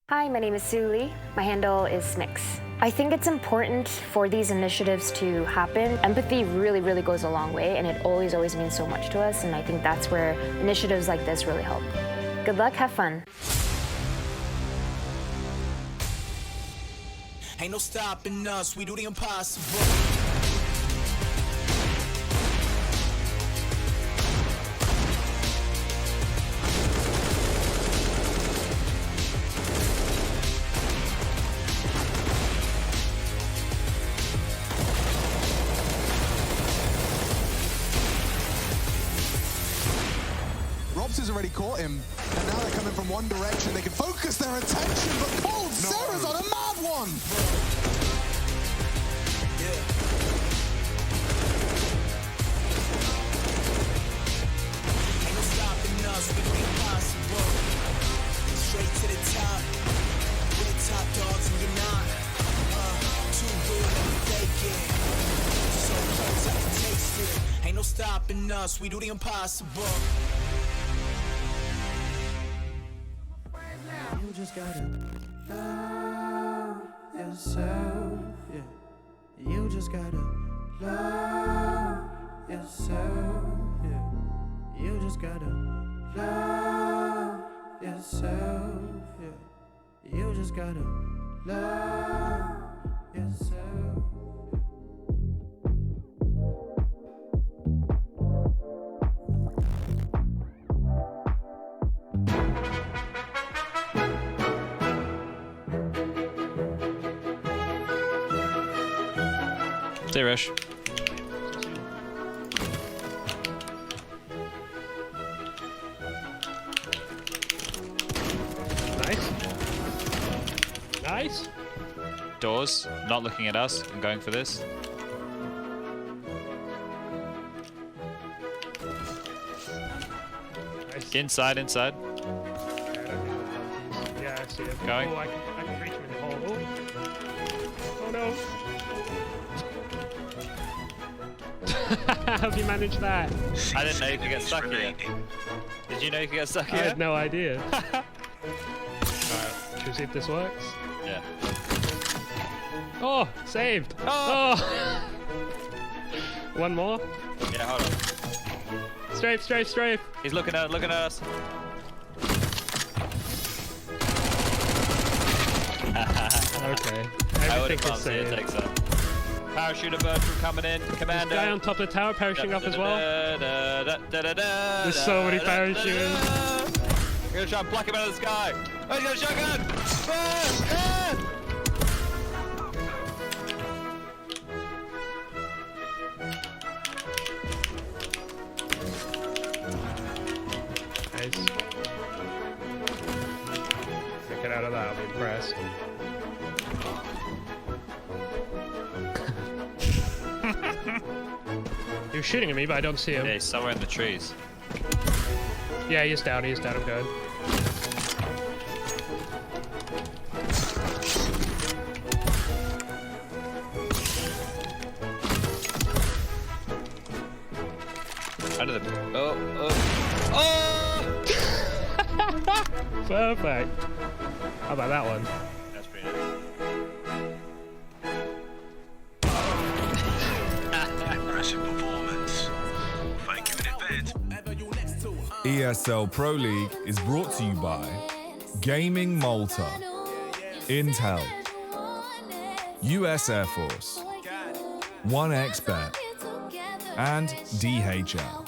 Hi, my name is Sue Lee. My handle is Smix. I think it's important for these initiatives to happen. Empathy really, really goes a long way, and it always means so much to us, and I think that's where initiatives like this really help. Good luck, have fun. Ain't no stopping us, we do the impossible. Robs has already caught him, and now they're coming from one direction. They can focus their attention, but Cold Sarah's on a mad one! Ain't no stopping us, we do the impossible. Straight to the top, we're the top dogs and you're not. Too real, let me fake it. So close, I can taste it. Ain't no stopping us, we do the impossible. You just gotta love yourself, yeah. You just gotta love yourself, yeah. You just gotta love yourself, yeah. You just gotta love yourself. Stay rush. Nice. Nice. Doors, not looking at us. I'm going for this. Nice. Inside. Yeah, I see him. Going. Oh, I can reach him in the hole. Oh no. How have you managed that? I didn't know you could get stuck here. Did you know you could get stuck I here? had no idea. Alright, should we see if this works? Yeah. Oh, saved. Oh. One more. Yeah, hold on. Strafe. He's looking at us. Okay. I would Everything have is saved. takes that. Parachuter Bertram coming in. Commander. This guy on top of the tower parachuting up as well. There's so many parachuters. We're gonna try and pluck him out of the sky. Oh, he's got a shotgun! out of that, I'll be impressed. He was shooting at me, but I don't see him. Yeah, he's somewhere in the trees. Yeah, he's down, I'm good. Out of the... Oh! Perfect. How about that one? That's pretty nice. Impressive performance. Thank you in advance. ESL Pro League is brought to you by Gaming Malta, Intel, US Air Force, 1xBet, and DHL.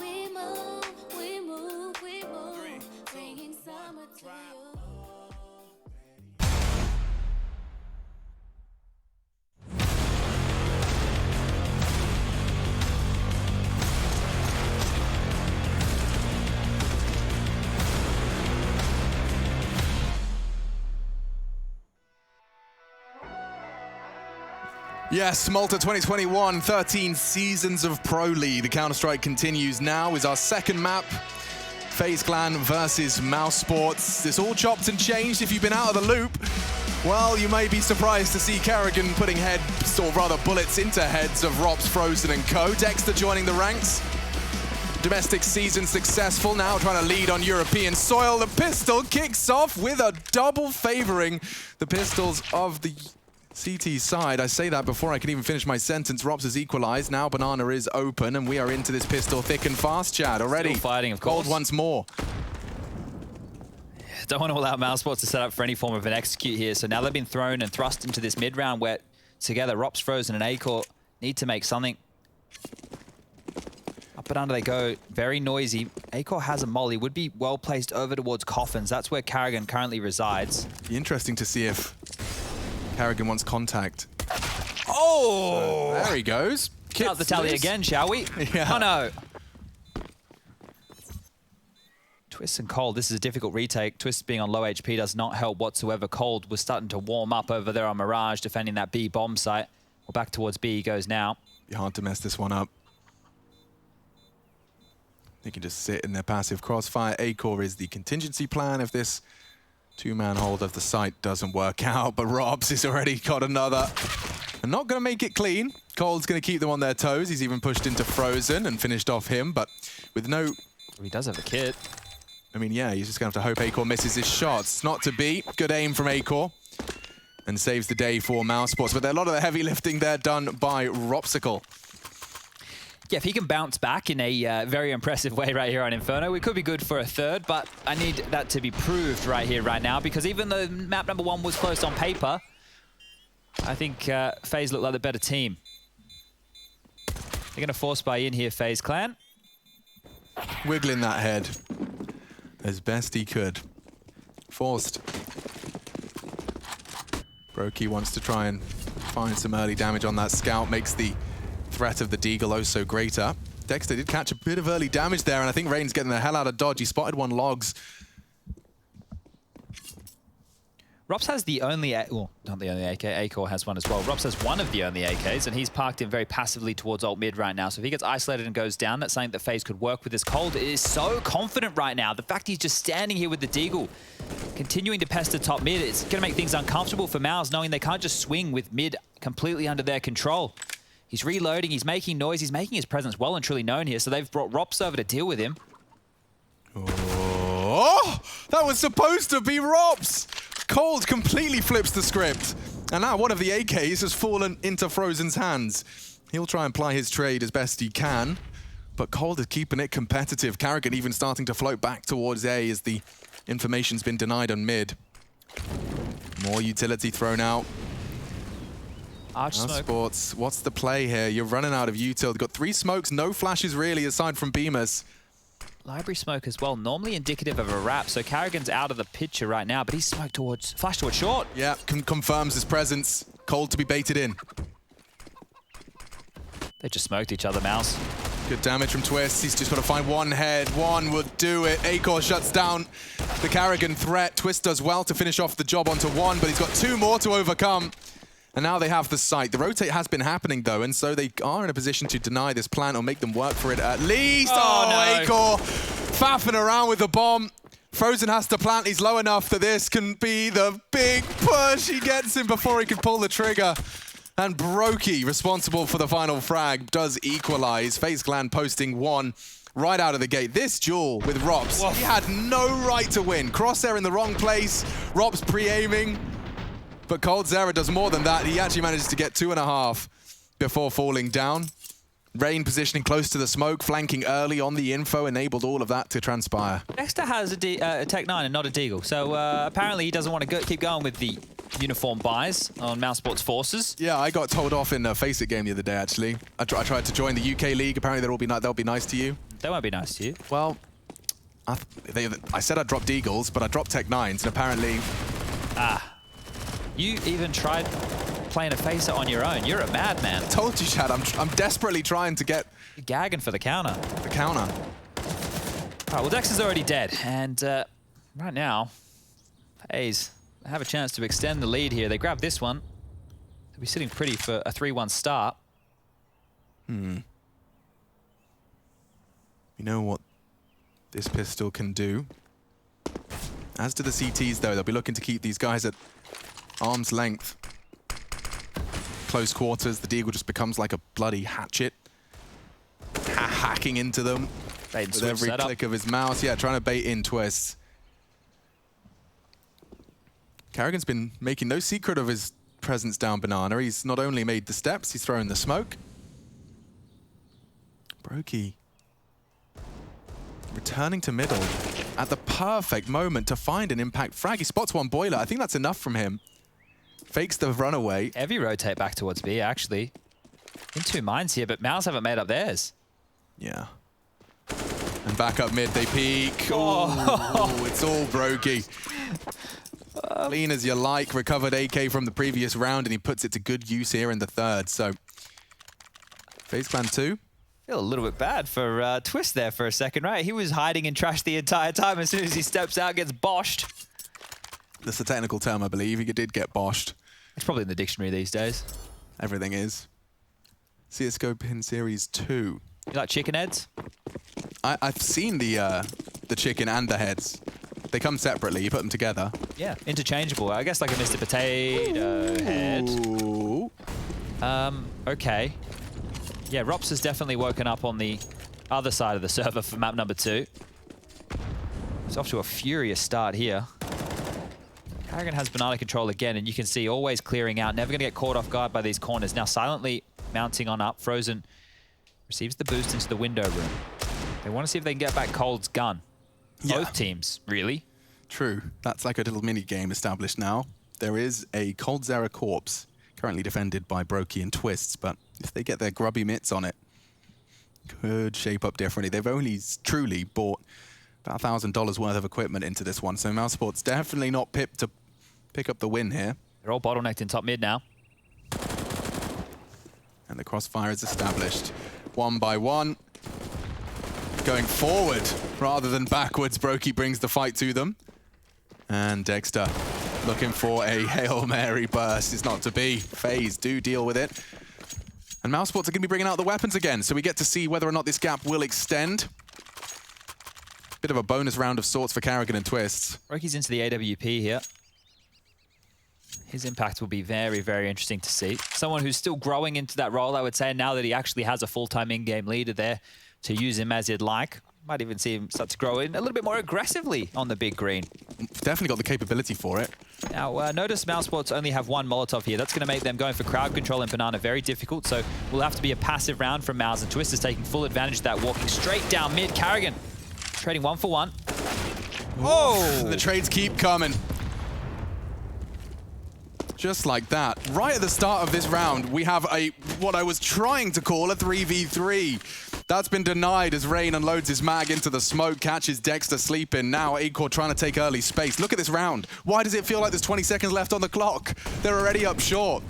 Yes, Malta 2021, 13 seasons of Pro League. The Counter-Strike continues now is our second map. FaZe Clan versus Mouse Sports. This all chopped and changed if you've been out of the loop. Well, you may be surprised to see Kerrigan putting heads, or rather bullets into heads of Robs, Frozen and co. Dexter joining the ranks. Domestic season successful, now trying to lead on European soil. The pistol kicks off with a double favoring the pistols of the CT side. I say that before I can even finish my sentence. Robs has equalized. Now Banana is open, and we are into this pistol thick and fast, Chad, already. Still fighting, of course. Gold once more. Don't want to allow Mouse Sports to set up for any form of an execute here. So now they've been thrown and thrust into this mid-round where together Robs, Frozen, and Acor need to make something. Up and under they go. Very noisy. Acor has a molly. Would be well placed over towards Coffins. That's where Kerrigan currently resides. Be interesting to see if Kerrigan wants contact. Oh! So there he goes. Count the tally again, shall we? Yeah. Oh no. Twist and Cold, this is a difficult retake. Twist being on low HP does not help whatsoever. Cold was starting to warm up over there on Mirage, defending that B bomb site. Well, back towards B he goes now. Be hard to mess this one up. They can just sit in their passive crossfire. Acor is the contingency plan if this two-man hold of the site doesn't work out, but Robs has already got another. And not going to make it clean. Cold's going to keep them on their toes. He's even pushed into Frozen and finished off him, but with no... He does have a kit. I mean, yeah, he's just going to have to hope Acor misses his shots. Not to be. Good aim from Acor. And saves the day for Mouse Sports. But a lot of the heavy lifting there done by Ropsicle. Yeah, if he can bounce back in a very impressive way right here on Inferno, we could be good for a third, but I need that to be proved right here, right now, because even though map number 1 was close on paper, I think FaZe looked like the better team. They're going to force buy in here, FaZe Clan. Wiggling that head as best he could. Forced. Brokey wants to try and find some early damage on that scout, makes the threat of the Deagle oh so greater. Dexter did catch a bit of early damage there, and I think Rain's getting the hell out of dodge. He spotted one logs. Robs has the only, well, not the only AK, Acor has one as well. Robs has one of the only AKs, and he's parked in very passively towards ult mid right now. So if he gets isolated and goes down, that's something that FaZe could work with. This Cold is so confident right now. The fact he's just standing here with the Deagle, continuing to pester top mid, it's going to make things uncomfortable for Mouse, knowing they can't just swing with mid completely under their control. He's reloading, he's making noise, he's making his presence well and truly known here, so they've brought Robs over to deal with him. Oh, that was supposed to be Robs! Cold completely flips the script. And now one of the AKs has fallen into Frozen's hands. He'll try and ply his trade as best he can, but Cold is keeping it competitive. Kerrigan even starting to float back towards A as the information's been denied on mid. More utility thrown out. Arch smoke. Sports, what's the play here? You're running out of util. They've got 3 smokes, no flashes really, aside from Beamers. Library smoke as well, normally indicative of a wrap, so Kerrigan's out of the picture right now, but he's smoked towards, flash towards short. Yeah, confirms his presence. Cold to be baited in. They just smoked each other, Mouse. Good damage from Twist. He's just got to find one head. One would do it. Acor shuts down the Carrigan threat. Twist does well to finish off the job onto one, but he's got two more to overcome. And now they have the site. The rotate has been happening, though, and so they are in a position to deny this plan or make them work for it at least. Oh, no. Acor faffing around with the bomb. Frozen has to plant. He's low enough that this can be the big push. He gets him before he can pull the trigger. And Brokey, responsible for the final frag, does equalize. FaZe Clan posting one right out of the gate. This duel with Rops, he had no right to win. Crosshair in the wrong place, Rops pre-aiming. But coldzera does more than that. He actually manages to get 2.5 before falling down. Rain positioning close to the smoke, flanking early on the info, enabled all of that to transpire. Dexter has a Tech 9 and not a Deagle, so apparently he doesn't want to keep going with the uniform buys on Mousesports Forces. Yeah, I got told off in a Face It game the other day, actually. I tried to join the UK League. Apparently they'll be nice to you. They won't be nice to you. Well, I said I'd drop Deagles, but I dropped Tech 9s, and apparently... You even tried playing a Face It on your own. You're a madman. I told you, Chad. I'm desperately trying to get... You're gagging for the counter. The counter. All right, well, Dex is already dead, and right now, FaZe have a chance to extend the lead here. They grab this one. They'll be sitting pretty for a 3-1 start. You know what this pistol can do. As do the CTs, though. They'll be looking to keep these guys at arm's length. Close quarters, the Deagle just becomes like a bloody hatchet. Hacking into them with every click of his mouse. Yeah, trying to bait in Twists. Carrigan's been making no secret of his presence down Banana. He's not only made the steps, he's thrown the smoke. Brokey returning to middle at the perfect moment to find an impact frag. He spots one boiler. I think that's enough from him. Fakes the runaway. Heavy rotate back towards B, actually. In two minds here, but Mouse haven't made up theirs. Yeah. And back up mid, they peek. Oh, it's all Brokey. Clean as you like. Recovered AK from the previous round, and he puts it to good use here in the third. So, FaZe Clan 2. Feel a little bit bad for Twist there for a second, right? He was hiding in trash the entire time. As soon as he steps out, gets boshed. That's a technical term, I believe. He did get boshed. It's probably in the dictionary these days. Everything is. CSGO Pin Series 2. You like chicken heads? I've seen the chicken and the heads. They come separately. You put them together. Yeah, interchangeable. I guess like a Mr. Potato head. Okay. Yeah, Rops has definitely woken up on the other side of the server for map number 2. It's off to a furious start here. Carrigan has banana control again, and you can see always clearing out. Never going to get caught off guard by these corners. Now silently mounting on up. Frozen receives the boost into the window room. They want to see if they can get back Cold's gun. Yeah. Both teams, really. True. That's like a little mini game established now. There is a coldzera corpse currently defended by Brokey and Twists, but if they get their grubby mitts on it, could shape up differently. They've only truly bought about $1,000 worth of equipment into this one, so Mousesports definitely not pipped to pick up the win here. They're all bottlenecked in top mid now. And the crossfire is established. One by one. Going forward rather than backwards, Brokey brings the fight to them. And Dexter looking for a Hail Mary burst. Is not to be. FaZe do deal with it. And Mousesports are going to be bringing out the weapons again, so we get to see whether or not this gap will extend. Bit of a bonus round of sorts for Carrigan and Twists. Brokey's into the AWP here. His impact will be very, very interesting to see. Someone who's still growing into that role, I would say, now that he actually has a full-time in-game leader there to use him as he'd like. Might even see him start to grow in a little bit more aggressively on the big green. Definitely got the capability for it. Now, notice Mousesports only have one Molotov here. That's going to make them going for crowd control and Banana very difficult, so will have to be a passive round from Mouse, and Twist is taking full advantage of that, walking straight down mid. Carrigan trading 1 for 1. Oh! The trades keep coming. Just like that. Right at the start of this round, we have what I was trying to call a 3v3. That's been denied as Rain unloads his mag into the smoke, catches Dexter sleeping. Now Acor trying to take early space. Look at this round. Why does it feel like there's 20 seconds left on the clock? They're already up short.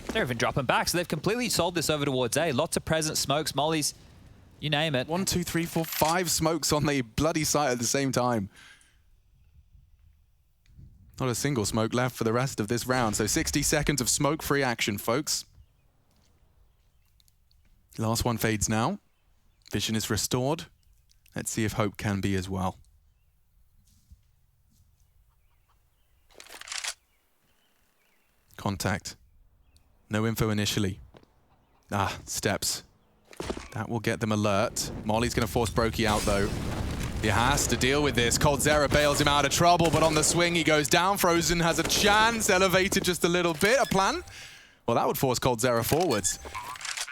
They're even dropping back, so they've completely sold this over towards A. Lots of present smokes, mollies. You name it. 1, 2, 3, 4, 5 smokes on the bloody site at the same time. Not a single smoke left for the rest of this round. So 60 seconds of smoke-free action, folks. Last one fades now. Vision is restored. Let's see if hope can be as well. Contact. No info initially. Steps. That will get them alert. Molly's going to force Brokey out, though. He has to deal with this. coldzera bails him out of trouble, but on the swing he goes down. Frozen has a chance, elevated just a little bit. A plan? Well, that would force coldzera forwards.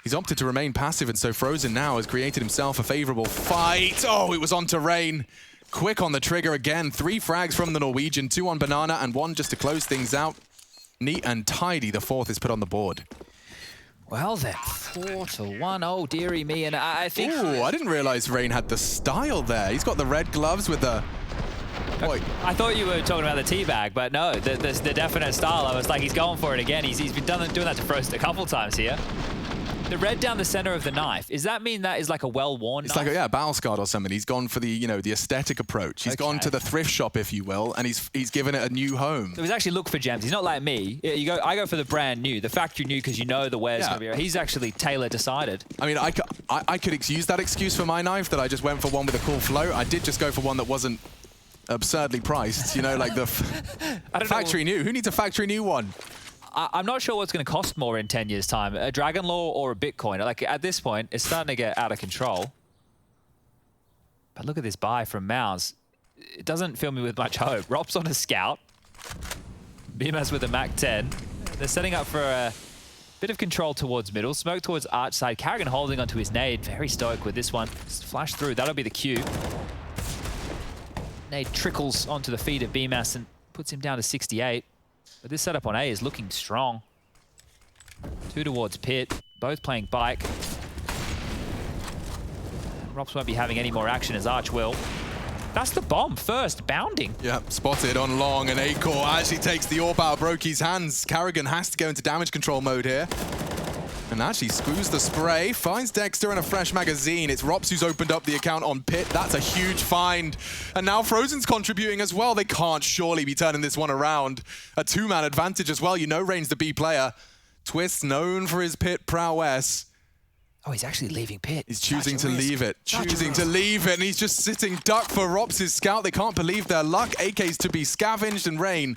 He's opted to remain passive, and so Frozen now has created himself a favorable fight. Oh, it was onto Rain. Quick on the trigger again. 3 frags from the Norwegian, 2 on Banana, and 1 just to close things out. Neat and tidy, the 4th is put on the board. Well then, 4-1. Oh, dearie me. And I think... Ooh, I didn't realize Rain had the style there. He's got the red gloves with the... Boy. I thought you were talking about the teabag, but no, the definite style. I was like, he's going for it again. He's been doing that to Frozen a couple times here. The red down the center of the knife, does that mean that is like a well-worn knife? It's like a battle scarred or something. He's gone for the, you know, the aesthetic approach. He's gone to the thrift shop, if you will, and he's given it a new home. So he's actually looked for gems. He's not like me. I go for the brand new, the factory new, because you know the wear's going to be right. He's actually tailor decided. I mean, I could use that excuse for my knife, that I just went for one with a cool flow. I did just go for one that wasn't absurdly priced, you know, like the factory new. Who needs a factory new one? I'm not sure what's going to cost more in 10 years' time, a Dragon Law or a Bitcoin. Like, at this point, it's starting to get out of control. But look at this buy from Mouse. It doesn't fill me with much hope. Rop's on a scout. BMS with a Mac-10. They're setting up for a bit of control towards middle. Smoke towards arch side. Carrigan holding onto his nade. Very stoic with this one. Just flash through. That'll be the cue. Nade trickles onto the feet of BMS and puts him down to 68. But this setup on A is looking strong. 2 towards Pit, both playing bike. Rops won't be having any more action as Arch will. That's the bomb first, bounding. Yep, spotted on long, and Acor actually takes the AWP out of Brokey's hands. Carrigan has to go into damage control mode here. And actually screws the spray, finds Dexter and a fresh magazine. It's Rops who's opened up the account on Pit. That's a huge find. And now Frozen's contributing as well. They can't surely be turning this one around. A 2-man advantage as well. You know Rain's the B player. Twist, known for his Pit prowess. Oh, he's actually leaving Pit. He's choosing to leave it. Choosing to leave it. And he's just sitting duck for Rops' scout. They can't believe their luck. AK's to be scavenged, and Rain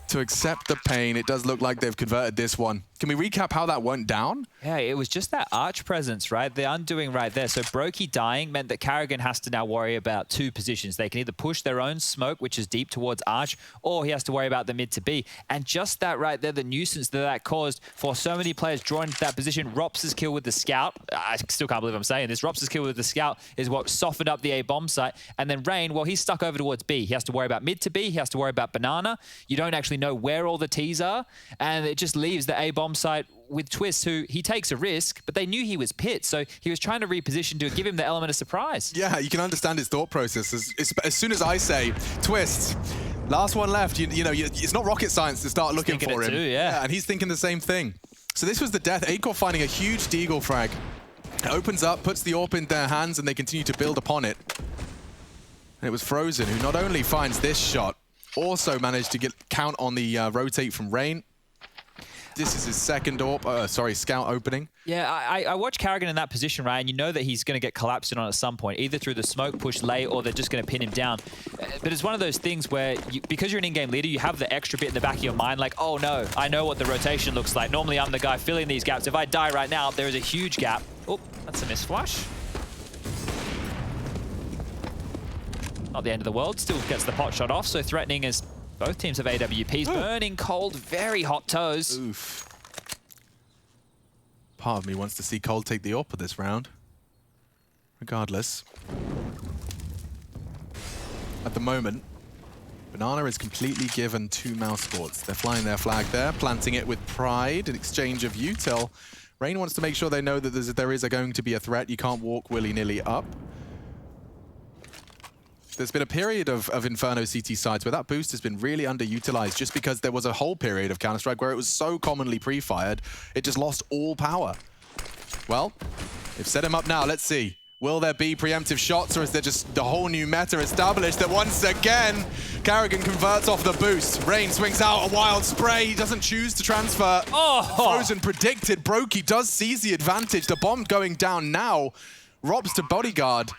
to accept the pain. It does look like they've converted this one. Can we recap how that went down? Yeah, it was just that Arch presence, right? The undoing right there. So Brokey dying meant that Carrigan has to now worry about 2 positions. They can either push their own smoke, which is deep towards Arch, or he has to worry about the mid to B. And just that right there, the nuisance that caused for so many players drawn into that position. Rops' kill with the scout. I still can't believe I'm saying this. Rops' kill with the scout is what softened up the A bomb site. And then Rain, well, he's stuck over towards B. He has to worry about mid to B. He has to worry about Banana. You don't actually know where all the T's are. And it just leaves the A bomb site with Twist, who he takes a risk, but they knew he was Pit, so he was trying to reposition to give him the element of surprise. Yeah, you can understand his thought process. As soon as I say, Twist, last one left, you know, it's not rocket science to start looking for him. Too, yeah. And he's thinking the same thing. So this was the death. Acor finding a huge Deagle frag. It opens up, puts the AWP in their hands, and they continue to build upon it. And it was Frozen, who not only finds this shot, also managed to count on the rotate from Rain. This is his second scout opening. Yeah, I watch Carrigan in that position, right? And you know that he's going to get collapsed in on at some point, either through the smoke push late or they're just going to pin him down. But it's one of those things where, because you're an in-game leader, you have the extra bit in the back of your mind, like, oh no, I know what the rotation looks like. Normally I'm the guy filling these gaps. If I die right now, there is a huge gap. Oh, that's a miss flash. Not the end of the world, still gets the pot shot off, so threatening as both teams have AWPs. Burning cold, very hot toes. Oof. Part of me wants to see Cold take the AWP this round. Regardless. At the moment, Banana is completely given 2 mouse sports. They're flying their flag there, planting it with pride in exchange of util. Rain wants to make sure they know that there is going to be a threat. You can't walk willy-nilly up. There's been a period of Inferno CT sides where that boost has been really underutilized just because there was a whole period of Counter-Strike where it was so commonly pre-fired, it just lost all power. Well, they've set him up now. Let's see. Will there be preemptive shots, or is there just the whole new meta established that once again, Carrigan converts off the boost. Rain swings out a wild spray. He doesn't choose to transfer. Frozen predicted. Brokey does seize the advantage. The bomb going down now. Robs to bodyguard.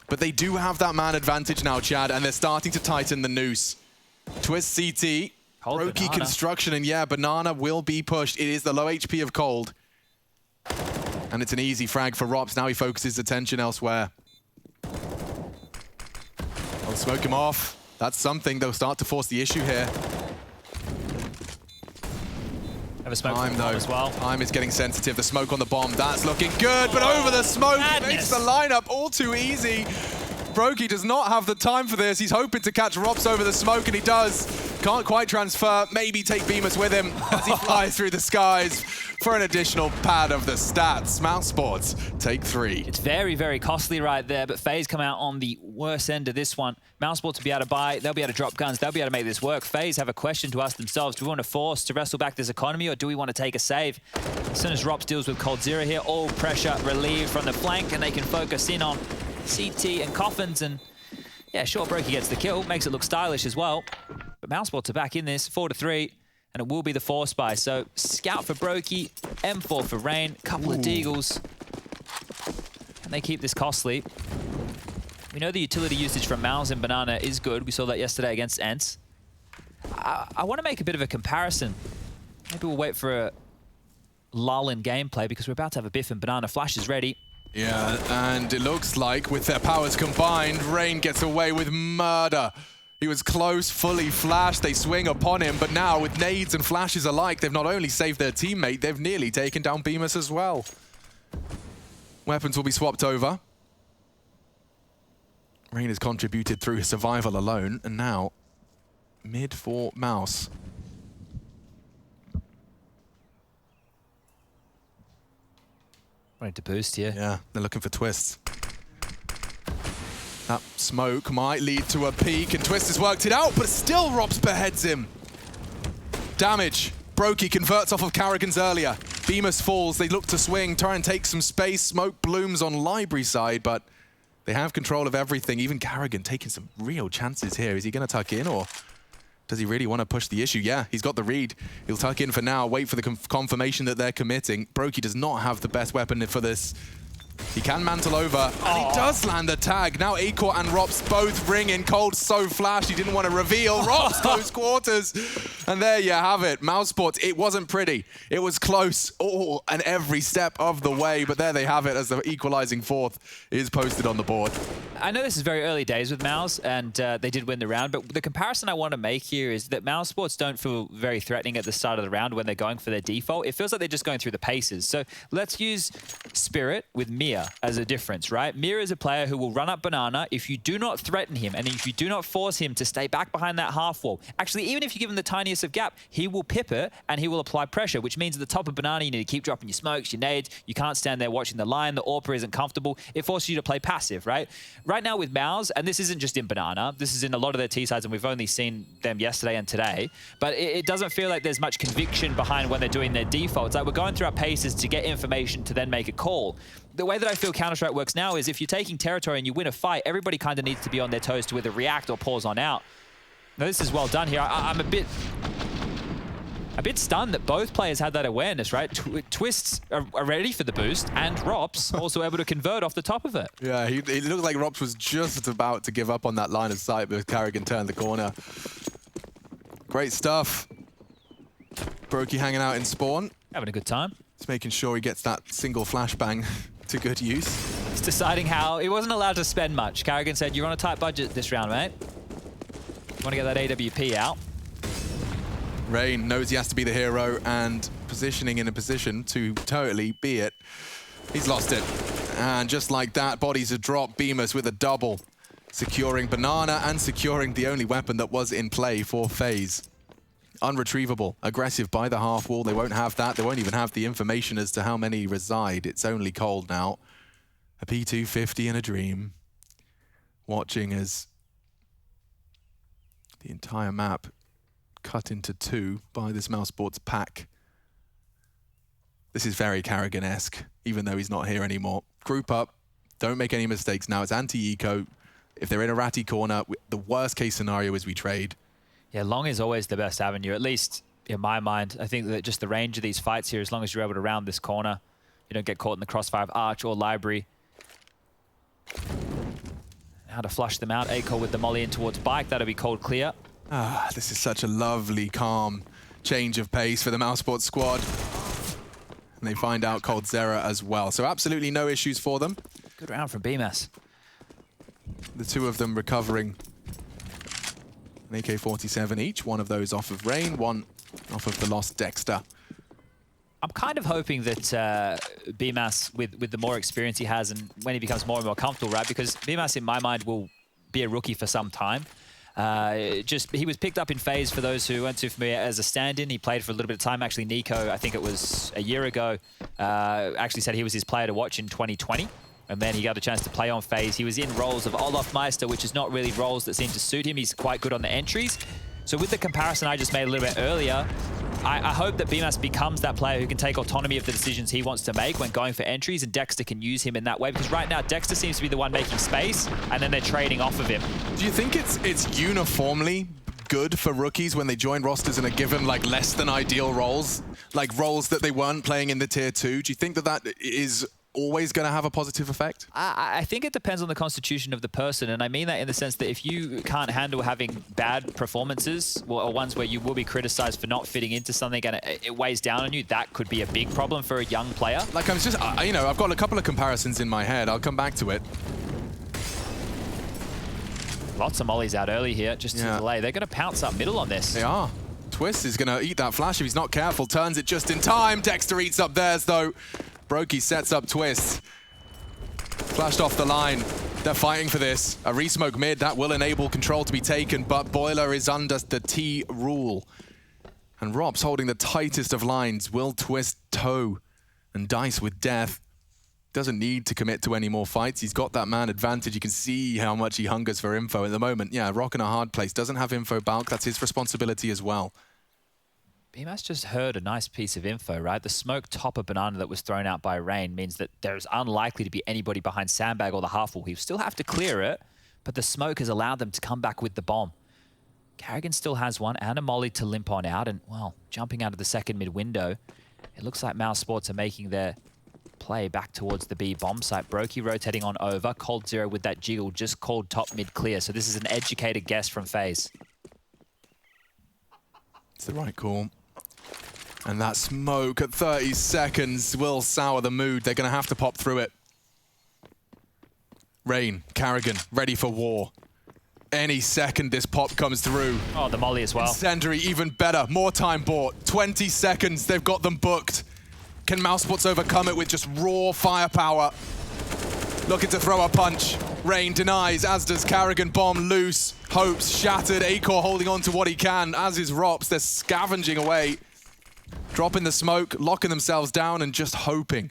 But they do have that man advantage now, Chad, and they're starting to tighten the noose. Twist CT. Brokey construction, and yeah, Banana will be pushed. It is the low HP of Cold. And it's an easy frag for Rops. Now he focuses attention elsewhere. I'll smoke him off. That's something. They'll start to force the issue here. Have a smoke Time, though. as well. Time is getting sensitive. The smoke on the bomb. That's looking good, but over the smoke, it makes the lineup all too easy. Brokey does not have the time for this. He's hoping to catch Rops over the smoke, and he does. Can't quite transfer. Maybe take Bemis with him as he flies through the skies for an additional pad of the stats. Mouse Sports take 3. It's very, very costly right there, but FaZe come out on the worst end of this one. Mouse Sports will be able to buy, they'll be able to drop guns, they'll be able to make this work. FaZe have a question to ask themselves. Do we want to force to wrestle back this economy, or do we want to take a save? As soon as Rops deals with Cold Zero here, all pressure relieved from the flank, and they can focus in on CT and Coffins, and yeah, sure, Brokey gets the kill, makes it look stylish as well. But Mouse Sports are back in this, 4-3, and it will be the force buy. So Scout for Brokey, M4 for Rain, couple of Deagles, and they keep this costly. We know the utility usage from Mouse and Banana is good. We saw that yesterday against Ents. I want to make a bit of a comparison. Maybe we'll wait for a lull in gameplay because we're about to have a Biff and Banana. Flash is ready. Yeah, and it looks like with their powers combined, Rain gets away with murder. He was close, fully flashed. They swing upon him, but now with nades and flashes alike, they've not only saved their teammate, they've nearly taken down Bemis as well. Weapons will be swapped over. Rain has contributed through his survival alone, and now mid for Mouse. Ready to boost here. Yeah, they're looking for twists. That smoke might lead to a peek, and Twist has worked it out, but still Rops beheads him. Damage. Brokey converts off of Carrigan's earlier. Bemis falls, they look to swing, try and take some space. Smoke blooms on Library side, but they have control of everything. Even Carrigan taking some real chances here. Is he going to tuck in, or does he really want to push the issue? Yeah, he's got the read. He'll tuck in for now, wait for the confirmation that they're committing. Brokey does not have the best weapon for this. He can mantle over, and he does land the tag. Now Acor and Rops both ringing. Cold so flashed, he didn't want to reveal. Rops close quarters. And there you have it. Mouse Sports, it wasn't pretty. It was close all and every step of the way, but there they have it as the equalizing fourth is posted on the board. I know this is very early days with Mouse, and they did win the round, but the comparison I want to make here is that Mouse Sports don't feel very threatening at the start of the round when they're going for their default. It feels like they're just going through the paces. So let's use Spirit with Mia as a difference, right? Mia is a player who will run up Banana if you do not threaten him and if you do not force him to stay back behind that half wall. Actually, even if you give him the tiniest of gap, he will pip it and he will apply pressure, which means at the top of Banana, you need to keep dropping your smokes, your nades. You can't stand there watching the line. The AWPer isn't comfortable. It forces you to play passive, right? Right now with Mouse, and this isn't just in Banana, this is in a lot of their T-sides, and we've only seen them yesterday and today, but it doesn't feel like there's much conviction behind when they're doing their default. It's like we're going through our paces to get information to then make a call. The way that I feel Counter-Strike works now is if you're taking territory and you win a fight, everybody kind of needs to be on their toes to either react or pause on out. Now, this is well done here. I'm a bit stunned that both players had that awareness, right? Twists are ready for the boost, and Rops also able to convert off the top of it. Yeah, it looked like Rops was just about to give up on that line of sight, but Carrigan turned the corner. Great stuff. Brokey hanging out in spawn. Having a good time. He's making sure he gets that single flashbang to good use. He's deciding how. He wasn't allowed to spend much. Carrigan said, you're on a tight budget this round, mate. You want to get that AWP out. Rain knows he has to be the hero and positioning in a position to totally be it. He's lost it. And just like that, bodies are dropped. Bemis with a double, securing Banana and securing the only weapon that was in play for FaZe. Unretrievable, aggressive by the half wall. They won't have that. They won't even have the information as to how many reside. It's only Cold now. A P250 in a dream. Watching as the entire map cut into two by this Mouse Sports pack. This is very Carrigan-esque, even though he's not here anymore. Group up, Don't make any mistakes now. It's anti-eco. If they're in a ratty corner, the worst case scenario is we trade. Yeah, long is always the best avenue, at least in my mind. I think that just the range of these fights here, as long as you're able to round this corner, you don't get caught in the crossfire of Arch or Library. How to flush them out. Acol with the molly in towards Bike. That'll be cold clear. Ah, this is such a lovely, calm change of pace for the Mousesports squad. And they find out Cold Zera as well. So absolutely no issues for them. Good round from BMAS. The two of them recovering an AK-47 each. One of those off of Rain, one off of the lost Dexter. I'm kind of hoping that BMAS, with the more experience he has and when he becomes more and more comfortable, right? Because BMAS, in my mind, will be a rookie for some time. He was picked up in FaZe, for those who weren't too familiar, as a stand-in. He played for a little bit of time. Actually, Nico, I think it was a year ago, actually said he was his player to watch in 2020. And then he got a chance to play on FaZe. He was in roles of Olaf Meister, which is not really roles that seem to suit him. He's quite good on the entries. So with the comparison I just made a little bit earlier, I hope that BMAS becomes that player who can take autonomy of the decisions he wants to make when going for entries, and Dexter can use him in that way. Because right now, Dexter seems to be the one making space, and then they're trading off of him. Do you think it's uniformly good for rookies when they join rosters and are given like less than ideal roles, like roles that they weren't playing in the tier 2? Do you think that that is always going to have a positive effect? I think it depends on the constitution of the person, and I mean that in the sense that if you can't handle having bad performances or ones where you will be criticized for not fitting into something and it weighs down on you, that could be a big problem for a young player. Like I'm just, you know, I've got a couple of comparisons in my head. I'll come back to it. Lots of mollies out early here, just to delay. They're going to pounce up middle on this. They are. Twist is going to eat that flash if he's not careful. Turns it just in time. Dexter eats up theirs, though. Brokey sets up Twist. Flashed off the line. They're fighting for this. A resmoke mid, that will enable control to be taken, but Boiler is under the T rule. And Rob's holding the tightest of lines. Will Twist toe and dice with death. Doesn't need to commit to any more fights. He's got that man advantage. You can see how much he hungers for info at the moment. Yeah, Rock in a hard place. Doesn't have info bulk. That's his responsibility as well. BMAS just heard a nice piece of info, right? The smoke top of Banana that was thrown out by Rain means that there's unlikely to be anybody behind Sandbag or the half wall. He'll still have to clear it, but the smoke has allowed them to come back with the bomb. Carrigan still has one and a molly to limp on out, and, well, jumping out of the second mid window, it looks like Mousesports are making their play back towards the B bomb site. Brokey rotating on over. Cold Zero with that jiggle just called top mid clear. So this is an educated guess from FaZe. It's the right call. And that smoke at 30 seconds will sour the mood. They're going to have to pop through it. Rain, Carrigan, ready for war. Any second this pop comes through. Oh, the molly as well. Incendiary, even better. More time bought. 20 seconds, they've got them booked. Can Mousesports overcome it with just raw firepower? Looking to throw a punch. Rain denies, as does Carrigan. Bomb loose. Hopes shattered. Acor holding on to what he can, as is Rops. They're scavenging away. Dropping the smoke, locking themselves down, and just hoping.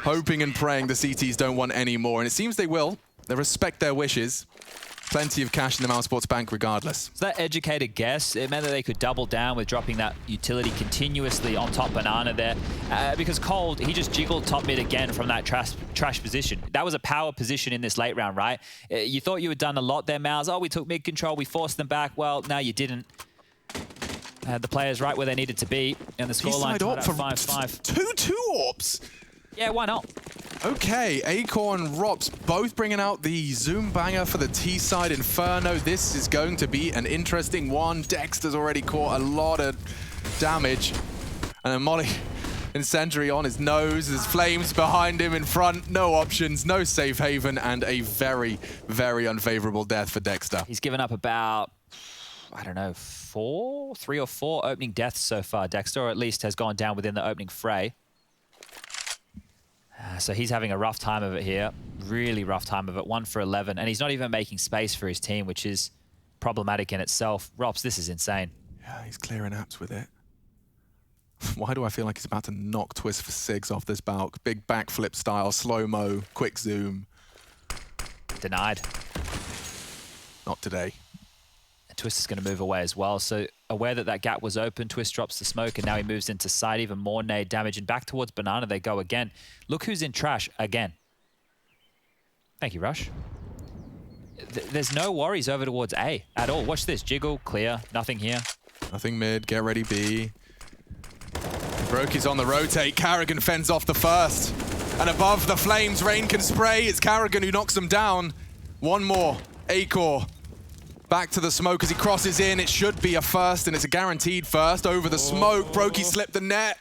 Hoping and praying the CTs don't want any more. And it seems they will. They respect their wishes. Plenty of cash in the Mousesports bank regardless. So that educated guess, it meant that they could double down with dropping that utility continuously on top Banana there. Because Cold, he just jiggled top mid again from that trash position. That was a power position in this late round, right? You thought you had done a lot there, Mouse. Oh, we took mid control, we forced them back. Well, no, you didn't. The players right where they needed to be, and the scoreline tied at 5-5. 2-2 AWPs. Yeah, why not? Okay, Acor and Rops both bringing out the Zoom banger for the T-side Inferno. This is going to be an interesting one. Dexter's already caught a lot of damage. And a molly incendiary on his nose. There's flames behind him in front. No options, no safe haven, and a very, very unfavorable death for Dexter. He's given up about, I don't know, 3 or 4 opening deaths so far, Dexter, or at least has gone down within the opening fray. So he's having a rough time of it here. Really rough time of it. 1 for 11. And he's not even making space for his team, which is problematic in itself. Rops, this is insane. Yeah, he's clearing apps with it. Why do I feel like he's about to knock Twist for 6 off this bulk? Big backflip style, slow-mo, quick zoom. Denied. Not today. Twist is going to move away as well. So aware that that gap was open, Twist drops the smoke, and now he moves into side, even more nade damage. And back towards Banana they go again. Look who's in trash again. Thank you, Rush. There's no worries over towards A at all. Watch this. Jiggle, clear, nothing here. Nothing mid, get ready B. Brokey's on the rotate. Carrigan fends off the first. And above the flames, Rain can spray. It's Carrigan who knocks them down. One more. A-Core. Back to the smoke as he crosses in. It should be a first, and it's a guaranteed first. Over the smoke, Brokey slipped the net.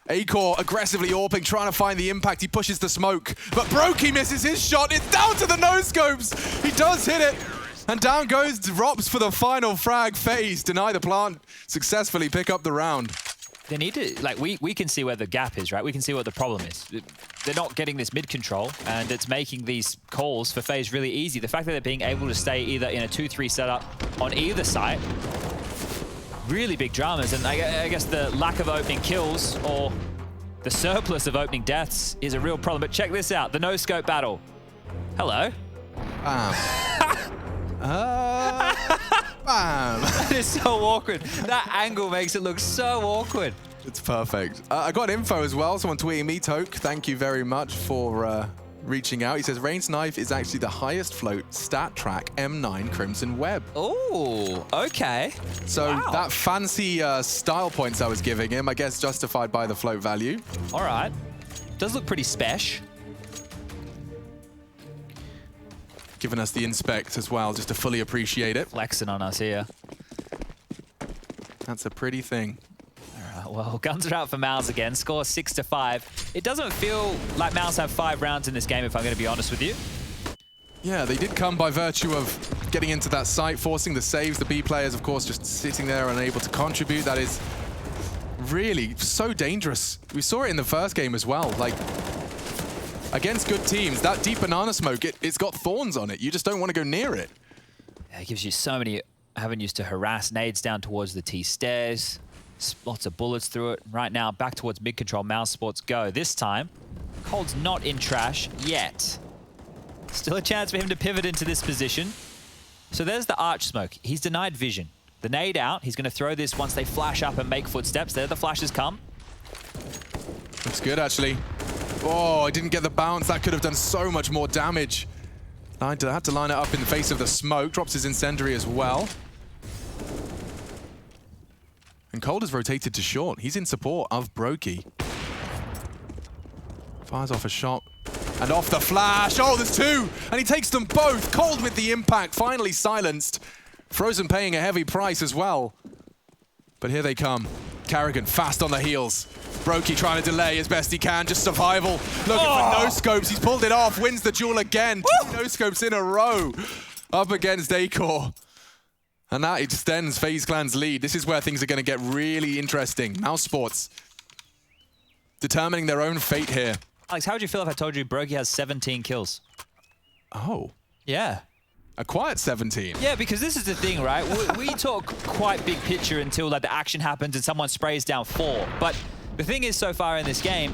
A-Core aggressively AWPing, trying to find the impact. He pushes the smoke, but Brokey misses his shot. It's down to the no-scopes. He does hit it. And down goes Drops for the final frag. FaZe deny the plant, successfully pick up the round. They need to, like, we can see where the gap is, right? We can see what the problem is. They're not getting this mid control, and it's making these calls for FaZe really easy. The fact that they're being able to stay either in a 2-3 setup on either side, really big dramas. And I guess the lack of opening kills or the surplus of opening deaths is a real problem. But check this out, the no-scope battle. Hello. Bam. That is so awkward. That angle makes it look so awkward. It's perfect. I got info as well. Someone tweeting me, Toke. Thank you very much for reaching out. He says Rain's knife is actually the highest float stat track M9 Crimson Web. Oh, okay. So that fancy style points I was giving him, I guess justified by the float value. All right. Does look pretty spesh. Giving us the inspect as well, just to fully appreciate it. Flexing on us here. That's a pretty thing. All right, well, guns are out for Mouse again. Score 6-5. It doesn't feel like Mouse have 5 rounds in this game, if I'm going to be honest with you. Yeah, they did come by virtue of getting into that site, forcing the saves. The B players, of course, just sitting there unable to contribute. That is really so dangerous. We saw it in the first game as well. Like, against good teams, that deep banana smoke, it's got thorns on it. You just don't want to go near it. Yeah, it gives you so many avenues to harass. Nades down towards the T stairs. Lots of bullets through it. Right now, back towards mid-control. Mouse Sports go. This time, Cold's not in trash yet. Still a chance for him to pivot into this position. So there's the arch smoke. He's denied vision. The nade out. He's going to throw this once they flash up and make footsteps. There the flashes come. Looks good, actually. Oh, I didn't get the bounce. That could have done so much more damage. I had to line it up in the face of the smoke. Drops his incendiary as well. And Cold has rotated to short. He's in support of Brokey. Fires off a shot. And off the flash. Oh, there's 2. And he takes them both. Cold with the impact. Finally silenced. Frozen paying a heavy price as well. But here they come. Carrigan fast on the heels. Brokey trying to delay as best he can. Just survival. Looking for no-scopes. He's pulled it off. Wins the duel again. 2 no-scopes in a row. Up against A-Core. And that extends FaZe Clan's lead. This is where things are going to get really interesting. Mouse Sports determining their own fate here. Alex, how would you feel if I told you Brokey has 17 kills? Oh. Yeah. A quiet 17. Yeah, because this is the thing, right? we talk quite big picture until like the action happens and someone sprays down 4. But the thing is, so far in this game,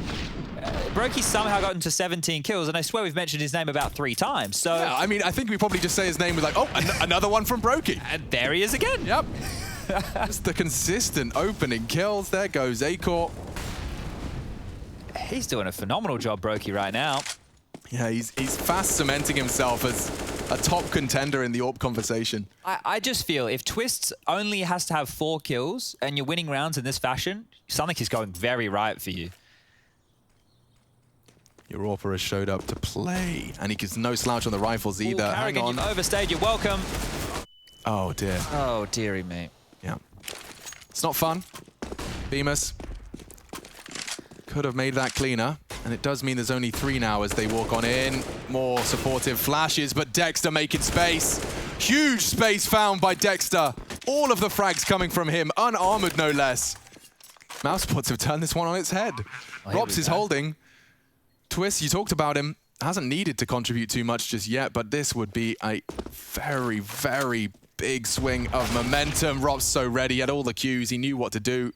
Brokey's somehow gotten to 17 kills, and I swear we've mentioned his name about 3 times. So yeah, I mean, I think we probably just say his name was like, oh, another one from Brokey. And there he is again. Yep. Just the consistent opening kills. There goes A-Core. He's doing a phenomenal job, Brokey, right now. Yeah, he's fast cementing himself as a top contender in the AWP conversation. I just feel if Twists only has to have 4 kills and you're winning rounds in this fashion, something is going very right for you. Your AWPer has showed up to play, and he gets no slouch on the rifles either. Ooh, Carrigan, hang on. You've overstayed your welcome. Oh, dear. Oh, dearie me. Yeah. It's not fun. Bemis could have made that cleaner, and it does mean there's only 3 now as they walk on in. More supportive flashes, but Dexter making space. Huge space found by Dexter. All of the frags coming from him, unarmored no less. Mousesports have turned this one on its head. Robs is holding. Twist, you talked about him, hasn't needed to contribute too much just yet, but this would be a very, very big swing of momentum. Rob's so ready, he had all the cues, he knew what to do.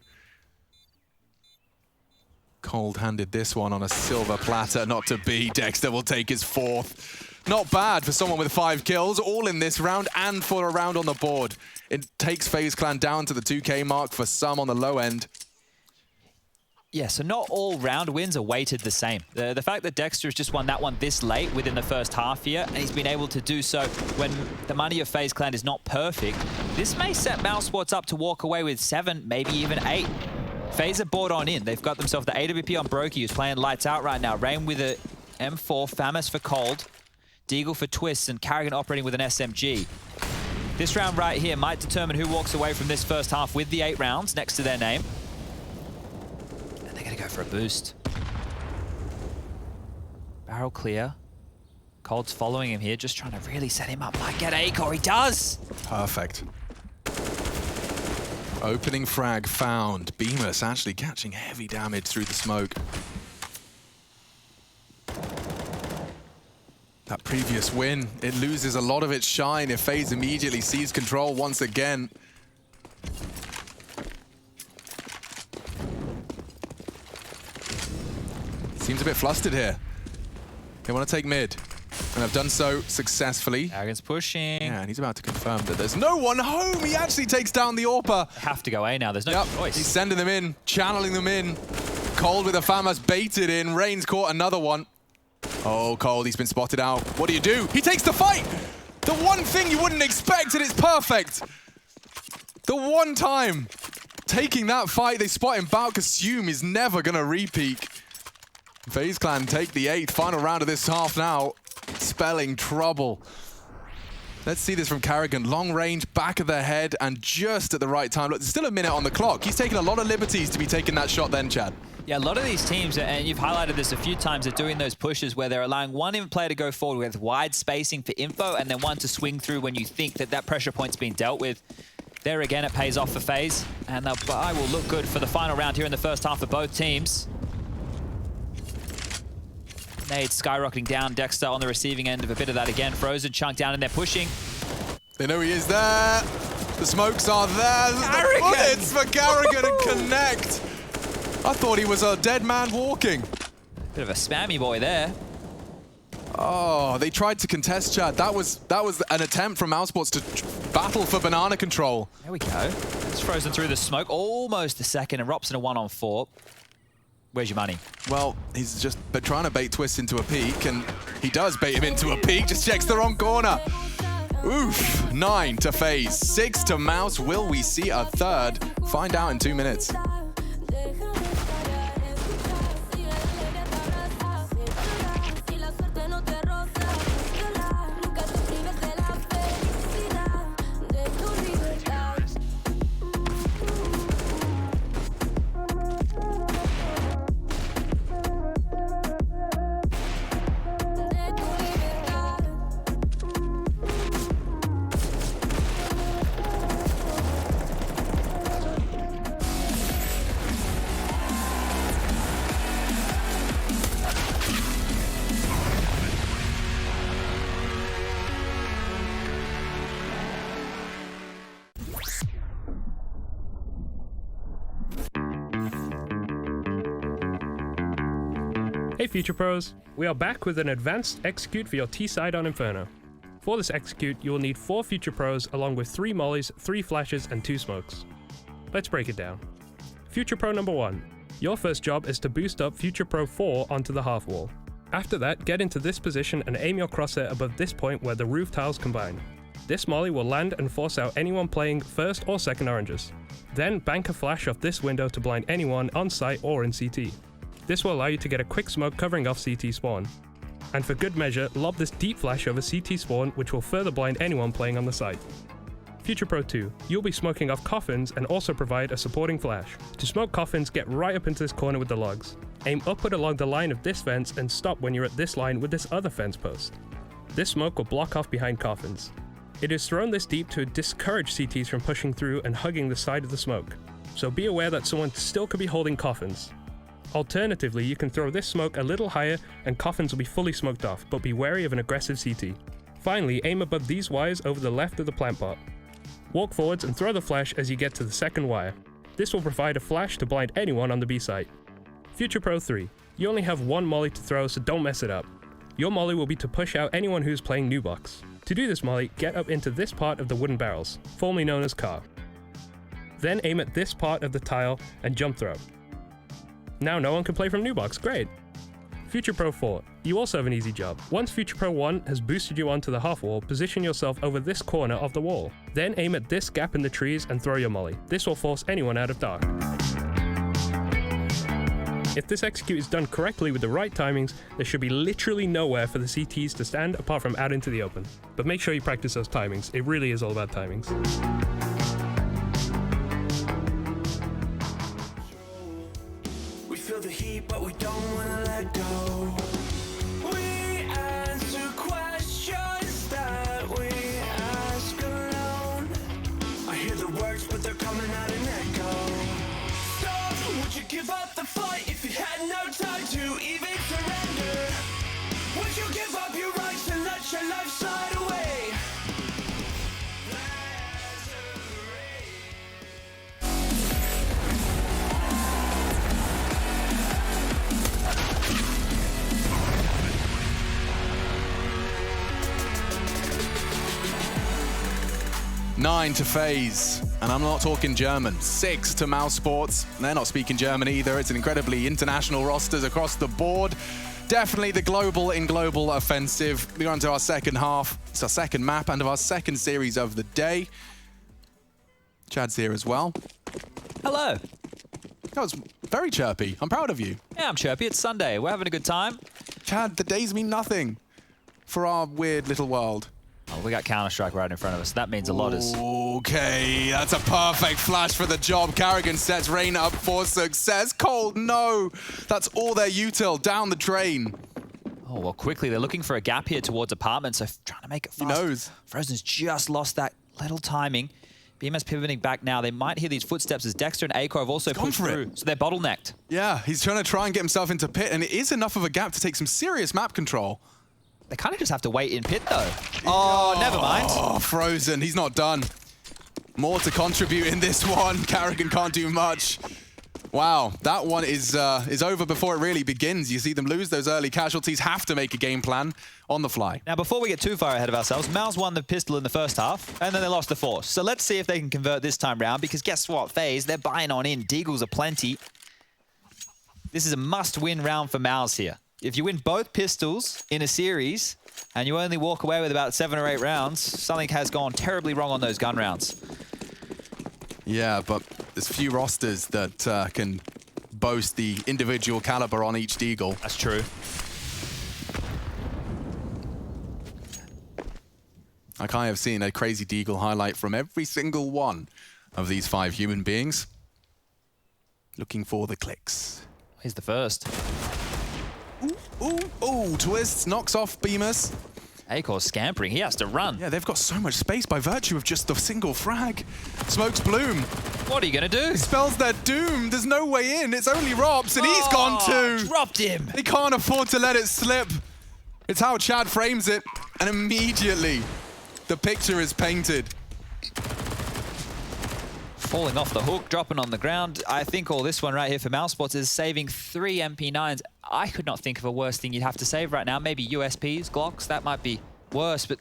Cold handed this one on a silver platter, not to be. Dexter will take his 4th. Not bad for someone with 5 kills, all in this round and for a round on the board. It takes FaZe Clan down to the 2K mark for some on the low end. Yeah, so not all round wins are weighted the same. The fact that Dexter has just won that one this late within the first half here, and he's been able to do so when the money of FaZe Clan is not perfect, this may set mousesports up to walk away with 7, maybe even 8. FaZe are bought on in. They've got themselves the AWP on Brokey, who's playing lights out right now. Rain with a M4, Famas for Cold, Deagle for Twists, and Carrigan operating with an SMG. This round right here might determine who walks away from this first half with the 8 rounds next to their name. They're going to go for a boost. Barrel clear. Cold's following him here, just trying to really set him up. Might get Acor, he does! Perfect. Opening frag found. Bemis actually catching heavy damage through the smoke. That previous win, it loses a lot of its shine if FaZe immediately sees control once again. Seems a bit flustered here. They want to take mid, and have done so successfully. Carrigan's pushing. Yeah, and he's about to confirm that there's no one home. He actually takes down the AWPer. Have to go A now, there's no choice. He's sending them in, channeling them in. Cold with a Famas baited in. Rain's caught another one. Oh, Cold, he's been spotted out. What do you do? He takes the fight! The one thing you wouldn't expect, and it's perfect. The one time taking that fight, they spot him back, assume he's never going to repeat. FaZe Clan take the 8th, final round of this half now. Spelling trouble. Let's see this from Carrigan. Long range, back of the head, and just at the right time. Look, there's still a minute on the clock. He's taking a lot of liberties to be taking that shot then, Chad. Yeah, a lot of these teams, and you've highlighted this a few times, are doing those pushes where they're allowing one player to go forward with wide spacing for info, and then one to swing through when you think that that pressure point's been dealt with. There again, it pays off for FaZe, and the buy will look good for the final round here in the first half for both teams. Nade skyrocketing down. Dexter on the receiving end of a bit of that again. Frozen chunk down, and they're pushing. They know he is there. The smokes are there. The bullets for Carrigan and connect. I thought he was a dead man walking. Bit of a spammy boy there. Oh, they tried to contest, Chad. That was an attempt from mousesports to battle for banana control. There we go. It's Frozen through the smoke. Almost a second, and Robson a 1-on-4. Where's your money? Well, he's just trying to bait Twist into a peek, and he does bait him into a peek, just checks the wrong corner. Oof, 9 to FaZe, 6 to Mouse. Will we see a third? Find out in 2 minutes. Hey Future Pros, we are back with an advanced execute for your T-side on Inferno. For this execute, you will need 4 Future Pros along with 3 mollies, 3 flashes, and 2 smokes. Let's break it down. Future Pro number 1. Your first job is to boost up Future Pro 4 onto the half wall. After that, get into this position and aim your crosshair above this point where the roof tiles combine. This molly will land and force out anyone playing first or second oranges. Then bank a flash off this window to blind anyone on site or in CT. This will allow you to get a quick smoke covering off CT spawn. And for good measure, lob this deep flash over CT spawn, which will further blind anyone playing on the site. Future Pro 2, you'll be smoking off coffins and also provide a supporting flash. To smoke coffins, get right up into this corner with the logs. Aim upward along the line of this fence and stop when you're at this line with this other fence post. This smoke will block off behind coffins. It is thrown this deep to discourage CTs from pushing through and hugging the side of the smoke, so be aware that someone still could be holding coffins. Alternatively, you can throw this smoke a little higher and coffins will be fully smoked off, but be wary of an aggressive CT. Finally, aim above these wires over the left of the plant bot. Walk forwards and throw the flash as you get to the second wire. This will provide a flash to blind anyone on the B site. Future Pro 3, you only have 1 molly to throw, so don't mess it up. Your molly will be to push out anyone who's playing new box. To do this molly, get up into this part of the wooden barrels, formerly known as car. Then aim at this part of the tile and jump throw. Now no one can play from New Box, great. Future Pro 4, you also have an easy job. Once Future Pro 1 has boosted you onto the half wall, position yourself over this corner of the wall. Then aim at this gap in the trees and throw your molly. This will force anyone out of dark. If this execute is done correctly with the right timings, there should be literally nowhere for the CTs to stand apart from out into the open. But make sure you practice those timings, it really is all about timings. We feel the heat, but we don't wanna let go. We answer questions that we ask alone. I hear the words, but they're coming out in echo. Stop, would you give up the fight if you had no time to even surrender? Would you give up your rights and let your life slide away? 9 to FaZe, and I'm not talking German. 6 to Mouse Sports. They're not speaking German either. It's an incredibly international rosters across the board. Definitely the global in global offensive. We're on to our second half. It's our second map and of our second series of the day. Chad's here as well. Hello. That was very chirpy. I'm proud of you. Yeah, I'm chirpy. It's Sunday. We're having a good time. Chad, the days mean nothing for our weird little world. Oh, we got Counter-Strike right in front of us. That means a lot. Okay, that's a perfect flash for the job. Carrigan sets Rain up for success. Cold, no. That's all their util down the drain. Oh, well, quickly. They're looking for a gap here towards apartments, so trying to make it fast. He knows. Frozen's just lost that little timing. BMS pivoting back now. They might hear these footsteps as Dexter and Aiko have also pushed through. So they're bottlenecked. Yeah, he's trying to get himself into pit, and it is enough of a gap to take some serious map control. They kind of just have to wait in pit, though. Oh, never mind. Oh, Frozen. He's not done. More to contribute in this one. Carrigan can't do much. Wow, that one is over before it really begins. You see them lose those early casualties, have to make a game plan on the fly. Now, before we get too far ahead of ourselves, Mouse won the pistol in the first half, and then they lost the force. So let's see if they can convert this time round, because guess what, FaZe, they're buying on in. Deagles are plenty. This is a must-win round for Mouse here. If you win both pistols in a series, and you only walk away with about 7 or 8 rounds, something has gone terribly wrong on those gun rounds. Yeah, but there's few rosters that can boast the individual caliber on each Deagle. That's true. Like I have seen a crazy Deagle highlight from every single one of these 5 human beings. Looking for the clicks. Here's the first. Ooh, twists, knocks off Bemis. Akor's scampering, he has to run. Yeah, they've got so much space by virtue of just the single frag. Smokes Bloom. What are you gonna do? Spells their doom. There's no way in. It's only Robs, and he's gone too. Dropped him. They can't afford to let it slip. It's how Chad frames it, and immediately the picture is painted. Falling off the hook, dropping on the ground. I think all this one right here for Mouse Sports is saving 3 MP9s. I could not think of a worse thing you'd have to save right now. Maybe USPs, Glocks, that might be worse, but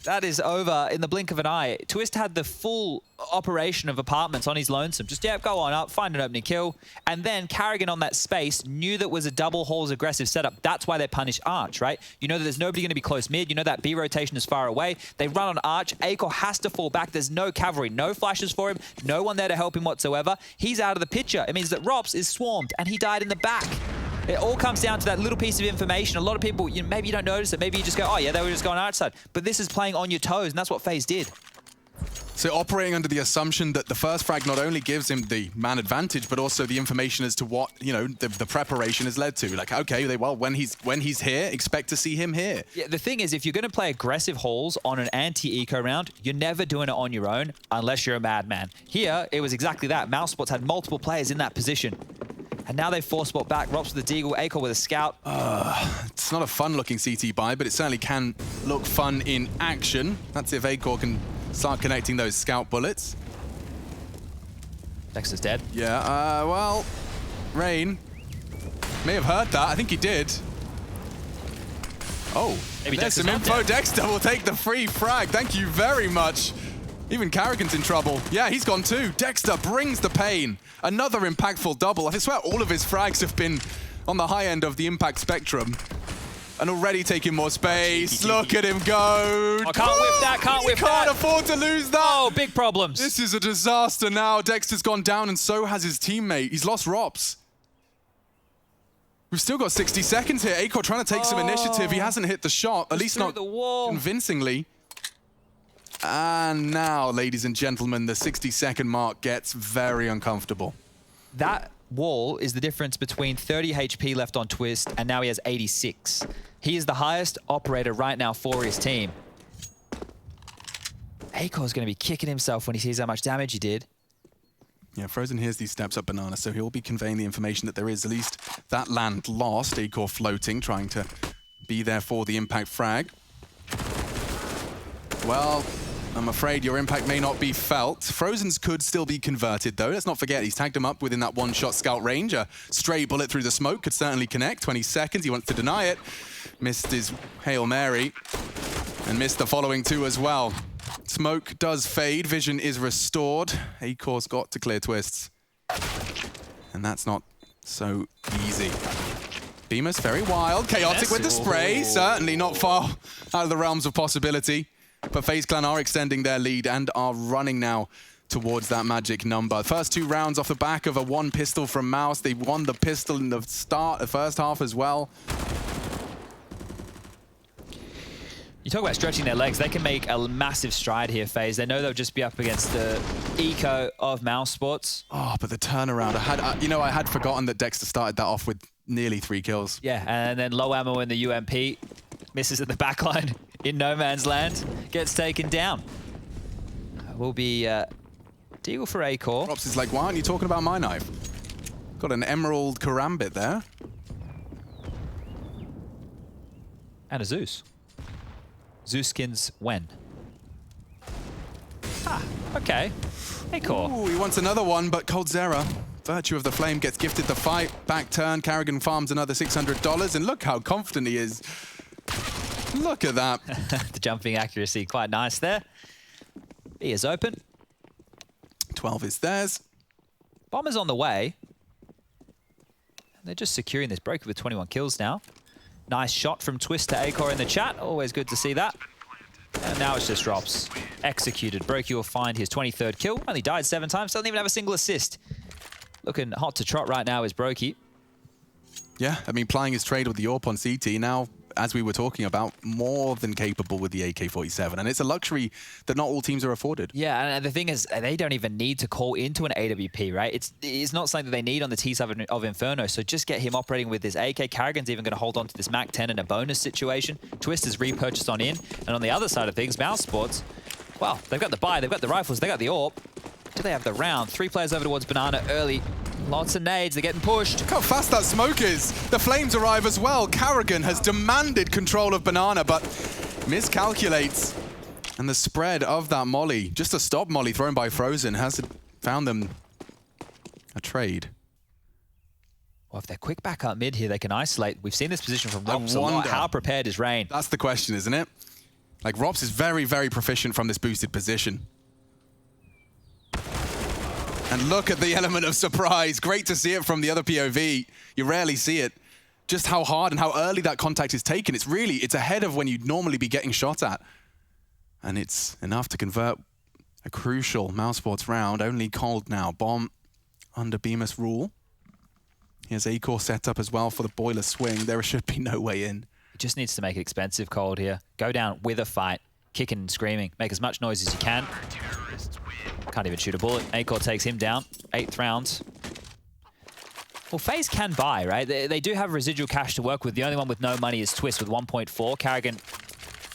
that is over in the blink of an eye. Twist had the full operation of apartments on his lonesome. Just, yeah, go on up, find an opening kill. And then Carrigan on that space knew that was a double halls aggressive setup. That's why they punish Arch, right? You know that there's nobody going to be close mid. You know that B rotation is far away. They run on Arch. Akor has to fall back. There's no cavalry, no flashes for him, no one there to help him whatsoever. He's out of the picture. It means that Rops is swarmed and he died in the back. It all comes down to that little piece of information. A lot of people, maybe you don't notice it. Maybe you just go, oh yeah, they were just going outside. But this is playing on your toes, and that's what FaZe did. So operating under the assumption that the first frag not only gives him the man advantage, but also the information as to what, the preparation has led to. Like, okay, when he's here, expect to see him here. Yeah, the thing is, if you're going to play aggressive hauls on an anti-eco round, you're never doing it on your own unless you're a madman. Here, it was exactly that. Mouse Sports had multiple players in that position. And now they've force spot back. Rops with the Deagle, Akor with a scout. It's not a fun-looking CT buy, but it certainly can look fun in action. That's if Akor can start connecting those scout bullets. Dexter's dead. Yeah, well, Rain may have heard that. I think he did. Oh, maybe there's Dexter's some info. dead. Dexter will take the free frag. Thank you very much. Even Carrigan's in trouble. Yeah, he's gone too. Dexter brings the pain. Another impactful double. I swear all of his frags have been on the high end of the impact spectrum. And already taking more space. Look at him go. I can't whip that, can't whip that. Can't afford to lose that. Oh, big problems. This is a disaster now. Dexter's gone down and so has his teammate. He's lost Rops. We've still got 60 seconds here. Acor trying to take some initiative. He hasn't hit the shot, at least not convincingly. And now, ladies and gentlemen, the 60-second mark gets very uncomfortable. That wall is the difference between 30 HP left on Twist, and now he has 86. He is the highest operator right now for his team. Acor's going to be kicking himself when he sees how much damage he did. Yeah, Frozen hears these steps up Banana, so he'll be conveying the information that there is at least that land lost. Acor floating, trying to be there for the impact frag. Well, I'm afraid your impact may not be felt. Frozen's could still be converted, though. Let's not forget, he's tagged him up within that one-shot scout range. A stray bullet through the smoke could certainly connect. 20 seconds, he wants to deny it. Missed his Hail Mary, and missed the following two as well. Smoke does fade, vision is restored. Acor's got to clear Twists. And that's not so easy. Bemis, very wild, chaotic with the spray. Certainly not far out of the realms of possibility. But FaZe Clan are extending their lead and are running now towards that magic number. First two rounds off the back of a one pistol from Mouse. They won the pistol in the first half as well. You talk about stretching their legs. They can make a massive stride here, FaZe. They know they'll just be up against the eco of Mouse Sports. Oh, but the turnaround. I had forgotten that Dexter started that off with nearly 3 kills. Yeah, and then low ammo in the UMP. Misses at the backline in no man's land. Gets taken down. Will be Deagle for Acor. Rops is like, why aren't you talking about my knife? Got an emerald karambit there. And a Zeus. Zeus skins when? Ah, okay. Acor. Ooh, he wants another one, but Coldzera, Virtue of the Flame, gets gifted the fight. Back turn, Carrigan farms another $600, and look how confident he is. Look at that. The jumping accuracy, quite nice there. B is open. 12 is theirs. Bomber's on the way. They're just securing this break with 21 kills now. Nice shot from Twist to Acor in the chat. Always good to see that. And now it's just Rops. Executed. Brokey will find his 23rd kill. Only died 7 times. Doesn't even have a single assist. Looking hot to trot right now is Brokey. Yeah, I mean, plying his trade with the AWP on CT now, as we were talking about, more than capable with the AK-47. And it's a luxury that not all teams are afforded. Yeah, and the thing is, they don't even need to call into an AWP, right? It's not something that they need on the T-side of Inferno, so just get him operating with this AK. Carrigan's even going to hold on to this MAC-10 in a bonus situation. Twist is repurchased on in. And on the other side of things, Mouse Sports, well, they've got the buy, they've got the rifles, they've got the AWP. Do they have the round? 3 players over towards Banana early. Lots of nades, they're getting pushed. Look how fast that smoke is. The flames arrive as well. Carrigan has demanded control of Banana, but miscalculates. And the spread of that molly, just a stop molly thrown by Frozen, has found them a trade. Well, if they're quick back up mid here, they can isolate. We've seen this position from Rops a lot. How prepared is Rain? That's the question, isn't it? Like, Rops is very, very proficient from this boosted position. And look at the element of surprise. Great to see it from the other POV. You rarely see it. Just how hard and how early that contact is taken. It's ahead of when you'd normally be getting shot at. And it's enough to convert a crucial Mouse Sports round. Only Cold now. Bomb under Bemis rule. Here's Acor set up as well for the boiler swing. There should be no way in. He just needs to make it expensive, Cold here. Go down with a fight. Kicking and screaming. Make as much noise as you can. Can't even shoot a bullet. Acor takes him down. 8th round. Well, FaZe can buy, right? They do have residual cash to work with. The only one with no money is Twist with 1.4. Carrigan,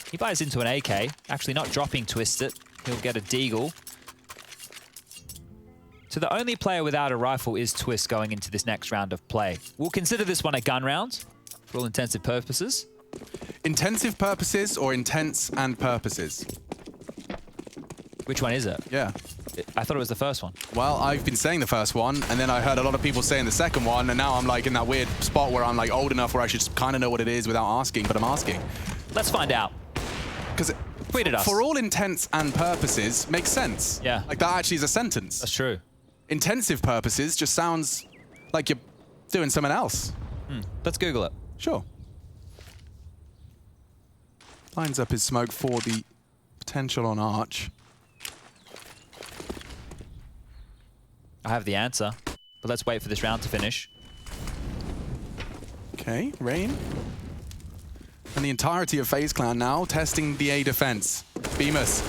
he buys into an AK. Actually not dropping Twist it. He'll get a Deagle. So the only player without a rifle is Twist going into this next round of play. We'll consider this one a gun round for all intensive purposes. Intensive purposes or intense and purposes? Which one is it? Yeah. I thought it was the first one. Well, I've been saying the first one, and then I heard a lot of people saying the second one, and now I'm like in that weird spot where I'm like old enough where I should kind of know what it is without asking, but I'm asking. Let's find out. Because Tweeted us. For all intents and purposes, makes sense. Yeah. Like that actually is a sentence. That's true. Intensive purposes just sounds like you're doing something else. Let's Google it. Sure. Lines up his smoke for the potential on Arch. I have the answer, but let's wait for this round to finish. Okay, Rain. And the entirety of FaZe Clan now testing the A defense. Bemis,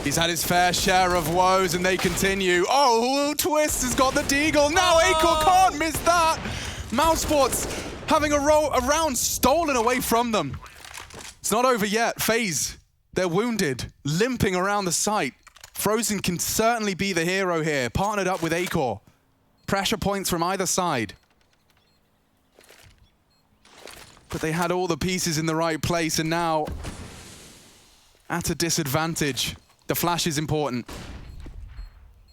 he's had his fair share of woes and they continue. Oh, Twist has got the deagle. Now Acor can't miss that. Mousesports having a round stolen away from them. It's not over yet. FaZe, they're wounded, limping around the site. Frozen can certainly be the hero here, partnered up with Acor. Pressure points from either side. But they had all the pieces in the right place and now at a disadvantage. The flash is important.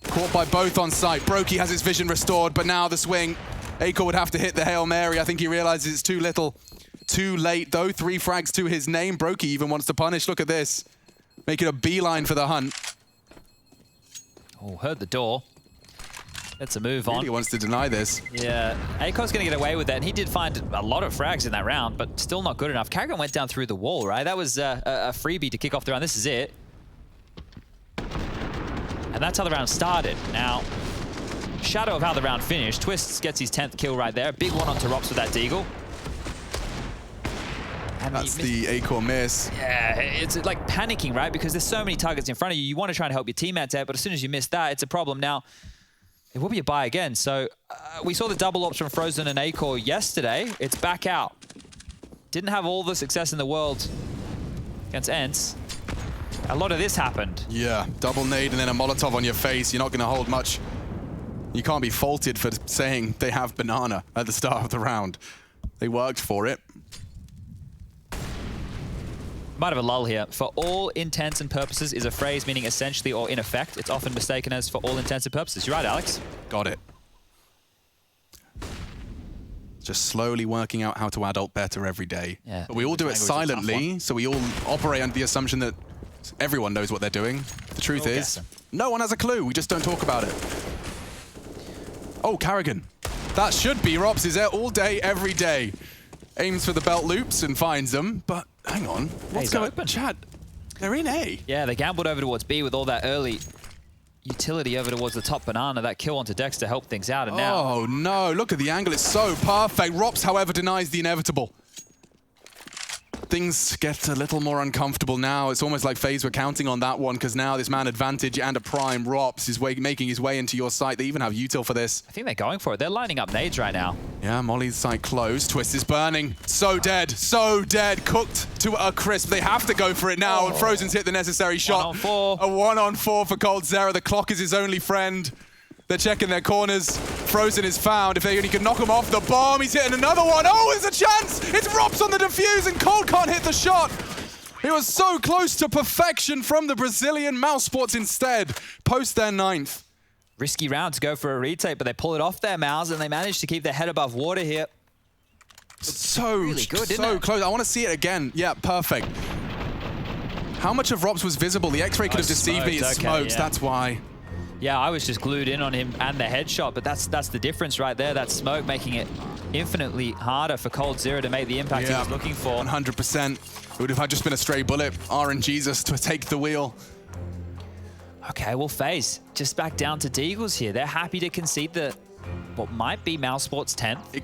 Caught by both on site. Brokey has his vision restored, but now the swing. Acor would have to hit the Hail Mary. I think he realizes it's too little. Too late, though. 3 frags to his name. Brokey even wants to punish. Look at this. Making a beeline for the hunt. Oh, heard the door. Let's move on. Really wants to deny this. Yeah, Acor's going to get away with that, and he did find a lot of frags in that round, but still not good enough. Karrigan went down through the wall, right? That was a freebie to kick off the round. This is it. And that's how the round started. Now, shadow of how the round finished. Twists gets his 10th kill right there. Big one onto Rops with that deagle. And that's the Acor miss. Yeah, it's like panicking, right? Because there's so many targets in front of you. You want to try and help your teammates out, but as soon as you miss that, it's a problem. Now, it will be a buy again. So we saw the double ops from Frozen and Acor yesterday. It's back out. Didn't have all the success in the world against Ents. A lot of this happened. Yeah, double nade and then a Molotov on your face. You're not going to hold much. You can't be faulted for saying they have banana at the start of the round. They worked for it. Might have a lull here. For all intents and purposes is a phrase meaning essentially or in effect. It's often mistaken as for all intents and purposes. You're right, Alex. Got it. Just slowly working out how to adult better every day. Yeah. But we all do it silently, so we all operate under the assumption that everyone knows what they're doing. The truth is, no one has a clue. We just don't talk about it. Oh, Karrigan. That should be Rops is there all day, every day. Aims for the belt loops and finds them, but hang on. What's going on? Chad, they're in A. Yeah, they gambled over towards B with all that early utility over towards the top banana. That kill onto Dex to help things out, and now... Oh, no. Look at the angle. It's so perfect. Rops, however, denies the inevitable. Things get a little more uncomfortable now. It's almost like FaZe were counting on that one because now this man advantage and a prime Rops is making his way into your site. They even have util for this. I think they're going for it. They're lining up nades right now. Yeah, Molly's site closed. Twist is burning. So dead. So dead. Cooked to a crisp. They have to go for it now, and Frozen's hit the necessary shot. 1-on-4. A 1-on-4 for coldzera. The clock is his only friend. They're checking their corners. Frozen is found. If they only can knock him off the bomb, he's hitting another one. Oh, there's a chance! It's Rops on the defuse, and Cold can't hit the shot. It was so close to perfection from the Brazilian. Mousesports instead post their 9th. Risky round to go for a retake, but they pull it off their Mouse, and they manage to keep their head above water here. So really good, so close. I want to see it again. Yeah, perfect. How much of Rops was visible? The X-ray could have deceived me. It's smokes, yeah. That's why. Yeah, I was just glued in on him and the headshot, but that's the difference right there. That smoke making it infinitely harder for coldzera to make the impact he was looking for. 100%. It would have just been a stray bullet. RNGesus to take the wheel. Okay, well, FaZe just back down to Deagles here. They're happy to concede the what might be Mousesports' 10th.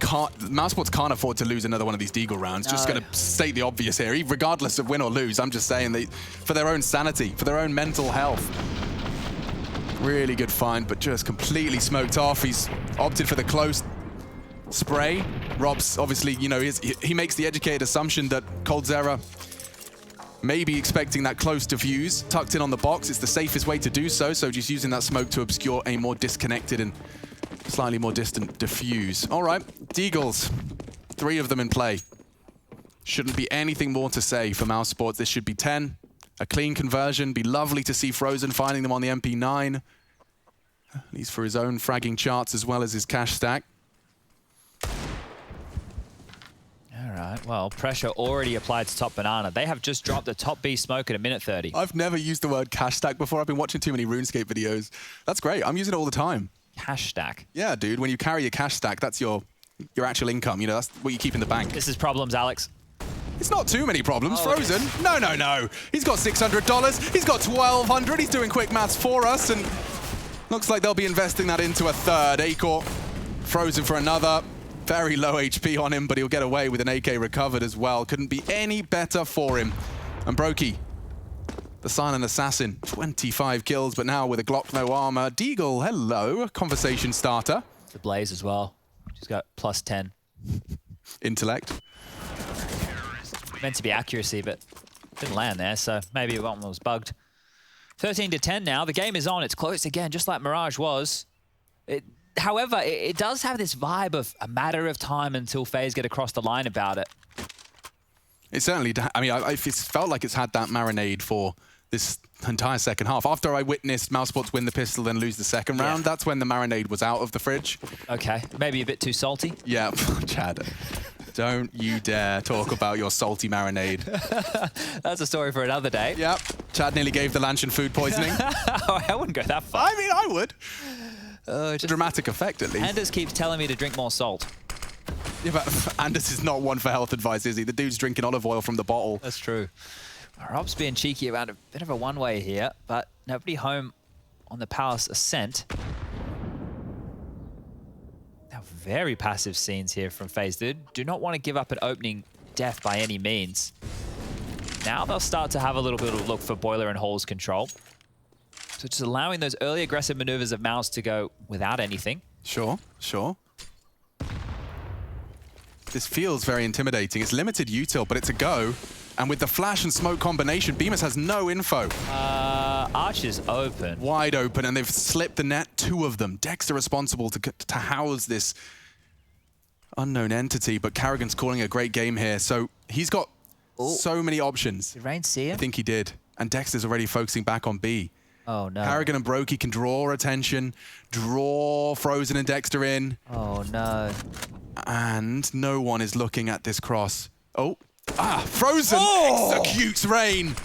Mousesports can't afford to lose another one of these Deagle rounds. No. Just going to state the obvious here. Regardless of win or lose, I'm just saying for their own sanity, for their own mental health. Really good find, but just completely smoked off. He's opted for the close spray. Rob's obviously, you know, he makes the educated assumption that coldzera may be expecting that close defuse tucked in on the box. It's the safest way to do so, so just using that smoke to obscure a more disconnected and slightly more distant defuse. All right, Deagles, 3 of them in play. Shouldn't be anything more to say for Mousesports. This should be 10. A clean conversion. Be lovely to see Frozen finding them on the MP9. At least for his own fragging charts as well as his cash stack. All right, well, pressure already applied to top banana. They have just dropped the top B smoke at 1:30. I've never used the word cash stack before. I've been watching too many RuneScape videos. That's great. I'm using it all the time. Cash stack? Yeah, dude. When you carry your cash stack, that's your actual income. You know, that's what you keep in the bank. This is problems, Alex. It's not too many problems. Oh, Frozen? No. He's got $600. He's got $1,200. He's doing quick maths for us, and looks like they'll be investing that into a third. Acor Frozen for another. Very low HP on him, but he'll get away with an AK recovered as well. Couldn't be any better for him. And Brokey, the silent assassin, 25 kills, but now with a Glock, no armor. Deagle, hello, conversation starter. The Blaze as well. She's got +10. Intellect. Meant to be accuracy, but didn't land there, so maybe one was bugged. 13-10 now. The game is on. It's close again, just like Mirage was. However, it does have this vibe of a matter of time until FaZe get across the line about it. It certainly, I mean, it's felt like it's had that marinade for this entire second half. After I witnessed Mousesports win the pistol and lose the second round, that's when the marinade was out of the fridge. Okay, maybe a bit too salty. Yeah, Chad, don't you dare talk about your salty marinade. That's a story for another day. Yep, Chad nearly gave the Lanchin food poisoning. Oh, I wouldn't go that far. I mean, I would. Just dramatic effect, at least. Anders keeps telling me to drink more salt. Yeah, but Anders is not one for health advice, is he? The dude's drinking olive oil from the bottle. That's true. Rob's being cheeky around a bit of a one-way here, but nobody home on the Palace Ascent. Now, very passive scenes here from FaZe. They do not want to give up an opening death by any means. Now they'll start to have a little bit of a look for Boiler and Hall's control. So just allowing those early aggressive maneuvers of Mouse to go without anything. Sure. This feels very intimidating. It's limited util, but it's a go. And with the flash and smoke combination, Bemis has no info. Arch is open. Wide open, and they've slipped the net, 2 of them. Dexter responsible to house this unknown entity, but Carrigan's calling a great game here. So he's got so many options. Did Rain see him? I think he did. And Dexter's already focusing back on B. Oh, no. Carrigan and Brokey can draw attention, draw Frozen and Dexter in. Oh, no. And no one is looking at this cross. Frozen executes Rain.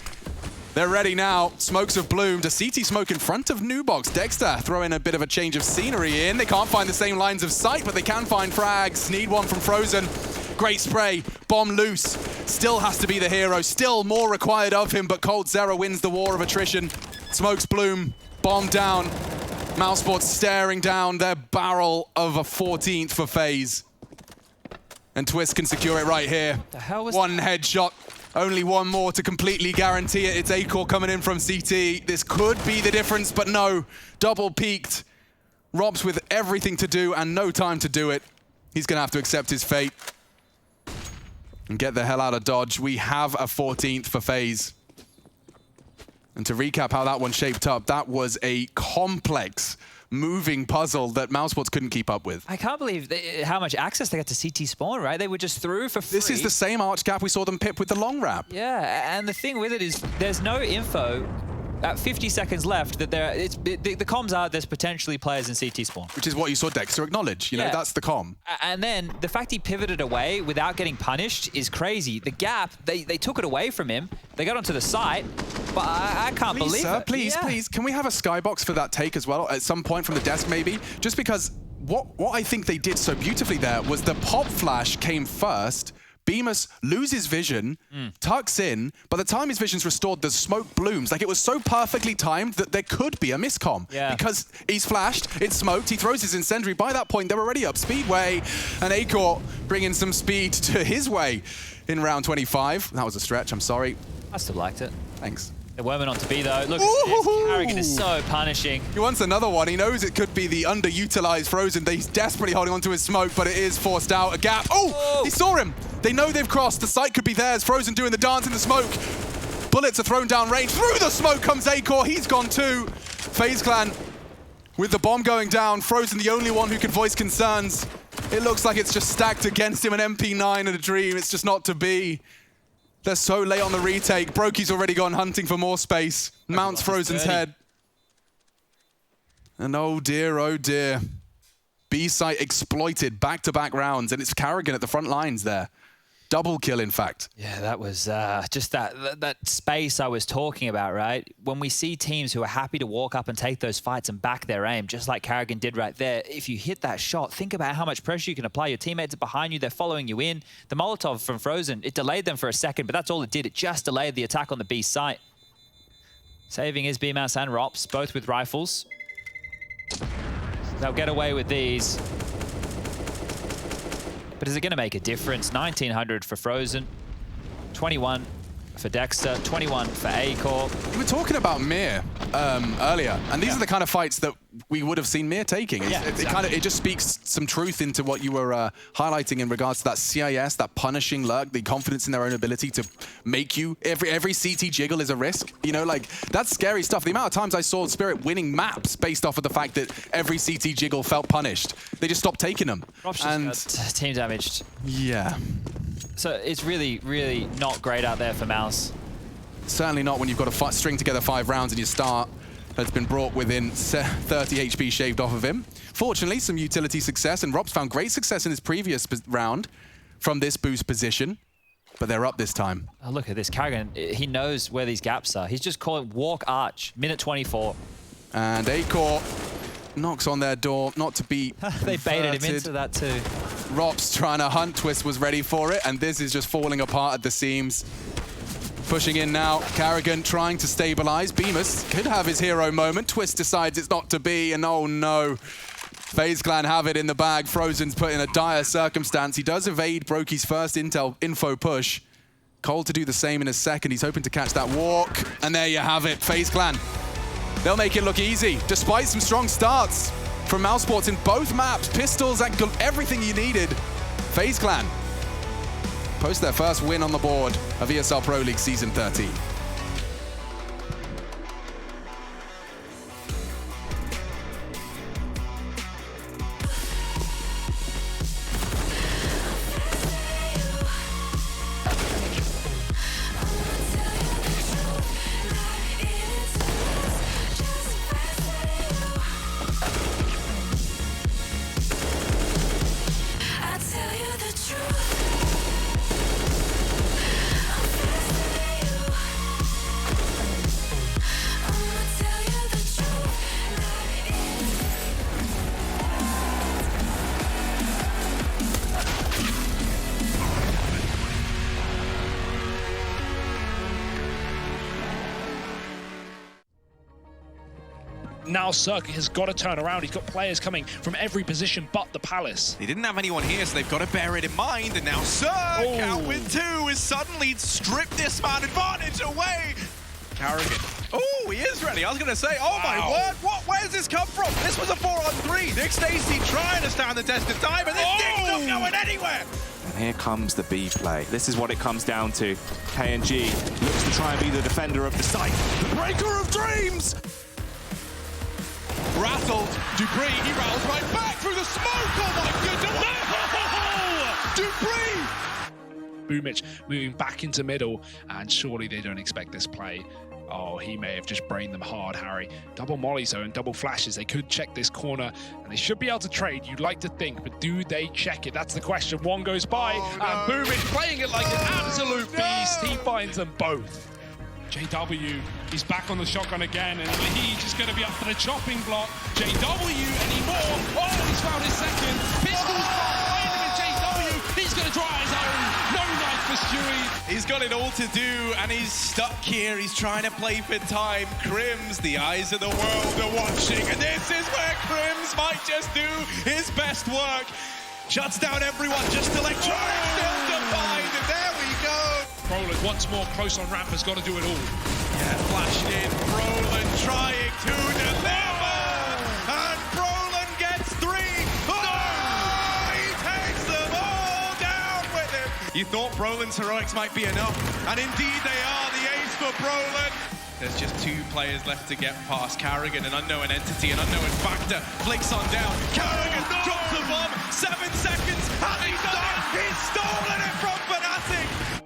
They're ready now. Smokes have bloomed. A CT smoke in front of Nubox. Dexter throwing a bit of a change of scenery in. They can't find the same lines of sight, but they can find frags. Need one from Frozen. Great spray. Bomb loose. Still has to be the hero. Still more required of him, but Cold Zera wins the war of attrition. Smokes bloom. Bomb down. Mousesports staring down their barrel of a 14th for FaZe. And Twist can secure it right here. The hell was one headshot. Only one more to completely guarantee it. It's Acor coming in from CT. This could be the difference, but no. Double peaked. Rob's with everything to do and no time to do it. He's going to have to accept his fate and get the hell out of Dodge. We have a 14th for FaZe. And to recap how that one shaped up, that was a complex moving puzzle that Mousesports couldn't keep up with. I can't believe how much access they got to CT spawn, right? They were just through for free. This is the same arch gap we saw them pip with the long wrap. Yeah, and the thing with it is there's no info at 50 seconds left that the comms are there's potentially players in CT spawn. Which is what you saw Dexter acknowledge. You know, that's the comm. And then the fact he pivoted away without getting punished is crazy. The gap, they took it away from him. They got onto the site, but I can't believe sir, it. Please, can we have a skybox for that take as well at some point from the desk maybe? Just because what I think they did so beautifully there was the pop flash came first. Bemis loses vision, tucks in. By the time his vision's restored, the smoke blooms. Like, it was so perfectly timed that there could be a miscomm. Yeah. Because he's flashed, it's smoked, he throws his incendiary. By that point, they're already up speedway. And Acor bringing some speed to his way in round 25. That was a stretch, I'm sorry. I still liked it. Thanks. They went on to B though. Look at this. Carrigan is so punishing. He wants another one. He knows it could be the underutilized Frozen. He's desperately holding onto his smoke, but it is forced out. A gap. Oh, he saw him. They know they've crossed. The site could be theirs. Frozen doing the dance in the smoke. Bullets are thrown down range. Through the smoke comes Acor. He's gone too. FaZe Clan with the bomb going down. Frozen the only one who can voice concerns. It looks like it's just stacked against him. An MP9 and a dream. It's just not to be. They're so late on the retake. Brokey's already gone hunting for more space. Mounts Frozen's head. And oh dear. B site exploited back-to-back rounds, and it's Carrigan at the front lines there. Double kill, in fact. Yeah, that was just that space I was talking about, right? When we see teams who are happy to walk up and take those fights and back their aim, just like Karrigan did right there, if you hit that shot, think about how much pressure you can apply. Your teammates are behind you, they're following you in. The Molotov from Frozen, it delayed them for a second, but that's all it did. It just delayed the attack on the B site. Saving is BMAS and Rops, both with rifles. They'll get away with these. But is it going to make a difference? 1900 for Frozen, 21 for Dexter, 21 for Acor. We were talking about Mir earlier, and these are the kind of fights that we would have seen Mir taking. It just speaks some truth into what you were highlighting in regards to that CIS, that punishing lurk, the confidence in their own ability to make you. Every CT jiggle is a risk. You know, like, that's scary stuff. The amount of times I saw Spirit winning maps based off of the fact that every CT jiggle felt punished. They just stopped taking them. And team damaged. Yeah. So it's really, really not great out there for Mouse. Certainly not when you've got to string together 5 rounds and your start has been brought within 30 HP shaved off of him. Fortunately, some utility success, and Rob's found great success in his previous round from this boost position, but they're up this time. Oh, look at this. Karrigan, he knows where these gaps are. He's just calling walk arch, minute 24. And Acor knocks on their door, not to be They baited him into that too. Rops trying to hunt, Twist was ready for it, and this is just falling apart at the seams. Pushing in now, Karrigan trying to stabilize. Bemis could have his hero moment. Twist decides it's not to be, and oh no. FaZe Clan have it in the bag. Frozen's put in a dire circumstance. He does evade Brokey's first info push. Cole to do the same in a second. He's hoping to catch that walk, and there you have it. FaZe Clan, they'll make it look easy, despite some strong starts from Mousesports in both maps. Pistols and everything you needed. FaZe Clan post their first win on the board of ESL Pro League Season 13. Now Cirque has got to turn around. He's got players coming from every position but the Palace. They didn't have anyone here, so they've got to bear it in mind. And now Cirque out with 2 has suddenly stripped this man advantage away. Karrigan. Oh, he is ready. I was going to say, oh my word, where's this come from? This was a 4-on-3. Nick Stacy trying to stand the test of time, and this thing's not going anywhere. And here comes the B play. This is what it comes down to. KNG looks to try and be the defender of the site. The breaker of dreams! Rattled, Dupree, he rattles right back through the smoke. Oh my goodness! Dupree! Boomich moving back into middle, and surely they don't expect this play. Oh, he may have just brained them hard, Harry. Double mollies though and double flashes. They could check this corner, and they should be able to trade, you'd like to think, but do they check it? That's the question. One goes by, and Boomich playing it like an absolute beast. He finds them both. JW, he's back on the shotgun again, and he's just going to be up for the chopping block. JW anymore. Oh, he's found his second. Pistols behind him, and JW, he's going to try his own. No knife for Stewie. He's got it all to do, and he's stuck here. He's trying to play for time. Crims, the eyes of the world are watching, and this is where Crims might just do his best work. Shuts down everyone, just electronic, still defined, and there we go. Brolin once more close on ramp, has got to do it all. Yeah, flashed in. Brolin trying to deliver. And Brolin gets 3. Oh, he takes them all down with him. You thought Brolin's heroics might be enough. And indeed they are. The ace for Brolin. There's just 2 players left to get past Karrigan, an unknown entity, an unknown factor. Flicks on down. Karrigan drops the bomb. 7 seconds. And he's done it. He's stolen it from Fnatic.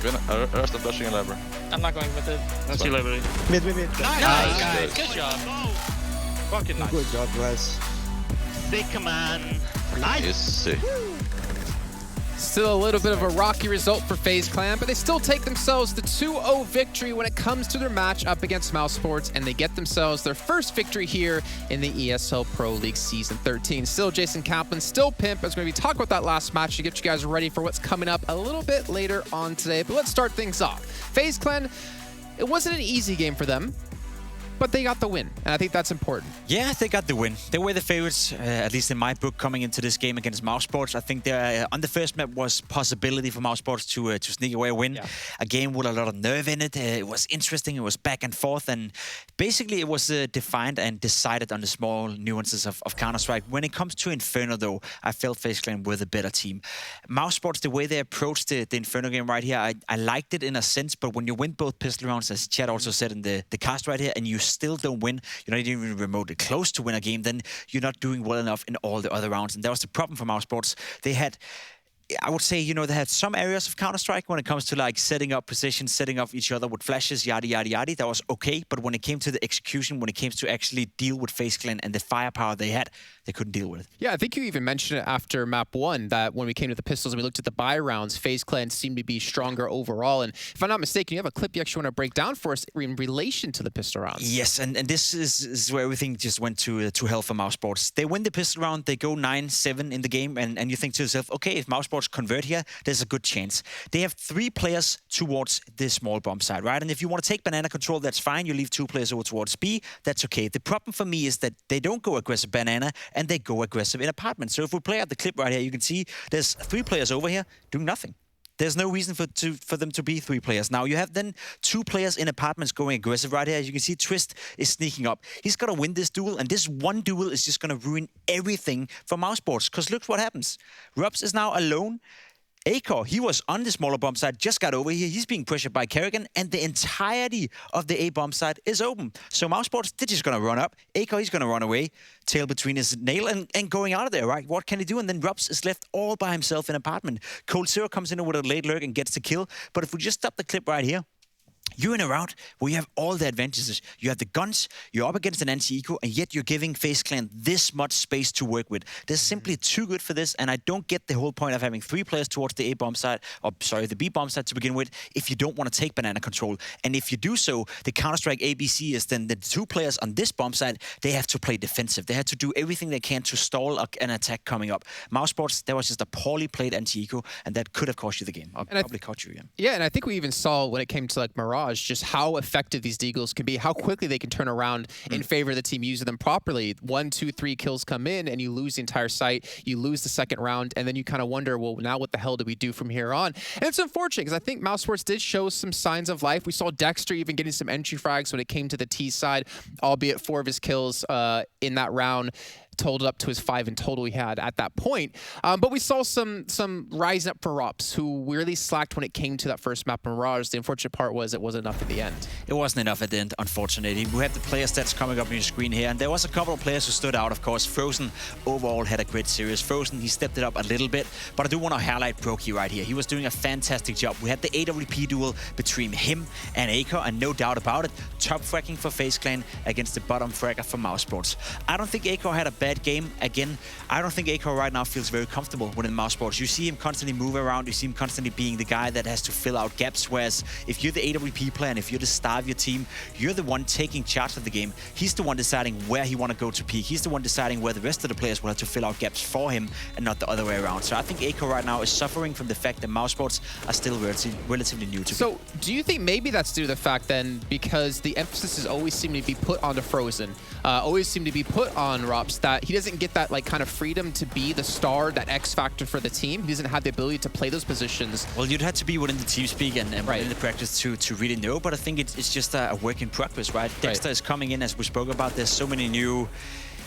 Rest of flashing a lever. I'm not going with it. That's you, lever. Mid. Nice, guys. Good job. Fucking nice. Good job, guys. Sick, man. Nice. Yes. Still a little bit of a rocky result for FaZe Clan, but they still take themselves the 2-0 victory when it comes to their match up against Mousesports, and they get themselves their first victory here in the ESL Pro League Season 13. Still Jason Kaplan, still Pimp. I was going to be talking about that last match to get you guys ready for what's coming up a little bit later on today, but let's start things off. FaZe Clan, it wasn't an easy game for them, but they got the win, and I think that's important. Yeah, they got the win. They were the favorites, at least in my book, coming into this game against Mousesports. I think there on the first map was possibility for Mousesports to sneak away a win. Yeah. A game with a lot of nerve in it. It was interesting. It was back and forth, and basically it was defined and decided on the small nuances of Counter-Strike. When it comes to Inferno, though, I felt FaZe Clan were the better team. Mousesports, the way they approached the Inferno game right here, I liked it in a sense, but when you win both pistol rounds, as Chad also said in the cast right here, and you still don't win, you're not even remotely close to win a game, then you're not doing well enough in all the other rounds. And that was the problem for Mousesports. They had, I would say, you know, they had some areas of Counter-Strike when it comes to like setting up positions, setting up each other with flashes, yada, yada, yada. That was okay. But when it came to the execution, when it came to actually deal with FaZe Clan and the firepower they had, they couldn't deal with it. Yeah, I think you even mentioned it after map 1 that when we came to the pistols and we looked at the buy rounds, FaZe Clan seemed to be stronger overall. And if I'm not mistaken, you have a clip you actually want to break down for us in relation to the pistol rounds. Yes, and this is where everything just went to hell for Mousesports. They win the pistol round, they go 9-7 in the game, and you think to yourself, okay, if Mousesports convert here, there's a good chance. They have 3 players towards the small bomb side, right? And if you want to take banana control, that's fine. You leave 2 players over towards B, that's okay. The problem for me is that they don't go aggressive banana, and they go aggressive in apartment. So if we play out the clip right here, you can see there's 3 players over here doing nothing. There's no reason for them to be 3 players. Now, you have then 2 players in apartments going aggressive right here. As you can see, Twist is sneaking up. He's got to win this duel, and this one duel is just going to ruin everything for Mousesports. Because look what happens. Rubs is now alone. Acor, he was on the smaller bomb side, just got over here. He's being pressured by Kerrigan, and the entirety of the A bomb side is open. So Mousesports, they're just going to run up. Acor, he's going to run away, tail between his nail, and going out of there, right? What can he do? And then Rubs is left all by himself in apartment. Cold Zero comes in with a late lurk and gets the kill. But if we just stop the clip right here, you're in a round where you have all the advantages. You have the guns, you're up against an anti-eco, and yet you're giving FaZe Clan this much space to work with. They're simply too good for this, and I don't get the whole point of having 3 players towards the A bomb side, or sorry, the B bomb side to begin with, if you don't want to take banana control. And if you do so, the Counter-Strike ABC is then the 2 players on this bomb side, they have to play defensive. They have to do everything they can to stall an attack coming up. Mousesports, that was just a poorly played anti-eco, and that could have cost you the game. Or probably cost you again. Yeah, and I think we even saw when it came to like Mirage, just how effective these deagles can be, how quickly they can turn around in favor of the team using them properly. 1, 2, 3 kills come in, and you lose the entire site. You lose the second round, and then you kind of wonder, well, now what the hell do we do from here on? And it's unfortunate because I think Mousesports did show some signs of life. We saw Dexter even getting some entry frags when it came to the T side, albeit 4 of his kills in that round totaled up to his 5 in total he had at that point. But we saw some rising up for Rops, who really slacked when it came to that first map in Mirage. The unfortunate part was it wasn't enough at the end. It wasn't enough at the end, unfortunately. We have the player stats coming up on your screen here, and there was a couple of players who stood out, of course. Frozen overall had a great series. Frozen, he stepped it up a little bit, but I do want to highlight Brokey right here. He was doing a fantastic job. We had the AWP duel between him and Acor, and no doubt about it, top fracking for FaZe Clan against the bottom fragger for Mousesports. I don't think Acor had a bad game. Again, I don't think Acor right now feels very comfortable within Mousesports. You see him constantly move around. You see him constantly being the guy that has to fill out gaps, whereas if you're the AWP player and if you're the star of your team, you're the one taking charge of the game. He's the one deciding where he want to go to peak. He's the one deciding where the rest of the players will have to fill out gaps for him and not the other way around. So I think Acor right now is suffering from the fact that Mousesports are still relatively new to So do you think maybe that's due to the fact then, because the emphasis is always seem to be put onto Frozen, always seem to be put on Rops, that he doesn't get that like kind of freedom to be the star, that X factor for the team? He doesn't have the ability to play those positions. Well, you'd have to be within the team speak and within the practice to really know, but I think it's just a work in progress, right? Dexter is coming in, as we spoke about. There's so many new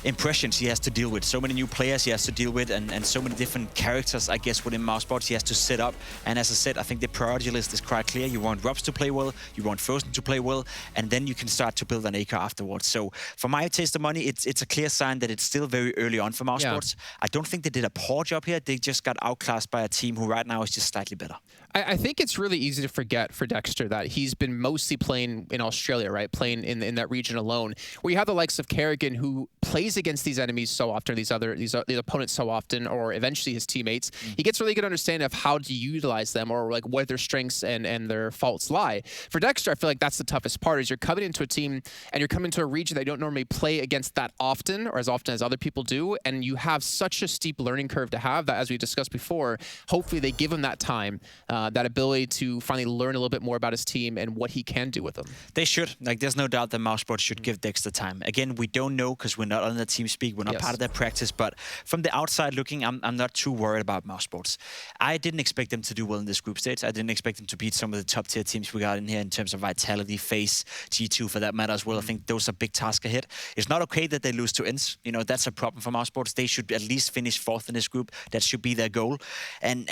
impressions he has to deal with, so many new players he has to deal with, and so many different characters, I guess, within Mousesports he has to set up. And as I said, I think the priority list is quite clear. You want Robs to play well, you want Frozen to play well, and then you can start to build an Acor afterwards. So for my taste of money, it's a clear sign that it's still very early on for Mousesports. I don't think they did a poor job here. They just got outclassed by a team who right now is just slightly better. I think it's really easy to forget for Dexter that he's been mostly playing in Australia, right? Playing in that region alone, where you have the likes of Kerrigan, who plays against these enemies so often, these opponents so often, or eventually his teammates. He gets really good understanding of how to utilize them, or like what their strengths and their faults lie. For Dexter, I feel like that's the toughest part, is you're coming into a team and you're coming to a region that you don't normally play against that often, or as often as other people do, and you have such a steep learning curve to have that, as we discussed before, hopefully they give him that time, that ability to finally learn a little bit more about his team and what he can do with them. They should. Like, there's no doubt that Mouseport should give Dexter time. Again, we don't know because we're not on the team speak. We're not part of their practice. But from the outside looking, I'm not too worried about Mousesports. I didn't expect them to do well in this group stage. I didn't expect them to beat some of the top tier teams we got in here in terms of Vitality, FaZe, G2 for that matter as well. I think those are big tasks ahead. It's not okay that they lose to Inns. You know, that's a problem for Mousesports. They should at least finish 4th in this group. That should be their goal. And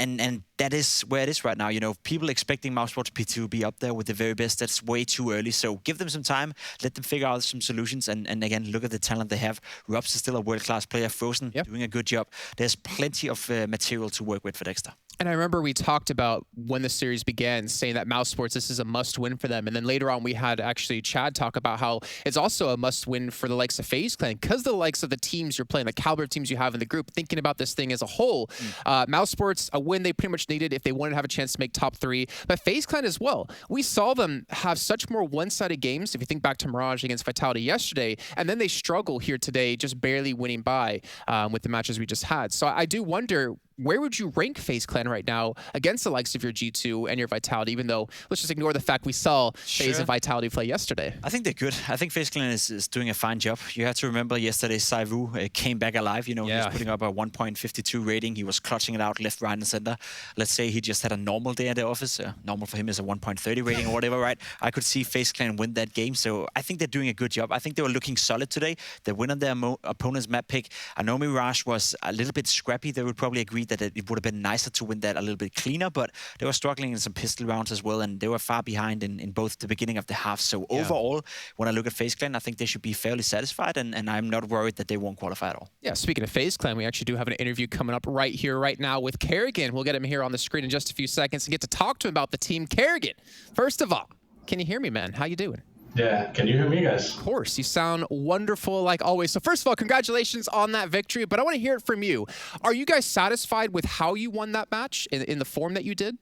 that is where it is right now. You know, people expecting Mousesports to be up there with the very best, that's way too early. So give them some time, let them figure out some solutions, and again, look at the talent they have. Robs is still a world-class player. Frozen, doing a good job. There's plenty of material to work with for Dexter. And I remember we talked about when the series began, saying that Mousesports, this is a must-win for them. And then later on, we had actually Chad talk about how it's also a must-win for the likes of FaZe Clan, because the likes of the teams you're playing, the caliber of teams you have in the group, thinking about this thing as a whole. Mousesports, a win they pretty much needed if they wanted to have a chance to make top 3. But FaZe Clan as well. We saw them have such more one-sided games, if you think back to Mirage against Vitality yesterday, and then they struggle here today, just barely winning by with the matches we just had. So I do wonder, where would you rank FaZe Clan right now against the likes of your G2 and your Vitality, even though let's just ignore the fact we saw FaZe and Vitality play yesterday? I think they're good. I think FaZe Clan is doing a fine job. You have to remember yesterday Xaiwu came back alive. You know, he was putting up a 1.52 rating. He was clutching it out left, right, and center. Let's say he just had a normal day at the office. Normal for him is a 1.30 rating or whatever, right? I could see FaZe Clan win that game. So I think they're doing a good job. I think they were looking solid today. They win on their opponent's map pick. I know Mirage was a little bit scrappy. They would probably agree that it would have been nicer to win that a little bit cleaner, but they were struggling in some pistol rounds as well, and they were far behind in both the beginning of the half. So overall, when I look at FaZe Clan, I think they should be fairly satisfied, and I'm not worried that they won't qualify at all. Yeah, speaking of FaZe Clan, we actually do have an interview coming up right here, right now with Kerrigan. We'll get him here on the screen in just a few seconds and get to talk to him about the team. Kerrigan, first of all, can you hear me, man? How you doing? Yeah, can you hear me, guys? Of course, you sound wonderful like always. So first of all, congratulations on that victory, but I want to hear it from you. Are you guys satisfied with how you won that match in the form that you did?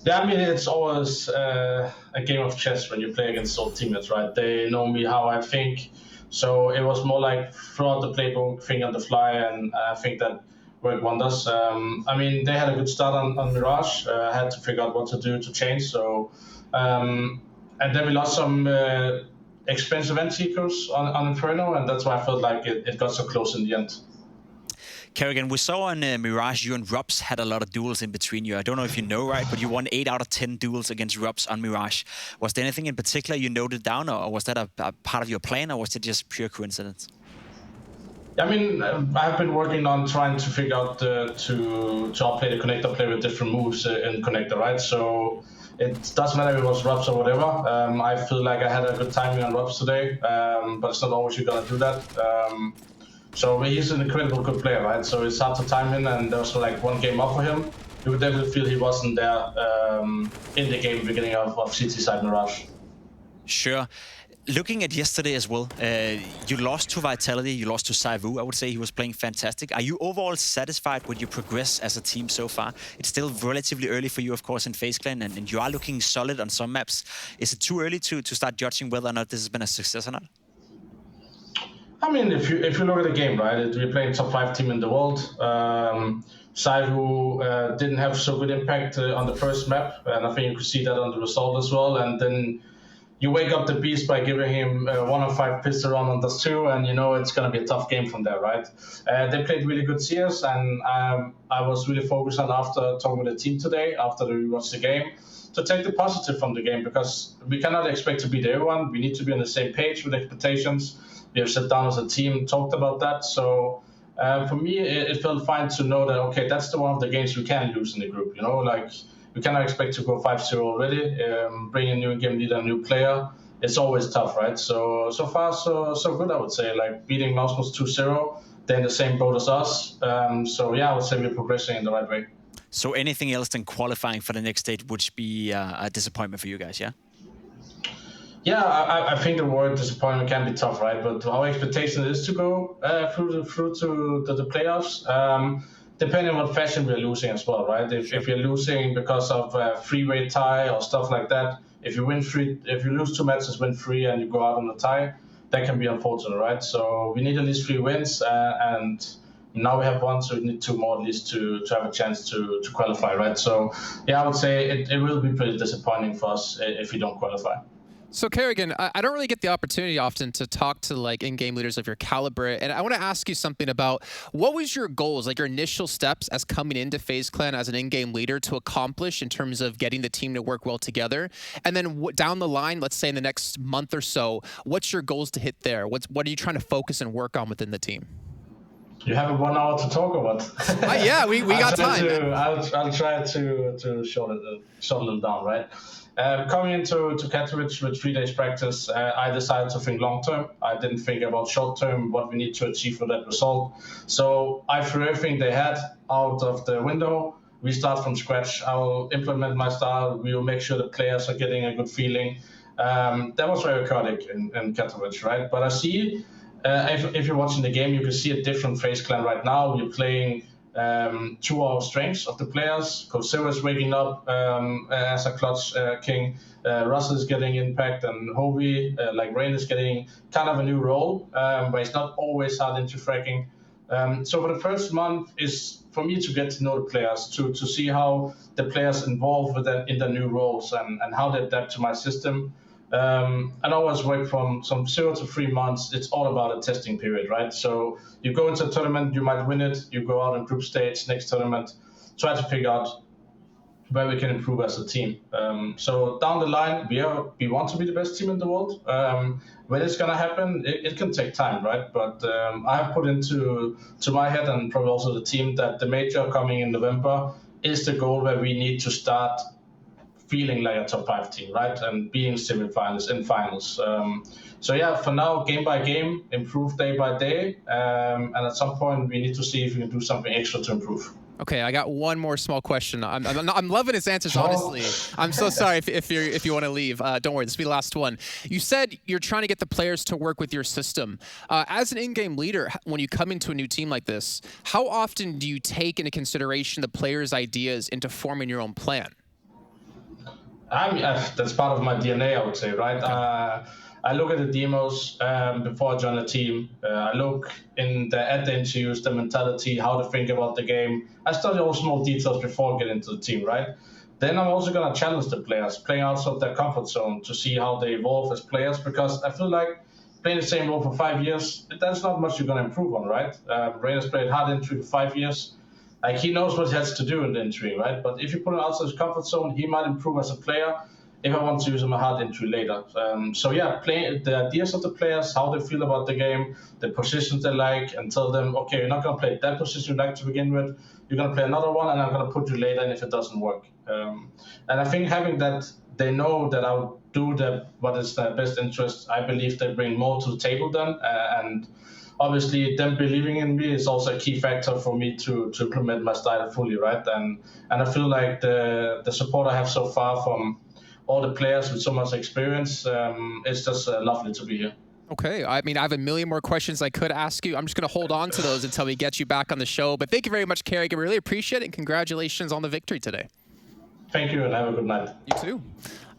Yeah, I mean, it's always a game of chess when you play against old teammates, right? They know me how I think, so it was more like throughout the playbook, think on the fly, and I think that worked wonders. I mean, they had a good start on Mirage. I had to figure out what to do to change, so... and then we lost some expensive end seekers on Inferno, and that's why I felt like it got so close in the end. Kerrigan, we saw on Mirage, you and Robs had a lot of duels in between you. I don't know if you know, right, but you won 8 out of 10 duels against Robs on Mirage. Was there anything in particular you noted down, or was that a part of your plan, or was it just pure coincidence? I mean, I've been working on trying to figure out to outplay the Connector, play with different moves in Connector, right? So it doesn't matter if it was Robs or whatever. I feel like I had a good timing on Robs today, but it's not always you're gonna do that. So he's an incredible good player, right? So it's hard to time him, and there was like one game off for him. You would definitely feel he wasn't there in the game beginning of CT side Mirage. Sure. Looking at yesterday as well, you lost to Vitality, you lost to Xaiwu. I would say he was playing fantastic. Are you overall satisfied with your progress as a team so far? It's still relatively early for you, of course, in FaZe Clan, and you are looking solid on some maps. Is it too early to start judging whether or not this has been a success or not? I mean, if you look at the game, right, we're playing top 5 team in the world. Xaiwu didn't have so good impact on the first map, and I think you could see that on the result as well. And then you wake up the beast by giving him 1-on-5 pistol round on Dust 2, and you know it's going to be a tough game from there, right? They played really good CS, and I was really focused on, after talking with the team today, after we watched the game, to take the positive from the game, because we cannot expect to beat everyone. We need to be on the same page with expectations. We have sat down as a team, talked about that. So for me, it felt fine to know that, okay, that's the one of the games we can lose in the group. You know, like, we cannot expect to go 5-0 already. Bring a new game leader, a new player. It's always tough, right? So far, so good, I would say. Like, beating Mousesports 2-0, they're in the same boat as us. So yeah, I would say we're progressing in the right way. So anything else than qualifying for the next stage would be a disappointment for you guys, yeah? Yeah, I think the word disappointment can be tough, right? But our expectation is to go through to the playoffs. Depending on what fashion we're losing as well, right? If you're losing because of a three-way tie or stuff like that, if you lose 2 matches, win 3, and you go out on a tie, that can be unfortunate, right? So we need at least 3 wins, and now we have 1, so we need 2 more at least to have a chance to qualify, right? So yeah, I would say it will be pretty disappointing for us if we don't qualify. So Kerrigan, I don't really get the opportunity often to talk to like in-game leaders of your caliber, and I want to ask you something about what was your goals, like your initial steps as coming into FaZe Clan as an in-game leader to accomplish in terms of getting the team to work well together, and then down the line, let's say in the next month or so, what's your goals to hit there? What are you trying to focus and work on within the team? You have 1 hour to talk about. Yeah, we got time. I'll try to short it a little down, right? Coming into Katowice with 3 days practice, I decided to think long term. I didn't think about short term, what we need to achieve for that result. So I threw everything they had out of the window. We start from scratch. I will implement my style. We will make sure the players are getting a good feeling. That was very chaotic in Katowice, right? But I see, if you're watching the game, you can see a different FaZe Clan right now. We're playing to our strengths of the players. Coach Zero is waking up as a clutch king. Russell is getting impact, and Hovey, like Rain, is getting kind of a new role, but he's not always hard into fracking. So for the first month is for me to get to know the players, to see how the players involve in the new roles and how they adapt to my system. And always work from 0 to 3 months. It's all about a testing period, right? So you go into a tournament, you might win it, you go out in group stage, next tournament, try to figure out where we can improve as a team. So down the line, we want to be the best team in the world. When it's going to happen, it can take time, right? But I have put into my head, and probably also the team, that the major coming in November is the goal where we need to start feeling like a top 5 team, right? And being semi-finals and finals. So yeah, for now, game by game, improve day by day. And at some point, we need to see if we can do something extra to improve. Okay, I got one more small question. I'm loving his answers, honestly. I'm so sorry if you want to leave. Don't worry, this will be the last one. You said you're trying to get the players to work with your system. As an in-game leader, when you come into a new team like this, how often do you take into consideration the players' ideas into forming your own plan? That's part of my DNA, I would say, right? Okay. I look at the demos before I join a team. I look at the interviews, the mentality, how to think about the game. I study all small details before I get into the team, right? Then I'm also going to challenge the players, playing outside their comfort zone to see how they evolve as players, because I feel like playing the same role for 5 years, that's not much you're going to improve on, right? Rain has played hard entry for 5 years. Like, he knows what he has to do in the entry, right? But if you put him outside his comfort zone, he might improve as a player if I want to use him a hard entry later. So yeah, play the ideas of the players, how they feel about the game, the positions they like, and tell them, okay, you're not going to play that position you like to begin with. You're going to play another one, and I'm going to put you later in if it doesn't work. And I think having that, they know that I'll do what is their best interest. I believe they bring more to the table then, and obviously, them believing in me is also a key factor for me to implement my style fully, right? And I feel like the support I have so far from all the players with so much experience, it's just lovely to be here. Okay, I mean, I have a million more questions I could ask you. I'm just going to hold on to those until we get you back on the show. But thank you very much, Kerrigan. I really appreciate it, and congratulations on the victory today. Thank you, and have a good night. You too.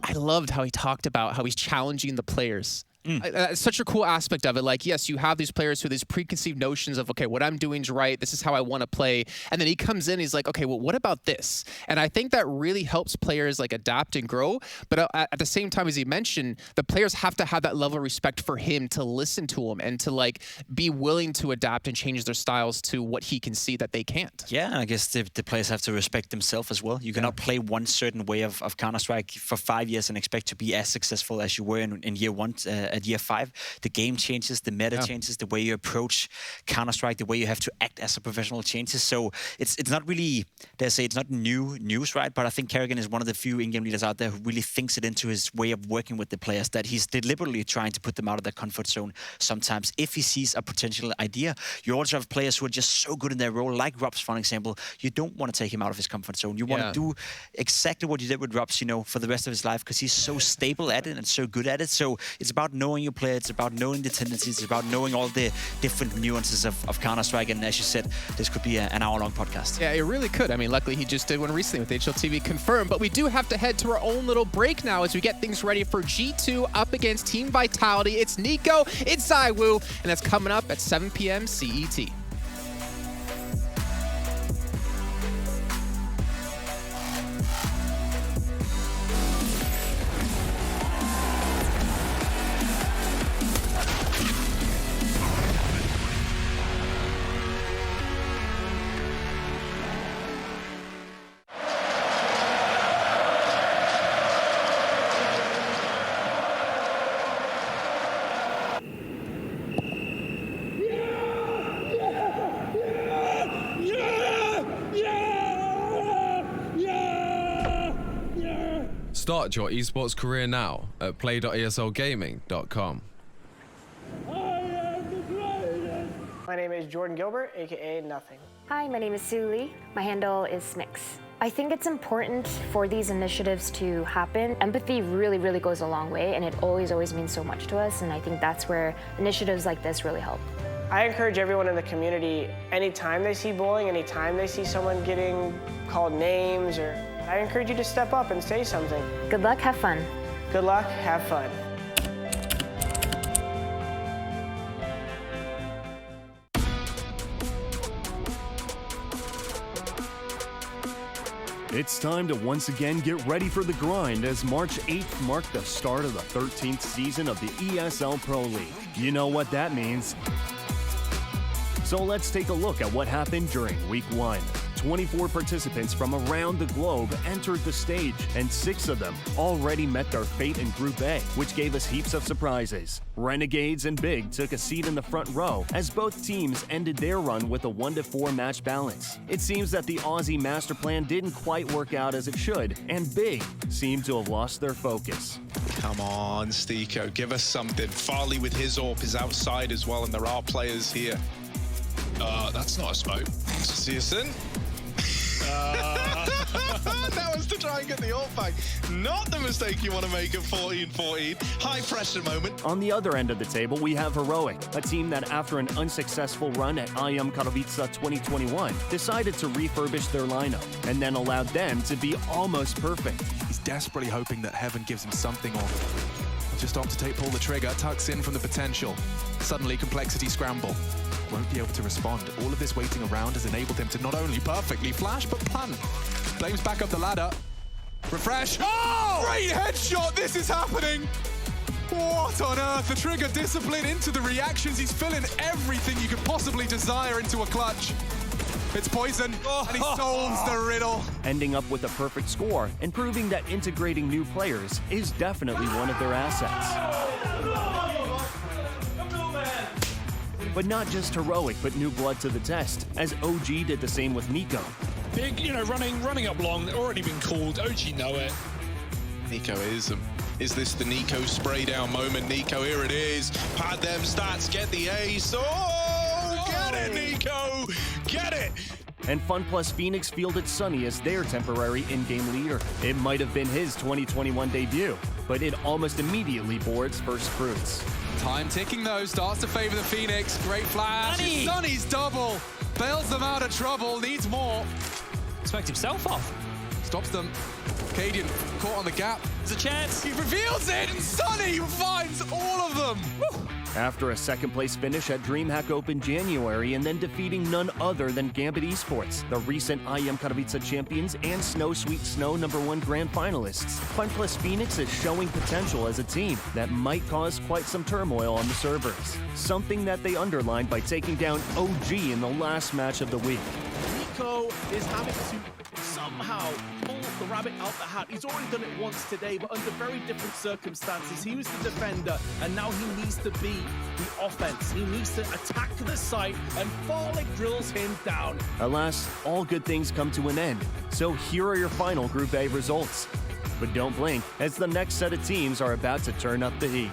I loved how he talked about how he's challenging the players. It's such a cool aspect of it. Like, yes, you have these players who have these preconceived notions of, okay, what I'm doing is right. This is how I want to play. And then he comes in, he's like, okay, well, what about this? And I think that really helps players like adapt and grow. But at the same time, as he mentioned, the players have to have that level of respect for him to listen to him and to like be willing to adapt and change their styles to what he can see that they can't. Yeah, I guess the players have to respect themselves as well. You cannot play one certain way of Counter-Strike for 5 years and expect to be as successful as you were in year one at year 5. The game changes, the meta changes, the way you approach Counter-Strike, the way you have to act as a professional changes. So it's not really, they say it's not new news, right? But I think Kerrigan is one of the few in-game leaders out there who really thinks it into his way of working with the players, that he's deliberately trying to put them out of their comfort zone sometimes if he sees a potential idea. You also have players who are just so good in their role, like Robs, for example. You don't want to take him out of his comfort zone. You want to do exactly what you did with Robs, you know, for the rest of his life, because he's so stable at it and so good at it. So it's about knowing your player, it's about knowing the tendencies, it's about knowing all the different nuances of Counter-Strike. And as you said, this could be an hour-long podcast. Yeah, it really could. I mean, luckily he just did one recently with HLTV confirmed, but we do have to head to our own little break now as we get things ready for G2 up against Team Vitality. It's Nico, it's Xaiwu, and that's coming up at 7 p.m. CET. Start your esports career now at play.eslgaming.com. My name is Jordan Gilbert, aka Nothing. Hi, my name is Sue Lee. My handle is Smix. I think it's important for these initiatives to happen. Empathy really, really goes a long way, and it always means so much to us, and I think that's where initiatives like this really help. I encourage everyone in the community, anytime they see bullying, anytime they see someone getting called names, or I encourage you to step up and say something. Good luck, have fun. Good luck, have fun. It's time to once again get ready for the grind as March 8th marked the start of the 13th season of the ESL Pro League. You know what that means. So let's take a look at what happened during Week 1. 24 participants from around the globe entered the stage, and 6 of them already met their fate in Group A, which gave us heaps of surprises. Renegades and Big took a seat in the front row as both teams ended their run with a 1-4 match balance. It seems that the Aussie master plan didn't quite work out as it should, and Big seemed to have lost their focus. Come on, Steeko, give us something. Farley with his AWP is outside as well, and there are players here. That's not a smoke. Searson. That was to try and get the AWP back. Not the mistake you want to make at 14-14. High pressure moment. On the other end of the table, we have Heroic, a team that after an unsuccessful run at IM Katowice 2021, decided to refurbish their lineup and then allowed them to be almost perfect. He's desperately hoping that Heaven gives him something off. Just opts to pull the trigger, tucks in from the potential. Suddenly, Complexity scramble. Won't be able to respond. All of this waiting around has enabled him to not only perfectly flash, but plant. Flames back up the ladder. Refresh. Oh! Great headshot! This is happening! What on earth? The trigger discipline into the reactions. He's filling everything you could possibly desire into a clutch. It's poison, and he solves the riddle. Ending up with a perfect score and proving that integrating new players is definitely one of their assets. But not just Heroic put new blood to the test, as OG did the same with Nico. Big, you know, running up long, already been called. OG know it. Nico is this the Nico spray down moment? Nico, here it is. Pad them stats, get the ace. Oh, get it, Nico, get it. And FunPlus Phoenix fielded Sunny as their temporary in-game leader. It might have been his 2021 debut, but it almost immediately bore its first fruits. Time ticking though, starts to favor the Phoenix. Great flash. Sunny's double. Bails them out of trouble, needs more. Smoked himself off. Stops them. Cadian caught on the gap. There's a chance. He reveals it, and Sunny finds all of them. Woo. After a second-place finish at DreamHack Open January and then defeating none other than Gambit Esports, the recent IM Katowice champions and Snow Sweet Snow #1 grand finalists, FunPlus Phoenix is showing potential as a team that might cause quite some turmoil on the servers. Something that they underlined by taking down OG in the last match of the week. Nico is having to somehow pull the rabbit out the hat. He's already done it once today, but under very different circumstances. He was the defender, and now he needs to be the offense. He needs to attack the site, and Farlick drills him down. Alas, all good things come to an end. So here are your final Group A results. But don't blink, as the next set of teams are about to turn up the heat.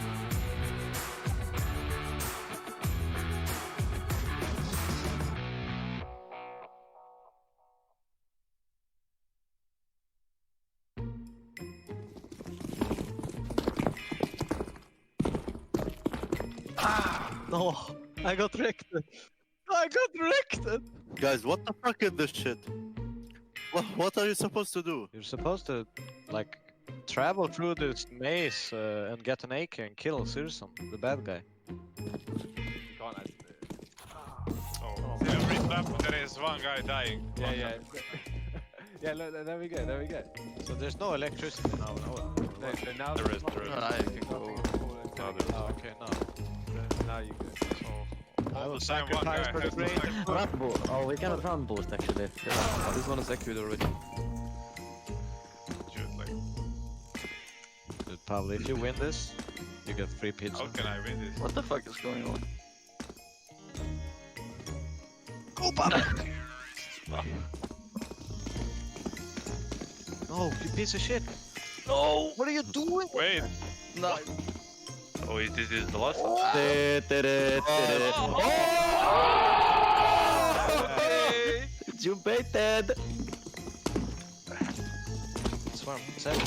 No, I got wrecked. I got wrecked. Guys, what the fuck is this shit? What are you supposed to do? You're supposed to, like, travel through this maze and get an AK and kill Sirsum, the bad guy. Every step there is one guy dying. Yeah. Yeah, there we go. So there's no electricity now. Now there is. I can go. Okay, now you go. So I will Same one sacrifice guy for the has brain. Ramp boost. Oh, we can ramp boost actually. Yeah, this one is active already. Like, Pablo, if you win this, you get free pizza. how can I win this? What the fuck is going on? Go, Pablo! No, you piece of shit! No! What are you doing? Wait. No. Oh, this is the last one? You baited! It's one, 7.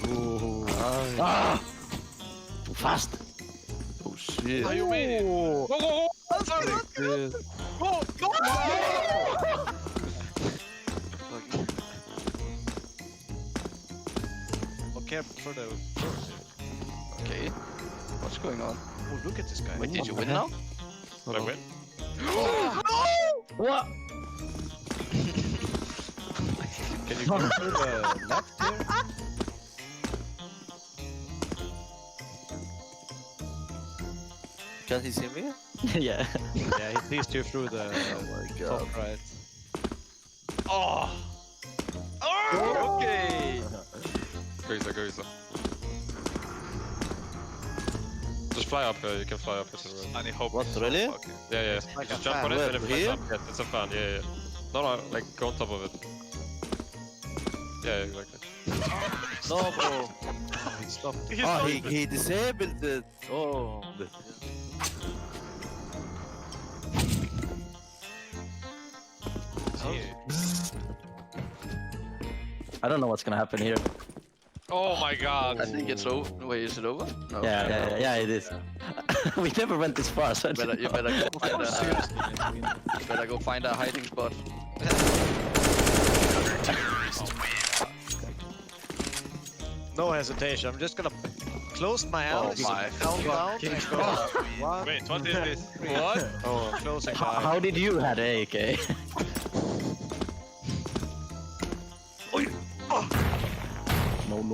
Ooh. Too fast! Oh shit. How you made it? Go, go, go! Sorry, Good. go! Go! Okay, for the... Okay. What's going on? Oh, look at this guy. Wait, did you win now? Did I win? What? Can you go to the left here? Can he see me? Yeah. Yeah, he sees you through the top right. Oh! Oh! Okay! Goisa. Just fly up here, you can fly up here to the right. And he hope. What, really? Okay. Yeah. Like Just a jump fan. on it and it flies Here? up. Yeah, it's a fan, yeah. No, like go on top of it. Yeah, exactly. No, bro. He stopped. Oh, he disabled it. Oh. I don't know what's gonna happen here. Oh my god! I think it's over. Wait, is it over? No. Yeah, it is. We never went this far, so you better go find a hiding spot. No hesitation. I'm just gonna close my eyes. Count down. One, Wait, what is this? What? Oh, I'm closing my eyes. How did you have AK? No.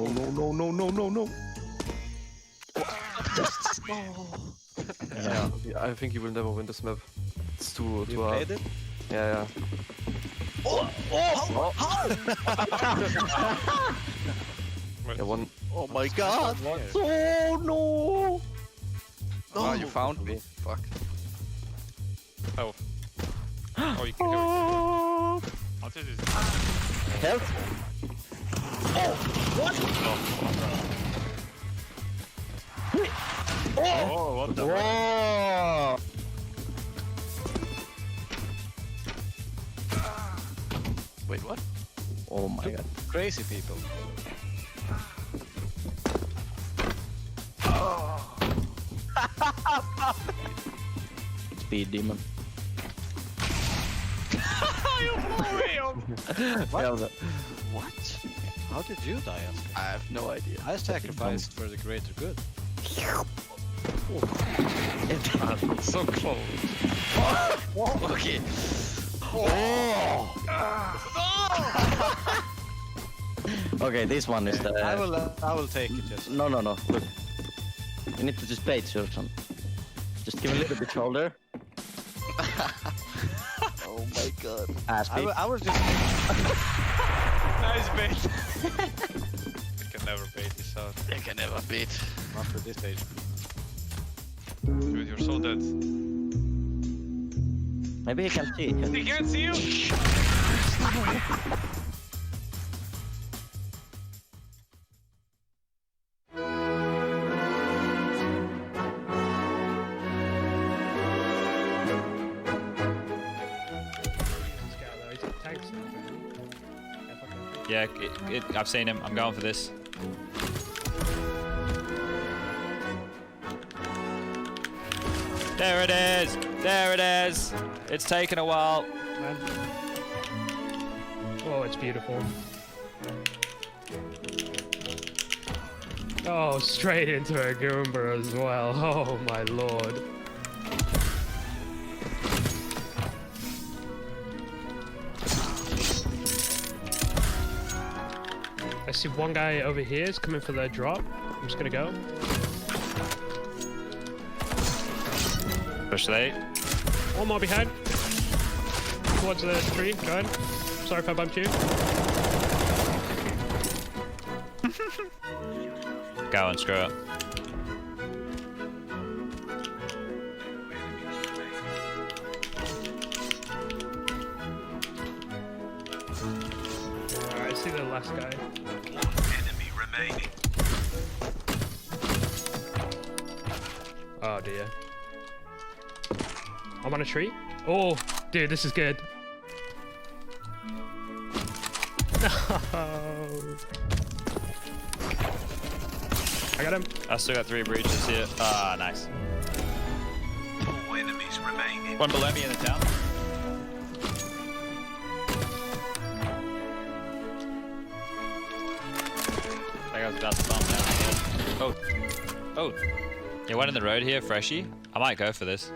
Yeah, I think you will never win this map. It's too You hard. played it? Yeah. Yeah, one. Oh my god! Oh no! Oh, you found me. Fuck. Oh. Oh, you can do it. What is this? Help! Oh, what the Whoa! Wait, what? Oh my god. Crazy people. Speed demon. You blew me up! What? What? How did you die, Oscar? I have no idea. I sacrificed for the greater good. So close. Okay. Okay, this one is the... I will take it, yes. No. Look. You need to just bait, Surgeon. Just give a little bit shoulder. Oh my my god. I was just... Nice bait. You can never bait this out. They can never beat. Not for this stage. Dude, you're so dead. Maybe he can see. He can't see you! Yeah, I've seen him. I'm going for this. There it is! There it is! It's taken a while. Man. Oh, it's beautiful. Oh, straight into a Goomba as well. Oh my lord. I see one guy over here is coming for their drop. I'm just gonna go. Push late. One more behind. Towards the tree. Go ahead. Sorry if I bumped you. Go and screw it. Alright, I see the last guy. Enemy remaining. Oh dear. I'm on a tree. Oh, dude, this is good. No. I got him. I still got 3 breaches here. Ah, nice. 4 enemies remaining. One below me in the town. That guy's about to bomb down. Oh. Oh. Yeah, one in the road here, Freshy. I might go for this.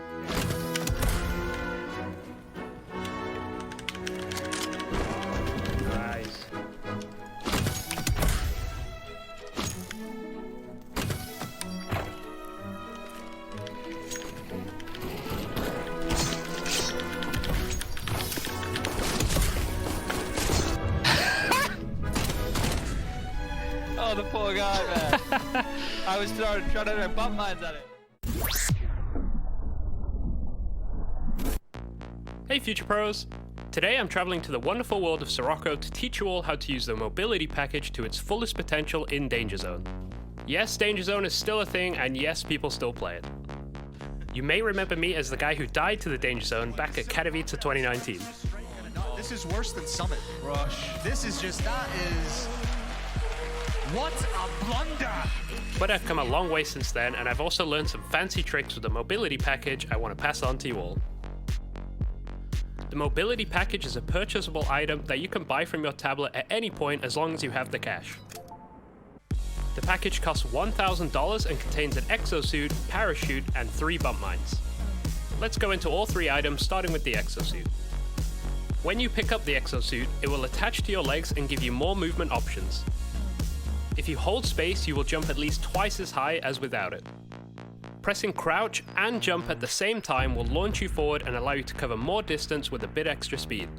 Nice. Oh, the poor guy, man. I was trying to bump mines at it. Hey Future Pros! Today I'm traveling to the wonderful world of Sirocco to teach you all how to use the mobility package to its fullest potential in Danger Zone. Yes, Danger Zone is still a thing, and yes, people still play it. You may remember me as the guy who died to the Danger Zone back at Katowice 2019. This is worse than Summit. Rush. This is just, that is... What a blunder! But I've come a long way since then, and I've also learned some fancy tricks with the mobility package I want to pass on to you all. The mobility package is a purchasable item that you can buy from your tablet at any point as long as you have the cash. The package costs $1,000 and contains an exosuit, parachute, and 3 bump mines. Let's go into all 3 items, starting with the exosuit. When you pick up the exosuit, it will attach to your legs and give you more movement options. If you hold space, you will jump at least twice as high as without it. Pressing crouch and jump at the same time will launch you forward and allow you to cover more distance with a bit extra speed.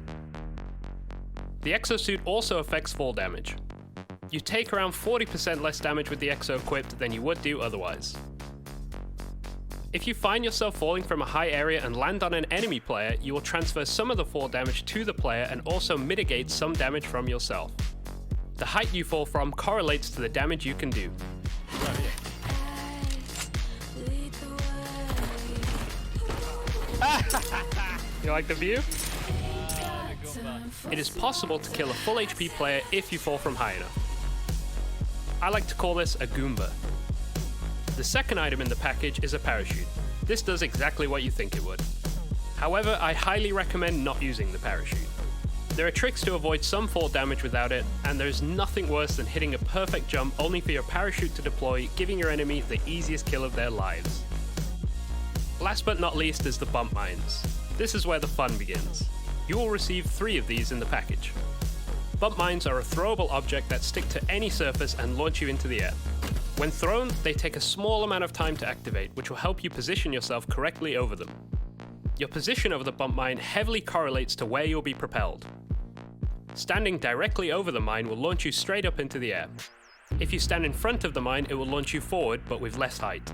The exosuit also affects fall damage. You take around 40% less damage with the exo equipped than you would do otherwise. If you find yourself falling from a high area and land on an enemy player, you will transfer some of the fall damage to the player and also mitigate some damage from yourself. The height you fall from correlates to the damage you can do. You like the view? It is possible to kill a full HP player if you fall from high enough. I like to call this a Goomba. The second item in the package is a parachute. This does exactly what you think it would. However, I highly recommend not using the parachute. There are tricks to avoid some fall damage without it, and there's nothing worse than hitting a perfect jump only for your parachute to deploy, giving your enemy the easiest kill of their lives. Last but not least is the bump mines. This is where the fun begins. You will receive 3 of these in the package. Bump mines are a throwable object that stick to any surface and launch you into the air. When thrown, they take a small amount of time to activate, which will help you position yourself correctly over them. Your position over the bump mine heavily correlates to where you'll be propelled. Standing directly over the mine will launch you straight up into the air. If you stand in front of the mine, it will launch you forward, but with less height.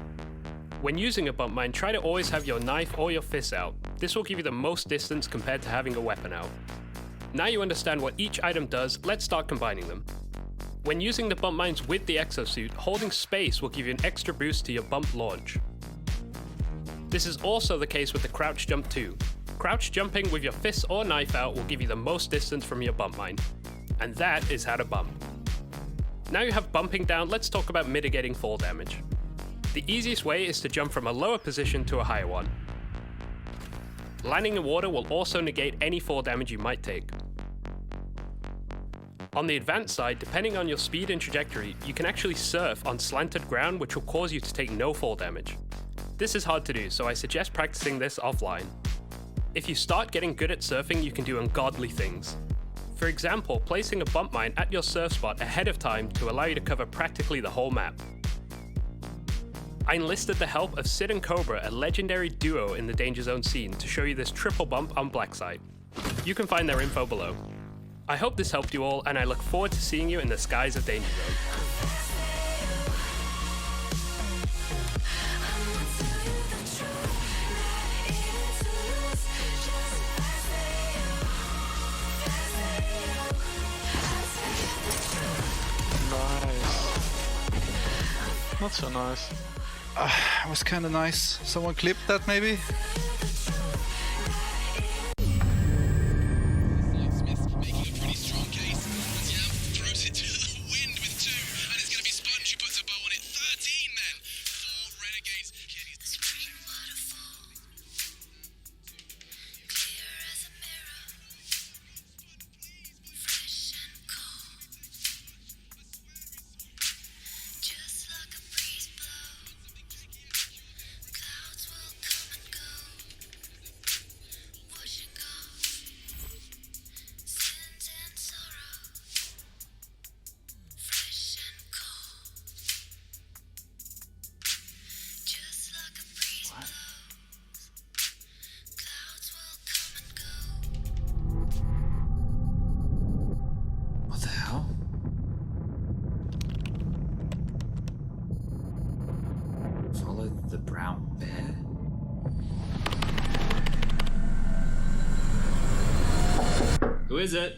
When using a bump mine, try to always have your knife or your fist out. This will give you the most distance compared to having a weapon out. Now you understand what each item does, let's start combining them. When using the bump mines with the exosuit, holding space will give you an extra boost to your bump launch. This is also the case with the crouch jump too. Crouch jumping with your fists or knife out will give you the most distance from your bump mine. And that is how to bump. Now you have bumping down, let's talk about mitigating fall damage. The easiest way is to jump from a lower position to a higher one. Landing in water will also negate any fall damage you might take. On the advanced side, depending on your speed and trajectory, you can actually surf on slanted ground, which will cause you to take no fall damage. This is hard to do, so I suggest practicing this offline. If you start getting good at surfing, you can do ungodly things. For example, placing a bump mine at your surf spot ahead of time to allow you to cover practically the whole map. I enlisted the help of Sid and Cobra, a legendary duo in the Danger Zone scene, to show you this triple bump on Black Site. You can find their info below. I hope this helped you all, and I look forward to seeing you in the skies of Danger Zone. Not so nice. It was kind of nice. Someone clipped that maybe? The brown bear? Who is it?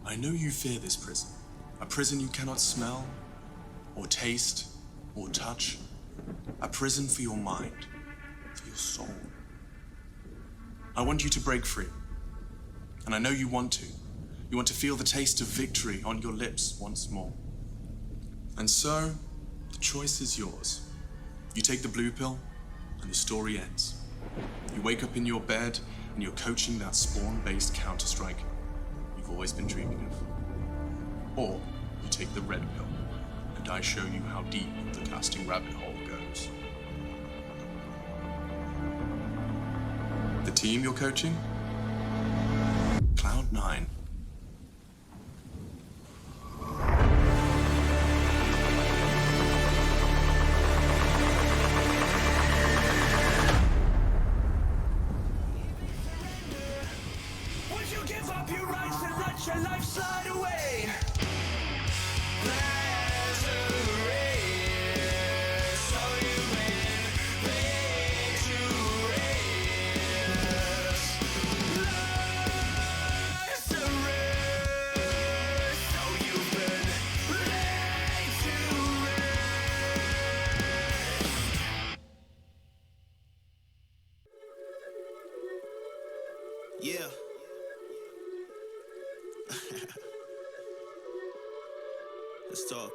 I know you fear this prison. A prison you cannot smell, or taste, or touch. A prison for your mind, for your soul. I want you to break free. And I know you want to. You want to feel the taste of victory on your lips once more. And so, the choice is yours. You take the blue pill, and the story ends. You wake up in your bed, and you're coaching that spawn-based Counter-Strike you've always been dreaming of. Or, you take the red pill, and I show you how deep the casting rabbit hole goes. The team you're coaching? Cloud9. Would you give up your rights and let your life slide away? Yeah. Let's talk.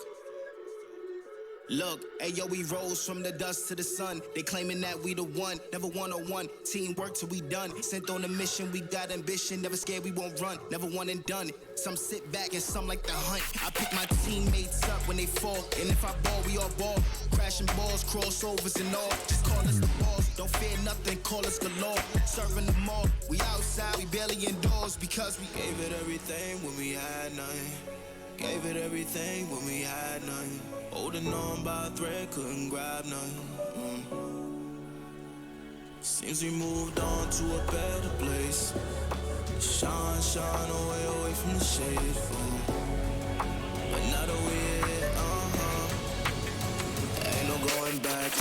Look, ayo, we rose from the dust to the sun. They claiming that we the one, never one-on-one. Teamwork till we done. Sent on a mission, we got ambition. Never scared, we won't run. Never one and done. Some sit back and some like the hunt. I pick my teammates up when they fall. And if I ball, we all ball. Crashing balls, crossovers and all. Just call us the balls. Don't fear nothing, call us galore. Serving them all. We outside, we barely indoors because we gave it everything when we had nothing. Gave it everything when we had nothing. Holding on by a thread, couldn't grab nothing. Seems we moved on to a better place. Shine, shine away from the shade. But now that we're here, ain't no going back.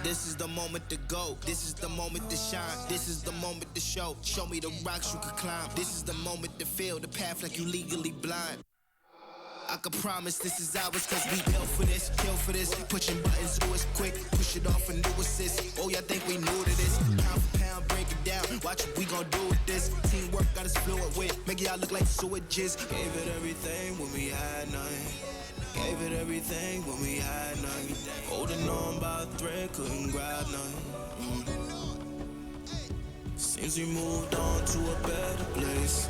This is the moment to go. This is the moment to shine. This is the moment to show. Show me the rocks you could climb. This is the moment to feel the path like you legally blind. I can promise this is ours cause we built for this, kill for this. Pushing buttons, do it quick, push it off and do assist. Oh, y'all think we new to this? Pound for pound, break it down. Watch what we gon' do with this. Teamwork got us fluid with. Make y'all look like sewages. Gave it everything when we had nothing. Gave it everything when we had nothing. Holding on by a thread, couldn't grab nothing. Seems we moved on to a better place.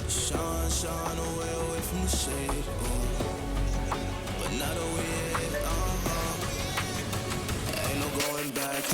Shine, shine away from the shade. But now that we're here, ain't no going back.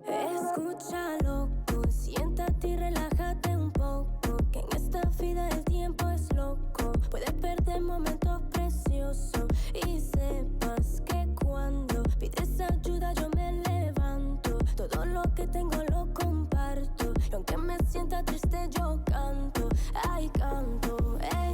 Escucha loco, siéntate y relájate un poco, que en esta vida el tiempo es loco, puedes perder momentos preciosos y sepas que cuando pides ayuda yo me levanto, todo lo que tengo lo comparto, y aunque me sienta triste yo canto, ay canto,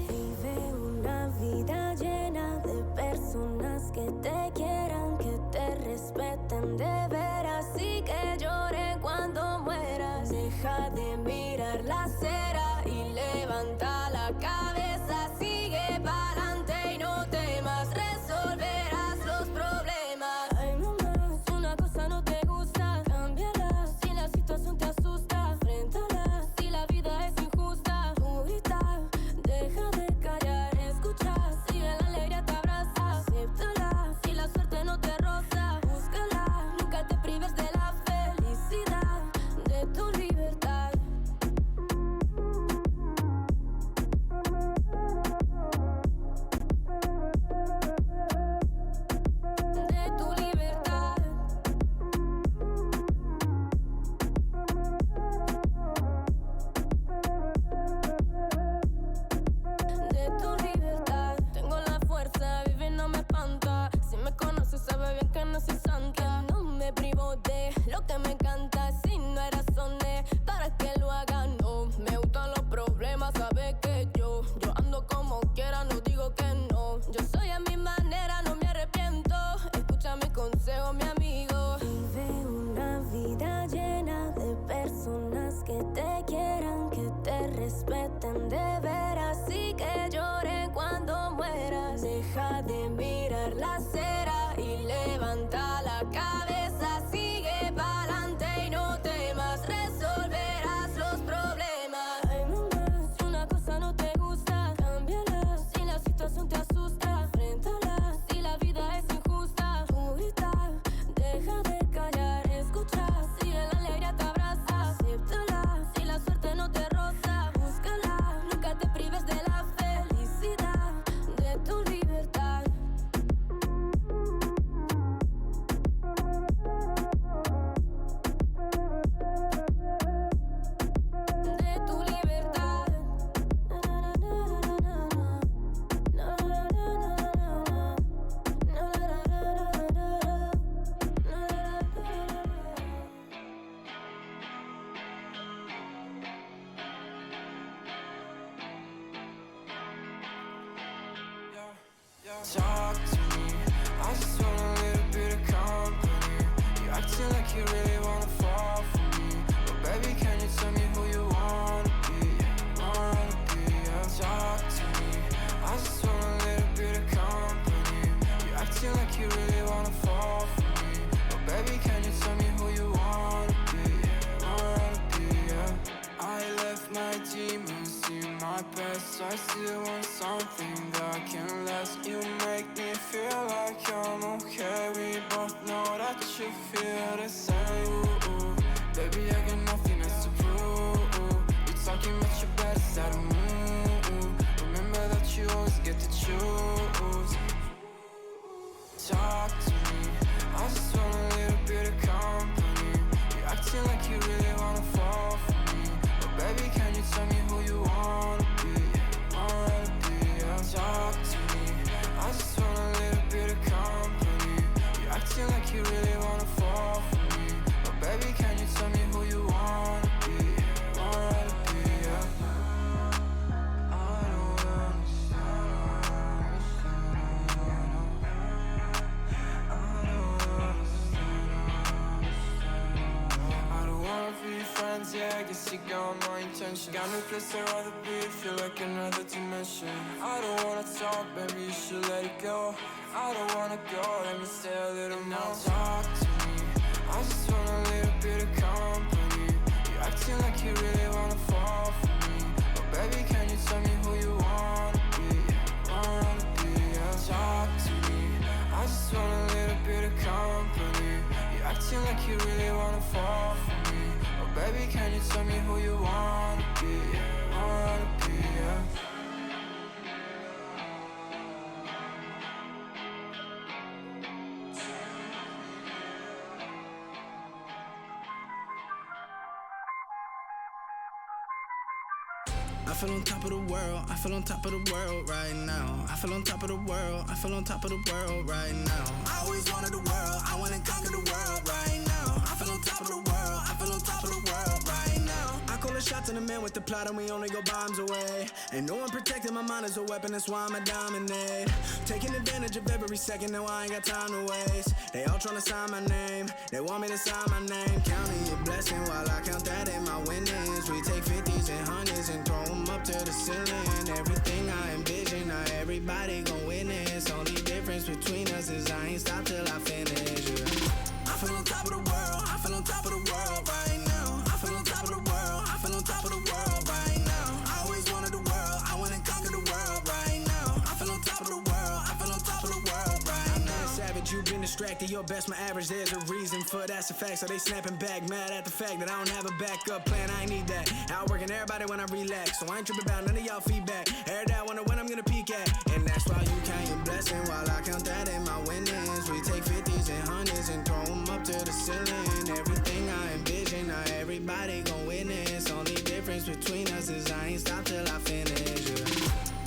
vive una vida llena de personas que te quieran, que te respeten de veras y que lloren cuando mueras. Deja de mirar la acera y levanta la cabeza, sigue pa'lante y no temas, resolverás los problemas. Ay mamá, si una cosa no te gusta, cámbiala, si la situación te asusta, enfréntala, si la vida es injusta, tú grita, deja de callar, escucha, si la alegría te abraza, acéptala, si la suerte no te roza, búscala, nunca te prives de la felicidad, de tu libertad. Talk to me, I just want a little bit of company. You acting like you really wanna fall for me, but baby, can you tell me who you wanna be? Talk to me, I just want a little bit of company. You acting like you really wanna fall for me, but baby, can you tell me who you wanna be? I left my demons in my past. I still want something that can last. You make me feel like I'm okay. We both know that you feel the same. Ooh, baby, I got nothing else to prove. You talking about your bad side of me. Remember that you always get to choose. Talk to me, I just want a little bit of company. You acting like you really wanna fall for me, but baby, can you tell me who you wanna be? Talk to me, I just want a little bit of company. You acting like you really wanna fall for me, but baby, can you tell me who you wanna be? Yeah, I guess you got my intention. Got no place I'd rather be, feel like another dimension. I don't wanna talk, baby, you should let it go. I don't wanna go, let me stay a little more. Talk to me, I just want a little bit of company. You acting like you really wanna fall for me, but baby, can you tell me who you wanna be? Talk to me, I just want a little bit of company. You acting like you really wanna fall for me, baby, can you tell me who you wanna be? I feel on top of the world, I feel on top of the world right now. I feel on top of the world, I feel on top of the world right now. I always wanted the world, I wanna conquer the world right now. I feel on top of the world, I feel on top of the world right now. I call the shots in the man with the plot and we only go bombs away. Ain't no one protecting my mind as a weapon, that's why I'ma dominate. Taking advantage of every second, now I ain't got time to waste. They all tryna sign my name, they want me to sign my name. Counting your blessing while I count that in my winnings. We take 50s and 100s and throw them up to the ceiling. Everything I envision, now everybody gon' witness. Only difference between us is I ain't stop till I finish. I feel on top of the world, I feel on top of the world right now. I feel on top of the world, I feel on top of the world right now. I always wanted the world, I wanna conquer the world right now. I feel on top of the world, I feel on top of the world right now. Savage, you've been distracted, your best my average, there's a reason for that's a fact. So they snapping back, mad at the fact that I don't have a backup plan, I ain't need that. Outworking everybody when I relax, so I ain't tripping about none of y'all feedback. Heard that, wonder when I'm gonna peak at. And that's why you count your blessing while I count that in my winnings. We take 50s and 100s and throw them up to the ceiling. Everything I envision, now everybody gon' witness. Only difference between us is I ain't stop till I finish.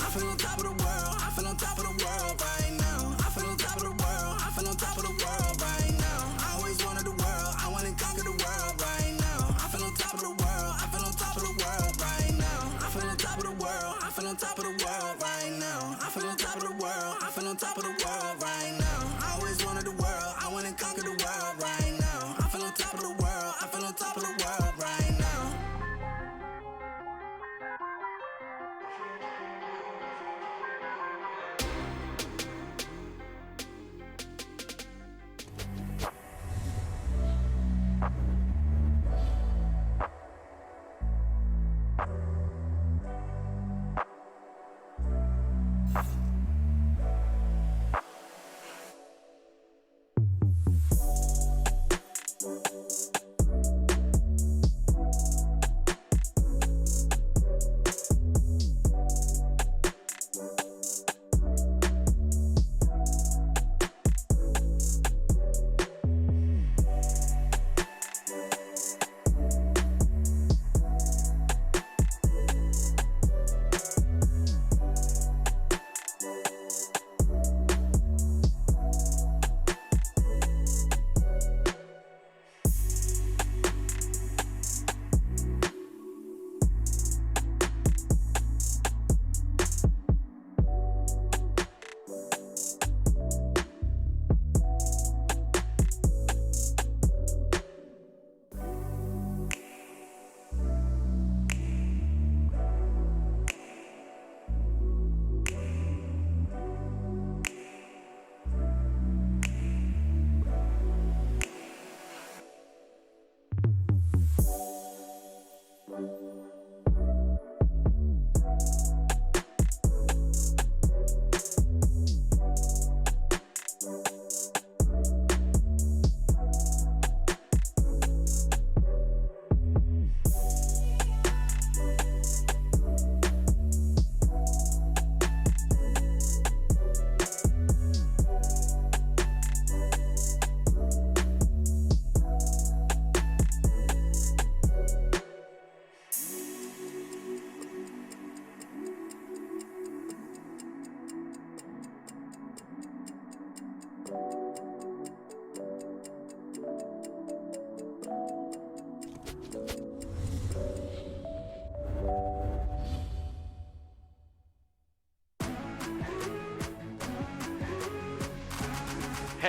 I feel on top of the world, I feel on top of the world right now. I feel on top of the world, I feel on top of the world right now. I always wanted the world, I wanna conquer the world right now. I feel on top of the world, I feel on top of the world right now. I feel on top of the world, I feel on top of the world right now. I feel on top of the world, I feel on top of the world right now. I always wanted the world, I wanna conquer the world right now. I feel on top of the world, I feel on top of the world right now.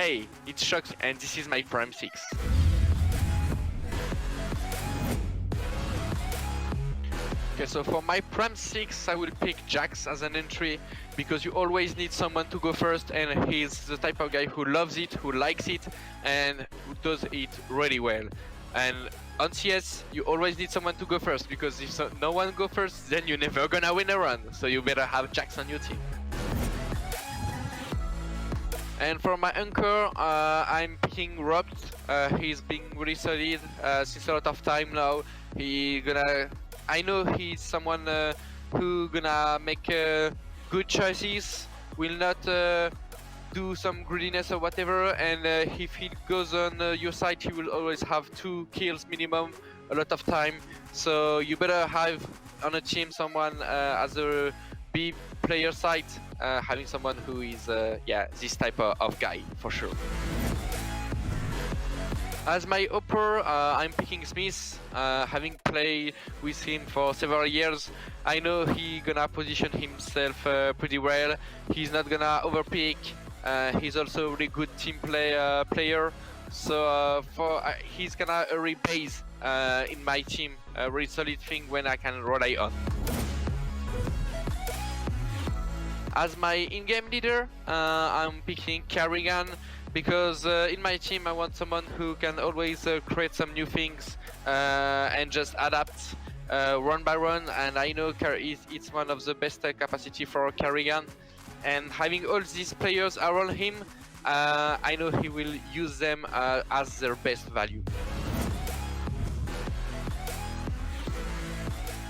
play. It shocks, and this is my Prime 6. Okay, so for my Prime 6, I will pick Jax as an entry because you always need someone to go first, and he's the type of guy who loves it, who likes it, and who does it really well. And on CS, you always need someone to go first because if no one go first, then you're never gonna win a run. So you better have Jax on your team. And for my anchor, I'm picking Robt. He's been really solid since a lot of time now. I know he's someone who gonna make good choices, will not do some greediness or whatever, and if he goes on your side, he will always have 2 kills minimum a lot of time. So you better have on a team someone as a B player side, having someone who is this type of guy for sure. As my upper, I'm picking Smith. Having played with him for several years, I know he's gonna position himself pretty well. He's not gonna overpick. He's also a really good team player. So he's gonna rebase in my team, a really solid thing when I can rely on. As my in-game leader, I'm picking Carrigan. Because in my team I want someone who can always create some new things and just adapt run by run, and I know it's one of the best capacity for Carrigan, and having all these players around him, I know he will use them as their best value.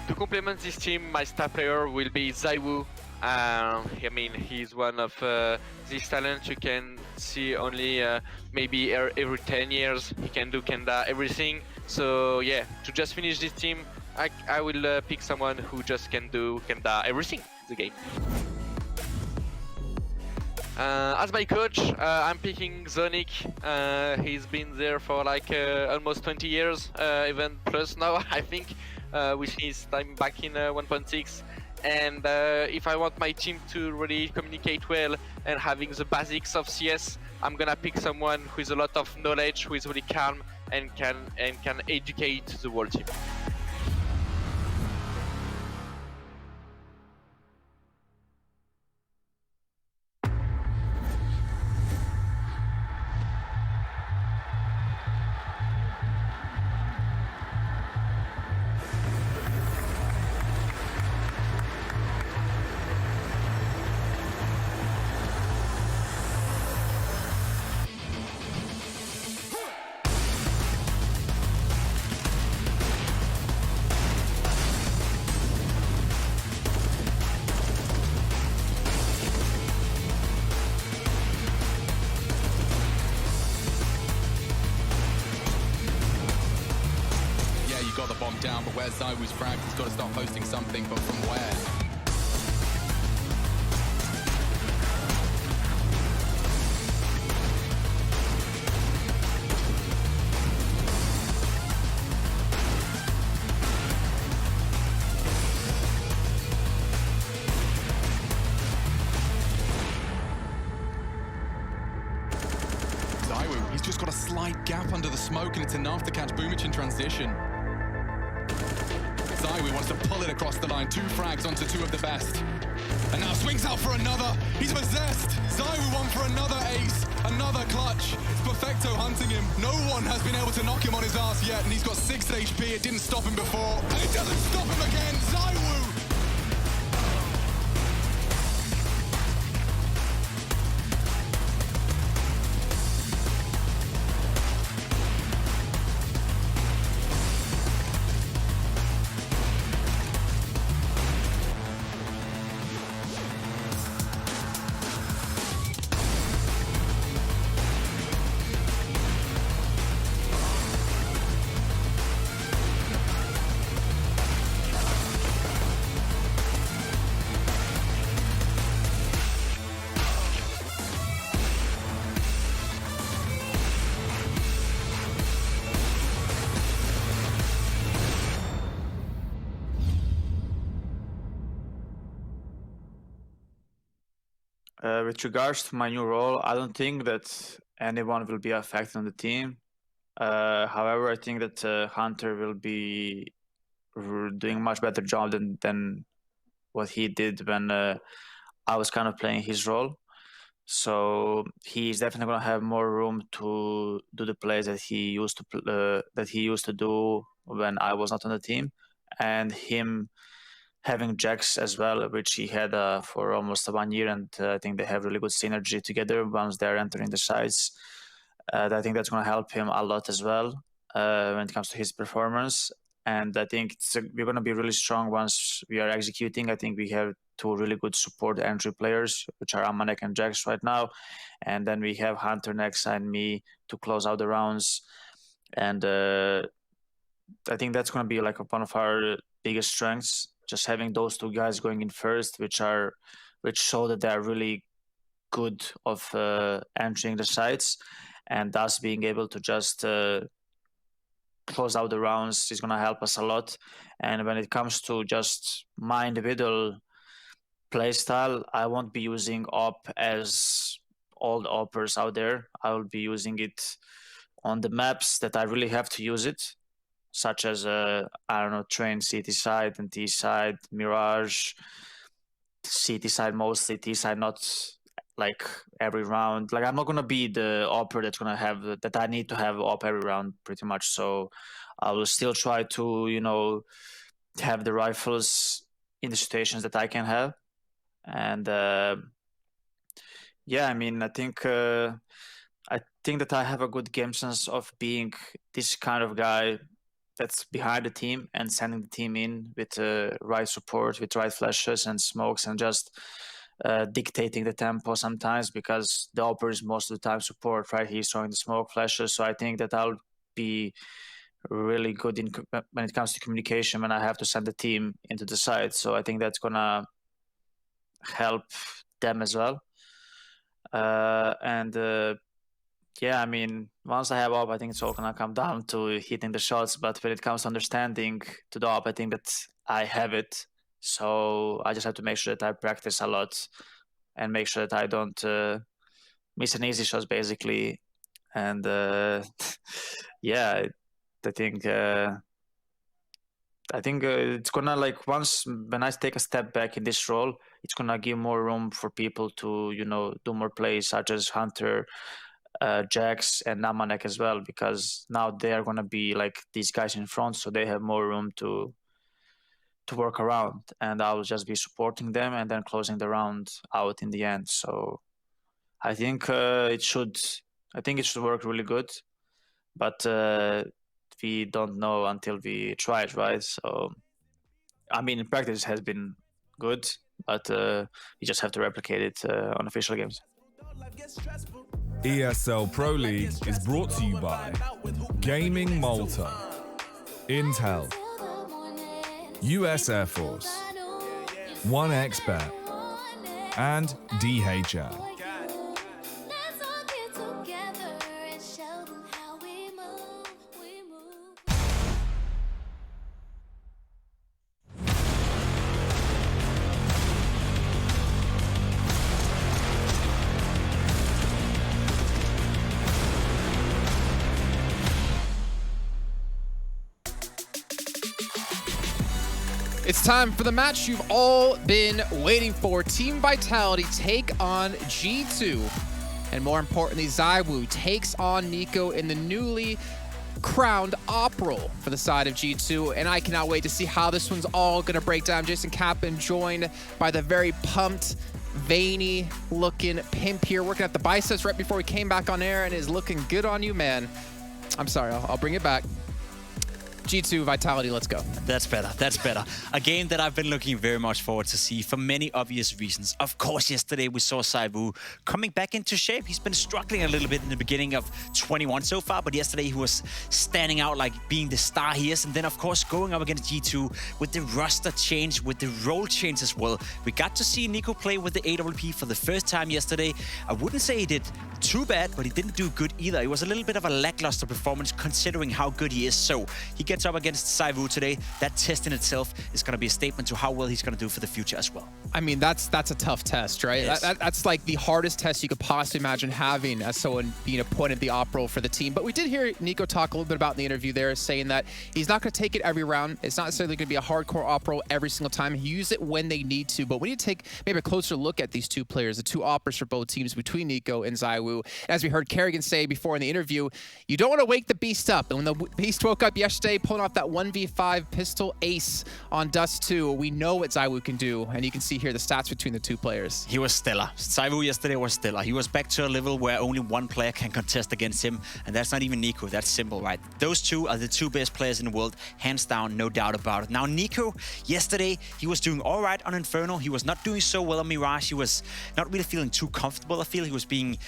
To complement this team, my star player will be Xaiwu. I mean, he's one of these talents you can see only maybe every 10 years. He can do kinda everything. So yeah, to just finish this team, I will pick someone who just can do kinda everything in the game. As my coach, I'm picking Zonic. He's been there for like almost 20 years, even plus now, I think, with his time back in 1.6. And if I want my team to really communicate well and having the basics of CS, I'm gonna pick someone who has a lot of knowledge, who is really calm and can educate the whole team. Got the bomb down, but where's Xaiwu's frag? He's got to start posting something, but from where? Xaiwu, he's just got a slight gap under the smoke, and it's enough to catch Boomich in transition. Xaiwu wants to pull it across the line. 2 frags onto 2 of the best. And now swings out for another. He's possessed. Xaiwu won for another ace. Another clutch. It's Perfecto hunting him. No one has been able to knock him on his ass yet. And he's got 6 HP. It didn't stop him before. And it doesn't stop him again. Xaiwu! With regards to my new role, I don't think that anyone will be affected on the team. However, I think that Hunter will be doing a much better job than what he did when I was kind of playing his role. So he's definitely going to have more room to do the plays that he used to do when I was not on the team, and him having Jax as well, which he had for almost 1 year, and I think they have really good synergy together once they're entering the sides. I think that's going to help him a lot as well when it comes to his performance. And I think we're going to be really strong once we are executing. I think we have 2 really good support entry players, which are Amanek and Jax right now. And then we have Hunter, Nexa, and me to close out the rounds. And I think that's going to be like one of our biggest strengths, just having those 2 guys going in first, which show that they're really good of entering the sites, and us being able to just close out the rounds is going to help us a lot. And when it comes to just my individual playstyle, I won't be using AWP as all the AWPers out there. I will be using it on the maps that I really have to use it, such as, I don't know, Train, CT side and T side, Mirage, CT side mostly, T side not like every round. Like, I'm not going to be the AWPer that's going to have, that I need to have AWP every round pretty much. So I will still try to, you know, have the rifles in the situations that I can have. And yeah, I mean, I think that I have a good game sense of being this kind of guy that's behind the team and sending the team in with right support, with right flashes and smokes, and just dictating the tempo sometimes, because the AWPer is most of the time support, right? He's throwing the smoke flashes. So I think that I'll be really good when it comes to communication when I have to send the team into the side. So I think that's gonna help them as well. Yeah, I mean, once I have AWP, I think it's all gonna come down to hitting the shots. But when it comes to understanding to the AWP, I think that I have it. So I just have to make sure that I practice a lot and make sure that I don't miss an easy shot, basically. And yeah, I think it's gonna, like, once when I take a step back in this role, it's gonna give more room for people to, you know, do more plays, such as Hunter, Jax, and Namanek as well, because now they are gonna be like these guys in front, so they have more room to work around, and I will just be supporting them and then closing the round out in the end. So I think it should work really good, but we don't know until we try it, right? So I mean, in practice it has been good, but you just have to replicate it on official games. ESL Pro League is brought to you by Gaming Malta, Intel, US Air Force, 1xBet, and DHL. It's time for the match you've all been waiting for. Team Vitality take on G2. And more importantly, Xaiwu takes on Nico in the newly crowned op role for the side of G2. And I cannot wait to see how this one's all going to break down. Jason Kaplan joined by the very pumped, veiny looking pimp here, working at the biceps right before we came back on air, and is looking good on you, man. I'm sorry, I'll bring it back. G2 Vitality, let's go. That's better. That's better. A game that I've been looking very much forward to see for many obvious reasons. Of course, yesterday we saw Xaiwu coming back into shape. He's been struggling a little bit in the beginning of 21 so far, but yesterday he was standing out like being the star he is. And then, of course, going up against G2 with the roster change, with the role change as well. We got to see Nico play with the AWP for the first time yesterday. I wouldn't say he did too bad, but he didn't do good either. It was a little bit of a lackluster performance considering how good he is. So he gets gets up against Xaiwu today, that test in itself is going to be a statement to how well he's going to do for the future as well. I mean, that's a tough test, right? Yes. That's like the hardest test you could possibly imagine having as someone being appointed the op role for the team. But we did hear Nico talk a little bit about in the interview there, saying that he's not going to take it every round. It's not necessarily going to be a hardcore op role every single time. He use it when they need to. But we need to take maybe a closer look at these two players, the two operas for both teams between Nico and Xaiwu. As we heard Kerrigan say before in the interview, you don't want to wake the beast up. And when the beast woke up yesterday, pulling off that 1v5 pistol ace on Dust 2, we know what Xaiwu can do. And you can see here the stats between the two players. He was stellar. Xaiwu yesterday was stellar. He was back to a level where only one player can contest against him. And that's not even Nico. That's simple, right? Those two are the two best players in the world. Hands down, no doubt about it. Now, Nico, yesterday, he was doing all right on Inferno. He was not doing so well on Mirage. He was not really feeling too comfortable. I feel he was being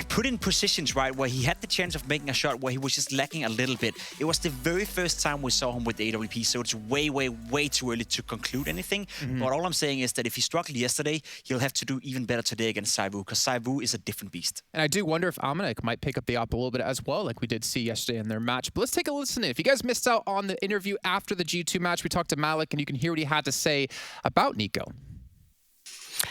put in positions, right, where he had the chance of making a shot where he was just lacking a little bit. It was the very first time we saw him with the AWP, so it's way, way, way too early to conclude anything. But all I'm saying is that if he struggled yesterday, he'll have to do even better today against Xaiwu, because Xaiwu is a different beast. And I do wonder if Amanek might pick up the op a little bit as well, like we did see yesterday in their match. But let's take a listen in. If you guys missed out on the interview after the G2 match, we talked to Malik, and you can hear what he had to say about Nico.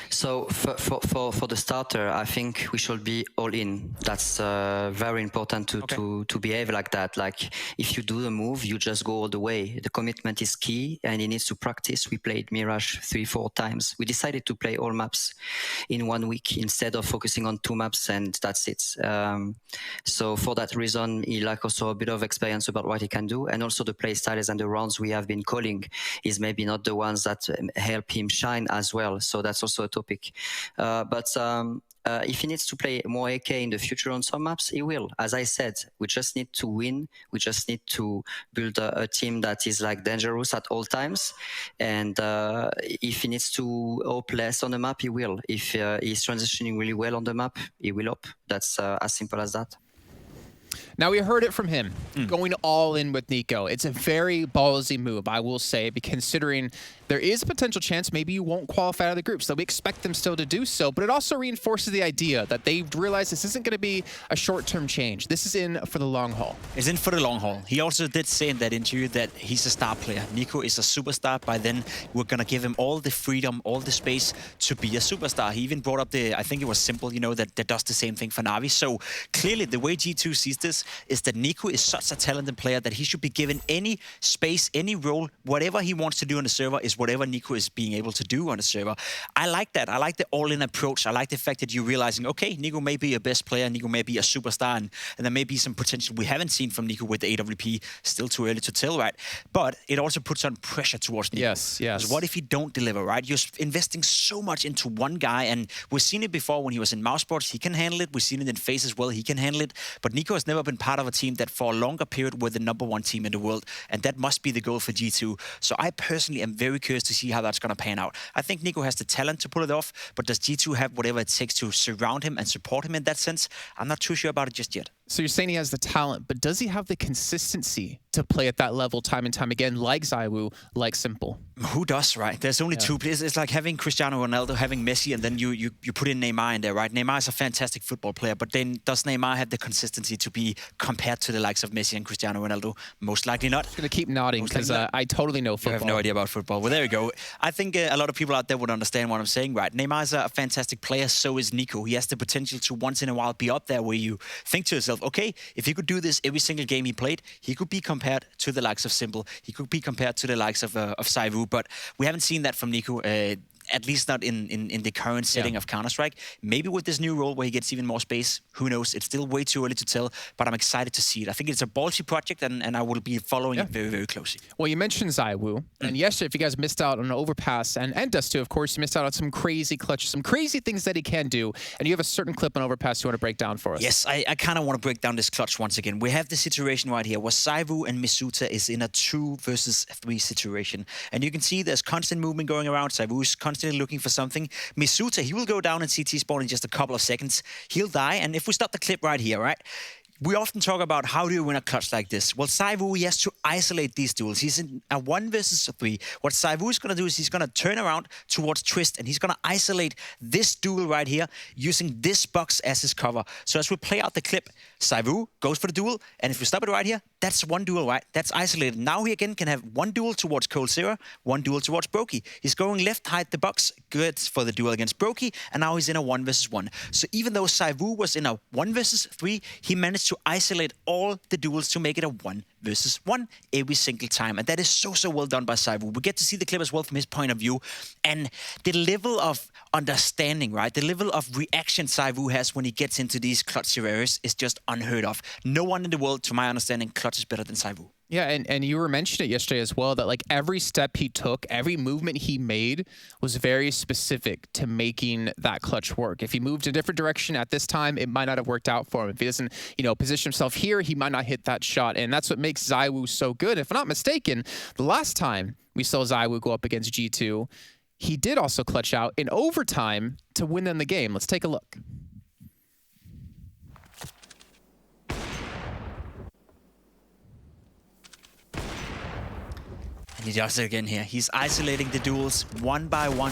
So for the starter, I think we should be all in. That's very important to behave like that. Like if you do the move, you just go all the way. The commitment is key, and he needs to practice. We played Mirage 3-4 times. We decided to play all maps in 1 week instead of focusing on 2 maps, and that's it. So for that reason, he like also a bit of experience about what he can do, and also the play styles and the rounds we have been calling is maybe not the ones that help him shine as well. So that's also a topic. But if he needs to play more AK in the future on some maps, he will. As I said, we just need to win. We just need to build a team that is like dangerous at all times. And if he needs to op less on the map, he will. If he's transitioning really well on the map, he will op. That's as simple as that. Now, we heard it from him, going all in with Nico. It's a very ballsy move, I will say, considering there is a potential chance maybe you won't qualify out of the group. So we expect them still to do so, but it also reinforces the idea that they've realized this isn't going to be a short-term change. This is in for the long haul. It's in for the long haul. He also did say in that interview that he's a star player. Nico is a superstar. By then, we're going to give him all the freedom, all the space to be a superstar. He even brought up I think it was Simple, you know, that does the same thing for Na'Vi. So clearly, the way G2 sees this is that Nico is such a talented player that he should be given any space, any role, whatever he wants to do on the server is whatever Nico is being able to do on the server. I like that. I like the all-in approach. I like the fact that you're realizing, okay, Nico may be a best player, Nico may be a superstar, and there may be some potential we haven't seen from Nico with the AWP. Still too early to tell, right? But it also puts on pressure towards Nico. Yes. Because what if you don't deliver, right? You're investing so much into one guy, and we've seen it before when he was in Mousesports. He can handle it. We've seen it in FaZe as well. He can handle it. But Nico has never been part of a team that for a longer period were the #1 team in the world, and that must be the goal for G2. So I personally am very curious to see how that's going to pan out. I think Nico has the talent to pull it off, but does G2 have whatever it takes to surround him and support him in that sense? I'm not too sure about it just yet. So you're saying he has the talent, but does he have the consistency to play at that level time and time again, like Xaiwu, like Simple? Who does, right? There's only two players. It's like having Cristiano Ronaldo, having Messi, and then you put in Neymar in there, right? Neymar is a fantastic football player, but then does Neymar have the consistency to be compared to the likes of Messi and Cristiano Ronaldo? Most likely not. I'm going to keep nodding because I totally know football. You have no idea about football. Well, there we go. I think a lot of people out there would understand what I'm saying, right? Neymar is a fantastic player, so is Nico. He has the potential to once in a while be up there where you think to yourself, okay, if he could do this every single game he played, he could be compared to the likes of Simple. He could be compared to the likes of Xaiwu, but we haven't seen that from Nico. At least not in the current setting of Counter-Strike. Maybe with this new role where he gets even more space, who knows? It's still way too early to tell, but I'm excited to see it. I think it's a ballsy project, and I will be following it very, very closely. Well, you mentioned Xaiwu, and yesterday, if you guys missed out on an overpass, and Dust 2, of course, you missed out on some crazy clutch, some crazy things that he can do, and you have a certain clip on overpass you want to break down for us. Yes, I kind of want to break down this clutch once again. We have the situation right here where Xaiwu and Misuta is in a 2 versus 3 situation, and you can see there's constant movement going around. Xaiwu is constantly looking for something. Misuta, he will go down in CT spawn in just a couple of seconds. He'll die, and if we stop the clip right here, right? We often talk about how do you win a clutch like this. Well, Xaiwu, he has to isolate these duels. He's in a 1 versus 3. What Xaiwu is going to do is he's going to turn around towards Twist, and he's going to isolate this duel right here using this box as his cover. So as we play out the clip, Xaiwu goes for the duel, and if we stop it right here, That's one duel, right? That's isolated. Now he again can have one duel towards Cold Zero, one duel towards Brokey. He's going left, hide the box, good for the duel against Brokey, and now he's in a 1v1. So even though Xaiwu was in a 1v3, he managed to isolate all the duels to make it a 1v1 every single time. And that is so well done by Xaiwu. We get to see the clip as well from his point of view. And the level of understanding, right? The level of reaction Xaiwu has when he gets into these clutch scenarios is just unheard of. No one in the world, to my understanding, clutch is better than Xaiwu. Yeah, and you were mentioning it yesterday as well, that like every step he took, every movement he made was very specific to making that clutch work. If he moved a different direction at this time, it might not have worked out for him. If he doesn't, position himself here, he might not hit that shot. And that's what makes Xaiwu so good. If I'm not mistaken, the last time we saw Xaiwu go up against G2, he did also clutch out in overtime to win them the game. Let's take a look. He does it again here. He's isolating the duels one by one.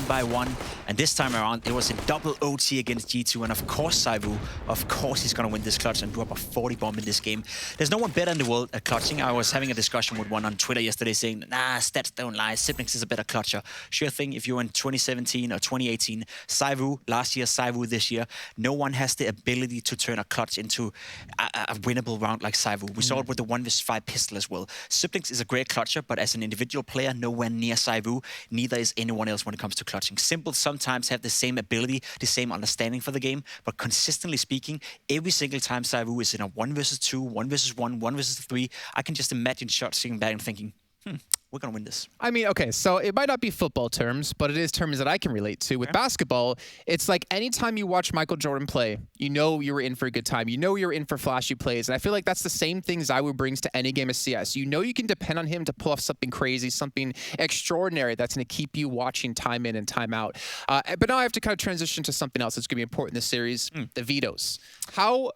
And this time around, it was a double OT against G2. And of course, Xaiwu, of course, he's going to win this clutch and drop a 40 bomb in this game. There's no one better in the world at clutching. I was having a discussion with one on Twitter yesterday saying, nah, stats don't lie. Siblings is a better clutcher. Sure thing, if you're in 2017 or 2018, Xaiwu last year, Xaiwu this year, no one has the ability to turn a clutch into a winnable round like Xaiwu. We saw it with the 1v5 pistol as well. Siblings is a great clutcher, but as an individual player, nowhere near Xaiwu. Neither is anyone else when it comes to clutching. Simple sometimes have the same ability, the same understanding for the game, but consistently speaking, every single time Xaiwu is in a 1v2, 1v1, 1v3, I can just imagine shots sitting back and thinking, we're going to win this. I mean, okay, so it might not be football terms, but it is terms that I can relate to. With basketball, it's like anytime you watch Michael Jordan play, you know you were in for a good time. You know you're in for flashy plays. And I feel like that's the same thing Xaiwu brings to any game of CS. You know you can depend on him to pull off something crazy, something extraordinary that's going to keep you watching time in and time out. But now I have to kind of transition to something else that's going to be important in this series, the vetoes. How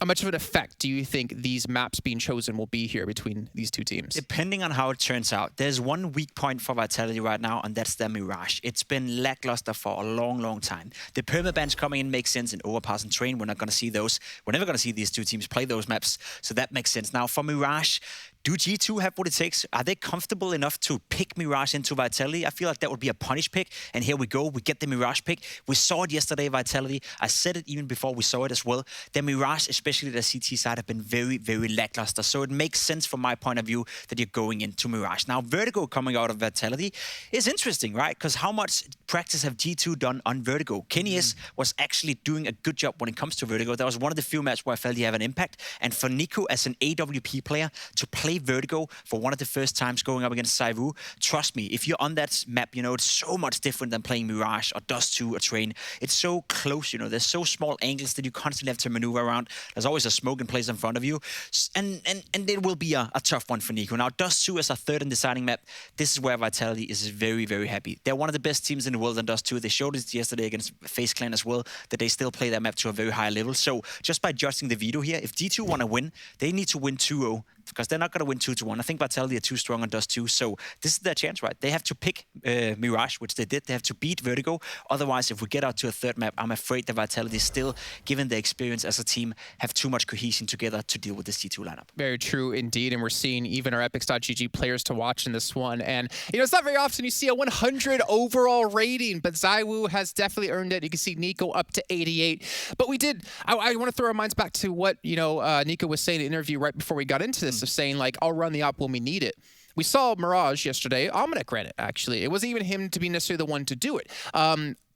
much of an effect do you think these maps being chosen will be here between these two teams? Depending on how it turns out, there's one weak point for Vitality right now, and that's their Mirage. It's been lackluster for a long time. The permabans coming in makes sense in Overpass and Train. We're not going to see those. We're never going to see these two teams play those maps, so that makes sense. Now, for Mirage, do G2 have what it takes? Are they comfortable enough to pick Mirage into Vitality? I feel like that would be a punish pick, and here we go. We get the Mirage pick. We saw it yesterday, Vitality. I said it even before we saw it as well. The Mirage, especially the CT side, have been very lackluster, so it makes sense from my point of view that you're going into Mirage. Now, Vertigo coming out of Vitality is interesting, right? Because how much practice have G2 done on Vertigo? Kenny S was actually doing a good job when it comes to Vertigo. That was one of the few matches where I felt he had an impact, and for Nico as an AWP player to play Vertigo for one of the first times going up against Xaiwu, trust me, if you're on that map, it's so much different than playing Mirage or Dust 2 or Train. It's so close, there's so small angles that you constantly have to maneuver around. There's always a smoke in place in front of you, and it will be a tough one for Nico. Now, Dust 2 is a third and deciding map. This is where Vitality is very happy. They're one of the best teams in the world on Dust 2. They showed it yesterday against FaZe Clan as well, that they still play that map to a very high level. So just by judging the veto here, if G2 want to win, they need to win 2-0, because they're not going to win 2-1. I think Vitality are too strong on Dust 2, so this is their chance, right? They have to pick Mirage, which they did. They have to beat Vertigo. Otherwise, if we get out to a third map, I'm afraid that Vitality still, given their experience as a team, have too much cohesion together to deal with this G2 lineup. Very true indeed, and we're seeing even our Epics.gg players to watch in this one. And, it's not very often you see a 100 overall rating, but Xaiwu has definitely earned it. You can see Nico up to 88. But I want to throw our minds back to what, Nico was saying in an interview right before we got into this, of saying, like, I'll run the op when we need it. We saw Mirage yesterday. Omnic ran it, actually. It wasn't even him to be necessarily the one to do it.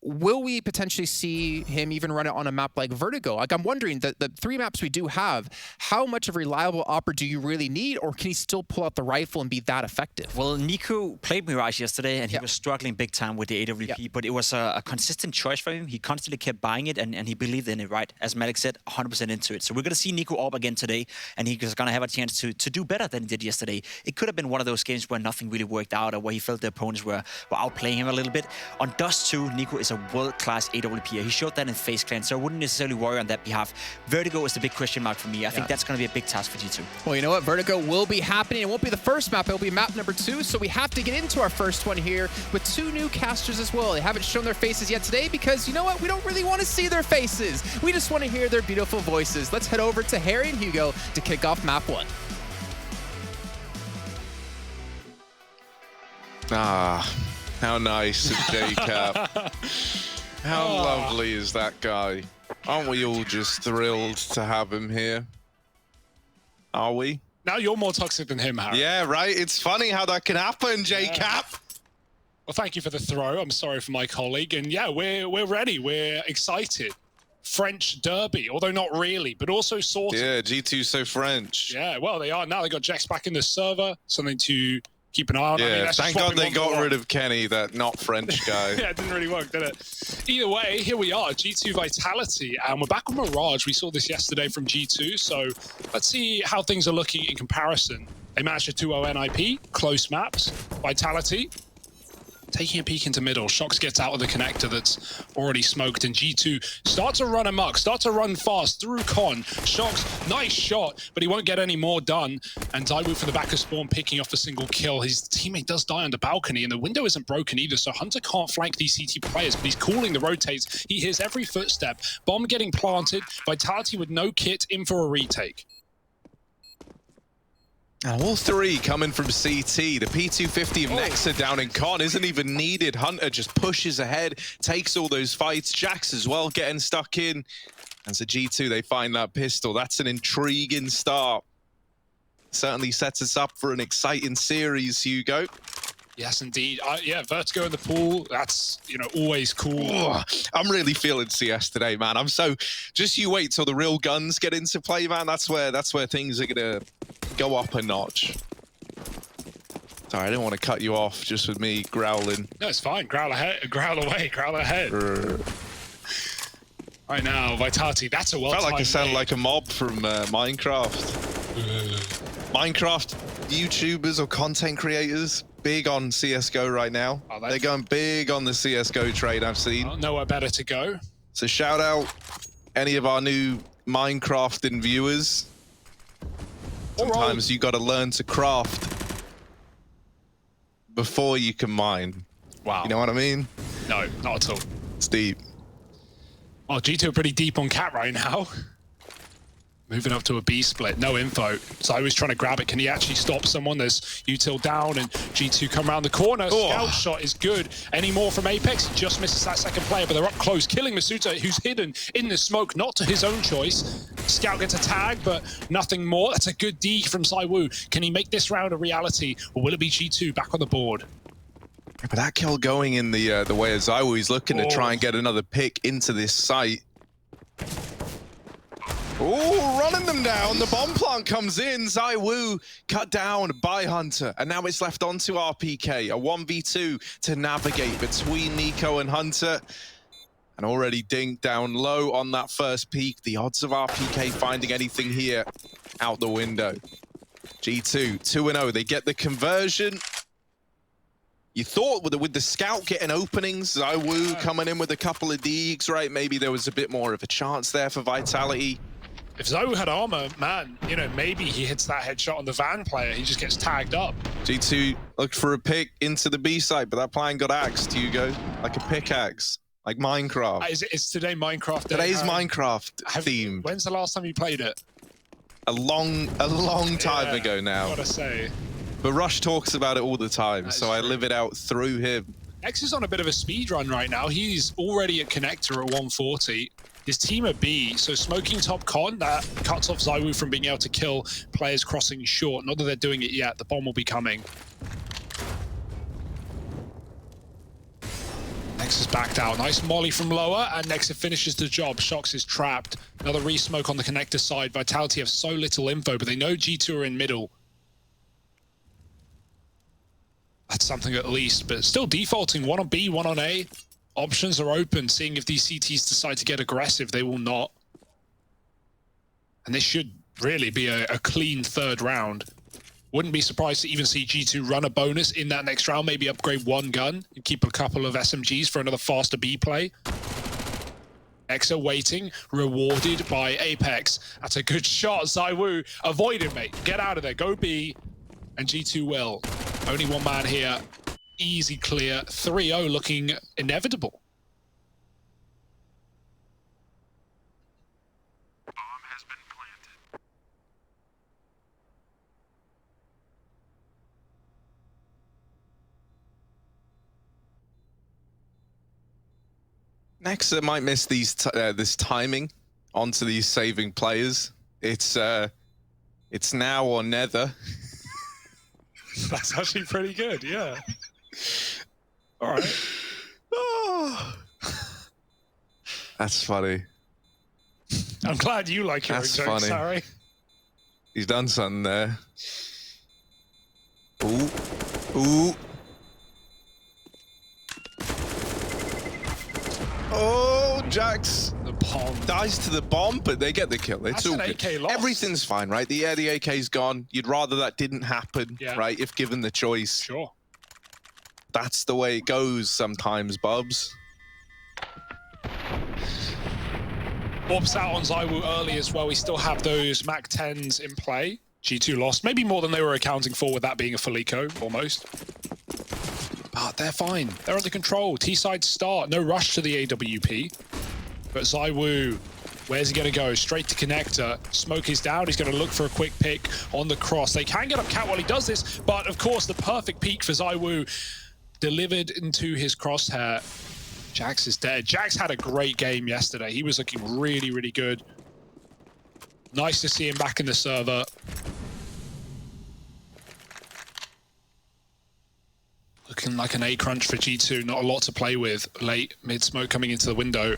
Will we potentially see him even run it on a map like Vertigo? Like, I'm wondering, the three maps we do have, how much of a reliable opera do you really need, or can he still pull out the rifle and be that effective? Well, Nico played Mirage yesterday, and he was struggling big time with the AWP, but it was a consistent choice for him. He constantly kept buying it, and he believed in it, right? As Malik said, 100% into it. So we're going to see Nico up again today, and he's going to have a chance to do better than he did yesterday. It could have been one of those games where nothing really worked out, or where he felt the opponents were outplaying him a little bit. On Dust 2, Nico is a world-class AWP. He showed that in FaZe Clan, so I wouldn't necessarily worry on that behalf. Vertigo is the big question mark for me. I think that's going to be a big task for G2. Well, you know what? Vertigo will be happening. It won't be the first map. It'll be map number 2, so we have to get into our first one here with 2 new casters as well. They haven't shown their faces yet today because, you know what? We don't really want to see their faces. We just want to hear their beautiful voices. Let's head over to Harry and Hugo to kick off map 1. Ah, how nice of JCap. How lovely is that guy? Aren't we all just thrilled to have him here? Are we? Now you're more toxic than him, Harry. Yeah, right? It's funny how that can happen, JCap. Yeah. Well, thank you for the throw. I'm sorry for my colleague. And yeah, we're ready. We're excited. French derby, although not really, but also sort of. Yeah, G2 so French. Yeah, well, they are now. They got Jax back in the server, something to keep an eye on. Yeah, I mean, thank God they got rid of Kenny, that not French guy. Yeah, it didn't really work, did it? Either way, here we are, G2 Vitality, and we're back on Mirage. We saw this yesterday from G2, so let's see how things are looking in comparison. They managed a 2-0 NIP, close maps, Vitality. Taking a peek into middle, Shox gets out of the connector that's already smoked, and G2 starts to run amok, starts to run fast through Con. Shox, nice shot, but he won't get any more done. And Xaiwu for the back of spawn, picking off a single kill. His teammate does die on the balcony, and the window isn't broken either, so Hunter can't flank these CT players, but he's calling the rotates. He hears every footstep. Bomb getting planted, Vitality with no kit, in for a retake. And all three coming from CT. The P250 of Nexa down in Con isn't even needed. Hunter just pushes ahead, takes all those fights. Jax as well getting stuck in. And so G2, they find that pistol. That's an intriguing start. Certainly sets us up for an exciting series, Hugo. Yes, indeed. Yeah, Vertigo in the pool, that's, you know, always cool. Oh, I'm really feeling CS today, man. I'm so... Just you wait till the real guns get into play, man. That's where things are going to go up a notch. Sorry, I didn't want to cut you off just with me growling. No, it's fine. Growl ahead, growl away, growl ahead. Right now, Vitality, that's a well-timed Felt like I sounded like a mob from Minecraft. Minecraft YouTubers or content creators, big on CSGO right now. They're going big on the CSGO trade, I've seen. Well, nowhere better to go. So shout out any of our new Minecrafting viewers. Sometimes you got to learn to craft before you can mine. Wow. You know what I mean? No, not at all. It's deep. Well, G2 are pretty deep on cat right now. Moving up to a B split, no info. So I was trying to grab it. Can he actually stop someone? There's util down and G2 come around the corner. Scout shot is good. Any more from Apex? He just misses that second player, but they're up close, killing Masuta, who's hidden in the smoke, not to his own choice. Scout gets a tag, but nothing more. That's a good D from Xaiwu. Can he make this round a reality, or will it be G2 back on the board? But that kill going in the way of Xaiwu, he's looking to try and get another pick into this site. Oh, running them down. The bomb plant comes in. Xaiwu cut down by Hunter. And now it's left onto RPK. A 1v2 to navigate between Nico and Hunter. And already dinked down low on that first peak. The odds of RPK finding anything here out the window. G2, 2-0. They get the conversion. You thought with the scout getting openings, Xaiwu coming in with a couple of digs, right? Maybe there was a bit more of a chance there for Vitality. If Xaiwu had armor, man, you know, maybe he hits that headshot on the van player. He just gets tagged up. G2 looked for a pick into the B site, but that plan got axed, Hugo. Like a pickaxe, like Minecraft. Is today Minecraft day? Today's Minecraft themed. When's the last time you played it? A long time ago now. Gotta say. But Rush talks about it all the time, so I live it out through him. X is on a bit of a speed run right now. He's already at connector at 140. His team are B, so smoking top con, that cuts off Xaiwu from being able to kill players crossing short. Not that they're doing it yet, the bomb will be coming. Nex is backed out. Nice molly from lower, and Nexa finishes the job. Shox is trapped. Another re-smoke on the connector side. Vitality have so little info, but they know G2 are in middle. That's something at least, but still defaulting. One on B, one on A. Options are open, seeing if these CTs decide to get aggressive. They will not. And this should really be a clean third round. Wouldn't be surprised to even see G2 run a bonus in that next round, maybe upgrade one gun and keep a couple of SMGs for another faster B play. Exa waiting, rewarded by Apex. That's a good shot, Xaiwu. Avoid it, mate. Get out of there. Go B, and G2 will. Only one man here. Easy clear. 3-0 looking inevitable. Nexa might miss these this timing onto these saving players. It's now or never. That's actually pretty good, yeah. All right. Oh. That's funny. I'm glad you like your That's jokes, funny. Harry. He's done something there. Ooh. Ooh. Oh, Jax the bomb dies to the bomb, but they get the kill. It's That's all an good. AK loss. Everything's fine, right? The AK's gone. You'd rather that didn't happen, right? If given the choice. Sure. That's the way it goes sometimes, Bubs. Orbs out on Xaiwu early as well. We still have those Mac 10s in play. G2 lost, maybe more than they were accounting for with that being a Felico, almost. But they're fine. They're under control. T-side start. No rush to the AWP. But Xaiwu, where's he going to go? Straight to connector. Smoke is down. He's going to look for a quick pick on the cross. They can get up Cat while he does this, but of course the perfect peek for Xaiwu delivered into his crosshair. Jax is dead. Jax had a great game yesterday. He was looking really, really good. Nice to see him back in the server. Looking like an A-crunch for G2. Not a lot to play with. Late mid-smoke coming into the window.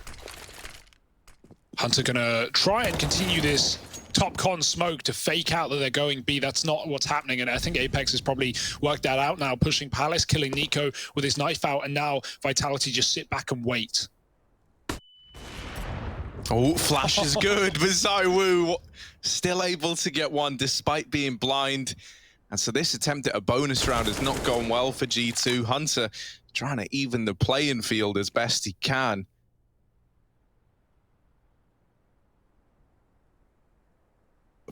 Hunter gonna try and continue this top con smoke to fake out that they're going B. That's not what's happening, and I think Apex has probably worked that out now, pushing Palace, killing Nico with his knife out, and now Vitality just sit back and wait. Oh, flash is good, but Xaiwu still able to get one despite being blind. And so this attempt at a bonus round has not gone well for G2. Hunter trying to even the playing field as best he can.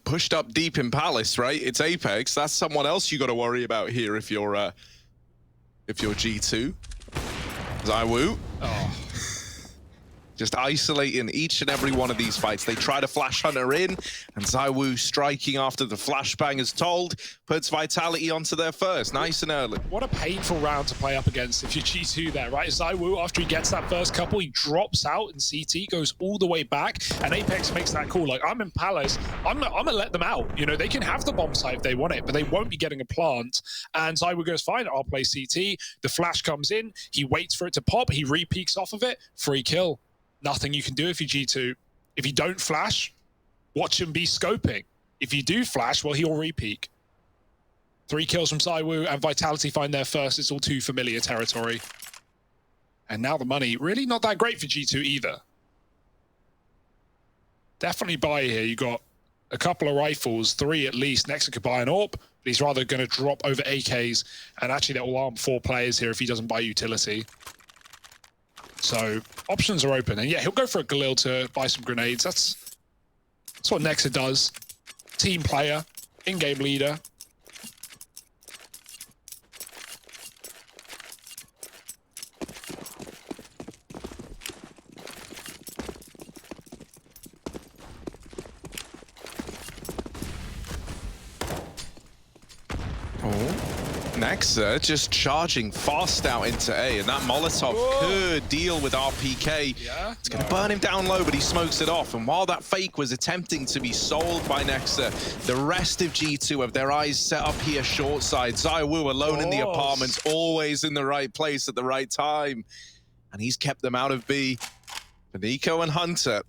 Pushed up deep in Palace, right? It's Apex. That's someone else you got to worry about here if you're G2. Xaiwu. Oh. Just isolating each and every one of these fights. They try to flash Hunter in, and Xaiwu striking after the flashbang is told, puts Vitality onto their first, nice and early. What a painful round to play up against if you're G2 there, right? Xaiwu, after he gets that first couple, he drops out, and CT goes all the way back, and Apex makes that call. Like, I'm in Palace, I'm gonna let them out. You know, they can have the bomb site if they want it, but they won't be getting a plant. And Xaiwu goes, fine, I'll play CT. The flash comes in, he waits for it to pop, he re-peeks off of it, free kill. Nothing you can do if you're G2. If you don't flash, watch him be scoping. If you do flash, well, he'll re-peek. 3 kills from Xaiwu, and Vitality find their first. It's all too familiar territory. And now the money, really not that great for G2 either. Definitely buy here. You got a couple of rifles, 3 at least. Nexa could buy an AWP, but he's rather going to drop over AKs. And actually, that will arm 4 players here if he doesn't buy utility. So options are open, and yeah, he'll go for a Galil to buy some grenades. That's what Nexa does. Team player, in-game leader. Nexa just charging fast out into A, and that Molotov could deal with RPK. Yeah? It's going to burn him down low, but he smokes it off. And while that fake was attempting to be sold by Nexa, the rest of G2 have their eyes set up here short side. Xaiwu alone in the apartments, always in the right place at the right time. And he's kept them out of B. For Nico and Hunter,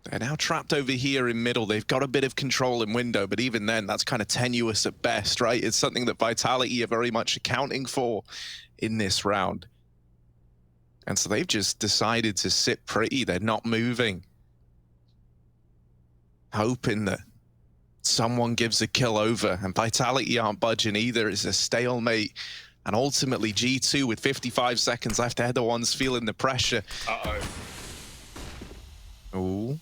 they're now trapped over here in middle. They've got a bit of control in window, but even then, that's kind of tenuous at best, right? It's something that Vitality are very much accounting for in this round. And so they've just decided to sit pretty. They're not moving. Hoping that someone gives a kill over, and Vitality aren't budging either. It's a stalemate. And ultimately, G2 with 55 seconds left, they're the ones feeling the pressure. Uh-oh. Ooh.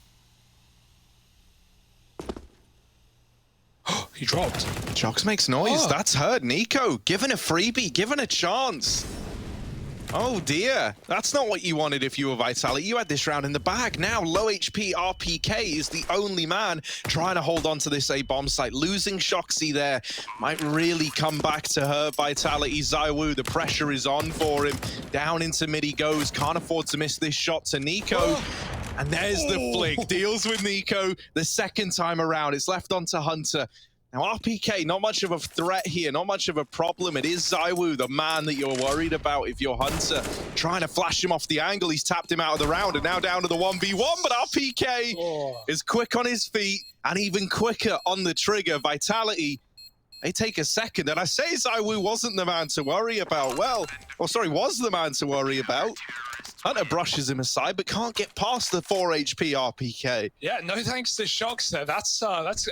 He dropped. Jox makes noise. That's hurt. Nico, given a freebie, given a chance. Oh dear, that's not what you wanted if you were Vitality. You had this round in the bag. Now low HP RPK is the only man trying to hold on to this A bomb site. Losing Shoxy there might really come back to hurt Vitality. Xaiwu, the pressure is on for him. Down into mid he goes, can't afford to miss this shot to Nico. And there's the flick, deals with Nico the second time around. It's left onto Hunter. Now RPK, not much of a threat here, not much of a problem. It is Xaiwu, the man that you're worried about if you're Hunter. Trying to flash him off the angle, he's tapped him out of the round and now down to the 1v1, but RPK is quick on his feet and even quicker on the trigger. Vitality, they take a second, and I say Xaiwu wasn't the man to worry about. Well, was the man to worry about. Hunter brushes him aside, but can't get past the 4 HP RPK. Yeah, no thanks to Shox there.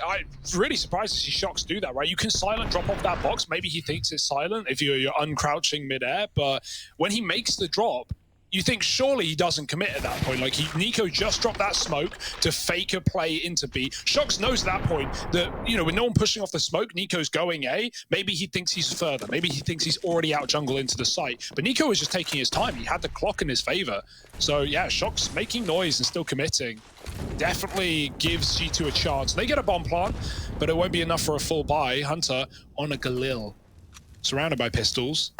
I'm really surprised to see Shox do that, right? You can silent drop off that box. Maybe he thinks it's silent if you're uncrouching midair, but when he makes the drop, you think surely he doesn't commit at that point. Like, Nico just dropped that smoke to fake a play into B. Shox knows at that point that, you know, with no one pushing off the smoke, Nico's going A. Maybe he thinks he's further. Maybe he thinks he's already out jungle into the site. But Nico was just taking his time. He had the clock in his favor. So, yeah, Shox making noise and still committing definitely gives G2 a chance. They get a bomb plant, but it won't be enough for a full buy. Hunter on a Galil. Surrounded by pistols,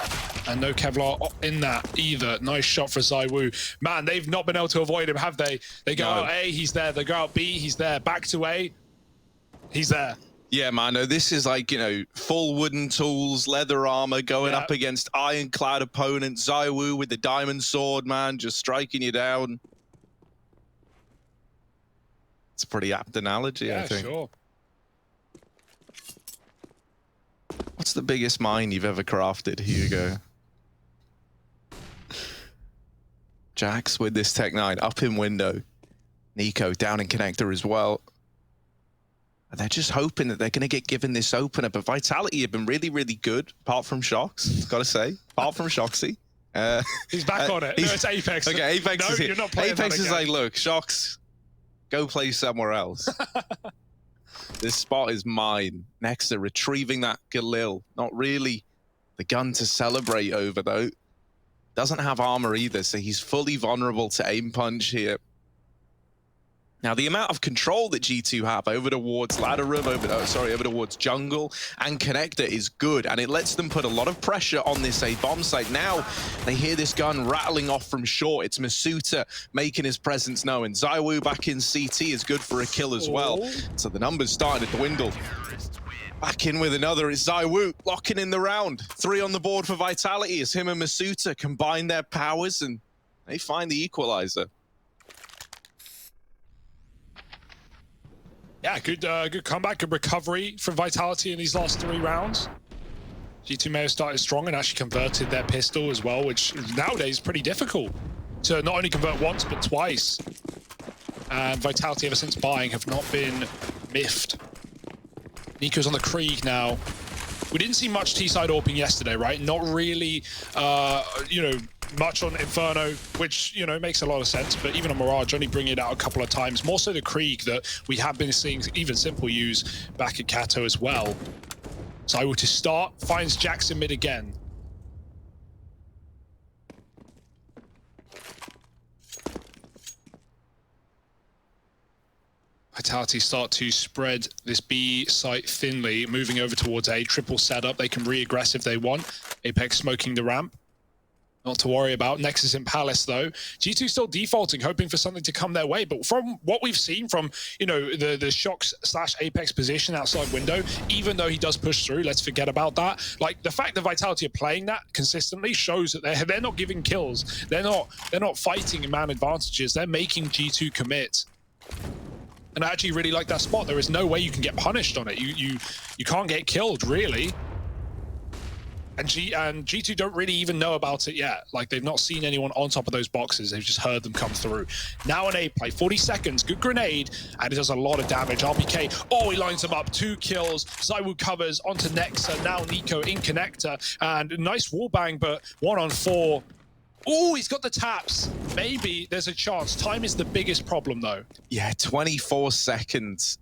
and no Kevlar in that either. Nice shot for Xaiwu. Man, they've not been able to avoid him, have they? They go out A, he's there. They go out B, he's there. Back to A, he's there. Yeah, man, this is like, you know, full wooden tools, leather armor, going up against ironclad opponents. Xaiwu with the diamond sword, man, just striking you down. It's a pretty apt analogy, I think. Sure. What's the biggest mine you've ever crafted, Hugo? Jax with this Tech 9 up in window. Nico down in connector as well. And they're just hoping that they're going to get given this opener. But Vitality have been really, really good, apart from Shox, gotta say. Apart from Shoxy. He's back on it. No, it's Apex. Okay, Apex is here. You're not playing Apex that is like, look, Shox, go play somewhere else. This spot is mine. Nexa retrieving that Galil. Not really the gun to celebrate over, though. Doesn't have armor either, so he's fully vulnerable to aim punch here. Now, the amount of control that G2 have over towards ladder room, over towards jungle and connector is good, and it lets them put a lot of pressure on this A bomb site. Now, they hear this gun rattling off from short. It's Masuta making his presence known. Xaiwu back in CT is good for a kill as well. So the numbers starting to dwindle. Back in with another is Xaiwu, locking in the round. 3 on the board for Vitality as him and Masuta combine their powers and they find the equalizer. Yeah, good comeback, good recovery from Vitality in these last 3 rounds. G2 may have started strong and actually converted their pistol as well, which nowadays is pretty difficult to not only convert once, but twice. And Vitality, ever since buying, have not been miffed. Nico's on the Krieg now. We didn't see much T-side AWPing yesterday, right? Not really, you know, much on Inferno, which, you know, makes a lot of sense, but even on Mirage, only bringing it out a couple of times. More so the Krieg that we have been seeing even Simple use back at Kato as well. Xaiwu to start, finds Jackson mid again. Vitality start to spread this B site thinly, moving over towards A. Triple setup, they can re-aggress if they want. Apex smoking the ramp. Not to worry about. Nexus in Palace, though. G2 still defaulting, hoping for something to come their way. But from what we've seen from, you know, the Shox/Apex position outside window, even though he does push through, let's forget about that. Like, the fact that Vitality are playing that consistently shows that they're not giving kills. They're not fighting in man advantages. They're making G2 commit. And I actually really like that spot. There is no way you can get punished on it. You can't get killed, really. And G2 don't really even know about it yet. Like, they've not seen anyone on top of those boxes. They've just heard them come through. Now an A play, 40 seconds, good grenade, and it does a lot of damage. RPK, oh, he lines them up, 2 kills. Xaiwu covers onto Nexa, now Nico in connector, and nice wallbang, but 1-on-4. Oh, he's got the taps. Maybe there's a chance. Time is the biggest problem, though. Yeah, 24 seconds.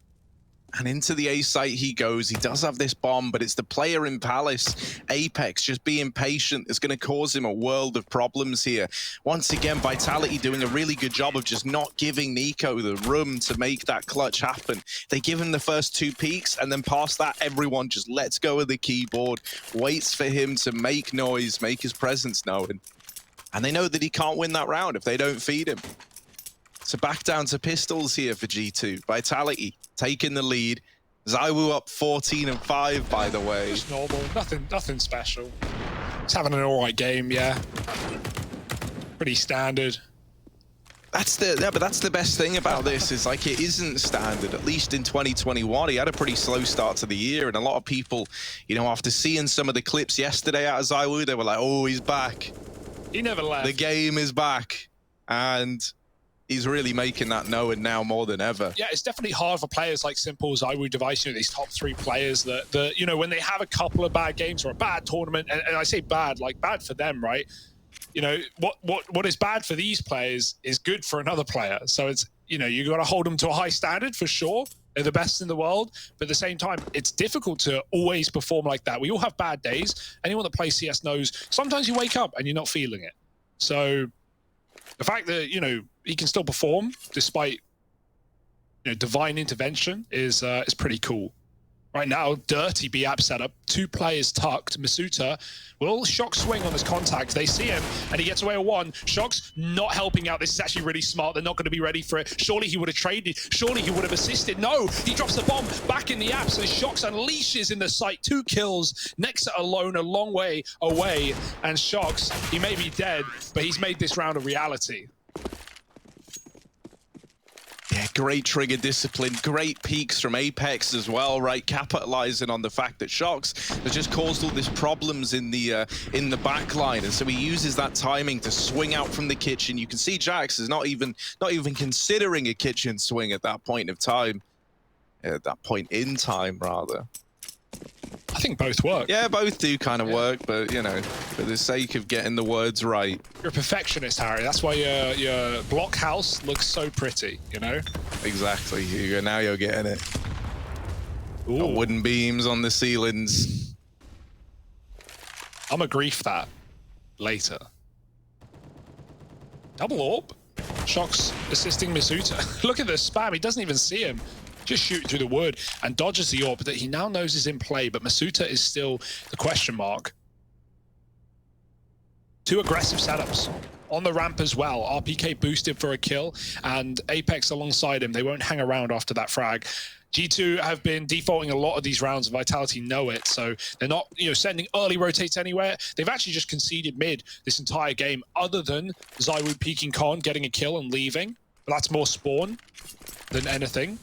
And into the A site he goes. He does have this bomb, but it's the player in Palace, Apex, just being patient. It's going to cause him a world of problems here. Once again, Vitality doing a really good job of just not giving Nico the room to make that clutch happen. They give him the first 2 peaks, and then past that, everyone just lets go of the keyboard, waits for him to make noise, make his presence known. And they know that he can't win that round if they don't feed him. So back down to pistols here for G2. Vitality taking the lead. Xaiwu up 14-5, by the way. Just normal, nothing special. He's having an all right game, yeah. Pretty standard. But that's the best thing about this is like it isn't standard. At least in 2021, he had a pretty slow start to the year, and a lot of people, you know, after seeing some of the clips yesterday out of Xaiwu, they were like, "Oh, he's back. He never left. The game is back," and he's really making that known now more than ever. Yeah, it's definitely hard for players like Simple, Xaiwu, Device, you know, these top 3 players that you know, when they have a couple of bad games or a bad tournament, and I say bad, like bad for them, right? You know, what is bad for these players is good for another player. So it's, you know, you got to hold them to a high standard for sure. They're the best in the world, but at the same time, it's difficult to always perform like that. We all have bad days. Anyone that plays CS knows sometimes you wake up and you're not feeling it. So the fact that, you know, he can still perform despite, you know, divine intervention is pretty cool. Right now, dirty B-App setup, 2 players tucked. Masuta will shock swing on this contact. They see him, and he gets away with 1. Shock's not helping out. This is actually really smart. They're not going to be ready for it. Surely he would have traded. Surely he would have assisted. No, he drops the bomb back in the app, so Shock's unleashes in the site. 2 kills. Nexa alone, a long way away. And Shock's, he may be dead, but he's made this round a reality. Yeah, great trigger discipline, great peaks from Apex as well, right? Capitalizing on the fact that Shocks has just caused all these problems in the back line, and so he uses that timing to swing out from the kitchen. You can see Jax is not even considering a kitchen swing at that point of time, at that point in time, rather. I think both work. Yeah, both do kind of work, but, you know, for the sake of getting the words right. You're a perfectionist, Harry. That's why your block house looks so pretty, you know? Exactly, Hugo. Now you're getting it. Got wooden beams on the ceilings. I'm a grief that later. Double orb. Shock's assisting Masuta. Look at the spam. He doesn't even see him. Just shoot through the wood and dodges the orb that he now knows is in play, but Masuta is still the question mark. 2 aggressive setups on the ramp as well. RPK boosted for a kill, and Apex alongside him. They won't hang around after that frag. G2 have been defaulting a lot of these rounds. Vitality know it, so they're not, you know, sending early rotates anywhere. They've actually just conceded mid this entire game, other than Xaiwu peeking con, getting a kill and leaving. But that's more spawn than anything.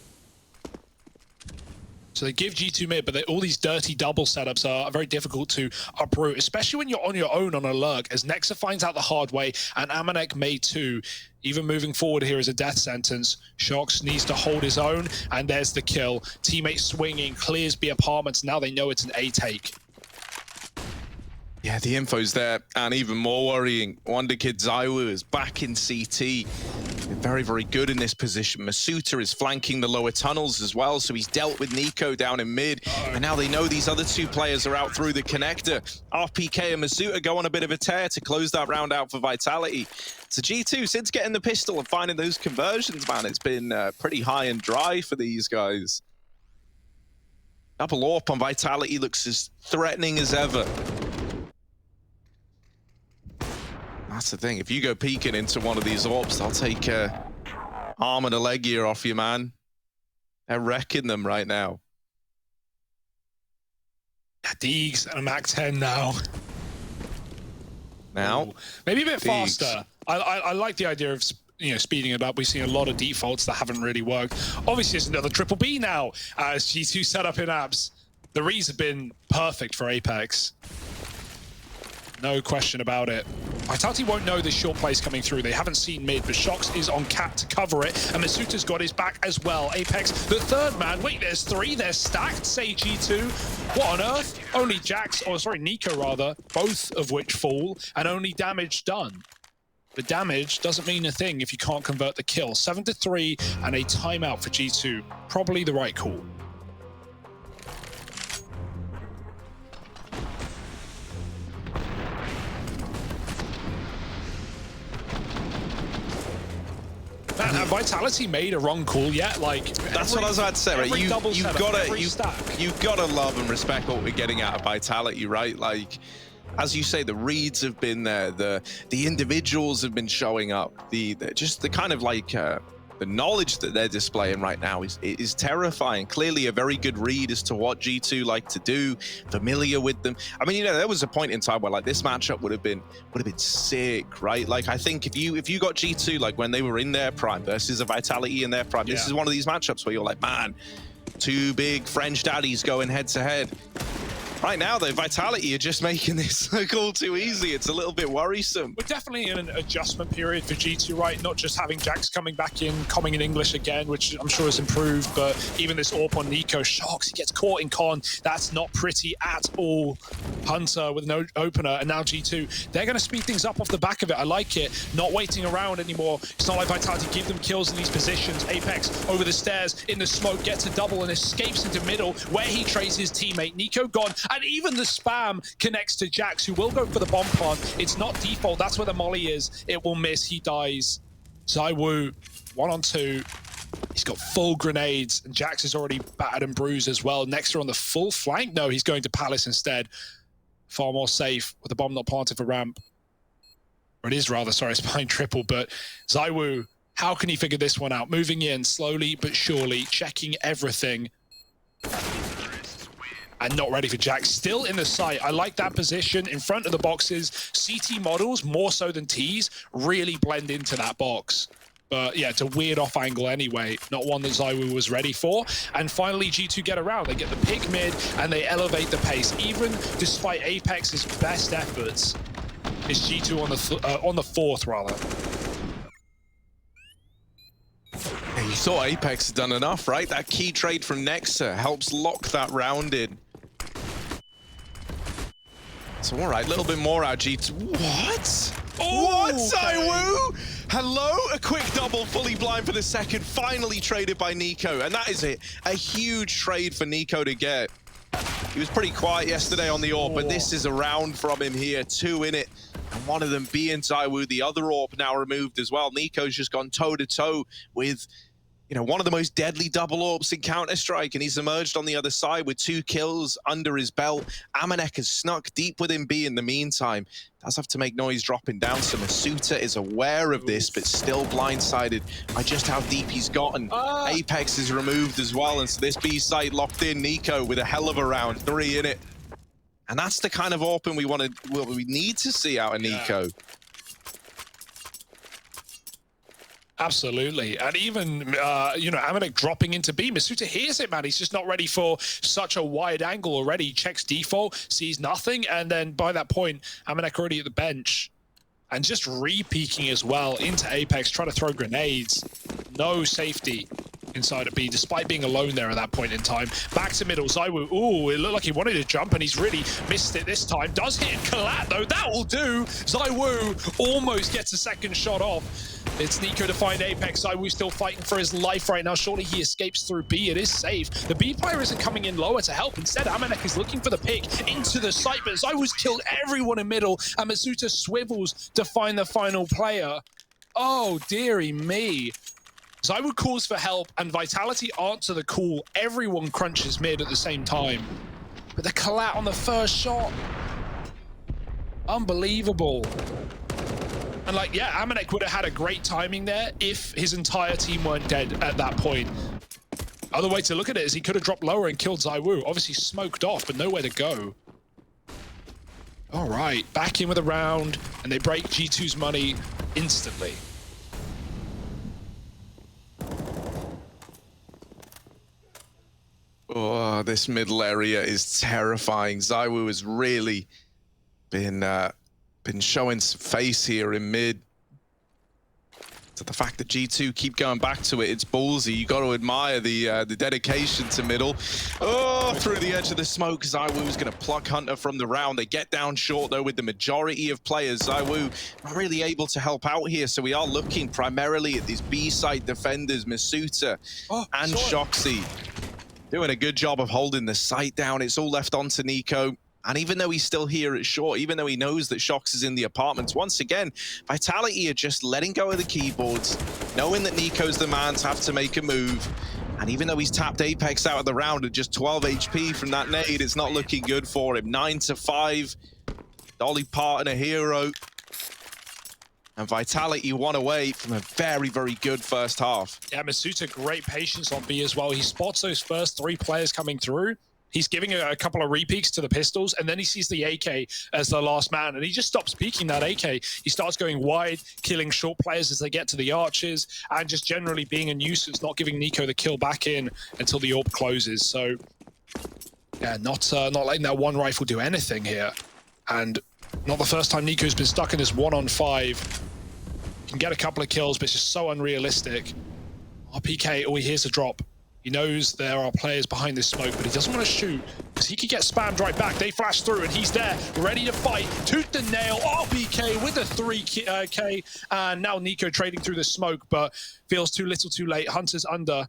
So they give G2 mid, but all these dirty double setups are very difficult to uproot, especially when you're on your own on a lurk, as Nexa finds out the hard way, and Amanek may too. Even moving forward here is a death sentence. Shox needs to hold his own, and there's the kill. Teammate swinging, clears B apartments. Now they know it's an A take. Yeah, the info's there, and even more worrying, Wonder Kid Xaiwu is back in CT. Very, very good in this position. Masuta is flanking the lower tunnels as well, so he's dealt with Nico down in mid, and now they know these other 2 players are out through the connector. RPK and Masuta go on a bit of a tear to close that round out for Vitality. So G2, since getting the pistol and finding those conversions, man, it's been pretty high and dry for these guys. Double AWP on Vitality looks as threatening as ever. That's the thing. If you go peeking into one of these AWPs, they'll take arm and a leg gear off you, man. They're wrecking them right now. Deegs and a Mac 10 now. Now? Maybe a bit Deegs. faster. I like the idea of, you know, speeding it up. We've seen a lot of defaults that haven't really worked. Obviously, it's another triple B now as G2 set up in apps. The reads have been perfect for Apex. No question about it. Vitality won't know this short play's coming through. They haven't seen mid, but Shox is on cat to cover it, and Masuta's got his back as well. Apex, the 3rd man. Wait, there's 3. They're stacked, say G2. What on earth? Only Jax, or sorry, Nico rather, both of which fall, and only damage done. But damage doesn't mean a thing if you can't convert the kill. 7-3 and a timeout for G2. Probably the right call. Vitality made a wrong call yet. Like that's what I was about to say. Right? You've got to love and respect what we're getting out of Vitality, right? Like, as you say, the reads have been there, the individuals have been showing up, just the kind of like the knowledge that they're displaying right now is terrifying. Clearly a very good read as to what G2 like to do, familiar with them. I mean, you know, there was a point in time where like this matchup would have been sick, right? Like I think if you got G2 like when they were in their prime versus a Vitality in their prime, this is one of these matchups where you're like, man, two big French daddies going head to head. Right now, though, Vitality are just making this look all too easy. It's a little bit worrisome. We're definitely in an adjustment period for G2, right? Not just having Jax coming back in, coming in English again, which I'm sure has improved, but even this AWP on Nico, shocks, he gets caught in con. That's not pretty at all. Hunter with no opener, and now G2. They're going to speed things up off the back of it. I like it. Not waiting around anymore. It's not like Vitality give them kills in these positions. Apex over the stairs in the smoke, gets a double and escapes into middle, where he traces his teammate. Nico gone. And even the spam connects to Jax, who will go for the bomb plant. It's not default. That's where the molly is. It will miss. He dies. Xaiwu, 1-on-2. He's got full grenades, and Jax is already battered and bruised as well. Nexter on the full flank. No, he's going to Palace instead. Far more safe with the bomb not planted for ramp. Or it is rather, sorry, it's behind triple, but Xaiwu, how can he figure this one out? Moving in slowly but surely, checking everything. And not ready for Jax. Still in the site. I like that position in front of the boxes. CT models, more so than T's, really blend into that box. But yeah, it's a weird off angle anyway. Not one that Xaiwu was ready for. And finally, G2 get around. They get the pick mid and they elevate the pace. Even despite Apex's best efforts, it's G2 on the fourth rather. Yeah, you thought Apex had done enough, right? That key trade from Nexter helps lock that round in. So all right, a little bit more out G2. What? What, Xaiwu? Hello? A quick double, fully blind for the second, finally traded by Nico. And that is it. A huge trade for Nico to get. He was pretty quiet yesterday on the AWP, but this is a round from him here. 2 in it. And one of them being Xaiwu, the other AWP now removed as well. Nico's just gone toe-to-toe with, you know, one of the most deadly double AWPs in Counter-Strike, and he's emerged on the other side with 2 kills under his belt. Amanek has snuck deep within B in the meantime. Does have to make noise dropping down, so Masuta is aware of this, but still blindsided by just how deep he's gotten. Apex is removed as well, and so this B site locked in. Nico with a hell of a round, 3 in it. And that's the kind of AWP we need to see out of Nico. Absolutely. And even, you know, Amanek dropping into B. Masuta hears it, man. He's just not ready for such a wide angle already. Checks default, sees nothing. And then by that point, Amanek already at the bench. And just re-peeking as well into Apex, trying to throw grenades. No safety inside of B, despite being alone there at that point in time. Back to middle, Xaiwu. Ooh, it looked like he wanted to jump, and he's really missed it this time. Does hit Collat, though. That will do. Xaiwu almost gets a second shot off. It's Nico to find Apex. Xaiwu still fighting for his life right now. Surely he escapes through B. It is safe. The B player isn't coming in lower to help. Instead, Amanek is looking for the pick into the site, but Xaiwu's killed everyone in middle, and Masuta swivels to find the final player. Oh, dearie me. Xaiwu calls for help, and Vitality answer the call. Everyone crunches mid at the same time. But the collat on the first shot. Unbelievable. And like, yeah, Amanek would have had a great timing there if his entire team weren't dead at that point. Other way to look at it is he could have dropped lower and killed Xaiwu. Obviously smoked off, but nowhere to go. All right, back in with a round, and they break G2's money instantly. Oh, this middle area is terrifying. Xaiwu has really been showing some face here in mid. So the fact that G2 keep going back to it, it's ballsy. You got to admire the dedication to middle. Oh, through the edge of the smoke, Xaiwu's going to pluck Hunter from the round. They get down short, though, with the majority of players. Xaiwu not really able to help out here, so we are looking primarily at these B-side defenders, Masuta and Shoxy. Doing a good job of holding the site down. It's all left onto Nico. And even though he's still here at short, even though he knows that Shox is in the apartments, once again, Vitality are just letting go of the keyboards, knowing that Nico's the man to have to make a move. And even though he's tapped Apex out of the round at just 12 HP from that nade, it's not looking good for him. 9-5, Dolly Parton a hero. And Vitality one away from a very, very good first half. Yeah, Masuta, great patience on B as well. He spots those first 3 players coming through. He's giving a couple of repeats to the pistols, and then he sees the AK as the last man, and he just stops peeking that AK. He starts going wide, killing short players as they get to the arches, and just generally being a nuisance, not giving Nico the kill back in until the AWP closes. So, yeah, not letting that one rifle do anything here. And not the first time Nico's been stuck in this 1-on-5. Can get a couple of kills, but it's just so unrealistic. RPK, he hears a drop. He knows there are players behind this smoke, but he doesn't want to shoot because he could get spammed right back. They flash through and he's there, ready to fight. Tooth and nail, RPK with a 3K. And now Nico trading through the smoke, but feels too little too late. Hunter's under.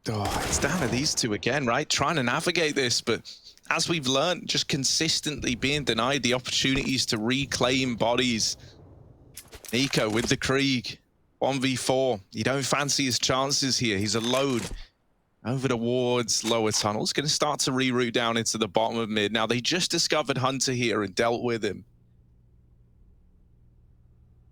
Oh, it's down to these two again, right? Trying to navigate this, but as we've learned, just consistently being denied the opportunities to reclaim bodies. Nico with the Krieg, 1v4. You don't fancy his chances here. He's alone over towards lower tunnels. Going to start to reroute down into the bottom of mid. Now, they just discovered Hunter here and dealt with him.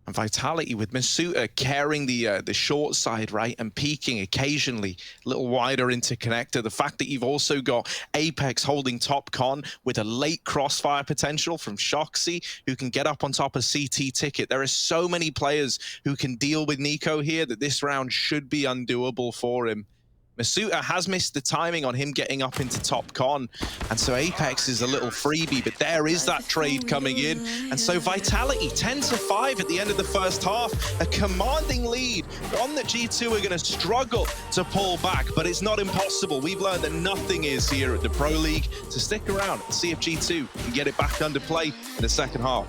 And Vitality with Masuta carrying the short side, right, and peeking occasionally a little wider into connector. The fact that you've also got Apex holding top con with a late crossfire potential from Shoxy, who can get up on top of CT Ticket. There are so many players who can deal with Nico here that this round should be undoable for him. Masuta has missed the timing on him getting up into top con, and so Apex is a little freebie, but there is that trade coming in. And so Vitality 10-5 at the end of the first half, a commanding lead, one that G2 are going to struggle to pull back, but it's not impossible. We've learned that nothing is here at the Pro League, so stick around and see if G2 can get it back under play in the second half.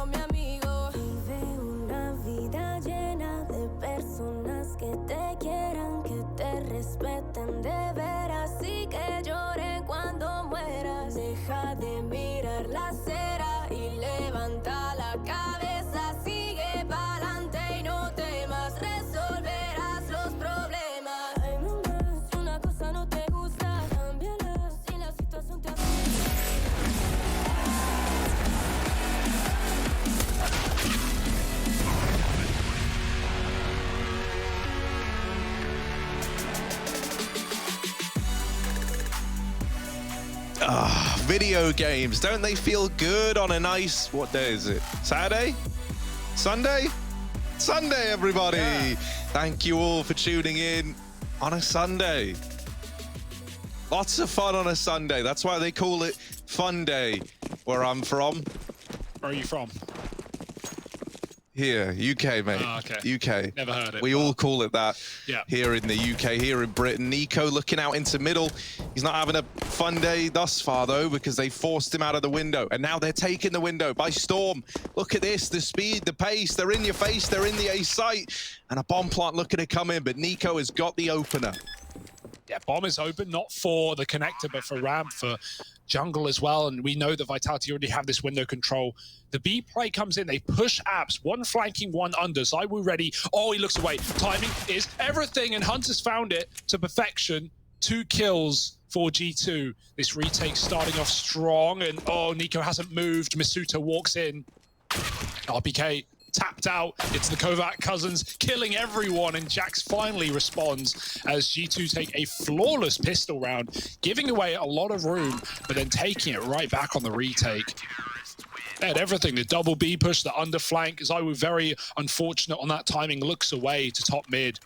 mi amigo. Vive una vida llena de personas que te quieran, que te respeten de veras y que lloren cuando mueras. Deja de mirar la acera y levanta la cabeza. Sigue pa'lante y no temas, resolverás los problemas. Ay, mamá, si una cosa no te gusta, cámbiala. Si la situación te Video games, don't they feel good on a nice, what day is it? Saturday? Sunday? Sunday, everybody! Yeah. Thank you all for tuning in on a Sunday. Lots of fun on a Sunday. That's why they call it Fun Day, where I'm from. Where are you from? Here, UK, mate. Oh, okay. UK. Never heard it. We all call it that Yeah. here in the UK, here in Britain. Nico looking out into middle. He's not having a fun day thus far, though, because they forced him out of the window. And now they're taking the window by storm. Look at this, the speed, the pace. They're in your face. They're in the A site. And a bomb plant looking to come in, but Nico has got the opener. Yeah, bomb is open, not for the connector, but for ramp, for jungle as well. And we know that Vitality already have this window control. The B play comes in, they push apps, one flanking, one under. Xaiwu ready. Oh, he looks away. Timing is everything, and Hunter's found it to perfection. 2 kills for G2. This retake starting off strong, and oh, Nico hasn't moved. Masuta walks in. RPK tapped out. It's the Kovac cousins killing everyone, and Jax finally responds as G2 take a flawless pistol round, giving away a lot of room, but then taking it right back on the retake. They had everything, the double B push, the underflank. Xaiwu very unfortunate on that timing, looks away to top mid.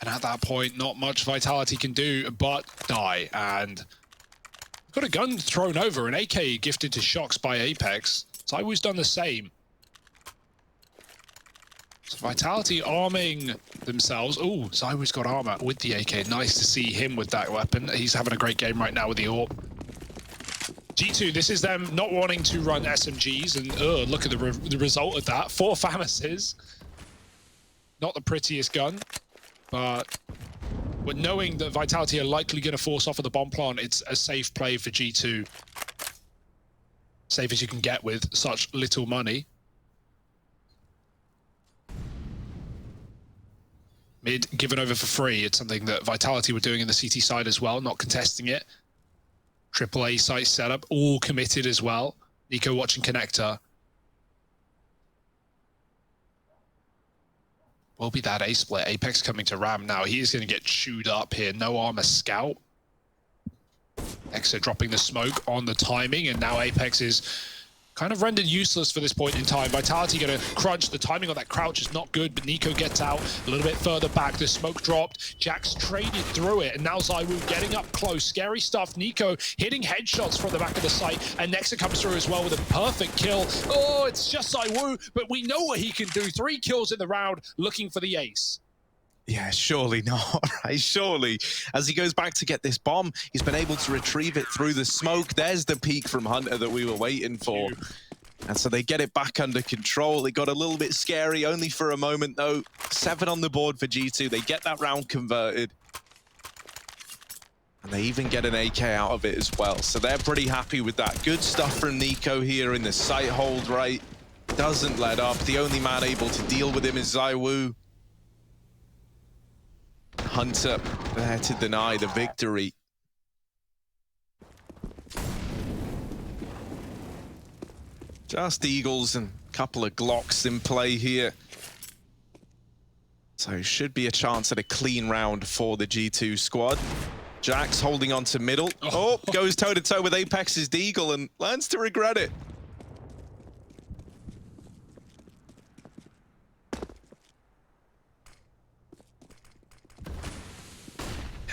And at that point, not much Vitality can do but die, and got a gun thrown over, an AK gifted to Shox by Apex. Xaiwu's done the same. So Vitality arming themselves. Oh, Xaiwu's got armor with the AK. Nice to see him with that weapon. He's having a great game right now with the AWP. G2, this is them not wanting to run SMGs, and look at the result of that. 4 FAMASes. Not the prettiest gun, but knowing that Vitality are likely going to force off of the bomb plant, it's a safe play for G2. Safe as you can get with such little money. Mid given over for free. It's something that Vitality were doing in the CT side as well, not contesting it. AAA site setup, all committed as well. Nico watching connector. Will be that A split. Apex coming to Ram now. He is going to get chewed up here. No armor scout. Exo dropping the smoke on the timing, and now Apex is kind of rendered useless for this point in time. Vitality going to crunch. The timing on that crouch is not good, but Nico gets out a little bit further back. The smoke dropped. Jax traded through it, and now Xaiwu getting up close. Scary stuff. Nico hitting headshots from the back of the site, and Nexa comes through as well with a perfect kill. Oh, it's just Xaiwu, but we know what he can do. 3 kills in the round, looking for the ace. Yeah, surely not, right? Surely. As he goes back to get this bomb, he's been able to retrieve it through the smoke. There's the peek from Hunter that we were waiting for. And so they get it back under control. It got a little bit scary, only for a moment, though. 7 on the board for G2. They get that round converted. And they even get an AK out of it as well. So they're pretty happy with that. Good stuff from Nico here in the sight hold, right? Doesn't let up. The only man able to deal with him is Xaiwu. Hunter there to deny the victory. Just Eagles and a couple of Glocks in play here. So should be a chance at a clean round for the G2 squad. Jax holding on to middle. Oh, goes toe-to-toe with Apex's Deagle and learns to regret it.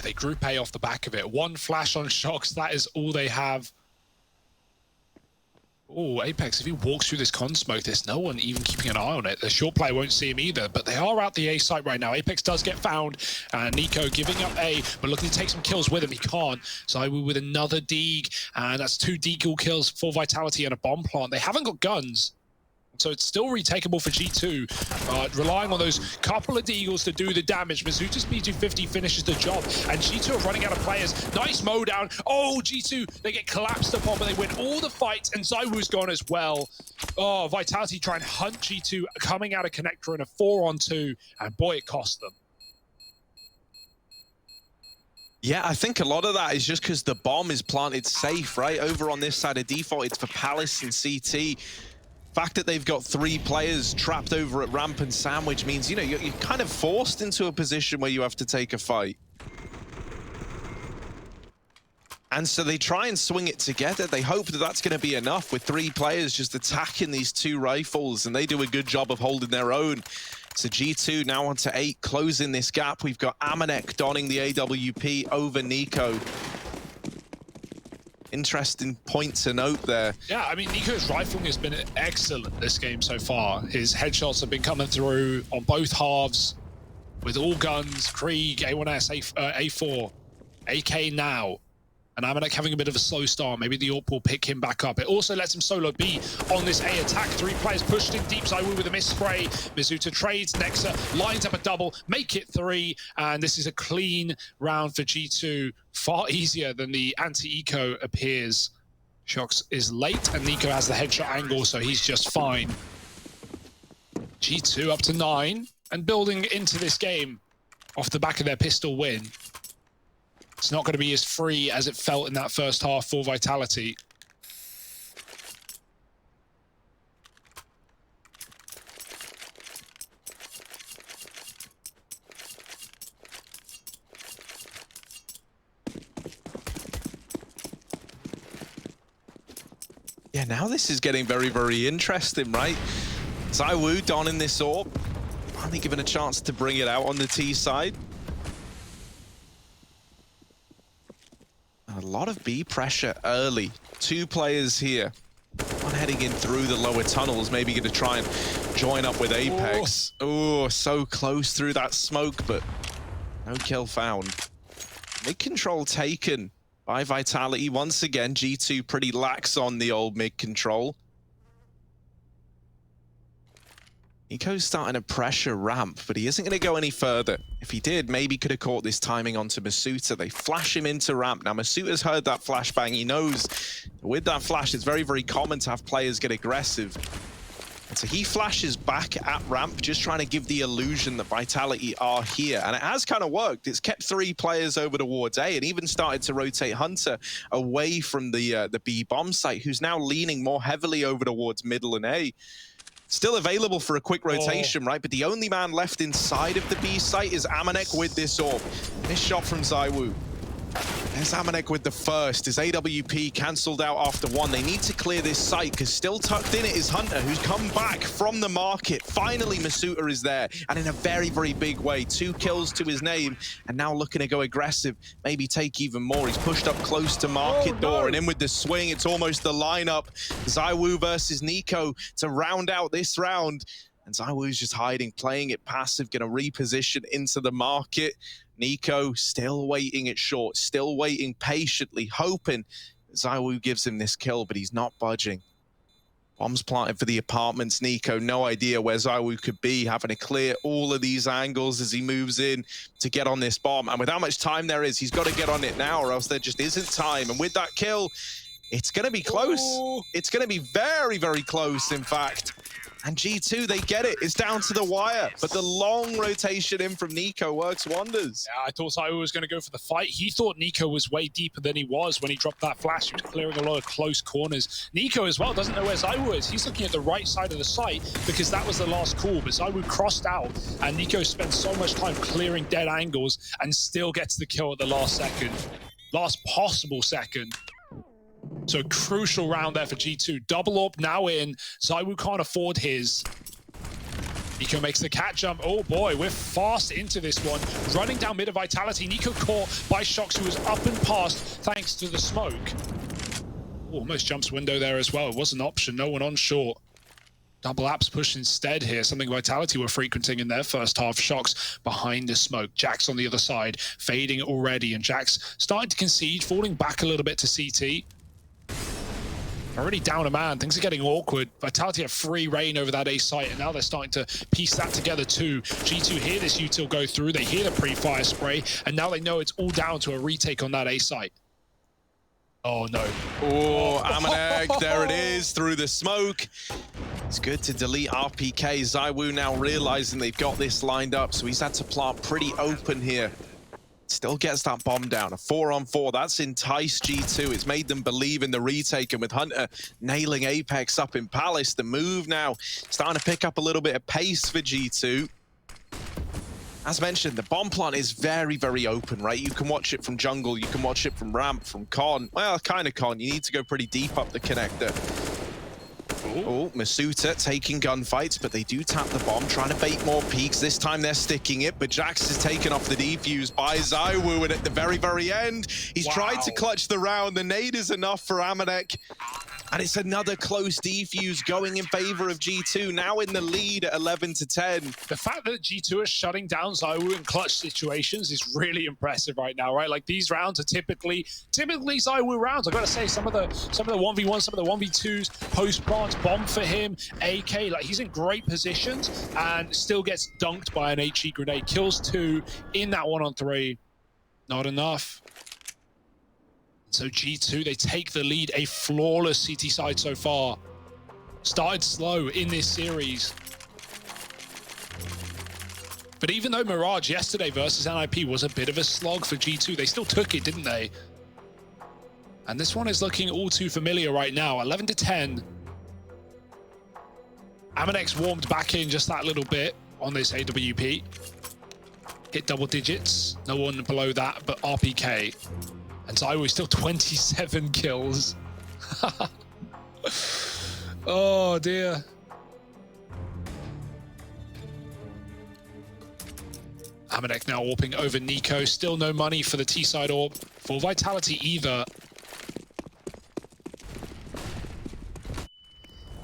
They group A off the back of it. 1 flash on Shox, that is all they have. Oh, Apex, if he walks through this con smoke, there's no one even keeping an eye on it. The short player won't see him either, but they are out the A site right now. Apex does get found, and Nico giving up A, but looking to take some kills with him. He can't. Xaiwu with another Deeg, and that's 2 Deagle kills, 4 Vitality, and a bomb plant. They haven't got guns, so it's still retakeable for G2, relying on those couple of Deagles to do the damage. Mazuta's P250 finishes the job, and G2 are running out of players. Nice mow down. Oh, G2, they get collapsed upon, but they win all the fights, and Xaiwu's gone as well. Oh, Vitality try and hunt G2 coming out of Connector in a 4-on-2, and boy, it cost them. Yeah, I think a lot of that is just because the bomb is planted safe, right? Over on this side of default, it's for Palace and CT. Fact that they've got 3 players trapped over at ramp and sandwich means, you know, you're kind of forced into a position where you have to take a fight. And so they try and swing it together. They hope that that's going to be enough with 3 players just attacking these 2 rifles, and they do a good job of holding their own. So G2 now on to 8, closing this gap. We've got Amanek donning the AWP over Nico. Interesting point to note there. Yeah, I mean, Nico's rifling has been excellent this game so far. His headshots have been coming through on both halves with all guns, Krieg, A1S, A4, AK now. And Amanek having a bit of a slow start. Maybe the AWP will pick him back up. It also lets him solo B on this A attack. 3 players pushed in deep. Xaiwu with a miss spray. Mizuta trades. Nexa lines up a double. Make it 3. And this is a clean round for G2. Far easier than the anti-eco appears. Shox is late, and Nico has the headshot angle, so he's just fine. G2 up to 9 and building into this game off the back of their pistol win. It's not going to be as free as it felt in that first half for Vitality. Yeah, now this is getting very, very interesting, right? Xaiwu donning this AWP, finally given a chance to bring it out on the T side. A lot of B pressure early. 2 players here. One heading in through the lower tunnels, maybe going to try and join up with Apex. Oh, so close through that smoke, but no kill found. Mid control taken by Vitality. Once again, G2 pretty lax on the old mid control. Nico's starting to pressure ramp, but he isn't going to go any further. If he did, maybe could have caught this timing onto Masuta. They flash him into ramp. Now, Masuta's heard that flashbang. He knows with that flash, it's very, very common to have players get aggressive. And so he flashes back at ramp, just trying to give the illusion that Vitality are here. And it has kind of worked. It's kept 3 players over towards A and even started to rotate Hunter away from the B bomb site, who's now leaning more heavily over towards middle and A. Still available for a quick rotation, right? But the only man left inside of the B site is Amanek with this AWP. This shot from Xaiwu. There's Amanek with the first. His AWP cancelled out after 1. They need to clear this site because still tucked in it is Hunter, who's come back from the market. Finally, Masuta is there, and in a very, very big way. 2 kills to his name, and now looking to go aggressive, maybe take even more. He's pushed up close to market door, and in with the swing. It's almost the lineup. Xaiwu versus Nico to round out this round. And Xaiwu's just hiding, playing it passive, going to reposition into the market. Nico still waiting at short, still waiting patiently, hoping Xaiwu gives him this kill, but he's not budging. Bombs planted for the apartments. Nico, no idea where Xaiwu could be, having to clear all of these angles as he moves in to get on this bomb. And with how much time there is, he's got to get on it now or else there just isn't time. And with that kill, it's going to be close. It's going to be very, very close, in fact. And G2, they get it. It's down to the wire. But the long rotation in from Nico works wonders. Yeah, I thought Xaiwu was going to go for the fight. He thought Nico was way deeper than he was when he dropped that flash. He was clearing a lot of close corners. Nico as well doesn't know where Xaiwu is. He's looking at the right side of the site because that was the last call. But Xaiwu crossed out, and Nico spent so much time clearing dead angles and still gets the kill at the last second. Last possible second. So a crucial round there for G2. Double up now in. Xaiwu can't afford his. Nico makes the cat jump. Oh boy, we're fast into this one. Running down mid of Vitality. Nico caught by Shox, who was up and past thanks to the smoke. Almost jumps window there as well. It was an option. No one on short. Double apps push instead here. Something Vitality were frequenting in their first half. Shox behind the smoke. Jax on the other side, fading already. And Jax starting to concede, falling back a little bit to CT. Already down a man. Things are getting awkward. Vitality have free reign over that A site, and now they're starting to piece that together too. G2 hear this util go through. They hear the pre-fire spray, and now they know it's all down to a retake on that A site. Oh no. Oh, Amanek, there it is, through the smoke. It's good to delete RPK. Xaiwu now realizing they've got this lined up, so he's had to plant pretty open here. Still gets that bomb down. A 4-on-4, that's enticed G2. It's made them believe in the retake, and with Hunter nailing Apex up in Palace, the move now starting to pick up a little bit of pace for G2. As mentioned, the bomb plant is very, very open, right? You can watch it from jungle, you can watch it from ramp, from con. Well, kind of con. You need to go pretty deep up the connector. Oh, Masuta taking gunfights, but they do tap the bomb, trying to bait more peaks. This time they're sticking it, but Jax is taken off the defuse by Xaiwu, and at the very, very end, he's tried to clutch the round. The nade is enough for Amanek, and it's another close defuse going in favor of G2, now in the lead at 11-10. The fact that G2 is shutting down Xaiwu in clutch situations is really impressive right now, right? Like, these rounds are typically Xaiwu rounds. I've got to say, some of the 1v1s, some of the 1v2s, post-plant, bomb for him, AK, like, he's in great positions and still gets dunked by an HE grenade. Kills 2 in that 1-on-3. Not enough. So G2, they take the lead. A flawless CT side so far. Started slow in this series. But even though Mirage yesterday versus NIP was a bit of a slog for G2, they still took it, didn't they? And this one is looking all too familiar right now. 11-10. Amanek's warmed back in just that little bit on this AWP. Hit double digits. No one below that but RPK. And Xaiwu still 27 kills. Oh dear. Amanek now warping over Nico. Still no money for the T-side orb. For Vitality either.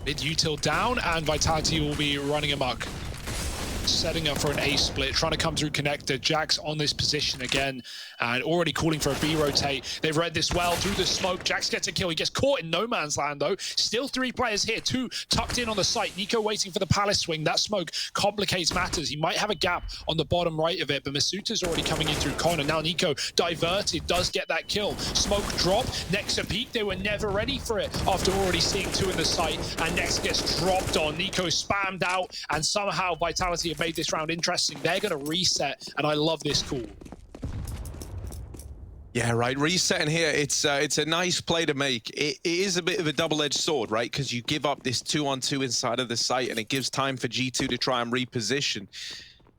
Mid util down, and Vitality will be running amok. Setting up for an A split, trying to come through connector. Jax on this position again, and already calling for a B rotate. They've read this well through the smoke. Jax gets a kill. He gets caught in no man's land though. Still 3 players here, 2 tucked in on the site. Nico waiting for the palace swing. That smoke complicates matters. He might have a gap on the bottom right of it, but Masuta's already coming in through con, and now Nico diverted, does get that kill. Smoke drop, next a peek. They were never ready for it after already seeing 2 in the site, and next gets dropped on. Nico spammed out, and somehow Vitality have made this round interesting. They're going to reset, and I love this call. Yeah, right. Resetting here, it's a nice play to make. It is a bit of a double-edged sword, right? Because you give up this 2-on-2 inside of the site, and it gives time for G2 to try and reposition.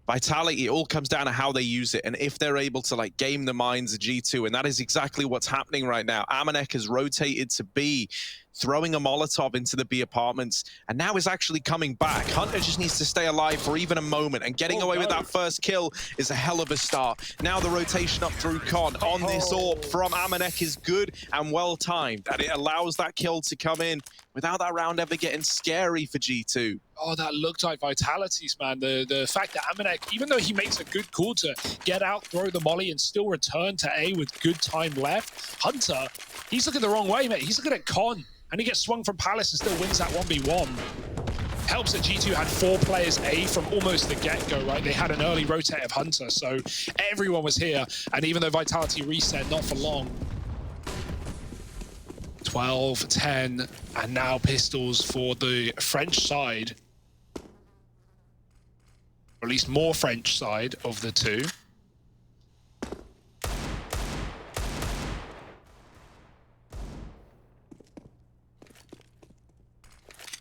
Vitality, it all comes down to how they use it, and if they're able to like game the minds of G2, and that is exactly what's happening right now. Amanek has rotated to B, throwing a Molotov into the B apartments, and now is actually coming back. Hunter just needs to stay alive for even a moment, and getting away with that first kill is a hell of a start. Now the rotation up through con on this orb from Amanek is good and well timed, and it allows that kill to come in without that round ever getting scary for G2. Oh, that looked like Vitality's, man. The fact that Amanek, even though he makes a good call to get out, throw the molly, and still return to A with good time left, Hunter, he's looking the wrong way, mate. He's looking at con, and he gets swung from Palace and still wins that 1v1. Helps that G2 had 4 players A from almost the get-go, right? They had an early rotate of Hunter, so everyone was here. And even though Vitality reset, not for long. 12-10, and now pistols for the French side. Or at least more French side of the 2.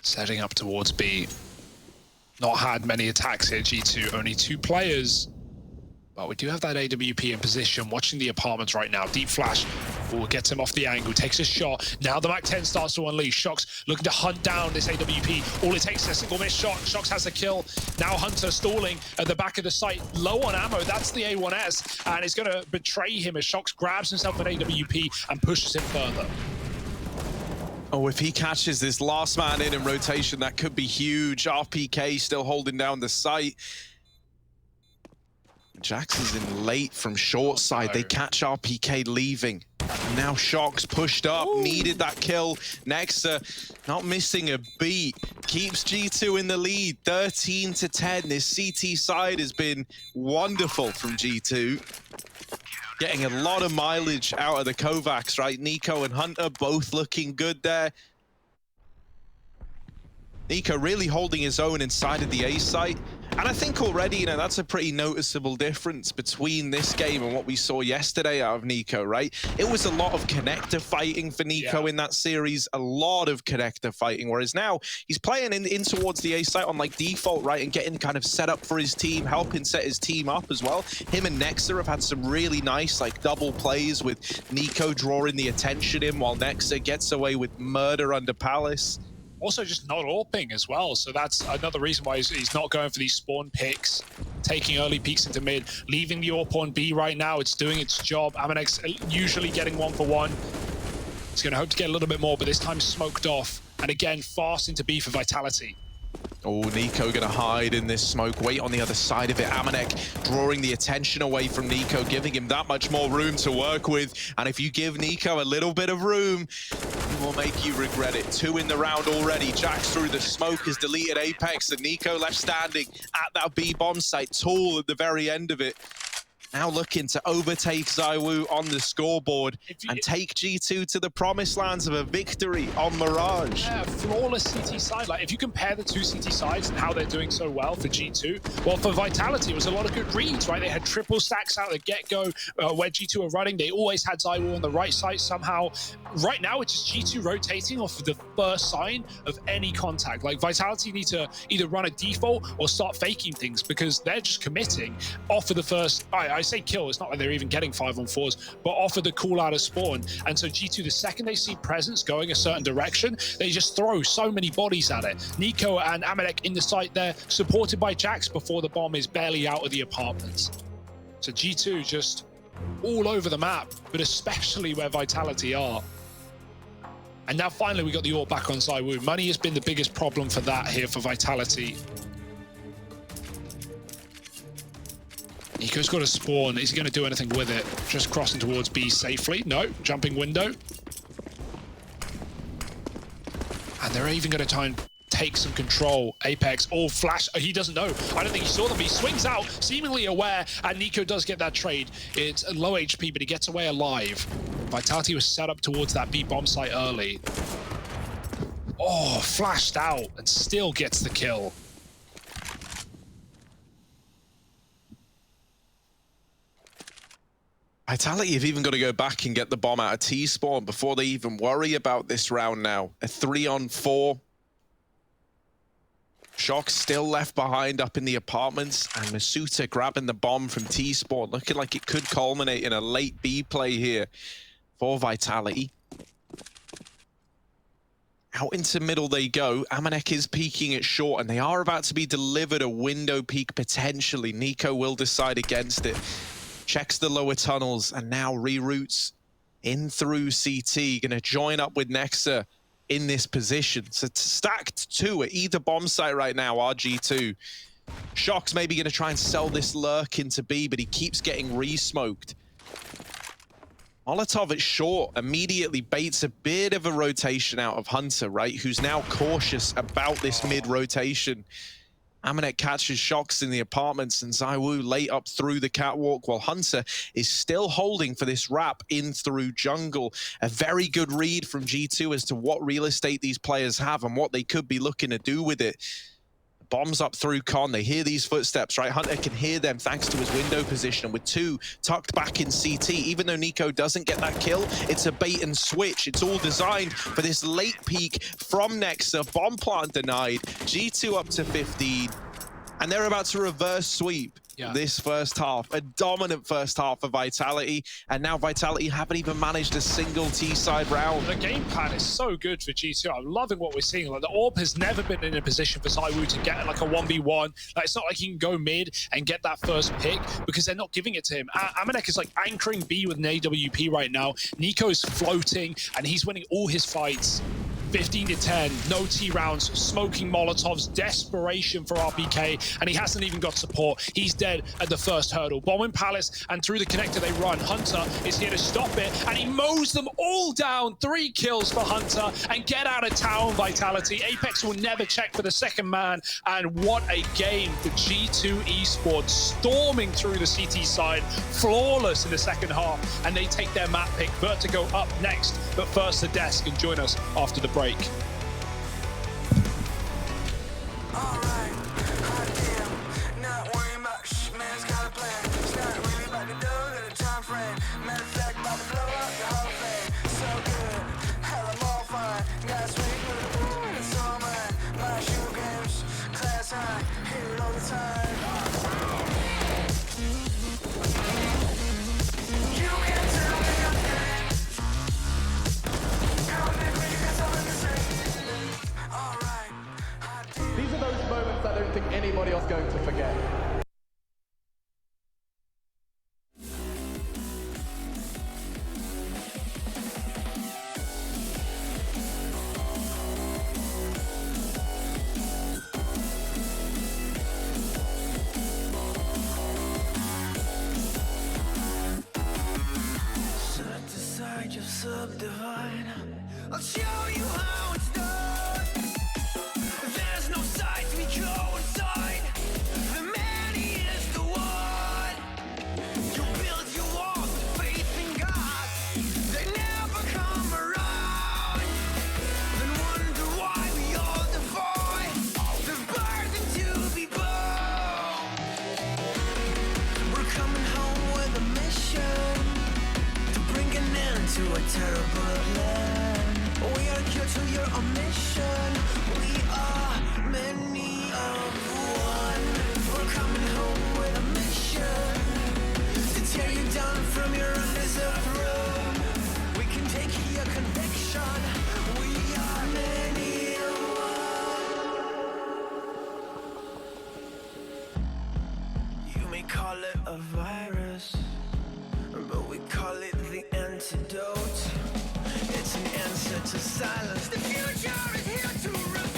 Setting up towards B. Not had many attacks here, G2. Only 2 players. But we do have that AWP in position. Watching the apartments right now. Deep flash will get him off the angle. Takes a shot. Now the Mac-10 starts to unleash. Shox looking to hunt down this AWP. All it takes is a single miss shot. Shox has a kill. Now Hunter stalling at the back of the site. Low on ammo. That's the A1S. And it's going to betray him as Shox grabs himself an AWP and pushes him further. Oh, if he catches this last man in rotation, that could be huge. RPK still holding down the site. Jax is in late from short side. They catch RPK leaving. Now Shock's pushed up, needed that kill. Nexa not missing a beat. Keeps G2 in the lead, 13-10. This CT side has been wonderful from G2. Getting a lot of mileage out of the Kovacs, right? Nico and Hunter both looking good there. Nico really holding his own inside of the A site. And I think already, that's a pretty noticeable difference between this game and what we saw yesterday out of Nico, right? It was a lot of connector fighting for Nico in that series, a lot of connector fighting, whereas now he's playing in towards the A site on like default, right? And getting kind of set up for his team, helping set his team up as well. Him and Nexa have had some really nice like double plays with Nico drawing the attention in while Nexa gets away with murder under Palace. Also just not AWPing as well, so that's another reason why he's not going for these spawn picks, taking early peeks into mid, leaving the AWP on B right now. It's doing its job. Amanex usually getting 1-for-1. He's going to hope to get a little bit more, but this time smoked off. And again, fast into B for Vitality. Oh, Nico gonna hide in this smoke, wait on the other side of it. Amanek drawing the attention away from Nico, giving him that much more room to work with. And if you give Nico a little bit of room, he will make you regret it. 2 in the round already. Jax through the smoke has deleted Apex, and Nico left standing at that B bomb site. Tool at the very end of it. Now looking to overtake Xaiwu on the scoreboard and take G2 to the promised lands of a victory on Mirage. Yeah, flawless CT side. Like, if you compare the two CT sides and how they're doing so well for G2, well, for Vitality, it was a lot of good reads, right? They had triple stacks out the get-go where G2 are running. They always had Xaiwu on the right side somehow. Right now, it's just G2 rotating off of the first sign of any contact. Like, Vitality need to either run a default or start faking things because they're just committing off of the first... I say kill, it's not like they're even getting 5-on-4s, but offer the call out of spawn. And so G2, the second they see presence going a certain direction, they just throw so many bodies at it. Nico and Amanek in the site there, supported by Jax before the bomb is barely out of the apartments. So G2 just all over the map, but especially where Vitality are. And now finally we got the AWP back on Xaiwu. Money has been the biggest problem for that here for Vitality. Nico's got a spawn. Is he going to do anything with it? Just crossing towards B safely. No, jumping window. And they're even going to try and take some control. Apex, all flash. He doesn't know. I don't think he saw them. He swings out, seemingly aware, and Nico does get that trade. It's low HP, but he gets away alive. Vitality was set up towards that B bomb site early. Oh, flashed out and still gets the kill. Vitality have even got to go back and get the bomb out of T-spawn before they even worry about this round now. A 3-on-4. Shock still left behind up in the apartments, and Masuta grabbing the bomb from T-spawn, looking like it could culminate in a late B play here for Vitality. Out into middle they go. Amanek is peeking it short, and they are about to be delivered a window peek potentially. Nico will decide against it. Checks the lower tunnels and now reroutes in through CT. Gonna join up with Nexa in this position. So stacked 2 at either bomb site right now, RG2. Shock's maybe gonna try and sell this lurk into B, but he keeps getting re-smoked. Molotov at short immediately baits a bit of a rotation out of Hunter, right? Who's now cautious about this mid-rotation. Amanek catches Shocks in the apartments, and Xaiwu late up through the catwalk while Hunter is still holding for this wrap in through jungle. A very good read from G2 as to what real estate these players have and what they could be looking to do with it. Bombs up through Con. They hear these footsteps, right? Hunter can hear them thanks to his window position with 2 tucked back in CT. Even though Nico doesn't get that kill, it's a bait and switch. It's all designed for this late peek from Nexa. Bomb plant denied. G2 up to 15. And they're about to reverse sweep this first half. A dominant first half for Vitality. And now Vitality haven't even managed a single T-side round. The game plan is so good for G2. I'm loving what we're seeing. Like, the AWP has never been in a position for Xaiwu to get like a 1v1. Like, it's not like he can go mid and get that first pick because they're not giving it to him. Amanek is like anchoring B with an AWP right now. Nico's floating and he's winning all his fights. 15 to 10, no T rounds, smoking Molotovs, desperation for RPK, and he hasn't even got support. He's dead at the first hurdle. Bombing Palace, and through the connector they run. Hunter is here to stop it, and he mows them all down. 3 kills for Hunter, and get out of town, Vitality. Apex will never check for the second man, and what a game for G2 Esports, storming through the CT side, flawless in the second half, and they take their map pick. Vertigo up next, but first the desk, and join us after the break. These are those moments I don't think anybody else is going to forget. Set aside your subdivide. I'll show you how it's done. There's no sight we go inside. The man is the one. You build your walls with faith in God. They never come around. Then wonder why we all defy the burden to be born. We're coming home with a mission to bring an end to a terrible land. We are here to your omission. We are many of one. We're coming home with a mission to tear you down from your undeserved throne. We can take your conviction. We are many of one. You may call it a virus, but we call it the antidote. It's an answer to silence. The future is here to revolt.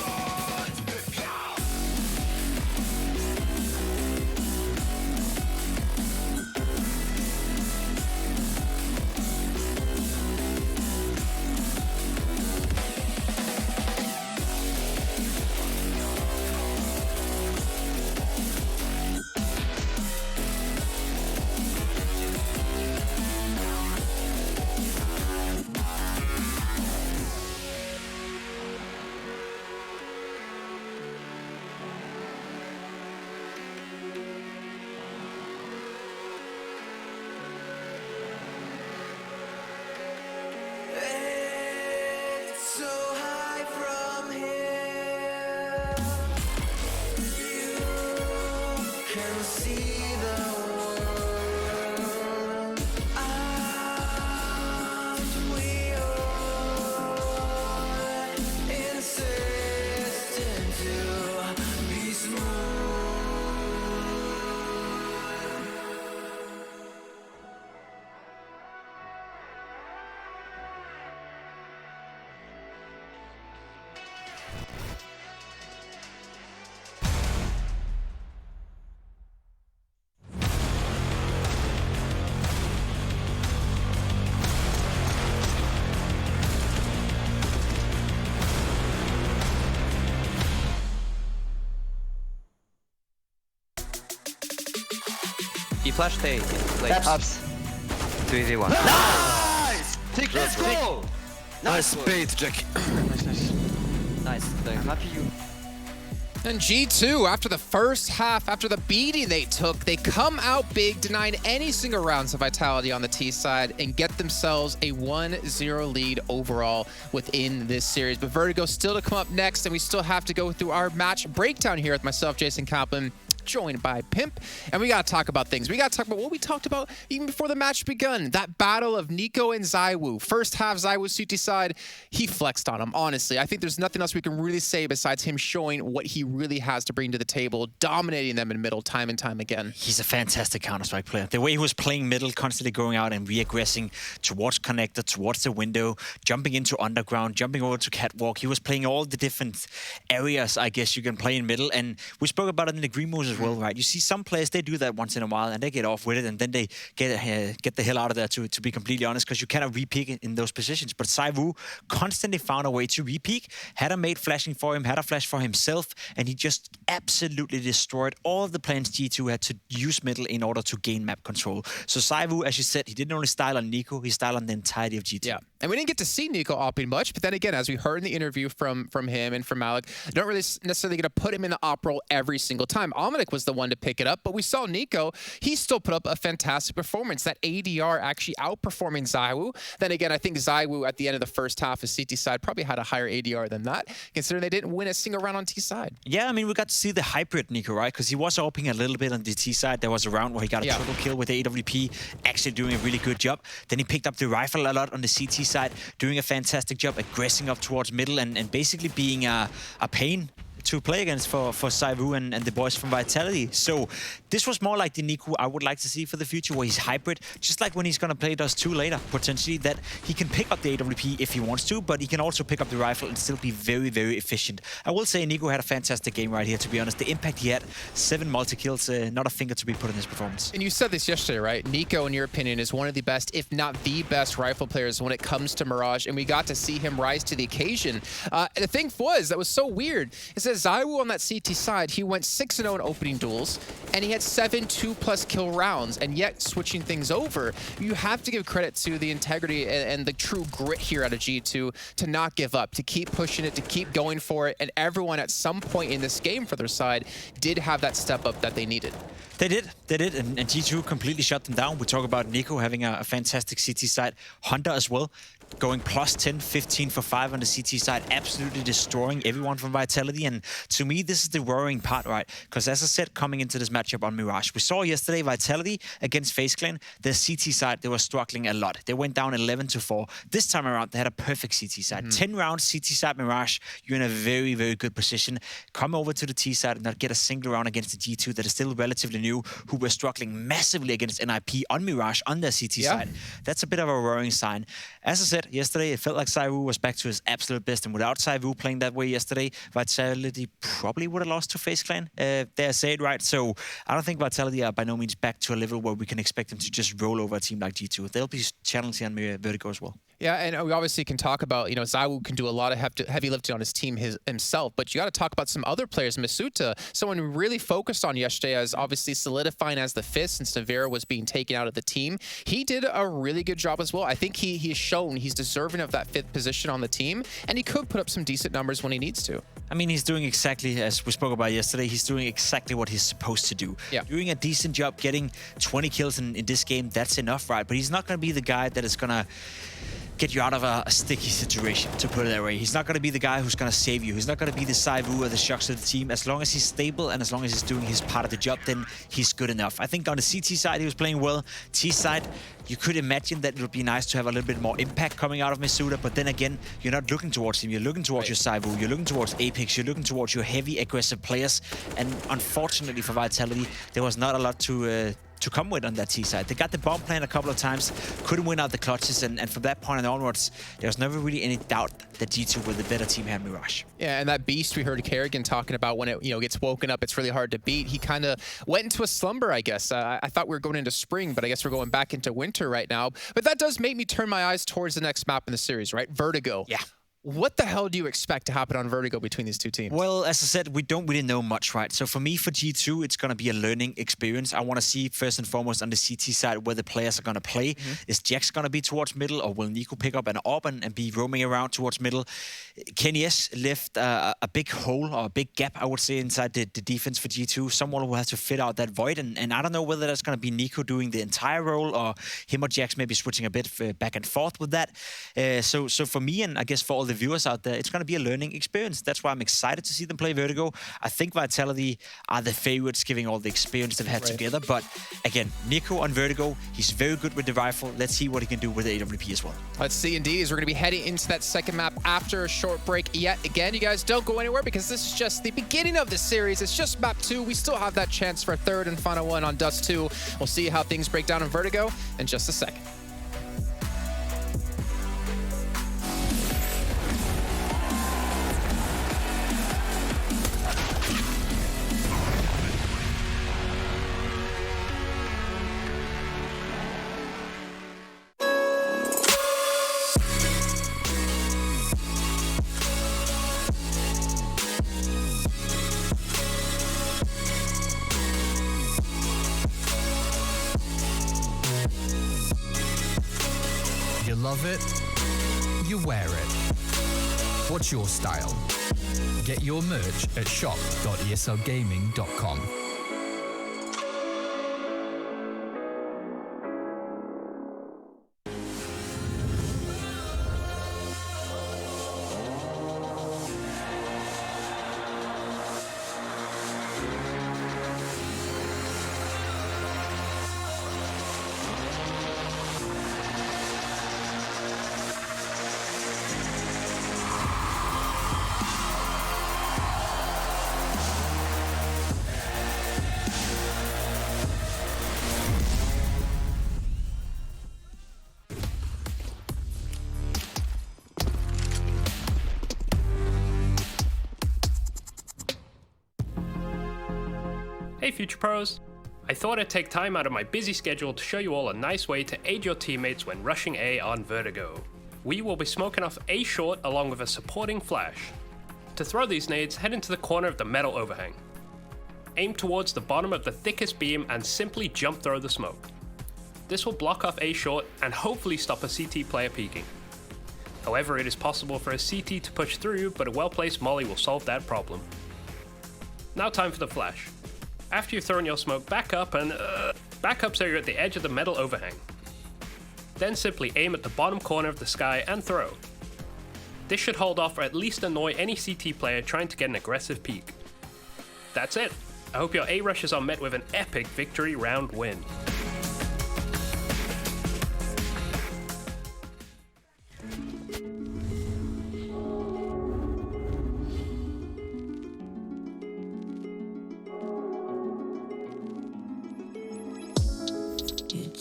He flashed A. That's Ups. 2v1. Nice! Let's go! Nice bait, Jackie. Nice. I'm happy you. And G2, after the first half, after the beating they took, they come out big, denying any single rounds of Vitality on the T side, and get themselves a 1-0 lead overall within this series. But Vertigo still to come up next, and we still have to go through our match breakdown here with myself, Jason Kaplan, joined by Pimp. And we got to talk about things. We got to talk about what we talked about even before the match begun. That battle of Nico and Xaiwu. First half, Xaiwu CT side, he flexed on him, honestly. I think there's nothing else we can really say besides him showing what he really has to bring to the table, dominating them in middle time and time again. He's a fantastic Counter-Strike player. The way he was playing middle, constantly going out and re-aggressing towards connector, towards the window, jumping into underground, jumping over to catwalk. He was playing all the different areas, I guess, you can play in middle. And we spoke about it in the green moves as well, right? You see some players, they do that once in a while and they get off with it and then they get the hell out of there, to be completely honest, because you cannot re-peek in those positions. But Xaiwu constantly found a way to re-peek, had a mate flashing for him, had a flash for himself, and he just absolutely destroyed all of the plans G2 had to use middle in order to gain map control. So Xaiwu, as you said, he didn't only style on Nico, he styled on the entirety of G2. Yeah, and we didn't get to see Nico opping much, but then again, as we heard in the interview from him and from Alec, don't really necessarily going to put him in the op role every single time. Omnic was the one to pick it up, but we saw Nico, he still put up a fantastic performance. That ADR actually outperforming Xaiwu. Then again, I think Xaiwu at the end of the first half of CT side probably had a higher ADR than that, considering they didn't win a single round on T side. Yeah, I mean, we got to see the hybrid Nico, right? Because he was opening a little bit on the T side. There was a round where he got a triple kill with the AWP, actually doing a really good job. Then he picked up the rifle a lot on the CT side, doing a fantastic job, aggressing up towards middle and basically being a pain to play against for Xaiwu and the boys from Vitality. So this was more like the Nico I would like to see for the future, where he's hybrid, just like when he's going to play Dust 2 later, potentially, that he can pick up the AWP if he wants to, but he can also pick up the rifle and still be very, very efficient. I will say Nico had a fantastic game right here, to be honest. The impact he had, 7 multi-kills, not a finger to be put in his performance. And you said this yesterday, right? Nico, in your opinion, is one of the best, if not the best, rifle players when it comes to Mirage, and we got to see him rise to the occasion. The thing that was so weird, is that Xaiwu on that CT side, he went 6-0 in opening duels, and he had 7 2+ kill rounds, and yet switching things over, you have to give credit to the integrity and the true grit here out of G2 to not give up, to keep pushing it, to keep going for it, and everyone at some point in this game for their side did have that step up that they needed. They did, and G2 completely shut them down. We talk about Nico having a fantastic CT side, Hunter as well, going +10, 15 for 5 on the CT side, absolutely destroying everyone from Vitality. And to me, this is the worrying part, right? Because as I said, coming into this matchup on Mirage, we saw yesterday Vitality against FaZe Clan, their CT side, they were struggling a lot. They went down 11-4. This time around, they had a perfect CT side. 10 rounds CT side Mirage, you're in a very, very good position. Come over to the T side and not get a single round against the G2 that is still relatively new, who were struggling massively against NIP on Mirage on their CT side. That's a bit of a worrying sign. As I said yesterday, it felt like Xaiwu was back to his absolute best, and without Xaiwu playing that way yesterday, Vitality probably would have lost to FaZe Clan. They say it right, so I don't think Vitality are by no means back to a level where we can expect them to just roll over a team like G2. They'll be challenging on Vertigo as well. Yeah, and we obviously can talk about, Xaiwu can do a lot of heavy lifting on his team himself, but you got to talk about some other players. Masuta, someone really focused on yesterday as obviously solidifying as the 5th since Severa was being taken out of the team. He did a really good job as well. I think he has shown he's deserving of that 5th position on the team, and he could put up some decent numbers when he needs to. I mean, he's doing exactly, as we spoke about yesterday, he's doing exactly what he's supposed to do. Yeah. Doing a decent job, getting 20 kills in this game, that's enough, right? But he's not going to be the guy that is going to get you out of a sticky situation, to put it that way. He's not going to be the guy who's going to save you. He's not going to be the Xaiwu or the Shocks of the team. As long as he's stable and as long as he's doing his part of the job, then he's good enough. I think on the CT side, he was playing well. T side, you could imagine that it would be nice to have a little bit more impact coming out of Masuda, but then again, you're not looking towards him. You're looking towards your Xaiwu. You're looking towards Apex. You're looking towards your heavy, aggressive players. And unfortunately for Vitality, there was not a lot to come with on that T side. They got the bomb plan a couple of times, couldn't win out the clutches, and from that point onwards, there was never really any doubt that G2 were the better team here in Mirage. Yeah, and that beast we heard Kerrigan talking about, when it gets woken up, it's really hard to beat. He kind of went into a slumber, I guess. I thought we were going into spring, but I guess we're going back into winter right now. But that does make me turn my eyes towards the next map in the series, right? Vertigo. Yeah. What the hell do you expect to happen on Vertigo between these two teams? Well, as I said, we don't really know much, right? So for me, for G2, it's going to be a learning experience. I want to see, first and foremost, on the CT side, where the players are going to play. Is Jax going to be towards middle, or will Nico pick up an AWP and be roaming around towards middle? Kenny S left a big hole, or a big gap, I would say, inside the defense for G2. Someone will have to fit out that void, and I don't know whether that's going to be Nico doing the entire role, or him or Jax maybe switching a bit back and forth with that. So for me, and I guess for all the viewers out there, it's going to be a learning experience. That's why I'm excited to see them play Vertigo. I think Vitality are the favorites, giving all the experience they've had together. But again, Nico on Vertigo, he's very good with the rifle. Let's see what he can do with the AWP as well. Let's see indeed, as we're going to be heading into that second map after a short break yet again. You guys don't go anywhere because this is just the beginning of the series. It's just map 2. We still have that chance for a third and final one on Dust 2. We'll see how things break down in Vertigo in just a second. You love it, you wear it. What's your style? Get your merch at shop.eslgaming.com. Hey Future Pros! I thought I'd take time out of my busy schedule to show you all a nice way to aid your teammates when rushing A on Vertigo. We will be smoking off A short along with a supporting flash. To throw these nades, head into the corner of the metal overhang. Aim towards the bottom of the thickest beam and simply jump throw the smoke. This will block off A short and hopefully stop a CT player peeking. However, it is possible for a CT to push through, but a well-placed molly will solve that problem. Now time for the flash. After you've thrown your smoke, back up and back up so you're at the edge of the metal overhang. Then simply aim at the bottom corner of the sky and throw. This should hold off or at least annoy any CT player trying to get an aggressive peek. That's it. I hope your A rushes are met with an epic victory round win.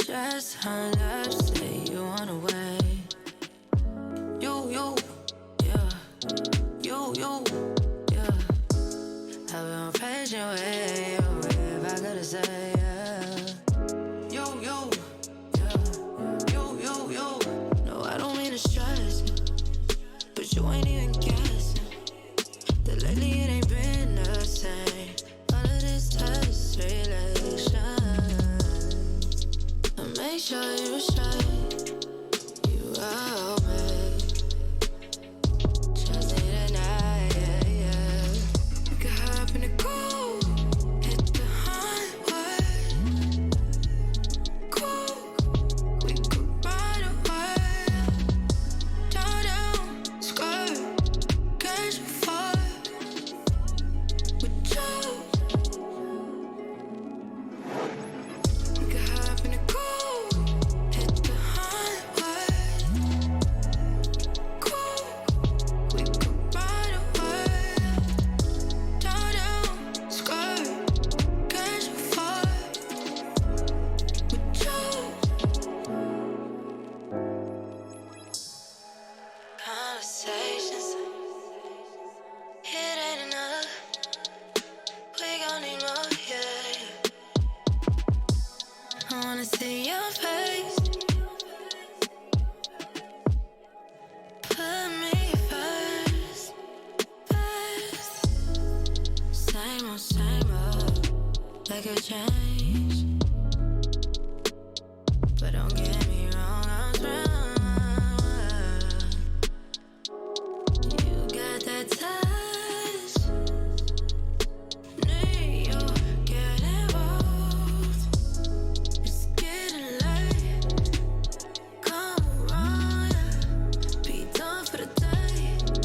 Just hung up, say you wanna wait. You, yeah. You, yeah. I've been patient with you, if I could say, yeah. You, yeah. You. No, I don't mean to stress you, but you ain't even guessing that lately it ain't been the same. All of this test relation. Make sure you straight, you out me. Just need a night, yeah. We could hop in the cool, hit the highway. Cool, we could ride away. Down, skirt, catch a fire with you. We could hop in the cool. Change, but don't get me wrong, I'm strong. You got that touch, need you get involved. It's getting late, come around, be done for the day.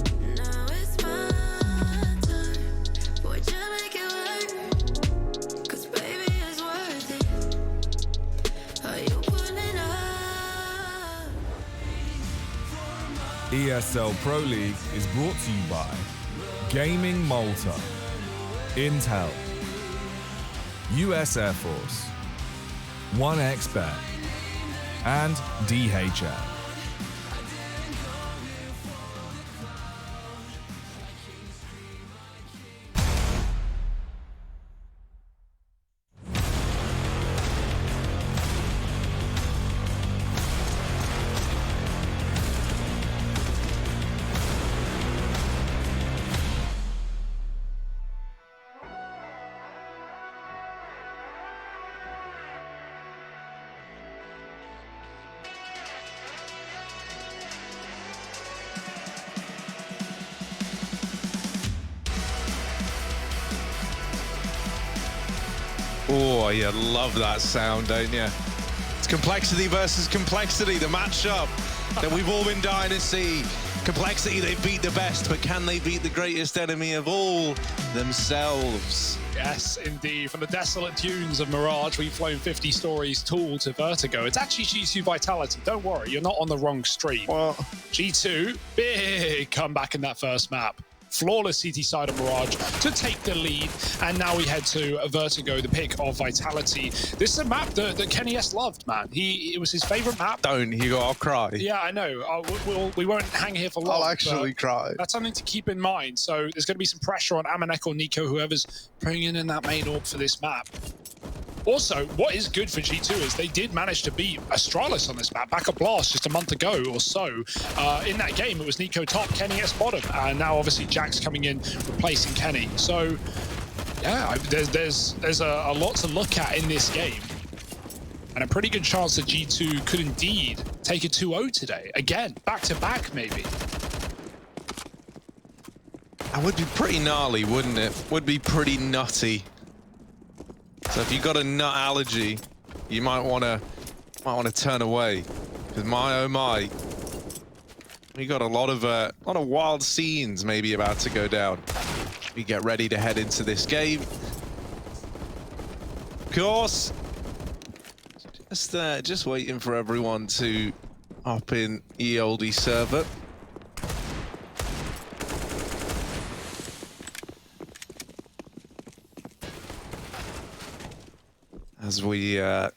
ESL Pro League is brought to you by Gaming Malta, Intel, US Air Force, 1xBet, and DHL. Oh, you love that sound, don't you? It's complexity versus complexity, the matchup that we've all been dying to see. Complexity, they beat the best, but can they beat the greatest enemy of all, themselves? Yes, indeed. From the desolate dunes of Mirage, we've flown 50 stories tall to Vertigo. It's actually G2 Vitality. Don't worry, you're not on the wrong stream. Well, G2, big comeback in that first map. Flawless CT side of Mirage to take the lead, and now we head to Vertigo, the pick of Vitality. This is a map that Kenny S loved, man. It was his favorite map. Don't, Hugo, I'll cry. Yeah, I know. We won't hang here for long. I'll actually cry. That's something to keep in mind. So there's going to be some pressure on Amanek or Nico, whoever's bringing in that main orb for this map. Also, what is good for G2 is they did manage to beat Astralis on this map back at Blast just a month ago or so. In that game, it was Nico top, Kenny S bottom, and now obviously Jack's coming in, replacing Kenny. So, yeah, there's a lot to look at in this game, and a pretty good chance that G2 could indeed take a 2-0 today. Again, back-to-back maybe. That would be pretty gnarly, wouldn't it? Would be pretty nutty. So if you've got a nut allergy, you might want to turn away, because my oh my, we got a lot of wild scenes maybe about to go down. We get ready to head into this game. Of course, just waiting for everyone to hop in ELD server. As we deal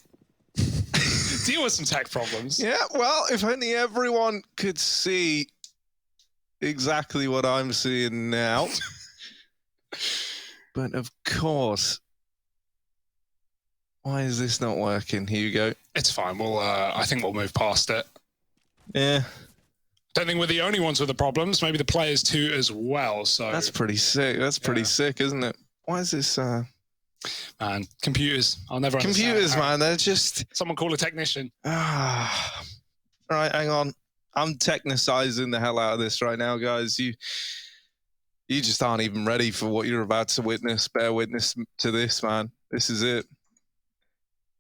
with some tech problems. Yeah, well, if only everyone could see exactly what I'm seeing now. But of course, why is this not working? Here you go. It's fine. I think we'll move past it. Yeah. Don't think we're the only ones with the problems. Maybe the players too as well. So that's pretty sick. That's pretty sick, isn't it? Why is this? Man, computers. I'll never understand. Computers, man. They're just. Someone call a technician. Right, hang on. I'm technicizing the hell out of this right now, guys. You just aren't even ready for what you're about to witness. Bear witness to this, man. This is it.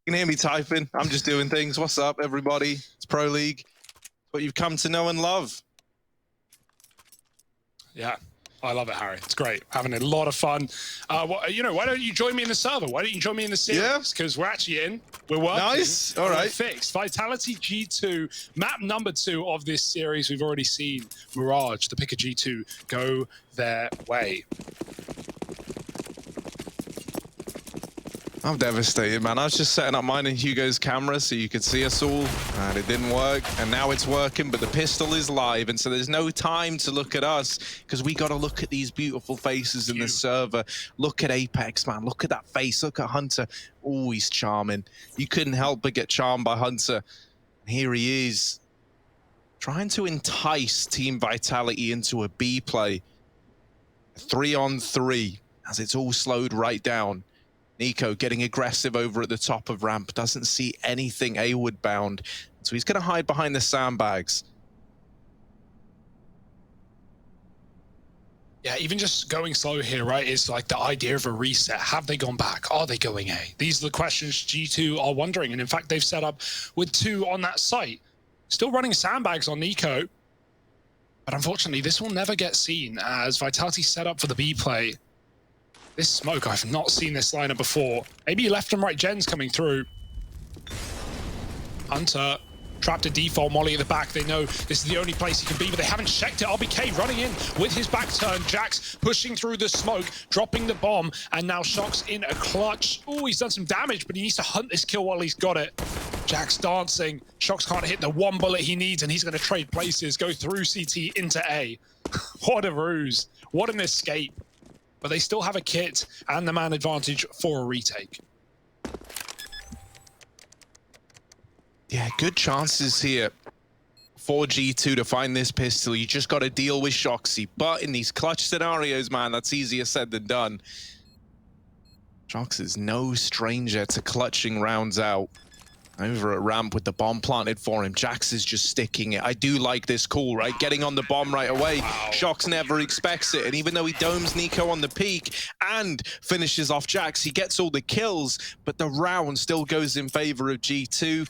You can hear me typing. I'm just doing things. What's up, everybody? It's Pro League. It's what you've come to know and love. Yeah. I love it, Harry. It's great. Having a lot of fun. Why don't you join me in the server? Why don't you join me in the series? Because we're actually in. We're working. Nice. All right. Fixed. Vitality G2, map number 2 of this series. We've already seen Mirage, the pick of G2, go their way. I'm devastated, man. I was just setting up mine and Hugo's camera so you could see us all, and it didn't work. And now it's working, but the pistol is live, and so there's no time to look at us because we got to look at these beautiful faces in the server. Look at Apex, man. Look at that face. Look at Hunter. Oh, he's charming. You couldn't help but get charmed by Hunter. Here he is, trying to entice Team Vitality into a B play. 3-on-3, as it's all slowed right down. Nico getting aggressive over at the top of ramp. Doesn't see anything A-ward bound. So he's going to hide behind the sandbags. Yeah, even just going slow here, right, is like the idea of a reset. Have they gone back? Are they going A? These are the questions G2 are wondering. And in fact, they've set up with 2 on that site. Still running sandbags on Nico. But unfortunately, this will never get seen as Vitality set up for the B play. This smoke, I've not seen this liner before. Maybe left and right gens coming through. Hunter Trapped a default molly at the back. They know this is the only place he can be, but they haven't checked it. RBK running in with his back turn. Jax pushing through the smoke, dropping the bomb, and now Shock's in a clutch. Oh, he's done some damage, but he needs to hunt this kill while he's got it. Jax dancing. Shox can't hit the one bullet he needs, and he's going to trade places, go through CT into A. What a ruse. What an escape. But they still have a kit and the man advantage for a retake. Yeah, good chances here for G2 to find this pistol. You just got to deal with Shoxy. But in these clutch scenarios, man, that's easier said than done. Shox is no stranger to clutching rounds out. Over at ramp with the bomb planted for him. Jax is just sticking it. I do like this call, right? Getting on the bomb right away. Wow. Shox never expects it. And even though he domes Nico on the peak and finishes off Jax, he gets all the kills, but the round still goes in favor of G2.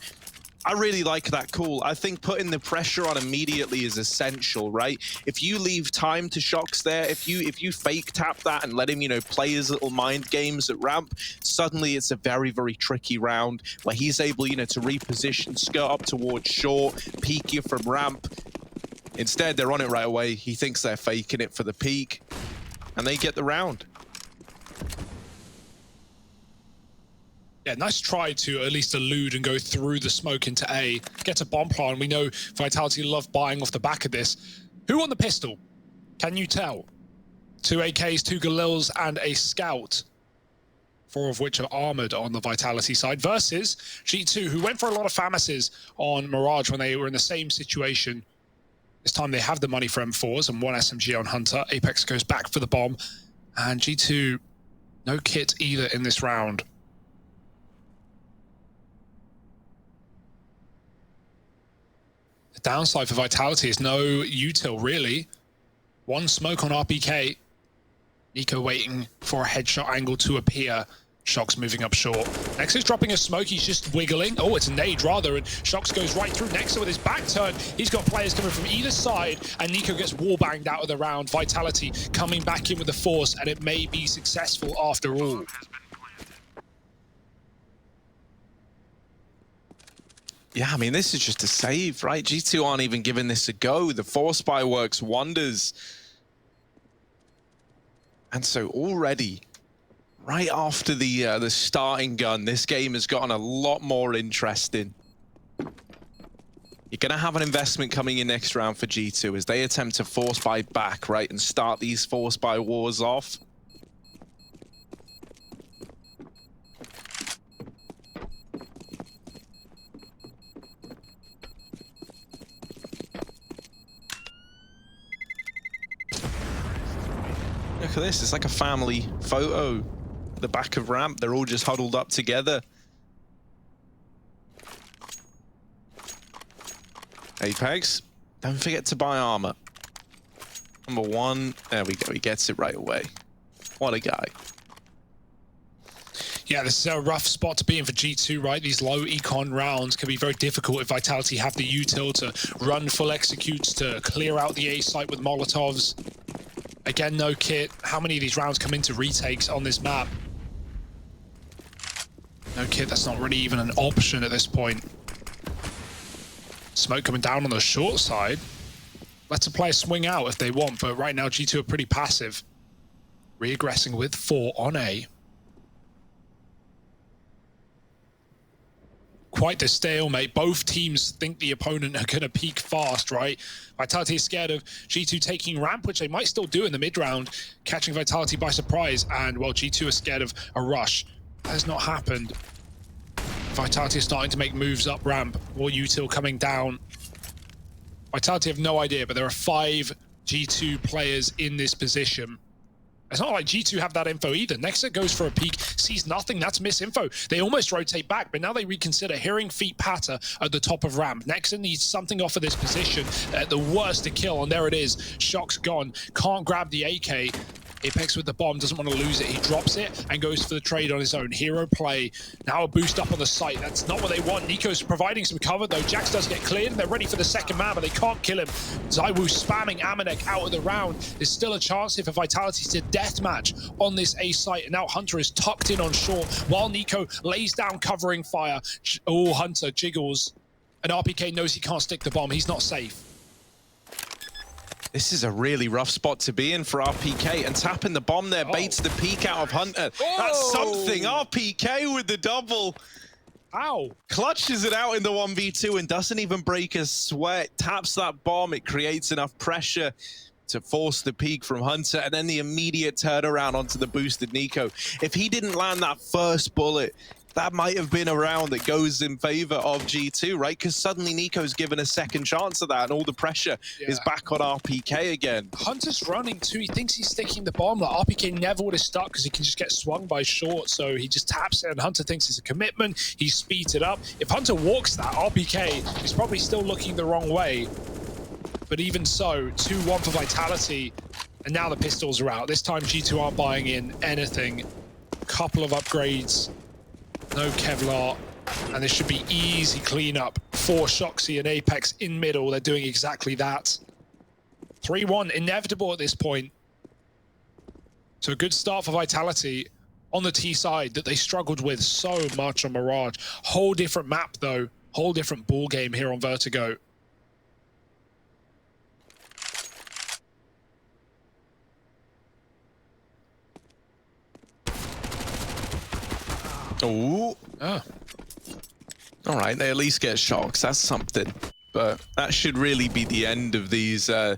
I really like that call. I think putting the pressure on immediately is essential, right? If you leave time to Shox there, if you fake tap that and let him, you know, play his little mind games at ramp, suddenly it's a very, very tricky round where he's able, you know, to reposition, skirt up towards short, peek you from ramp. Instead, they're on it right away. He thinks they're faking it for the peak, and they get the round. Yeah, nice try to at least elude and go through the smoke into A. Get a bomb plant. We know Vitality love buying off the back of this. Who on the pistol? Can you tell? 2 AKs, 2 Galils, and a Scout. 4 of which are armored on the Vitality side. Versus G2, who went for a lot of FAMASes on Mirage when they were in the same situation. This time they have the money for M4s and 1 SMG on Hunter. Apex goes back for the bomb. And G2, no kit either in this round. Downside for Vitality is no util, really. 1 smoke on RPK. Nico waiting for a headshot angle to appear. Shox moving up short. Nex is dropping a smoke. He's just wiggling. Oh, it's a nade rather, and Shox goes right through Nexa with his back turn. He's got players coming from either side, and Nico gets wallbanged out of the round. Vitality coming back in with the force, and it may be successful after all. Yeah, I mean, this is just a save, right? G2 aren't even giving this a go. The force buy works wonders. And so already, right after the starting gun, this game has gotten a lot more interesting. You're going to have an investment coming in next round for G2 as they attempt to force buy back, right, and start these force buy wars off. Look at this, it's like a family photo at the back of ramp. They're all just huddled up together. Apex, don't forget to buy armor. Number 1, there we go, he gets it right away. What a guy. Yeah, this is a rough spot to be in for G2, right? These low econ rounds can be very difficult if Vitality have the util to run full executes, to clear out the A site with Molotovs. Again, no kit. How many of these rounds come into retakes on this map? No kit, that's not really even an option at this point. Smoke coming down on the short side. Let a player swing out if they want, but right now G2 are pretty passive. Reaggressing with 4 on A. Quite the stalemate. Both teams think the opponent are going to peak fast, right? Vitality is scared of G2 taking ramp, which they might still do in the mid-round, catching Vitality by surprise, and while G2 are scared of a rush. That has not happened. Vitality is starting to make moves up ramp, or util coming down. Vitality have no idea, but there are 5 G2 players in this position. It's not like G2 have that info either. Nexa goes for a peek, sees nothing, that's misinfo. They almost rotate back, but now they reconsider. Hearing feet patter at the top of ramp. Nexa needs something off of this position. The worst to kill, and there it is. Shock's gone, can't grab the AK. Apex with the bomb, doesn't want to lose it. He drops it and goes for the trade on his own. Hero play. Now a boost up on the site. That's not what they want. Nico's providing some cover, though. Jax does get cleared, and they're ready for the second man, but they can't kill him. Xaiwu spamming Amanek out of the round. There's still a chance here for Vitality to deathmatch on this A site, and now Hunter is tucked in on short, while Nico lays down covering fire. Oh, Hunter jiggles and RPK knows he can't stick the bomb. He's not safe. This is a really rough spot to be in for RPK, and tapping the bomb there baits the peek out of Hunter. That's something. RPK with the double. Ow. Clutches it out in the 1v2 and doesn't even break a sweat. Taps that bomb. It creates enough pressure to force the peek from Hunter, and then the immediate turnaround onto the boosted Nico. If he didn't land that first bullet, that might have been a round that goes in favor of G2, right? Because suddenly Nico's given a second chance of that, and all the pressure is back on RPK again. Hunter's running too. He thinks he's sticking the bomb. Like RPK never would have stuck because he can just get swung by short. So he just taps it, and Hunter thinks it's a commitment. He speeds it up. If Hunter walks that, RPK is probably still looking the wrong way. But even so, 2-1 for Vitality, and now the pistols are out. This time G2 aren't buying in anything. Couple of upgrades. No Kevlar, and this should be easy cleanup for Shoxy and Apex in middle. They're doing exactly that. 3-1, inevitable at this point. So a good start for Vitality on the T side that they struggled with so much on Mirage. Whole different map though, whole different ball game here on Vertigo. Oh. Oh. All right, they at least get shocks. That's something. But that should really be the end of these, this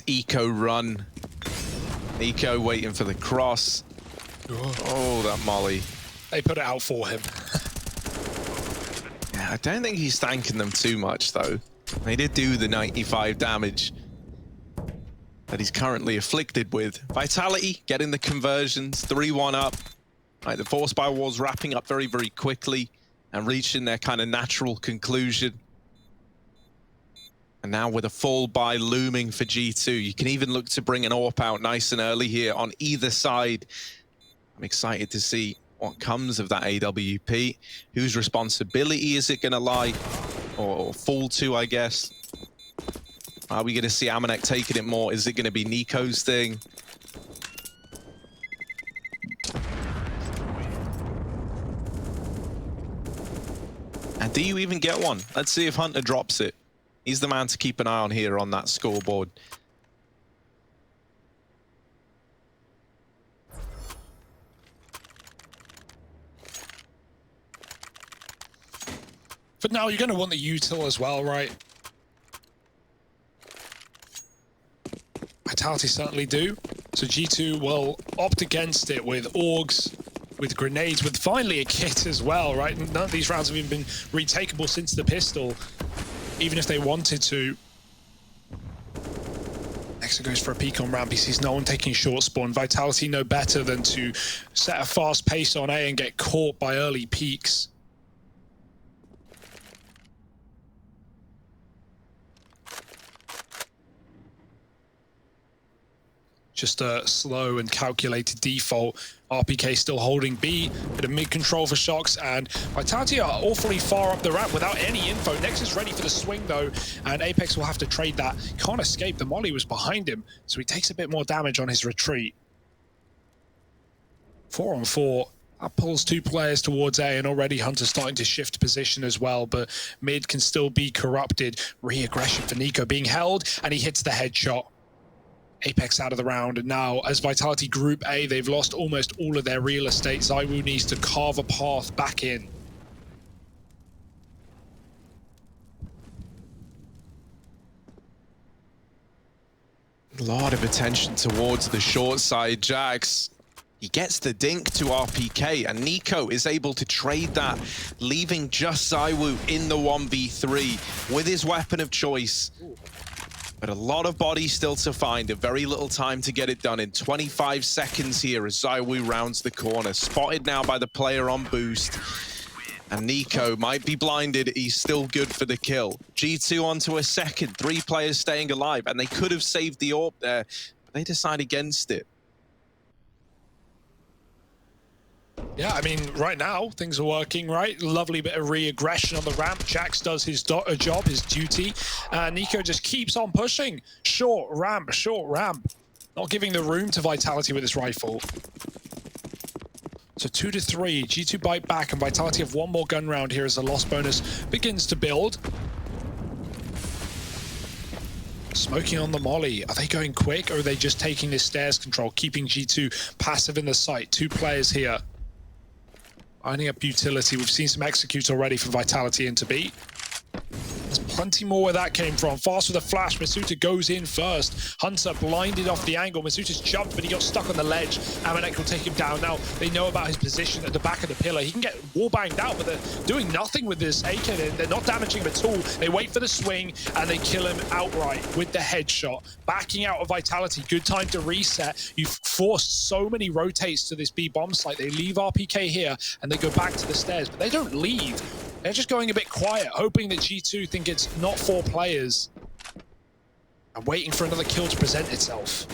eco run. Nico waiting for the cross. Oh, that molly. They put it out for him. Yeah, I don't think he's thanking them too much, though. They did do the 95 damage that he's currently afflicted with. Vitality getting the conversions, 3-1 up. Right, the force by wall's wrapping up very, very quickly and reaching their kind of natural conclusion. And now with a full buy looming for G2, you can even look to bring an AWP out nice and early here on either side. I'm excited to see what comes of that AWP. Whose responsibility is it going to lie or fall to, I guess? Are we going to see Amanek taking it more? Is it going to be Nico's thing? And do you even get one? Let's see if Hunter drops it. He's the man to keep an eye on here on that scoreboard. But now you're going to want the util as well, right? Vitality certainly do. So G2 will opt against it with AUGs, with grenades, with finally a kit as well, right? None of these rounds have even been retakeable since the pistol, even if they wanted to. Next goes for a peek on ramp. He sees no one taking short spawn. Vitality know better than to set a fast pace on A and get caught by early peaks. Just a slow and calculated default. RPK still holding B, bit of mid-control for Shox, and Vitality are awfully far up the ramp without any info. Nexus ready for the swing though, and Apex will have to trade that. Can't escape, the molly was behind him, so he takes a bit more damage on his retreat. 4-on-4, that pulls two players towards A, and already Hunter's starting to shift position as well, but mid can still be corrupted. Re-aggression for Nico being held, and he hits the headshot. Apex out of the round, and now as Vitality Group A, they've lost almost all of their real estate. Xaiwu needs to carve a path back in. A lot of attention towards the short side. Jax, he gets the dink to RPK, and Nico is able to trade that, leaving just Xaiwu in the 1v3 with his weapon of choice. But a lot of bodies still to find, a very little time to get it done in 25 seconds here as Xaiwu rounds the corner. Spotted now by the player on boost. And Nico might be blinded, he's still good for the kill. G2 onto a second, 3 players staying alive, and they could have saved the AWP there, but they decide against it. Yeah, I mean, right now, things are working, right? Lovely bit of re-aggression on the ramp. Jax does his job, his duty. Nico just keeps on pushing. Short ramp, short ramp. Not giving the room to Vitality with his rifle. So 2-3, G2 bite back, and Vitality have one more gun round here as the loss bonus begins to build. Smoking on the molly. Are they going quick, or are they just taking this stairs control, keeping G2 passive in the site? Two players here. Lining up utility. We've seen some executes already for Vitality into B. There's plenty more where that came from. Fast with a flash. Masuta goes in first. Hunter blinded off the angle. Masuta's jumped, but he got stuck on the ledge. Amanek will take him down. Now they know about his position at the back of the pillar. He can get wall-banged out, but they're doing nothing with this AK. They're not damaging him at all. They wait for the swing, and they kill him outright with the headshot. Backing out of Vitality. Good time to reset. You've forced so many rotates to this B bomb site. They leave RPK here, and they go back to the stairs, but they don't leave. They're just going a bit quiet, hoping that G2 think it's not 4 players and waiting for another kill to present itself.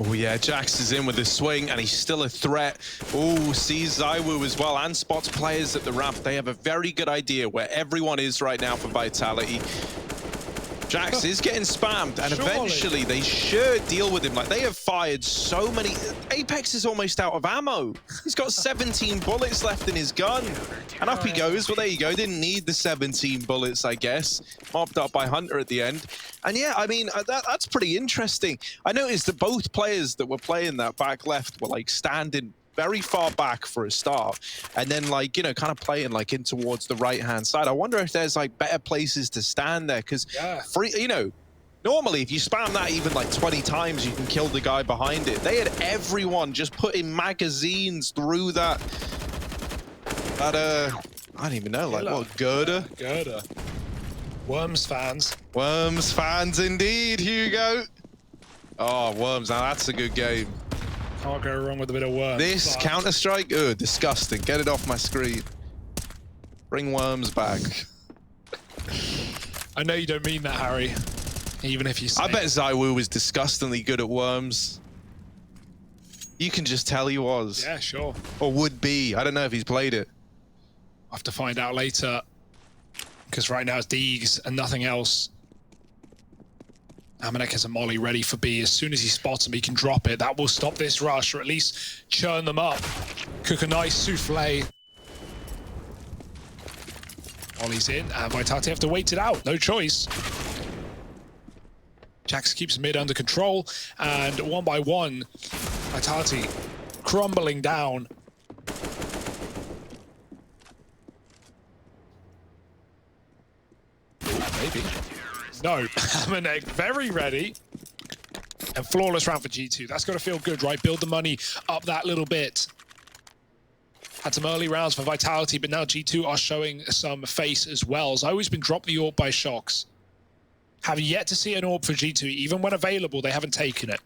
Oh yeah, Jax is in with the swing, and he's still a threat. Oh, sees Xaiwu as well, and spots players at the ramp. They have a very good idea where everyone is right now for Vitality. Jax is getting spammed, and eventually they should deal with him. Like, they have fired so many. Apex is almost out of ammo. He's got 17 bullets left in his gun. And up he goes. Well, there you go. Didn't need the 17 bullets, I guess. Mopped up by Hunter at the end. And yeah, I mean, that's pretty interesting. I noticed that both players that were playing that back left were like standing very far back for a start, and then, like, you know, kind of playing like in towards the right-hand side. I wonder if there's like better places to stand there, because you know, normally if you spam that even like 20 times, you can kill the guy behind it. They had everyone just putting magazines through that I don't even know, like what, girder? Girder. Worms fans. Worms fans indeed, Hugo. Oh, Worms, now that's a good game. Can't go wrong with a bit of Worms. This Counter-Strike, disgusting. Get it off my screen. Bring Worms back. I know you don't mean that, Harry. Even if you say I bet Xaiwu was disgustingly good at Worms. You can just tell he was. Yeah, sure. Or would be. I don't know if he's played it. I'll have to find out later. Because right now it's Deegs and nothing else. Amanek has a molly ready for B. As soon as he spots him, he can drop it. That will stop this rush, or at least churn them up. Cook a nice souffle. Molly's in, and Vitality have to wait it out. No choice. Jax keeps mid under control, and one by one, Vitality crumbling down. Maybe. No, Amanek very ready. And flawless round for G2. That's got to feel good, right? Build the money up that little bit. Had some early rounds for Vitality, but now G2 are showing some face as well. Xaiwu's been dropped the AWP by Shox. Have yet to see an AWP for G2. Even when available, they haven't taken it.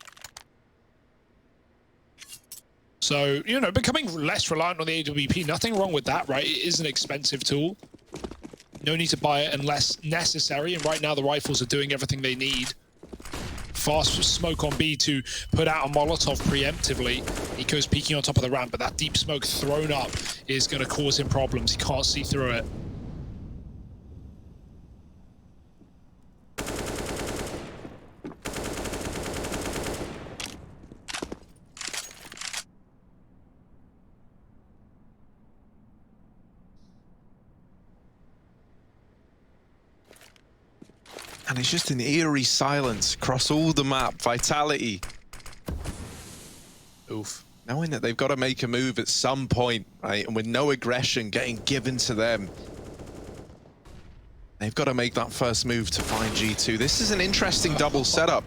So, you know, becoming less reliant on the AWP. Nothing wrong with that, right? It is an expensive tool. No need to buy it unless necessary, and right now the rifles are doing everything they need. Fast smoke on B to put out a Molotov preemptively. Nico's peeking on top of the ramp, but that deep smoke thrown up is going to cause him problems. He can't see through it. And it's just an eerie silence across all the map. Vitality. Oof. Knowing that they've got to make a move at some point, right? And with no aggression getting given to them, they've got to make that first move to find G2. This is an interesting double setup.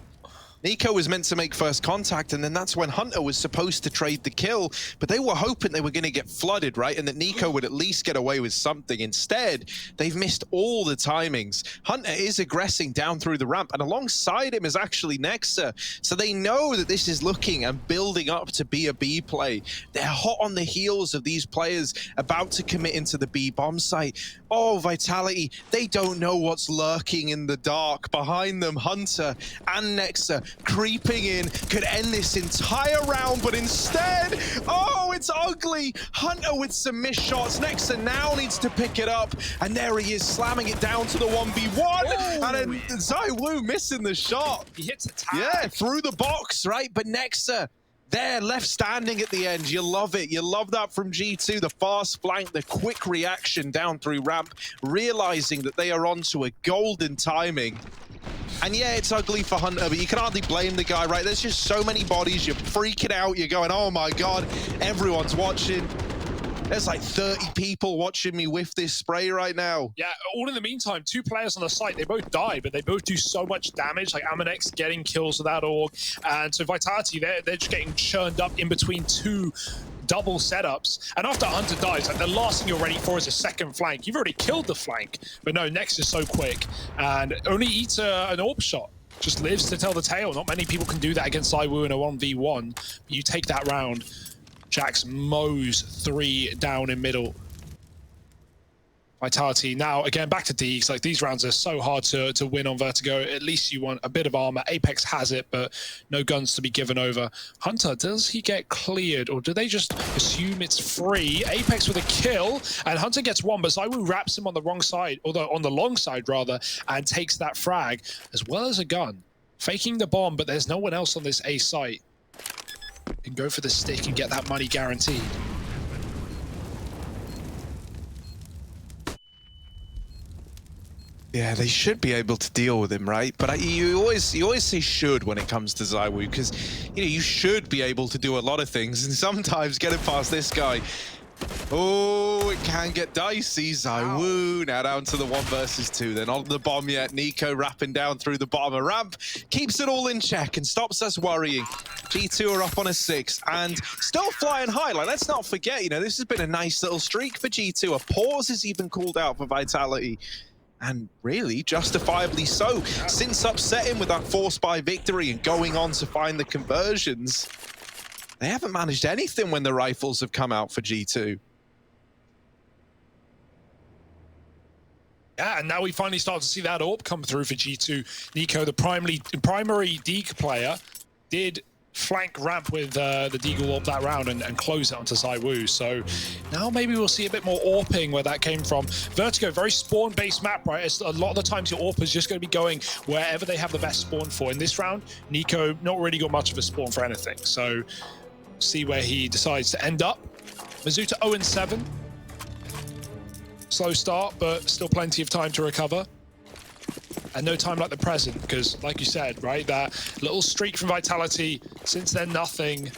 Nico was meant to make first contact, and then that's when Hunter was supposed to trade the kill, but they were hoping they were going to get flooded, right? And that Nico would at least get away with something. Instead, they've missed all the timings. Hunter is aggressing down through the ramp, and alongside him is actually Nexa. So they know that this is looking and building up to be a B play. They're hot on the heels of these players about to commit into the B bomb site. Oh, Vitality, they don't know what's lurking in the dark behind them. Hunter and Nexa creeping in could end this entire round, but instead, oh, it's ugly. Hunter with some missed shots. Nexa now needs to pick it up, and there he is, slamming it down to the 1v1, and then Xaiwu missing the shot. He hits a tag. Yeah, through the box, right? But Nexa There, left standing at the end. You love it. You love that from G2. The fast flank, the quick reaction down through ramp, realizing that they are onto a golden timing. And yeah, it's ugly for Hunter, but you can hardly blame the guy, right? There's just so many bodies. You're freaking out. You're going, oh my God, everyone's watching. There's like 30 people watching me whiff this spray right now. Yeah, all in the meantime, 2 players on the site, they both die, but they both do so much damage. Like Amonek's getting kills with that org. And so Vitality, they're just getting churned up in between 2 double setups. And after Hunter dies, like the last thing you're ready for is a second flank. You've already killed the flank. But no, Nex is so quick and only eats an AWP shot. Just lives to tell the tale. Not many people can do that against Xaiwu in a 1v1. But you take that round. Jax mows 3 down in middle. Vitality now, again, back to Deeks. Like, these rounds are so hard to win on Vertigo. At least you want a bit of armor. Apex has it, but no guns to be given over. Hunter, does he get cleared, or do they just assume it's free? Apex with a kill, and Hunter gets 1, but Xaiwu wraps him on the wrong side, or on the long side, rather, and takes that frag, as well as a gun. Faking the bomb, but there's no one else on this A site. Can go for the stick and get that money guaranteed. Yeah, they should be able to deal with him, right? But you always say should when it comes to Xaiwu, because you should be able to do a lot of things, and sometimes getting past this guy, oh, it can get dicey. Xaiwu now down to the 1 versus 2. They're not on the bomb yet. Nico wrapping down through the bottom of ramp, keeps it all in check and stops us worrying. G2 are up on a 6 and still flying high. Like, let's not forget, this has been a nice little streak for G2. A pause is even called out for Vitality. And really, justifiably so. Since upsetting with that forced buy victory and going on to find the conversions, they haven't managed anything when the rifles have come out for G2. Yeah, and now we finally start to see that AWP come through for G2. Nico, the primary Deke player, did flank ramp with the Deagle AWP that round and close it onto Xaiwu. So now maybe we'll see a bit more AWPing where that came from. Vertigo, very spawn-based map, right? It's a lot of the times your AWP is just going to be going wherever they have the best spawn for. In this round, Nico not really got much of a spawn for anything. So see where he decides to end up. Mizuta 0-7. Slow start, but still plenty of time to recover. And no time like the present, because like you said, right, that little streak from Vitality, since they're nothing.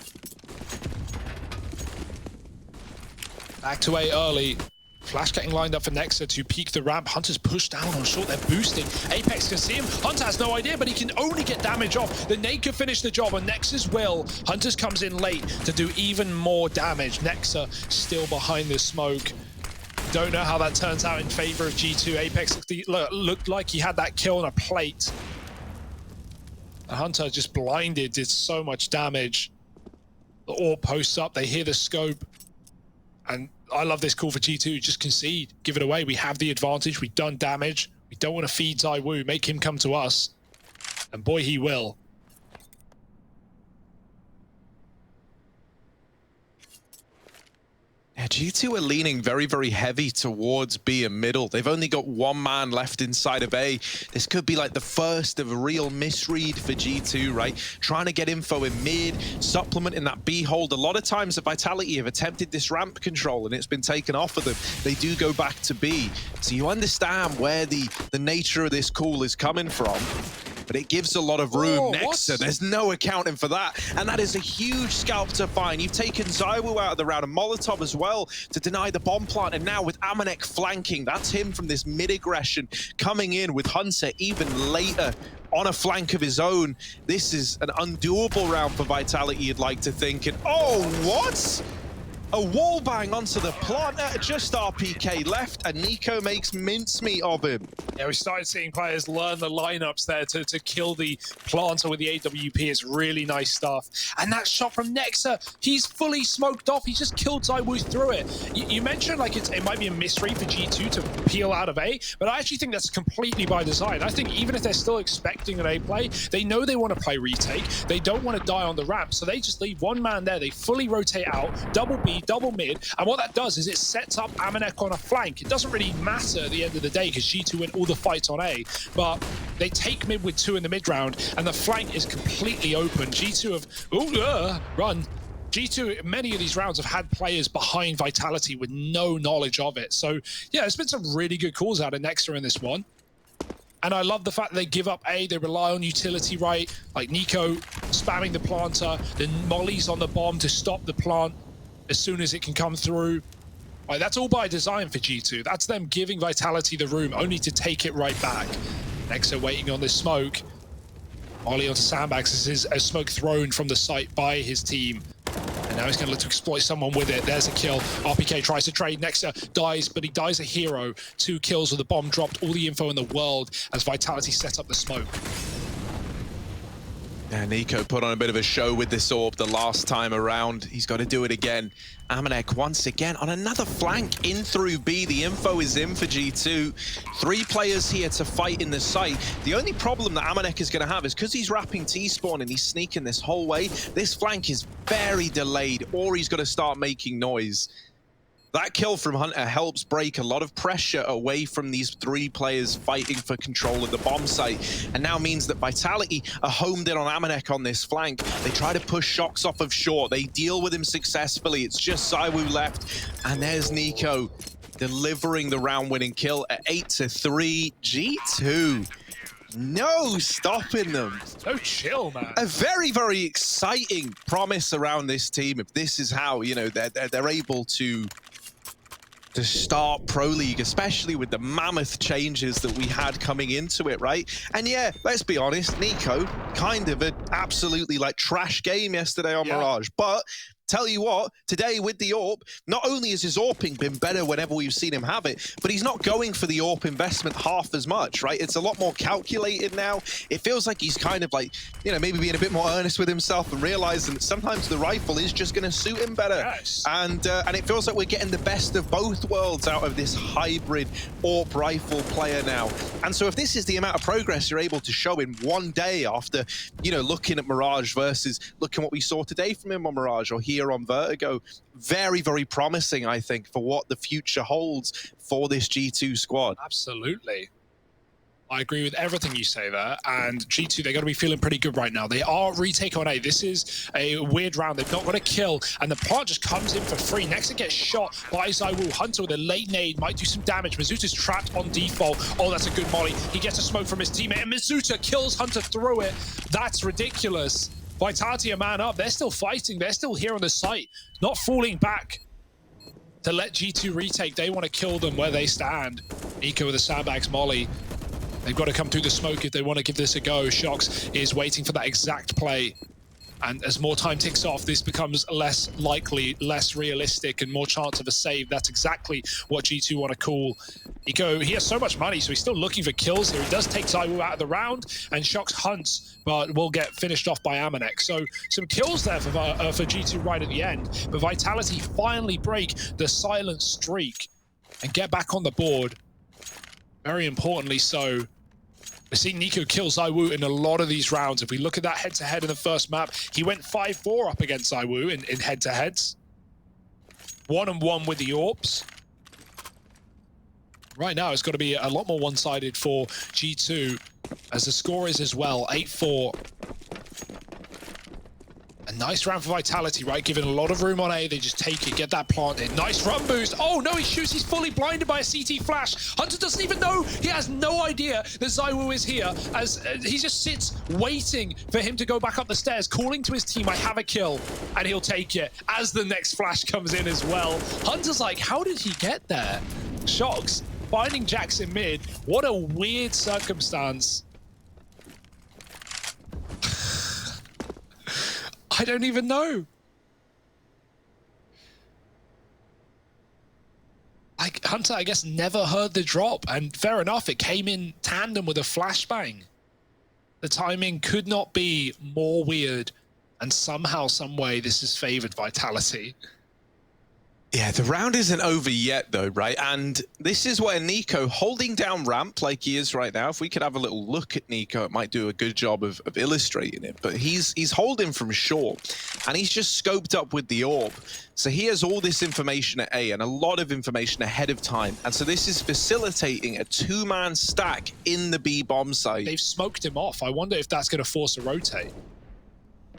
Back to A early. Flash getting lined up for Nexa to peek the ramp. Hunter's pushed down on short, they're boosting. Apex can see him. Hunter has no idea, but he can only get damage off. The nade could finish the job on Nexa's will. Hunter's comes in late to do even more damage. Nexa still behind the smoke. Don't know how that turns out in favor of G2. Apex looked like he had that kill on a plate. The Hunter just blinded, did so much damage. The AWP posts up, they hear the scope. And I love this call for G2, just concede, give it away. We have the advantage, we've done damage. We don't want to feed Xaiwu, make him come to us. And boy, he will. Yeah, G2 are leaning very, very heavy towards B and middle. They've only got 1 man left inside of A. This could be like the first of a real misread for G2, right? Trying to get info in mid, supplementing that B hold. A lot of times the Vitality have attempted this ramp control and it's been taken off of them. They do go back to B. So you understand where the nature of this call is coming from. But it gives a lot of room. Nexa, there's no accounting for that. And that is a huge scalp to find. You've taken Xaiwu out of the round and Molotov as well to deny the bomb plant. And now with Amonek flanking, that's him from this mid-aggression coming in with Hunter even later on a flank of his own. This is an undoable round for Vitality, you'd like to think. And oh, what? A wall bang onto the plant, just RPK left, and Nico makes mincemeat of him. Yeah, we started seeing players learn the lineups there to kill the planter with the AWP. It's really nice stuff. And that shot from Nexa, he's fully smoked off. He just killed Xaiwu through it. You mentioned like it might be a misread for G2 to peel out of A, but I actually think that's completely by design. I think even if they're still expecting an A play, they know they want to play retake. They don't want to die on the ramp, so they just leave 1 man there. They fully rotate out, double B, the double mid, and what that does is it sets up Amanek on a flank. It doesn't really matter at the end of the day because G2 win all the fights on A, but they take mid with 2 in the mid round, and the flank is completely open. G2 have run. G2, many of these rounds have had players behind Vitality with no knowledge of it. So yeah, there's been some really good calls out of Nexa in this one. And I love the fact that they give up A, they rely on utility, right? Like Nico spamming the planter, then mollies on the bomb to stop the plant as soon as it can come through. Like, that's all by design for G2. That's them giving Vitality the room, only to take it right back. Nexa waiting on this smoke. Molly onto sandbags. This is a smoke thrown from the site by his team. And now he's going to look to exploit someone with it. There's a kill. RPK tries to trade. Nexa dies, but he dies a hero. 2 kills with the bomb dropped. All the info in the world as Vitality set up the smoke. Yeah, Nico put on a bit of a show with this AWP the last time around. He's got to do it again. Amanek once again on another flank in through B. The info is in for G2. 3 players here to fight in the site. The only problem that Amanek is going to have is because he's wrapping T-spawn and he's sneaking this whole way, this flank is very delayed, or he's got to start making noise. That kill from Hunter helps break a lot of pressure away from these 3 players fighting for control of the bomb site, and now means that Vitality are homed in on Amanek on this flank. They try to push Shocks off of short. They deal with him successfully. It's just Xaiwu left, and there's Nico delivering the round-winning kill at 8-3. G2. No stopping them. So chill, man. A very, very exciting promise around this team. If this is how, you know, they're able to start Pro League, especially with the mammoth changes that we had coming into it, right? And yeah, let's be honest, Nico, kind of an absolutely like trash game yesterday on Mirage, but tell you what, today with the AWP, not only has his AWPing been better whenever we've seen him have it, but he's not going for the AWP investment half as much, right? It's a lot more calculated now. It feels like he's kind of like, you know, maybe being a bit more earnest with himself and realizing that sometimes the rifle is just going to suit him better. Yes. And it feels like we're getting the best of both worlds out of this hybrid AWP rifle player now. And so if this is the amount of progress you're able to show in one day after, you know, looking at Mirage versus looking what we saw today from him on Mirage or here on Vertigo, very, very promising, I think, for what the future holds for this G2 squad. Absolutely. I agree with everything you say there, and G2, they're going to be feeling pretty good right now. They are retake on A. This is a weird round. They've not got a kill, and the plant just comes in for free. Nexa gets shot by Xaiwu. Hunter with a late nade might do some damage. Mizuta's trapped on default. Oh, that's a good molly. He gets a smoke from his teammate, and Mizuta kills Hunter through it. That's ridiculous. Vitality are man up. They're still fighting. They're still here on the site, not falling back to let G2 retake. They want to kill them where they stand. Nico with a sandbags molly. They've got to come through the smoke if they want to give this a go. Shocks is waiting for that exact play. And as more time ticks off, this becomes less likely, less realistic, and more chance of a save. That's exactly what G2 want to call. Nico, he has so much money, so he's still looking for kills here. He does take Xaiwu out of the round, and Shocks hunts, but will get finished off by Amanek. So some kills there for G2 right at the end. But Vitality finally break the silent streak and get back on the board. Very importantly so. We're seeing Nico kill Xaiwu in a lot of these rounds. If we look at that head-to-head in the first map, he went 5-4 up against Xaiwu in head-to-heads. 1-on-1 with the AWPs. Right now, it's got to be a lot more one-sided for G2, as the score is as well, 8-4. A nice round for Vitality, right? Given a lot of room on A, they just take it, get that planted. Nice run boost. Oh no, he shoots, he's fully blinded by a CT flash. Hunter doesn't even know, he has no idea that Xaiwu is here, as he just sits waiting for him to go back up the stairs, calling to his team, I have a kill, and he'll take it as the next flash comes in as well. Hunter's like, how did he get there? Shocks, finding Jackson mid. What a weird circumstance. I don't even know. Hunter, I guess, never heard the drop, and fair enough, it came in tandem with a flashbang. The timing could not be more weird, and somehow, some way, this has favored Vitality. Yeah, the round isn't over yet, though, right? And this is where Nico, holding down ramp like he is right now, if we could have a little look at Nico, it might do a good job of illustrating it. But he's holding from short, and he's just scoped up with the orb. So he has all this information at A and a lot of information ahead of time. And so this is facilitating a two-man stack in the B bomb site. They've smoked him off. I wonder if that's going to force a rotate.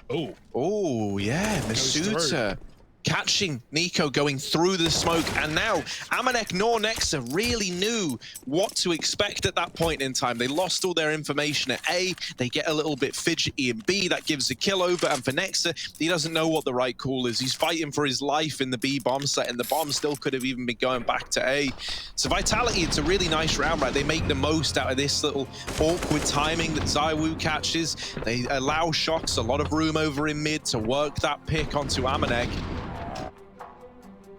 Oh. Oh, yeah, Masuta catching Nico going through the smoke, and now Amanek nor Nexa really knew what to expect at that point in time. They lost all their information at A, they get a little bit fidgety in B, that gives a kill over, and for Nexa, he doesn't know what the right call is. He's fighting for his life in the B bomb set, and the bomb still could have even been going back to A. So Vitality, it's a really nice round, right? They make the most out of this little awkward timing that Xaiwu catches. They allow Shox a lot of room over in mid to work that pick onto Amanek.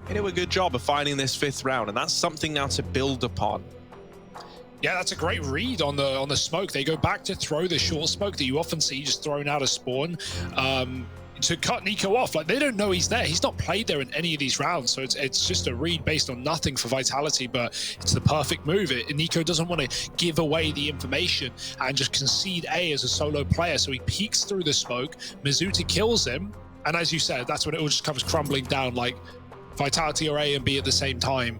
They do a good job of finding this fifth round, and that's something now to build upon. Yeah, that's a great read on the smoke. They go back to throw the short smoke that you often see just thrown out of spawn to cut Nico off. Like, they don't know he's there. He's not played there in any of these rounds, so it's just a read based on nothing for Vitality, but it's the perfect move. Nico doesn't want to give away the information and just concede A as a solo player, so he peeks through the smoke. Mizuta kills him, and as you said, that's when it all just comes crumbling down, like Vitality or A and B at the same time.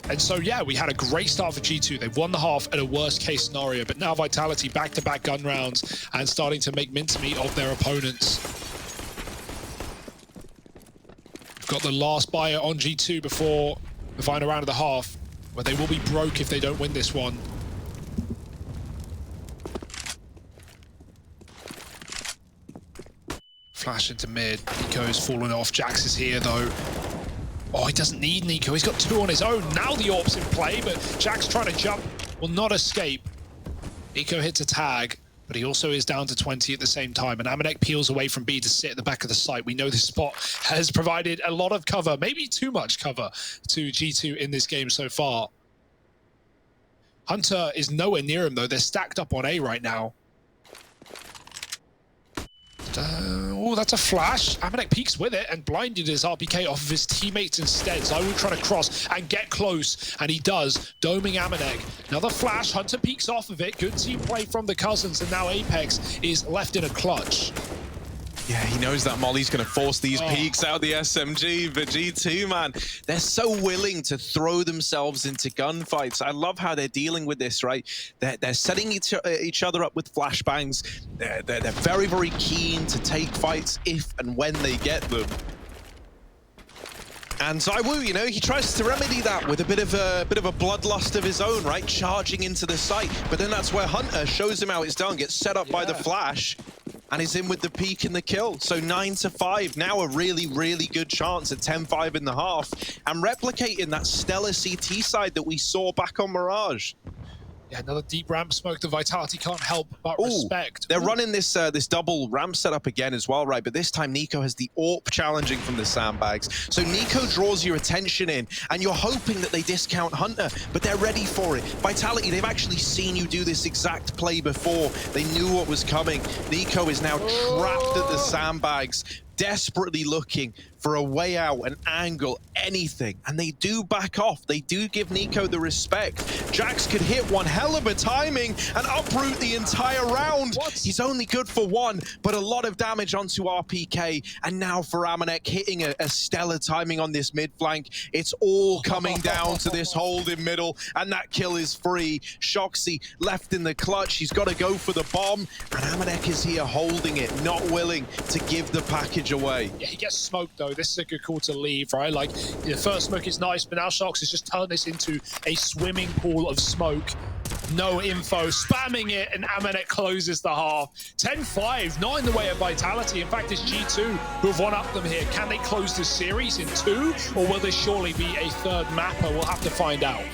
And so, yeah, we had a great start for G2. They've won the half at a worst case scenario, but now Vitality back-to-back gun rounds and starting to make mincemeat of their opponents. We've got the last buyer on G2 before the final round of the half, where they will be broke if they don't win this one. Flash into mid. Nico's fallen off. Jax is here, though. Oh, he doesn't need Nico. He's got two on his own. Now the AWP's in play, but Jax trying to jump will not escape. Nico hits a tag, but he also is down to 20 at the same time, and Amanek peels away from B to sit at the back of the site. We know this spot has provided a lot of cover, maybe too much cover to G2 in this game so far. Hunter is nowhere near him, though. They're stacked up on A right now. Oh, that's a flash. Amanek peeks with it and blinded his RPK off of his teammates instead. Xaiwu trying to cross and get close, and he does, doming Amanek. Another flash, Hunter peeks off of it. Good team play from the Cousins, and now Apex is left in a clutch. Yeah, he knows that Molly's going to force these peaks out of the SMG, but G2, man, they're so willing to throw themselves into gunfights. I love how they're dealing with this, right? They're setting each other up with flashbangs. They're very, very keen to take fights if and when they get them. And Xaiwu, you know, he tries to remedy that with a bit of a bloodlust of his own, right? Charging into the site. But then that's where Hunter shows him how it's done, gets set up by the flash, and is in with the peak and the kill. So 9-5, now a really, really good chance at 10-5 in the half, and replicating that stellar CT side that we saw back on Mirage. Yeah, another deep ramp smoke. The Vitality can't help but respect. They're running this this double ramp setup again as well, right? But this time Nico has the AWP challenging from the sandbags. So Nico draws your attention in, and you're hoping that they discount Hunter, but they're ready for it. Vitality, they've actually seen you do this exact play before. They knew what was coming. Nico is now trapped at the sandbags, desperately looking for a way out, an angle, anything. And they do back off. They do give Nico the respect. Jax could hit one hell of a timing and uproot the entire round. He's only good for one, but a lot of damage onto RPK. And now for Amanek hitting a stellar timing on this mid flank. It's all coming down to this hold in middle, and that kill is free. Shoxy left in the clutch. He's got to go for the bomb, and Amanek is here holding it, not willing to give the package away. Yeah, he gets smoked though. This is a good call to leave, right? Like, the first smoke is nice, but now Shox has just turned this into a swimming pool of smoke. No info, spamming it, and Amanek closes the half. 10-5, not in the way of Vitality. In fact, it's G2 who have one up them here. Can they close this series in 2, or will there surely be a third mapper? We'll have to find out.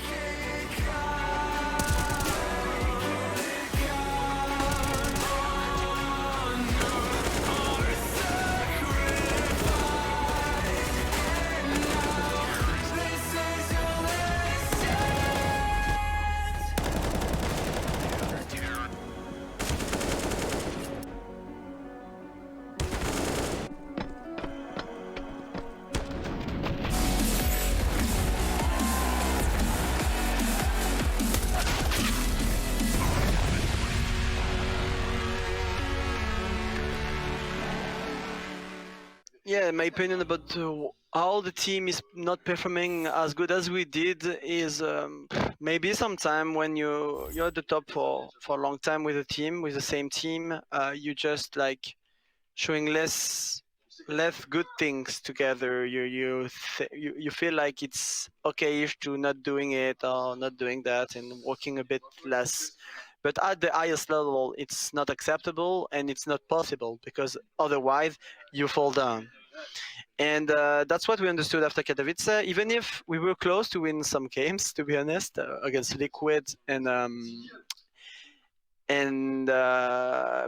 Yeah, my opinion about how the team is not performing as good as we did is maybe sometime when you're at the top for a long time with a team, with the same team, you just like showing less good things together. You feel like it's okay-ish to not doing it or not doing that and working a bit less. But at the highest level, it's not acceptable and it's not possible because otherwise you fall down. And that's what we understood after Katowice. Even if we were close to win some games, to be honest, against Liquid and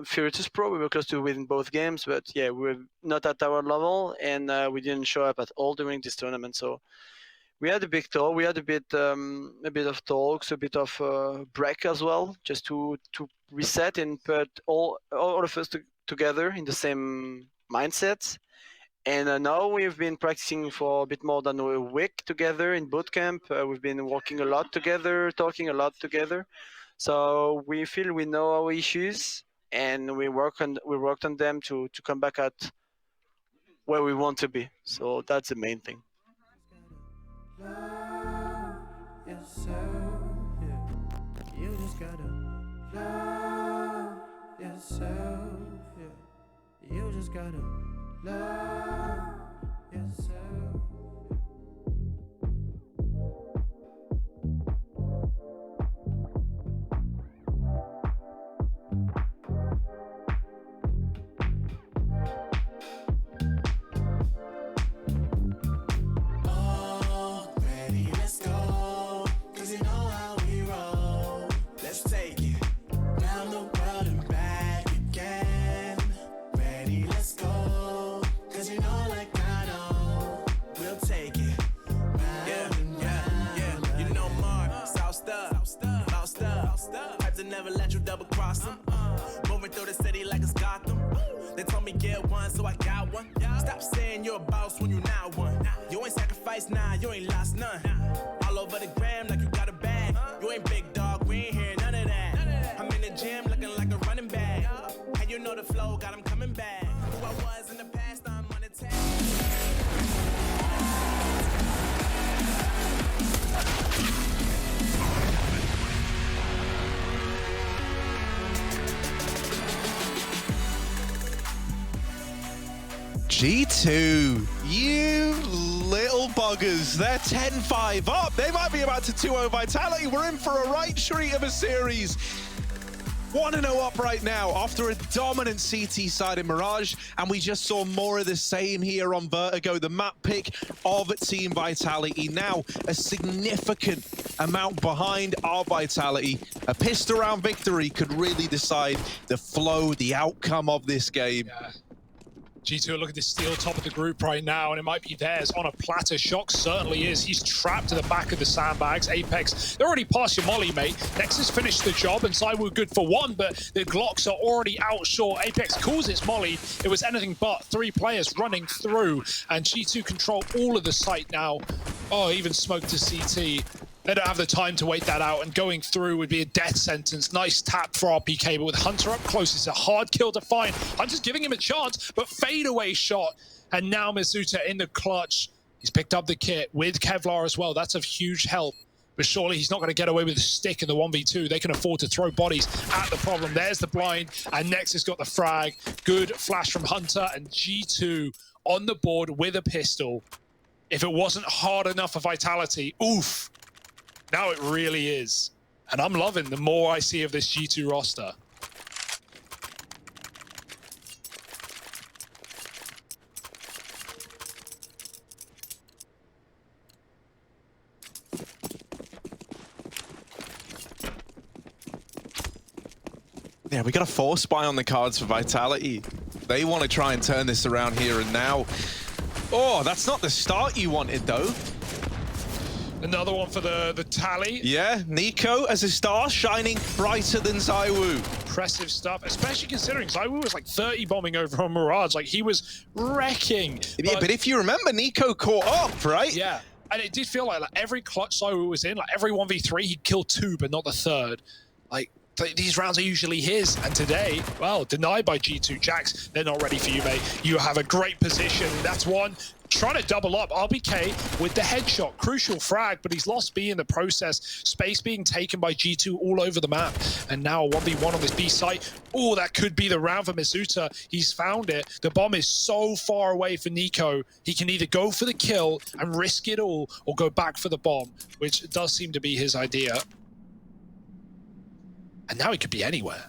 Furious Pro, we were close to win both games. But yeah, we were not at our level, and we didn't show up at all during this tournament. So we had a big talk. We had a bit of talks, a bit of break as well, just to reset and put all of us together in the same mindset. And now we've been practicing for a bit more than a week together in bootcamp. We've been working a lot together, talking a lot together. So we feel we know our issues, and we worked on them to come back at where we want to be. So that's the main thing. Love yourself, yeah. You just gotta love yourself, yeah. You just gotta love yourself. Never let you double cross them. Moving through the city like it's Gotham. They told me get one, so I got one. Stop saying you're a boss when you not one. You ain't sacrificed, nah, you ain't lost none. All over the gram like you got a bag. You ain't big dog, we ain't hear none of that. I'm in the gym looking like a running back. And you know the flow, got him coming back. Who I was in the past, I'm on attack. G2, you little buggers. They're 10-5 up. They might be about to 2-0 Vitality. We're in for a right treat of a series. 1-0 up right now after a dominant CT side in Mirage, and we just saw more of the same here on Vertigo, the map pick of Team Vitality. Now a significant amount behind our Vitality. A pissed around victory could really decide the flow, the outcome of this game. Yeah. G2 are looking to steal top of the group right now, and it might be theirs on a platter. Shock certainly is. He's trapped to the back of the sandbags. Apex, they're already past your molly, mate. Nexus finished the job, and Xaiwu good for one, but the Glocks are already out short. Apex calls its molly. It was anything but. 3 players running through, and G2 control all of the site now. Oh, even Smoke to CT. They don't have the time to wait that out, and going through would be a death sentence. Nice tap for RPK, but with Hunter up close, it's a hard kill to find. Hunter's giving him a chance, but fadeaway shot. And now Mizuta in the clutch. He's picked up the kit with Kevlar as well. That's of huge help. But surely he's not going to get away with a stick in the 1v2. They can afford to throw bodies at the problem. There's the blind, and Nexus got the frag. Good flash from Hunter, and G2 on the board with a pistol. If it wasn't hard enough for Vitality, oof. Now it really is. And I'm loving the more I see of this G2 roster. Yeah, we got a 4 spy on the cards for Vitality. They want to try and turn this around here and now. Oh, that's not the start you wanted, though. Another one for the tally. Yeah, Nico as a star, shining brighter than Xaiwu. Impressive stuff, especially considering Xaiwu was like 30 bombing over on Mirage. Like, he was wrecking. Yeah, but if you remember, Nico caught up, right? Yeah, and it did feel like every clutch Xaiwu was in, like every 1v3, he'd kill 2, but not the 3rd. Like, these rounds are usually his, and today, well, denied by G2. Jax, they're not ready for you, mate. You have a great position. That's one. Trying to double up. RBK with the headshot. Crucial frag, but he's lost B in the process. Space being taken by G2 all over the map. And now a 1v1 on this B site. Oh, that could be the round for Masuta. He's found it. The bomb is so far away for Nico. He can either go for the kill and risk it all, or go back for the bomb, which does seem to be his idea. And now he could be anywhere.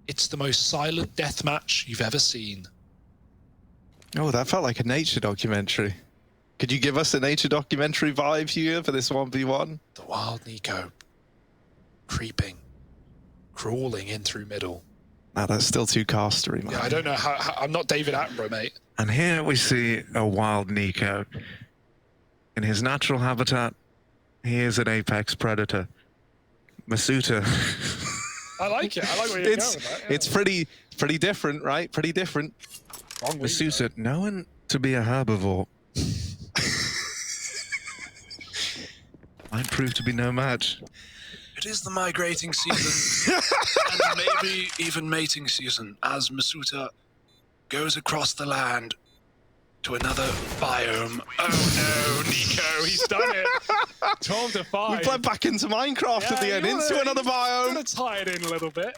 It's the most silent deathmatch you've ever seen. Oh, that felt like a nature documentary. Could you give us a nature documentary vibe here for this 1v1? The wild Nico. Creeping. Crawling in through middle. Nah, that's still too castery, man. Yeah, I don't know how I'm not David Attenborough, mate. And here we see a wild Nico. In his natural habitat, he is an apex predator. Masuta. I like it. I like where you're going with that. Yeah. It's pretty different, right? Pretty different. Masuta, known to be a herbivore, might prove to be no match. It is the migrating season, and maybe even mating season, as Masuta goes across the land to another biome. Oh no, Nico, he's done it. 12 to 5. We bled back into Minecraft at the end, into another biome. Gonna tie it in a little bit.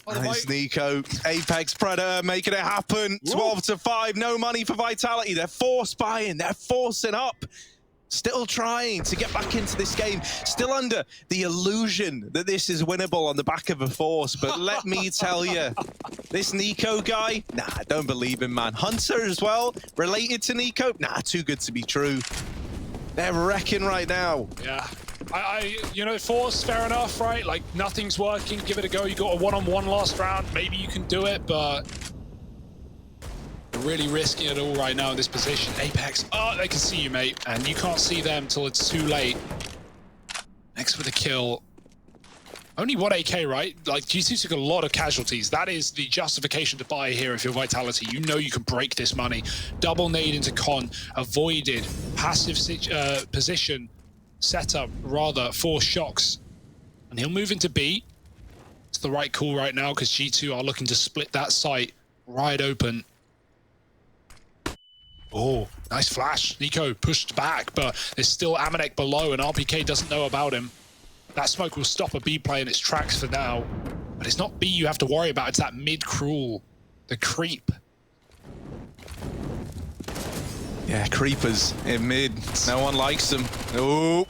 Nice, Nico. Apex Predator making it happen. 12 to 5. No money for Vitality. They're force buying. They're forcing up. Still trying to get back into this game. Still under the illusion that this is winnable on the back of a force. But let me tell you, this Nico guy, nah, don't believe him, man. Hunter as well, related to Nico. Nah, too good to be true. They're wrecking right now. Yeah. You know, force, fair enough, right? Like, nothing's working, give it a go. You got a one-on-one last round, maybe you can do it, but you're really risking it all right now in this position. Apex, oh, they can see you, mate, and you can't see them till it's too late. Next with a kill. Only 1 AK, right? Like, G2 took a lot of casualties. That is the justification to buy here if you're Vitality. You know you can break this money. Double nade into Con, avoided, passive position, setup, rather, 4 shocks. And he'll move into B. It's the right call right now because G2 are looking to split that site right open. Oh, nice flash. Nico pushed back, but there's still Amanek below and RPK doesn't know about him. That smoke will stop a B play in its tracks for now. But it's not B you have to worry about, it's that mid-crawl, the creep. Yeah, creepers in mid. No one likes them. Oh,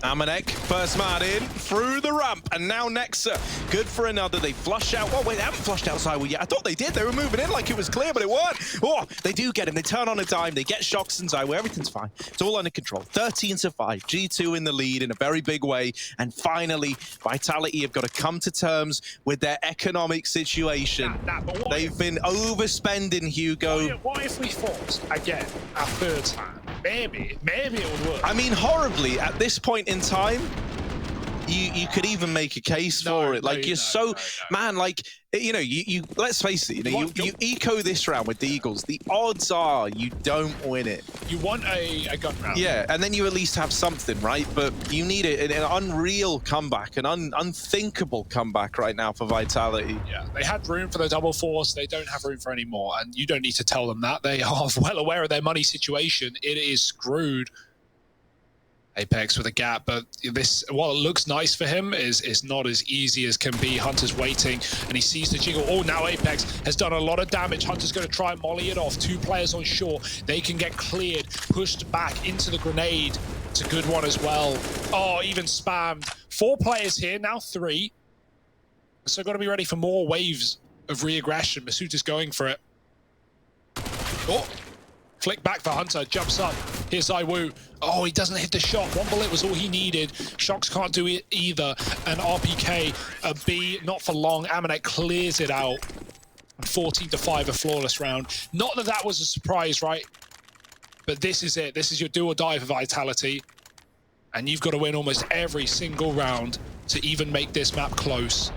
Amanek, first man in, through the ramp, and now Nexa, good for another. They flush out. Oh, wait, they haven't flushed out Xaiwu yet. I thought they did. They were moving in like it was clear, but it weren't. Oh, they do get him. They turn on a dime. They get shocks and Xaiwu. Everything's fine. It's all under control. 13 to 5. G2 in the lead in a very big way. And finally, Vitality have got to come to terms with their economic situation. They've been overspending, Hugo. What if we forced again a third time? Maybe it would work. I mean, horribly, at this point in time, you could even make a case for it. Like, man, like, you know, you let's face it, you eco this round with the Eagles. The odds are you don't win it. You want a gun round. Yeah, and then you at least have something, right? But you need an unreal comeback, an unthinkable comeback right now for Vitality. Yeah, they had room for the double force. They don't have room for any more, and you don't need to tell them that. They are well aware of their money situation. It is screwed. Apex with a gap, but this, while it looks nice for him, is not as easy as can be. Hunter's waiting, and he sees the jiggle. Oh, now Apex has done a lot of damage. Hunter's going to try and molly it off. 2 players on shore. They can get cleared, pushed back into the grenade. It's a good one as well. Oh, even spammed. 4 players here, now 3. So got to be ready for more waves of re-aggression. Masuta's going for it. Oh, flick back for Hunter, jumps up. Here's Xaiwu. Oh, he doesn't hit the shot. 1 bullet was all he needed. Shocks can't do it either. And RPK, a B, not for long. Amanek clears it out. 14 to 5, a flawless round. Not that that was a surprise, right? But this is it. This is your do or die for Vitality. And you've got to win almost every single round to even make this map close.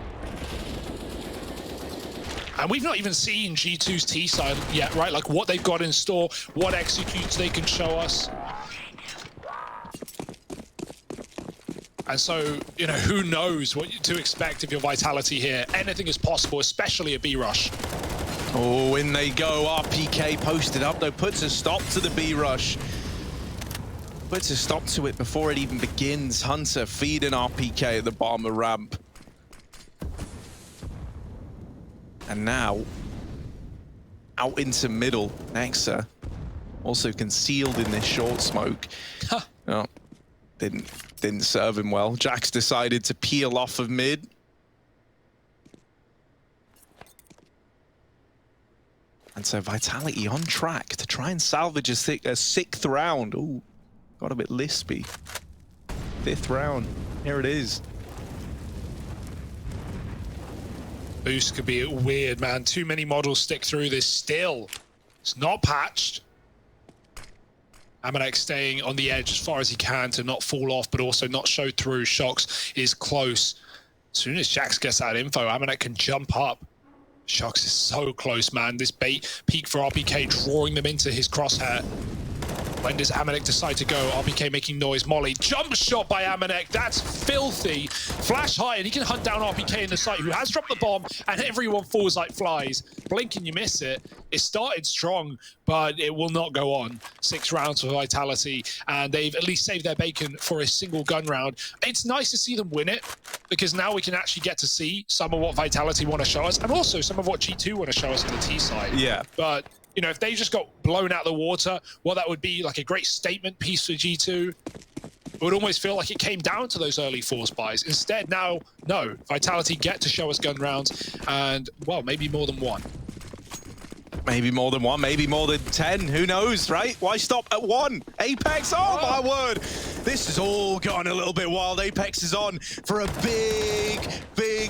And we've not even seen G2's T side yet, right? Like what they've got in store, what executes they can show us. And so, you know, who knows what to expect of your Vitality here. Anything is possible, especially a B rush. Oh, in they go. RPK posted up, though, puts a stop to the B rush. Puts a stop to it before it even begins. Hunter feeding RPK at the bottom of ramp. And now, out into middle, Nexa, also concealed in this short smoke. Oh, didn't serve him well. Jax decided to peel off of mid. And so Vitality on track to try and salvage a sixth round. Ooh, got a bit lispy. 5th round, here it is. Boost could be weird, man. Too many models stick through this still. It's not patched. Amanek staying on the edge as far as he can to not fall off, but also not show through. Shox is close. As soon as Jax gets that info, Amanek can jump up. Shox is so close, man. This bait peak for RPK, drawing them into his crosshair. When does Amanek decide to go? RPK making noise. Molly, jump shot by Amanek. That's filthy. Flash high, and he can hunt down RPK in the site, who has dropped the bomb, and everyone falls like flies. Blink and you miss it. It started strong, but it will not go on. 6 rounds for Vitality, and they've at least saved their bacon for a single gun round. It's nice to see them win it, because now we can actually get to see some of what Vitality want to show us, and also some of what G2 want to show us on the T side. Yeah. But you know, if they just got blown out of the water, well, that would be like a great statement piece for G2. It would almost feel like it came down to those early force buys. Instead, now, no. Vitality get to show us gun rounds, and, well, maybe more than one. Maybe more than one, maybe more than 10. Who knows, right? Why stop at 1? Apex, oh my word. This has all gone a little bit wild. Apex is on for a big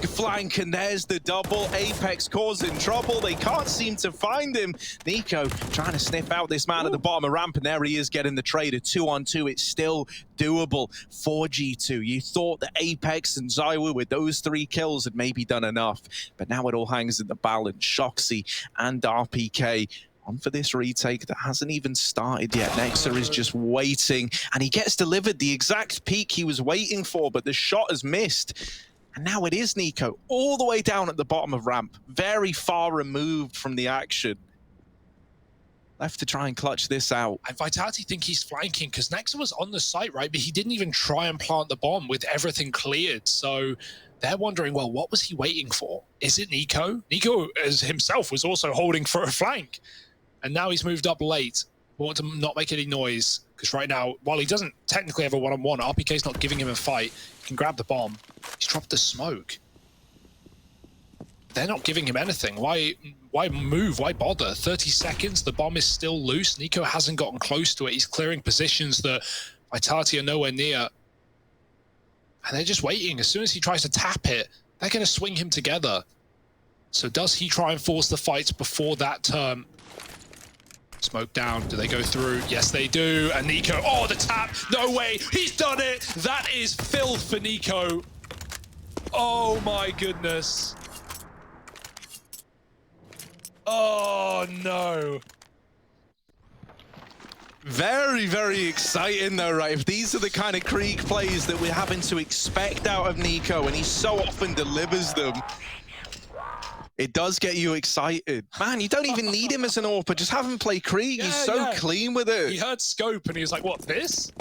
flank, and there's the double. Apex causing trouble. They can't seem to find him. Nico trying to sniff out this man at the bottom of ramp, and there he is getting the trade. A 2-on-2. It's still doable for G2. You thought that Apex and Xaiwu with those 3 kills had maybe done enough, but now it all hangs in the balance. Shoxy and RPK on for this retake that hasn't even started yet. Nexa is just waiting, and he gets delivered the exact peak he was waiting for, but the shot has missed. And now it is Nico, all the way down at the bottom of ramp, very far removed from the action. Left to try and clutch this out. And Vitality think he's flanking, because Nexa was on the site, right? But he didn't even try and plant the bomb with everything cleared. So they're wondering, well, what was he waiting for? Is it Nico? Nico as himself was also holding for a flank. And now he's moved up late. Want to not make any noise, because right now, while he doesn't technically have a one-on-one, RPK's not giving him a fight. He can grab the bomb. He's dropped the smoke. They're not giving him anything. Why move? Why bother? 30 seconds, the bomb is still loose. Nico hasn't gotten close to it. He's clearing positions that Vitality are nowhere near. And they're just waiting. As soon as he tries to tap it, they're going to swing him together. So does he try and force the fights before that turn? Smoke down. Do they go through? Yes, they do. And Nico, oh, the tap. No way. He's done it. That is filth for Nico. Oh, my goodness. Oh, no. Very exciting though, right? If these are the kind of Krieg plays that we're having to expect out of Nico, and he so often delivers them, it does get you excited. Man, you don't even need him as an AWPer. Just have him play Krieg. Yeah, he's so clean with it. He heard scope and he was like, what, this?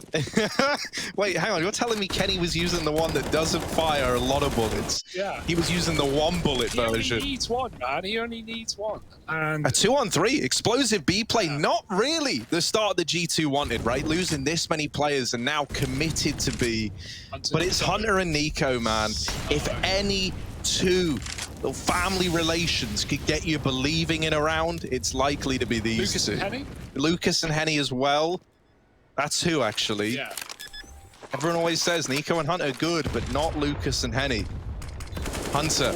Wait, hang on. You're telling me Kenny was using the one that doesn't fire a lot of bullets? Yeah. He was using the 1-bullet version. He only needs one, man. He only needs one. And a 2-on-3. Explosive B play. Yeah. Not really the start that G2 wanted, right? Losing this many players and now committed to B. But it's Hunter and Nico, man. If any two little family relations could get you believing in a round, it's likely to be these Lucas two. And Henny? Lucas and Henny as well. That's who, actually. Yeah. Everyone always says Nico and Hunter are good, but not Lucas and Henny. Hunter.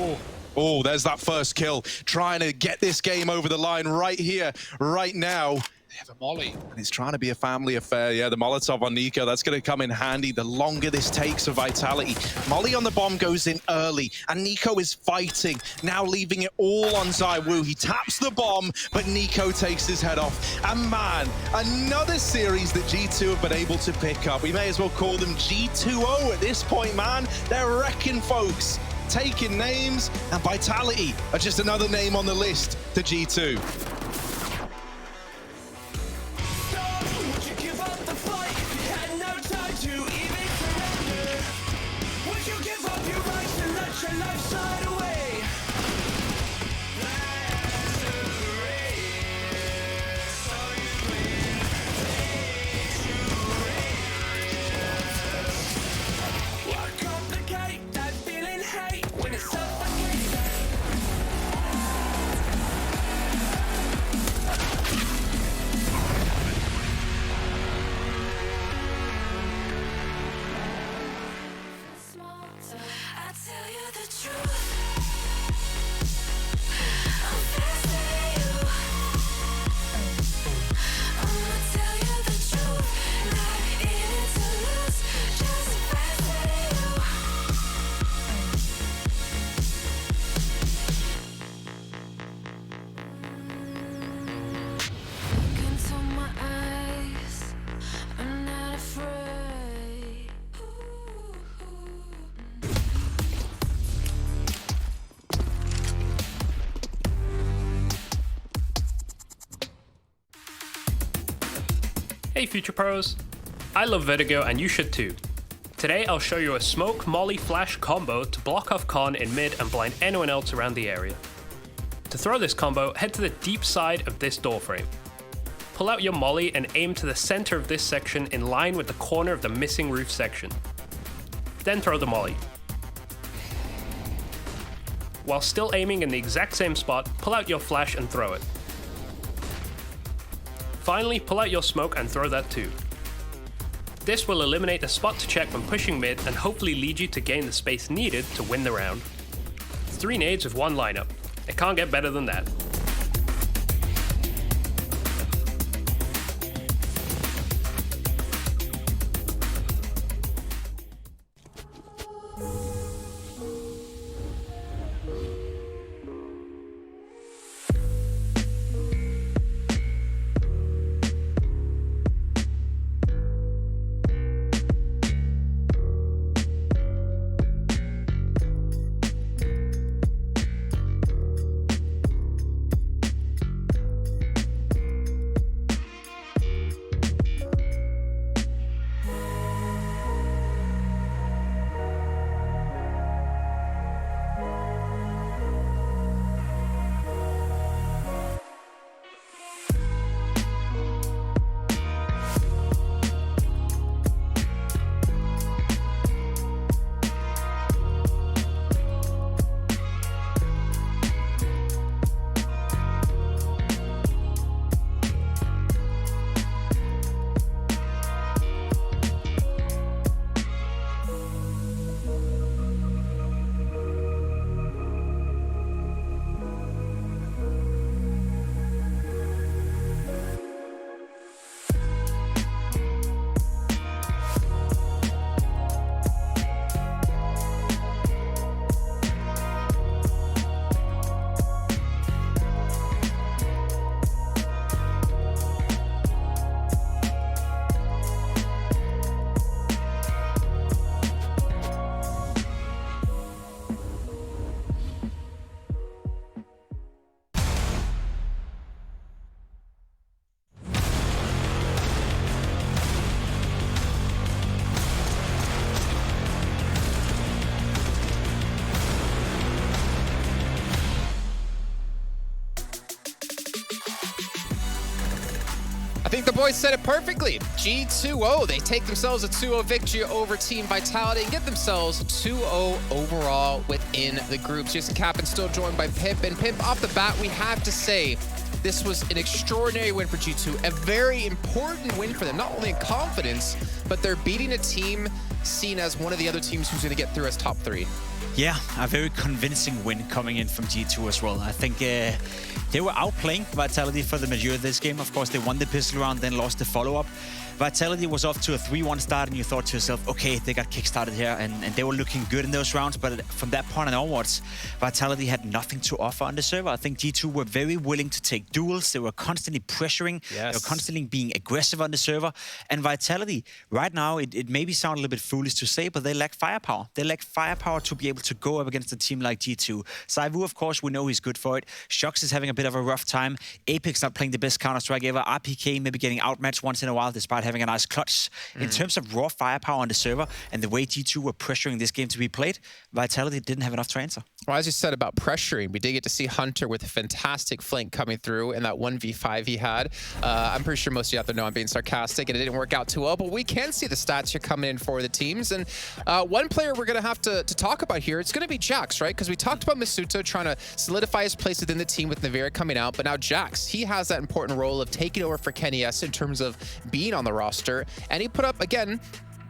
Oh, there's that first kill. Trying to get this game over the line right here, right now. They have a molly. And it's trying to be a family affair. Yeah, the Molotov on Nico, that's going to come in handy the longer this takes for Vitality. Molly on the bomb goes in early, and Nico is fighting, now leaving it all on Xaiwu. He taps the bomb, but Nico takes his head off. And man, another series that G2 have been able to pick up. We may as well call them G2O at this point, man. They're wrecking folks, taking names, and Vitality are just another name on the list to G2. Hey Future Pros! I love Vertigo and you should too. Today I'll show you a smoke molly flash combo to block off Con in mid and blind anyone else around the area. To throw this combo, head to the deep side of this door frame. Pull out your molly and aim to the center of this section in line with the corner of the missing roof section. Then throw the molly. While still aiming in the exact same spot, pull out your flash and throw it. Finally, pull out your smoke and throw that too. This will eliminate the spot to check when pushing mid and hopefully lead you to gain the space needed to win the round. 3 nades with 1 lineup. It can't get better than that. I think the boys said it perfectly. G2O, they take themselves a 2-0 victory over Team Vitality and get themselves 2-0 overall within the groups. Jason Captain still joined by Pimp. And Pimp, off the bat, we have to say this was an extraordinary win for G2, a very important win for them, not only in confidence, but they're beating a team seen as one of the other teams who's going to get through as top 3. Yeah, a very convincing win coming in from G2 as well. I think they were outplaying Vitality for the majority of this game. Of course, they won the pistol round, then lost the follow-up. Vitality was off to a 3-1 start, and you thought to yourself, okay, they got kickstarted here, and they were looking good in those rounds. But from that point onwards, Vitality had nothing to offer on the server. I think G2 were very willing to take duels. They were constantly pressuring. Yes. They were constantly being aggressive on the server. And Vitality, right now, it maybe sound a little bit foolish to say, but they lack firepower. They lack firepower to be able to go up against a team like G2. Xaiwu, of course, we know he's good for it. Shox is having a bit of a rough time. Apex not playing the best Counter-Strike ever. RPK maybe getting outmatched once in a while, despite having a nice clutch. In terms of raw firepower on the server and the way G2 were pressuring this game to be played, Vitality didn't have enough to answer. Well, as you said about pressuring, we did get to see Hunter with a fantastic flank coming through in that 1v5 he had. I'm pretty sure most of you out there know I'm being sarcastic and it didn't work out too well, but we can see the stats here coming in for the teams. And one player we're going to have to talk about here, it's going to be Jax, right? Because we talked about Masuto trying to solidify his place within the team with Navira coming out, but now Jax, he has that important role of taking over for Kenny S in terms of being on the roster. And he put up, again,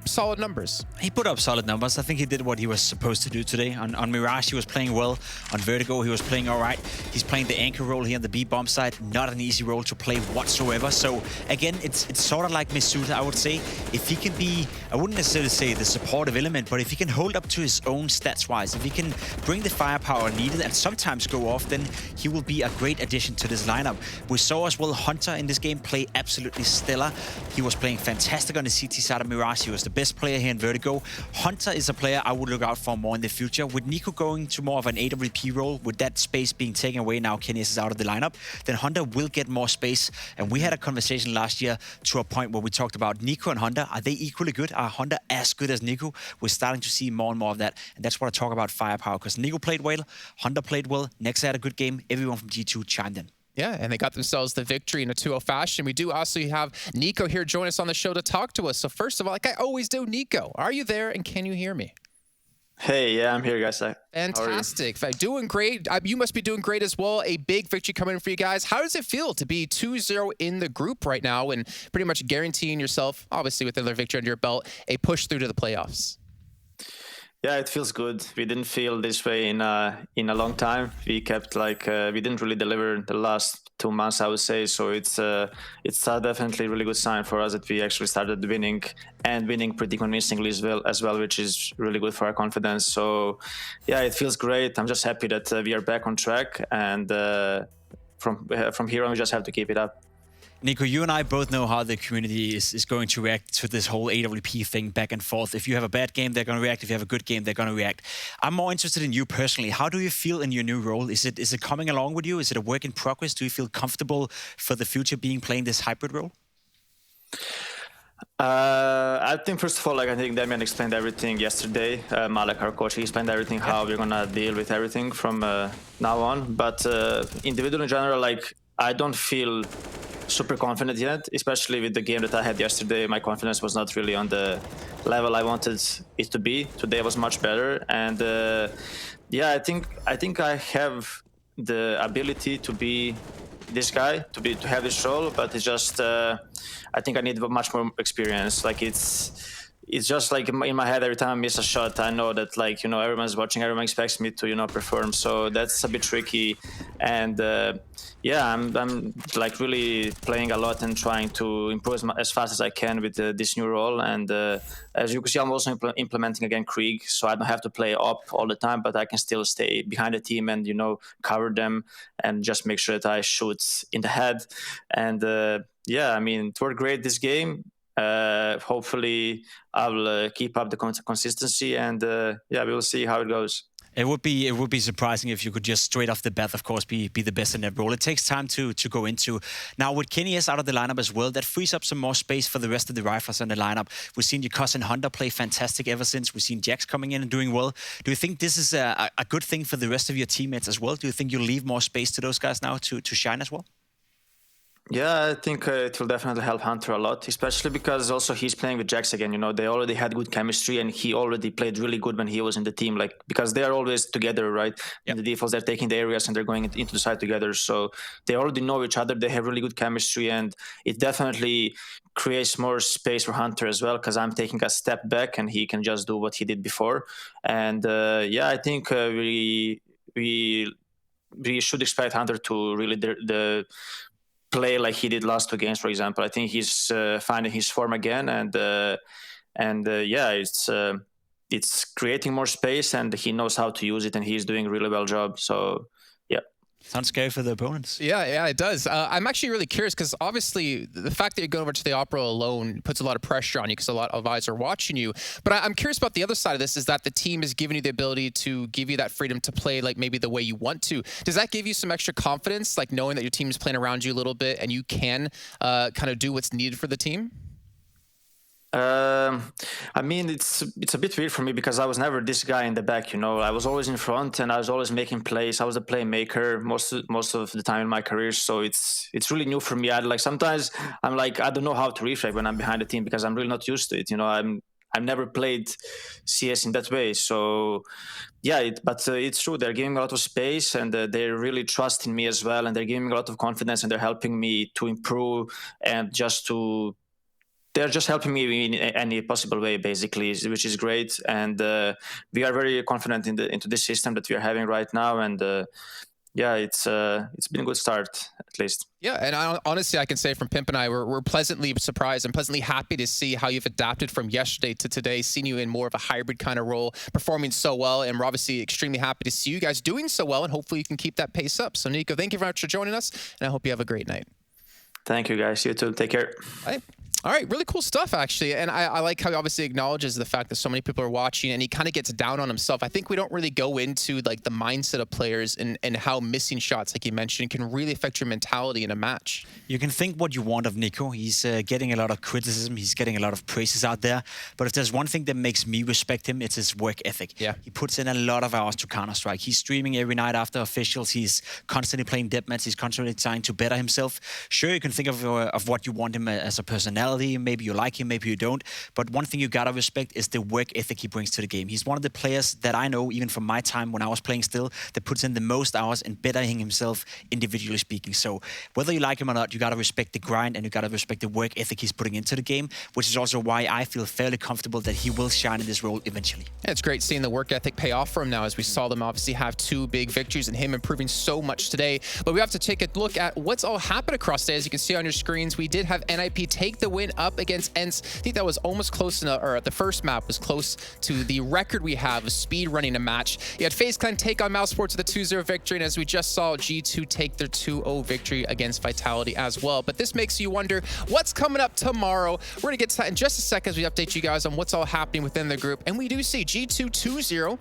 solid numbers. He put up solid numbers. I think he did what he was supposed to do today. On Mirage, he was playing well. On Vertigo, he was playing all right. He's playing the anchor role here on the B-bomb side. Not an easy role to play whatsoever. So, again, it's sort of like Masuda, I would say. If he can be, I wouldn't necessarily say the supportive element, but if he can hold up to his own stats-wise, if he can bring the firepower needed and sometimes go off, then he will be a great addition to this lineup. We saw as well Hunter in this game play absolutely stellar. He was playing fantastic on the CT side of Mirage. He was the best player here in Vertigo. Hunter is a player I would look out for more in the future. With Nico going to more of an AWP role, with that space being taken away now, Kenny is out of the lineup, then Hunter will get more space. And we had a conversation last year to a point where we talked about Nico and Hunter. Are they equally good? Are Hunter as good as Nico? We're starting to see more and more of that. And that's what I talk about firepower, because Nico played well, Hunter played well, Nexa had a good game, everyone from G2 chimed in. Yeah, and they got themselves the victory in a 2-0 fashion. We do also have Nico here join us on the show to talk to us. So first of all, like I always do, Nico, are you there and can you hear me? Hey, yeah, I'm here, guys. Fantastic. Doing great. You must be doing great as well. A big victory coming in for you guys. How does it feel to be 2-0 in the group right now and pretty much guaranteeing yourself, obviously with another victory under your belt, a push through to the playoffs? Yeah, it feels good. We didn't feel this way in a long time. We kept we didn't really deliver the last 2 months, I would say. So it's definitely a really good sign for us that we actually started winning and winning pretty convincingly as well, which is really good for our confidence. So yeah, it feels great. I'm just happy that we are back on track, and from here on, we just have to keep it up. Nico, you and I both know how the community is going to react to this whole AWP thing back and forth. If you have a bad game, they're going to react. If you have a good game, they're going to react. I'm more interested in you personally. How do you feel in your new role? Is it coming along with you? Is it a work in progress? Do you feel comfortable for the future playing this hybrid role? I think first of all, I think Damian explained everything yesterday. Malek, our coach, he explained everything, how we're going to deal with everything from now on. But individually in general, I don't feel super confident yet, especially with the game that I had yesterday. My confidence was not really on the level I wanted it to be. Today was much better, and yeah, I think I have the ability to be this guy, to have this role, but it's just I think I need much more experience. It's just in my head, every time I miss a shot, I know that everyone's watching, everyone expects me to perform. So that's a bit tricky, and yeah, I'm really playing a lot and trying to improve as fast as I can with this new role. And as you can see, I'm also implementing again Krieg, so I don't have to play up all the time, but I can still stay behind the team and cover them and just make sure that I shoot in the head. And yeah, I mean, it worked great this game. Hopefully I'll keep up the consistency, and yeah, we will see how it goes. It would be surprising if you could just straight off the bat, of course, be the best in that role. It takes time to go into. Now, with Kenny S out of the lineup as well, that frees up some more space for the rest of the rifles in the lineup. We've seen your cousin Hunter play fantastic ever since. We've seen Jax coming in and doing well. Do you think this is a good thing for the rest of your teammates as well? Do you think you'll leave more space to those guys now to shine as well? Yeah, I think it will definitely help Hunter a lot, especially because also he's playing with Jax again. You know, they already had good chemistry, and he already played really good when he was in the team. Like, because they are always together, right? In the defaults, they're taking the areas and they're going into the side together. So they already know each other. They have really good chemistry, and it definitely creates more space for Hunter as well. Because I'm taking a step back, and he can just do what he did before. And yeah, I think we should expect Hunter to really play like he did last 2 games, for example. I think he's finding his form again, and yeah, it's creating more space, and he knows how to use it, and he's doing a really well job. So yeah. Sounds scary for the opponents. Yeah, it does. I'm actually really curious because obviously the fact that you're going over to the Opera alone puts a lot of pressure on you because a lot of eyes are watching you. But I'm curious about the other side of this, is that the team is giving you the ability to give you that freedom to play like maybe the way you want to. Does that give you some extra confidence, like knowing that your team is playing around you a little bit and you can kind of do what's needed for the team? I mean, it's a bit weird for me because I was never this guy in the back, you know. I was always in front, and I was always making plays. I was a playmaker most of the time in my career, so it's really new for me. Sometimes I'm like, I don't know how to reflect when I'm behind the team because I'm really not used to it, you know. I've never played CS in that way, so yeah. But it's true, they're giving me a lot of space, and they're really trusting me as well, and they're giving me a lot of confidence, and they're helping me to improve and they're just helping me in any possible way, basically, which is great. And we are very confident into this system that we are having right now. And yeah, it's been a good start, at least. Yeah, and honestly, I can say from Pimp and I, we're pleasantly surprised and pleasantly happy to see how you've adapted from yesterday to today, seeing you in more of a hybrid kind of role, performing so well. And we're obviously extremely happy to see you guys doing so well, and hopefully you can keep that pace up. So, Nico, thank you very much for joining us, and I hope you have a great night. Thank you, guys. You too. Take care. Bye. All right, really cool stuff, actually. And I like how he obviously acknowledges the fact that so many people are watching, and he kind of gets down on himself. I think we don't really go into like the mindset of players and how missing shots, like you mentioned, can really affect your mentality in a match. You can think what you want of Nico. He's getting a lot of criticism. He's getting a lot of praises out there. But if there's one thing that makes me respect him, it's his work ethic. Yeah. He puts in a lot of hours to Counter-Strike. He's streaming every night after officials. He's constantly playing deathmatch. He's constantly trying to better himself. Sure, you can think of what you want him as a personality. Maybe you like him, maybe you don't. But one thing you gotta respect is the work ethic he brings to the game. He's one of the players that I know, even from my time when I was playing still, that puts in the most hours in bettering himself, individually speaking. So whether you like him or not, you gotta respect the grind and you gotta respect the work ethic he's putting into the game, which is also why I feel fairly comfortable that he will shine in this role eventually. Yeah, it's great seeing the work ethic pay off for him now, as we saw them obviously have 2 big victories and him improving so much today. But we have to take a look at what's all happened across today. As you can see on your screens, we did have NIP take the win up against ENCE. I think that was almost close enough, or the first map was close to the record we have of speed running a match. You had FaZe Clan take on Mousesports with a 2-0 victory, and as we just saw, G2 take their 2-0 victory against Vitality as well. But this makes you wonder what's coming up tomorrow. We're going to get to that in just a second as we update you guys on what's all happening within the group. And we do see G2 2-0.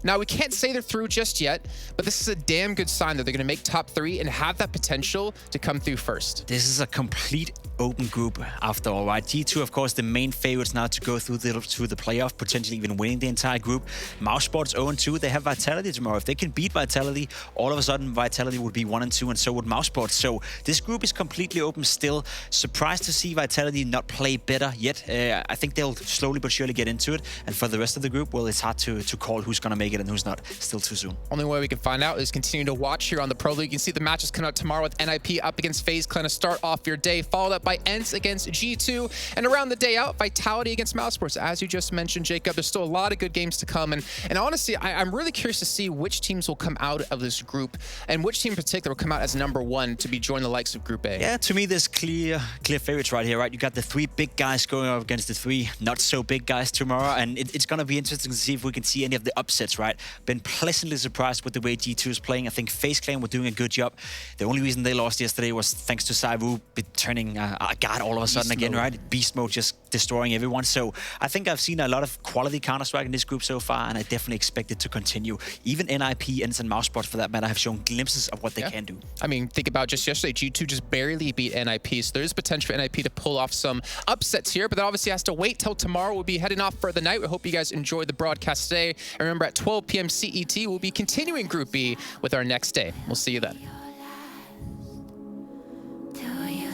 Now, we can't say they're through just yet, but this is a damn good sign that they're going to make top 3 and have that potential to come through first. This is a complete open group after all, right? G2, of course, the main favorites now to go through the playoff, potentially even winning the entire group. Mousesports 0-2, they have Vitality tomorrow. If they can beat Vitality, all of a sudden Vitality would be 1-2, and so would Mousesports. So this group is completely open still. Surprised to see Vitality not play better yet. I think they'll slowly but surely get into it. And for the rest of the group, well, it's hard to call who's going to make it and who's not. Still too soon. Only way we can find out is continue to watch here on the Pro League. You can see the matches coming out tomorrow with NIP up against FaZe Clan to start off your day, followed up by ENCE against G2, and around the day out, Vitality against Mousesports. As you just mentioned, Jacob, there's still a lot of good games to come, and honestly, I'm really curious to see which teams will come out of this group and which team in particular will come out as #1 to be joining the likes of Group A. Yeah, to me, there's clear favorites right here, right? You got the 3 big guys going up against the 3 not so big guys tomorrow, and it's going to be interesting to see if we can see any of the upsets, right? Been pleasantly surprised with the way G2 is playing. I think FaZe Clan were doing a good job. The only reason they lost yesterday was thanks to Xaiwu turning a guard all of a sudden again, right? Beast mode just destroying everyone. So I think I've seen a lot of quality Counter-Strike in this group so far, and I definitely expect it to continue. Even NIP, ENCE, and Mousesports, for that matter, have shown glimpses of what they can do. I mean, think about just yesterday, G2 just barely beat NIP, so there's potential for NIP to pull off some upsets here, but that obviously has to wait till tomorrow. We'll be heading off for the night. We hope you guys enjoyed the broadcast today. And remember, at 12 p.m. CET, we'll be continuing Group B with our next day. We'll see you then. Do you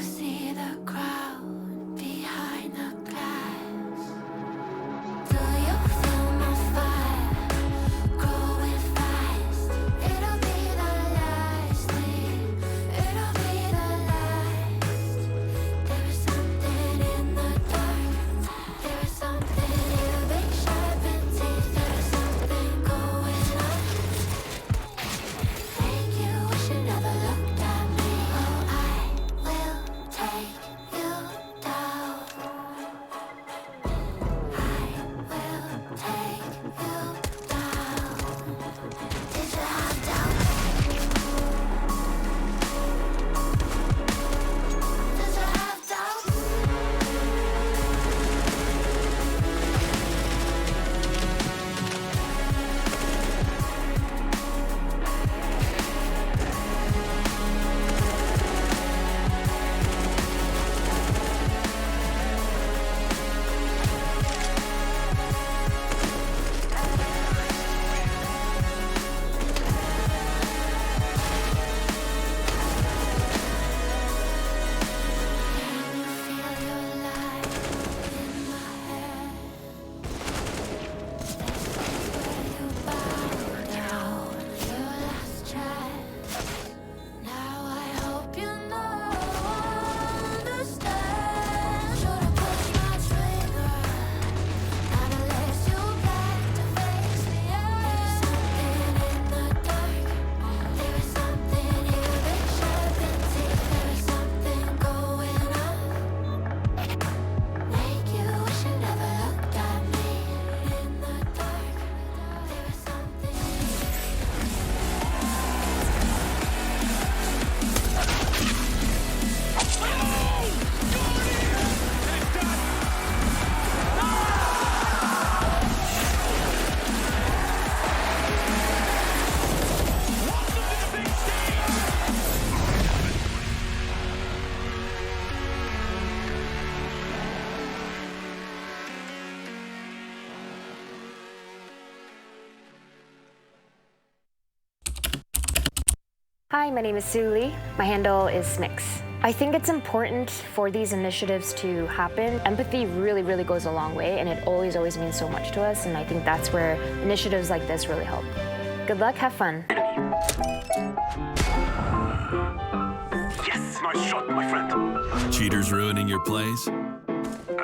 Hi, my name is Sue Lee. My handle is Smix. I think it's important for these initiatives to happen. Empathy really, really goes a long way, and it always means so much to us, and I think that's where initiatives like this really help. Good luck, have fun. Yes, nice shot, my friend. Cheaters ruining your plays? I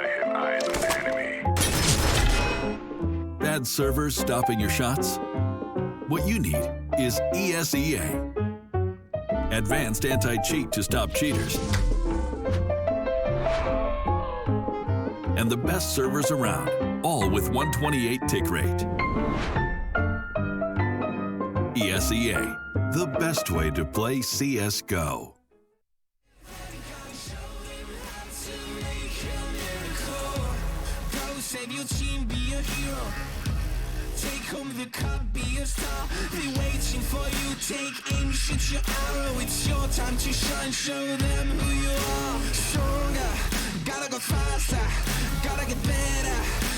have eyes on the enemy. Bad servers stopping your shots? What you need is ESEA. Advanced anti-cheat to stop cheaters. And the best servers around, all with 128 tick rate. ESEA, the best way to play CSGO. Save your team, be a hero. Take home the cup, be a star. They waiting for you, take aim, shoot your arrow. It's your time to shine, show them who you are. Stronger, gotta go faster, gotta get better.